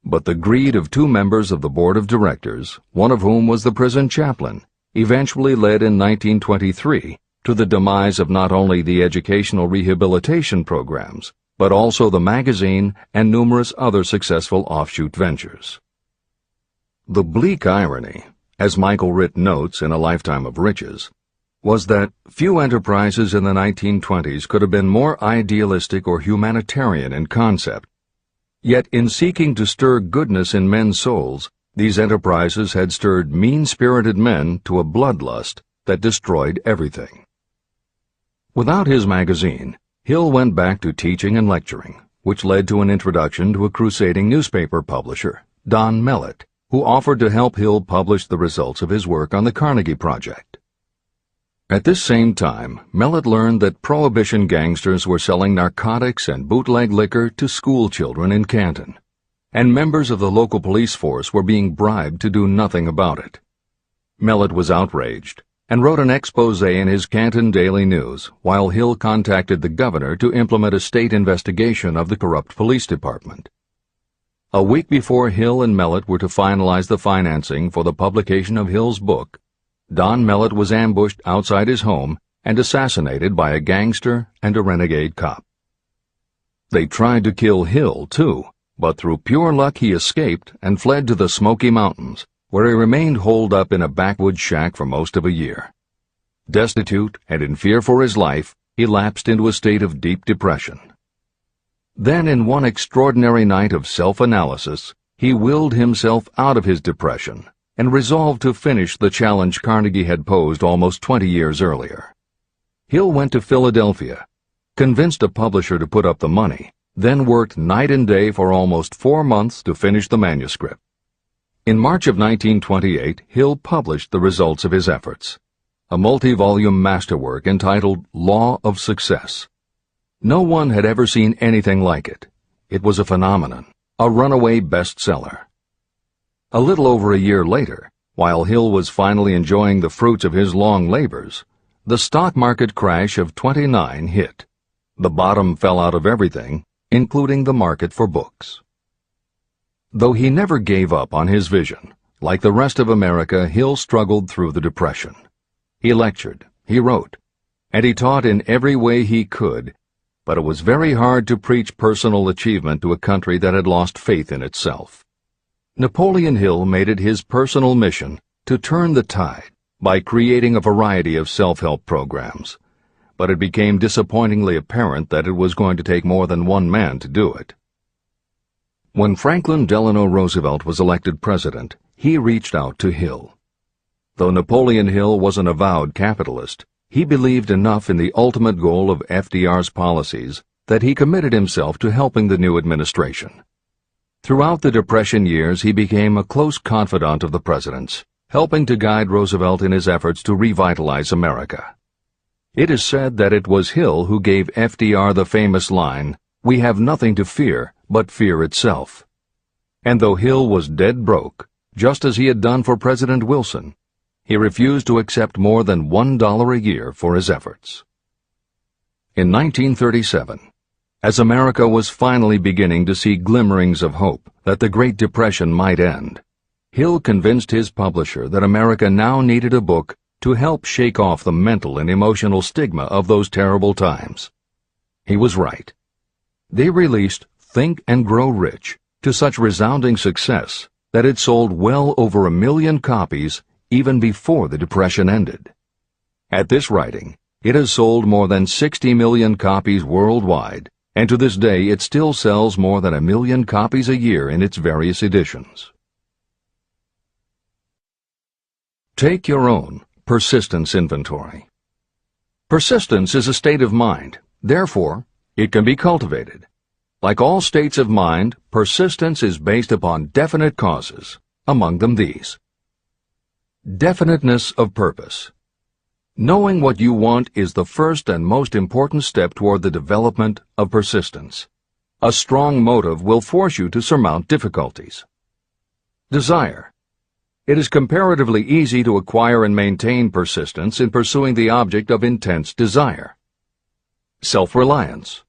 But the greed of two members of the board of directors, one of whom was the prison chaplain, eventually led in 1923 to the demise of not only the educational rehabilitation programs, but also the magazine and numerous other successful offshoot ventures. The bleak irony, as Michael Ritt notes in A Lifetime of Riches, was that few enterprises in the 1920s could have been more idealistic or humanitarian in concept. Yet in seeking to stir goodness in men's souls, these enterprises had stirred mean-spirited men to a bloodlust that destroyed everything. Without his magazine, Hill went back to teaching and lecturing, which led to an introduction to a crusading newspaper publisher, Don Mellett, who offered to help Hill publish the results of his work on the Carnegie Project. At this same time, Mellett learned that Prohibition gangsters were selling narcotics and bootleg liquor to school children in Canton, and members of the local police force were being bribed to do nothing about it. Mellett was outraged and wrote an expose in his Canton Daily News, while Hill contacted the governor to implement a state investigation of the corrupt police department. A week before Hill and Mellett were to finalize the financing for the publication of Hill's book, Don Mellett was ambushed outside his home and assassinated by a gangster and a renegade cop. They tried to kill Hill, too, but through pure luck he escaped and fled to the Smoky Mountains, where he remained holed up in a backwoods shack for most of a year. Destitute and in fear for his life, he lapsed into a state of deep depression. Then, in one extraordinary night of self-analysis, he willed himself out of his depression and resolved to finish the challenge Carnegie had posed almost 20 years earlier. Hill went to Philadelphia, convinced a publisher to put up the money, then worked night and day for almost 4 months to finish the manuscript. In March of 1928, Hill published the results of his efforts, a multi-volume masterwork entitled Law of Success. No one had ever seen anything like it. It was a phenomenon, a runaway bestseller. A little over a year later, while Hill was finally enjoying the fruits of his long labors, the stock market crash of '29 hit. The bottom fell out of everything, including the market for books. Though he never gave up on his vision, like the rest of America, Hill struggled through the Depression. He lectured, he wrote, and he taught in every way he could, but it was very hard to preach personal achievement to a country that had lost faith in itself. Napoleon Hill made it his personal mission to turn the tide by creating a variety of self-help programs, but it became disappointingly apparent that it was going to take more than one man to do it. When Franklin Delano Roosevelt was elected president, he reached out to Hill. Though Napoleon Hill was an avowed capitalist, he believed enough in the ultimate goal of FDR's policies that he committed himself to helping the new administration. Throughout the Depression years, he became a close confidant of the president's, helping to guide Roosevelt in his efforts to revitalize America. It is said that it was Hill who gave FDR the famous line, "We have nothing to fear but fear itself." And though Hill was dead broke, just as he had done for President Wilson, he refused to accept more than $1 a year for his efforts. In 1937, as America was finally beginning to see glimmerings of hope that the Great Depression might end, Hill convinced his publisher that America now needed a book to help shake off the mental and emotional stigma of those terrible times. He was right. They released Think and Grow Rich to such resounding success that it sold well over 1 million copies even before the Depression ended. At this writing, it has sold more than 60 million copies worldwide, and to this day it still sells more than 1 million copies a year in its various editions. Take your own persistence inventory. Persistence is a state of mind. Therefore, it can be cultivated. Like all states of mind, persistence is based upon definite causes, among them these. Definiteness of purpose. Knowing what you want is the first and most important step toward the development of persistence. A strong motive will force you to surmount difficulties. Desire. It is comparatively easy to acquire and maintain persistence in pursuing the object of intense desire. Self-reliance.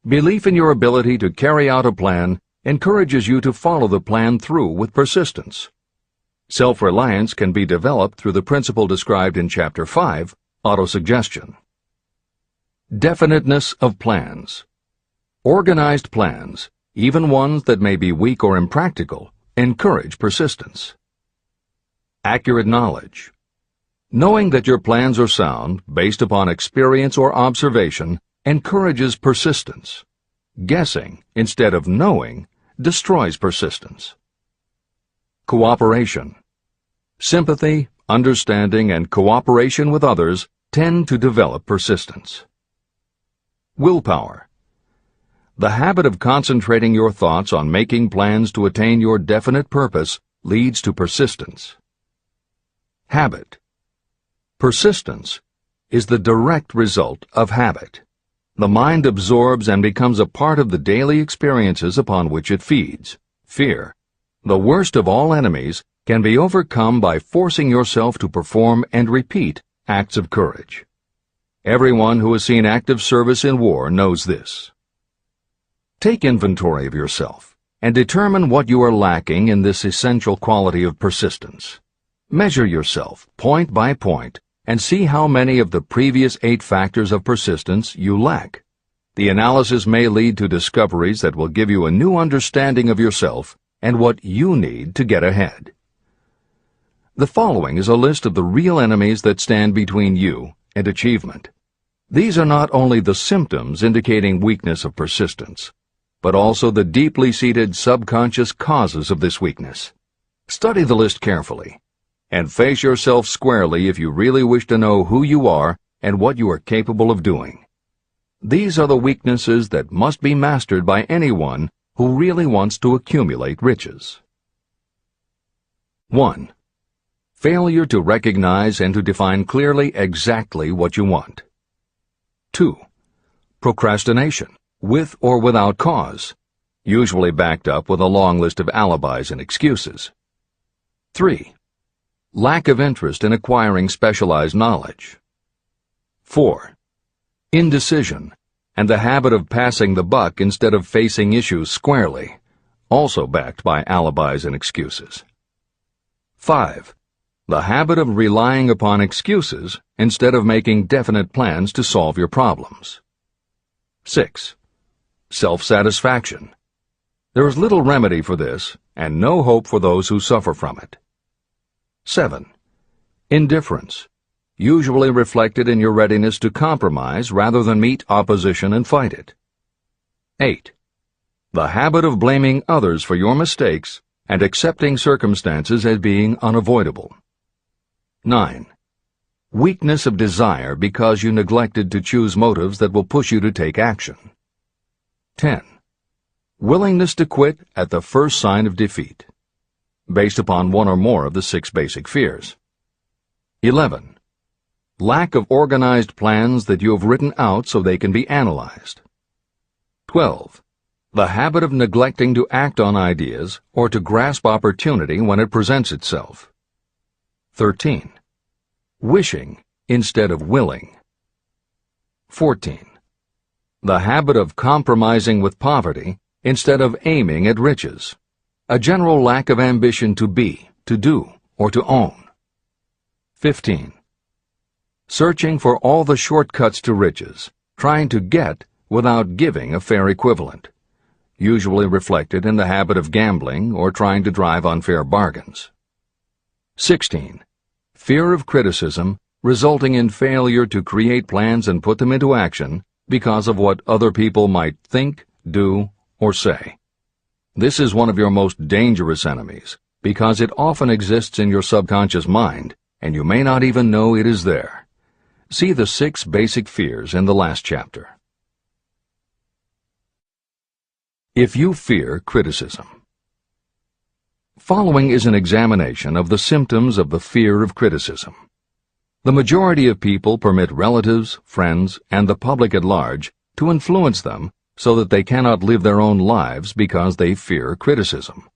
Belief in your ability to carry out a plan encourages you to follow the plan through with persistence. Self-reliance can be developed through the principle described in Chapter 5, Autosuggestion. Definiteness of plans. Organized plans, even ones that may be weak or impractical, encourage persistence. Accurate knowledge. Knowing that your plans are sound, based upon experience or observation, encourages persistence. Guessing, instead of knowing, destroys persistence. Cooperation. Sympathy, understanding, and cooperation with others tend to develop persistence. Willpower. The habit of concentrating your thoughts on making plans to attain your definite purpose leads to persistence. Habit. Persistence is the direct result of habit. The mind absorbs and becomes a part of the daily experiences upon which it feeds. Fear, the worst of all enemies, can be overcome by forcing yourself to perform and repeat acts of courage. Everyone who has seen active service in war knows this. Take inventory of yourself and determine what you are lacking in this essential quality of persistence. Measure yourself point by point and see how many of the previous 8 factors of persistence you lack. The analysis may lead to discoveries that will give you a new understanding of yourself and what you need to get ahead. The following is a list of the real enemies that stand between you and achievement. These are not only the symptoms indicating weakness of persistence, but also the deeply seated subconscious causes of this weakness. Study the list carefully, and face yourself squarely if you really wish to know who you are and what you are capable of doing. These are the weaknesses that must be mastered by anyone who really wants to accumulate riches. 1. Failure to recognize and to define clearly exactly what you want. 2. Procrastination, with or without cause, usually backed up with a long list of alibis and excuses. 3. Lack of interest in acquiring specialized knowledge. 4. Indecision, and the habit of passing the buck instead of facing issues squarely, also backed by alibis and excuses. 5. The habit of relying upon excuses instead of making definite plans to solve your problems. 6. Self-satisfaction. There is little remedy for this, and no hope for those who suffer from it. 7. Indifference, usually reflected in your readiness to compromise rather than meet opposition and fight it. 8. The habit of blaming others for your mistakes and accepting circumstances as being unavoidable. 9. Weakness of desire because you neglected to choose motives that will push you to take action. 10. Willingness to quit at the first sign of defeat, based upon one or more of the 6 basic fears. 11. Lack of organized plans that you have written out so they can be analyzed. 12. The habit of neglecting to act on ideas or to grasp opportunity when it presents itself. 13. Wishing instead of willing. 14. The habit of compromising with poverty instead of aiming at riches. A general lack of ambition to be, to do, or to own. 15. Searching for all the shortcuts to riches, trying to get without giving a fair equivalent, usually reflected in the habit of gambling or trying to drive unfair bargains. 16. Fear of criticism, resulting in failure to create plans and put them into action because of what other people might think, do, or say. This is one of your most dangerous enemies because it often exists in your subconscious mind and you may not even know it is there. See the 6 basic fears in the last chapter. If you fear criticism. Following is an examination of the symptoms of the fear of criticism. The majority of people permit relatives, friends, and the public at large to influence them so that they cannot live their own lives because they fear criticism.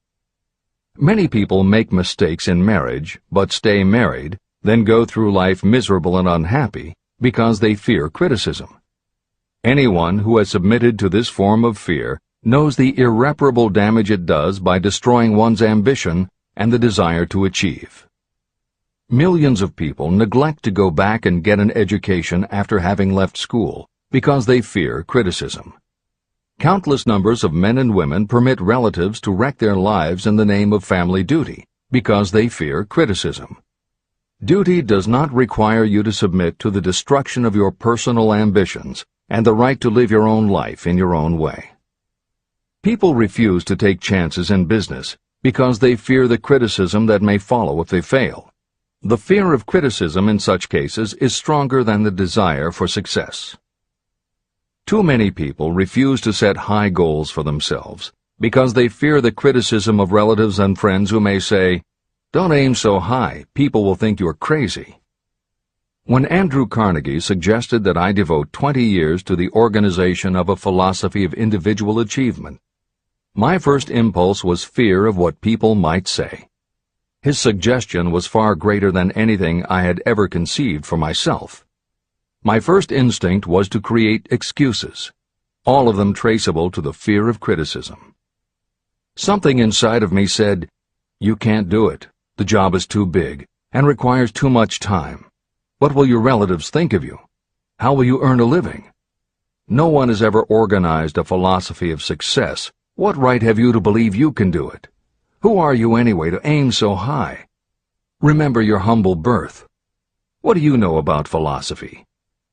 Many people make mistakes in marriage but stay married, then go through life miserable and unhappy because they fear criticism. Anyone who has submitted to this form of fear knows the irreparable damage it does by destroying one's ambition and the desire to achieve. Millions of people neglect to go back and get an education after having left school because they fear criticism. Countless numbers of men and women permit relatives to wreck their lives in the name of family duty because they fear criticism. Duty does not require you to submit to the destruction of your personal ambitions and the right to live your own life in your own way. People refuse to take chances in business because they fear the criticism that may follow if they fail. The fear of criticism in such cases is stronger than the desire for success. Too many people refuse to set high goals for themselves because they fear the criticism of relatives and friends who may say, "Don't aim so high, people will think you're crazy." When Andrew Carnegie suggested that I devote 20 years to the organization of a philosophy of individual achievement, my first impulse was fear of what people might say. His suggestion was far greater than anything I had ever conceived for myself. My first instinct was to create excuses, all of them traceable to the fear of criticism. Something inside of me said, "You can't do it. The job is too big and requires too much time. What will your relatives think of you? How will you earn a living? No one has ever organized a philosophy of success. What right have you to believe you can do it? Who are you anyway to aim so high? Remember your humble birth. What do you know about philosophy?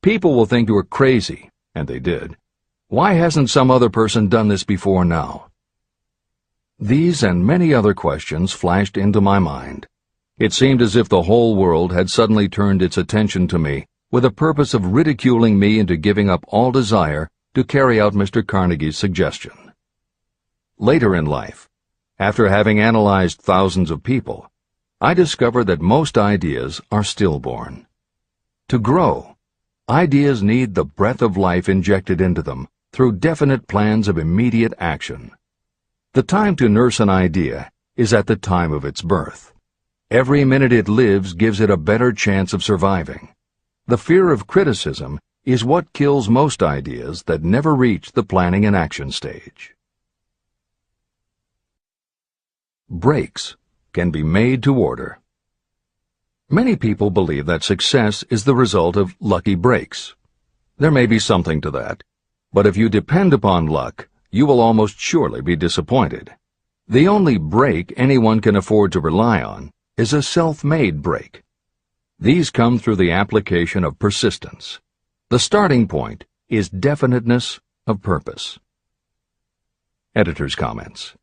People will think you are crazy, and they did. Why hasn't some other person done this before now? These and many other questions flashed into my mind. It seemed as if the whole world had suddenly turned its attention to me with the purpose of ridiculing me into giving up all desire to carry out Mr. Carnegie's suggestion. Later in life, after having analyzed thousands of people, I discovered that most ideas are stillborn. To grow, ideas need the breath of life injected into them through definite plans of immediate action. The time to nurse an idea is at the time of its birth. Every minute it lives gives it a better chance of surviving. The fear of criticism is what kills most ideas that never reach the planning and action stage. Breaks can be made to order. Many people believe that success is the result of lucky breaks. There may be something to that, but if you depend upon luck, you will almost surely be disappointed. The only break anyone can afford to rely on is a self-made break. These come through the application of persistence. The starting point is definiteness of purpose. Editor's comments.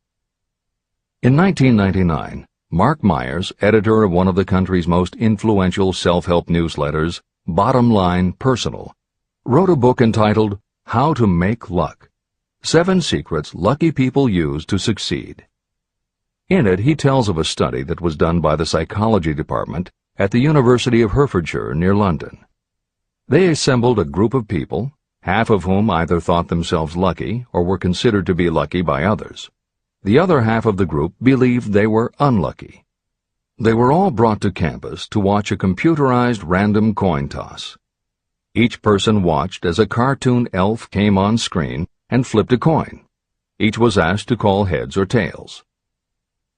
In 1999, Mark Myers, editor of one of the country's most influential self-help newsletters, Bottom Line Personal, wrote a book entitled How to Make Luck: 7 Secrets Lucky People Use to Succeed. In it, he tells of a study that was done by the psychology department at the University of Hertfordshire near London. They assembled a group of people, half of whom either thought themselves lucky or were considered to be lucky by others. The other half of the group believed they were unlucky. They were all brought to campus to watch a computerized random coin toss. Each person watched as a cartoon elf came on screen and flipped a coin. Each was asked to call heads or tails.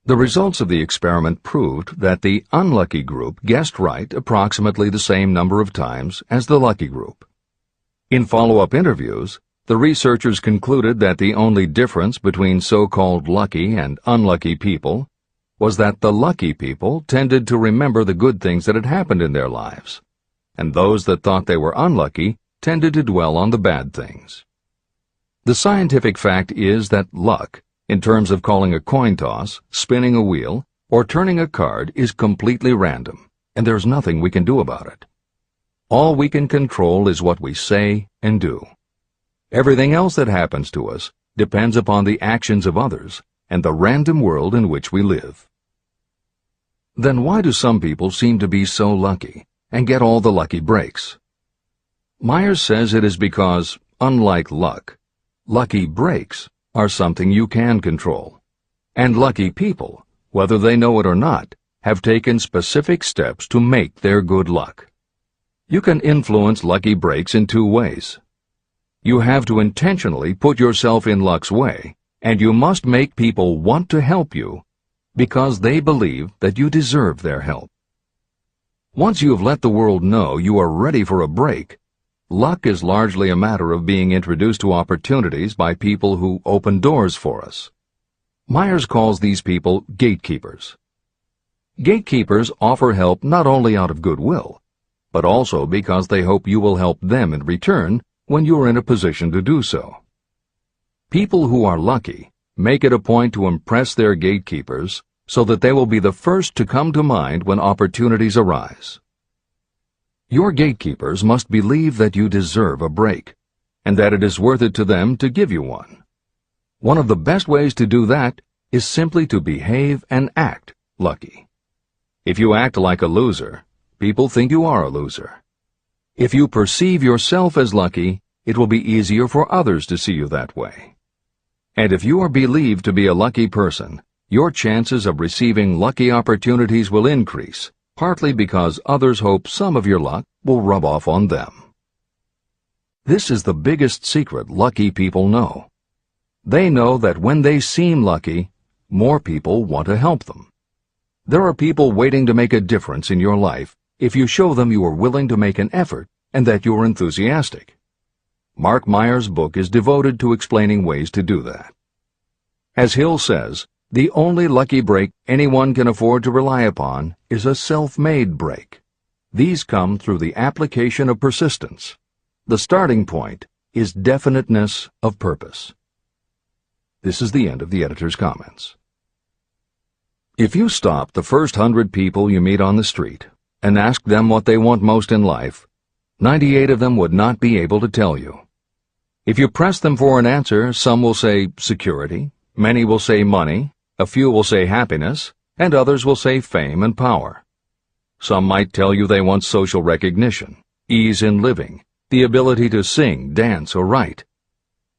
The results of the experiment proved that the unlucky group guessed right approximately the same number of times as the lucky group. In follow-up interviews, the researchers concluded that the only difference between so-called lucky and unlucky people was that the lucky people tended to remember the good things that had happened in their lives, and those that thought they were unlucky tended to dwell on the bad things. The scientific fact is that luck, in terms of calling a coin toss, spinning a wheel, or turning a card, is completely random, and there's nothing we can do about it. All we can control is what we say and do. Everything else that happens to us depends upon the actions of others and the random world in which we live. Then why do some people seem to be so lucky and get all the lucky breaks? Myers says it is because, unlike luck, lucky breaks are something you can control. And lucky people, whether they know it or not, have taken specific steps to make their good luck. You can influence lucky breaks in 2 ways. You have to intentionally put yourself in luck's way, and you must make people want to help you because they believe that you deserve their help. Once you have let the world know you are ready for a break, luck is largely a matter of being introduced to opportunities by people who open doors for us. Myers calls these people gatekeepers. Gatekeepers offer help not only out of goodwill, but also because they hope you will help them in return when you are in a position to do so. People who are lucky make it a point to impress their gatekeepers so that they will be the first to come to mind when opportunities arise. Your gatekeepers must believe that you deserve a break, and that it is worth it to them to give you one. One of the best ways to do that is simply to behave and act lucky. If you act like a loser, people think you are a loser. If you perceive yourself as lucky, it will be easier for others to see you that way. And if you are believed to be a lucky person, your chances of receiving lucky opportunities will increase, partly because others hope some of your luck will rub off on them. This is the biggest secret lucky people know. They know that when they seem lucky, more people want to help them. There are people waiting to make a difference in your life if you show them you are willing to make an effort and that you are enthusiastic. Mark Myers' book is devoted to explaining ways to do that. As Hill says, the only lucky break anyone can afford to rely upon is a self-made break. These come through the application of persistence. The starting point is definiteness of purpose. This is the end of the editor's comments. If you stop the first 100 people you meet on the street and ask them what they want most in life, 98 of them would not be able to tell you. If you press them for an answer, some will say security, many will say money, a few will say happiness, and others will say fame and power. Some might tell you they want social recognition, ease in living, the ability to sing, dance, or write.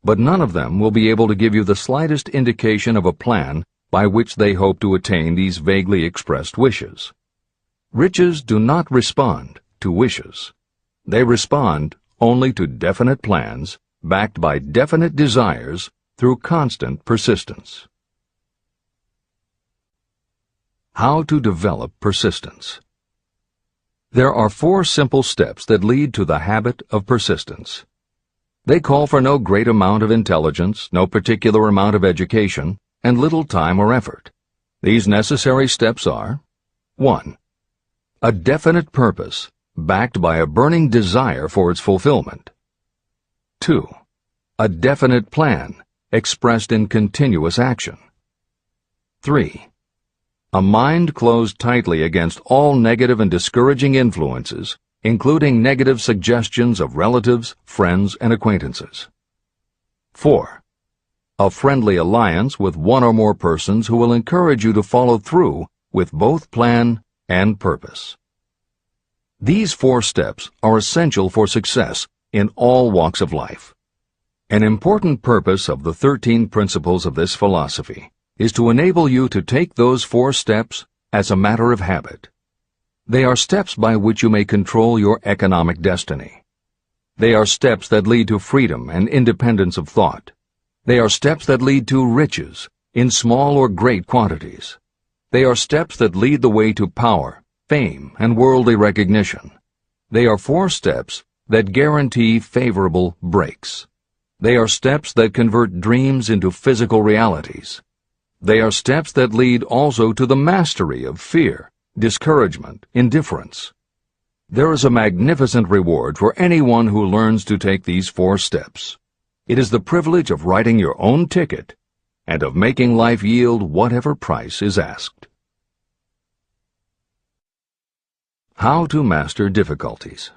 But none of them will be able to give you the slightest indication of a plan by which they hope to attain these vaguely expressed wishes. Riches do not respond to wishes. They respond only to definite plans backed by definite desires through constant persistence. How to develop persistence. There are 4 simple steps that lead to the habit of persistence. They call for no great amount of intelligence, no particular amount of education, and little time or effort. These necessary steps are: 1. A definite purpose, backed by a burning desire for its fulfillment. 2. A definite plan, expressed in continuous action. 3. A mind closed tightly against all negative and discouraging influences, including negative suggestions of relatives, friends, and acquaintances. 4. A friendly alliance with one or more persons who will encourage you to follow through with both plan and purpose. These 4 steps are essential for success in all walks of life. An important purpose of the 13 principles of this philosophy is to enable you to take those 4 steps as a matter of habit. They are steps by which you may control your economic destiny. They are steps that lead to freedom and independence of thought. They are steps that lead to riches, in small or great quantities. They are steps that lead the way to power, fame, and worldly recognition. They are 4 steps that guarantee favorable breaks. They are steps that convert dreams into physical realities. They are steps that lead also to the mastery of fear, discouragement, indifference. There is a magnificent reward for anyone who learns to take these 4 steps. It is the privilege of writing your own ticket and of making life yield whatever price is asked. How to master difficulties.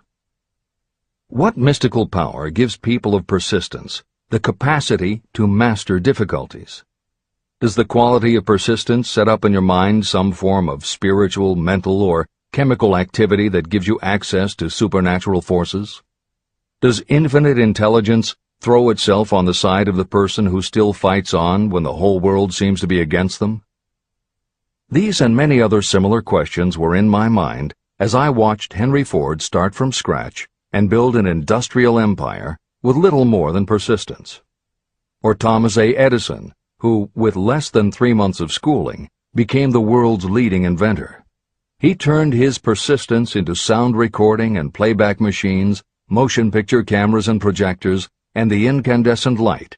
What mystical power gives people of persistence the capacity to master difficulties? Does the quality of persistence set up in your mind some form of spiritual, mental, or chemical activity that gives you access to supernatural forces? Does infinite intelligence throw itself on the side of the person who still fights on when the whole world seems to be against them? These and many other similar questions were in my mind as I watched Henry Ford start from scratch and build an industrial empire with little more than persistence. Or Thomas A. Edison, who, with less than 3 months of schooling, became the world's leading inventor. He turned his persistence into sound recording and playback machines, motion picture cameras and projectors, and the incandescent light,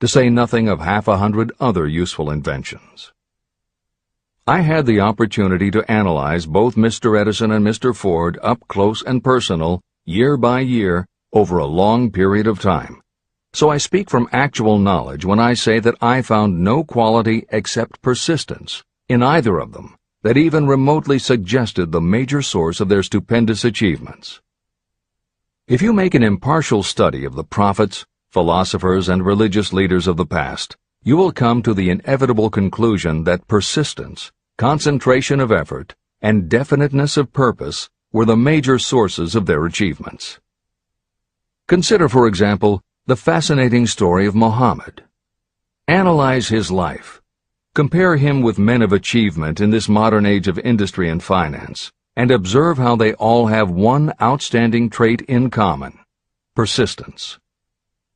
to say nothing of 100 other useful inventions. I had the opportunity to analyze both Mr. Edison and Mr. Ford up close and personal, year by year, over a long period of time. So I speak from actual knowledge when I say that I found no quality except persistence in either of them that even remotely suggested the major source of their stupendous achievements. If you make an impartial study of the prophets, philosophers, and religious leaders of the past, you will come to the inevitable conclusion that persistence, concentration of effort, and definiteness of purpose were the major sources of their achievements. Consider, for example, the fascinating story of Muhammad. Analyze his life. Compare him with men of achievement in this modern age of industry and finance, and observe how they all have one outstanding trait in common: persistence.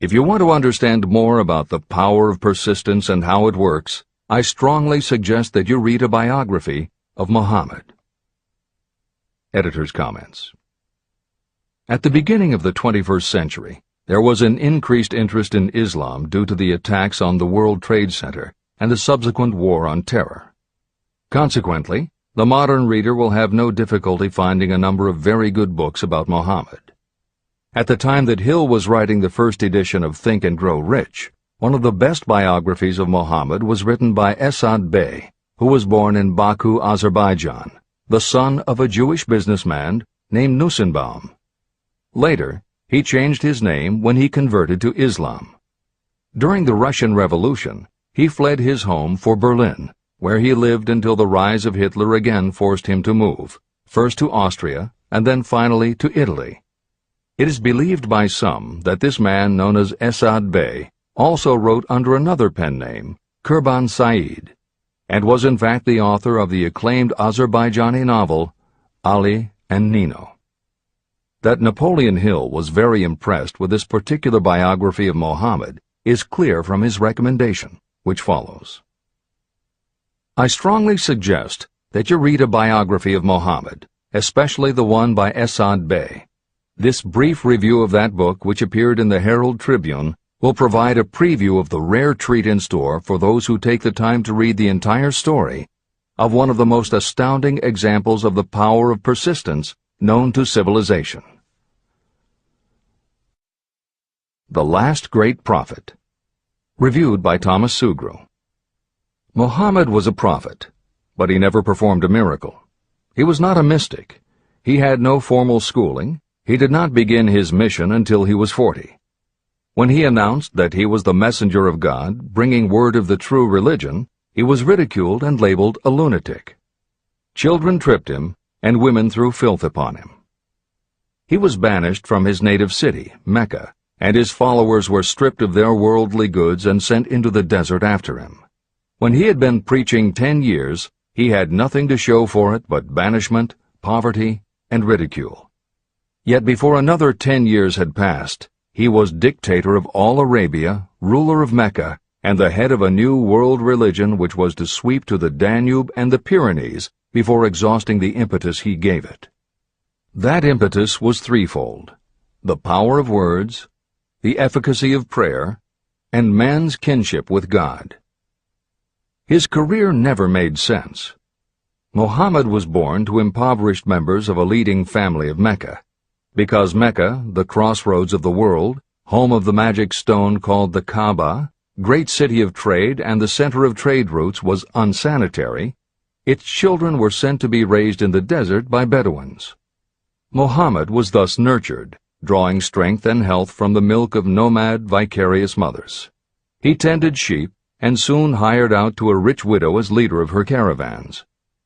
If you want to understand more about the power of persistence and how it works, I strongly suggest that you read a biography of Muhammad. Editor's comments. At the beginning of the 21st century, there was an increased interest in Islam due to the attacks on the World Trade Center and the subsequent War on Terror. Consequently, the modern reader will have no difficulty finding a number of very good books about Muhammad. At the time that Hill was writing the first edition of Think and Grow Rich, one of the best biographies of Muhammad was written by Esad Bey, who was born in Baku, Azerbaijan, the son of a Jewish businessman named Nusenbaum. Later, he changed his name when he converted to Islam. During the Russian Revolution, he fled his home for Berlin, where he lived until the rise of Hitler again forced him to move, first to Austria and then finally to Italy. It is believed by some that this man known as Esad Bey also wrote under another pen name, Kurban Said, and was in fact the author of the acclaimed Azerbaijani novel, Ali and Nino. That Napoleon Hill was very impressed with this particular biography of Muhammad is clear from his recommendation, which follows. I strongly suggest that you read a biography of Muhammad, especially the one by Esad Bey. This brief review of that book, which appeared in the Herald Tribune, will provide a preview of the rare treat in store for those who take the time to read the entire story of one of the most astounding examples of the power of persistence known to civilization. The Last Great Prophet. Reviewed by Thomas Sugru. Muhammad was a prophet, but he never performed a miracle. He was not a mystic. He had no formal schooling. He did not begin his mission until he was 40. When he announced that he was the messenger of God, bringing word of the true religion, he was ridiculed and labeled a lunatic. Children tripped him, and women threw filth upon him. He was banished from his native city, Mecca, and his followers were stripped of their worldly goods and sent into the desert after him. When he had been preaching 10 years, he had nothing to show for it but banishment, poverty, and ridicule. Yet before another 10 years had passed, he was dictator of all Arabia, ruler of Mecca, and the head of a new world religion which was to sweep to the Danube and the Pyrenees before exhausting the impetus he gave it. That impetus was threefold: the power of words, the efficacy of prayer, and man's kinship with God. His career never made sense. Muhammad was born to impoverished members of a leading family of Mecca. Because Mecca, the crossroads of the world, home of the magic stone called the Kaaba, great city of trade and the center of trade routes, was unsanitary, its children were sent to be raised in the desert by Bedouins. Muhammad was thus nurtured, drawing strength and health from the milk of nomad, vicarious mothers. He tended sheep and soon hired out to a rich widow as leader of her caravans.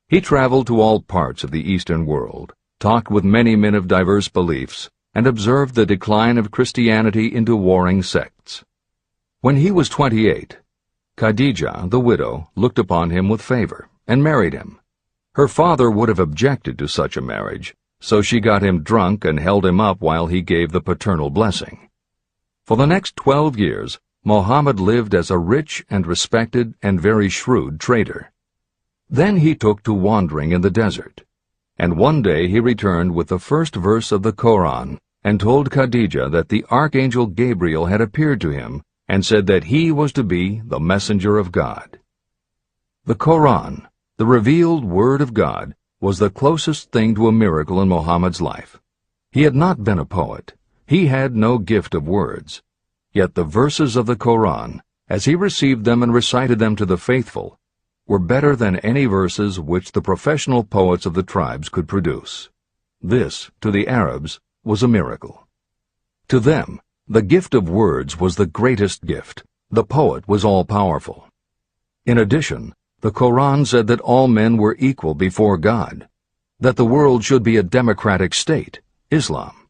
He traveled to all parts of the Eastern world, talked with many men of diverse beliefs, and observed the decline of Christianity into warring sects. When he was 28, Khadijah, the widow, looked upon him with favor and married him. Her father would have objected to such a marriage, so she got him drunk and held him up while he gave the paternal blessing. For the next 12 years, Muhammad lived as a rich and respected and very shrewd trader. Then he took to wandering in the desert, and one day he returned with the first verse of the Koran and told Khadijah that the archangel Gabriel had appeared to him and said that he was to be the messenger of God. The Koran, the revealed word of God, was the closest thing to a miracle in Muhammad's life. He had not been a poet. He had no gift of words. Yet the verses of the Koran, as he received them and recited them to the faithful, were better than any verses which the professional poets of the tribes could produce. This, to the Arabs, was a miracle. To them, the gift of words was the greatest gift. The poet was all-powerful. In addition, the Koran said that all men were equal before God, that the world should be a democratic state, Islam.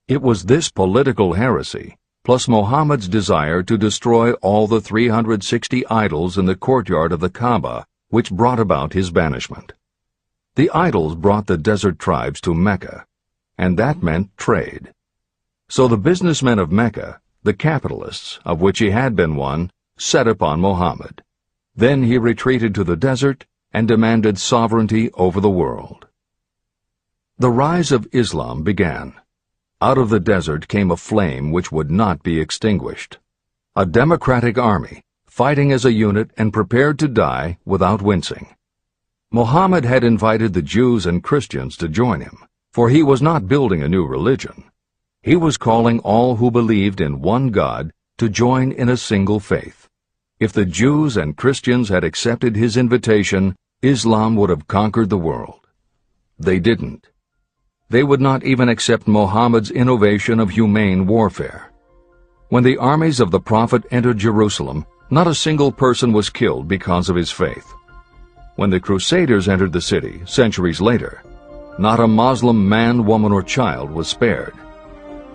It was this political heresy, plus Muhammad's desire to destroy all the 360 idols in the courtyard of the Kaaba, which brought about his banishment. The idols brought the desert tribes to Mecca, and that meant trade. So the businessmen of Mecca, the capitalists, of which he had been one, set upon Muhammad. Then he retreated to the desert and demanded sovereignty over the world. The rise of Islam began. Out of the desert came a flame which would not be extinguished. A democratic army, fighting as a unit and prepared to die without wincing. Muhammad had invited the Jews and Christians to join him, for he was not building a new religion. He was calling all who believed in one God to join in a single faith. If the Jews and Christians had accepted his invitation, Islam would have conquered the world. They didn't. They would not even accept Muhammad's innovation of humane warfare. When the armies of the Prophet entered Jerusalem, not a single person was killed because of his faith. When the Crusaders entered the city, centuries later, not a Muslim man, woman, or child was spared.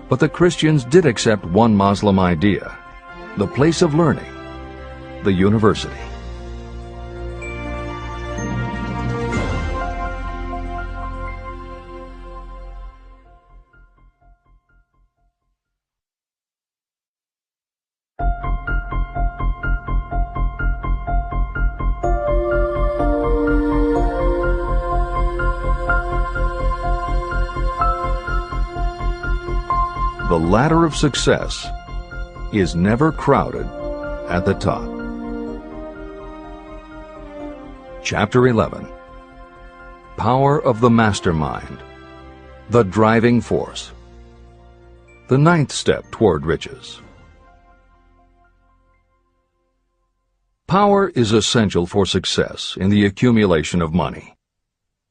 But the Christians did accept one Muslim idea, the place of learning, the university. The ladder of success is never crowded at the top. Chapter 11. Power of the Mastermind, the Driving Force. The ninth step toward riches. Power is essential for success in the accumulation of money.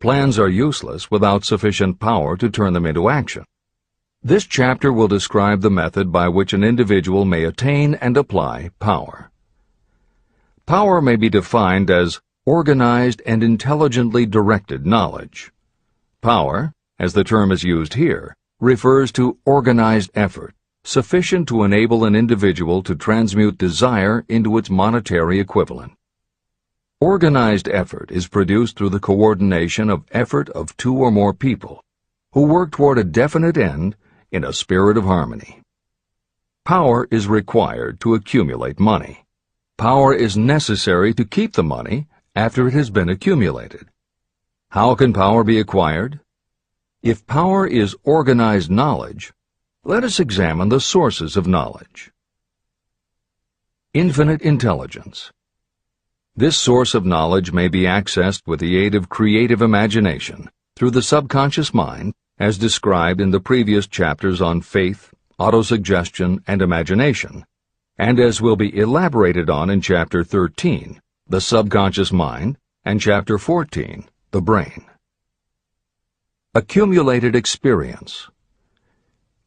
Plans are useless without sufficient power to turn them into action. This chapter will describe the method by which an individual may attain and apply power. Power may be defined as organized and intelligently directed knowledge. Power, as the term is used here, refers to organized effort, sufficient to enable an individual to transmute desire into its monetary equivalent. Organized effort is produced through the coordination of effort of two or more people who work toward a definite end in a spirit of harmony. Power is required to accumulate money. Power is necessary to keep the money after it has been accumulated. How can power be acquired? If power is organized knowledge, let us examine the sources of knowledge. Infinite intelligence. This source of knowledge may be accessed with the aid of creative imagination through the subconscious mind, as described in the previous chapters on faith, autosuggestion, and imagination, and as will be elaborated on in Chapter 13, the subconscious mind, and Chapter 14, the brain. Accumulated experience.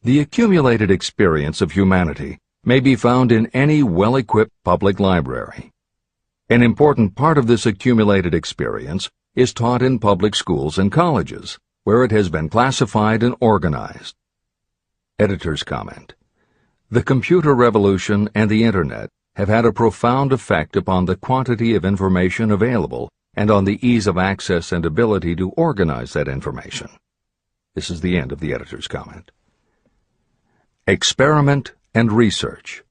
The accumulated experience of humanity may be found in any well-equipped public library. An important part of this accumulated experience is taught in public schools and colleges, where it has been classified and organized. Editor's comment. The computer revolution and the Internet have had a profound effect upon the quantity of information available and on the ease of access and ability to organize that information. This is the end of the editor's comment. Experiment and research.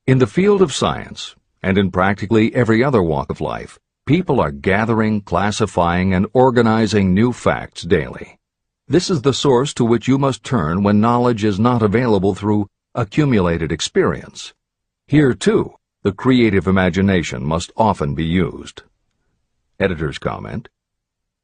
In the field of science, and in practically every other walk of life, people are gathering, classifying, and organizing new facts daily. This is the source to which you must turn when knowledge is not available through accumulated experience. Here, too, the creative imagination must often be used. Editor's comment.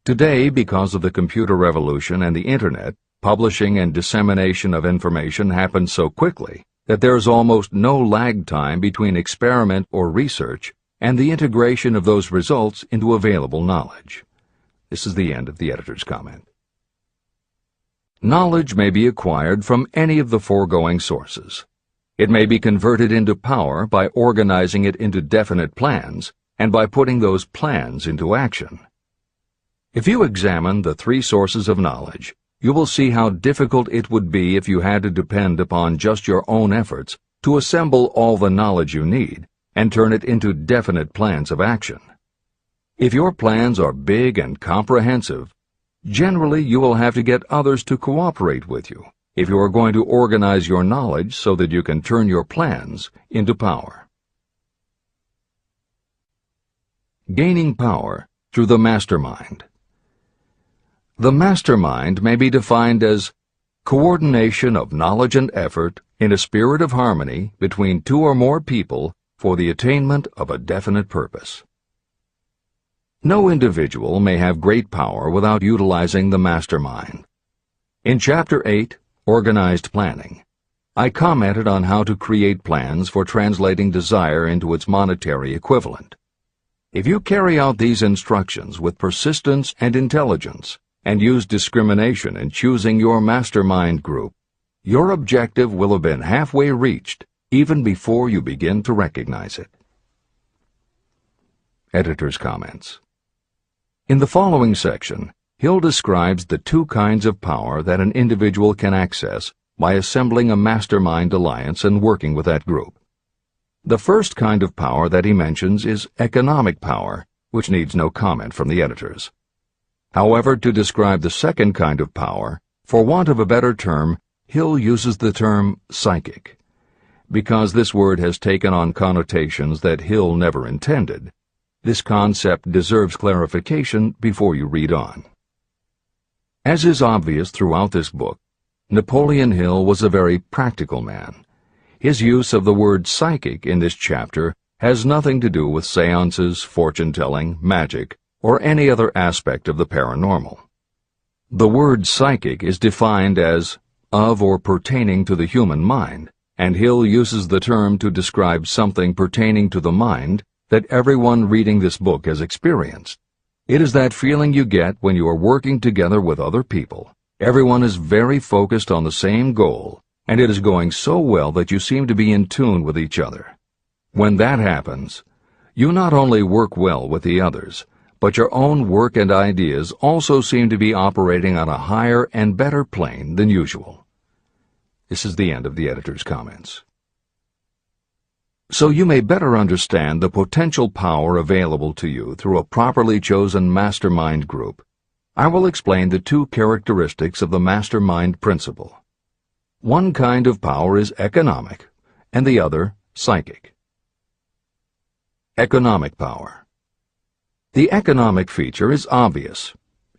Today, because of the computer revolution and the Internet, publishing and dissemination of information happens so quickly that there is almost no lag time between experiment or research and the integration of those results into available knowledge. This is the end of the editor's comment. Knowledge may be acquired from any of the foregoing sources. It may be converted into power by organizing it into definite plans and by putting those plans into action. If you examine the three sources of knowledge, you will see how difficult it would be if you had to depend upon just your own efforts to assemble all the knowledge you need and turn it into definite plans of action. If your plans are big and comprehensive, generally you will have to get others to cooperate with you if you are going to organize your knowledge so that you can turn your plans into power. Gaining power through the mastermind. The mastermind may be defined as coordination of knowledge and effort in a spirit of harmony between two or more people for the attainment of a definite purpose. No individual may have great power without utilizing the mastermind. In Chapter 8, organized planning. I commented on how to create plans for translating desire into its monetary equivalent. If you carry out these instructions with persistence and intelligence, and use discrimination in choosing your mastermind group, your objective will have been halfway reached even before you begin to recognize it. Editor's comments. In the following section, Hill describes the two kinds of power that an individual can access by assembling a mastermind alliance and working with that group. The first kind of power that he mentions is economic power, which needs no comment from the editors. However, to describe the second kind of power, for want of a better term, Hill uses the term psychic. Because this word has taken on connotations that Hill never intended, this concept deserves clarification before you read on. As is obvious throughout this book, Napoleon Hill was a very practical man. His use of the word psychic in this chapter has nothing to do with seances, fortune-telling, magic, or any other aspect of the paranormal. The word psychic is defined as of or pertaining to the human mind, and Hill uses the term to describe something pertaining to the mind that everyone reading this book has experienced. It is that feeling you get when you are working together with other people. Everyone is very focused on the same goal, and it is going so well that you seem to be in tune with each other. When that happens, you not only work well with the others, but your own work and ideas also seem to be operating on a higher and better plane than usual. This is the end of the editor's comments. So you may better understand the potential power available to you through a properly chosen mastermind group, I will explain the two characteristics of the mastermind principle. One kind of power is economic, and the other psychic. Economic power. The economic feature is obvious.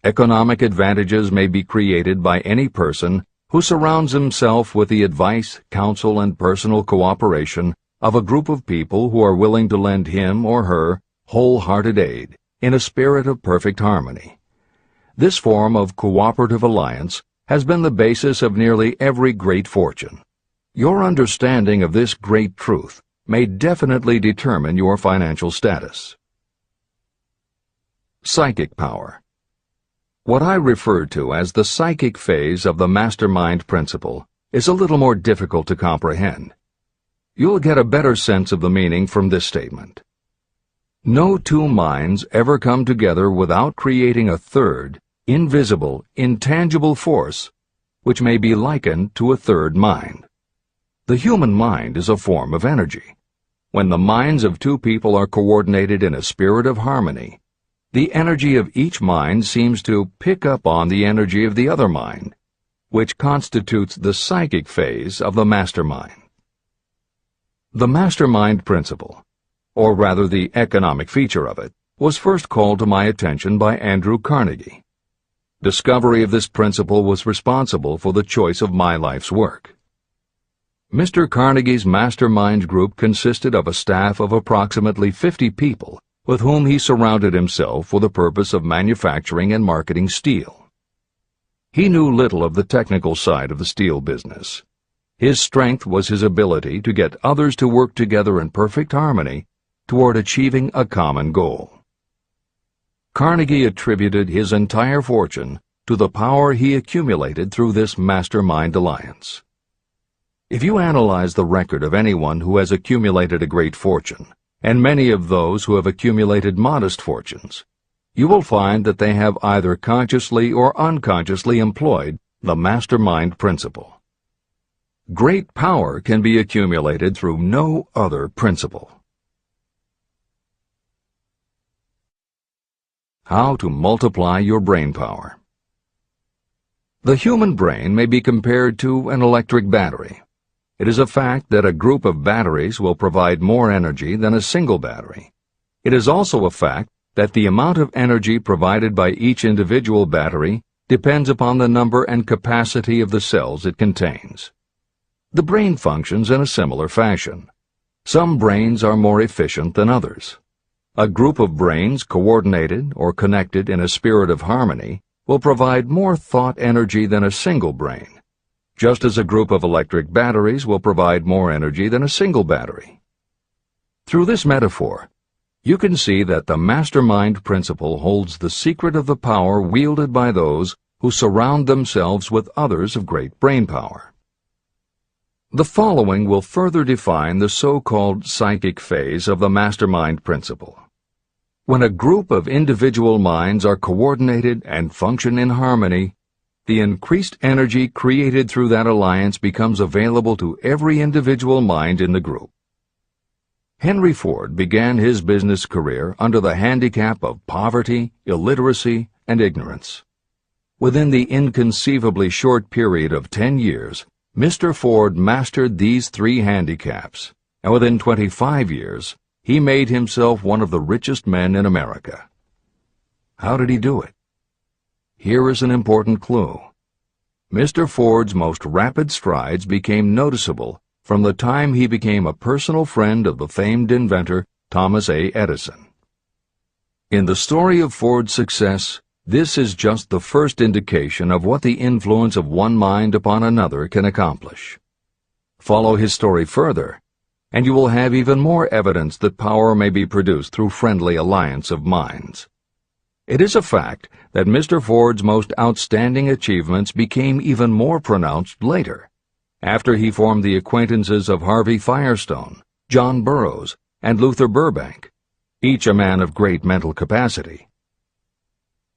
Economic advantages may be created by any person who surrounds himself with the advice, counsel, and personal cooperation of a group of people who are willing to lend him or her wholehearted aid in a spirit of perfect harmony. This form of cooperative alliance has been the basis of nearly every great fortune. Your understanding of this great truth may definitely determine your financial status. Psychic power. What I refer to as the psychic phase of the mastermind principle is a little more difficult to comprehend. You'll get a better sense of the meaning from this statement. No two minds ever come together without creating a third, invisible, intangible force, which may be likened to a third mind. The human mind is a form of energy. When the minds of two people are coordinated in a spirit of harmony, the energy of each mind seems to pick up on the energy of the other mind, which constitutes the psychic phase of the mastermind. The mastermind principle, or rather the economic feature of it, was first called to my attention by Andrew Carnegie. Discovery of this principle was responsible for the choice of my life's work. Mr. Carnegie's mastermind group consisted of a staff of approximately 50 people with whom he surrounded himself for the purpose of manufacturing and marketing steel. He knew little of the technical side of the steel business. His strength was his ability to get others to work together in perfect harmony toward achieving a common goal. Carnegie attributed his entire fortune to the power he accumulated through this mastermind alliance. If you analyze the record of anyone who has accumulated a great fortune, and many of those who have accumulated modest fortunes, you will find that they have either consciously or unconsciously employed the mastermind principle. Great power can be accumulated through no other principle. How to multiply your brain power. The human brain may be compared to an electric battery. It is a fact that a group of batteries will provide more energy than a single battery. It is also a fact that the amount of energy provided by each individual battery depends upon the number and capacity of the cells it contains. The brain functions in a similar fashion. Some brains are more efficient than others. A group of brains coordinated or connected in a spirit of harmony will provide more thought energy than a single brain. just as a group of electric batteries will provide more energy than a single battery. Through this metaphor, you can see that the mastermind principle holds the secret of the power wielded by those who surround themselves with others of great brain power. The following will further define the so-called psychic phase of the mastermind principle. When a group of individual minds are coordinated and function in harmony, the increased energy created through that alliance becomes available to every individual mind in the group. Henry Ford began his business career under the handicap of poverty, illiteracy, and ignorance. Within the inconceivably short period of 10 years, Mr. Ford mastered these 3 handicaps, and within 25 years, he made himself one of the richest men in America. How did he do it? Here is an important clue. Mr. Ford's most rapid strides became noticeable from the time he became a personal friend of the famed inventor Thomas A. Edison. In the story of Ford's success, this is just the first indication of what the influence of one mind upon another can accomplish. Follow his story further, and you will have even more evidence that power may be produced through friendly alliance of minds. It is a fact that Mr. Ford's most outstanding achievements became even more pronounced later, after he formed the acquaintances of Harvey Firestone, John Burroughs, and Luther Burbank, each a man of great mental capacity.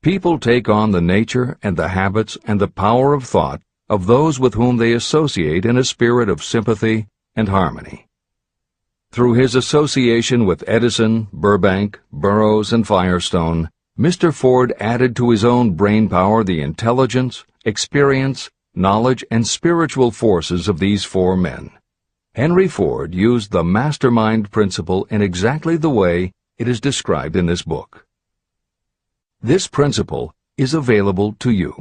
People take on the nature and the habits and the power of thought of those with whom they associate in a spirit of sympathy and harmony. Through his association with Edison, Burbank, Burroughs, and Firestone, Mr. Ford added to his own brain power the intelligence, experience, knowledge, and spiritual forces of these 4 men. Henry Ford used the mastermind principle in exactly the way it is described in this book. This principle is available to you.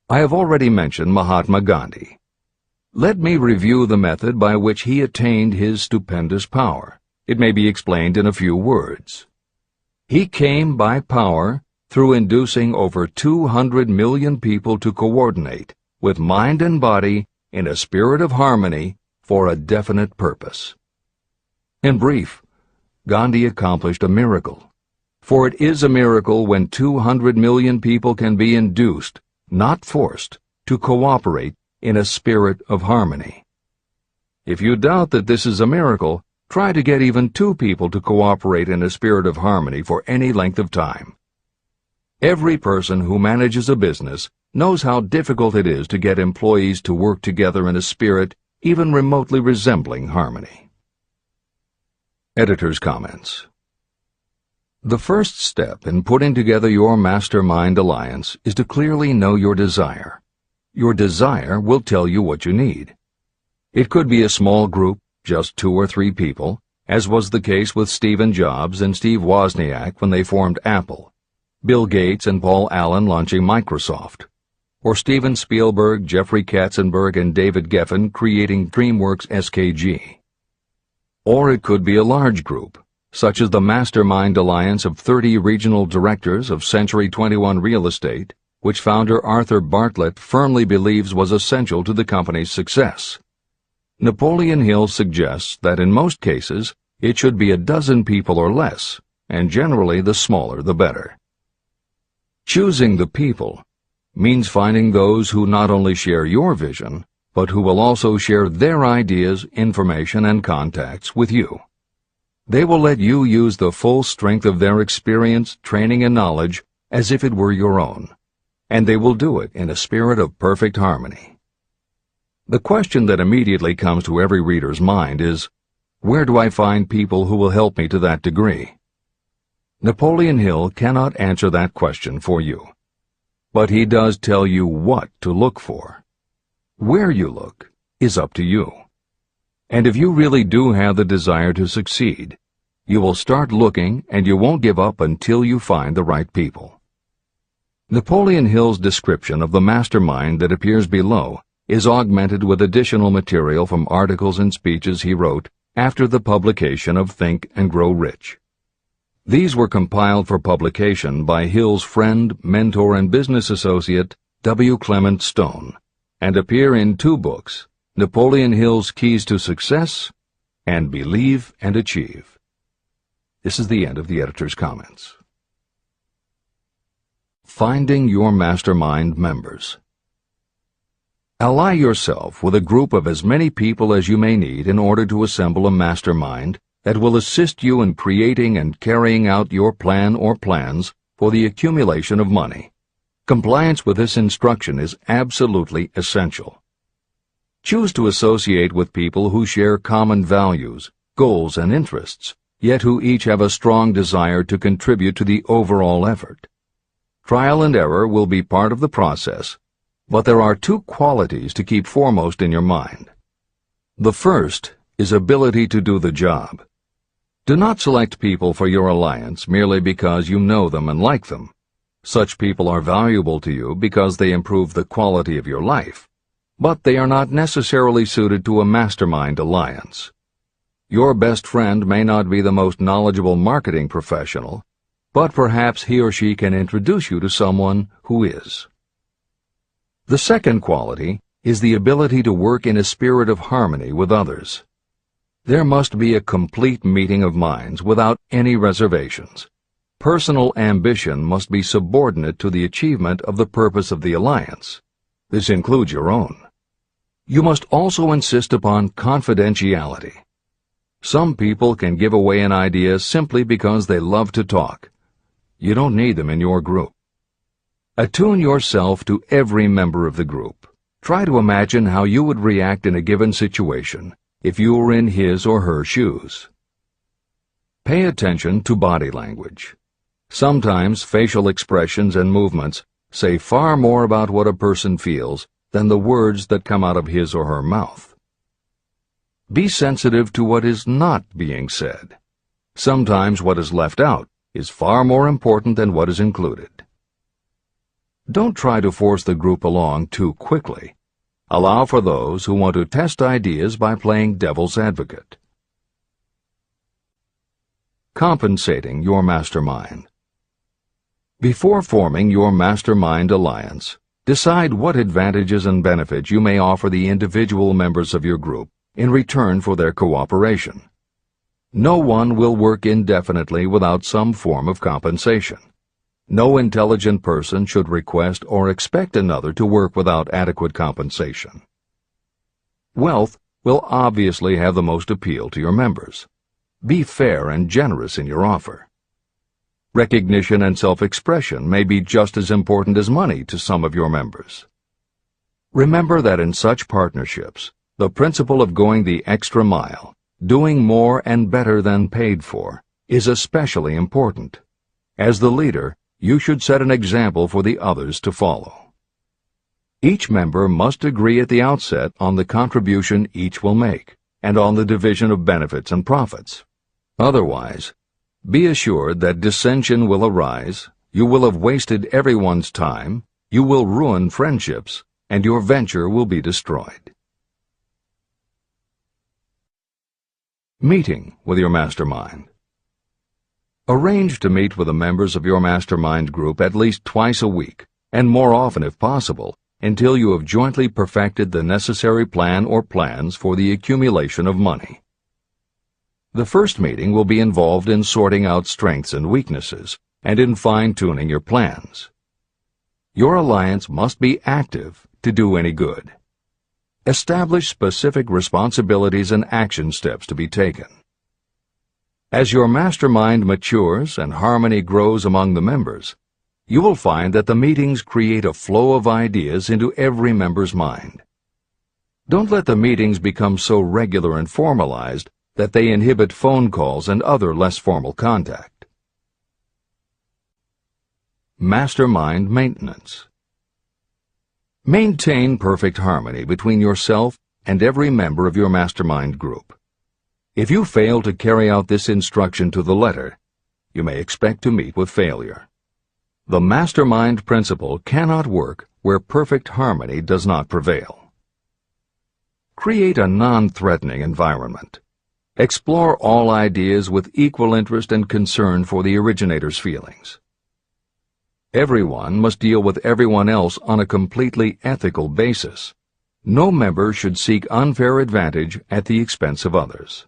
I have already mentioned Mahatma Gandhi. Let me review the method by which he attained his stupendous power. It may be explained in a few words. He came by power through inducing over 200 million people to coordinate with mind and body in a spirit of harmony for a definite purpose. In brief, Gandhi accomplished a miracle, for it is a miracle when 200 million people can be induced, not forced, to cooperate in a spirit of harmony. If you doubt that this is a miracle, try to get even 2 people to cooperate in a spirit of harmony for any length of time. Every person who manages a business knows how difficult it is to get employees to work together in a spirit even remotely resembling harmony. Editor's comments. The first step in putting together your mastermind alliance is to clearly know your desire. Your desire will tell you what you need. It could be a small group, just 2 or 3 people, as was the case with Stephen Jobs and Steve Wozniak when they formed Apple, Bill Gates and Paul Allen launching Microsoft, or Steven Spielberg, Jeffrey Katzenberg, and David Geffen creating DreamWorks SKG. Or it could be a large group, such as the Mastermind Alliance of 30 regional directors of Century 21 Real Estate, which founder Arthur Bartlett firmly believes was essential to the company's success. Napoleon Hill suggests that in most cases it should be a dozen people or less, and generally the smaller the better. Choosing the people means finding those who not only share your vision, but who will also share their ideas, information, and contacts with you. They will let you use the full strength of their experience, training, and knowledge as if it were your own, and they will do it in a spirit of perfect harmony. The question that immediately comes to every reader's mind is, where do I find people who will help me to that degree? Napoleon Hill cannot answer that question for you, but he does tell you what to look for. Where you look is up to you. And if you really do have the desire to succeed, you will start looking and you won't give up until you find the right people. Napoleon Hill's description of the mastermind that appears below is augmented with additional material from articles and speeches he wrote after the publication of Think and Grow Rich. These were compiled for publication by Hill's friend, mentor, and business associate, W. Clement Stone, and appear in 2 books, Napoleon Hill's Keys to Success and Believe and Achieve. This is the end of the editor's comments. Finding your mastermind members. Ally yourself with a group of as many people as you may need in order to assemble a mastermind that will assist you in creating and carrying out your plan or plans for the accumulation of money. Compliance with this instruction is absolutely essential. Choose to associate with people who share common values, goals, and interests, yet who each have a strong desire to contribute to the overall effort. Trial and error will be part of the process, but there are 2 qualities to keep foremost in your mind. The first is ability to do the job. Do not select people for your alliance merely because you know them and like them. Such people are valuable to you because they improve the quality of your life, but they are not necessarily suited to a mastermind alliance. Your best friend may not be the most knowledgeable marketing professional, but perhaps he or she can introduce you to someone who is. The second quality is the ability to work in a spirit of harmony with others. There must be a complete meeting of minds without any reservations. Personal ambition must be subordinate to the achievement of the purpose of the alliance. This includes your own. You must also insist upon confidentiality. Some people can give away an idea simply because they love to talk. You don't need them in your group. Attune yourself to every member of the group. Try to imagine how you would react in a given situation if you were in his or her shoes. Pay attention to body language. Sometimes facial expressions and movements say far more about what a person feels than the words that come out of his or her mouth. Be sensitive to what is not being said. Sometimes what is left out is far more important than what is included. Don't try to force the group along too quickly. Allow for those who want to test ideas by playing devil's advocate. Compensating your mastermind. Before forming your mastermind alliance, decide what advantages and benefits you may offer the individual members of your group in return for their cooperation. No one will work indefinitely without some form of compensation. No intelligent person should request or expect another to work without adequate compensation. Wealth will obviously have the most appeal to your members. Be fair and generous in your offer. Recognition and self-expression may be just as important as money to some of your members. Remember that in such partnerships, the principle of going the extra mile, doing more and better than paid for, is especially important. As the leader, you should set an example for the others to follow. Each member must agree at the outset on the contribution each will make, and on the division of benefits and profits. Otherwise, be assured that dissension will arise, you will have wasted everyone's time, you will ruin friendships, and your venture will be destroyed. Meeting with your mastermind. Arrange to meet with the members of your mastermind group at least twice a week, and more often if possible, until you have jointly perfected the necessary plan or plans for the accumulation of money. The first meeting will be involved in sorting out strengths and weaknesses, and in fine-tuning your plans. Your alliance must be active to do any good. Establish specific responsibilities and action steps to be taken. As your mastermind matures and harmony grows among the members, you will find that the meetings create a flow of ideas into every member's mind. Don't let the meetings become so regular and formalized that they inhibit phone calls and other less formal contact. Mastermind maintenance. Maintain perfect harmony between yourself and every member of your mastermind group. If you fail to carry out this instruction to the letter, you may expect to meet with failure. The mastermind principle cannot work where perfect harmony does not prevail. Create a non-threatening environment. Explore all ideas with equal interest and concern for the originator's feelings. Everyone must deal with everyone else on a completely ethical basis, No member should seek unfair advantage at the expense of others.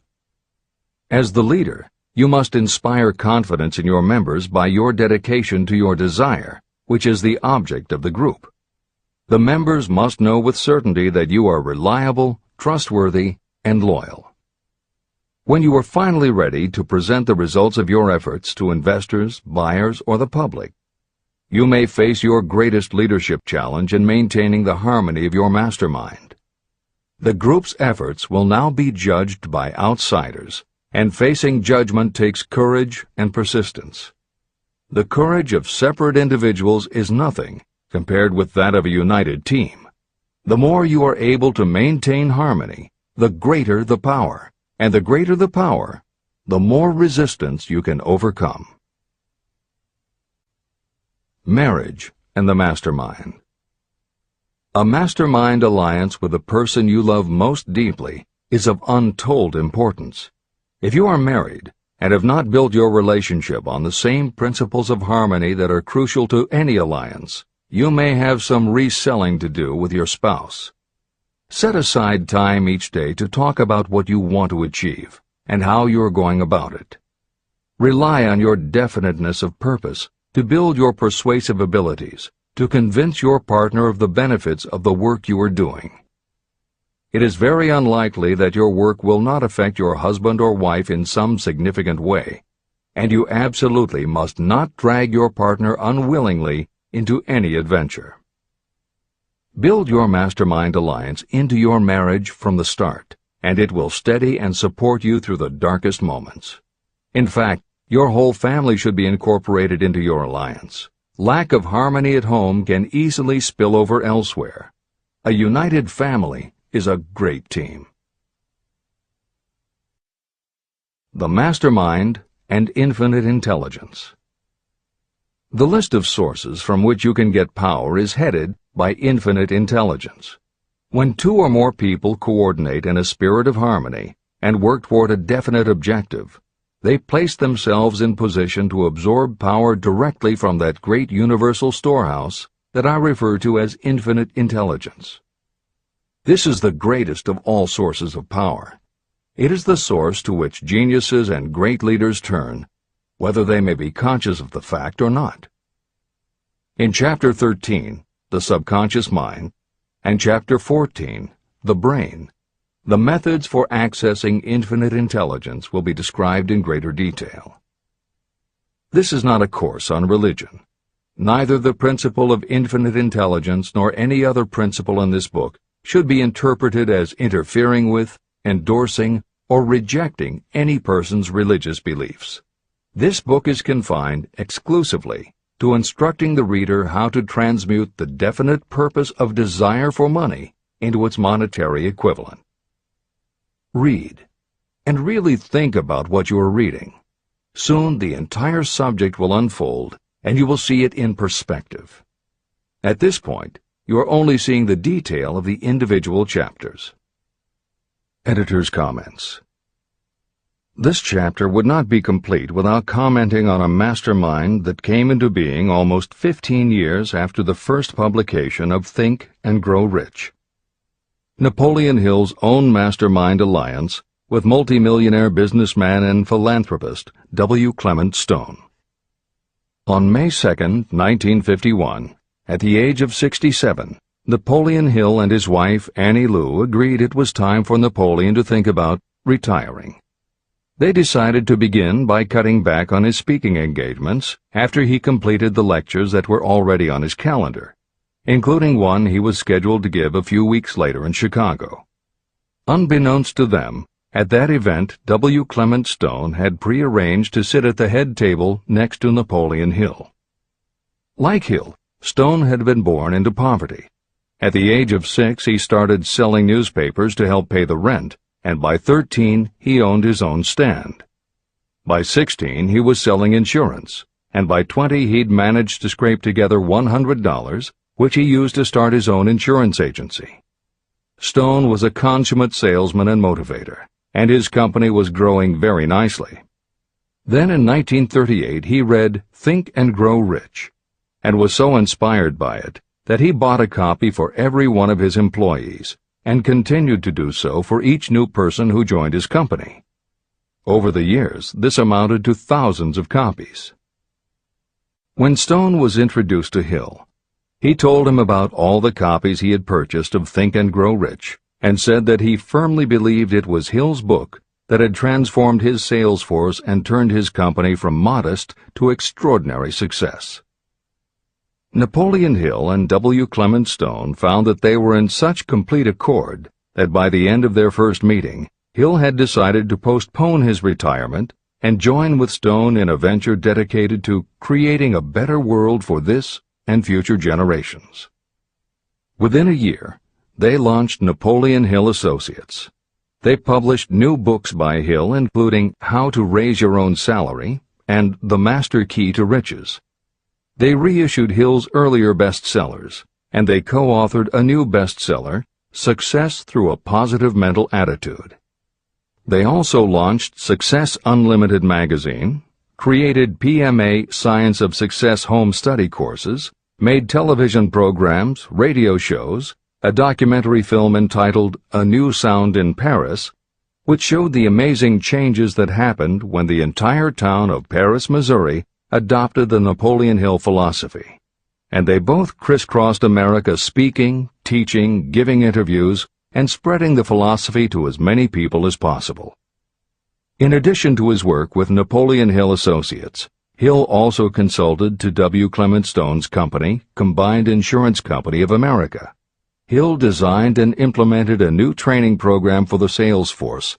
As the leader, you must inspire confidence in your members by your dedication to your desire, which is the object of the group. The members must know with certainty that you are reliable, trustworthy, and loyal. When you are finally ready to present the results of your efforts to investors, buyers, or the public, you may face your greatest leadership challenge in maintaining the harmony of your mastermind. The group's efforts will now be judged by outsiders, and facing judgment takes courage and persistence. The courage of separate individuals is nothing compared with that of a united team. The more you are able to maintain harmony, the greater the power, and the greater the power, the more resistance you can overcome. Marriage and the mastermind. A mastermind alliance with the person you love most deeply is of untold importance. If you are married and have not built your relationship on the same principles of harmony that are crucial to any alliance, you may have some reselling to do with your spouse. Set aside time each day to talk about what you want to achieve and how you are going about it. Rely on your definiteness of purpose to build your persuasive abilities, to convince your partner of the benefits of the work you are doing. It is very unlikely that your work will not affect your husband or wife in some significant way, and you absolutely must not drag your partner unwillingly into any adventure. Build your mastermind alliance into your marriage from the start, and it will steady and support you through the darkest moments. In fact, your whole family should be incorporated into your alliance. Lack of harmony at home can easily spill over elsewhere. A united family is a great team. The mastermind and infinite intelligence. The list of sources from which you can get power is headed by infinite intelligence. When two or more people coordinate in a spirit of harmony and work toward a definite objective, they place themselves in position to absorb power directly from that great universal storehouse that I refer to as infinite intelligence. This is the greatest of all sources of power. It is the source to which geniuses and great leaders turn, whether they may be conscious of the fact or not. In Chapter 13, The Subconscious Mind, and Chapter 14, The Brain, the methods for accessing infinite intelligence will be described in greater detail. This is not a course on religion. Neither the principle of infinite intelligence nor any other principle in this book should be interpreted as interfering with, endorsing, or rejecting any person's religious beliefs. This book is confined exclusively to instructing the reader how to transmute the definite purpose of desire for money into its monetary equivalent. Read, and really think about what you are reading. Soon the entire subject will unfold, and you will see it in perspective. At this point, you are only seeing the detail of the individual chapters. Editor's comments. This chapter would not be complete without commenting on a mastermind that came into being almost 15 years after the first publication of Think and Grow Rich. Napoleon Hill's own mastermind alliance with multimillionaire businessman and philanthropist W. Clement Stone. On May 2, 1951, at the age of 67, Napoleon Hill and his wife Annie Lou agreed it was time for Napoleon to think about retiring. They decided to begin by cutting back on his speaking engagements after he completed the lectures that were already on his calendar, including one he was scheduled to give a few weeks later in Chicago. Unbeknownst to them, at that event W. Clement Stone had prearranged to sit at the head table next to Napoleon Hill. Like Hill, Stone had been born into poverty. At the age of 6, he started selling newspapers to help pay the rent, and by 13, he owned his own stand. By 16, he was selling insurance, and by 20, he'd managed to scrape together $100, which he used to start his own insurance agency. Stone was a consummate salesman and motivator, and his company was growing very nicely. Then in 1938, he read Think and Grow Rich, and was so inspired by it that he bought a copy for every one of his employees and continued to do so for each new person who joined his company. Over the years, this amounted to thousands of copies. When Stone was introduced to Hill, he told him about all the copies he had purchased of Think and Grow Rich and said that he firmly believed it was Hill's book that had transformed his sales force and turned his company from modest to extraordinary success. Napoleon Hill and W. Clement Stone found that they were in such complete accord that by the end of their first meeting, Hill had decided to postpone his retirement and join with Stone in a venture dedicated to creating a better world for this and future generations. Within a year, they launched Napoleon Hill Associates. They published new books by Hill, including How to Raise Your Own Salary and The Master Key to Riches. They reissued Hill's earlier bestsellers, and they co-authored a new bestseller, Success Through a Positive Mental Attitude. They also launched Success Unlimited magazine, created PMA Science of Success home study courses, made television programs, radio shows, a documentary film entitled A New Sound in Paris, which showed the amazing changes that happened when the entire town of Paris, Missouri, adopted the Napoleon Hill philosophy. And they both crisscrossed America speaking, teaching, giving interviews, and spreading the philosophy to as many people as possible. In addition to his work with Napoleon Hill Associates, Hill also consulted to W. Clement Stone's company, Combined Insurance Company of America. Hill designed and implemented a new training program for the sales force,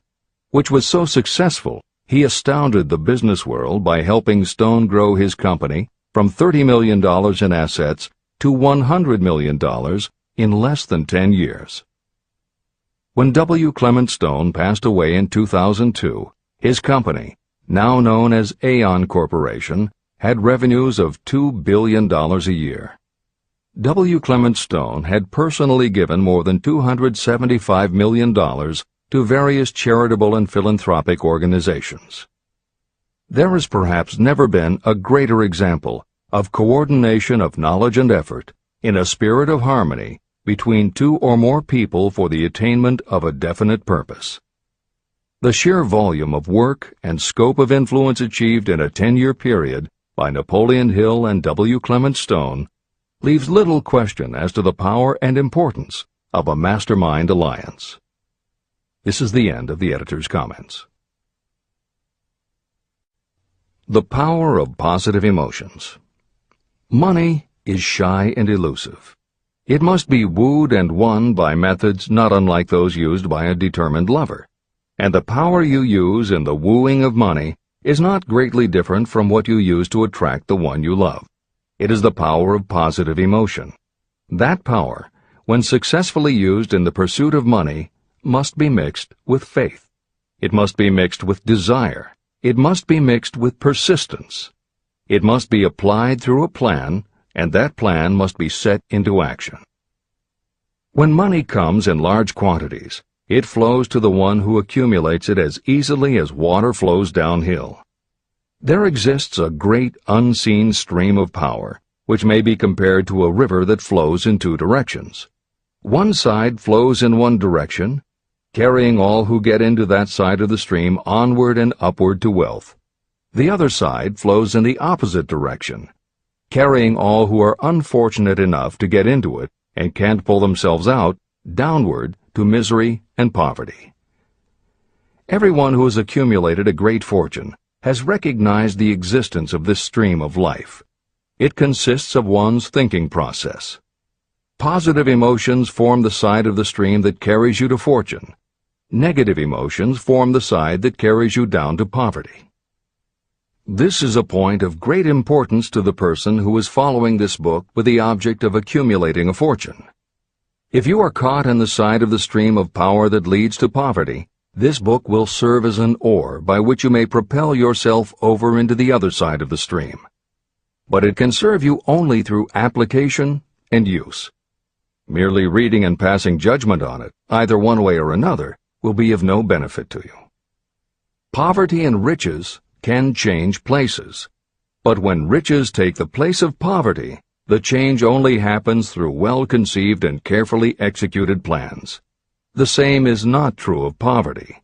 which was so successful he astounded the business world by helping Stone grow his company from $30 million in assets to $100 million in less than 10 years. When W. Clement Stone passed away in 2002, his company, now known as Aon Corporation, had revenues of $2 billion a year. W. Clement Stone had personally given more than $275 million to various charitable and philanthropic organizations. There has perhaps never been a greater example of coordination of knowledge and effort in a spirit of harmony between two or more people for the attainment of a definite purpose. The sheer volume of work and scope of influence achieved in a 10-year period by Napoleon Hill and W. Clement Stone leaves little question as to the power and importance of a mastermind alliance. This is the end of the editor's comments. The power of positive emotions. Money is shy and elusive. It must be wooed and won by methods not unlike those used by a determined lover. And the power you use in the wooing of money is not greatly different from what you use to attract the one you love. It is the power of positive emotion. That power, when successfully used in the pursuit of money, must be mixed with faith. It must be mixed with desire. It must be mixed with persistence. It must be applied through a plan, and that plan must be set into action. When money comes in large quantities, it flows to the one who accumulates it as easily as water flows downhill. There exists a great unseen stream of power, which may be compared to a river that flows in two directions. One side flows in one direction, carrying all who get into that side of the stream onward and upward to wealth. The other side flows in the opposite direction, carrying all who are unfortunate enough to get into it and can't pull themselves out downward to misery and poverty. Everyone who has accumulated a great fortune has recognized the existence of this stream of life. It consists of one's thinking process. Positive emotions form the side of the stream that carries you to fortune. Negative emotions form the side that carries you down to poverty. This is a point of great importance to the person who is following this book with the object of accumulating a fortune. If you are caught in the side of the stream of power that leads to poverty, this book will serve as an oar by which you may propel yourself over into the other side of the stream. But it can serve you only through application and use. Merely reading and passing judgment on it, either one way or another, will be of no benefit to you. Poverty and riches can change places. But when riches take the place of poverty, The change only happens through well-conceived and carefully executed plans. The same is not true of poverty.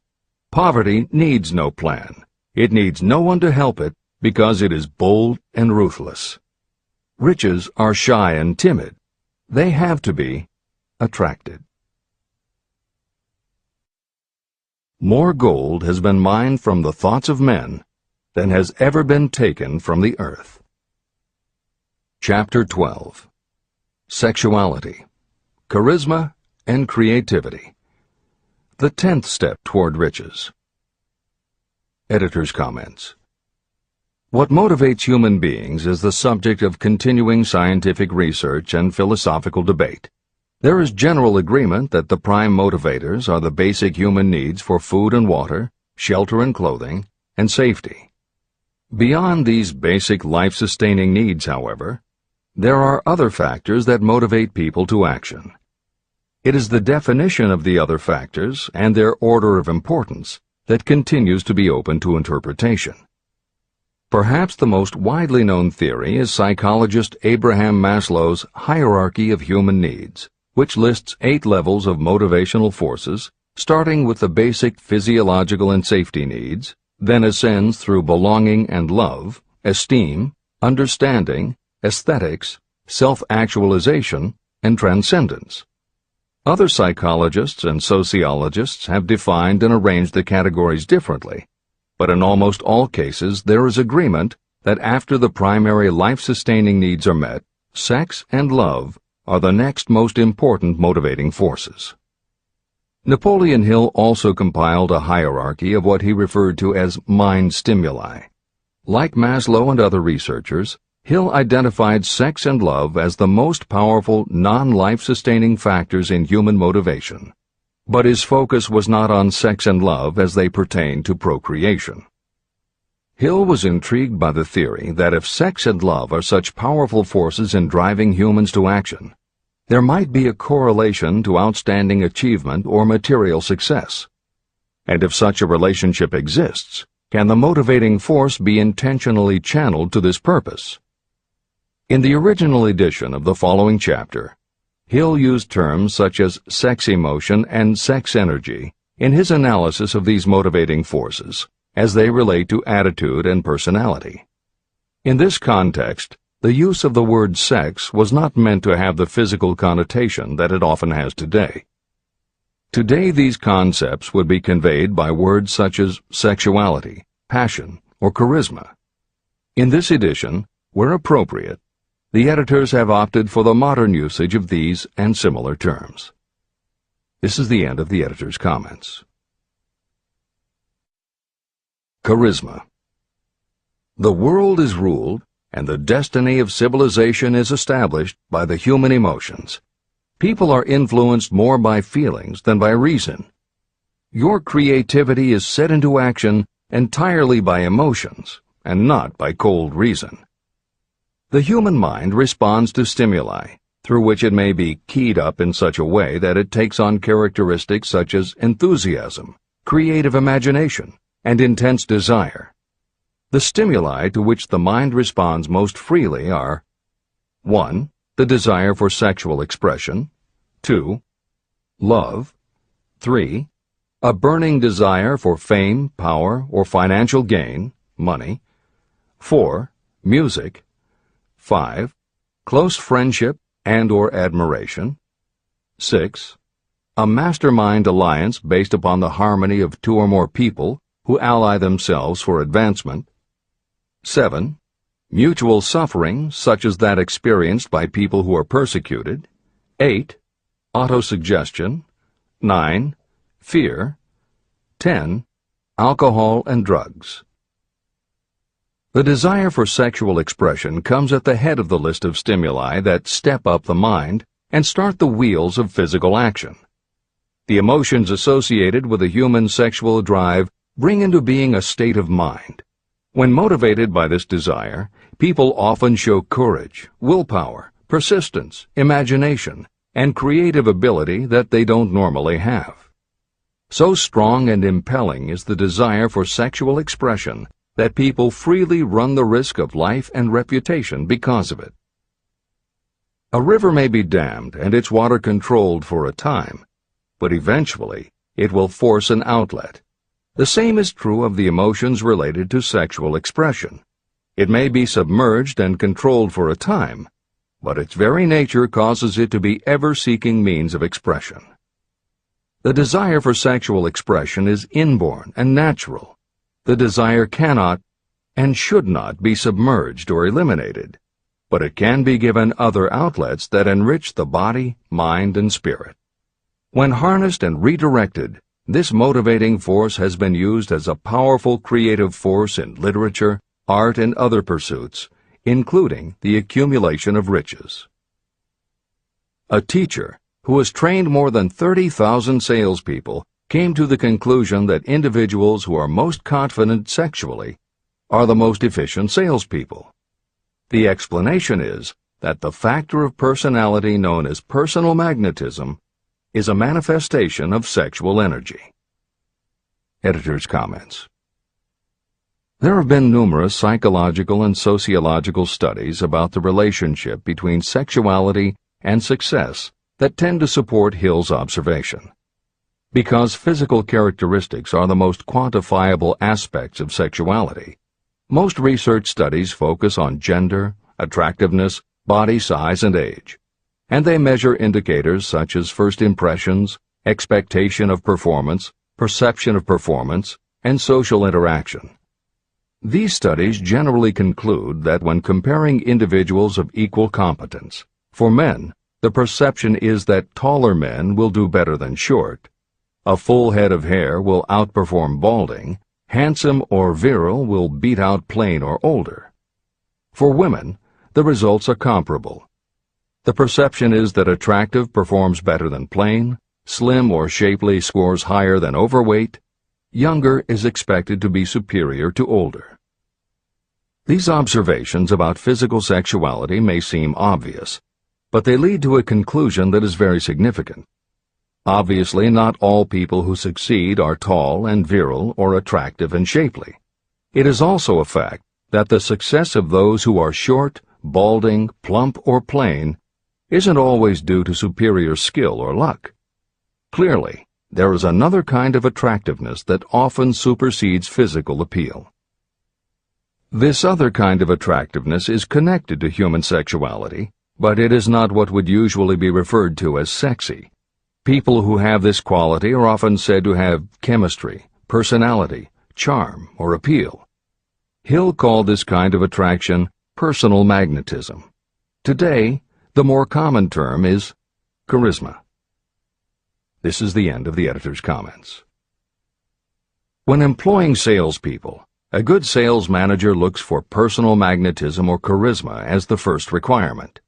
Poverty needs no plan. It needs no one to help it because it is bold and ruthless. Riches are shy and timid. They have to be attracted. More gold has been mined from the thoughts of men than has ever been taken from the earth. Chapter 12. Sexuality, Charisma, and Creativity. The 10th step toward riches. Editor's comments. What motivates human beings is the subject of continuing scientific research and philosophical debate. There is general agreement that the prime motivators are the basic human needs for food and water, shelter and clothing, and safety. Beyond these basic life-sustaining needs, however, there are other factors that motivate people to action. It is the definition of the other factors and their order of importance that continues to be open to interpretation. Perhaps the most widely known theory is psychologist Abraham Maslow's hierarchy of human needs, which lists 8 levels of motivational forces, starting with the basic physiological and safety needs, then ascends through belonging and love, esteem, understanding, aesthetics, self-actualization, and transcendence. Other psychologists and sociologists have defined and arranged the categories differently, but in almost all cases there is agreement that after the primary life-sustaining needs are met, sex and love are the next most important motivating forces. Napoleon Hill also compiled a hierarchy of what he referred to as mind stimuli. Like Maslow and other researchers, Hill identified sex and love as the most powerful non-life-sustaining factors in human motivation, but his focus was not on sex and love as they pertain to procreation. Hill was intrigued by the theory that if sex and love are such powerful forces in driving humans to action, there might be a correlation to outstanding achievement or material success. And if such a relationship exists, can the motivating force be intentionally channeled to this purpose? In the original edition of the following chapter, Hill used terms such as sex emotion and sex energy in his analysis of these motivating forces as they relate to attitude and personality. In this context, the use of the word sex was not meant to have the physical connotation that it often has today. Today these concepts would be conveyed by words such as sexuality, passion, or charisma. In this edition, where appropriate, the editors have opted for the modern usage of these and similar terms. This is the end of the editor's comments. Charisma. The world is ruled, and the destiny of civilization is established by the human emotions. People are influenced more by feelings than by reason. Your creativity is set into action entirely by emotions, and not by cold reason. The human mind responds to stimuli, through which it may be keyed up in such a way that it takes on characteristics such as enthusiasm, creative imagination, and intense desire. The stimuli to which the mind responds most freely are 1. The desire for sexual expression, 2. Love, 3. A burning desire for fame, power, or financial gain, money, 4. Music, 5. Close friendship and or admiration, 6. A mastermind alliance based upon the harmony of 2 or more people who ally themselves for advancement, 7. Mutual suffering, such as that experienced by people who are persecuted, 8. Autosuggestion, 9. Fear, 10. Alcohol and drugs. The desire for sexual expression comes at the head of the list of stimuli that step up the mind and start the wheels of physical action. The emotions associated with a human sexual drive bring into being a state of mind. When motivated by this desire, people often show courage, willpower, persistence, imagination, and creative ability that they don't normally have. So strong and impelling is the desire for sexual expression that people freely run the risk of life and reputation because of it. A river may be dammed and its water controlled for a time, but eventually it will force an outlet. The same is true of the emotions related to sexual expression. It may be submerged and controlled for a time, but its very nature causes it to be ever-seeking means of expression. The desire for sexual expression is inborn and natural. The desire cannot and should not be submerged or eliminated, but it can be given other outlets that enrich the body, mind, and spirit. When harnessed and redirected, this motivating force has been used as a powerful creative force in literature, art, and other pursuits, including the accumulation of riches. A teacher who has trained more than 30,000 salespeople came to the conclusion that individuals who are most confident sexually are the most efficient salespeople. The explanation is that the factor of personality known as personal magnetism is a manifestation of sexual energy. Editor's comments. There have been numerous psychological and sociological studies about the relationship between sexuality and success that tend to support Hill's observation. Because physical characteristics are the most quantifiable aspects of sexuality, most research studies focus on gender, attractiveness, body size, and age, and they measure indicators such as first impressions, expectation of performance, perception of performance, and social interaction. These studies generally conclude that when comparing individuals of equal competence, for men, the perception is that taller men will do better than short, a full head of hair will outperform balding, handsome or virile will beat out plain or older. For women, the results are comparable. The perception is that attractive performs better than plain, slim or shapely scores higher than overweight, younger is expected to be superior to older. These observations about physical sexuality may seem obvious, but they lead to a conclusion that is very significant. Obviously, not all people who succeed are tall and virile or attractive and shapely. It is also a fact that the success of those who are short, balding, plump, or plain isn't always due to superior skill or luck. Clearly, there is another kind of attractiveness that often supersedes physical appeal. This other kind of attractiveness is connected to human sexuality, but it is not what would usually be referred to as sexy. People who have this quality are often said to have chemistry, personality, charm, or appeal. Hill called this kind of attraction personal magnetism. Today, the more common term is charisma. This is the end of the editor's comments. When employing salespeople, a good sales manager looks for personal magnetism or charisma as the first requirement.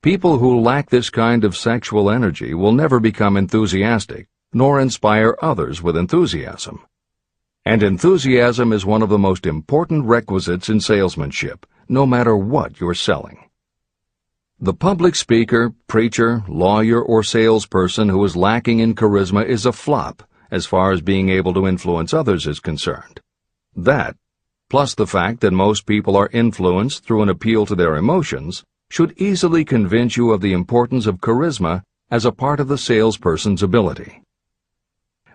People who lack this kind of sexual energy will never become enthusiastic, nor inspire others with enthusiasm. And enthusiasm is one of the most important requisites in salesmanship, no matter what you're selling. The public speaker, preacher, lawyer, or salesperson who is lacking in charisma is a flop as far as being able to influence others is concerned. That, plus the fact that most people are influenced through an appeal to their emotions, should easily convince you of the importance of charisma as a part of the salesperson's ability.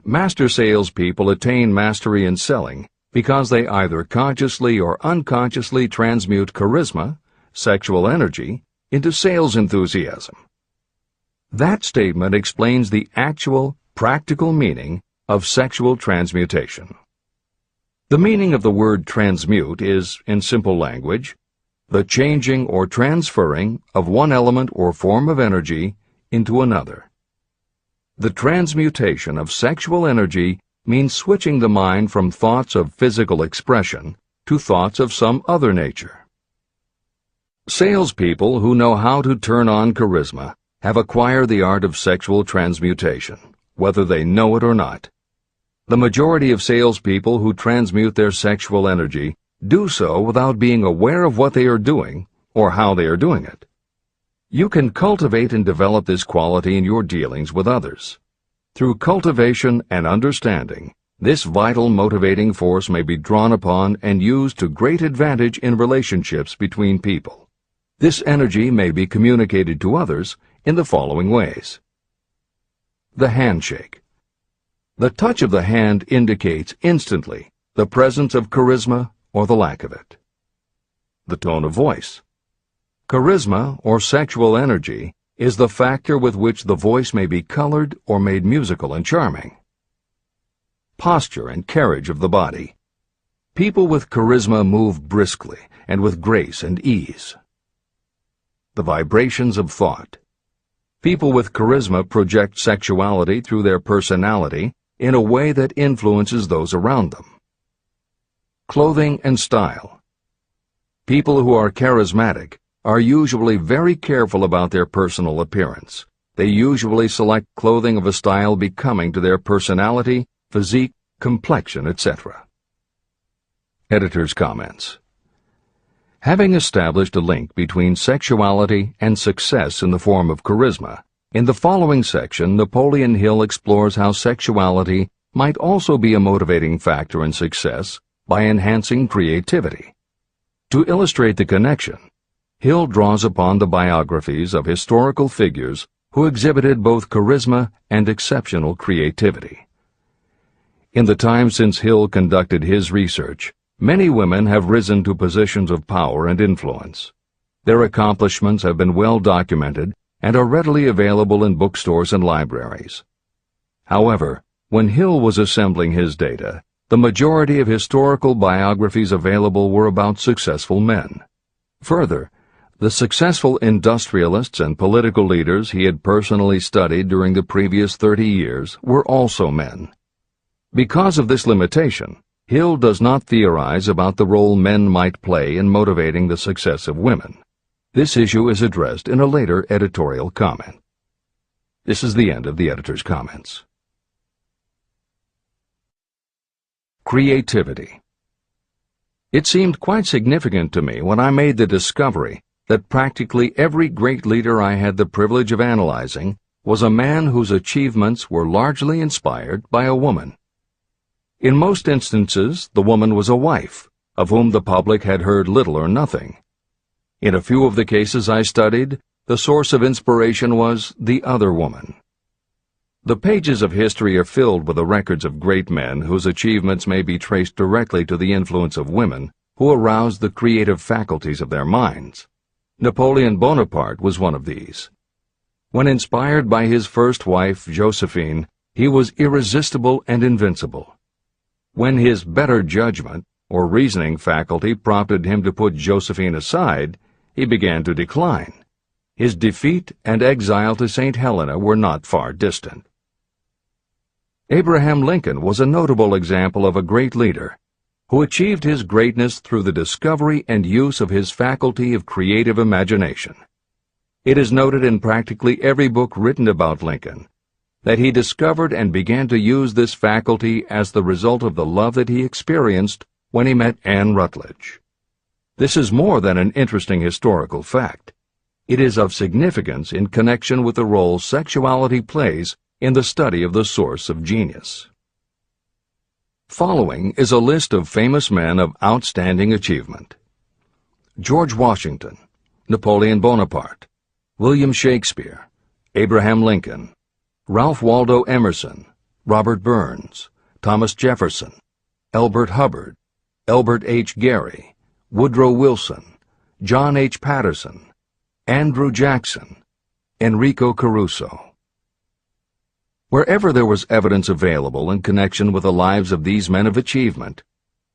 Master salespeople attain mastery in selling because they either consciously or unconsciously transmute charisma, sexual energy, into sales enthusiasm. That statement explains the actual, practical meaning of sexual transmutation. The meaning of the word transmute is, in simple language, the changing or transferring of one element or form of energy into another. The transmutation of sexual energy means switching the mind from thoughts of physical expression to thoughts of some other nature. Salespeople who know how to turn on charisma have acquired the art of sexual transmutation, whether they know it or not. The majority of salespeople who transmute their sexual energy do so without being aware of what they are doing or how they are doing it. You can cultivate and develop this quality in your dealings with others. Through cultivation and understanding, this vital motivating force may be drawn upon and used to great advantage in relationships between people. This energy may be communicated to others in the following ways. The handshake. The touch of the hand indicates instantly the presence of charisma or the lack of it. The tone of voice. Charisma, or sexual energy, is the factor with which the voice may be colored or made musical and charming. Posture and carriage of the body. People with charisma move briskly and with grace and ease. The vibrations of thought. People with charisma project sexuality through their personality in a way that influences those around them. Clothing and style. People who are charismatic are usually very careful about their personal appearance. They usually select clothing of a style becoming to their personality, physique, complexion, etc. Editor's comments. Having established a link between sexuality and success in the form of charisma, in the following section, Napoleon Hill explores how sexuality might also be a motivating factor in success by enhancing creativity. To illustrate the connection, Hill draws upon the biographies of historical figures who exhibited both charisma and exceptional creativity. In the time since Hill conducted his research, many women have risen to positions of power and influence. Their accomplishments have been well documented and are readily available in bookstores and libraries. However, when Hill was assembling his data, the majority of historical biographies available were about successful men. Further, the successful industrialists and political leaders he had personally studied during the previous 30 years were also men. Because of this limitation, Hill does not theorize about the role men might play in motivating the success of women. This issue is addressed in a later editorial comment. This is the end of the editor's comments. Creativity. It seemed quite significant to me when I made the discovery that practically every great leader I had the privilege of analyzing was a man whose achievements were largely inspired by a woman. In most instances, the woman was a wife, of whom the public had heard little or nothing. In a few of the cases I studied, the source of inspiration was the other woman. The pages of history are filled with the records of great men whose achievements may be traced directly to the influence of women who aroused the creative faculties of their minds. Napoleon Bonaparte was one of these. When inspired by his first wife, Josephine, he was irresistible and invincible. When his better judgment or reasoning faculty prompted him to put Josephine aside, he began to decline. His defeat and exile to St. Helena were not far distant. Abraham Lincoln was a notable example of a great leader who achieved his greatness through the discovery and use of his faculty of creative imagination. It is noted in practically every book written about Lincoln that he discovered and began to use this faculty as the result of the love that he experienced when he met Anne Rutledge. This is more than an interesting historical fact. It is of significance in connection with the role sexuality plays in the study of the source of genius. Following is a list of famous men of outstanding achievement: George Washington, Napoleon Bonaparte, William Shakespeare, Abraham Lincoln, Ralph Waldo Emerson, Robert Burns, Thomas Jefferson, Elbert Hubbard, Elbert H. Gary, Woodrow Wilson, John H. Patterson, Andrew Jackson, Enrico Caruso. Wherever there was evidence available in connection with the lives of these men of achievement,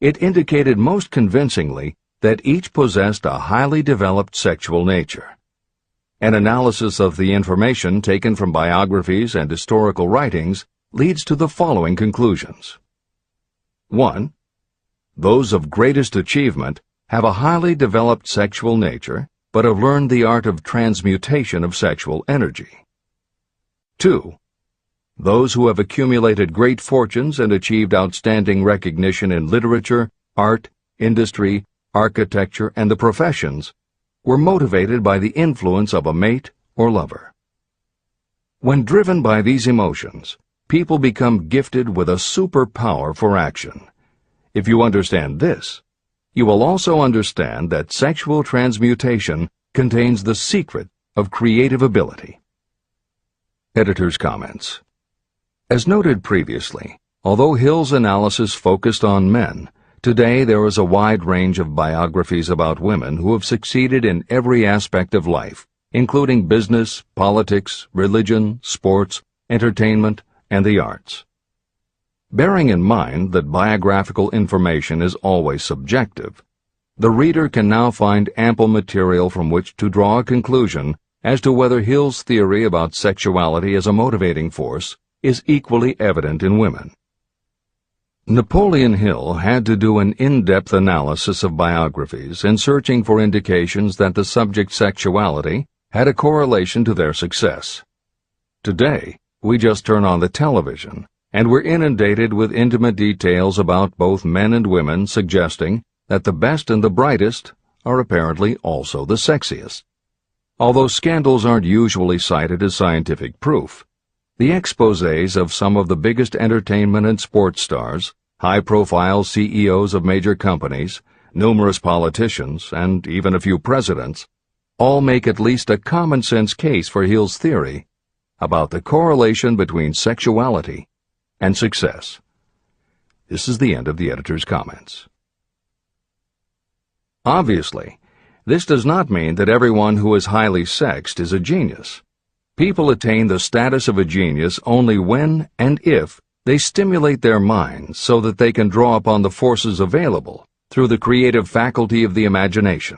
it indicated most convincingly that each possessed a highly developed sexual nature. An analysis of the information taken from biographies and historical writings leads to the following conclusions. 1. Those of greatest achievement have a highly developed sexual nature, but have learned the art of transmutation of sexual energy. 2. Those who have accumulated great fortunes and achieved outstanding recognition in literature, art, industry, architecture, and the professions were motivated by the influence of a mate or lover. When driven by these emotions, people become gifted with a superpower for action. If you understand this, you will also understand that sexual transmutation contains the secret of creative ability. Editor's comments. As noted previously, although Hill's analysis focused on men, today there is a wide range of biographies about women who have succeeded in every aspect of life, including business, politics, religion, sports, entertainment, and the arts. Bearing in mind that biographical information is always subjective, the reader can now find ample material from which to draw a conclusion as to whether Hill's theory about sexuality as a motivating force is equally evident in women. Napoleon Hill had to do an in-depth analysis of biographies in searching for indications that the subject sexuality had a correlation to their success. Today, we just turn on the television, and we're inundated with intimate details about both men and women suggesting that the best and the brightest are apparently also the sexiest. Although scandals aren't usually cited as scientific proof, the exposés of some of the biggest entertainment and sports stars, high-profile CEOs of major companies, numerous politicians, and even a few presidents, all make at least a common-sense case for Hill's theory about the correlation between sexuality and success. This is the end of the editor's comments. Obviously, this does not mean that everyone who is highly sexed is a genius. People attain the status of a genius only when and if they stimulate their minds so that they can draw upon the forces available through the creative faculty of the imagination.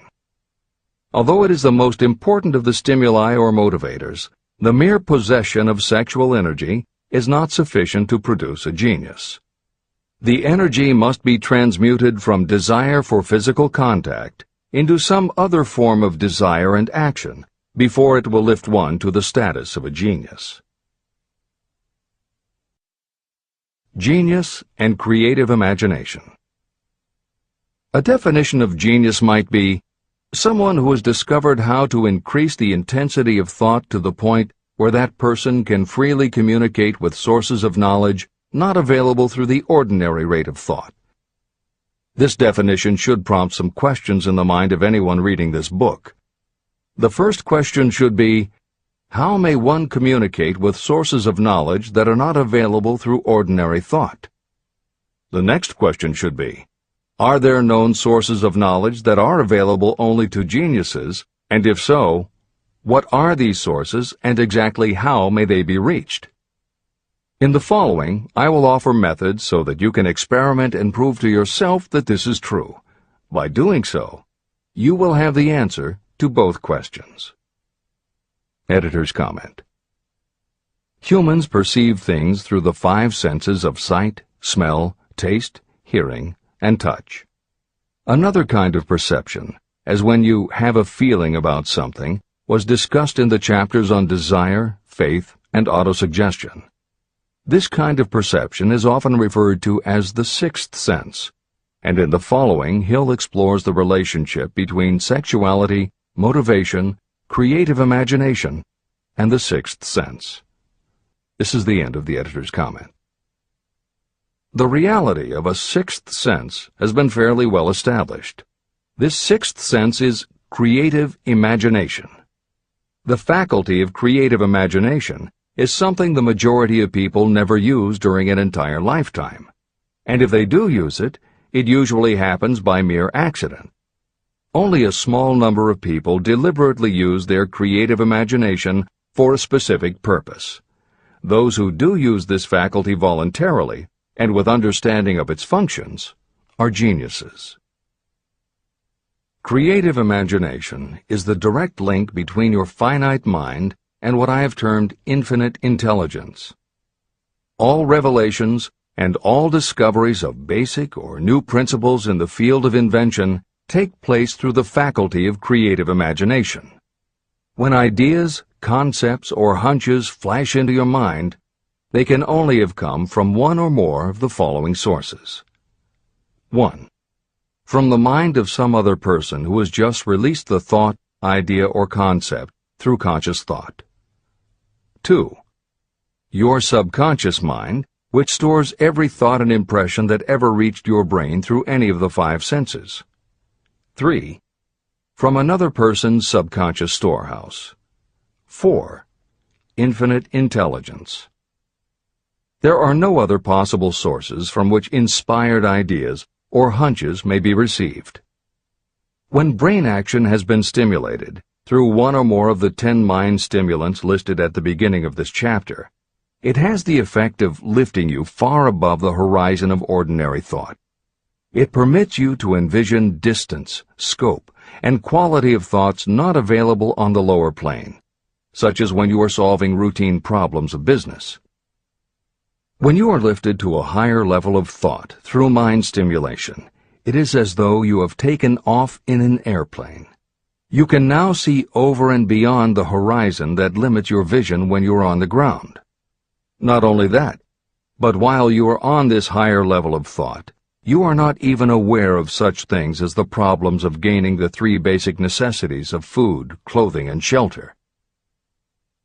Although it is the most important of the stimuli or motivators, the mere possession of sexual energy is not sufficient to produce a genius. The energy must be transmuted from desire for physical contact into some other form of desire and action before it will lift one to the status of a genius. Genius and creative imagination. A definition of genius might be someone who has discovered how to increase the intensity of thought to the point where that person can freely communicate with sources of knowledge not available through the ordinary rate of thought. This definition should prompt some questions in the mind of anyone reading this book. The first question should be, how may one communicate with sources of knowledge that are not available through ordinary thought? The next question should be, are there known sources of knowledge that are available only to geniuses, and if so, what are these sources and exactly how may they be reached? In the following, I will offer methods so that you can experiment and prove to yourself that this is true. By doing so, you will have the answer to both questions. Editor's comment. Humans perceive things through the 5 senses of sight, smell, taste, hearing, and touch. Another kind of perception, as when you have a feeling about something, was discussed in the chapters on desire, faith, and autosuggestion. This kind of perception is often referred to as the 6th sense, and in the following Hill explores the relationship between sexuality, motivation, creative imagination, and the 6th sense. This is the end of the editor's comment. The reality of a 6th sense has been fairly well established. This 6th sense is creative imagination. The faculty of creative imagination is something the majority of people never use during an entire lifetime, and if they do use it, it usually happens by mere accident. Only a small number of people deliberately use their creative imagination for a specific purpose. Those who do use this faculty voluntarily and with understanding of its functions are geniuses. Creative imagination is the direct link between your finite mind and what I have termed infinite intelligence. All revelations and all discoveries of basic or new principles in the field of invention take place through the faculty of creative imagination. When ideas, concepts, or hunches flash into your mind, they can only have come from one or more of the following sources. 1. From the mind of some other person who has just released the thought, idea, or concept through conscious thought. 2. Your subconscious mind, which stores every thought and impression that ever reached your brain through any of the 5 senses. 3. from another person's subconscious storehouse. 4. Infinite intelligence. There are no other possible sources from which inspired ideas or hunches may be received. When brain action has been stimulated through one or more of the 10 mind stimulants listed at the beginning of this chapter, it has the effect of lifting you far above the horizon of ordinary thought. It permits you to envision distance, scope, and quality of thoughts not available on the lower plane, such as when you are solving routine problems of business. When you are lifted to a higher level of thought through mind stimulation, it is as though you have taken off in an airplane. You can now see over and beyond the horizon that limits your vision when you are on the ground. Not only that, but while you are on this higher level of thought, you are not even aware of such things as the problems of gaining the 3 basic necessities of food, clothing, and shelter.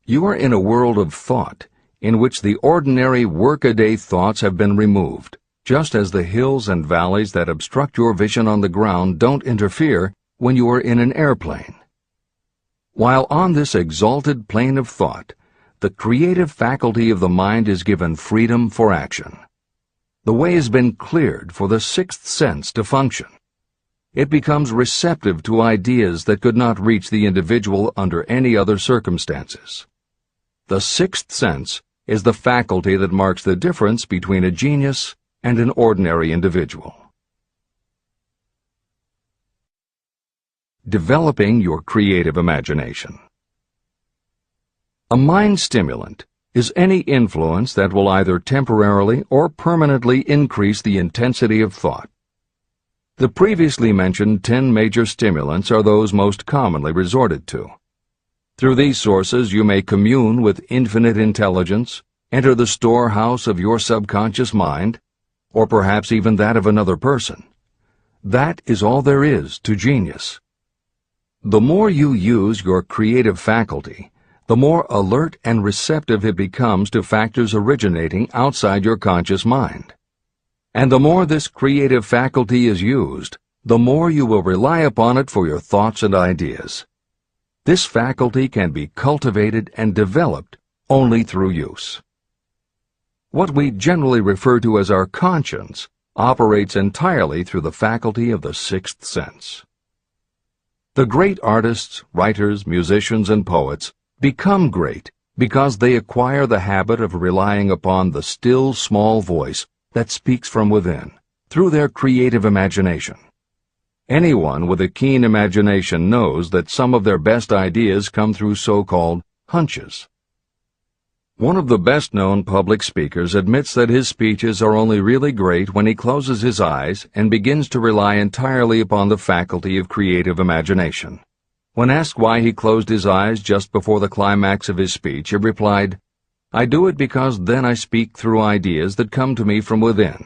You are in a world of thought in which the ordinary workaday thoughts have been removed, just as the hills and valleys that obstruct your vision on the ground don't interfere when you are in an airplane. While on this exalted plane of thought, the creative faculty of the mind is given freedom for action. The way has been cleared for the 6th sense to function. It becomes receptive to ideas that could not reach the individual under any other circumstances. The 6th sense is the faculty that marks the difference between a genius and an ordinary individual. Developing your creative imagination. A mind stimulant is any influence that will either temporarily or permanently increase the intensity of thought. The previously mentioned 10 major stimulants are those most commonly resorted to. Through these sources you may commune with infinite intelligence, enter the storehouse of your subconscious mind, or perhaps even that of another person. That is all there is to genius. The more you use your creative faculty, the more alert and receptive it becomes to factors originating outside your conscious mind. And the more this creative faculty is used, the more you will rely upon it for your thoughts and ideas. This faculty can be cultivated and developed only through use. What we generally refer to as our conscience operates entirely through the faculty of the 6th sense. The great artists, writers, musicians, and poets become great because they acquire the habit of relying upon the still small voice that speaks from within, through their creative imagination. Anyone with a keen imagination knows that some of their best ideas come through so-called hunches. One of the best-known public speakers admits that his speeches are only really great when he closes his eyes and begins to rely entirely upon the faculty of creative imagination. When asked why he closed his eyes just before the climax of his speech, he replied, "I do it because then I speak through ideas that come to me from within."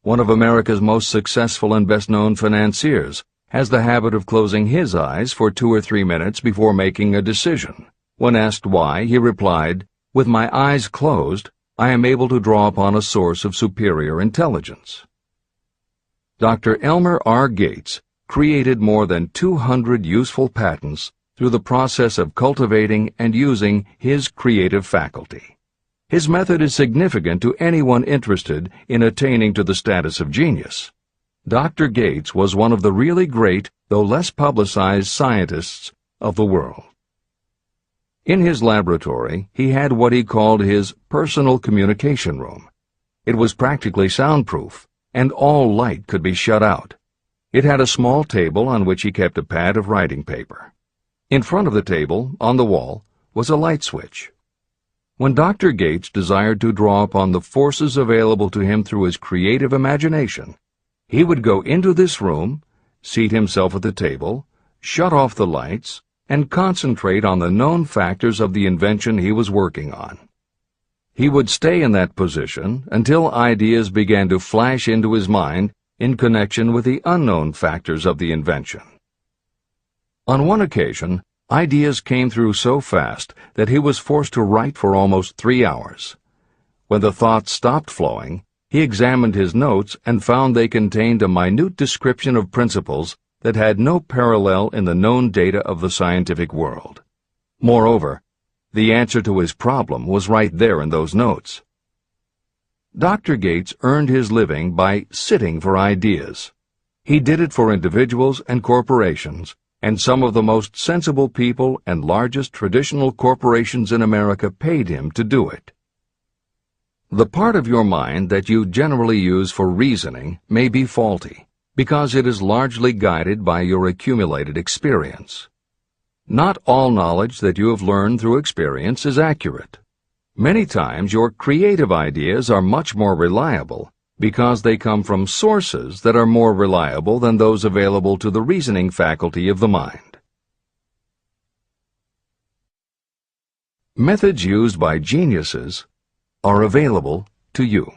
One of America's most successful and best-known financiers has the habit of closing his eyes for 2 or 3 minutes before making a decision. When asked why, he replied, "With my eyes closed, I am able to draw upon a source of superior intelligence." Dr. Elmer R. Gates created more than 200 useful patents through the process of cultivating and using his creative faculty. His method is significant to anyone interested in attaining to the status of genius. Dr. Gates was one of the really great, though less publicized, scientists of the world. In his laboratory, he had what he called his personal communication room. It was practically soundproof, and all light could be shut out. It had a small table on which he kept a pad of writing paper. In front of the table, on the wall, was a light switch. When Dr. Gates desired to draw upon the forces available to him through his creative imagination, he would go into this room, seat himself at the table, shut off the lights, and concentrate on the known factors of the invention he was working on. He would stay in that position until ideas began to flash into his mind in connection with the unknown factors of the invention. On one occasion, ideas came through so fast that he was forced to write for almost 3 hours. When the thoughts stopped flowing, he examined his notes and found they contained a minute description of principles that had no parallel in the known data of the scientific world. Moreover, the answer to his problem was right there in those notes. Dr. Gates earned his living by sitting for ideas. He did it for individuals and corporations, and some of the most sensible people and largest traditional corporations in America paid him to do it. The part of your mind that you generally use for reasoning may be faulty, because it is largely guided by your accumulated experience. Not all knowledge that you have learned through experience is accurate. Many times your creative ideas are much more reliable because they come from sources that are more reliable than those available to the reasoning faculty of the mind. Methods used by geniuses are available to you.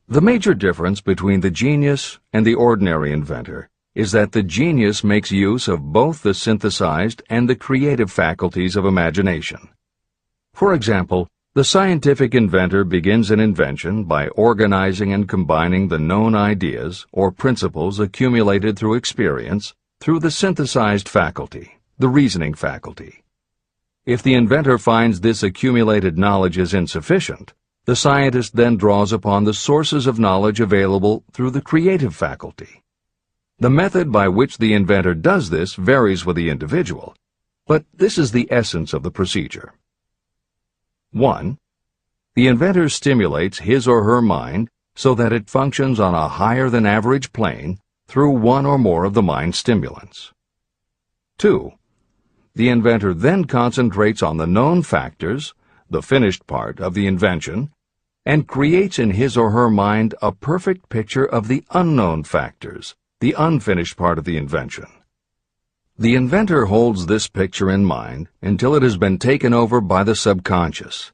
The major difference between the genius and the ordinary inventor is that the genius makes use of both the synthesized and the creative faculties of imagination. For example, the scientific inventor begins an invention by organizing and combining the known ideas or principles accumulated through experience through the synthesized faculty, the reasoning faculty. If the inventor finds this accumulated knowledge is insufficient, the scientist then draws upon the sources of knowledge available through the creative faculty. The method by which the inventor does this varies with the individual, but this is the essence of the procedure. 1. The inventor stimulates his or her mind so that it functions on a higher-than-average plane through one or more of the mind stimulants. 2. The inventor then concentrates on the known factors, the finished part of the invention, and creates in his or her mind a perfect picture of the unknown factors, the unfinished part of the invention. The inventor holds this picture in mind until it has been taken over by the subconscious,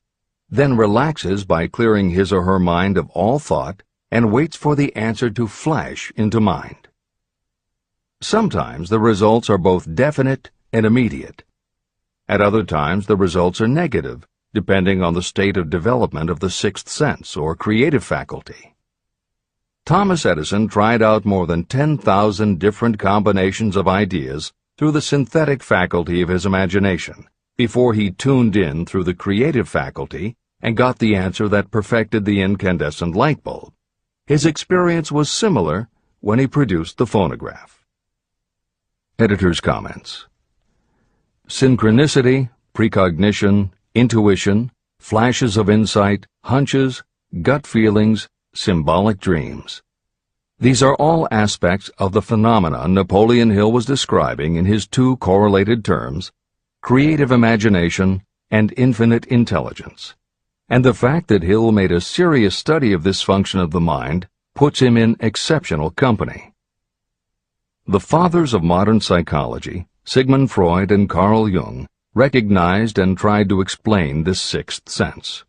then relaxes by clearing his or her mind of all thought and waits for the answer to flash into mind. Sometimes the results are both definite and immediate. At other times the results are negative, depending on the state of development of the sixth sense or creative faculty. Thomas Edison tried out more than 10,000 different combinations of ideas through the synthetic faculty of his imagination, before he tuned in through the creative faculty and got the answer that perfected the incandescent light bulb. His experience was similar when he produced the phonograph. Editor's comments. Synchronicity, precognition, intuition, flashes of insight, hunches, gut feelings, symbolic dreams. These are all aspects of the phenomena Napoleon Hill was describing in his two correlated terms, creative imagination and infinite intelligence. And the fact that Hill made a serious study of this function of the mind puts him in exceptional company. The fathers of modern psychology, Sigmund Freud and Carl Jung, recognized and tried to explain this sixth sense.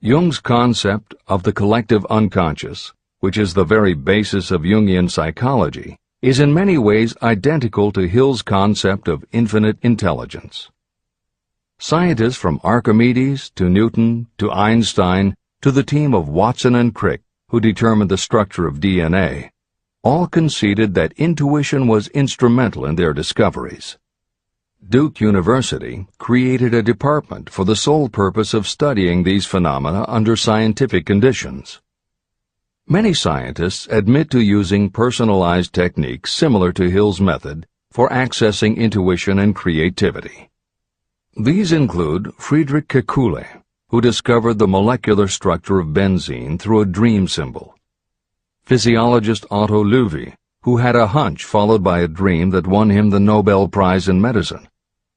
Jung's concept of the collective unconscious, which is the very basis of Jungian psychology, is in many ways identical to Hill's concept of infinite intelligence. Scientists from Archimedes to Newton to Einstein to the team of Watson and Crick, who determined the structure of DNA, all conceded that intuition was instrumental in their discoveries. Duke University created a department for the sole purpose of studying these phenomena under scientific conditions. Many scientists admit to using personalized techniques similar to Hill's method for accessing intuition and creativity. These include Friedrich Kekule, who discovered the molecular structure of benzene through a dream symbol; physiologist Otto Loewi, who had a hunch followed by a dream that won him the Nobel Prize in Medicine;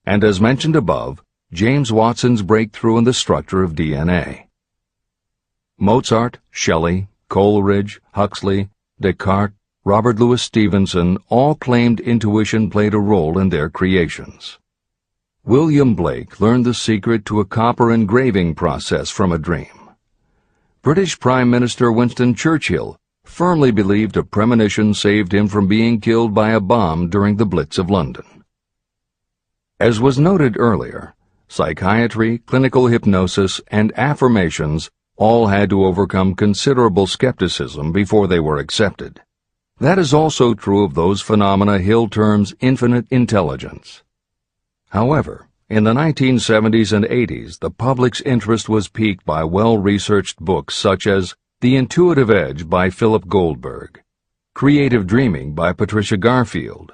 and as mentioned above, James Watson's breakthrough in the structure of DNA. Mozart, Shelley, Coleridge, Huxley, Descartes, Robert Louis Stevenson all claimed intuition played a role in their creations. William Blake learned the secret to a copper engraving process from a dream. British Prime Minister Winston Churchill firmly believed a premonition saved him from being killed by a bomb during the Blitz of London. As was noted earlier, psychiatry, clinical hypnosis, and affirmations all had to overcome considerable skepticism before they were accepted. That is also true of those phenomena Hill terms infinite intelligence. However, in the 1970s and 80s, the public's interest was piqued by well-researched books such as The Intuitive Edge by Philip Goldberg, Creative Dreaming by Patricia Garfield,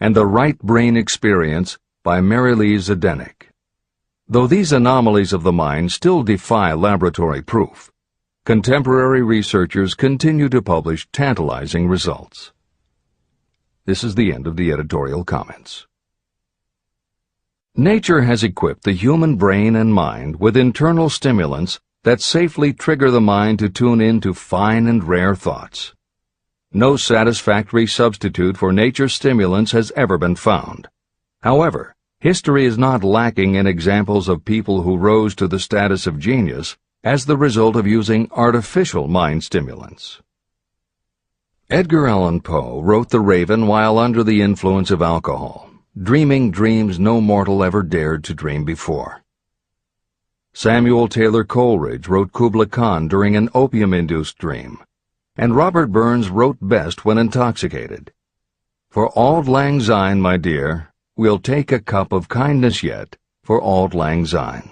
and The Right Brain Experience by Mary Lee Zdenek. Though these anomalies of the mind still defy laboratory proof, contemporary researchers continue to publish tantalizing results. This is the end of the editorial comments. Nature has equipped the human brain and mind with internal stimulants that safely trigger the mind to tune in to fine and rare thoughts. No satisfactory substitute for nature's stimulants has ever been found. However, history is not lacking in examples of people who rose to the status of genius as the result of using artificial mind stimulants. Edgar Allan Poe wrote The Raven while under the influence of alcohol, dreaming dreams no mortal ever dared to dream before. Samuel Taylor Coleridge wrote Kubla Khan during an opium-induced dream, and Robert Burns wrote best when intoxicated. For auld lang syne, my dear, we'll take a cup of kindness yet for auld lang syne.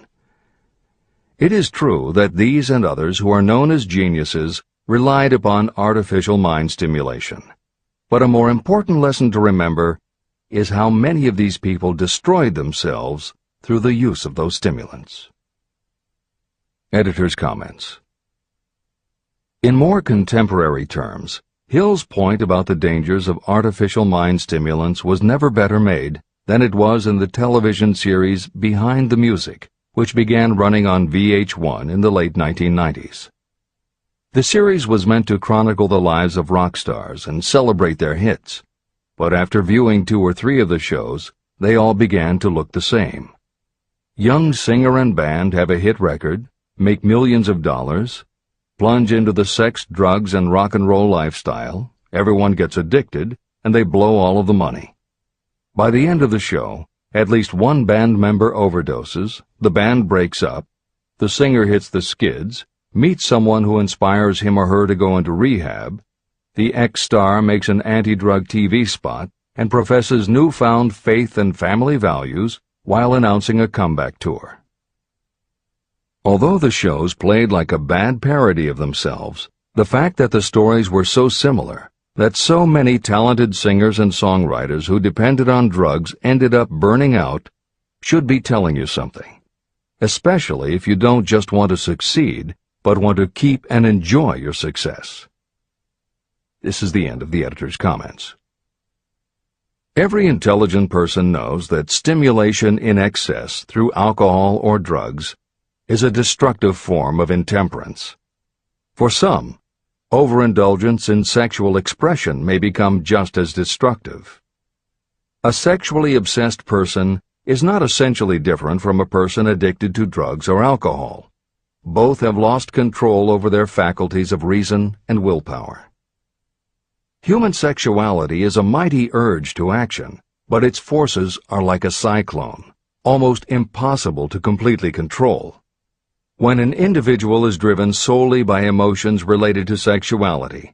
It is true that these and others who are known as geniuses relied upon artificial mind stimulation. But a more important lesson to remember is how many of these people destroyed themselves through the use of those stimulants. Editor's comments. In more contemporary terms, Hill's point about the dangers of artificial mind stimulants was never better made than it was in the television series Behind the Music, which began running on VH1 in the late 1990s. The series was meant to chronicle the lives of rock stars and celebrate their hits, but after viewing 2 or 3 of the shows, they all began to look the same. Young singer and band have a hit record, make millions of dollars, plunge into the sex, drugs, and rock and roll lifestyle, everyone gets addicted, and they blow all of the money. By the end of the show, at least one band member overdoses, the band breaks up, the singer hits the skids, meets someone who inspires him or her to go into rehab, the ex-star makes an anti-drug TV spot and professes newfound faith and family values while announcing a comeback tour. Although the shows played like a bad parody of themselves, the fact that the stories were so similar, that so many talented singers and songwriters who depended on drugs ended up burning out, should be telling you something, especially if you don't just want to succeed, but want to keep and enjoy your success. This is the end of the editor's comments. Every intelligent person knows that stimulation in excess through alcohol or drugs is a destructive form of intemperance. For some, overindulgence in sexual expression may become just as destructive. A sexually obsessed person is not essentially different from a person addicted to drugs or alcohol. Both have lost control over their faculties of reason and willpower. Human sexuality is a mighty urge to action, but its forces are like a cyclone, almost impossible to completely control. When an individual is driven solely by emotions related to sexuality,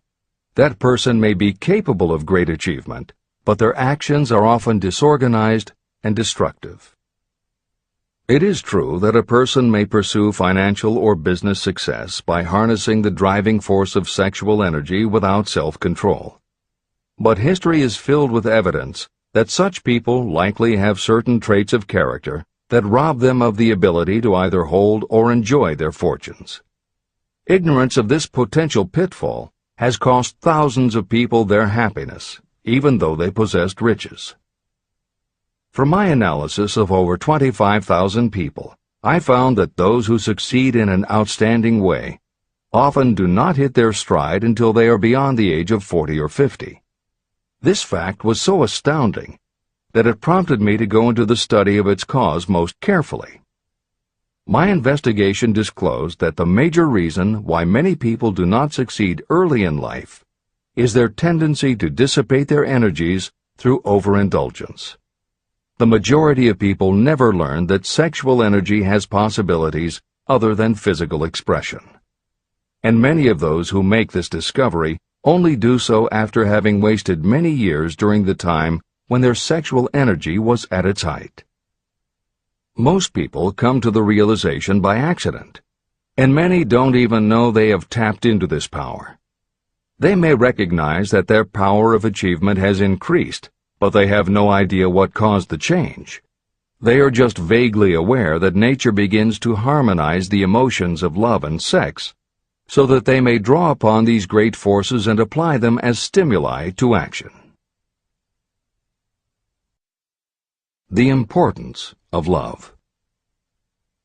that person may be capable of great achievement, but their actions are often disorganized and destructive. It is true that a person may pursue financial or business success by harnessing the driving force of sexual energy without self-control. But history is filled with evidence that such people likely have certain traits of character that rob them of the ability to either hold or enjoy their fortunes. Ignorance of this potential pitfall has cost thousands of people their happiness, even though they possessed riches. From my analysis of over 25,000 people, I found that those who succeed in an outstanding way often do not hit their stride until they are beyond the age of 40 or 50. This fact was so astounding that it prompted me to go into the study of its cause most carefully. My investigation disclosed that the major reason why many people do not succeed early in life is their tendency to dissipate their energies through overindulgence. The majority of people never learn that sexual energy has possibilities other than physical expression. And many of those who make this discovery only do so after having wasted many years during the time when their sexual energy was at its height. Most people come to the realization by accident, and many don't even know they have tapped into this power. They may recognize that their power of achievement has increased, but they have no idea what caused the change. They are just vaguely aware that nature begins to harmonize the emotions of love and sex, so that they may draw upon these great forces and apply them as stimuli to action. The importance of love.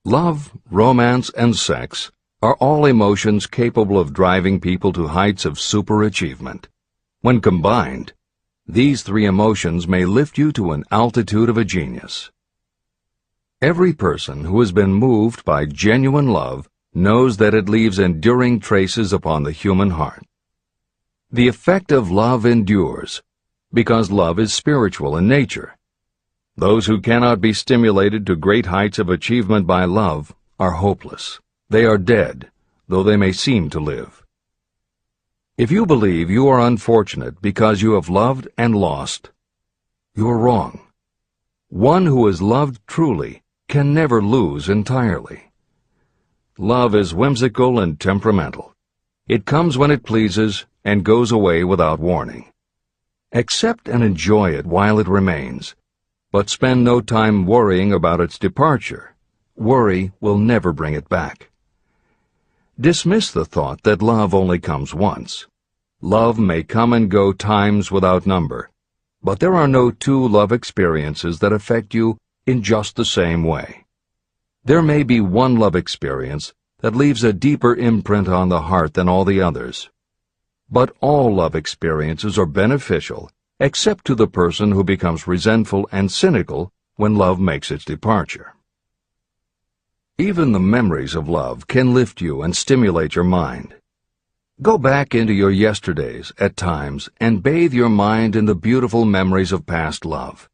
Love, romance, and sex are all emotions capable of driving people to heights of superachievement. When combined, these three emotions may lift you to an altitude of a genius. Every person who has been moved by genuine love knows that it leaves enduring traces upon the human heart. The effect of love endures, because love is spiritual in nature. Those who cannot be stimulated to great heights of achievement by love are hopeless. They are dead, though they may seem to live. If you believe you are unfortunate because you have loved and lost, you are wrong. One who has loved truly can never lose entirely. Love is whimsical and temperamental. It comes when it pleases and goes away without warning. Accept and enjoy it while it remains, but spend no time worrying about its departure. Worry will never bring it back. Dismiss the thought that love only comes once. Love may come and go times without number, but there are no two love experiences that affect you in just the same way. There may be one love experience that leaves a deeper imprint on the heart than all the others. But all love experiences are beneficial, except to the person who becomes resentful and cynical when love makes its departure. Even the memories of love can lift you and stimulate your mind. Go back into your yesterdays at times and bathe your mind in the beautiful memories of past love.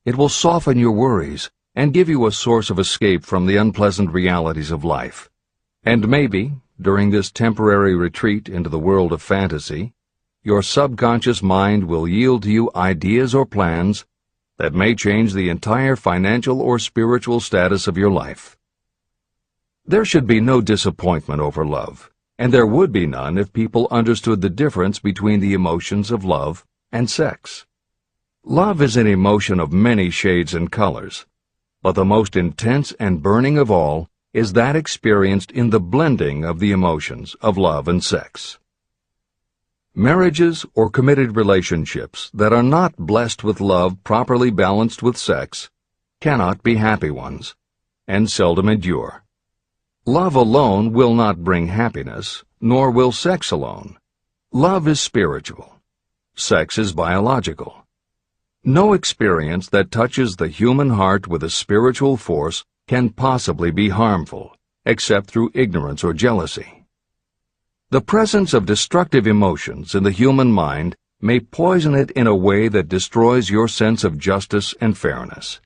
It will soften your worries and give you a source of escape from the unpleasant realities of life. And maybe, during this temporary retreat into the world of fantasy, your subconscious mind will yield to you ideas or plans that may change the entire financial or spiritual status of your life. There should be no disappointment over love, and there would be none if people understood the difference between the emotions of love and sex. Love is an emotion of many shades and colors, but the most intense and burning of all is that experienced in the blending of the emotions of love and sex. Marriages or committed relationships that are not blessed with love properly balanced with sex cannot be happy ones, and seldom endure. Love alone will not bring happiness, nor will sex alone. Love is spiritual. Sex is biological. No experience that touches the human heart with a spiritual force can possibly be harmful, except through ignorance or jealousy. The presence of destructive emotions in the human mind may poison it in a way that destroys your sense of justice and fairness.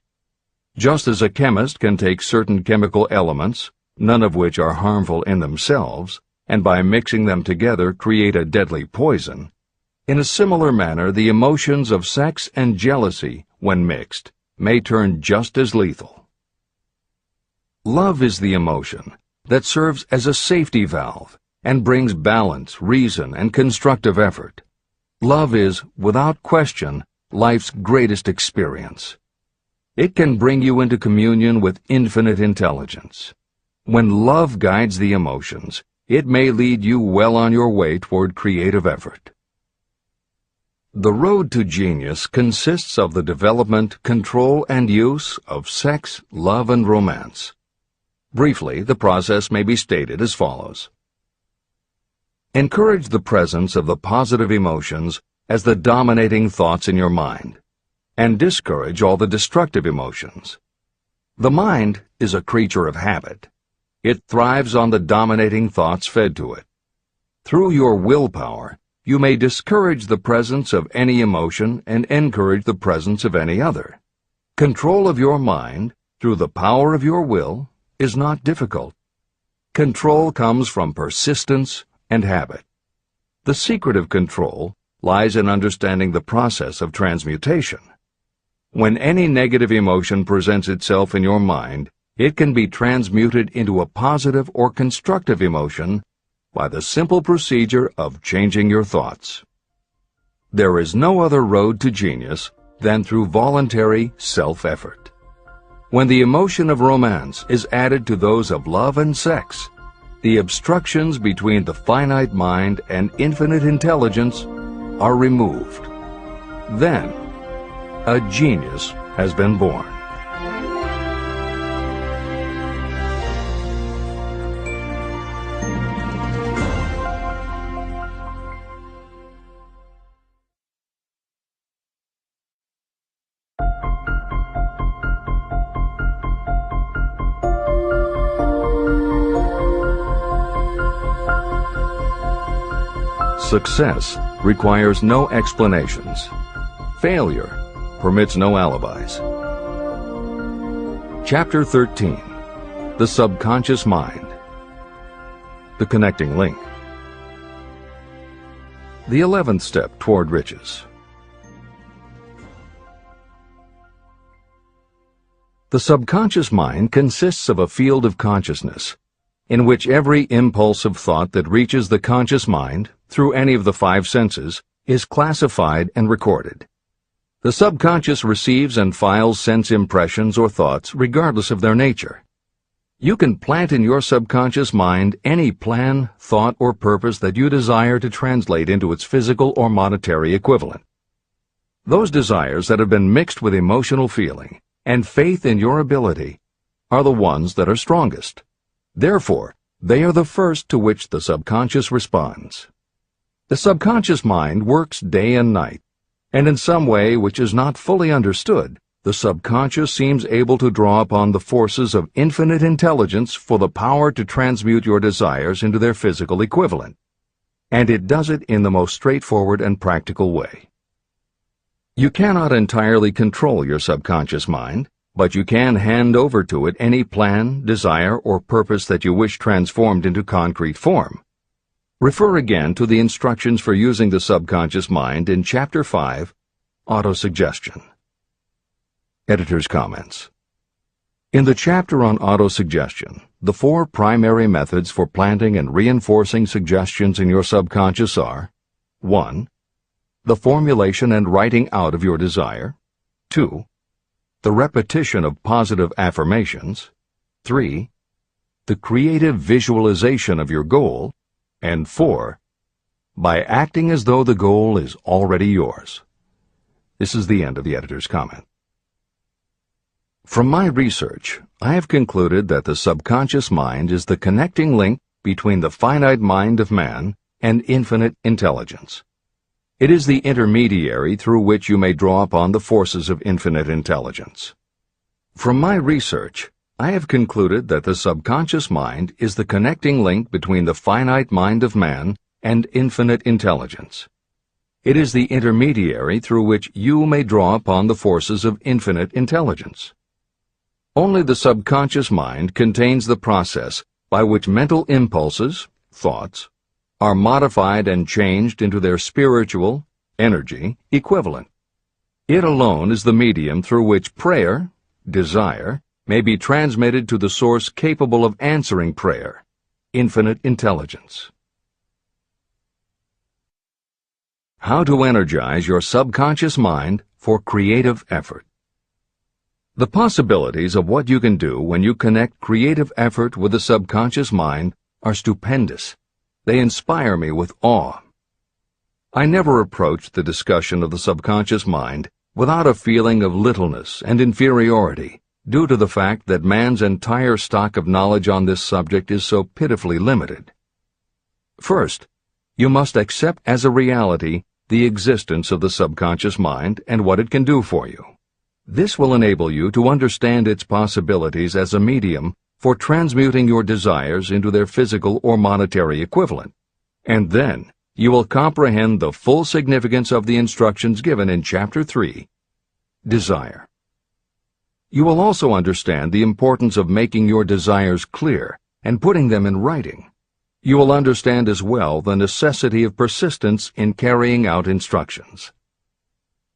Just as a chemist can take certain chemical elements, none of which are harmful in themselves, and by mixing them together create a deadly poison, in a similar manner the emotions of sex and jealousy, when mixed, may turn just as lethal. Love is the emotion that serves as a safety valve and brings balance, reason, and constructive effort. Love is, without question, life's greatest experience. It can bring you into communion with infinite intelligence. When love guides the emotions, it may lead you well on your way toward creative effort. The road to genius consists of the development, control, and use of sex, love, and romance. Briefly, the process may be stated as follows. Encourage the presence of the positive emotions as the dominating thoughts in your mind, and discourage all the destructive emotions. The mind is a creature of habit. It thrives on the dominating thoughts fed to it. Through your willpower, you may discourage the presence of any emotion and encourage the presence of any other. Control of your mind, through the power of your will, is not difficult. Control comes from persistence and habit. The secret of control lies in understanding the process of transmutation. When any negative emotion presents itself in your mind, it can be transmuted into a positive or constructive emotion by the simple procedure of changing your thoughts. There is no other road to genius than through voluntary self-effort. When the emotion of romance is added to those of love and sex, the obstructions between the finite mind and infinite intelligence are removed. Then, a genius has been born. Success requires no explanations. Failure permits no alibis. Chapter 13. The Subconscious Mind. The Connecting Link. The 11th Step Toward Riches. The subconscious mind consists of a field of consciousness, in which every impulse of thought that reaches the conscious mind, through any of the five senses, is classified and recorded. The subconscious receives and files sense impressions or thoughts regardless of their nature. You can plant in your subconscious mind any plan, thought, or purpose that you desire to translate into its physical or monetary equivalent. Those desires that have been mixed with emotional feeling and faith in your ability are the ones that are strongest. Therefore, they are the first to which the subconscious responds. The subconscious mind works day and night, and in some way which is not fully understood, the subconscious seems able to draw upon the forces of infinite intelligence for the power to transmute your desires into their physical equivalent. And it does it in the most straightforward and practical way. You cannot entirely control your subconscious mind, but you can hand over to it any plan, desire, or purpose that you wish transformed into concrete form. Refer again to the instructions for using the subconscious mind in Chapter 5, Autosuggestion. Editor's comments. In the chapter on autosuggestion, the four primary methods for planting and reinforcing suggestions in your subconscious are: 1. The formulation and writing out of your desire. 2. The repetition of positive affirmations. 3. The creative visualization of your goal. And 4. By acting as though the goal is already yours. This is the end of the editor's comment. From my research, I have concluded that the subconscious mind is the connecting link between the finite mind of man and infinite intelligence. It is the intermediary through which you may draw upon the forces of infinite intelligence. From my research, I have concluded that the subconscious mind is the connecting link between the finite mind of man and infinite intelligence. It is the intermediary through which you may draw upon the forces of infinite intelligence. Only the subconscious mind contains the process by which mental impulses, thoughts, are modified and changed into their spiritual, energy, equivalent. It alone is the medium through which prayer, desire, may be transmitted to the source capable of answering prayer, infinite intelligence. How to energize your subconscious mind for creative effort. The possibilities of what you can do when you connect creative effort with the subconscious mind are stupendous. They inspire me with awe. I never approach the discussion of the subconscious mind without a feeling of littleness and inferiority, due to the fact that man's entire stock of knowledge on this subject is so pitifully limited. First, you must accept as a reality the existence of the subconscious mind and what it can do for you. This will enable you to understand its possibilities as a medium for transmuting your desires into their physical or monetary equivalent, and then you will comprehend the full significance of the instructions given in Chapter 3, Desire. You will also understand the importance of making your desires clear and putting them in writing. You will understand as well the necessity of persistence in carrying out instructions.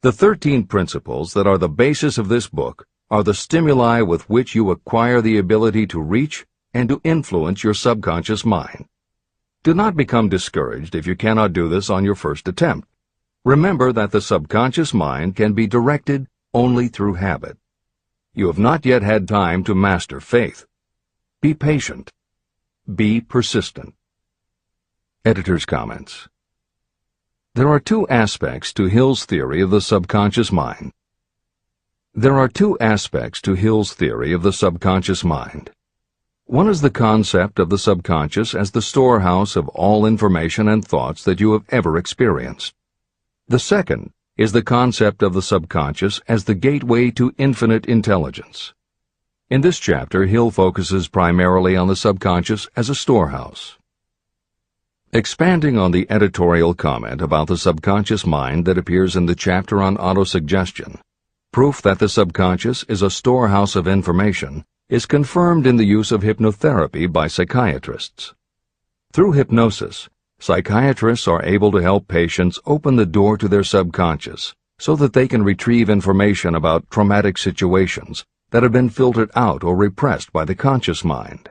The 13 principles that are the basis of this book are the stimuli with which you acquire the ability to reach and to influence your subconscious mind. Do not become discouraged if you cannot do this on your first attempt. Remember that the subconscious mind can be directed only through habit. You have not yet had time to master faith. Be patient. Be persistent. Editor's comments. There are two aspects to Hill's theory of the subconscious mind. There are two aspects to Hill's theory of the subconscious mind. One is the concept of the subconscious as the storehouse of all information and thoughts that you have ever experienced. The second is the concept of the subconscious as the gateway to infinite intelligence. In this chapter, Hill focuses primarily on the subconscious as a storehouse. Expanding on the editorial comment about the subconscious mind that appears in the chapter on autosuggestion, proof that the subconscious is a storehouse of information is confirmed in the use of hypnotherapy by psychiatrists. Through hypnosis, psychiatrists are able to help patients open the door to their subconscious so that they can retrieve information about traumatic situations that have been filtered out or repressed by the conscious mind.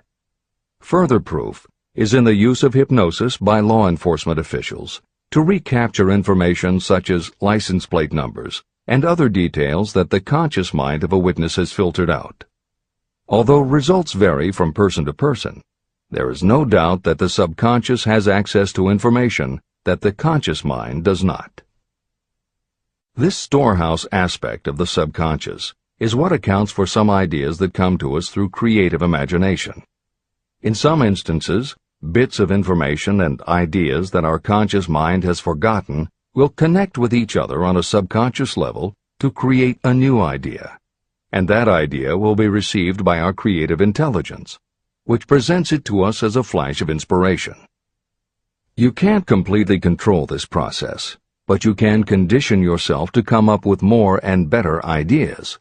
Further proof is in the use of hypnosis by law enforcement officials to recapture information such as license plate numbers and other details that the conscious mind of a witness has filtered out. Although results vary from person to person, there is no doubt that the subconscious has access to information that the conscious mind does not. This storehouse aspect of the subconscious is what accounts for some ideas that come to us through creative imagination. In some instances, bits of information and ideas that our conscious mind has forgotten will connect with each other on a subconscious level to create a new idea, and that idea will be received by our creative intelligence, which presents it to us as a flash of inspiration. You can't completely control this process, but you can condition yourself to come up with more and better ideas.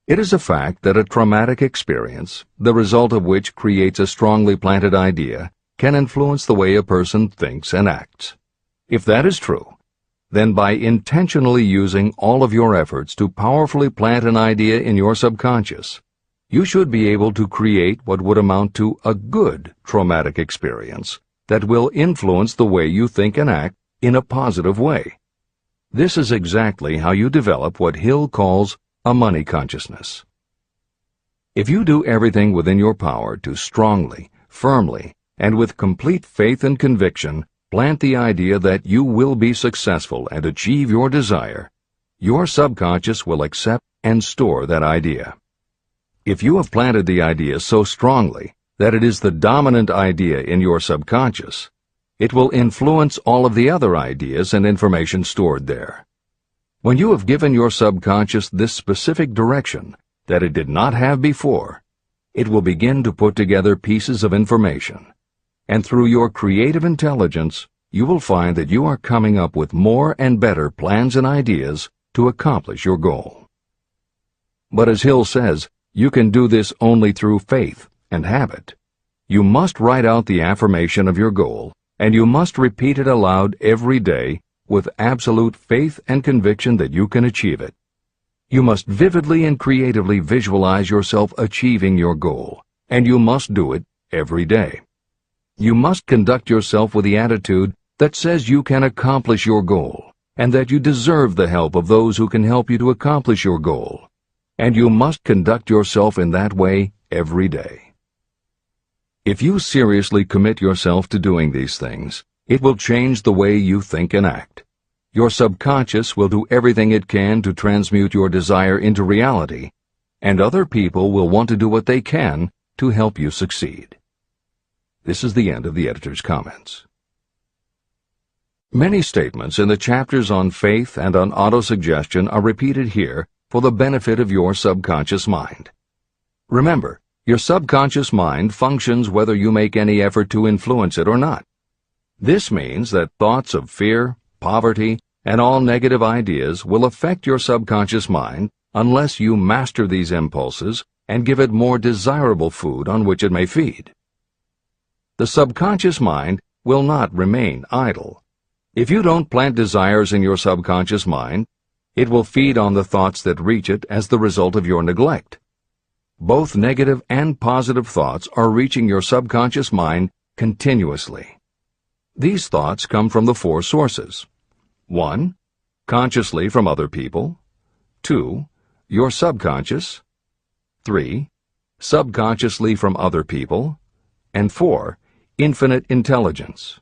It is a fact that a traumatic experience, the result of which creates a strongly planted idea, can influence the way a person thinks and acts. If that is true, then by intentionally using all of your efforts to powerfully plant an idea in your subconscious, you should be able to create what would amount to a good traumatic experience that will influence the way you think and act in a positive way. This is exactly how you develop what Hill calls a money consciousness. If you do everything within your power to strongly, firmly, and with complete faith and conviction plant the idea that you will be successful and achieve your desire, your subconscious will accept and store that idea. If you have planted the idea so strongly that it is the dominant idea in your subconscious, it will influence all of the other ideas and information stored there. When you have given your subconscious this specific direction that it did not have before, it will begin to put together pieces of information, and through your creative intelligence, you will find that you are coming up with more and better plans and ideas to accomplish your goal. But as Hill says, you can do this only through faith and habit. You must write out the affirmation of your goal, and you must repeat it aloud every day with absolute faith and conviction that you can achieve it. You must vividly and creatively visualize yourself achieving your goal, and you must do it every day. You must conduct yourself with the attitude that says you can accomplish your goal, and that you deserve the help of those who can help you to accomplish your goal. And you must conduct yourself in that way every day. If you seriously commit yourself to doing these things, it will change the way you think and act. Your subconscious will do everything it can to transmute your desire into reality, and other people will want to do what they can to help you succeed. This is the end of the editor's comments. Many statements in the chapters on faith and on autosuggestion are repeated here for the benefit of your subconscious mind. Remember, your subconscious mind functions whether you make any effort to influence it or not. This means that thoughts of fear, poverty, and all negative ideas will affect your subconscious mind unless you master these impulses and give it more desirable food on which it may feed. the subconscious mind will not remain idle. If you don't plant desires in your subconscious mind, it will feed on the thoughts that reach it as the result of your neglect. Both negative and positive thoughts are reaching your subconscious mind continuously. These thoughts come from the four sources. 1. Consciously from other people. 2. Your subconscious. 3. Subconsciously from other people. And 4. Infinite intelligence.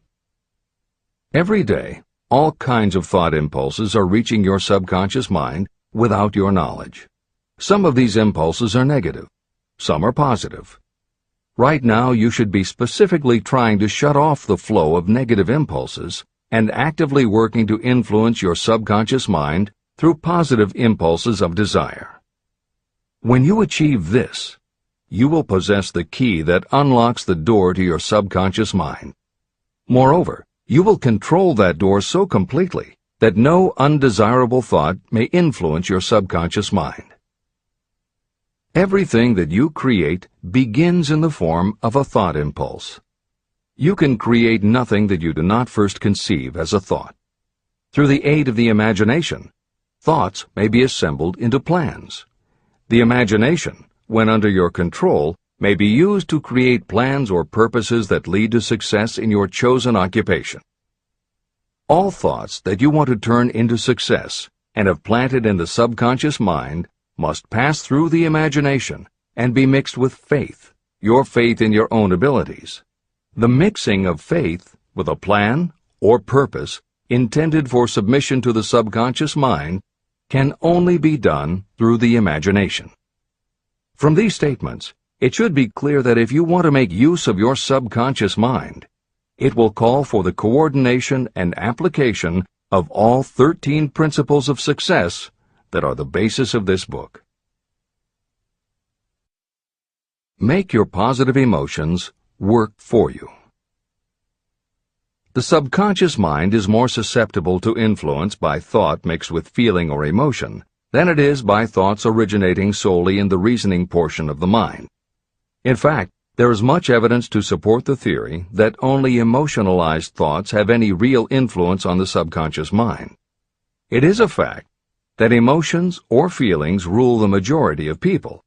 Every day, all kinds of thought impulses are reaching your subconscious mind without your knowledge. Some of these impulses are negative. Some are positive. Right now, you should be specifically trying to shut off the flow of negative impulses and actively working to influence your subconscious mind through positive impulses of desire. When you achieve this, you will possess the key that unlocks the door to your subconscious mind. Moreover, you will control that door so completely that no undesirable thought may influence your subconscious mind. Everything that you create begins in the form of a thought impulse. You can create nothing that you do not first conceive as a thought. Through the aid of the imagination, thoughts may be assembled into plans. The imagination, when under your control, may be used to create plans or purposes that lead to success in your chosen occupation. All thoughts that you want to turn into success and have planted in the subconscious mind must pass through the imagination and be mixed with faith, your faith in your own abilities. The mixing of faith with a plan or purpose intended for submission to the subconscious mind can only be done through the imagination. From these statements, it should be clear that if you want to make use of your subconscious mind, it will call for the coordination and application of all 13 principles of success that are the basis of this book. Make your positive emotions work for you. The subconscious mind is more susceptible to influence by thought mixed with feeling or emotion than it is by thoughts originating solely in the reasoning portion of the mind. In fact, there is much evidence to support the theory that only emotionalized thoughts have any real influence on the subconscious mind. It is a fact that emotions or feelings rule the majority of people.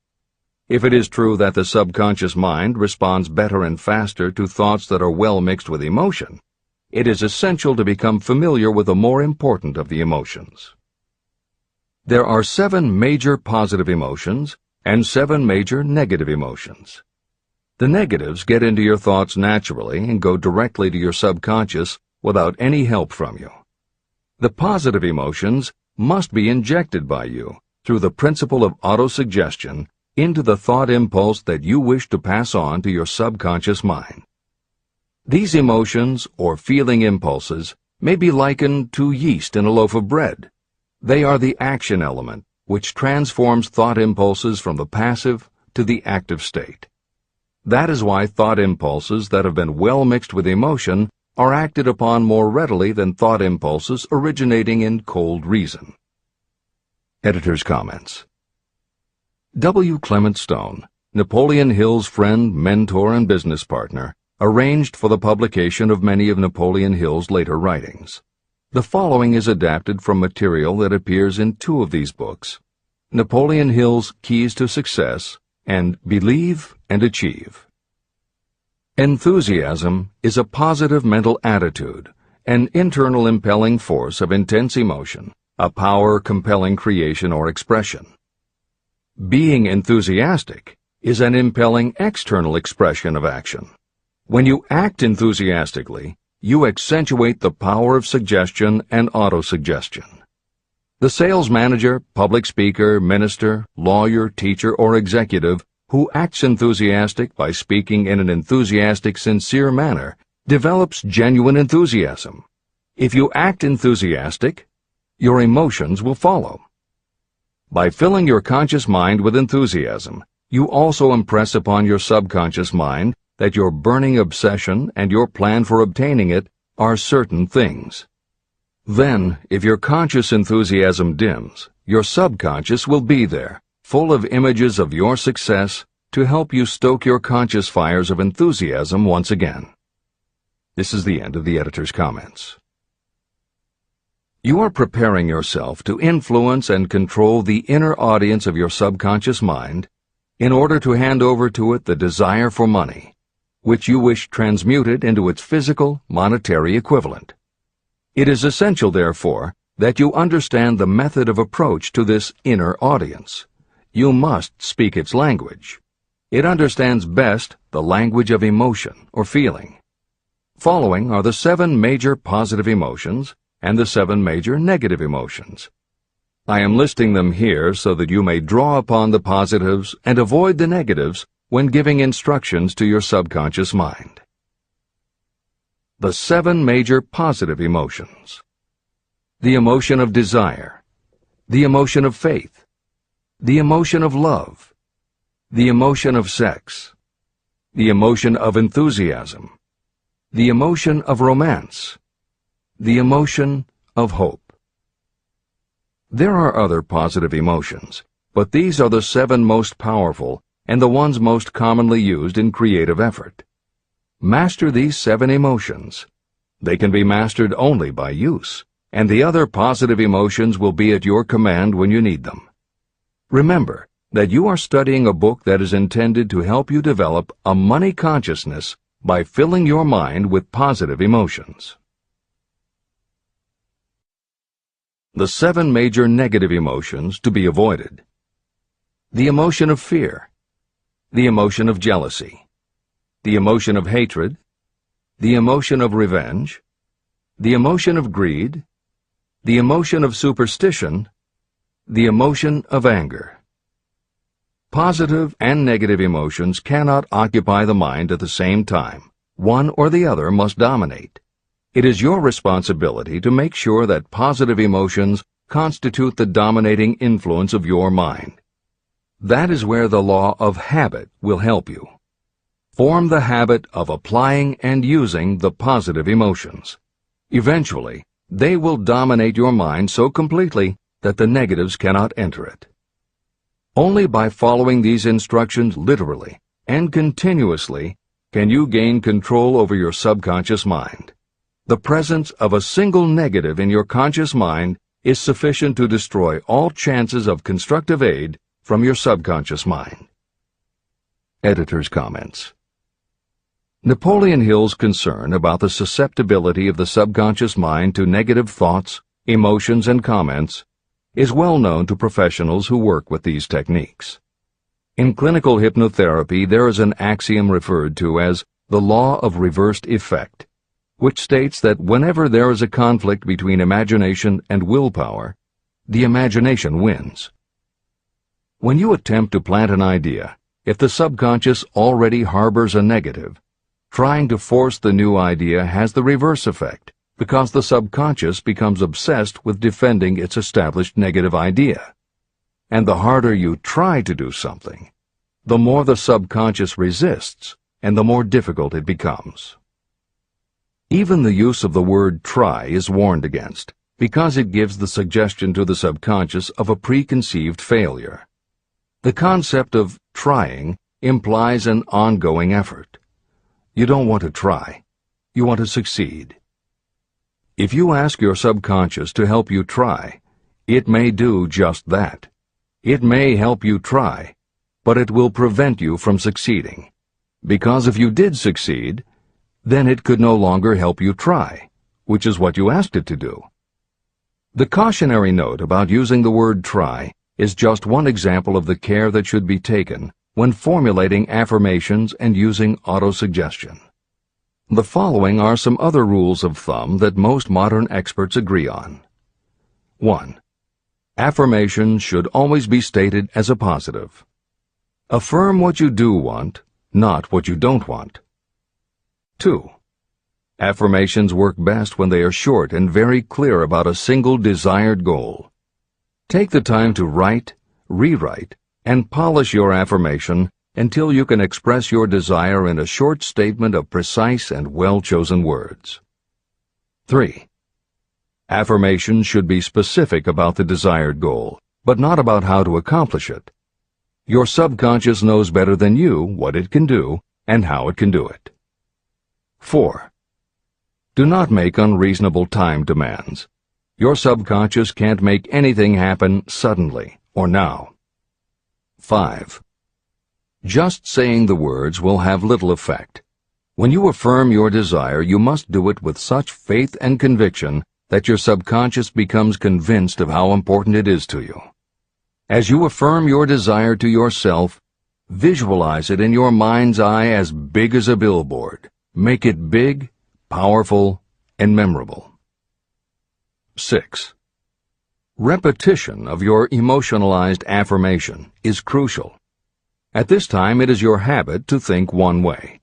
If it is true that the subconscious mind responds better and faster to thoughts that are well mixed with emotion, it is essential to become familiar with the more important of the emotions. There are 7 major positive emotions and 7 major negative emotions. The negatives get into your thoughts naturally and go directly to your subconscious without any help from you. The positive emotions must be injected by you through the principle of autosuggestion into the thought impulse that you wish to pass on to your subconscious mind. These emotions or feeling impulses may be likened to yeast in a loaf of bread. They are the action element which transforms thought impulses from the passive to the active state. That is why thought impulses that have been well mixed with emotion are acted upon more readily than thought impulses originating in cold reason. Editor's comments. W. Clement Stone, Napoleon Hill's friend, mentor, and business partner, arranged for the publication of many of Napoleon Hill's later writings. The following is adapted from material that appears in 2 of these books, Napoleon Hill's Keys to Success and Believe and Achieve. Enthusiasm is a positive mental attitude, an internal impelling force of intense emotion, a power compelling creation or expression. Being enthusiastic is an impelling external expression of action. When you act enthusiastically, you accentuate the power of suggestion and autosuggestion. The sales manager, public speaker, minister, lawyer, teacher, or executive who acts enthusiastic by speaking in an enthusiastic, sincere manner develops genuine enthusiasm. If you act enthusiastic, your emotions will follow. By filling your conscious mind with enthusiasm, you also impress upon your subconscious mind that your burning obsession and your plan for obtaining it are certain things. Then, if your conscious enthusiasm dims, your subconscious will be there, full of images of your success, to help you stoke your conscious fires of enthusiasm once again. This is the end of the editor's comments. You are preparing yourself to influence and control the inner audience of your subconscious mind in order to hand over to it the desire for money, which you wish transmuted into its physical, monetary equivalent. It is essential, therefore, that you understand the method of approach to this inner audience. You must speak its language. It understands best the language of emotion or feeling. Following are the 7 major positive emotions and the 7 major negative emotions. I am listing them here so that you may draw upon the positives and avoid the negatives when giving instructions to your subconscious mind. The 7 major positive emotions. The emotion of desire, the emotion of faith, the emotion of love, the emotion of sex, the emotion of enthusiasm, the emotion of romance, the emotion of hope. There are other positive emotions, but these are the 7 most powerful and the ones most commonly used in creative effort. Master these 7 emotions. They can be mastered only by use, and the other positive emotions will be at your command when you need them. Remember that you are studying a book that is intended to help you develop a money consciousness by filling your mind with positive emotions. The 7 major negative emotions to be avoided. The emotion of fear, the emotion of jealousy, the emotion of hatred, the emotion of revenge, the emotion of greed, the emotion of superstition, the emotion of anger. Positive and negative emotions cannot occupy the mind at the same time. One or the other must dominate. It is your responsibility to make sure that positive emotions constitute the dominating influence of your mind. That is where the law of habit will help you. Form the habit of applying and using the positive emotions. Eventually, they will dominate your mind so completely that the negatives cannot enter it. Only by following these instructions literally and continuously can you gain control over your subconscious mind. The presence of a single negative in your conscious mind is sufficient to destroy all chances of constructive aid from your subconscious mind. Editor's comments. Napoleon Hill's concern about the susceptibility of the subconscious mind to negative thoughts, emotions, and comments is well known to professionals who work with these techniques. In clinical hypnotherapy, there is an axiom referred to as the law of reversed effect, which states that whenever there is a conflict between imagination and willpower, the imagination wins. When you attempt to plant an idea, if the subconscious already harbors a negative, trying to force the new idea has the reverse effect, because the subconscious becomes obsessed with defending its established negative idea. And the harder you try to do something, the more the subconscious resists, and the more difficult it becomes. Even the use of the word try is warned against, because it gives the suggestion to the subconscious of a preconceived failure. The concept of trying implies an ongoing effort. You don't want to try. You want to succeed. If you ask your subconscious to help you try, it may do just that. It may help you try, but it will prevent you from succeeding. Because if you did succeed, then it could no longer help you try, which is what you asked it to do. The cautionary note about using the word try is just one example of the care that should be taken when formulating affirmations and using autosuggestion. The following are some other rules of thumb that most modern experts agree on. 1. Affirmations should always be stated as a positive. Affirm what you do want, not what you don't want. 2. Affirmations work best when they are short and very clear about a single desired goal. Take the time to write, rewrite, and polish your affirmation until you can express your desire in a short statement of precise and well-chosen words. 3. Affirmations should be specific about the desired goal, but not about how to accomplish it. Your subconscious knows better than you what it can do and how it can do it. 4. Do not make unreasonable time demands. Your subconscious can't make anything happen suddenly or now. 5. Just saying the words will have little effect. When you affirm your desire, you must do it with such faith and conviction that your subconscious becomes convinced of how important it is to you. As you affirm your desire to yourself, visualize it in your mind's eye as big as a billboard. Make it big, powerful, and memorable. 6. Repetition of your emotionalized affirmation is crucial. At this time, it is your habit to think one way.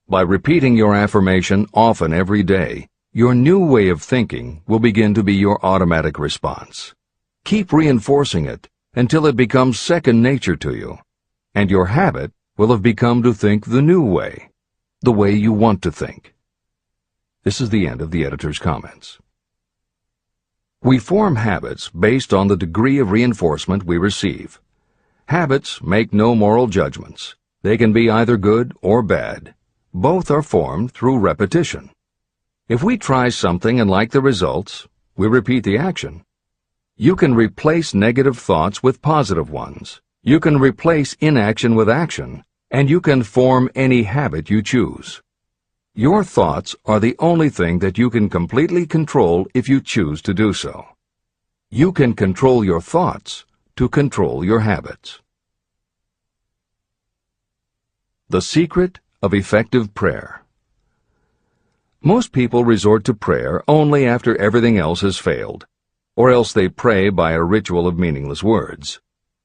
By repeating your affirmation often every day, your new way of thinking will begin to be your automatic response. Keep reinforcing it until it becomes second nature to you, and your habit will have become to think the new way, the way you want to think. This is the end of the editor's comments. We form habits based on the degree of reinforcement we receive. Habits make no moral judgments. They can be either good or bad. Both are formed through repetition. If we try something and like the results, we repeat the action. You can replace negative thoughts with positive ones. You can replace inaction with action, and you can form any habit you choose. Your thoughts are the only thing that you can completely control if you choose to do so. You can control your thoughts to control your habits. The secret of effective prayer. Most people resort to prayer only after everything else has failed, or else they pray by a ritual of meaningless words.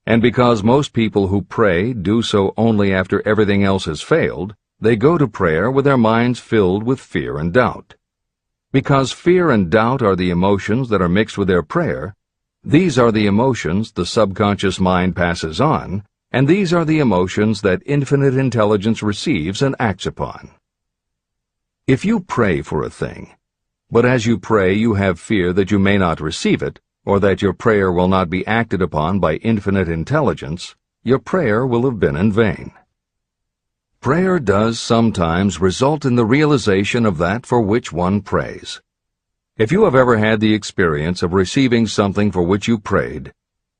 And because most people who pray do so only after everything else has failed, they go to prayer with their minds filled with fear and doubt. Because fear and doubt are the emotions that are mixed with their prayer, these are the emotions the subconscious mind passes on, and these are the emotions that infinite intelligence receives and acts upon. If you pray for a thing, but as you pray you have fear that you may not receive it, or that your prayer will not be acted upon by infinite intelligence, your prayer will have been in vain. Prayer does sometimes result in the realization of that for which one prays. If you have ever had the experience of receiving something for which you prayed,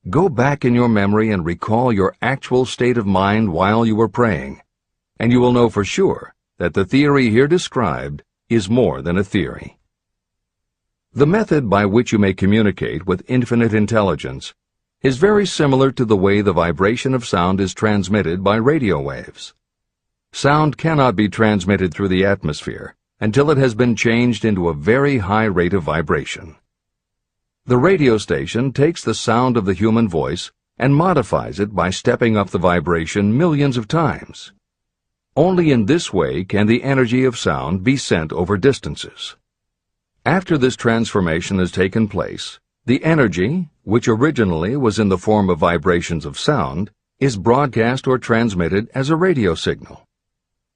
go back in your memory and recall your actual state of mind while you were praying, and you will know for sure that the theory here described is more than a theory. The method by which you may communicate with infinite intelligence is very similar to the way the vibration of sound is transmitted by radio waves. Sound cannot be transmitted through the atmosphere until it has been changed into a very high rate of vibration. The radio station takes the sound of the human voice and modifies it by stepping up the vibration millions of times. Only in this way can the energy of sound be sent over distances. After this transformation has taken place, the energy, which originally was in the form of vibrations of sound, is broadcast or transmitted as a radio signal.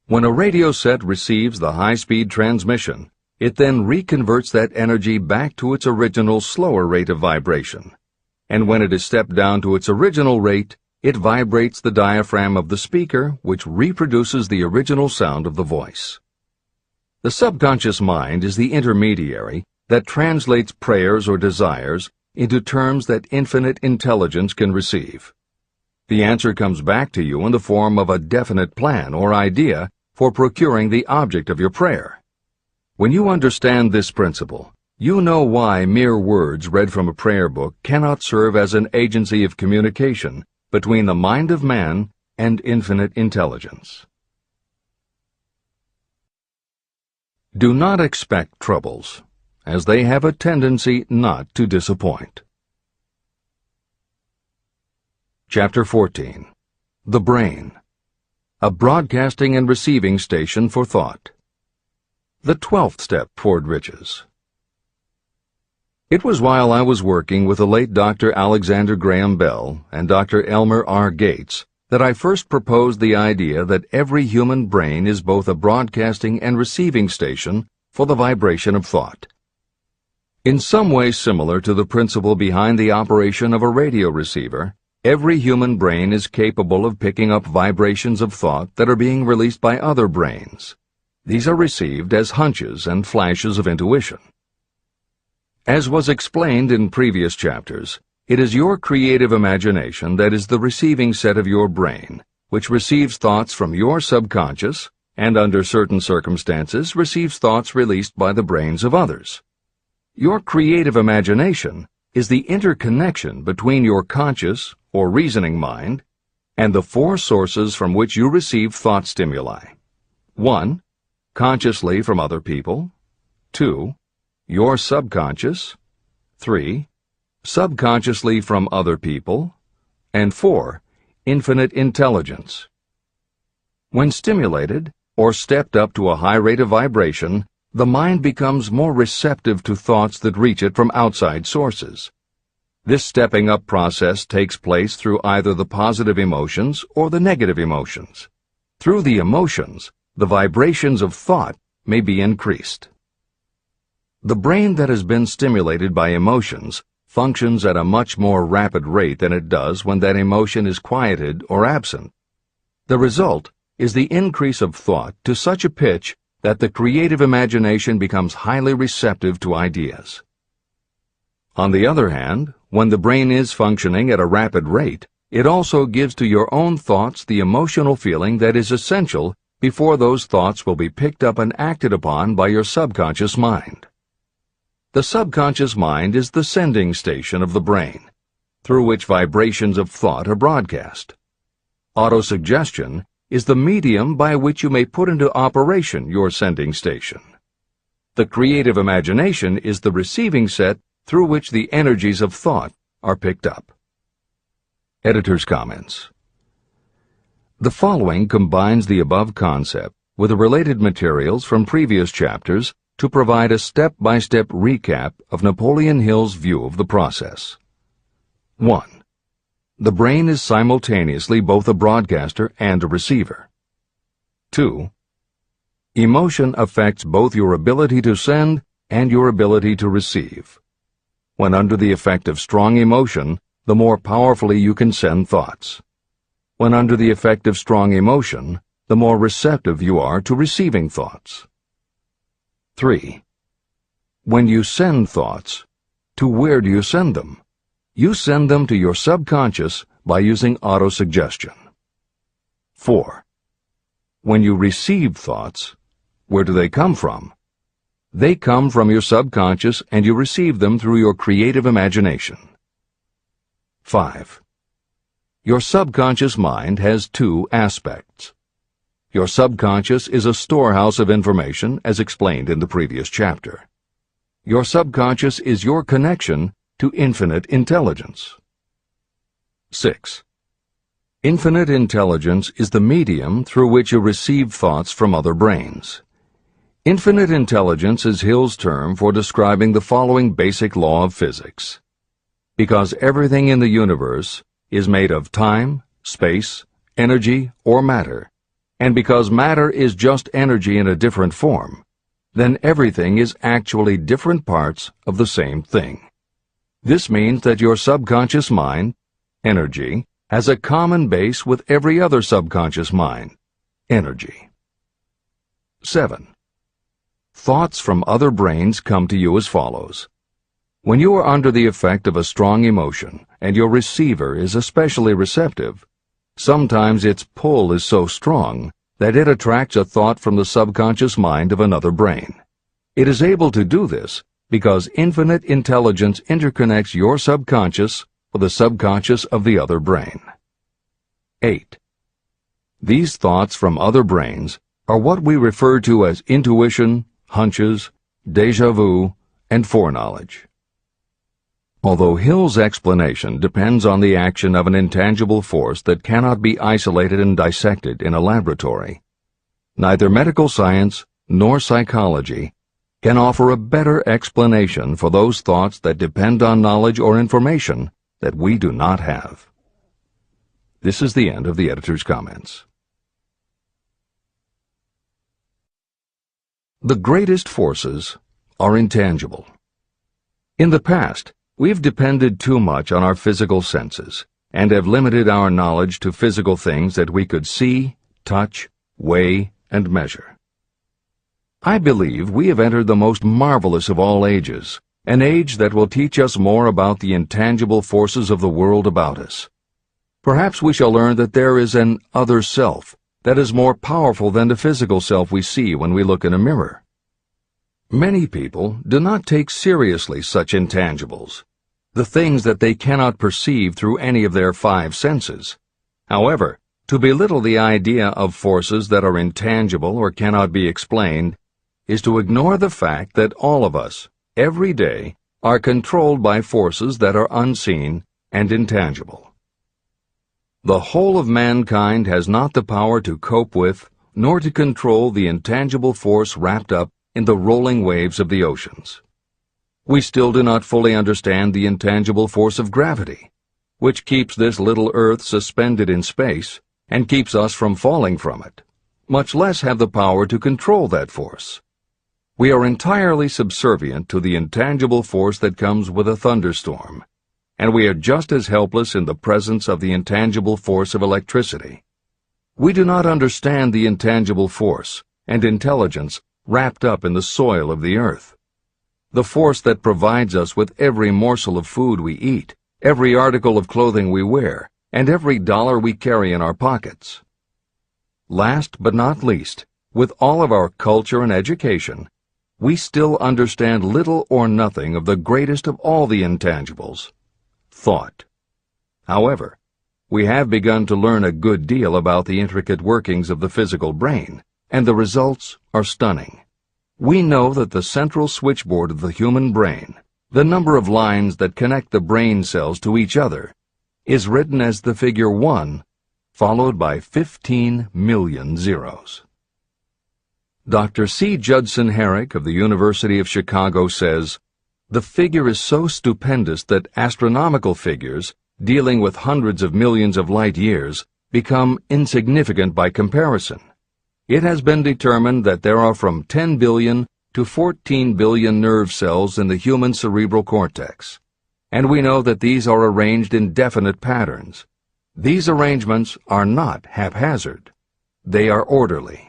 When a radio set receives the high-speed transmission, it then reconverts that energy back to its original slower rate of vibration. And when it is stepped down to its original rate, it vibrates the diaphragm of the speaker, which reproduces the original sound of the voice. The subconscious mind is the intermediary that translates prayers or desires into terms that infinite intelligence can receive. The answer comes back to you in the form of a definite plan or idea for procuring the object of your prayer. When you understand this principle, you know why mere words read from a prayer book cannot serve as an agency of communication between the mind of man and infinite intelligence. Do not expect troubles, as they have a tendency not to disappoint. Chapter 14. The Brain. A broadcasting and receiving station for thought. The 12th step toward riches. It was while I was working with the late Dr. Alexander Graham Bell and Dr. Elmer R. Gates that I first proposed the idea that every human brain is both a broadcasting and receiving station for the vibration of thought. In some way similar to the principle behind the operation of a radio receiver, every human brain is capable of picking up vibrations of thought that are being released by other brains. These are received as hunches and flashes of intuition. As was explained in previous chapters, it is your creative imagination that is the receiving set of your brain, which receives thoughts from your subconscious and, under certain circumstances, receives thoughts released by the brains of others. Your creative imagination is the interconnection between your conscious or reasoning mind and the four sources from which you receive thought stimuli. 1. Consciously from other people. 2. Your subconscious. 3. Subconsciously from other people. And 4. Infinite intelligence. When stimulated, or stepped up to a high rate of vibration, the mind becomes more receptive to thoughts that reach it from outside sources. This stepping up process takes place through either the positive emotions or the negative emotions. Through the emotions, the vibrations of thought may be increased. The brain that has been stimulated by emotions functions at a much more rapid rate than it does when that emotion is quieted or absent. The result is the increase of thought to such a pitch that the creative imagination becomes highly receptive to ideas. On the other hand, when the brain is functioning at a rapid rate, it also gives to your own thoughts the emotional feeling that is essential before those thoughts will be picked up and acted upon by your subconscious mind. The subconscious mind is the sending station of the brain, through which vibrations of thought are broadcast. Autosuggestion is the medium by which you may put into operation your sending station. The creative imagination is the receiving set through which the energies of thought are picked up. Editor's comments. The following combines the above concept with the related materials from previous chapters to provide a step-by-step recap of Napoleon Hill's view of the process. 1. The brain is simultaneously both a broadcaster and a receiver. 2. Emotion affects both your ability to send and your ability to receive. When under the effect of strong emotion, the more powerfully you can send thoughts. When under the effect of strong emotion, the more receptive you are to receiving thoughts. 3. When you send thoughts, to where do you send them? You send them to your subconscious by using autosuggestion. 4. When you receive thoughts, where do they come from? They come from your subconscious and you receive them through your creative imagination. 5. Your subconscious mind has two aspects. Your subconscious is a storehouse of information, as explained in the previous chapter. Your subconscious is your connection to infinite intelligence. 6. Infinite intelligence is the medium through which you receive thoughts from other brains. Infinite intelligence is Hill's term for describing the following basic law of physics. Because everything in the universe is made of time, space, energy, or matter, and because matter is just energy in a different form, then everything is actually different parts of the same thing. This means that your subconscious mind, energy, has a common base with every other subconscious mind, energy. 7. Thoughts from other brains come to you as follows. When you are under the effect of a strong emotion and your receiver is especially receptive, sometimes its pull is so strong that it attracts a thought from the subconscious mind of another brain. It is able to do this because infinite intelligence interconnects your subconscious with the subconscious of the other brain. 8. These thoughts from other brains are what we refer to as intuition, hunches, déjà vu, and foreknowledge. Although Hill's explanation depends on the action of an intangible force that cannot be isolated and dissected in a laboratory, neither medical science nor psychology can offer a better explanation for those thoughts that depend on knowledge or information that we do not have. This is the end of the editor's comments. The greatest forces are intangible. In the past, we've depended too much on our physical senses and have limited our knowledge to physical things that we could see, touch, weigh, and measure. I believe we have entered the most marvelous of all ages, an age that will teach us more about the intangible forces of the world about us. Perhaps we shall learn that there is an other self that is more powerful than the physical self we see when we look in a mirror. Many people do not take seriously such intangibles, the things that they cannot perceive through any of their five senses. However, to belittle the idea of forces that are intangible or cannot be explained is to ignore the fact that all of us, every day, are controlled by forces that are unseen and intangible. The whole of mankind has not the power to cope with nor to control the intangible force wrapped up in the rolling waves of the oceans. We still do not fully understand the intangible force of gravity, which keeps this little Earth suspended in space and keeps us from falling from it, much less have the power to control that force. We are entirely subservient to the intangible force that comes with a thunderstorm, and we are just as helpless in the presence of the intangible force of electricity. We do not understand the intangible force and intelligence wrapped up in the soil of the earth, the force that provides us with every morsel of food we eat, every article of clothing we wear, and every dollar we carry in our pockets. Last but not least, with all of our culture and education, we still understand little or nothing of the greatest of all the intangibles, thought. However, we have begun to learn a good deal about the intricate workings of the physical brain, and the results are stunning. We know that the central switchboard of the human brain, the number of lines that connect the brain cells to each other, is written as the figure 1, followed by 15 million zeros. Dr. C. Judson Herrick of the University of Chicago says, "The figure is so stupendous that astronomical figures, dealing with hundreds of millions of light years, become insignificant by comparison. It has been determined that there are from 10 billion to 14 billion nerve cells in the human cerebral cortex, and we know that these are arranged in definite patterns. These arrangements are not haphazard. They are orderly.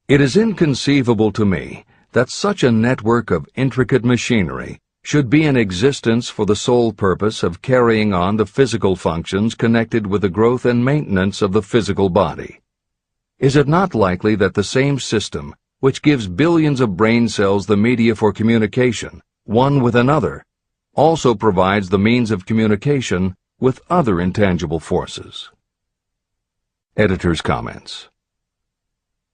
It is inconceivable to me that such a network of intricate machinery should be in existence for the sole purpose of carrying on the physical functions connected with the growth and maintenance of the physical body. Is it not likely that the same system, which gives billions of brain cells the media for communication, one with another, also provides the means of communication with other intangible forces?" Editor's comments.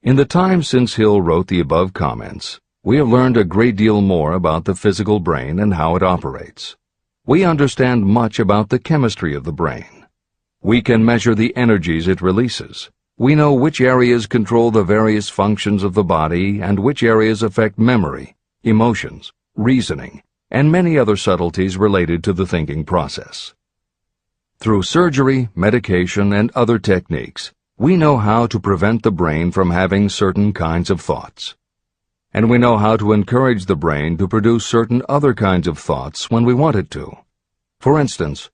In the time since Hill wrote the above comments, we have learned a great deal more about the physical brain and how it operates. We understand much about the chemistry of the brain. We can measure the energies it releases. We know which areas control the various functions of the body and which areas affect memory, emotions, reasoning, and many other subtleties related to the thinking process. Through surgery, medication, and other techniques, we know how to prevent the brain from having certain kinds of thoughts. And we know how to encourage the brain to produce certain other kinds of thoughts when we want it to. For instance,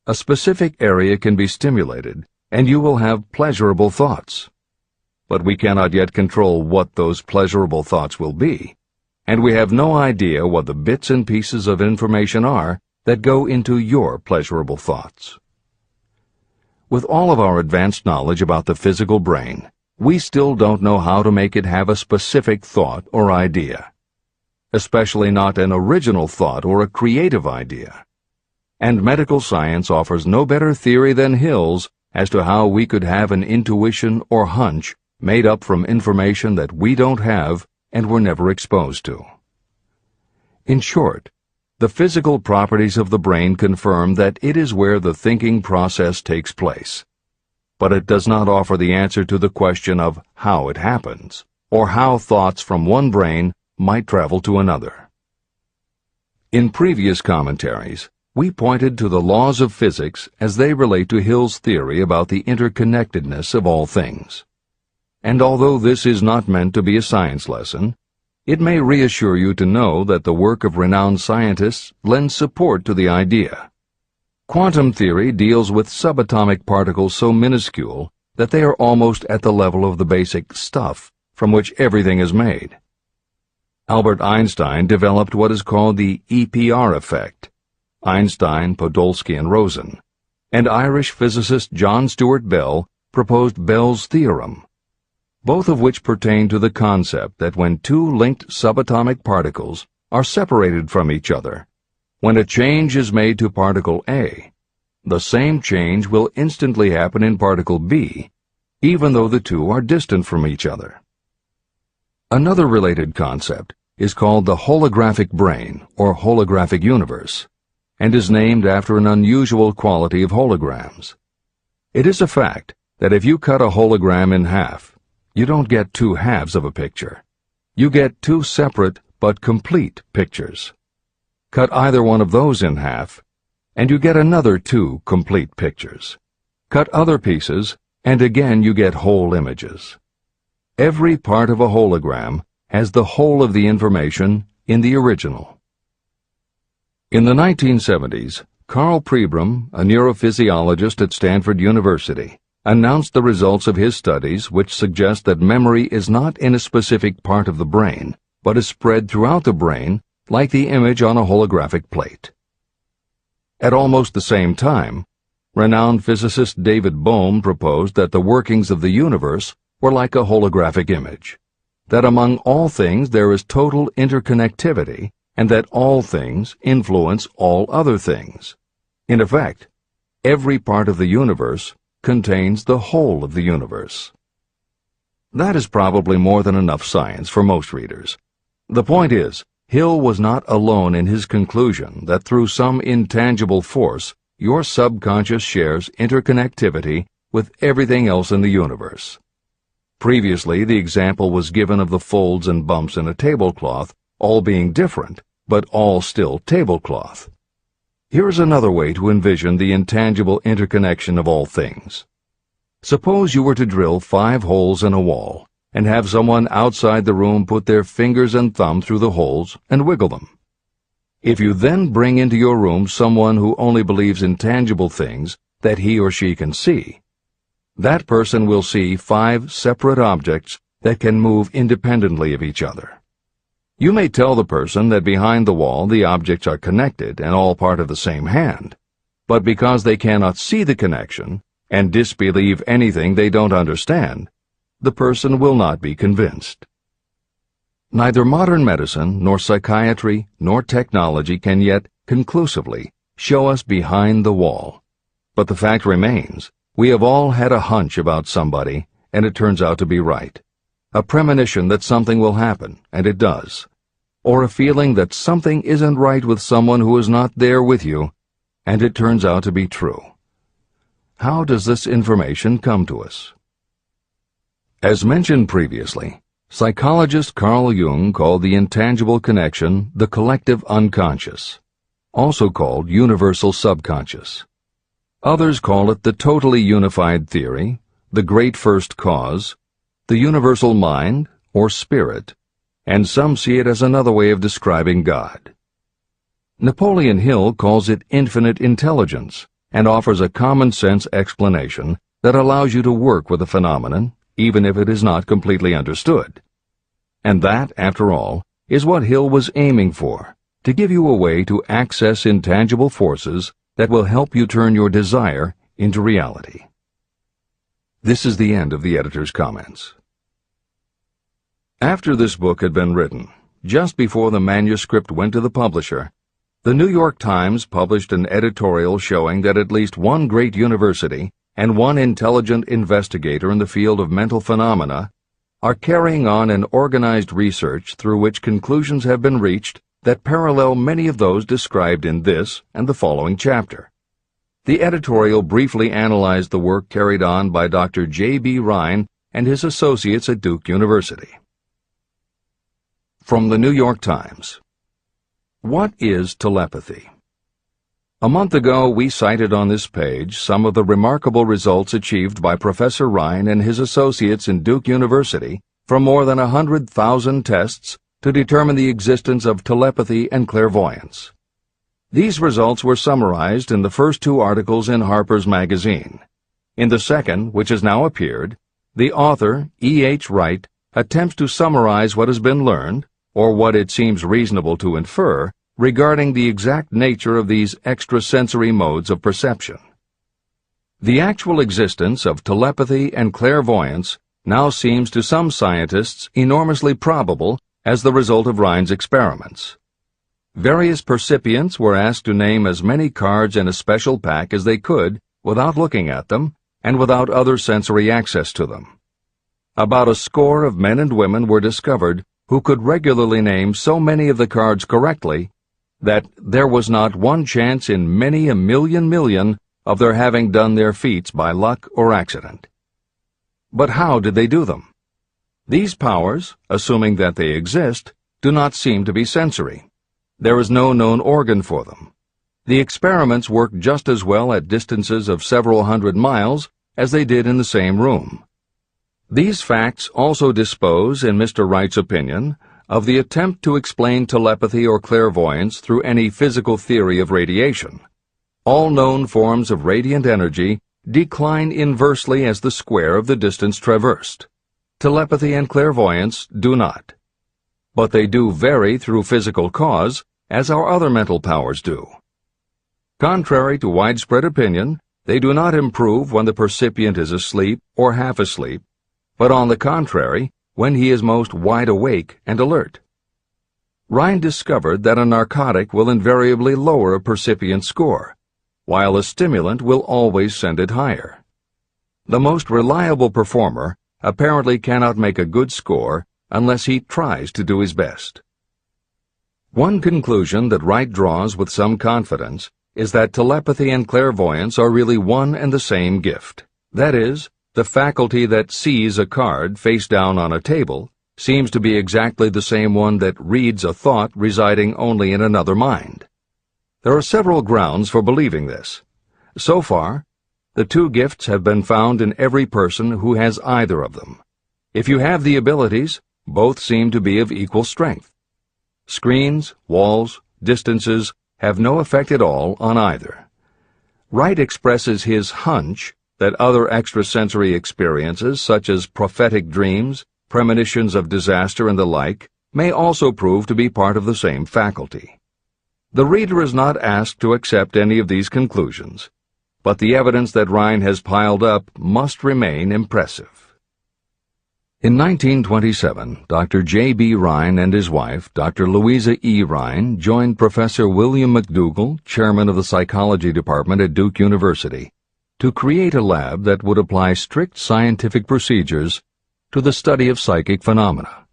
a specific area can be stimulated and you will have pleasurable thoughts. But we cannot yet control what those pleasurable thoughts will be, and we have no idea what the bits and pieces of information are that go into your pleasurable thoughts. With all of our advanced knowledge about the physical brain, we still don't know how to make it have a specific thought or idea, especially not an original thought or a creative idea. And medical science offers no better theory than Hill's as to how we could have an intuition or hunch made up from information that we don't have and were never exposed to. In short, the physical properties of the brain confirm that it is where the thinking process takes place. But it does not offer the answer to the question of how it happens, or how thoughts from one brain might travel to another. In previous commentaries, we pointed to the laws of physics as they relate to Hill's theory about the interconnectedness of all things. And although this is not meant to be a science lesson, it may reassure you to know that the work of renowned scientists lends support to the idea. Quantum theory deals with subatomic particles so minuscule that they are almost at the level of the basic stuff from which everything is made. Albert Einstein developed what is called the EPR effect. Einstein, Podolsky, and Rosen, and Irish physicist John Stuart Bell proposed Bell's theorem, both of which pertain to the concept that when two linked subatomic particles are separated from each other, when a change is made to particle A, the same change will instantly happen in particle B, even though the two are distant from each other. Another related concept is called the holographic brain or holographic universe, and is named after an unusual quality of holograms. It is a fact that if you cut a hologram in half, you don't get two halves of a picture. You get two separate but complete pictures. Cut either one of those in half, and you get another two complete pictures. Cut other pieces, and again you get whole images. Every part of a hologram has the whole of the information in the original. In the 1970s, Carl Pribram, a neurophysiologist at Stanford University, announced the results of his studies which suggest that memory is not in a specific part of the brain, but is spread throughout the brain like the image on a holographic plate. At almost the same time, renowned physicist David Bohm proposed that the workings of the universe were like a holographic image, that among all things there is total interconnectivity, and that all things influence all other things. In effect, every part of the universe contains the whole of the universe. That is probably more than enough science for most readers. The point is, Hill was not alone in his conclusion that through some intangible force, your subconscious shares interconnectivity with everything else in the universe. Previously, the example was given of the folds and bumps in a tablecloth, all being different, but all still tablecloth. Here is another way to envision the intangible interconnection of all things. Suppose you were to drill 5 holes in a wall, and have someone outside the room put their fingers and thumb through the holes and wiggle them. If you then bring into your room someone who only believes in tangible things that he or she can see, that person will see 5 separate objects that can move independently of each other. You may tell the person that behind the wall the objects are connected and all part of the same hand, but because they cannot see the connection and disbelieve anything they don't understand, the person will not be convinced. Neither modern medicine, nor psychiatry, nor technology can yet conclusively show us behind the wall. But the fact remains, we have all had a hunch about somebody, and it turns out to be right. A premonition that something will happen, and it does. Or a feeling that something isn't right with someone who is not there with you, and it turns out to be true. How does this information come to us? As mentioned previously, psychologist Carl Jung called the intangible connection the collective unconscious, also called universal subconscious. Others call it the totally unified theory, the great first cause, the universal mind, or spirit, and some see it as another way of describing God. Napoleon Hill calls it infinite intelligence and offers a common-sense explanation that allows you to work with a phenomenon, even if it is not completely understood. And that, after all, is what Hill was aiming for, to give you a way to access intangible forces that will help you turn your desire into reality. This is the end of the editor's comments. After this book had been written, just before the manuscript went to the publisher, the New York Times published an editorial showing that at least one great university and one intelligent investigator in the field of mental phenomena are carrying on an organized research through which conclusions have been reached that parallel many of those described in this and the following chapter. The editorial briefly analyzed the work carried on by Dr. J.B. Rhine and his associates at Duke University. From the New York Times. What is telepathy? A month ago, we cited on this page some of the remarkable results achieved by Professor Rhine and his associates in Duke University from more than 100,000 tests to determine the existence of telepathy and clairvoyance. These results were summarized in the first 2 articles in Harper's Magazine. In the second, which has now appeared, the author, E.H. Wright, attempts to summarize what has been learned, or what it seems reasonable to infer, regarding the exact nature of these extrasensory modes of perception. The actual existence of telepathy and clairvoyance now seems to some scientists enormously probable as the result of Rhine's experiments. Various percipients were asked to name as many cards in a special pack as they could without looking at them and without other sensory access to them. About a score of men and women were discovered who could regularly name so many of the cards correctly that there was not one chance in many a million of their having done their feats by luck or accident. But how did they do them? These powers, assuming that they exist, do not seem to be sensory. There is no known organ for them. The experiments work just as well at distances of several hundred miles as they did in the same room. These facts also dispose, in Mr. Wright's opinion, of the attempt to explain telepathy or clairvoyance through any physical theory of radiation. All known forms of radiant energy decline inversely as the square of the distance traversed. Telepathy and clairvoyance do not. But they do vary through physical cause, as our other mental powers do. Contrary to widespread opinion, they do not improve when the percipient is asleep or half asleep, but on the contrary, when he is most wide awake and alert. Rhine discovered that a narcotic will invariably lower a percipient score, while a stimulant will always send it higher. The most reliable performer apparently cannot make a good score unless he tries to do his best. One conclusion that Wright draws with some confidence is that telepathy and clairvoyance are really one and the same gift. That is, the faculty that sees a card face down on a table seems to be exactly the same one that reads a thought residing only in another mind. There are several grounds for believing this. So far, the two gifts have been found in every person who has either of them. If you have the abilities, both seem to be of equal strength. Screens, walls, distances have no effect at all on either. Wright expresses his hunch that other extrasensory experiences, such as prophetic dreams, premonitions of disaster, and the like, may also prove to be part of the same faculty. The reader is not asked to accept any of these conclusions, but the evidence that Rhine has piled up must remain impressive. In 1927, Dr. J.B. Rhine and his wife, Dr. Louisa E. Rhine, joined Professor William McDougall, chairman of the psychology department at Duke University, to create a lab that would apply strict scientific procedures to the study of psychic phenomena.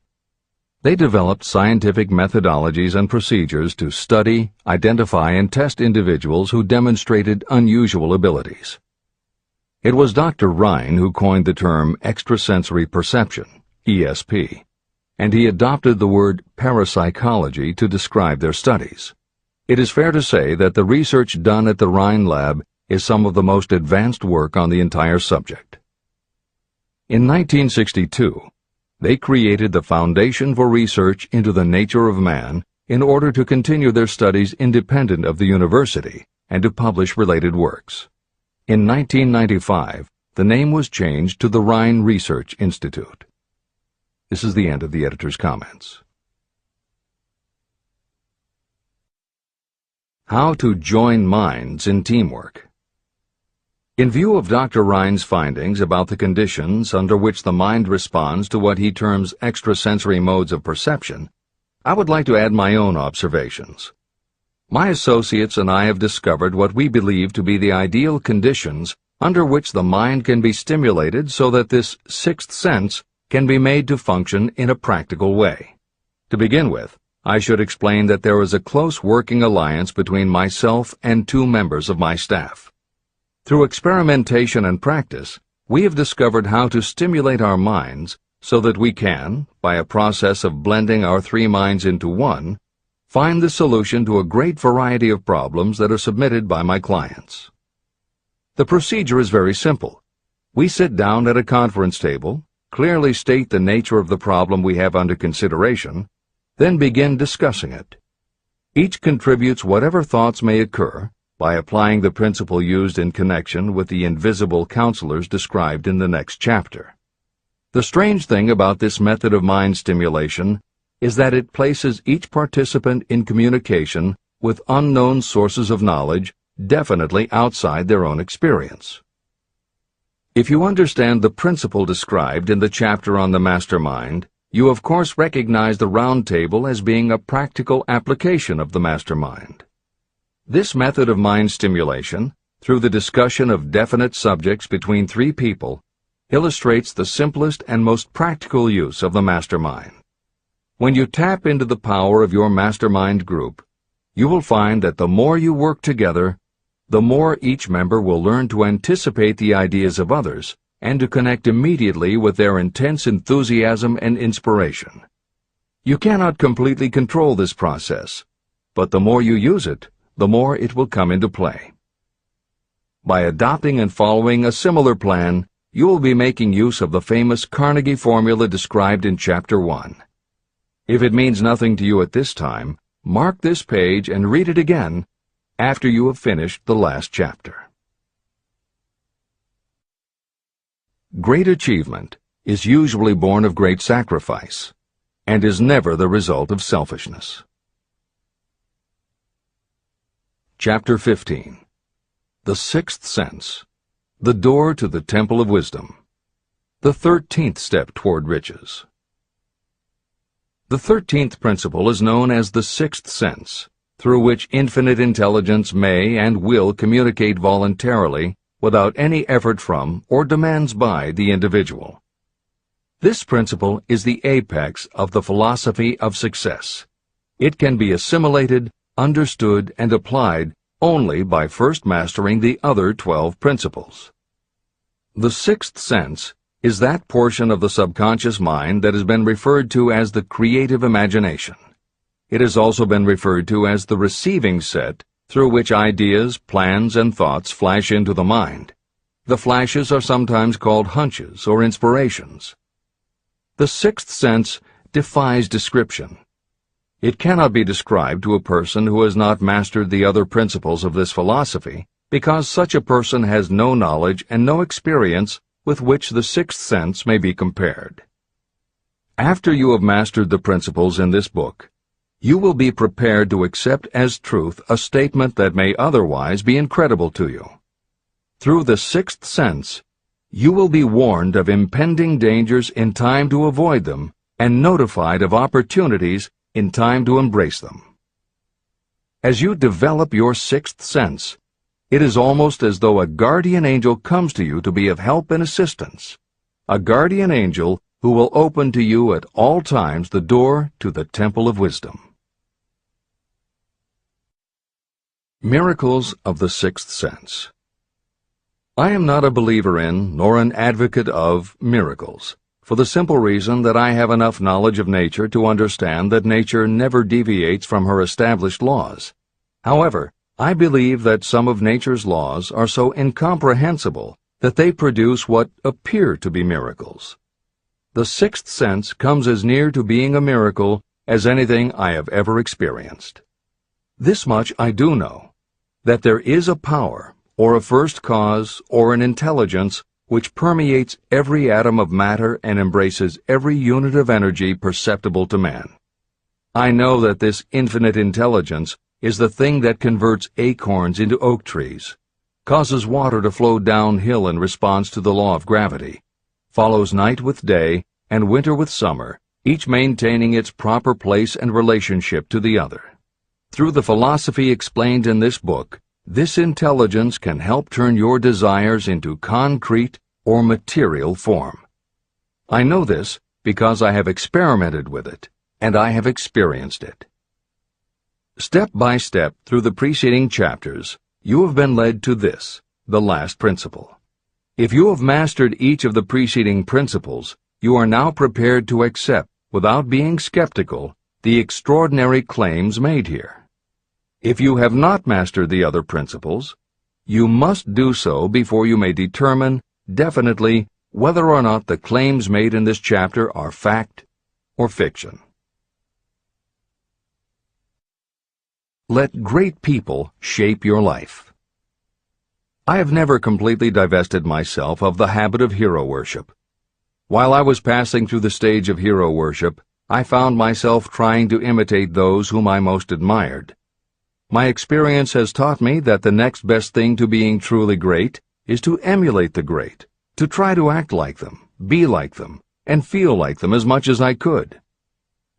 They developed scientific methodologies and procedures to study, identify, and test individuals who demonstrated unusual abilities. It was Dr. Rhine who coined the term extrasensory perception, ESP, and he adopted the word parapsychology to describe their studies. It is fair to say that the research done at the Rhine lab is some of the most advanced work on the entire subject. In 1962, they created the Foundation for Research into the Nature of Man in order to continue their studies independent of the university and to publish related works. In 1995, the name was changed to the Rhine Research Institute. This is the end of the editor's comments. How to join minds in teamwork. In view of Dr. Rhine's findings about the conditions under which the mind responds to what he terms extrasensory modes of perception, I would like to add my own observations. My associates and I have discovered what we believe to be the ideal conditions under which the mind can be stimulated so that this sixth sense can be made to function in a practical way. To begin with, I should explain that there is a close working alliance between myself and two members of my staff. Through experimentation and practice, we have discovered how to stimulate our minds so that we can, by a process of blending our three minds into one, find the solution to a great variety of problems that are submitted by my clients. The procedure is very simple. We sit down at a conference table, clearly state the nature of the problem we have under consideration, then begin discussing it. Each contributes whatever thoughts may occur by applying the principle used in connection with the invisible counselors described in the next chapter. The strange thing about this method of mind stimulation is that it places each participant in communication with unknown sources of knowledge definitely outside their own experience. If you understand the principle described in the chapter on the mastermind, you of course recognize the round table as being a practical application of the mastermind. This method of mind stimulation, through the discussion of definite subjects between three people, illustrates the simplest and most practical use of the mastermind. When you tap into the power of your mastermind group, you will find that the more you work together, the more each member will learn to anticipate the ideas of others and to connect immediately with their intense enthusiasm and inspiration. You cannot completely control this process, but the more you use it, the more it will come into play. By adopting and following a similar plan, you will be making use of the famous Carnegie formula described in Chapter 1. If it means nothing to you at this time, mark this page and read it again after you have finished the last chapter. Great achievement is usually born of great sacrifice and is never the result of selfishness. Chapter 15. The Sixth Sense. The Door to the Temple of Wisdom. The 13th Step Toward Riches. The 13th principle is known as the Sixth Sense, through which infinite intelligence may and will communicate voluntarily without any effort from or demands by the individual. This principle is the apex of the philosophy of success. It can be assimilated, understood, and applied only by first mastering the other 12 principles. The sixth sense is that portion of the subconscious mind that has been referred to as the creative imagination. It has also been referred to as the receiving set through which ideas, plans, and thoughts flash into the mind. The flashes are sometimes called hunches or inspirations. The sixth sense defies description. It cannot be described to a person who has not mastered the other principles of this philosophy, because such a person has no knowledge and no experience with which the sixth sense may be compared. After you have mastered the principles in this book, you will be prepared to accept as truth a statement that may otherwise be incredible to you. Through the sixth sense, you will be warned of impending dangers in time to avoid them and notified of opportunities in time to embrace them. As you develop your sixth sense, it is almost as though a guardian angel comes to you to be of help and assistance, a guardian angel who will open to you at all times the door to the temple of wisdom. Miracles of the Sixth Sense. I am not a believer in, nor an advocate of, miracles, for the simple reason that I have enough knowledge of nature to understand that nature never deviates from her established laws. However, I believe that some of nature's laws are so incomprehensible that they produce what appear to be miracles. The sixth sense comes as near to being a miracle as anything I have ever experienced. This much I do know, that there is a power, or a first cause, or an intelligence which permeates every atom of matter and embraces every unit of energy perceptible to man. I know that this infinite intelligence is the thing that converts acorns into oak trees, causes water to flow downhill in response to the law of gravity, follows night with day and winter with summer, each maintaining its proper place and relationship to the other. Through the philosophy explained in this book, this intelligence can help turn your desires into concrete or material form. I know this because I have experimented with it, and I have experienced it. Step by step through the preceding chapters, you have been led to this, the last principle. If you have mastered each of the preceding principles, you are now prepared to accept, without being skeptical, the extraordinary claims made here. If you have not mastered the other principles, you must do so before you may determine definitely whether or not the claims made in this chapter are fact or fiction. Let great people shape your life. I have never completely divested myself of the habit of hero worship. While I was passing through the stage of hero worship, I found myself trying to imitate those whom I most admired. My experience has taught me that the next best thing to being truly great is to emulate the great, to try to act like them, be like them, and feel like them as much as I could.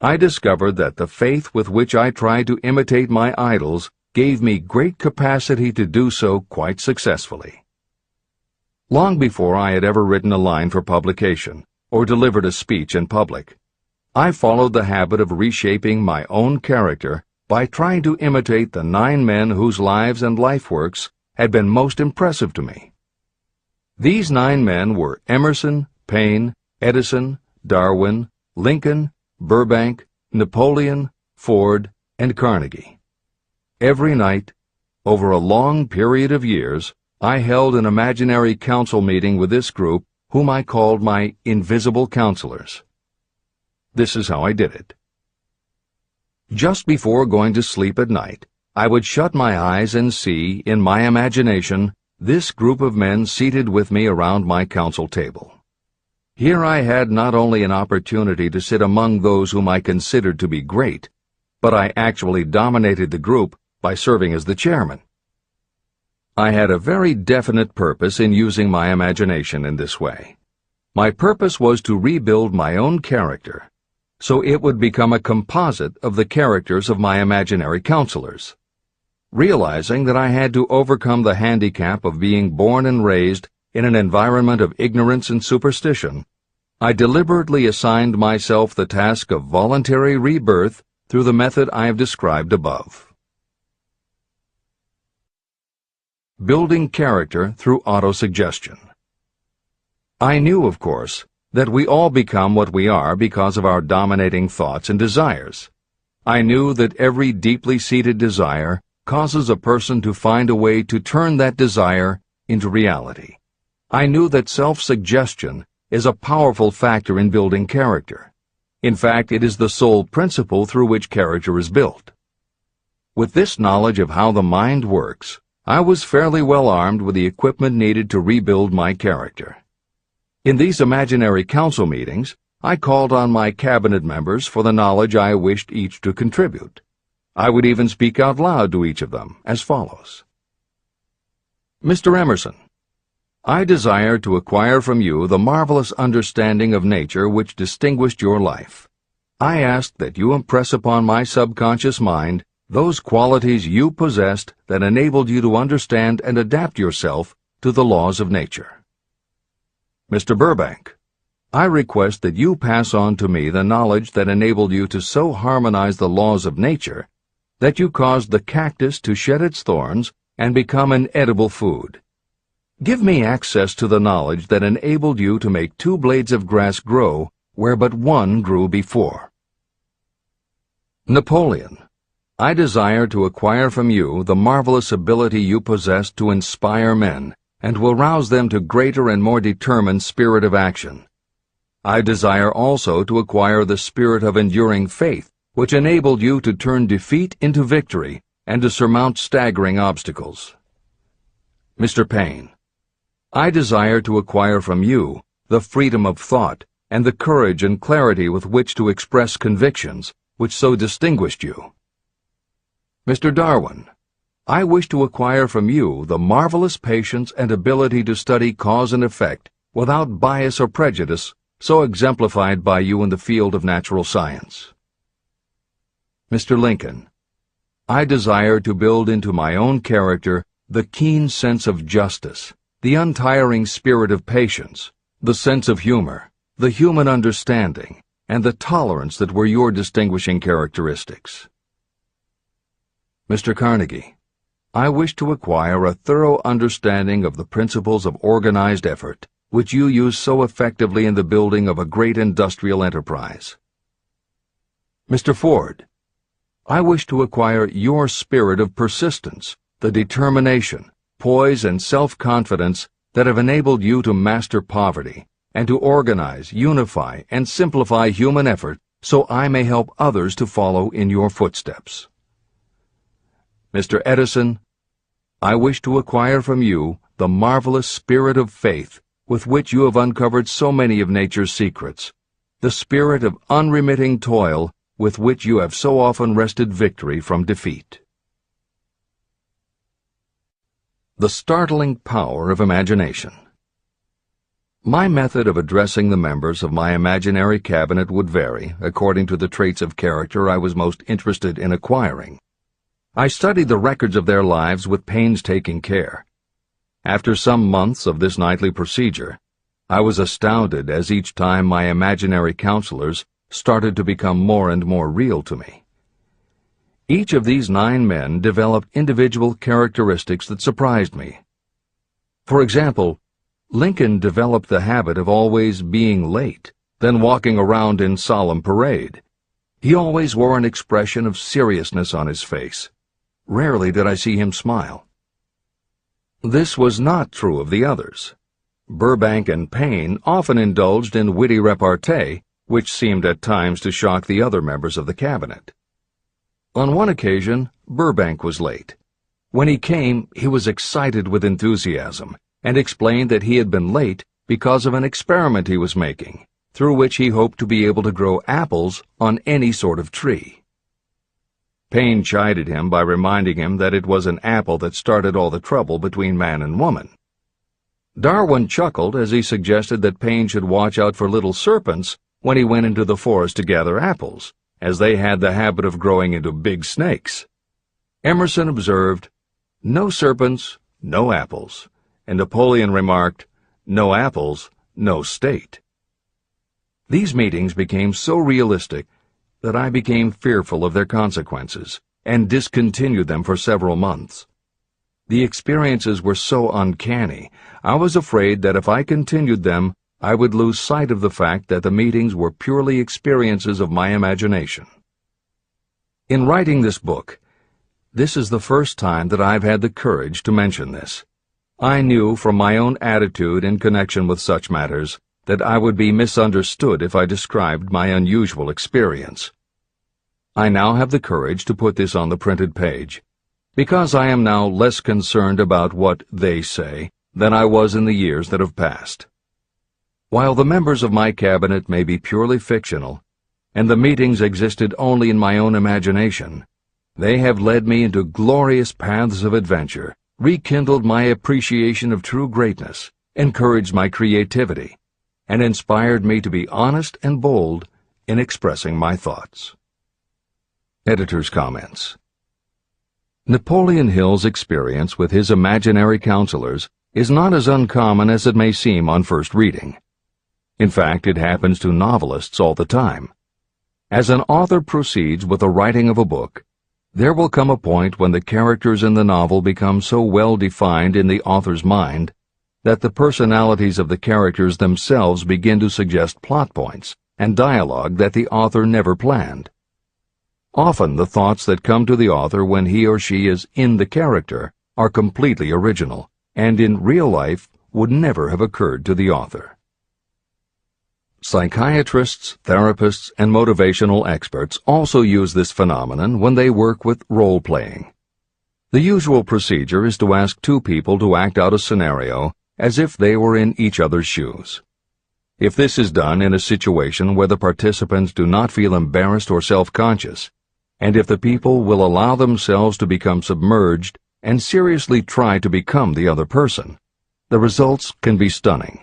I discovered that the faith with which I tried to imitate my idols gave me great capacity to do so quite successfully. Long before I had ever written a line for publication or delivered a speech in public, I followed the habit of reshaping my own character by trying to imitate the 9 men whose lives and life works had been most impressive to me. These 9 men were Emerson, Paine, Edison, Darwin, Lincoln, Burbank, Napoleon, Ford, and Carnegie. Every night, over a long period of years, I held an imaginary council meeting with this group, whom I called my invisible counselors. This is how I did it. Just before going to sleep at night, I would shut my eyes and see, in my imagination, this group of men seated with me around my council table. Here I had not only an opportunity to sit among those whom I considered to be great, but I actually dominated the group by serving as the chairman. I had a very definite purpose in using my imagination in this way. My purpose was to rebuild my own character, so it would become a composite of the characters of my imaginary counselors. Realizing that I had to overcome the handicap of being born and raised in an environment of ignorance and superstition, I deliberately assigned myself the task of voluntary rebirth through the method I have described above. Building character through autosuggestion. I knew, of course, that we all become what we are because of our dominating thoughts and desires. I knew that every deeply seated desire causes a person to find a way to turn that desire into reality. I knew that self-suggestion is a powerful factor in building character. In fact, it is the sole principle through which character is built. With this knowledge of how the mind works, I was fairly well armed with the equipment needed to rebuild my character. In these imaginary council meetings, I called on my cabinet members for the knowledge I wished each to contribute. I would even speak out loud to each of them as follows. Mr. Emerson, I desire to acquire from you the marvelous understanding of nature which distinguished your life. I ask that you impress upon my subconscious mind those qualities you possessed that enabled you to understand and adapt yourself to the laws of nature. Mr. Burbank, I request that you pass on to me the knowledge that enabled you to so harmonize the laws of nature that you caused the cactus to shed its thorns and become an edible food. Give me access to the knowledge that enabled you to make 2 blades of grass grow where but 1 grew before. Napoleon, I desire to acquire from you the marvelous ability you possess to inspire men and to arouse them to greater and more determined spirit of action. I desire also to acquire the spirit of enduring faith, which enabled you to turn defeat into victory and to surmount staggering obstacles. Mr. Paine, I desire to acquire from you the freedom of thought and the courage and clarity with which to express convictions which so distinguished you. Mr. Darwin, I wish to acquire from you the marvelous patience and ability to study cause and effect without bias or prejudice, so exemplified by you in the field of natural science. Mr. Lincoln, I desire to build into my own character the keen sense of justice, the untiring spirit of patience, the sense of humor, the human understanding, and the tolerance that were your distinguishing characteristics. Mr. Carnegie, I wish to acquire a thorough understanding of the principles of organized effort, which you use so effectively in the building of a great industrial enterprise. Mr. Ford, I wish to acquire your spirit of persistence, the determination, poise, and self-confidence that have enabled you to master poverty and to organize, unify, and simplify human effort so I may help others to follow in your footsteps. Mr. Edison, I wish to acquire from you the marvelous spirit of faith with which you have uncovered so many of nature's secrets, the spirit of unremitting toil with which you have so often wrested victory from defeat. The startling power of imagination. My method of addressing the members of my imaginary cabinet would vary according to the traits of character I was most interested in acquiring. I studied the records of their lives with painstaking care. After some months of this nightly procedure, I was astounded as each time my imaginary counselors started to become more and more real to me. Each of these 9 men developed individual characteristics that surprised me. For example, Lincoln developed the habit of always being late, then walking around in solemn parade. He always wore an expression of seriousness on his face. Rarely did I see him smile. This was not true of the others. Burbank and Payne often indulged in witty repartee, which seemed at times to shock the other members of the cabinet. On one occasion, Burbank was late. When he came, he was excited with enthusiasm, and explained that he had been late because of an experiment he was making, through which he hoped to be able to grow apples on any sort of tree. Payne chided him by reminding him that it was an apple that started all the trouble between man and woman. Darwin chuckled as he suggested that Payne should watch out for little serpents when he went into the forest to gather apples, as they had the habit of growing into big snakes. Emerson observed, "No serpents, no apples," and Napoleon remarked, "No apples, no state." These meetings became so realistic that I became fearful of their consequences and discontinued them for several months. The experiences were so uncanny, I was afraid that if I continued them, I would lose sight of the fact that the meetings were purely experiences of my imagination. In writing this book, this is the first time that I've had the courage to mention this. I knew from my own attitude in connection with such matters that I would be misunderstood if I described my unusual experience. I now have the courage to put this on the printed page, because I am now less concerned about what they say than I was in the years that have passed. While the members of my cabinet may be purely fictional, and the meetings existed only in my own imagination, they have led me into glorious paths of adventure, rekindled my appreciation of true greatness, encouraged my creativity, and inspired me to be honest and bold in expressing my thoughts. Editor's comments. Napoleon Hill's experience with his imaginary counselors is not as uncommon as it may seem on first reading. In fact, it happens to novelists all the time. As an author proceeds with the writing of a book, there will come a point when the characters in the novel become so well defined in the author's mind that the personalities of the characters themselves begin to suggest plot points and dialogue that the author never planned. Often the thoughts that come to the author when he or she is in the character are completely original, and in real life would never have occurred to the author. Psychiatrists, therapists, and motivational experts also use this phenomenon when they work with role-playing. The usual procedure is to ask 2 people to act out a scenario as if they were in each other's shoes. If this is done in a situation where the participants do not feel embarrassed or self-conscious, and if the people will allow themselves to become submerged and seriously try to become the other person, the results can be stunning.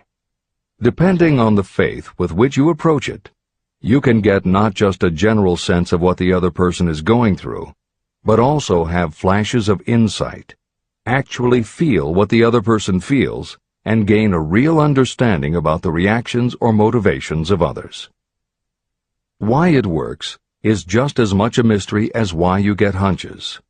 Depending on the faith with which you approach it, you can get not just a general sense of what the other person is going through, but also have flashes of insight, actually feel what the other person feels, and gain a real understanding about the reactions or motivations of others. Why it works is just as much a mystery as why you get hunches.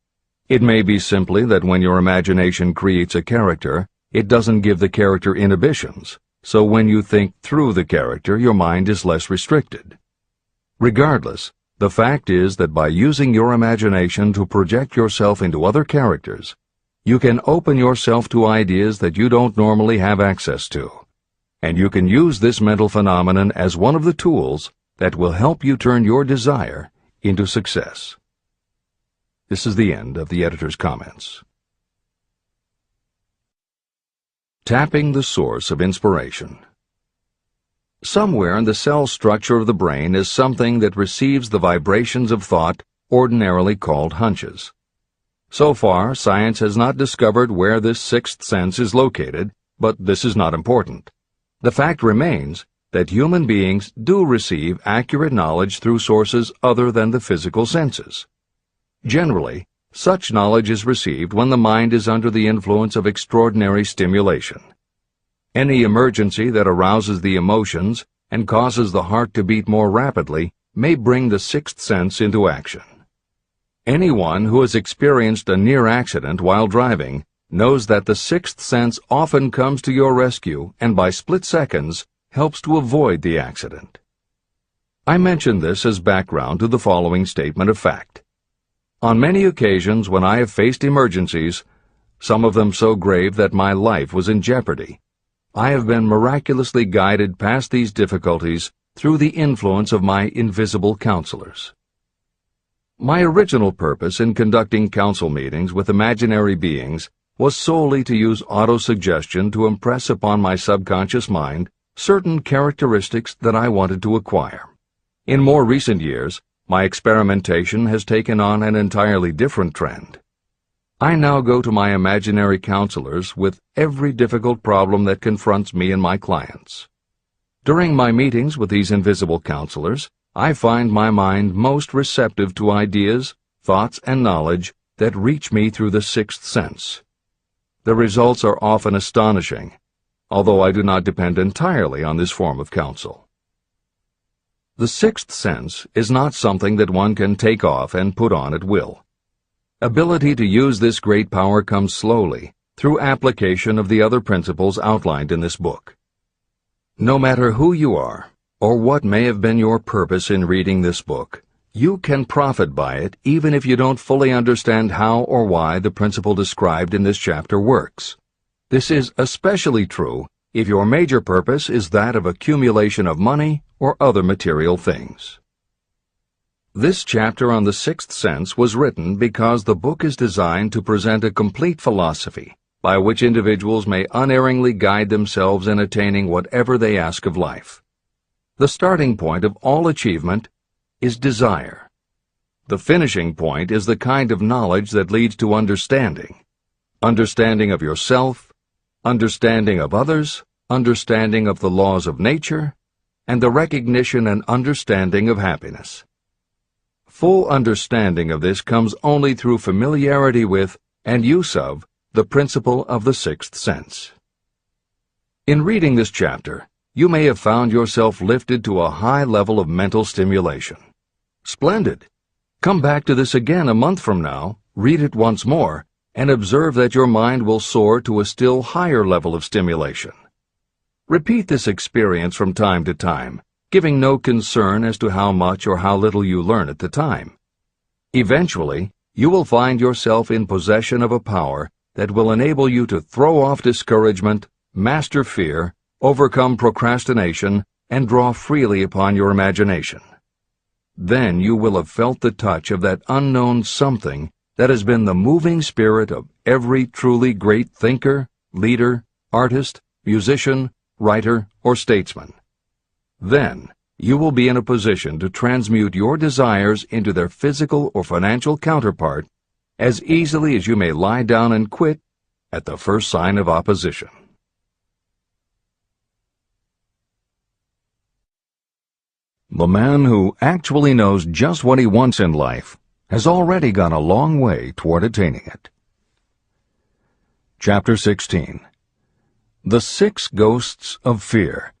It may be simply that when your imagination creates a character, it doesn't give the character inhibitions, so when you think through the character, your mind is less restricted. Regardless, the fact is that by using your imagination to project yourself into other characters, you can open yourself to ideas that you don't normally have access to, and you can use this mental phenomenon as one of the tools that will help you turn your desire into success. This is the end of the editor's comments. Tapping the source of inspiration. Somewhere in the cell structure of the brain is something that receives the vibrations of thought ordinarily called hunches. So far, science has not discovered where this sixth sense is located, but this is not important. The fact remains that human beings do receive accurate knowledge through sources other than the physical senses. Generally, such knowledge is received when the mind is under the influence of extraordinary stimulation. Any emergency that arouses the emotions and causes the heart to beat more rapidly may bring the sixth sense into action. Anyone who has experienced a near accident while driving knows that the sixth sense often comes to your rescue and by split seconds helps to avoid the accident. I mention this as background to the following statement of fact. On many occasions when I have faced emergencies, some of them so grave that my life was in jeopardy, I have been miraculously guided past these difficulties through the influence of my invisible counselors. My original purpose in conducting council meetings with imaginary beings was solely to use autosuggestion to impress upon my subconscious mind certain characteristics that I wanted to acquire. In more recent years, my experimentation has taken on an entirely different trend. I now go to my imaginary counselors with every difficult problem that confronts me and my clients. During my meetings with these invisible counselors, I find my mind most receptive to ideas, thoughts, and knowledge that reach me through the sixth sense. The results are often astonishing, although I do not depend entirely on this form of counsel. The sixth sense is not something that one can take off and put on at will. Ability to use this great power comes slowly, through application of the other principles outlined in this book. No matter who you are, or what may have been your purpose in reading this book, you can profit by it even if you don't fully understand how or why the principle described in this chapter works. This is especially true if your major purpose is that of accumulation of money or other material things. This chapter on the sixth sense was written because the book is designed to present a complete philosophy by which individuals may unerringly guide themselves in attaining whatever they ask of life. The starting point of all achievement is desire. The finishing point is the kind of knowledge that leads to understanding. Understanding of yourself, understanding of others, understanding of the laws of nature, and the recognition and understanding of happiness. Full understanding of this comes only through familiarity with and use of the principle of the sixth sense. In reading this chapter, you may have found yourself lifted to a high level of mental stimulation. Splendid! Come back to this again a month from now, read it once more, and observe that your mind will soar to a still higher level of stimulation. Repeat this experience from time to time, giving no concern as to how much or how little you learn at the time. Eventually, you will find yourself in possession of a power that will enable you to throw off discouragement, master fear, overcome procrastination, and draw freely upon your imagination. Then you will have felt the touch of that unknown something that has been the moving spirit of every truly great thinker, leader, artist, musician, writer, or statesman. Then you will be in a position to transmute your desires into their physical or financial counterpart as easily as you may lie down and quit at the first sign of opposition. The man who actually knows just what he wants in life has already gone a long way toward attaining it. Chapter 16. The Six Ghosts of Fear.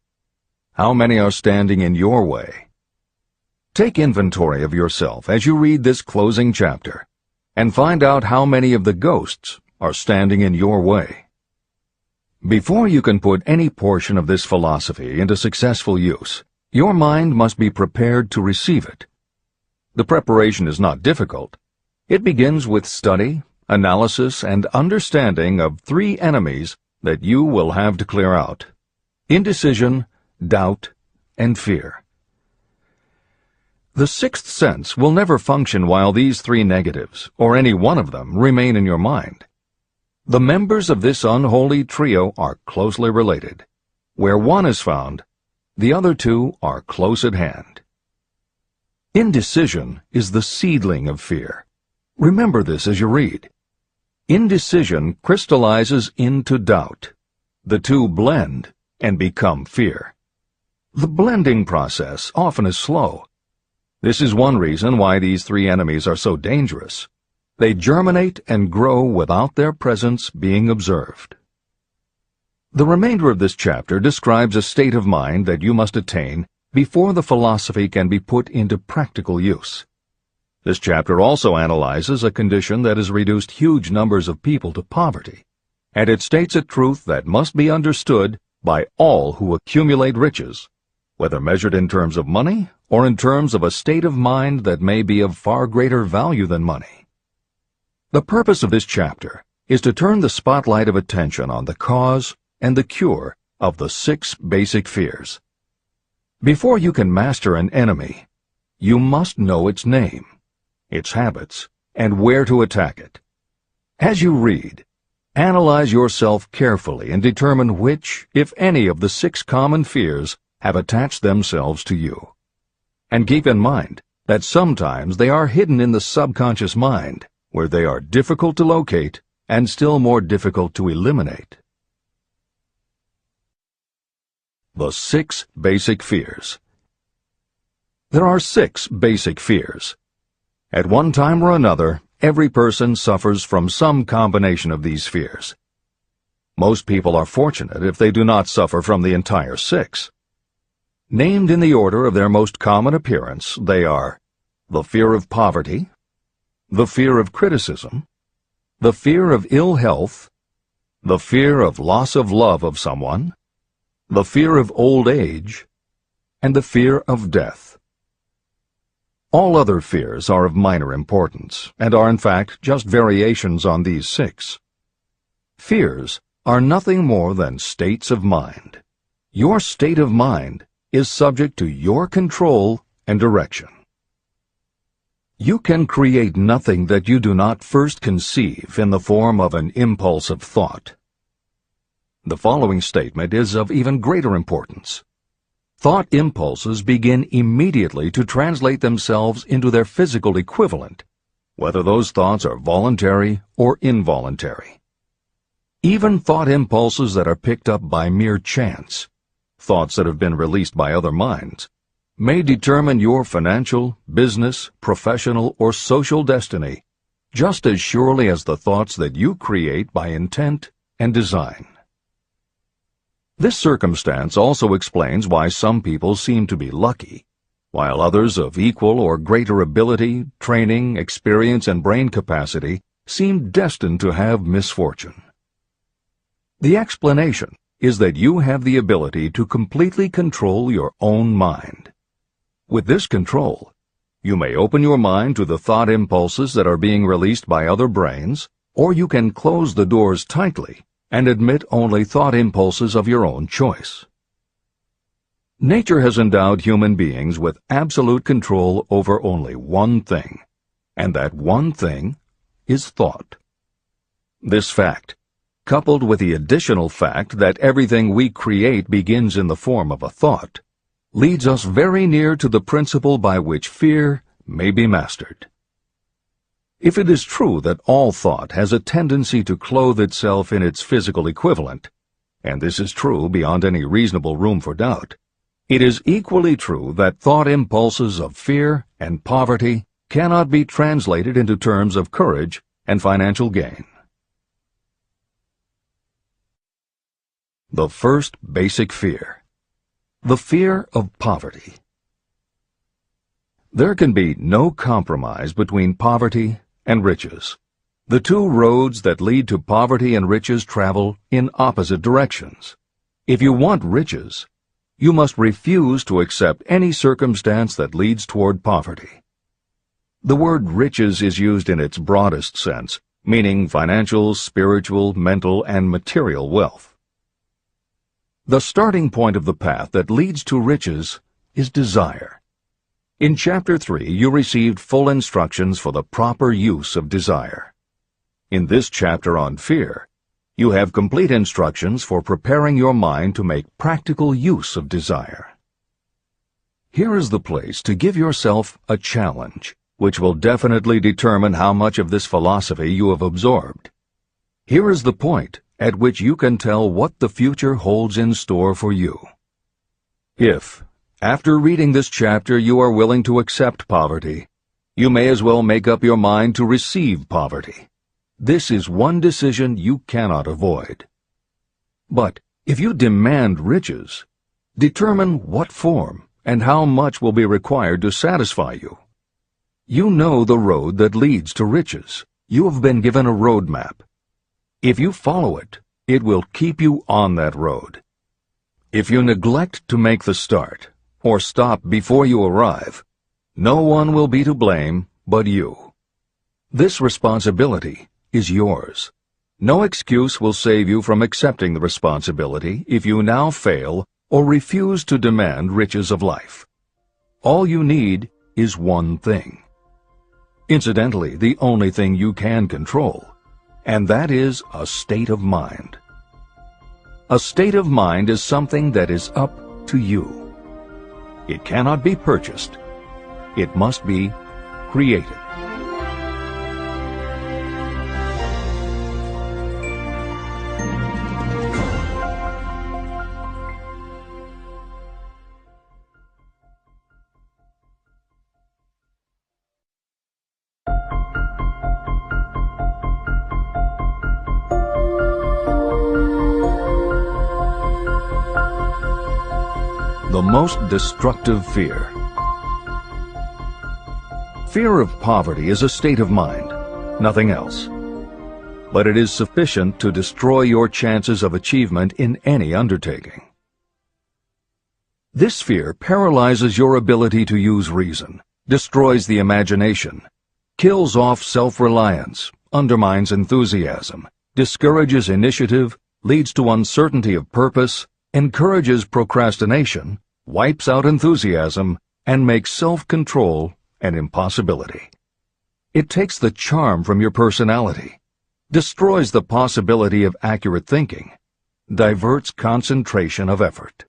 How many are standing in your way? Take inventory of yourself as you read this closing chapter, and find out how many of the ghosts are standing in your way. Before you can put any portion of this philosophy into successful use, your mind must be prepared to receive it. The preparation is not difficult. It begins with study, analysis, and understanding of three enemies that you will have to clear out: indecision, doubt, and fear. The sixth sense will never function while these three negatives, or any one of them, remain in your mind. The members of this unholy trio are closely related. Where one is found, the other two are close at hand. Indecision is the seedling of fear. Remember this as you read. Indecision crystallizes into doubt. The two blend and become fear. The blending process often is slow. This is one reason why these three enemies are so dangerous. They germinate and grow without their presence being observed. The remainder of this chapter describes a state of mind that you must attain before the philosophy can be put into practical use. This chapter also analyzes a condition that has reduced huge numbers of people to poverty, and it states a truth that must be understood by all who accumulate riches, whether measured in terms of money or in terms of a state of mind that may be of far greater value than money. The purpose of this chapter is to turn the spotlight of attention on the cause and the cure of the 6 basic fears. Before you can master an enemy, you must know its name, its habits, and where to attack it. As you read, analyze yourself carefully and determine which, if any, of the 6 common fears have attached themselves to you. And keep in mind that sometimes they are hidden in the subconscious mind, where they are difficult to locate and still more difficult to eliminate. The 6 basic fears. There are 6 basic fears. At one time or another, every person suffers from some combination of these fears. Most people are fortunate if they do not suffer from the entire 6. Named in the order of their most common appearance, they are the fear of poverty, the fear of criticism, the fear of ill health, the fear of loss of love of someone, the fear of old age, and the fear of death. All other fears are of minor importance, and are in fact just variations on these 6. Fears are nothing more than states of mind. Your state of mind is subject to your control and direction. You can create nothing that you do not first conceive in the form of an impulse of thought. The following statement is of even greater importance. Thought impulses begin immediately to translate themselves into their physical equivalent, whether those thoughts are voluntary or involuntary. Even thought impulses that are picked up by mere chance, thoughts that have been released by other minds, may determine your financial, business, professional, or social destiny just as surely as the thoughts that you create by intent and design. This circumstance also explains why some people seem to be lucky, while others of equal or greater ability, training, experience, and brain capacity seem destined to have misfortune. The explanation is that you have the ability to completely control your own mind. With this control, you may open your mind to the thought impulses that are being released by other brains, or you can close the doors tightly and admit only thought impulses of your own choice. Nature has endowed human beings with absolute control over only one thing, and that one thing is thought. This fact, coupled with the additional fact that everything we create begins in the form of a thought, leads us very near to the principle by which fear may be mastered. If it is true that all thought has a tendency to clothe itself in its physical equivalent, and this is true beyond any reasonable room for doubt, it is equally true that thought impulses of fear and poverty cannot be translated into terms of courage and financial gain. The first basic fear. The fear of poverty. There can be no compromise between poverty and riches. The two roads that lead to poverty and riches travel in opposite directions. If you want riches, you must refuse to accept any circumstance that leads toward poverty. The word riches is used in its broadest sense, meaning financial, spiritual, mental, and material wealth. The starting point of the path that leads to riches is desire. In Chapter 3, you received full instructions for the proper use of desire. In this chapter on fear, You have complete instructions for preparing your mind to make practical use of desire. Here is the place to give yourself a challenge, which will definitely determine how much of this philosophy you have absorbed. Here is the point at which you can tell what the future holds in store for you. If, after reading this chapter, you are willing to accept poverty, you may as well make up your mind to receive poverty. This is one decision you cannot avoid. But if you demand riches, determine what form and how much will be required to satisfy you. You know the road that leads to riches. You have been given a roadmap. If you follow it, it will keep you on that road. If you neglect to make the start, or stop before you arrive, no one will be to blame but you. This responsibility is yours. No excuse will save you from accepting the responsibility if you now fail or refuse to demand riches of life. All you need is one thing. Incidentally, the only thing you can control, and that is a state of mind. A state of mind is something that is up to you. It cannot be purchased. It must be created. The most destructive fear. Fear of poverty is a state of mind, nothing else. But it is sufficient to destroy your chances of achievement in any undertaking. This fear paralyzes your ability to use reason, destroys the imagination, kills off self-reliance, undermines enthusiasm, discourages initiative, leads to uncertainty of purpose, encourages procrastination, wipes out enthusiasm, and makes self-control an impossibility. It takes the charm from your personality, destroys the possibility of accurate thinking, diverts concentration of effort.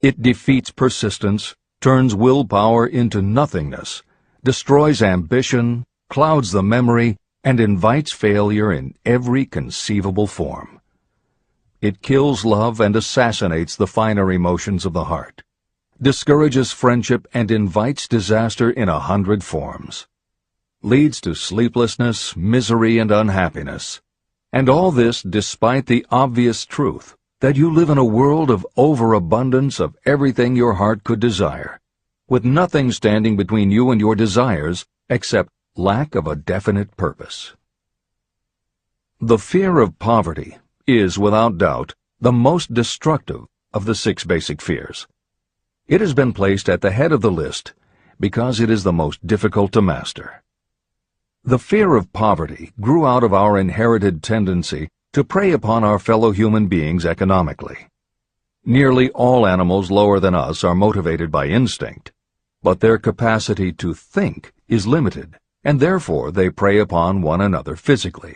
It defeats persistence, turns willpower into nothingness, destroys ambition, clouds the memory, and invites failure in every conceivable form. It kills love and assassinates the finer emotions of the heart, discourages friendship and invites disaster in 100 forms, leads to sleeplessness, misery, and unhappiness. And all this despite the obvious truth that you live in a world of overabundance of everything your heart could desire, with nothing standing between you and your desires except lack of a definite purpose. The fear of poverty is, without doubt, the most destructive of the 6 basic fears. It has been placed at the head of the list because it is the most difficult to master. The fear of poverty grew out of our inherited tendency to prey upon our fellow human beings economically. Nearly all animals lower than us are motivated by instinct, but their capacity to think is limited, and therefore they prey upon one another physically.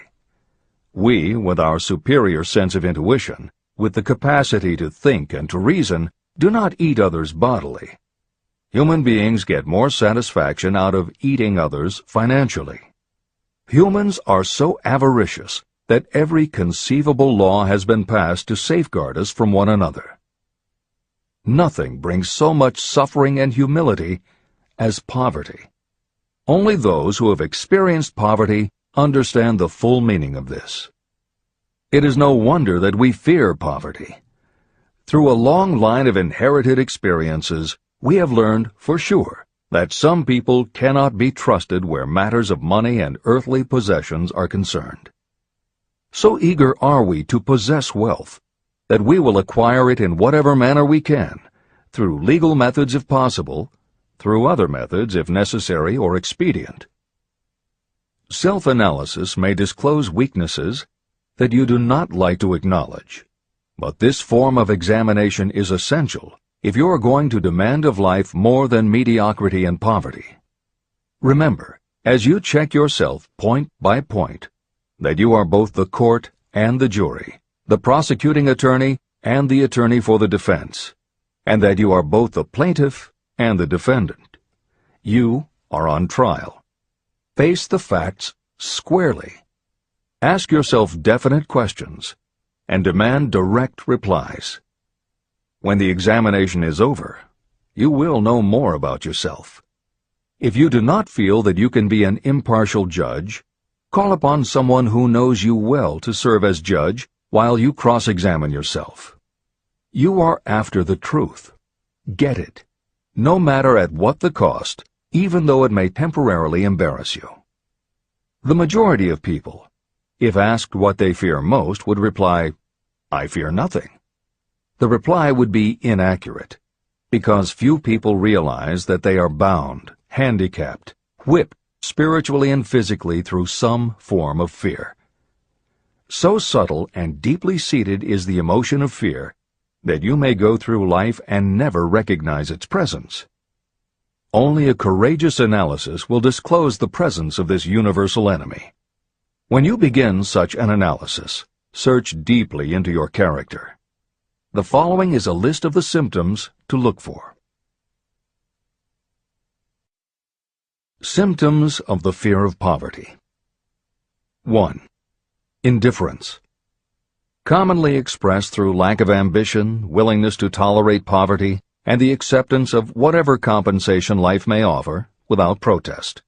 We, with our superior sense of intuition, with the capacity to think and to reason, do not eat others bodily. Human beings get more satisfaction out of eating others financially. Humans are so avaricious that every conceivable law has been passed to safeguard us from one another. Nothing brings so much suffering and humility as poverty. Only those who have experienced poverty understand the full meaning of this. It is no wonder that we fear poverty. Through a long line of inherited experiences, we have learned for sure that some people cannot be trusted where matters of money and earthly possessions are concerned. So eager are we to possess wealth that we will acquire it in whatever manner we can, through legal methods if possible, through other methods if necessary or expedient. Self-analysis may disclose weaknesses that you do not like to acknowledge, but this form of examination is essential if you are going to demand of life more than mediocrity and poverty. Remember, as you check yourself point by point, that you are both the court and the jury, the prosecuting attorney and the attorney for the defense, and that you are both the plaintiff and the defendant. You are on trial. Face the facts squarely. Ask yourself definite questions and demand direct replies. When the examination is over, you will know more about yourself. If you do not feel that you can be an impartial judge, call upon someone who knows you well to serve as judge while you cross-examine yourself. You are after the truth. Get it, no matter at what the cost, even though it may temporarily embarrass you. The majority of people, if asked what they fear most, would reply, "I fear nothing." The reply would be inaccurate, because few people realize that they are bound, handicapped, whipped spiritually and physically through some form of fear. So subtle and deeply seated is the emotion of fear that you may go through life and never recognize its presence. Only a courageous analysis will disclose the presence of this universal enemy. When you begin such an analysis, search deeply into your character. The following is a list of the symptoms to look for. Symptoms of the fear of poverty. 1. Indifference. Commonly expressed through lack of ambition, willingness to tolerate poverty, and the acceptance of whatever compensation life may offer without protest.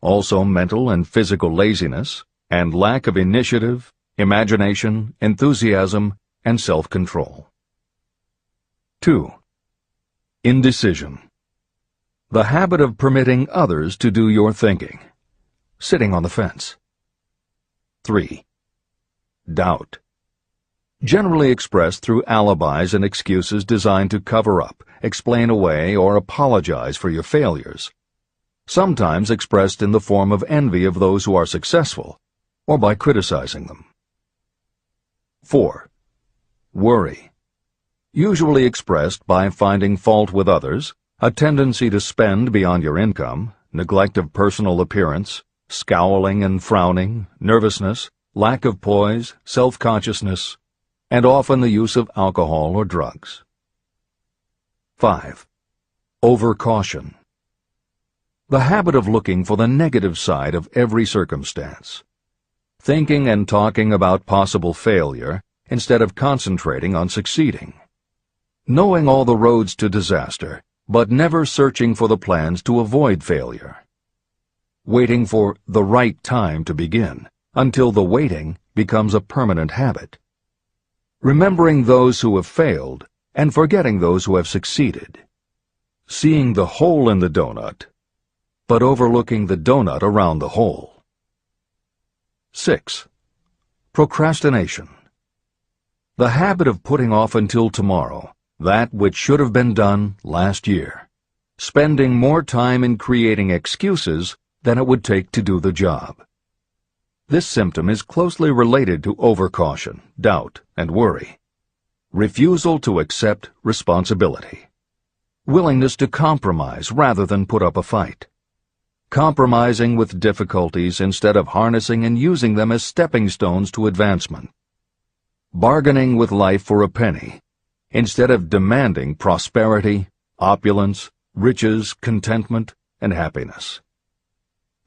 Also mental and physical laziness, and lack of initiative, imagination, enthusiasm, and self-control. 2. Indecision. The habit of permitting others to do your thinking. Sitting on the fence. 3. Doubt. Generally expressed through alibis and excuses designed to cover up, explain away, or apologize for your failures. Sometimes expressed in the form of envy of those who are successful, or by criticizing them. 4. Worry. Usually expressed by finding fault with others, a tendency to spend beyond your income, neglect of personal appearance, scowling and frowning, nervousness, lack of poise, self-consciousness, and often the use of alcohol or drugs. 5. Overcaution. The habit of looking for the negative side of every circumstance. Thinking and talking about possible failure instead of concentrating on succeeding. Knowing all the roads to disaster, but never searching for the plans to avoid failure. Waiting for the right time to begin, until the waiting becomes a permanent habit. Remembering those who have failed and forgetting those who have succeeded. Seeing the hole in the donut, but overlooking the donut around the hole. 6. Procrastination. The habit of putting off until tomorrow that which should have been done last year, spending more time in creating excuses than it would take to do the job. This symptom is closely related to overcaution, doubt, and worry. Refusal to accept responsibility. Willingness to compromise rather than put up a fight. Compromising with difficulties instead of harnessing and using them as stepping stones to advancement. Bargaining with life for a penny instead of demanding prosperity, opulence, riches, contentment, and happiness.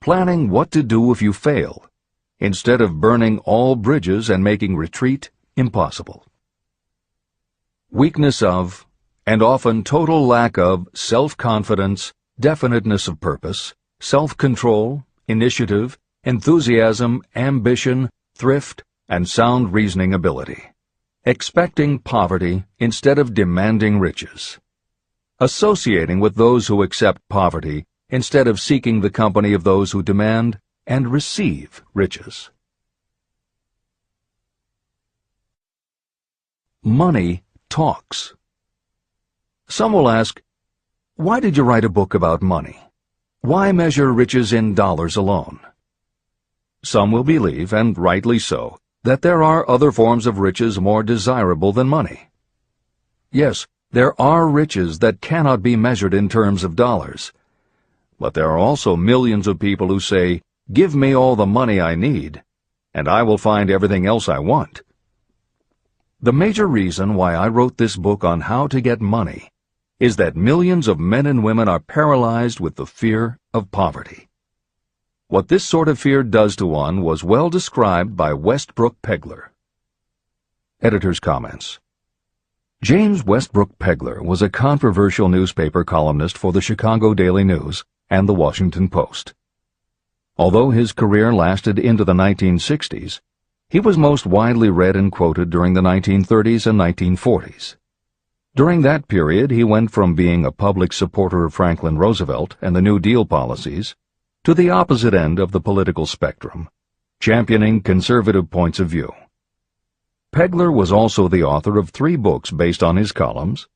Planning what to do if you fail, instead of burning all bridges and making retreat impossible. Weakness of, and often total lack of, self-confidence, definiteness of purpose, self-control, initiative, enthusiasm, ambition, thrift, and sound reasoning ability. Expecting poverty instead of demanding riches. Associating with those who accept poverty instead of seeking the company of those who demand and receive riches. Money talks. Some will ask, why did you write a book about money? Why measure riches in dollars alone? Some will believe, and rightly so, that there are other forms of riches more desirable than money. Yes, there are riches that cannot be measured in terms of dollars. But there are also millions of people who say, "Give me all the money I need," and I will find everything else I want. The major reason why I wrote this book on how to get money is that millions of men and women are paralyzed with the fear of poverty. What this sort of fear does to one was well described by Westbrook Pegler. Editor's comments. James Westbrook Pegler was a controversial newspaper columnist for the Chicago Daily News and the Washington Post. Although his career lasted into the 1960s, he was most widely read and quoted during the 1930s and 1940s. During that period, he went from being a public supporter of Franklin Roosevelt and the New Deal policies to the opposite end of the political spectrum, championing conservative points of view. Pegler was also the author of 3 books based on his columns,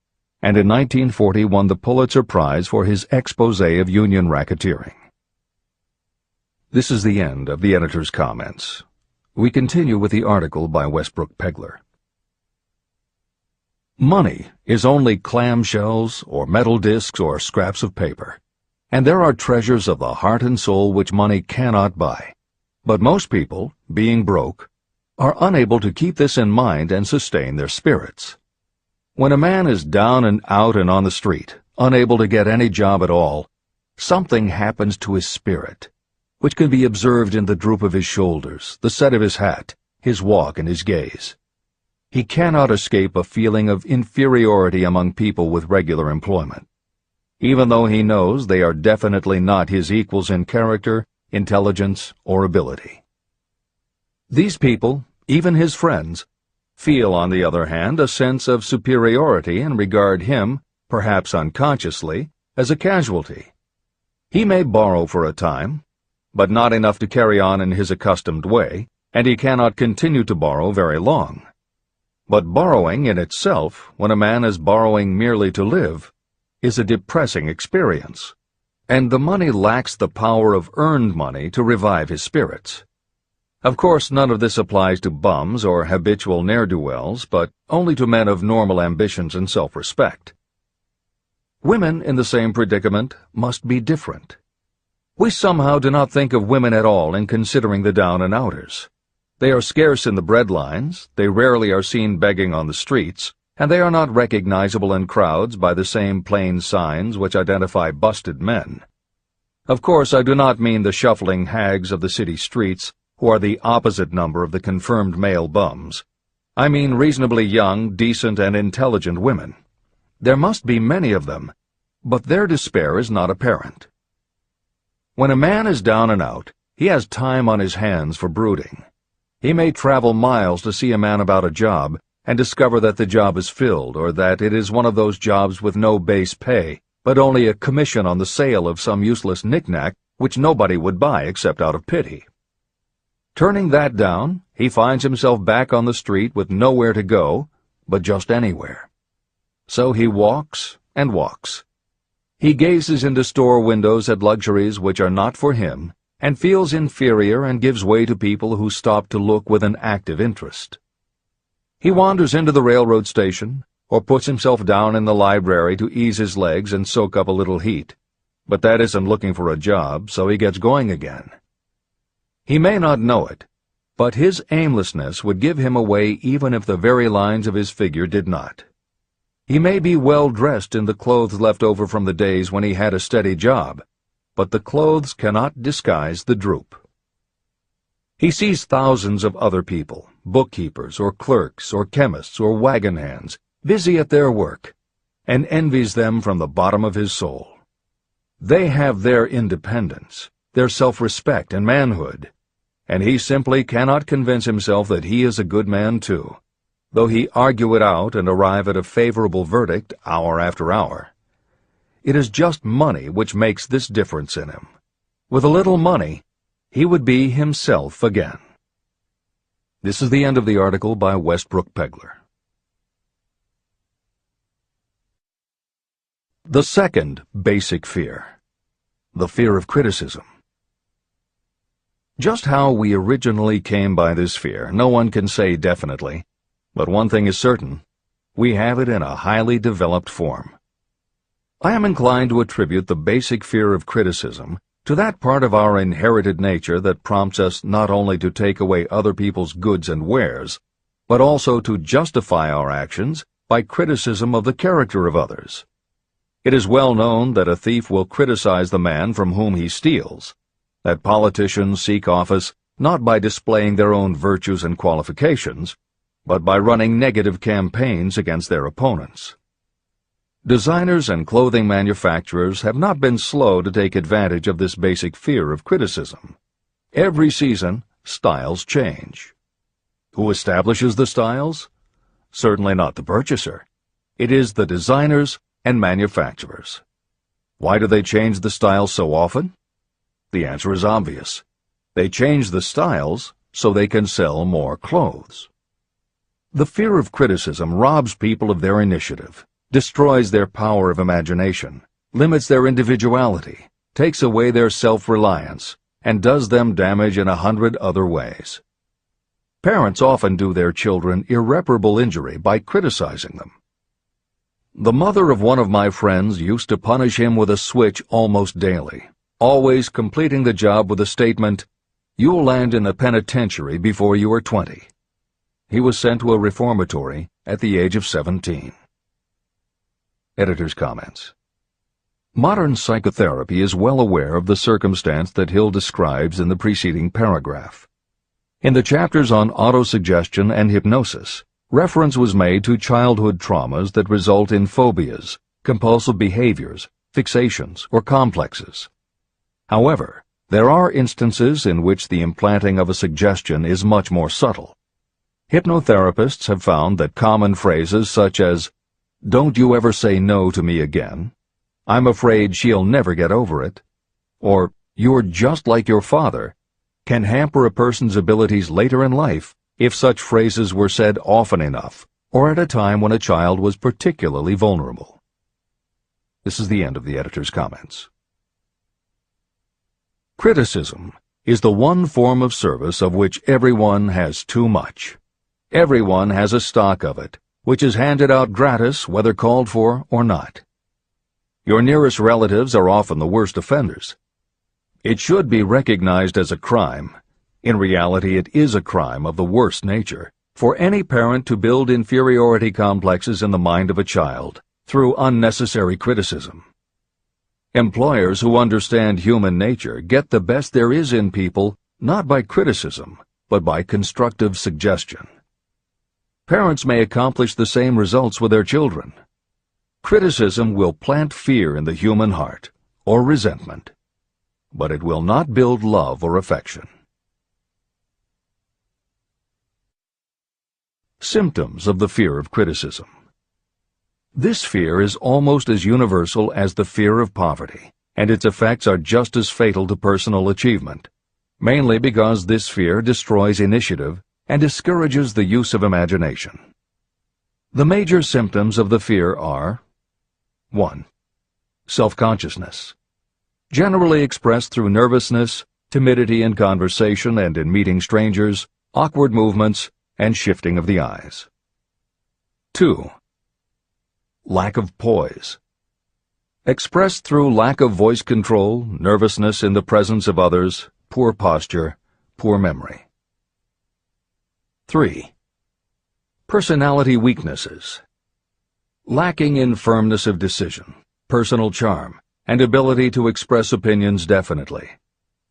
and in 1940 won the Pulitzer Prize for his exposé of union racketeering. This is the end of the editor's comments. We continue with the article by Westbrook Pegler. Money is only clamshells or metal discs or scraps of paper, and there are treasures of the heart and soul which money cannot buy. But most people, being broke, are unable to keep this in mind and sustain their spirits. When a man is down and out and on the street, unable to get any job at all, something happens to his spirit, which can be observed in the droop of his shoulders, the set of his hat, his walk, and his gaze. He cannot escape a feeling of inferiority among people with regular employment, even though he knows they are definitely not his equals in character, intelligence, or ability. These people, even his friends, feel, on the other hand, a sense of superiority and regard him, perhaps unconsciously, as a casualty. He may borrow for a time, but not enough to carry on in his accustomed way, and he cannot continue to borrow very long. But borrowing in itself, when a man is borrowing merely to live, is a depressing experience, and the money lacks the power of earned money to revive his spirits. Of course, none of this applies to bums or habitual ne'er-do-wells, but only to men of normal ambitions and self-respect. Women in the same predicament must be different. We somehow do not think of women at all in considering the down-and-outers. They are scarce in the breadlines, they rarely are seen begging on the streets, and they are not recognizable in crowds by the same plain signs which identify busted men. Of course, I do not mean the shuffling hags of the city streets, who are the opposite number of the confirmed male bums. I mean reasonably young, decent, and intelligent women. There must be many of them, but their despair is not apparent. When a man is down and out, he has time on his hands for brooding. He may travel miles to see a man about a job and discover that the job is filled, or that it is one of those jobs with no base pay, but only a commission on the sale of some useless knick-knack which nobody would buy except out of pity. Turning that down, he finds himself back on the street with nowhere to go, but just anywhere. So he walks and walks. He gazes into store windows at luxuries which are not for him, and feels inferior and gives way to people who stop to look with an active interest. He wanders into the railroad station, or puts himself down in the library to ease his legs and soak up a little heat, but that isn't looking for a job, so he gets going again. He may not know it, but his aimlessness would give him away even if the very lines of his figure did not. He may be well dressed in the clothes left over from the days when he had a steady job, but the clothes cannot disguise the droop. He sees thousands of other people, bookkeepers or clerks or chemists or wagon hands, busy at their work, and envies them from the bottom of his soul. They have their independence, their self-respect and manhood, and he simply cannot convince himself that he is a good man too, though he argue it out and arrive at a favorable verdict hour after hour. It is just money which makes this difference in him. With a little money, he would be himself again. This is the end of the article by Westbrook Pegler. The second basic fear, the fear of criticism. Just how we originally came by this fear, no one can say definitely, but one thing is certain: we have it in a highly developed form. I am inclined to attribute the basic fear of criticism to that part of our inherited nature that prompts us not only to take away other people's goods and wares, but also to justify our actions by criticism of the character of others. It is well known that a thief will criticize the man from whom he steals, that politicians seek office not by displaying their own virtues and qualifications, but by running negative campaigns against their opponents. Designers and clothing manufacturers have not been slow to take advantage of this basic fear of criticism. Every season, styles change. Who establishes the styles? Certainly not the purchaser. It is the designers and manufacturers. Why do they change the styles so often? The answer is obvious. They change the styles so they can sell more clothes. The fear of criticism robs people of their initiative, destroys their power of imagination, limits their individuality, takes away their self-reliance, and does them damage in 100 other ways. Parents often do their children irreparable injury by criticizing them. The mother of one of my friends used to punish him with a switch almost daily, always completing the job with the statement, "You'll land in the penitentiary before you are 20. He was sent to a reformatory at the age of 17. Editor's comments. Modern psychotherapy is well aware of the circumstance that Hill describes in the preceding paragraph. In the chapters on autosuggestion and hypnosis, reference was made to childhood traumas that result in phobias, compulsive behaviors, fixations, or complexes. However, there are instances in which the implanting of a suggestion is much more subtle. Hypnotherapists have found that common phrases such as, "Don't you ever say no to me again," "I'm afraid she'll never get over it," or "You're just like your father," can hamper a person's abilities later in life if such phrases were said often enough, or at a time when a child was particularly vulnerable. This is the end of the editor's comments. Criticism is the one form of service of which everyone has too much. Everyone has a stock of it, which is handed out gratis whether called for or not. Your nearest relatives are often the worst offenders. It should be recognized as a crime. In reality, it is a crime of the worst nature for any parent to build inferiority complexes in the mind of a child through unnecessary criticism. Employers who understand human nature get the best there is in people not by criticism, but by constructive suggestion. Parents may accomplish the same results with their children. Criticism will plant fear in the human heart, or resentment, but it will not build love or affection. Symptoms of the fear of criticism. This fear is almost as universal as the fear of poverty, and its effects are just as fatal to personal achievement, mainly because this fear destroys initiative and discourages the use of imagination. The major symptoms of the fear are 1. Self-consciousness, generally expressed through nervousness, timidity in conversation and in meeting strangers, awkward movements, and shifting of the eyes. 2. Lack of poise, expressed through lack of voice control, nervousness in the presence of others, poor posture, poor memory. 3. Personality weaknesses, lacking in firmness of decision, personal charm, and ability to express opinions definitely,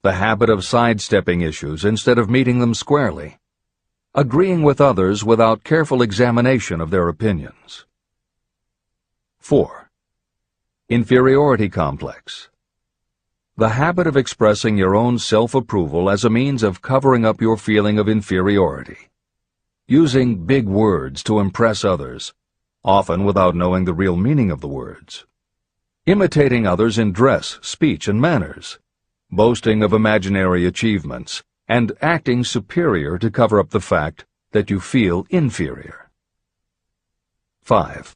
the habit of sidestepping issues instead of meeting them squarely, agreeing with others without careful examination of their opinions. 4. Inferiority complex, the habit of expressing your own self-approval as a means of covering up your feeling of inferiority, using big words to impress others, often without knowing the real meaning of the words, imitating others in dress, speech, and manners, boasting of imaginary achievements, and acting superior to cover up the fact that you feel inferior. 5.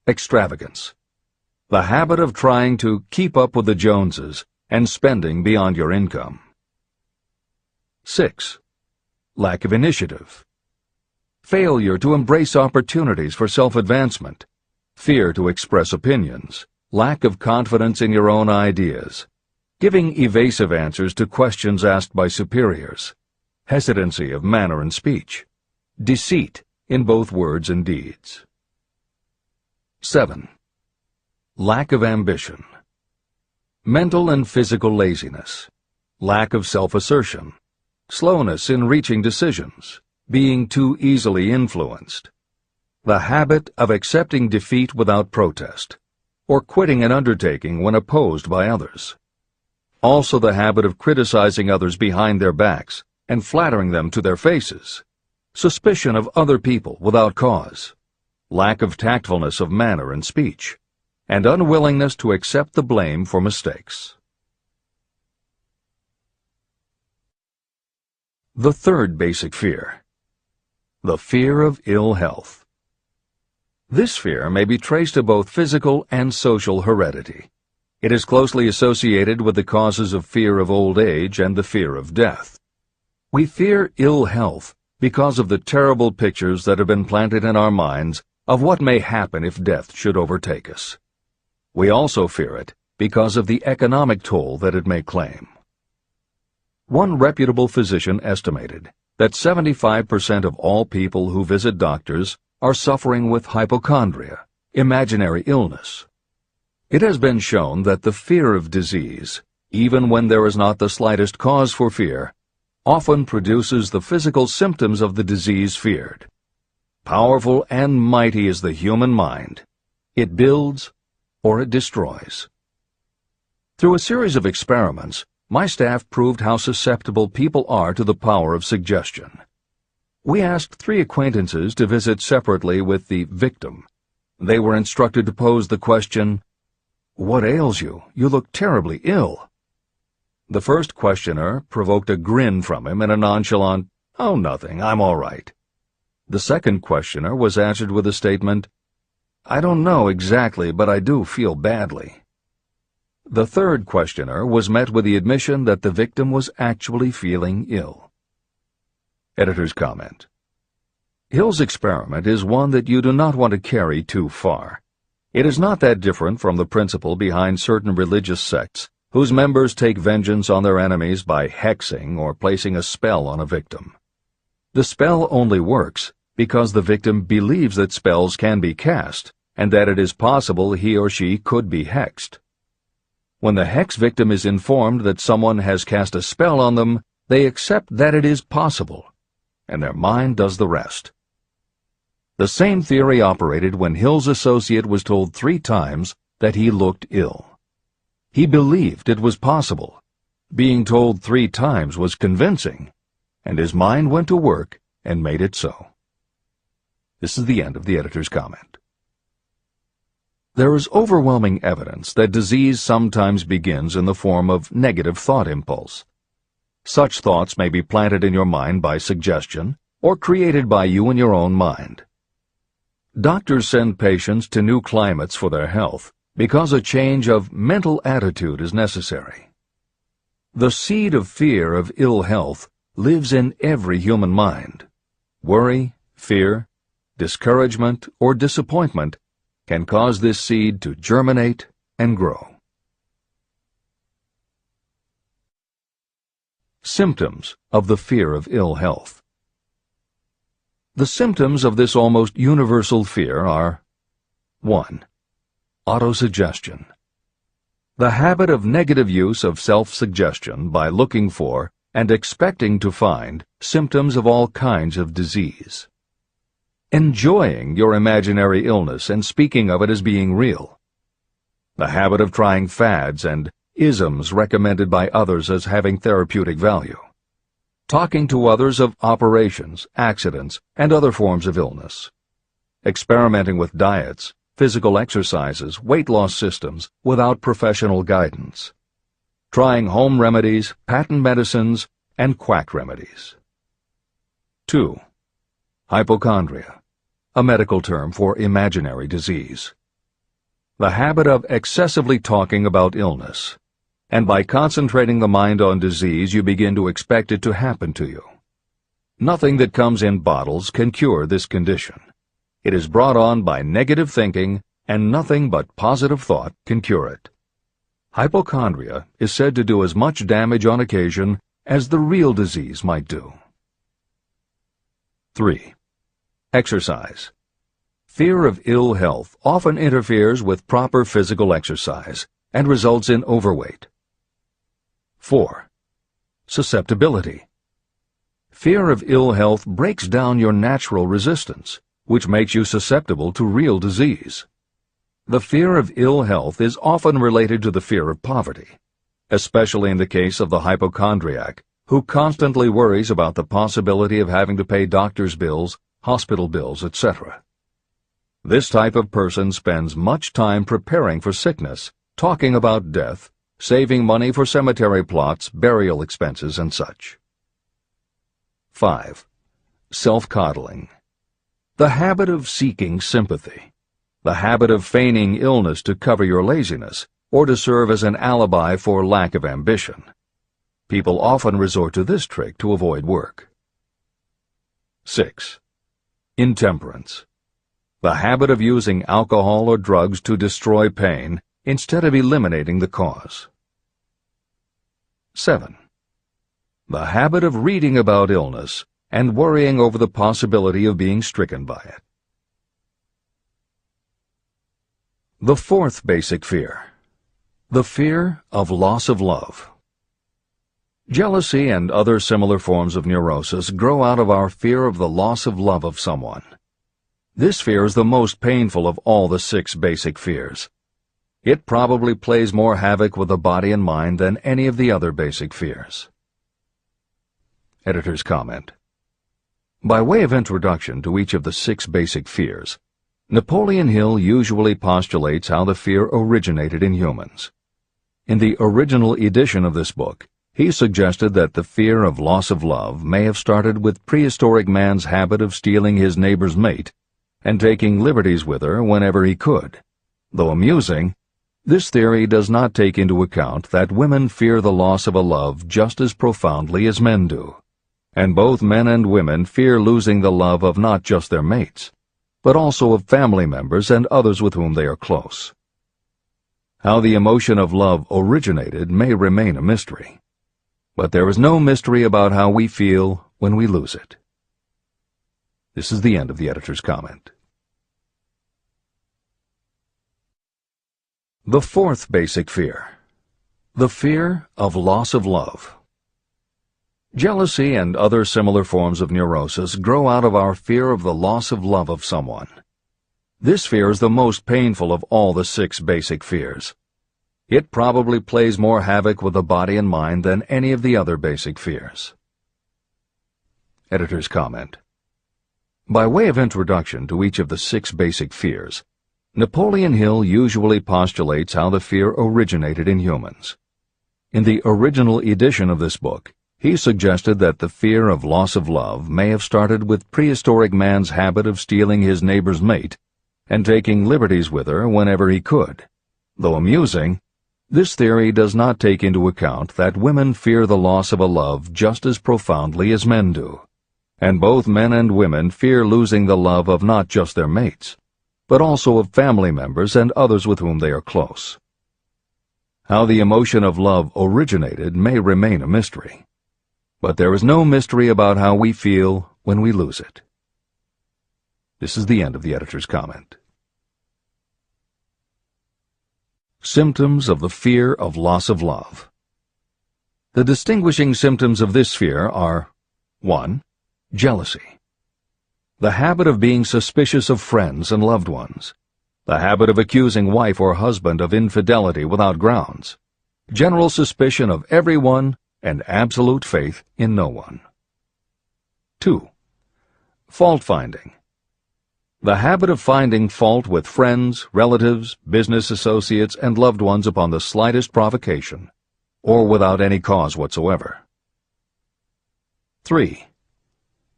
Extravagance, the habit of trying to keep up with the Joneses and spending beyond your income. 6. Lack of initiative, failure to embrace opportunities for self-advancement, fear to express opinions, lack of confidence in your own ideas, giving evasive answers to questions asked by superiors, hesitancy of manner and speech, deceit in both words and deeds. 7. Lack of ambition. Mental and physical laziness, lack of self-assertion, slowness in reaching decisions, being too easily influenced, the habit of accepting defeat without protest, or quitting an undertaking when opposed by others. Also the habit of criticizing others behind their backs and flattering them to their faces, suspicion of other people without cause, lack of tactfulness of manner and speech, and unwillingness to accept the blame for mistakes. The third basic fear, the fear of ill health. This fear may be traced to both physical and social heredity. It is closely associated with the causes of fear of old age and the fear of death. We fear ill health because of the terrible pictures that have been planted in our minds of what may happen if death should overtake us. We also fear it because of the economic toll that it may claim. One reputable physician estimated that 75% of all people who visit doctors are suffering with hypochondria, imaginary illness. It has been shown that the fear of disease, even when there is not the slightest cause for fear, often produces the physical symptoms of the disease feared. Powerful and mighty is the human mind. It builds or it destroys. Through a series of experiments, my staff proved how susceptible people are to the power of suggestion. We asked 3 acquaintances to visit separately with the victim. They were instructed to pose the question, "What ails you? You look terribly ill." The first questioner provoked a grin from him and a nonchalant, "Oh, nothing, I'm all right." The second questioner was answered with a statement, "I don't know exactly, but I do feel badly." The third questioner was met with the admission that the victim was actually feeling ill. Editor's comment. Hill's experiment is one that you do not want to carry too far. It is not that different from the principle behind certain religious sects whose members take vengeance on their enemies by hexing or placing a spell on a victim. The spell only works because the victim believes that spells can be cast and that it is possible he or she could be hexed. When the hex victim is informed that someone has cast a spell on them, they accept that it is possible, and their mind does the rest. The same theory operated when Hill's associate was told 3 times that he looked ill. He believed it was possible. Being told 3 times was convincing, and his mind went to work and made it so. This is the end of the editor's comment. There is overwhelming evidence that disease sometimes begins in the form of negative thought impulse. Such thoughts may be planted in your mind by suggestion or created by you in your own mind. Doctors send patients to new climates for their health because a change of mental attitude is necessary. The seed of fear of ill health lives in every human mind. Worry, fear, discouragement, or disappointment can cause this seed to germinate and grow. Symptoms of the fear of ill health. The symptoms of this almost universal fear are 1. Autosuggestion. The habit of negative use of self-suggestion by looking for and expecting to find symptoms of all kinds of disease. Enjoying your imaginary illness and speaking of it as being real. The habit of trying fads and isms recommended by others as having therapeutic value. Talking to others of operations, accidents, and other forms of illness. Experimenting with diets, physical exercises, weight loss systems without professional guidance. Trying home remedies, patent medicines, and quack remedies. 2. Hypochondria, a medical term for imaginary disease. The habit of excessively talking about illness, and by concentrating the mind on disease you begin to expect it to happen to you. Nothing that comes in bottles can cure this condition. It is brought on by negative thinking, and nothing but positive thought can cure it. Hypochondria is said to do as much damage on occasion as the real disease might do. 3. Exercise. Fear of ill health often interferes with proper physical exercise and results in overweight. 4. Susceptibility. Fear of ill health breaks down your natural resistance, which makes you susceptible to real disease. The fear of ill health is often related to the fear of poverty, especially in the case of the hypochondriac, who constantly worries about the possibility of having to pay doctor's bills, hospital bills, etc. This type of person spends much time preparing for sickness, talking about death, saving money for cemetery plots, burial expenses, and such. 5. Self-coddling. The habit of seeking sympathy. The habit of feigning illness to cover your laziness or to serve as an alibi for lack of ambition. People often resort to this trick to avoid work. 6. Intemperance. The habit of using alcohol or drugs to destroy pain instead of eliminating the cause. 7. The habit of reading about illness and worrying over the possibility of being stricken by it. The fourth basic fear. The fear of loss of love. Jealousy and other similar forms of neurosis grow out of our fear of the loss of love of someone. This fear is the most painful of all the 6 basic fears. It probably plays more havoc with the body and mind than any of the other basic fears. Editor's comment. By way of introduction to each of the 6 basic fears, Napoleon Hill usually postulates how the fear originated in humans. In the original edition of this book, he suggested that the fear of loss of love may have started with prehistoric man's habit of stealing his neighbor's mate and taking liberties with her whenever he could. Though amusing, this theory does not take into account that women fear the loss of a love just as profoundly as men do, and both men and women fear losing the love of not just their mates, but also of family members and others with whom they are close. How the emotion of love originated may remain a mystery, but there is no mystery about how we feel when we lose it. This is the end of the editor's comment. The fourth basic fear. The fear of loss of love. Jealousy and other similar forms of neurosis grow out of our fear of the loss of love of someone. This fear is the most painful of all the 6 basic fears. It probably plays more havoc with the body and mind than any of the other basic fears. Editor's comment. By way of introduction to each of the 6 basic fears, Napoleon Hill usually postulates how the fear originated in humans. In the original edition of this book, he suggested that the fear of loss of love may have started with prehistoric man's habit of stealing his neighbor's mate and taking liberties with her whenever he could. Though amusing, this theory does not take into account that women fear the loss of a love just as profoundly as men do, and both men and women fear losing the love of not just their mates, but also of family members and others with whom they are close. How the emotion of love originated may remain a mystery, but there is no mystery about how we feel when we lose it. This is the end of the editor's comment. Symptoms of the fear of loss of love. The distinguishing symptoms of this fear are 1. Jealousy. The habit of being suspicious of friends and loved ones. The habit of accusing wife or husband of infidelity without grounds. General suspicion of everyone and absolute faith in no one. 2. Fault-finding. The habit of finding fault with friends, relatives, business associates, and loved ones upon the slightest provocation, or without any cause whatsoever. 3.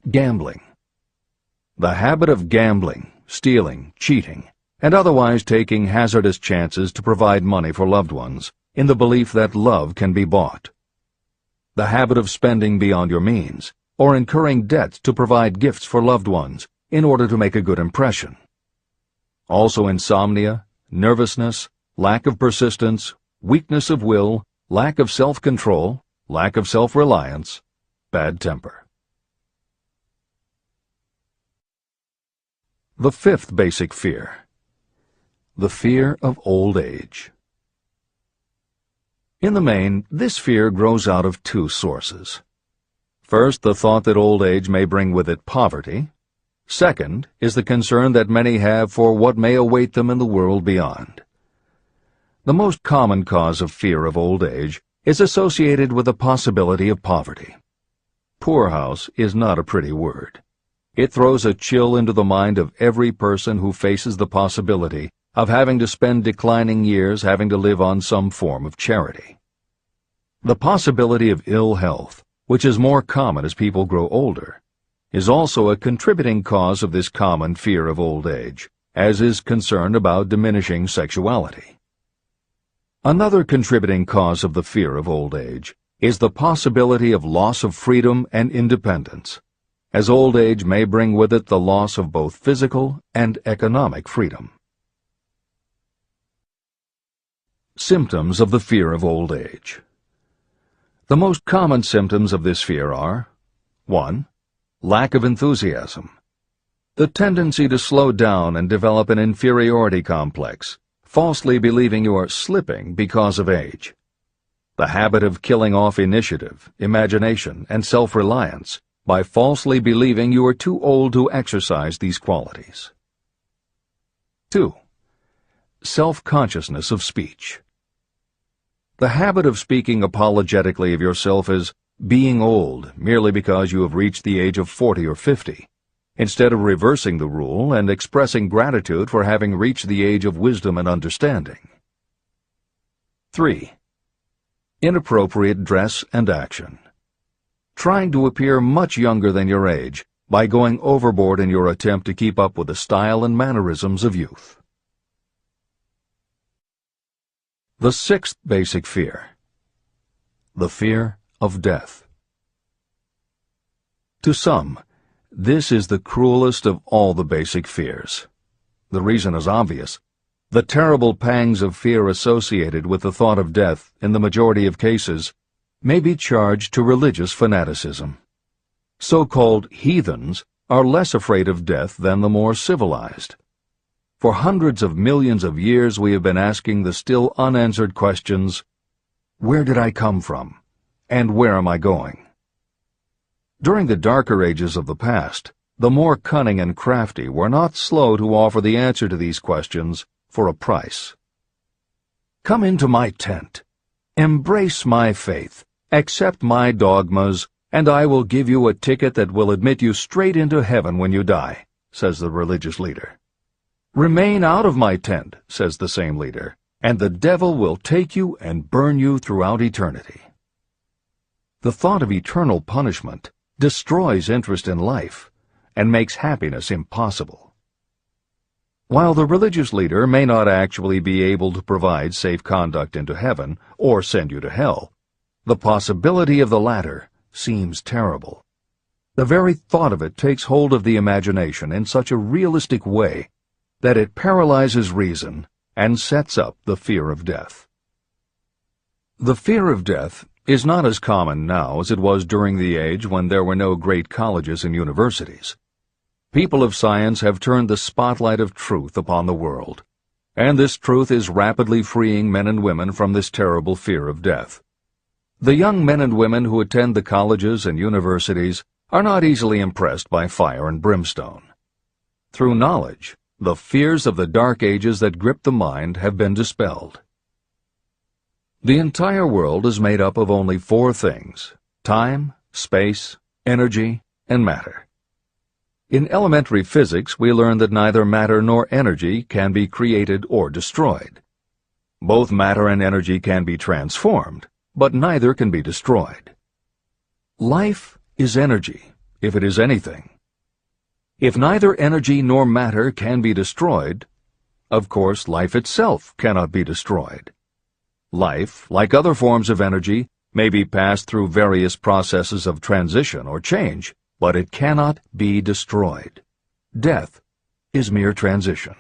Gambling. The habit of gambling, stealing, cheating, and otherwise taking hazardous chances to provide money for loved ones, in the belief that love can be bought. The habit of spending beyond your means, or incurring debts to provide gifts for loved ones, in order to make a good impression. Also insomnia, nervousness, lack of persistence, weakness of will, lack of self-control, lack of self-reliance, bad temper. The fifth basic fear: the fear of old age. In the main, this fear grows out of two sources. First, the thought that old age may bring with it poverty. Second is the concern that many have for what may await them in the world beyond. The most common cause of fear of old age is associated with the possibility of poverty. Poorhouse is not a pretty word. It throws a chill into the mind of every person who faces the possibility of having to spend declining years having to live on some form of charity. The possibility of ill health, which is more common as people grow older, is also a contributing cause of this common fear of old age, as is concern about diminishing sexuality. Another contributing cause of the fear of old age is the possibility of loss of freedom and independence, as old age may bring with it the loss of both physical and economic freedom. Symptoms of the fear of old age. The most common symptoms of this fear are: 1. Lack of enthusiasm. The tendency to slow down and develop an inferiority complex, falsely believing you are slipping because of age. The habit of killing off initiative, imagination, and self-reliance by falsely believing you are too old to exercise these qualities. 2. Self-consciousness of speech. The habit of speaking apologetically of yourself as being old merely because you have reached the age of 40 or 50, instead of reversing the rule and expressing gratitude for having reached the age of wisdom and understanding. 3. Inappropriate dress and action. Trying to appear much younger than your age by going overboard in your attempt to keep up with the style and mannerisms of youth. The sixth basic fear: the fear of death. To some, this is the cruelest of all the basic fears. The reason is obvious. The terrible pangs of fear associated with the thought of death, in the majority of cases, may be charged to religious fanaticism. So-called heathens are less afraid of death than the more civilized. For hundreds of millions of years we have been asking the still unanswered questions: where did I come from? And where am I going? During the darker ages of the past, the more cunning and crafty were not slow to offer the answer to these questions for a price. Come into my tent, embrace my faith, accept my dogmas, and I will give you a ticket that will admit you straight into heaven when you die, says the religious leader. Remain out of my tent, says the same leader, and the devil will take you and burn you throughout eternity. The thought of eternal punishment destroys interest in life and makes happiness impossible. While the religious leader may not actually be able to provide safe conduct into heaven or send you to hell, the possibility of the latter seems terrible. The very thought of it takes hold of the imagination in such a realistic way that it paralyzes reason and sets up the fear of death. The fear of death is not as common now as it was during the age when there were no great colleges and universities. People of science have turned the spotlight of truth upon the world, and this truth is rapidly freeing men and women from this terrible fear of death. The young men and women who attend the colleges and universities are not easily impressed by fire and brimstone. Through knowledge, the fears of the dark ages that grip the mind have been dispelled. The entire world is made up of only four things: time, space, energy, and matter. In elementary physics, we learn that neither matter nor energy can be created or destroyed. Both matter and energy can be transformed, but neither can be destroyed. Life is energy, if it is anything. If neither energy nor matter can be destroyed, of course life itself cannot be destroyed. Life, like other forms of energy, may be passed through various processes of transition or change, but it cannot be destroyed. Death is mere transition.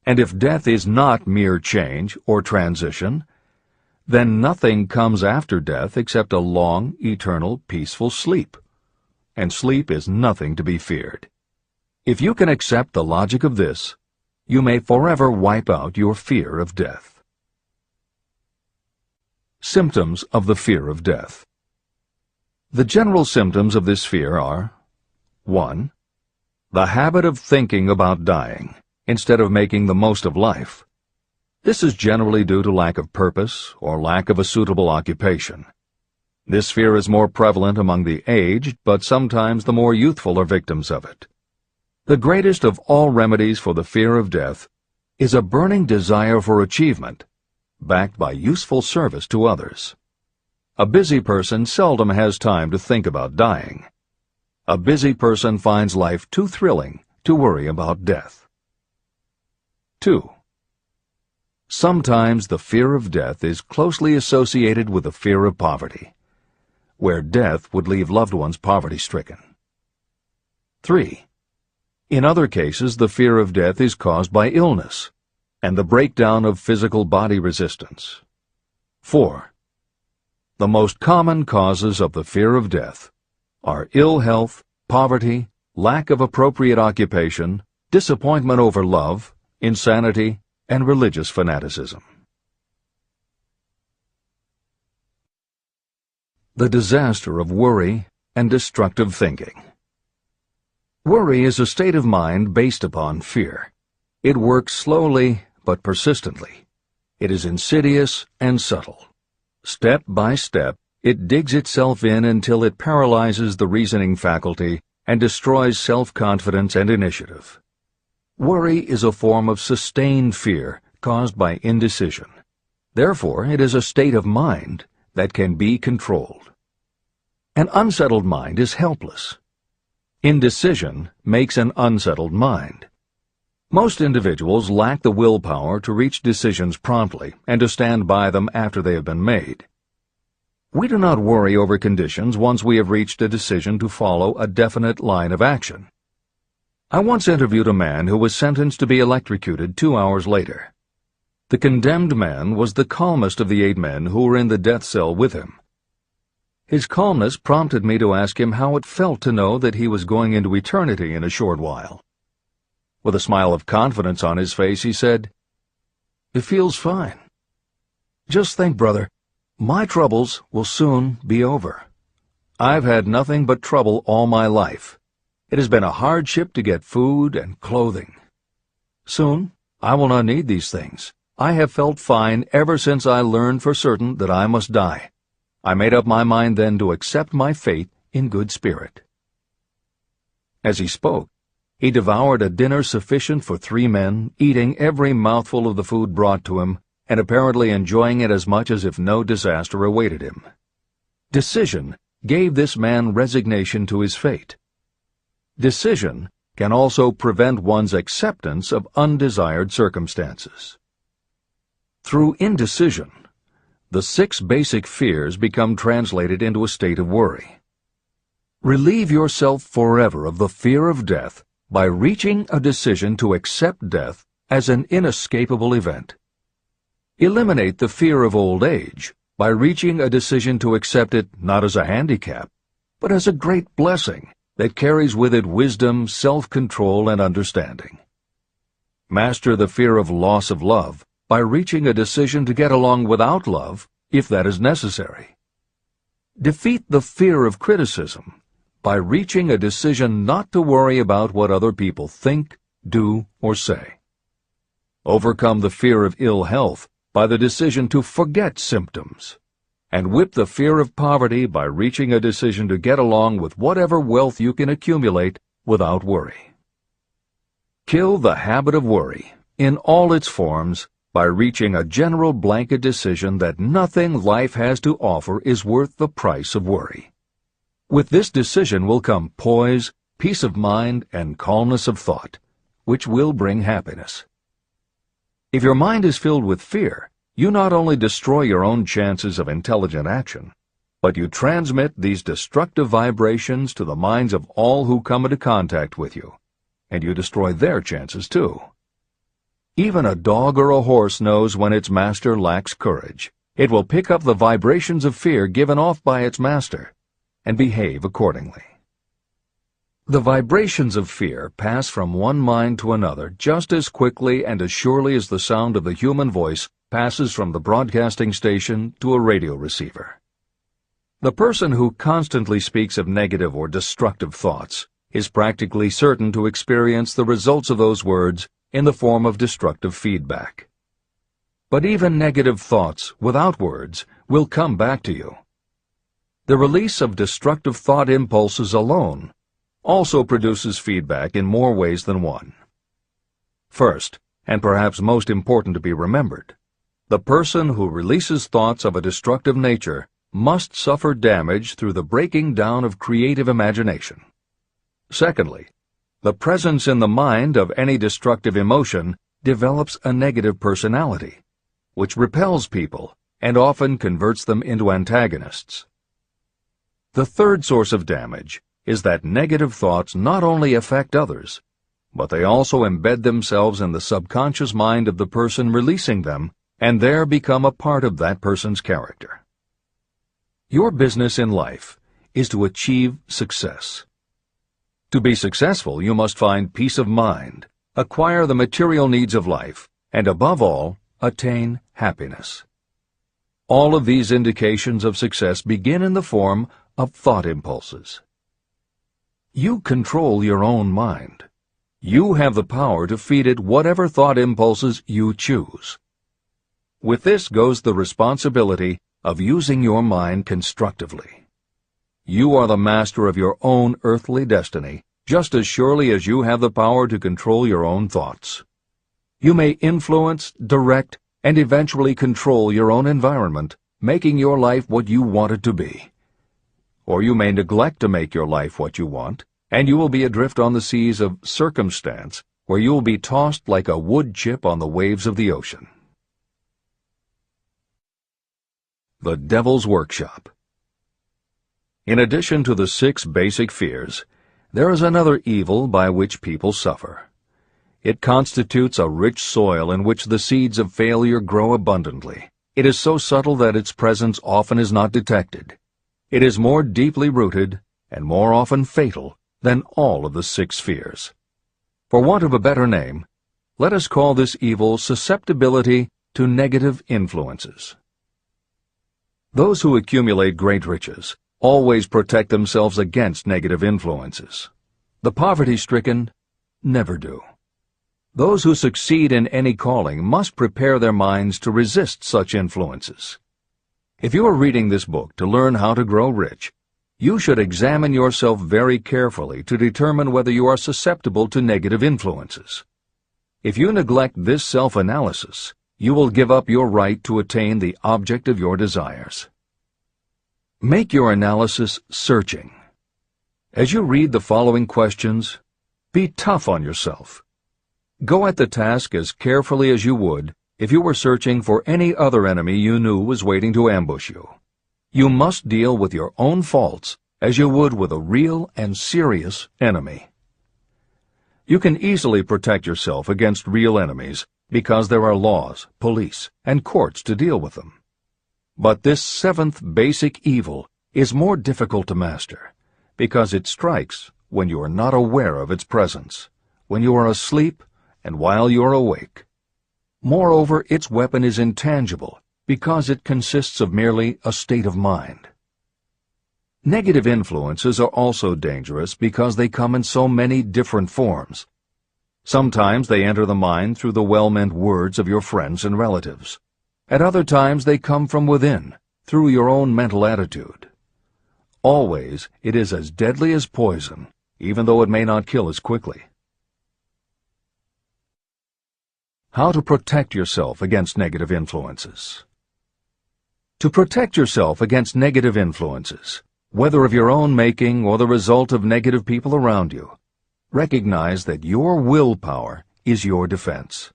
And if death is not mere change or transition, then nothing comes after death except a long, eternal, peaceful sleep. And sleep is nothing to be feared. If you can accept the logic of this, you may forever wipe out your fear of death. Symptoms of the fear of death. The general symptoms of this fear are: 1. The habit of thinking about dying, instead of making the most of life. This is generally due to lack of purpose or lack of a suitable occupation. This fear is more prevalent among the aged, but sometimes the more youthful are victims of it. The greatest of all remedies for the fear of death is a burning desire for achievement, backed by useful service to others. A busy person seldom has time to think about dying. A busy person finds life too thrilling to worry about death. 2. Sometimes the fear of death is closely associated with the fear of poverty, where death would leave loved ones poverty-stricken. 3. In other cases, the fear of death is caused by illness and the breakdown of physical body resistance. 4. The most common causes of the fear of death are ill health, poverty, lack of appropriate occupation, disappointment over love, insanity, and religious fanaticism. The disaster of worry and destructive thinking. Worry is a state of mind based upon fear. It works slowly but persistently. It is insidious and subtle. Step by step, it digs itself in until it paralyzes the reasoning faculty and destroys self-confidence and initiative. Worry is a form of sustained fear caused by indecision. Therefore, it is a state of mind that can be controlled. An unsettled mind is helpless. Indecision makes an unsettled mind. Most individuals lack the willpower to reach decisions promptly and to stand by them after they have been made. We do not worry over conditions once we have reached a decision to follow a definite line of action. I once interviewed a man who was sentenced to be electrocuted 2 hours later. The condemned man was the calmest of the 8 men who were in the death cell with him. His calmness prompted me to ask him how it felt to know that he was going into eternity in a short while. With a smile of confidence on his face, he said, "It feels fine. Just think, brother, my troubles will soon be over. I've had nothing but trouble all my life. It has been a hardship to get food and clothing. Soon, I will not need these things. I have felt fine ever since I learned for certain that I must die. I made up my mind then to accept my fate in good spirit." As he spoke, he devoured a dinner sufficient for 3 men, eating every mouthful of the food brought to him, and apparently enjoying it as much as if no disaster awaited him. Decision gave this man resignation to his fate. Decision can also prevent one's acceptance of undesired circumstances. Through indecision, the 6 basic fears become translated into a state of worry. Relieve yourself forever of the fear of death by reaching a decision to accept death as an inescapable event. Eliminate the fear of old age by reaching a decision to accept it not as a handicap, but as a great blessing that carries with it wisdom, self-control, and understanding. Master the fear of loss of love by reaching a decision to get along without love, if that is necessary. Defeat the fear of criticism by reaching a decision not to worry about what other people think, do, or say. Overcome the fear of ill health by the decision to forget symptoms, and whip the fear of poverty by reaching a decision to get along with whatever wealth you can accumulate without worry. Kill the habit of worry in all its forms by reaching a general blanket decision that nothing life has to offer is worth the price of worry. With this decision will come poise, peace of mind, and calmness of thought, which will bring happiness. If your mind is filled with fear, you not only destroy your own chances of intelligent action, but you transmit these destructive vibrations to the minds of all who come into contact with you, and you destroy their chances too. Even a dog or a horse knows when its master lacks courage, It will pick up the vibrations of fear given off by its master and behave accordingly. The vibrations of fear pass from one mind to another just as quickly and as surely as the sound of the human voice passes from the broadcasting station to a radio receiver. The person who constantly speaks of negative or destructive thoughts is practically certain to experience the results of those words in the form of destructive feedback. But even negative thoughts without words will come back to you. The release of destructive thought impulses alone also produces feedback in more ways than one. First, and perhaps most important to be remembered, the person who releases thoughts of a destructive nature must suffer damage through the breaking down of creative imagination. Secondly, the presence in the mind of any destructive emotion develops a negative personality, which repels people and often converts them into antagonists. The third source of damage is that negative thoughts not only affect others, but they also embed themselves in the subconscious mind of the person releasing them and there become a part of that person's character. Your business in life is to achieve success. To be successful, you must find peace of mind, acquire the material needs of life, and above all, attain happiness. All of these indications of success begin in the form of thought impulses. You control your own mind. You have the power to feed it whatever thought impulses you choose. With this goes the responsibility of using your mind constructively. You are the master of your own earthly destiny, just as surely as you have the power to control your own thoughts. You may influence, direct, and eventually control your own environment, making your life what you want it to be. Or you may neglect to make your life what you want, and you will be adrift on the seas of circumstance, where you will be tossed like a wood chip on the waves of the ocean. The Devil's Workshop. In addition to the 6 basic fears, there is another evil by which people suffer. It constitutes a rich soil in which the seeds of failure grow abundantly. It is so subtle that its presence often is not detected. It is more deeply rooted and more often fatal than all of the 6 fears. For want of a better name, let us call this evil susceptibility to negative influences. Those who accumulate great riches always protect themselves against negative influences. The poverty-stricken never do. Those who succeed in any calling must prepare their minds to resist such influences. If you are reading this book to learn how to grow rich, you should examine yourself very carefully to determine whether you are susceptible to negative influences. If you neglect this self-analysis, you will give up your right to attain the object of your desires. Make your analysis searching. As you read the following questions, be tough on yourself. Go at the task as carefully as you would if you were searching for any other enemy you knew was waiting to ambush you. You must deal with your own faults as you would with a real and serious enemy. You can easily protect yourself against real enemies because there are laws, police, and courts to deal with them. But this 7th basic evil is more difficult to master because it strikes when you are not aware of its presence, when you are asleep and while you are awake. Moreover, its weapon is intangible because it consists of merely a state of mind. Negative influences are also dangerous because they come in so many different forms. Sometimes they enter the mind through the well-meant words of your friends and relatives. At other times they come from within, through your own mental attitude. Always it is as deadly as poison, even though it may not kill as quickly. How to protect yourself against negative influences. To protect yourself against negative influences, whether of your own making or the result of negative people around you, recognize that your willpower is your defense.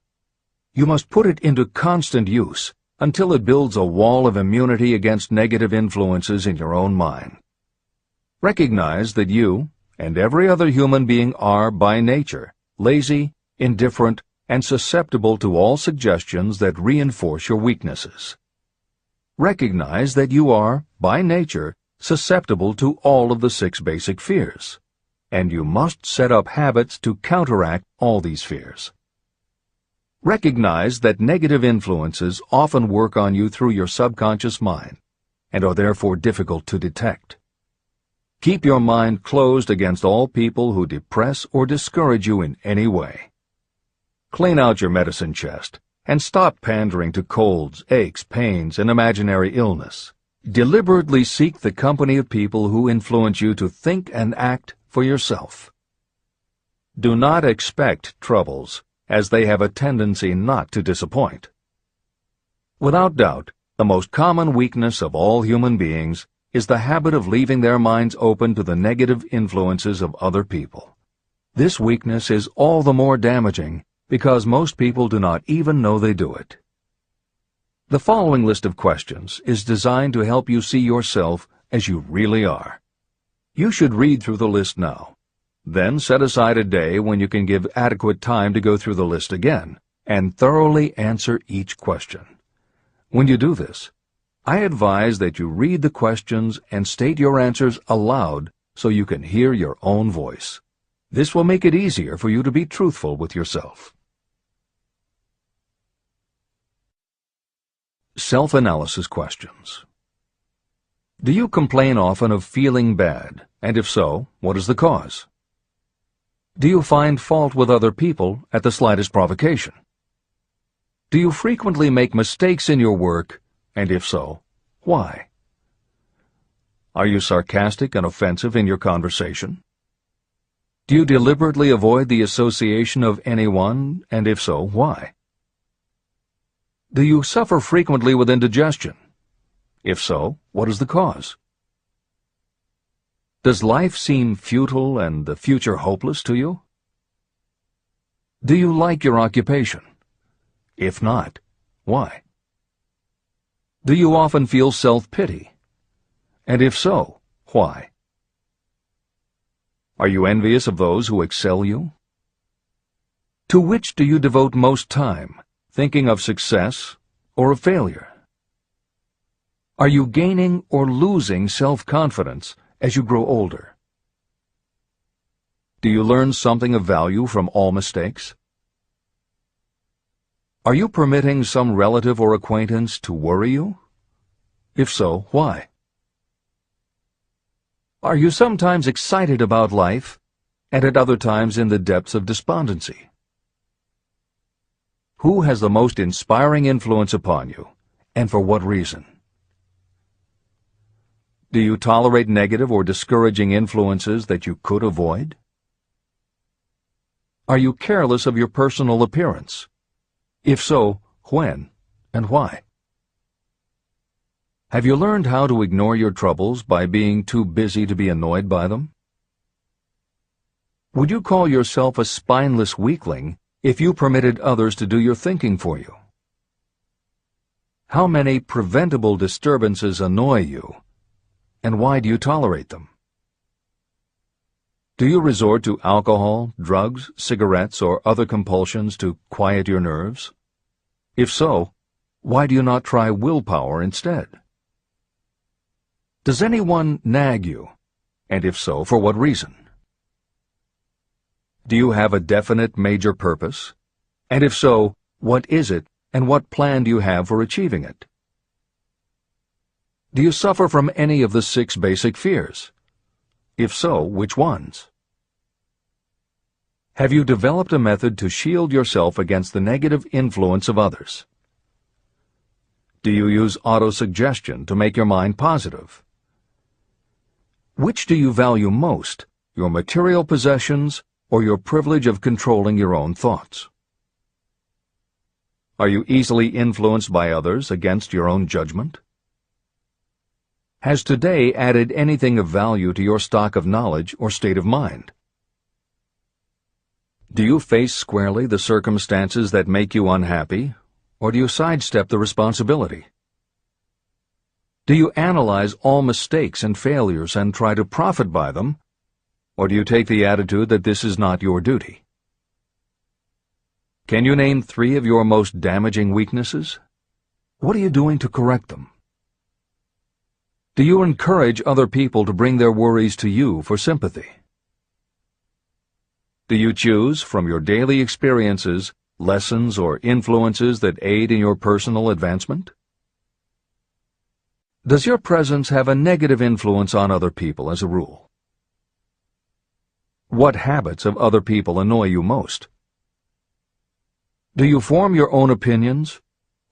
You must put it into constant use until it builds a wall of immunity against negative influences in your own mind. Recognize that you and every other human being are, by nature, lazy, indifferent, and susceptible to all suggestions that reinforce your weaknesses. Recognize that you are, by nature, susceptible to all of the 6 basic fears, and you must set up habits to counteract all these fears. Recognize that negative influences often work on you through your subconscious mind and are therefore difficult to detect. Keep your mind closed against all people who depress or discourage you in any way. Clean out your medicine chest and stop pandering to colds, aches, pains, and imaginary illness. Deliberately seek the company of people who influence you to think and act for yourself. Do not expect troubles, as they have a tendency not to disappoint. Without doubt, the most common weakness of all human beings is the habit of leaving their minds open to the negative influences of other people. This weakness is all the more damaging because most people do not even know they do it. The following list of questions is designed to help you see yourself as you really are. You should read through the list now. Then set aside a day when you can give adequate time to go through the list again and thoroughly answer each question. When you do this, I advise that you read the questions and state your answers aloud so you can hear your own voice. This will make it easier for you to be truthful with yourself. Self-analysis questions. Do you complain often of feeling bad, and if so, what is the cause? Do you find fault with other people at the slightest provocation? Do you frequently make mistakes in your work, and if so, why? Are you sarcastic and offensive in your conversation? Do you deliberately avoid the association of anyone, and if so, why? Do you suffer frequently with indigestion? If so, what is the cause? Does life seem futile and the future hopeless to you? Do you like your occupation? If not, why? Do you often feel self-pity? And if so, why? Are you envious of those who excel you? To which do you devote most time, thinking of success or of failure? Are you gaining or losing self-confidence as you grow older? Do you learn something of value from all mistakes? Are you permitting some relative or acquaintance to worry you? If so, why? Are you sometimes excited about life, and at other times in the depths of despondency? Who has the most inspiring influence upon you, and for what reason? Do you tolerate negative or discouraging influences that you could avoid? Are you careless of your personal appearance? If so, when and why? Have you learned how to ignore your troubles by being too busy to be annoyed by them? Would you call yourself a spineless weakling if you permitted others to do your thinking for you? How many preventable disturbances annoy you, and why do you tolerate them? Do you resort to alcohol, drugs, cigarettes, or other compulsions to quiet your nerves? If so, why do you not try willpower instead? Does anyone nag you, and if so, for what reason? Do you have a definite major purpose? And if so, what is it, and what plan do you have for achieving it? Do you suffer from any of the 6 basic fears? If so, which ones? Have you developed a method to shield yourself against the negative influence of others? Do you use autosuggestion to make your mind positive? Which do you value most, your material possessions or your privilege of controlling your own thoughts? Are you easily influenced by others against your own judgment? Has today added anything of value to your stock of knowledge or state of mind? Do you face squarely the circumstances that make you unhappy, or do you sidestep the responsibility? Do you analyze all mistakes and failures and try to profit by them, or do you take the attitude that this is not your duty? Can you name 3 of your most damaging weaknesses? What are you doing to correct them? Do you encourage other people to bring their worries to you for sympathy? Do you choose from your daily experiences lessons or influences that aid in your personal advancement? Does your presence have a negative influence on other people as a rule? What habits of other people annoy you most? Do you form your own opinions,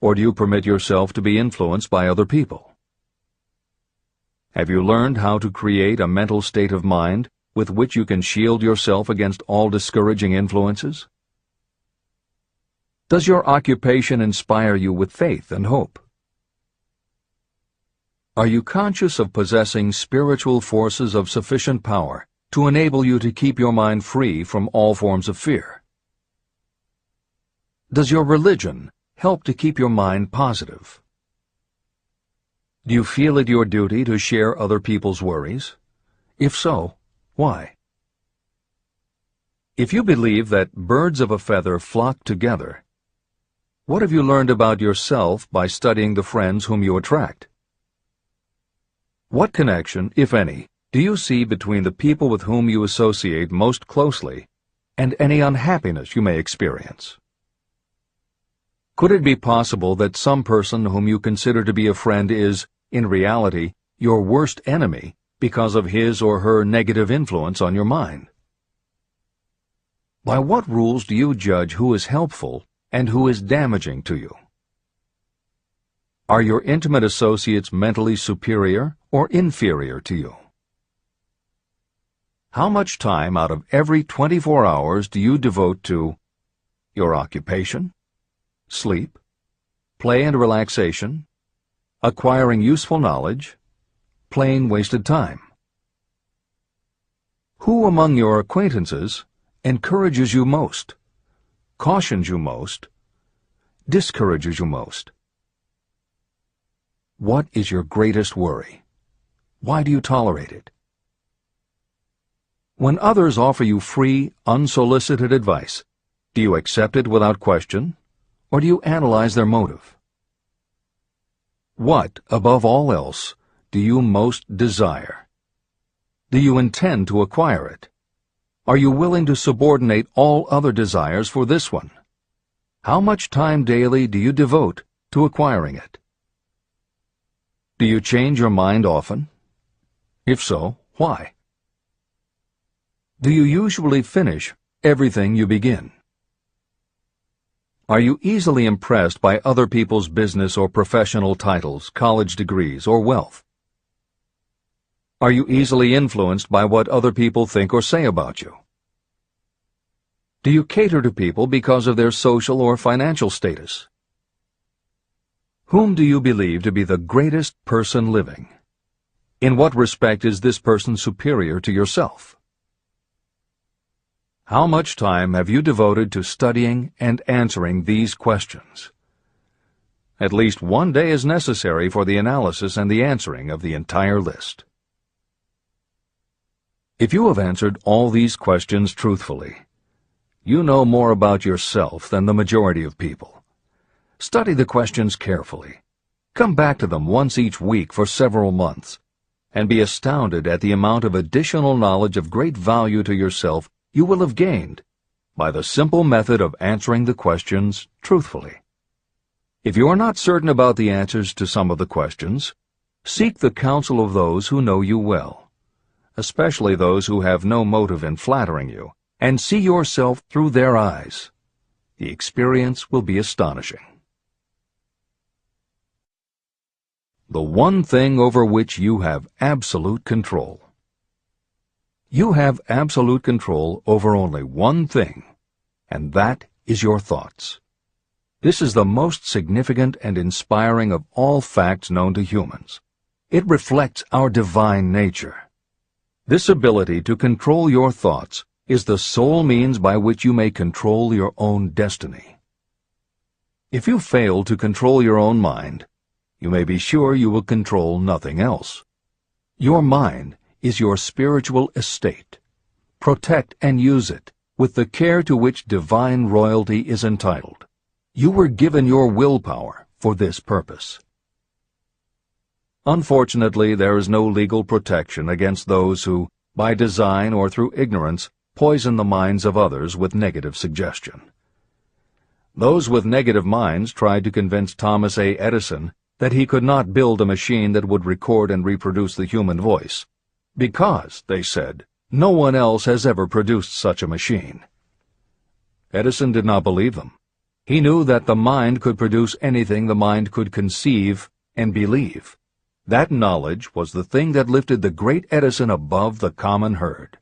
or do you permit yourself to be influenced by other people? Have you learned how to create a mental state of mind with which you can shield yourself against all discouraging influences? Does your occupation inspire you with faith and hope? Are you conscious of possessing spiritual forces of sufficient power to enable you to keep your mind free from all forms of fear? Does your religion help to keep your mind positive? Do you feel it your duty to share other people's worries? If so, why? If you believe that birds of a feather flock together, what have you learned about yourself by studying the friends whom you attract? What connection, if any, do you see between the people with whom you associate most closely and any unhappiness you may experience? Could it be possible that some person whom you consider to be a friend is, in reality, your worst enemy because of his or her negative influence on your mind? By what rules do you judge who is helpful and who is damaging to you? Are your intimate associates mentally superior or inferior to you? How much time out of every 24 hours do you devote to your occupation, sleep, play and relaxation, acquiring useful knowledge, plain wasted time? Who among your acquaintances encourages you most, cautions you most, discourages you most? What is your greatest worry? Why do you tolerate it? When others offer you free, unsolicited advice, do you accept it without question, or do you analyze their motive? What, above all else, do you most desire? Do you intend to acquire it? Are you willing to subordinate all other desires for this one? How much time daily do you devote to acquiring it? Do you change your mind often? If so, why? Do you usually finish everything you begin? Are you easily impressed by other people's business or professional titles, college degrees, or wealth? Are you easily influenced by what other people think or say about you? Do you cater to people because of their social or financial status? Whom do you believe to be the greatest person living? In what respect is this person superior to yourself? How much time have you devoted to studying and answering these questions? At least one day is necessary for the analysis and the answering of the entire list. If you have answered all these questions truthfully, you know more about yourself than the majority of people. Study the questions carefully. Come back to them once each week for several months, and be astounded at the amount of additional knowledge of great value to yourself you will have gained by the simple method of answering the questions truthfully. If you are not certain about the answers to some of the questions, seek the counsel of those who know you well, especially those who have no motive in flattering you, and see yourself through their eyes. The experience will be astonishing. The one thing over which you have absolute control. You have absolute control over only one thing, and that is your thoughts. This is the most significant and inspiring of all facts known to humans. It reflects our divine nature. This ability to control your thoughts is the sole means by which you may control your own destiny. If you fail to control your own mind, you may be sure you will control nothing else. Your mind is your spiritual estate. Protect and use it with the care to which divine royalty is entitled. You were given your willpower for this purpose. Unfortunately, there is no legal protection against those who, by design or through ignorance, poison the minds of others with negative suggestion. Those with negative minds tried to convince Thomas A. Edison that he could not build a machine that would record and reproduce the human voice, because, they said, no one else has ever produced such a machine. Edison did not believe them. He knew that the mind could produce anything the mind could conceive and believe. That knowledge was the thing that lifted the great Edison above the common herd.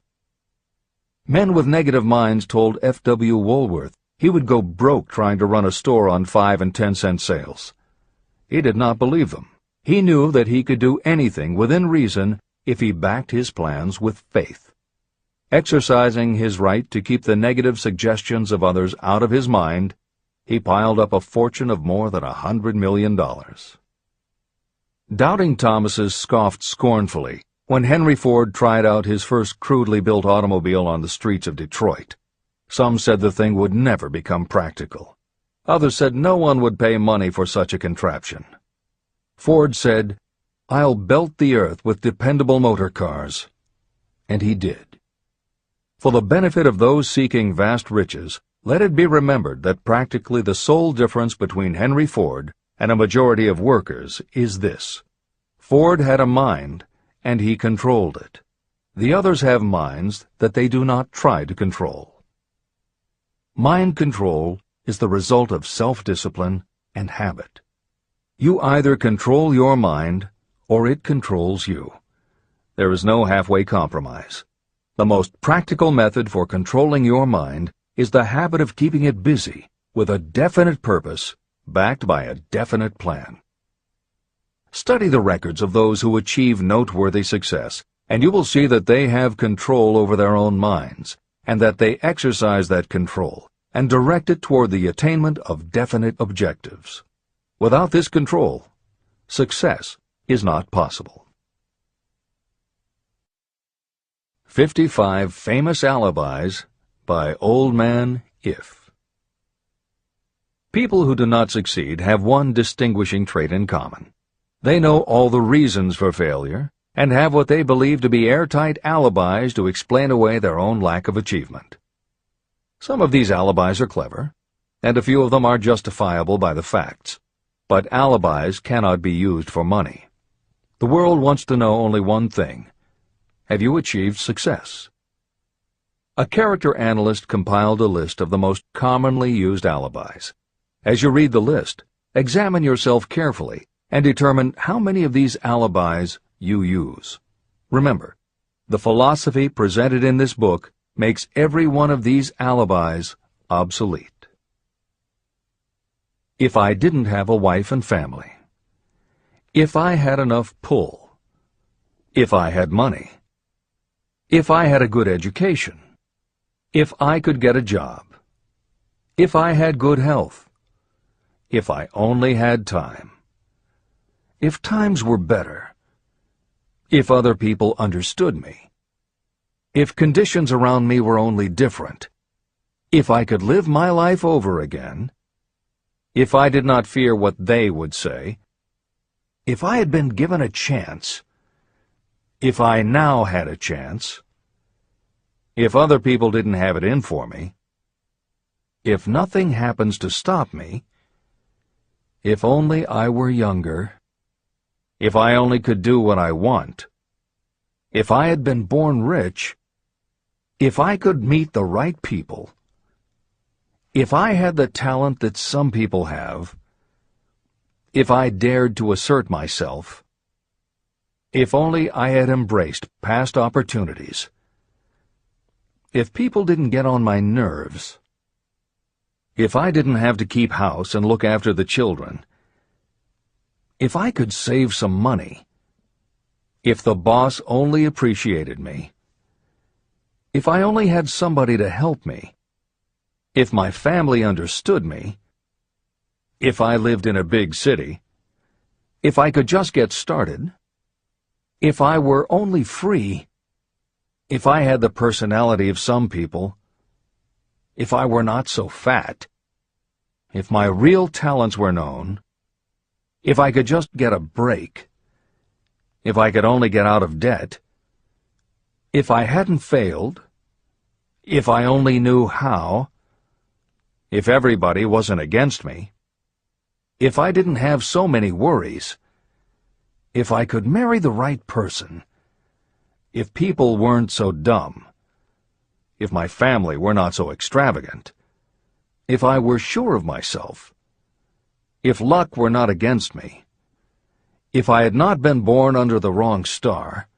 Men with negative minds told F.W. Woolworth he would go broke trying to run a store on 5 and 10-cent sales. He did not believe them. He knew that he could do anything within reason if he backed his plans with faith. Exercising his right to keep the negative suggestions of others out of his mind, he piled up a fortune of more than $100 million. Doubting Thomases scoffed scornfully when Henry Ford tried out his first crudely built automobile on the streets of Detroit. Some said the thing would never become practical. Others said no one would pay money for such a contraption. Ford said, "I'll belt the earth with dependable motor cars." And he did. For the benefit of those seeking vast riches, let it be remembered that practically the sole difference between Henry Ford and a majority of workers is this: Ford had a mind, and he controlled it. The others have minds that they do not try to control. Mind control is the result of self-discipline and habit. You either control your mind, or it controls you. There is no halfway compromise. The most practical method for controlling your mind is the habit of keeping it busy with a definite purpose, backed by a definite plan. Study the records of those who achieve noteworthy success, and you will see that they have control over their own minds, and that they exercise that control and direct it toward the attainment of definite objectives. Without this control, success is not possible. 55 Famous Alibis by Old Man If. People who do not succeed have one distinguishing trait in common. They know all the reasons for failure and have what they believe to be airtight alibis to explain away their own lack of achievement. Some of these alibis are clever, and a few of them are justifiable by the facts. But alibis cannot be used for money. The world wants to know only one thing: have you achieved success? A character analyst compiled a list of the most commonly used alibis. As you read the list, examine yourself carefully and determine how many of these alibis you use. Remember, the philosophy presented in this book makes every one of these alibis obsolete. If I didn't have a wife and family. If I had enough pull. If I had money. If I had a good education. If I could get a job. If I had good health. If I only had time. If times were better. If other people understood me. If conditions around me were only different. If I could live my life over again. If I did not fear what they would say. If I had been given a chance. If I now had a chance. If other people didn't have it in for me. If nothing happens to stop me. If only I were younger. If I only could do what I want. If I had been born rich. If I could meet the right people. If I had the talent that some people have. If I dared to assert myself. If only I had embraced past opportunities. If people didn't get on my nerves. If I didn't have to keep house and look after the children. If I could save some money. If the boss only appreciated me. If I only had somebody to help me. If my family understood me. If I lived in a big city. If I could just get started. If I were only free. If I had the personality of some people. If I were not so fat. If my real talents were known. If I could just get a break. if I could only get out of debt, if I hadn't failed, if I only knew how, if everybody wasn't against me, if I didn't have so many worries, if I could marry the right person, if people weren't so dumb, if my family were not so extravagant, if I were sure of myself, if luck were not against me, if I had not been born under the wrong star,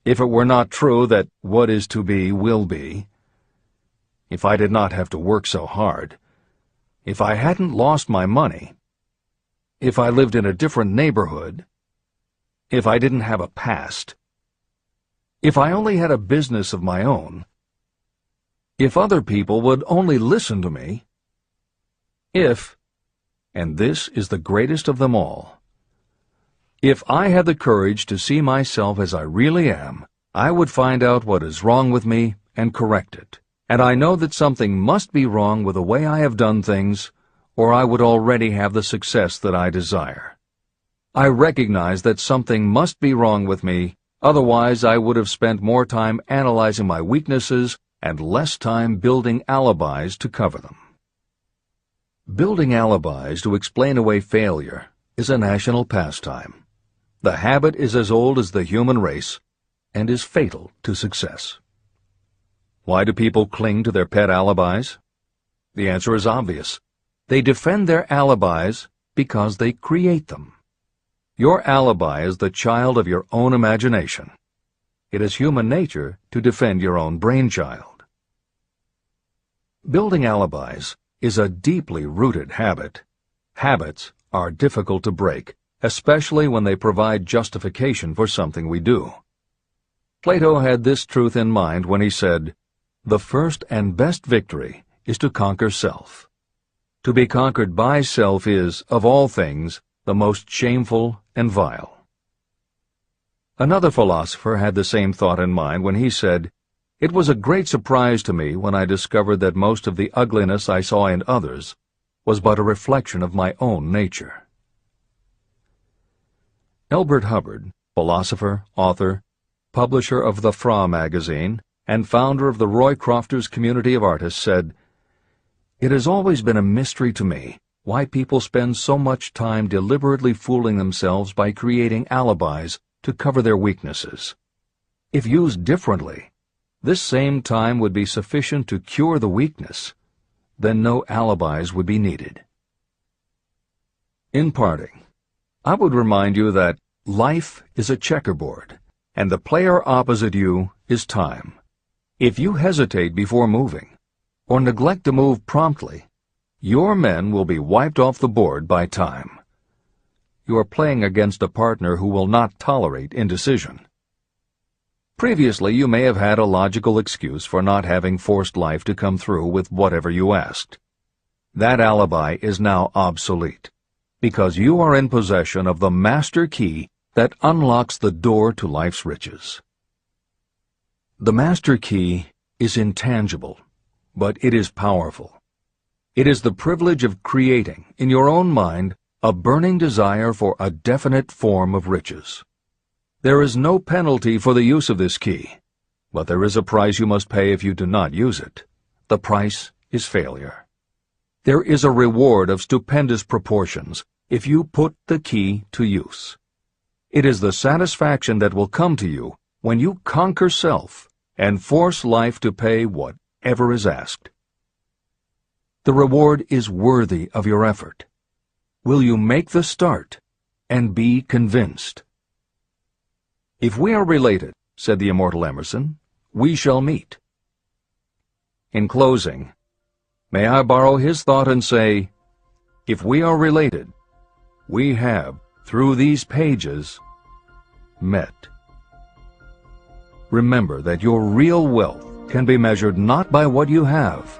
if it were not true that what is to be will be, if I did not have to work so hard, if I hadn't lost my money, if I lived in a different neighborhood, if I didn't have a past, if I only had a business of my own, if other people would only listen to me, if, and this is the greatest of them all, if I had the courage to see myself as I really am, I would find out what is wrong with me and correct it. And I know that something must be wrong with the way I have done things, or I would already have the success that I desire. I recognize that something must be wrong with me, otherwise I would have spent more time analyzing my weaknesses and less time building alibis to cover them. Building alibis to explain away failure is a national pastime. The habit is as old as the human race and is fatal to success. Why do people cling to their pet alibis? The answer is obvious. They defend their alibis because they create them. Your alibi is the child of your own imagination. It is human nature to defend your own brainchild. Building alibis is a deeply rooted habit. Habits are difficult to break, especially when they provide justification for something we do. Plato had this truth in mind when he said, "The first and best victory is to conquer self. To be conquered by self is, of all things, the most shameful and vile." Another philosopher had the same thought in mind when he said, "It was a great surprise to me when I discovered that most of the ugliness I saw in others was but a reflection of my own nature." Elbert Hubbard, philosopher, author, publisher of the Fra magazine, and founder of the Roycrofters community of artists, said, "It has always been a mystery to me why people spend so much time deliberately fooling themselves by creating alibis to cover their weaknesses. If used differently, this same time would be sufficient to cure the weakness. Then no alibis would be needed." In parting, I would remind you that life is a checkerboard, and the player opposite you is time. If you hesitate before moving, or neglect to move promptly, your men will be wiped off the board by time. You are playing against a partner who will not tolerate indecision. Previously, you may have had a logical excuse for not having forced life to come through with whatever you asked. That alibi is now obsolete, because you are in possession of the master key that unlocks the door to life's riches. The master key is intangible, but it is powerful. It is the privilege of creating, in your own mind, a burning desire for a definite form of riches. There is no penalty for the use of this key, but there is a price you must pay if you do not use it. The price is failure. There is a reward of stupendous proportions if you put the key to use. It is the satisfaction that will come to you when you conquer self and force life to pay whatever is asked. The reward is worthy of your effort. Will you make the start and be convinced? "If we are related," said the immortal Emerson, "we shall meet." In closing, may I borrow his thought and say, if we are related, we have, through these pages, met. Remember that your real wealth can be measured not by what you have,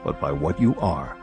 but by what you are.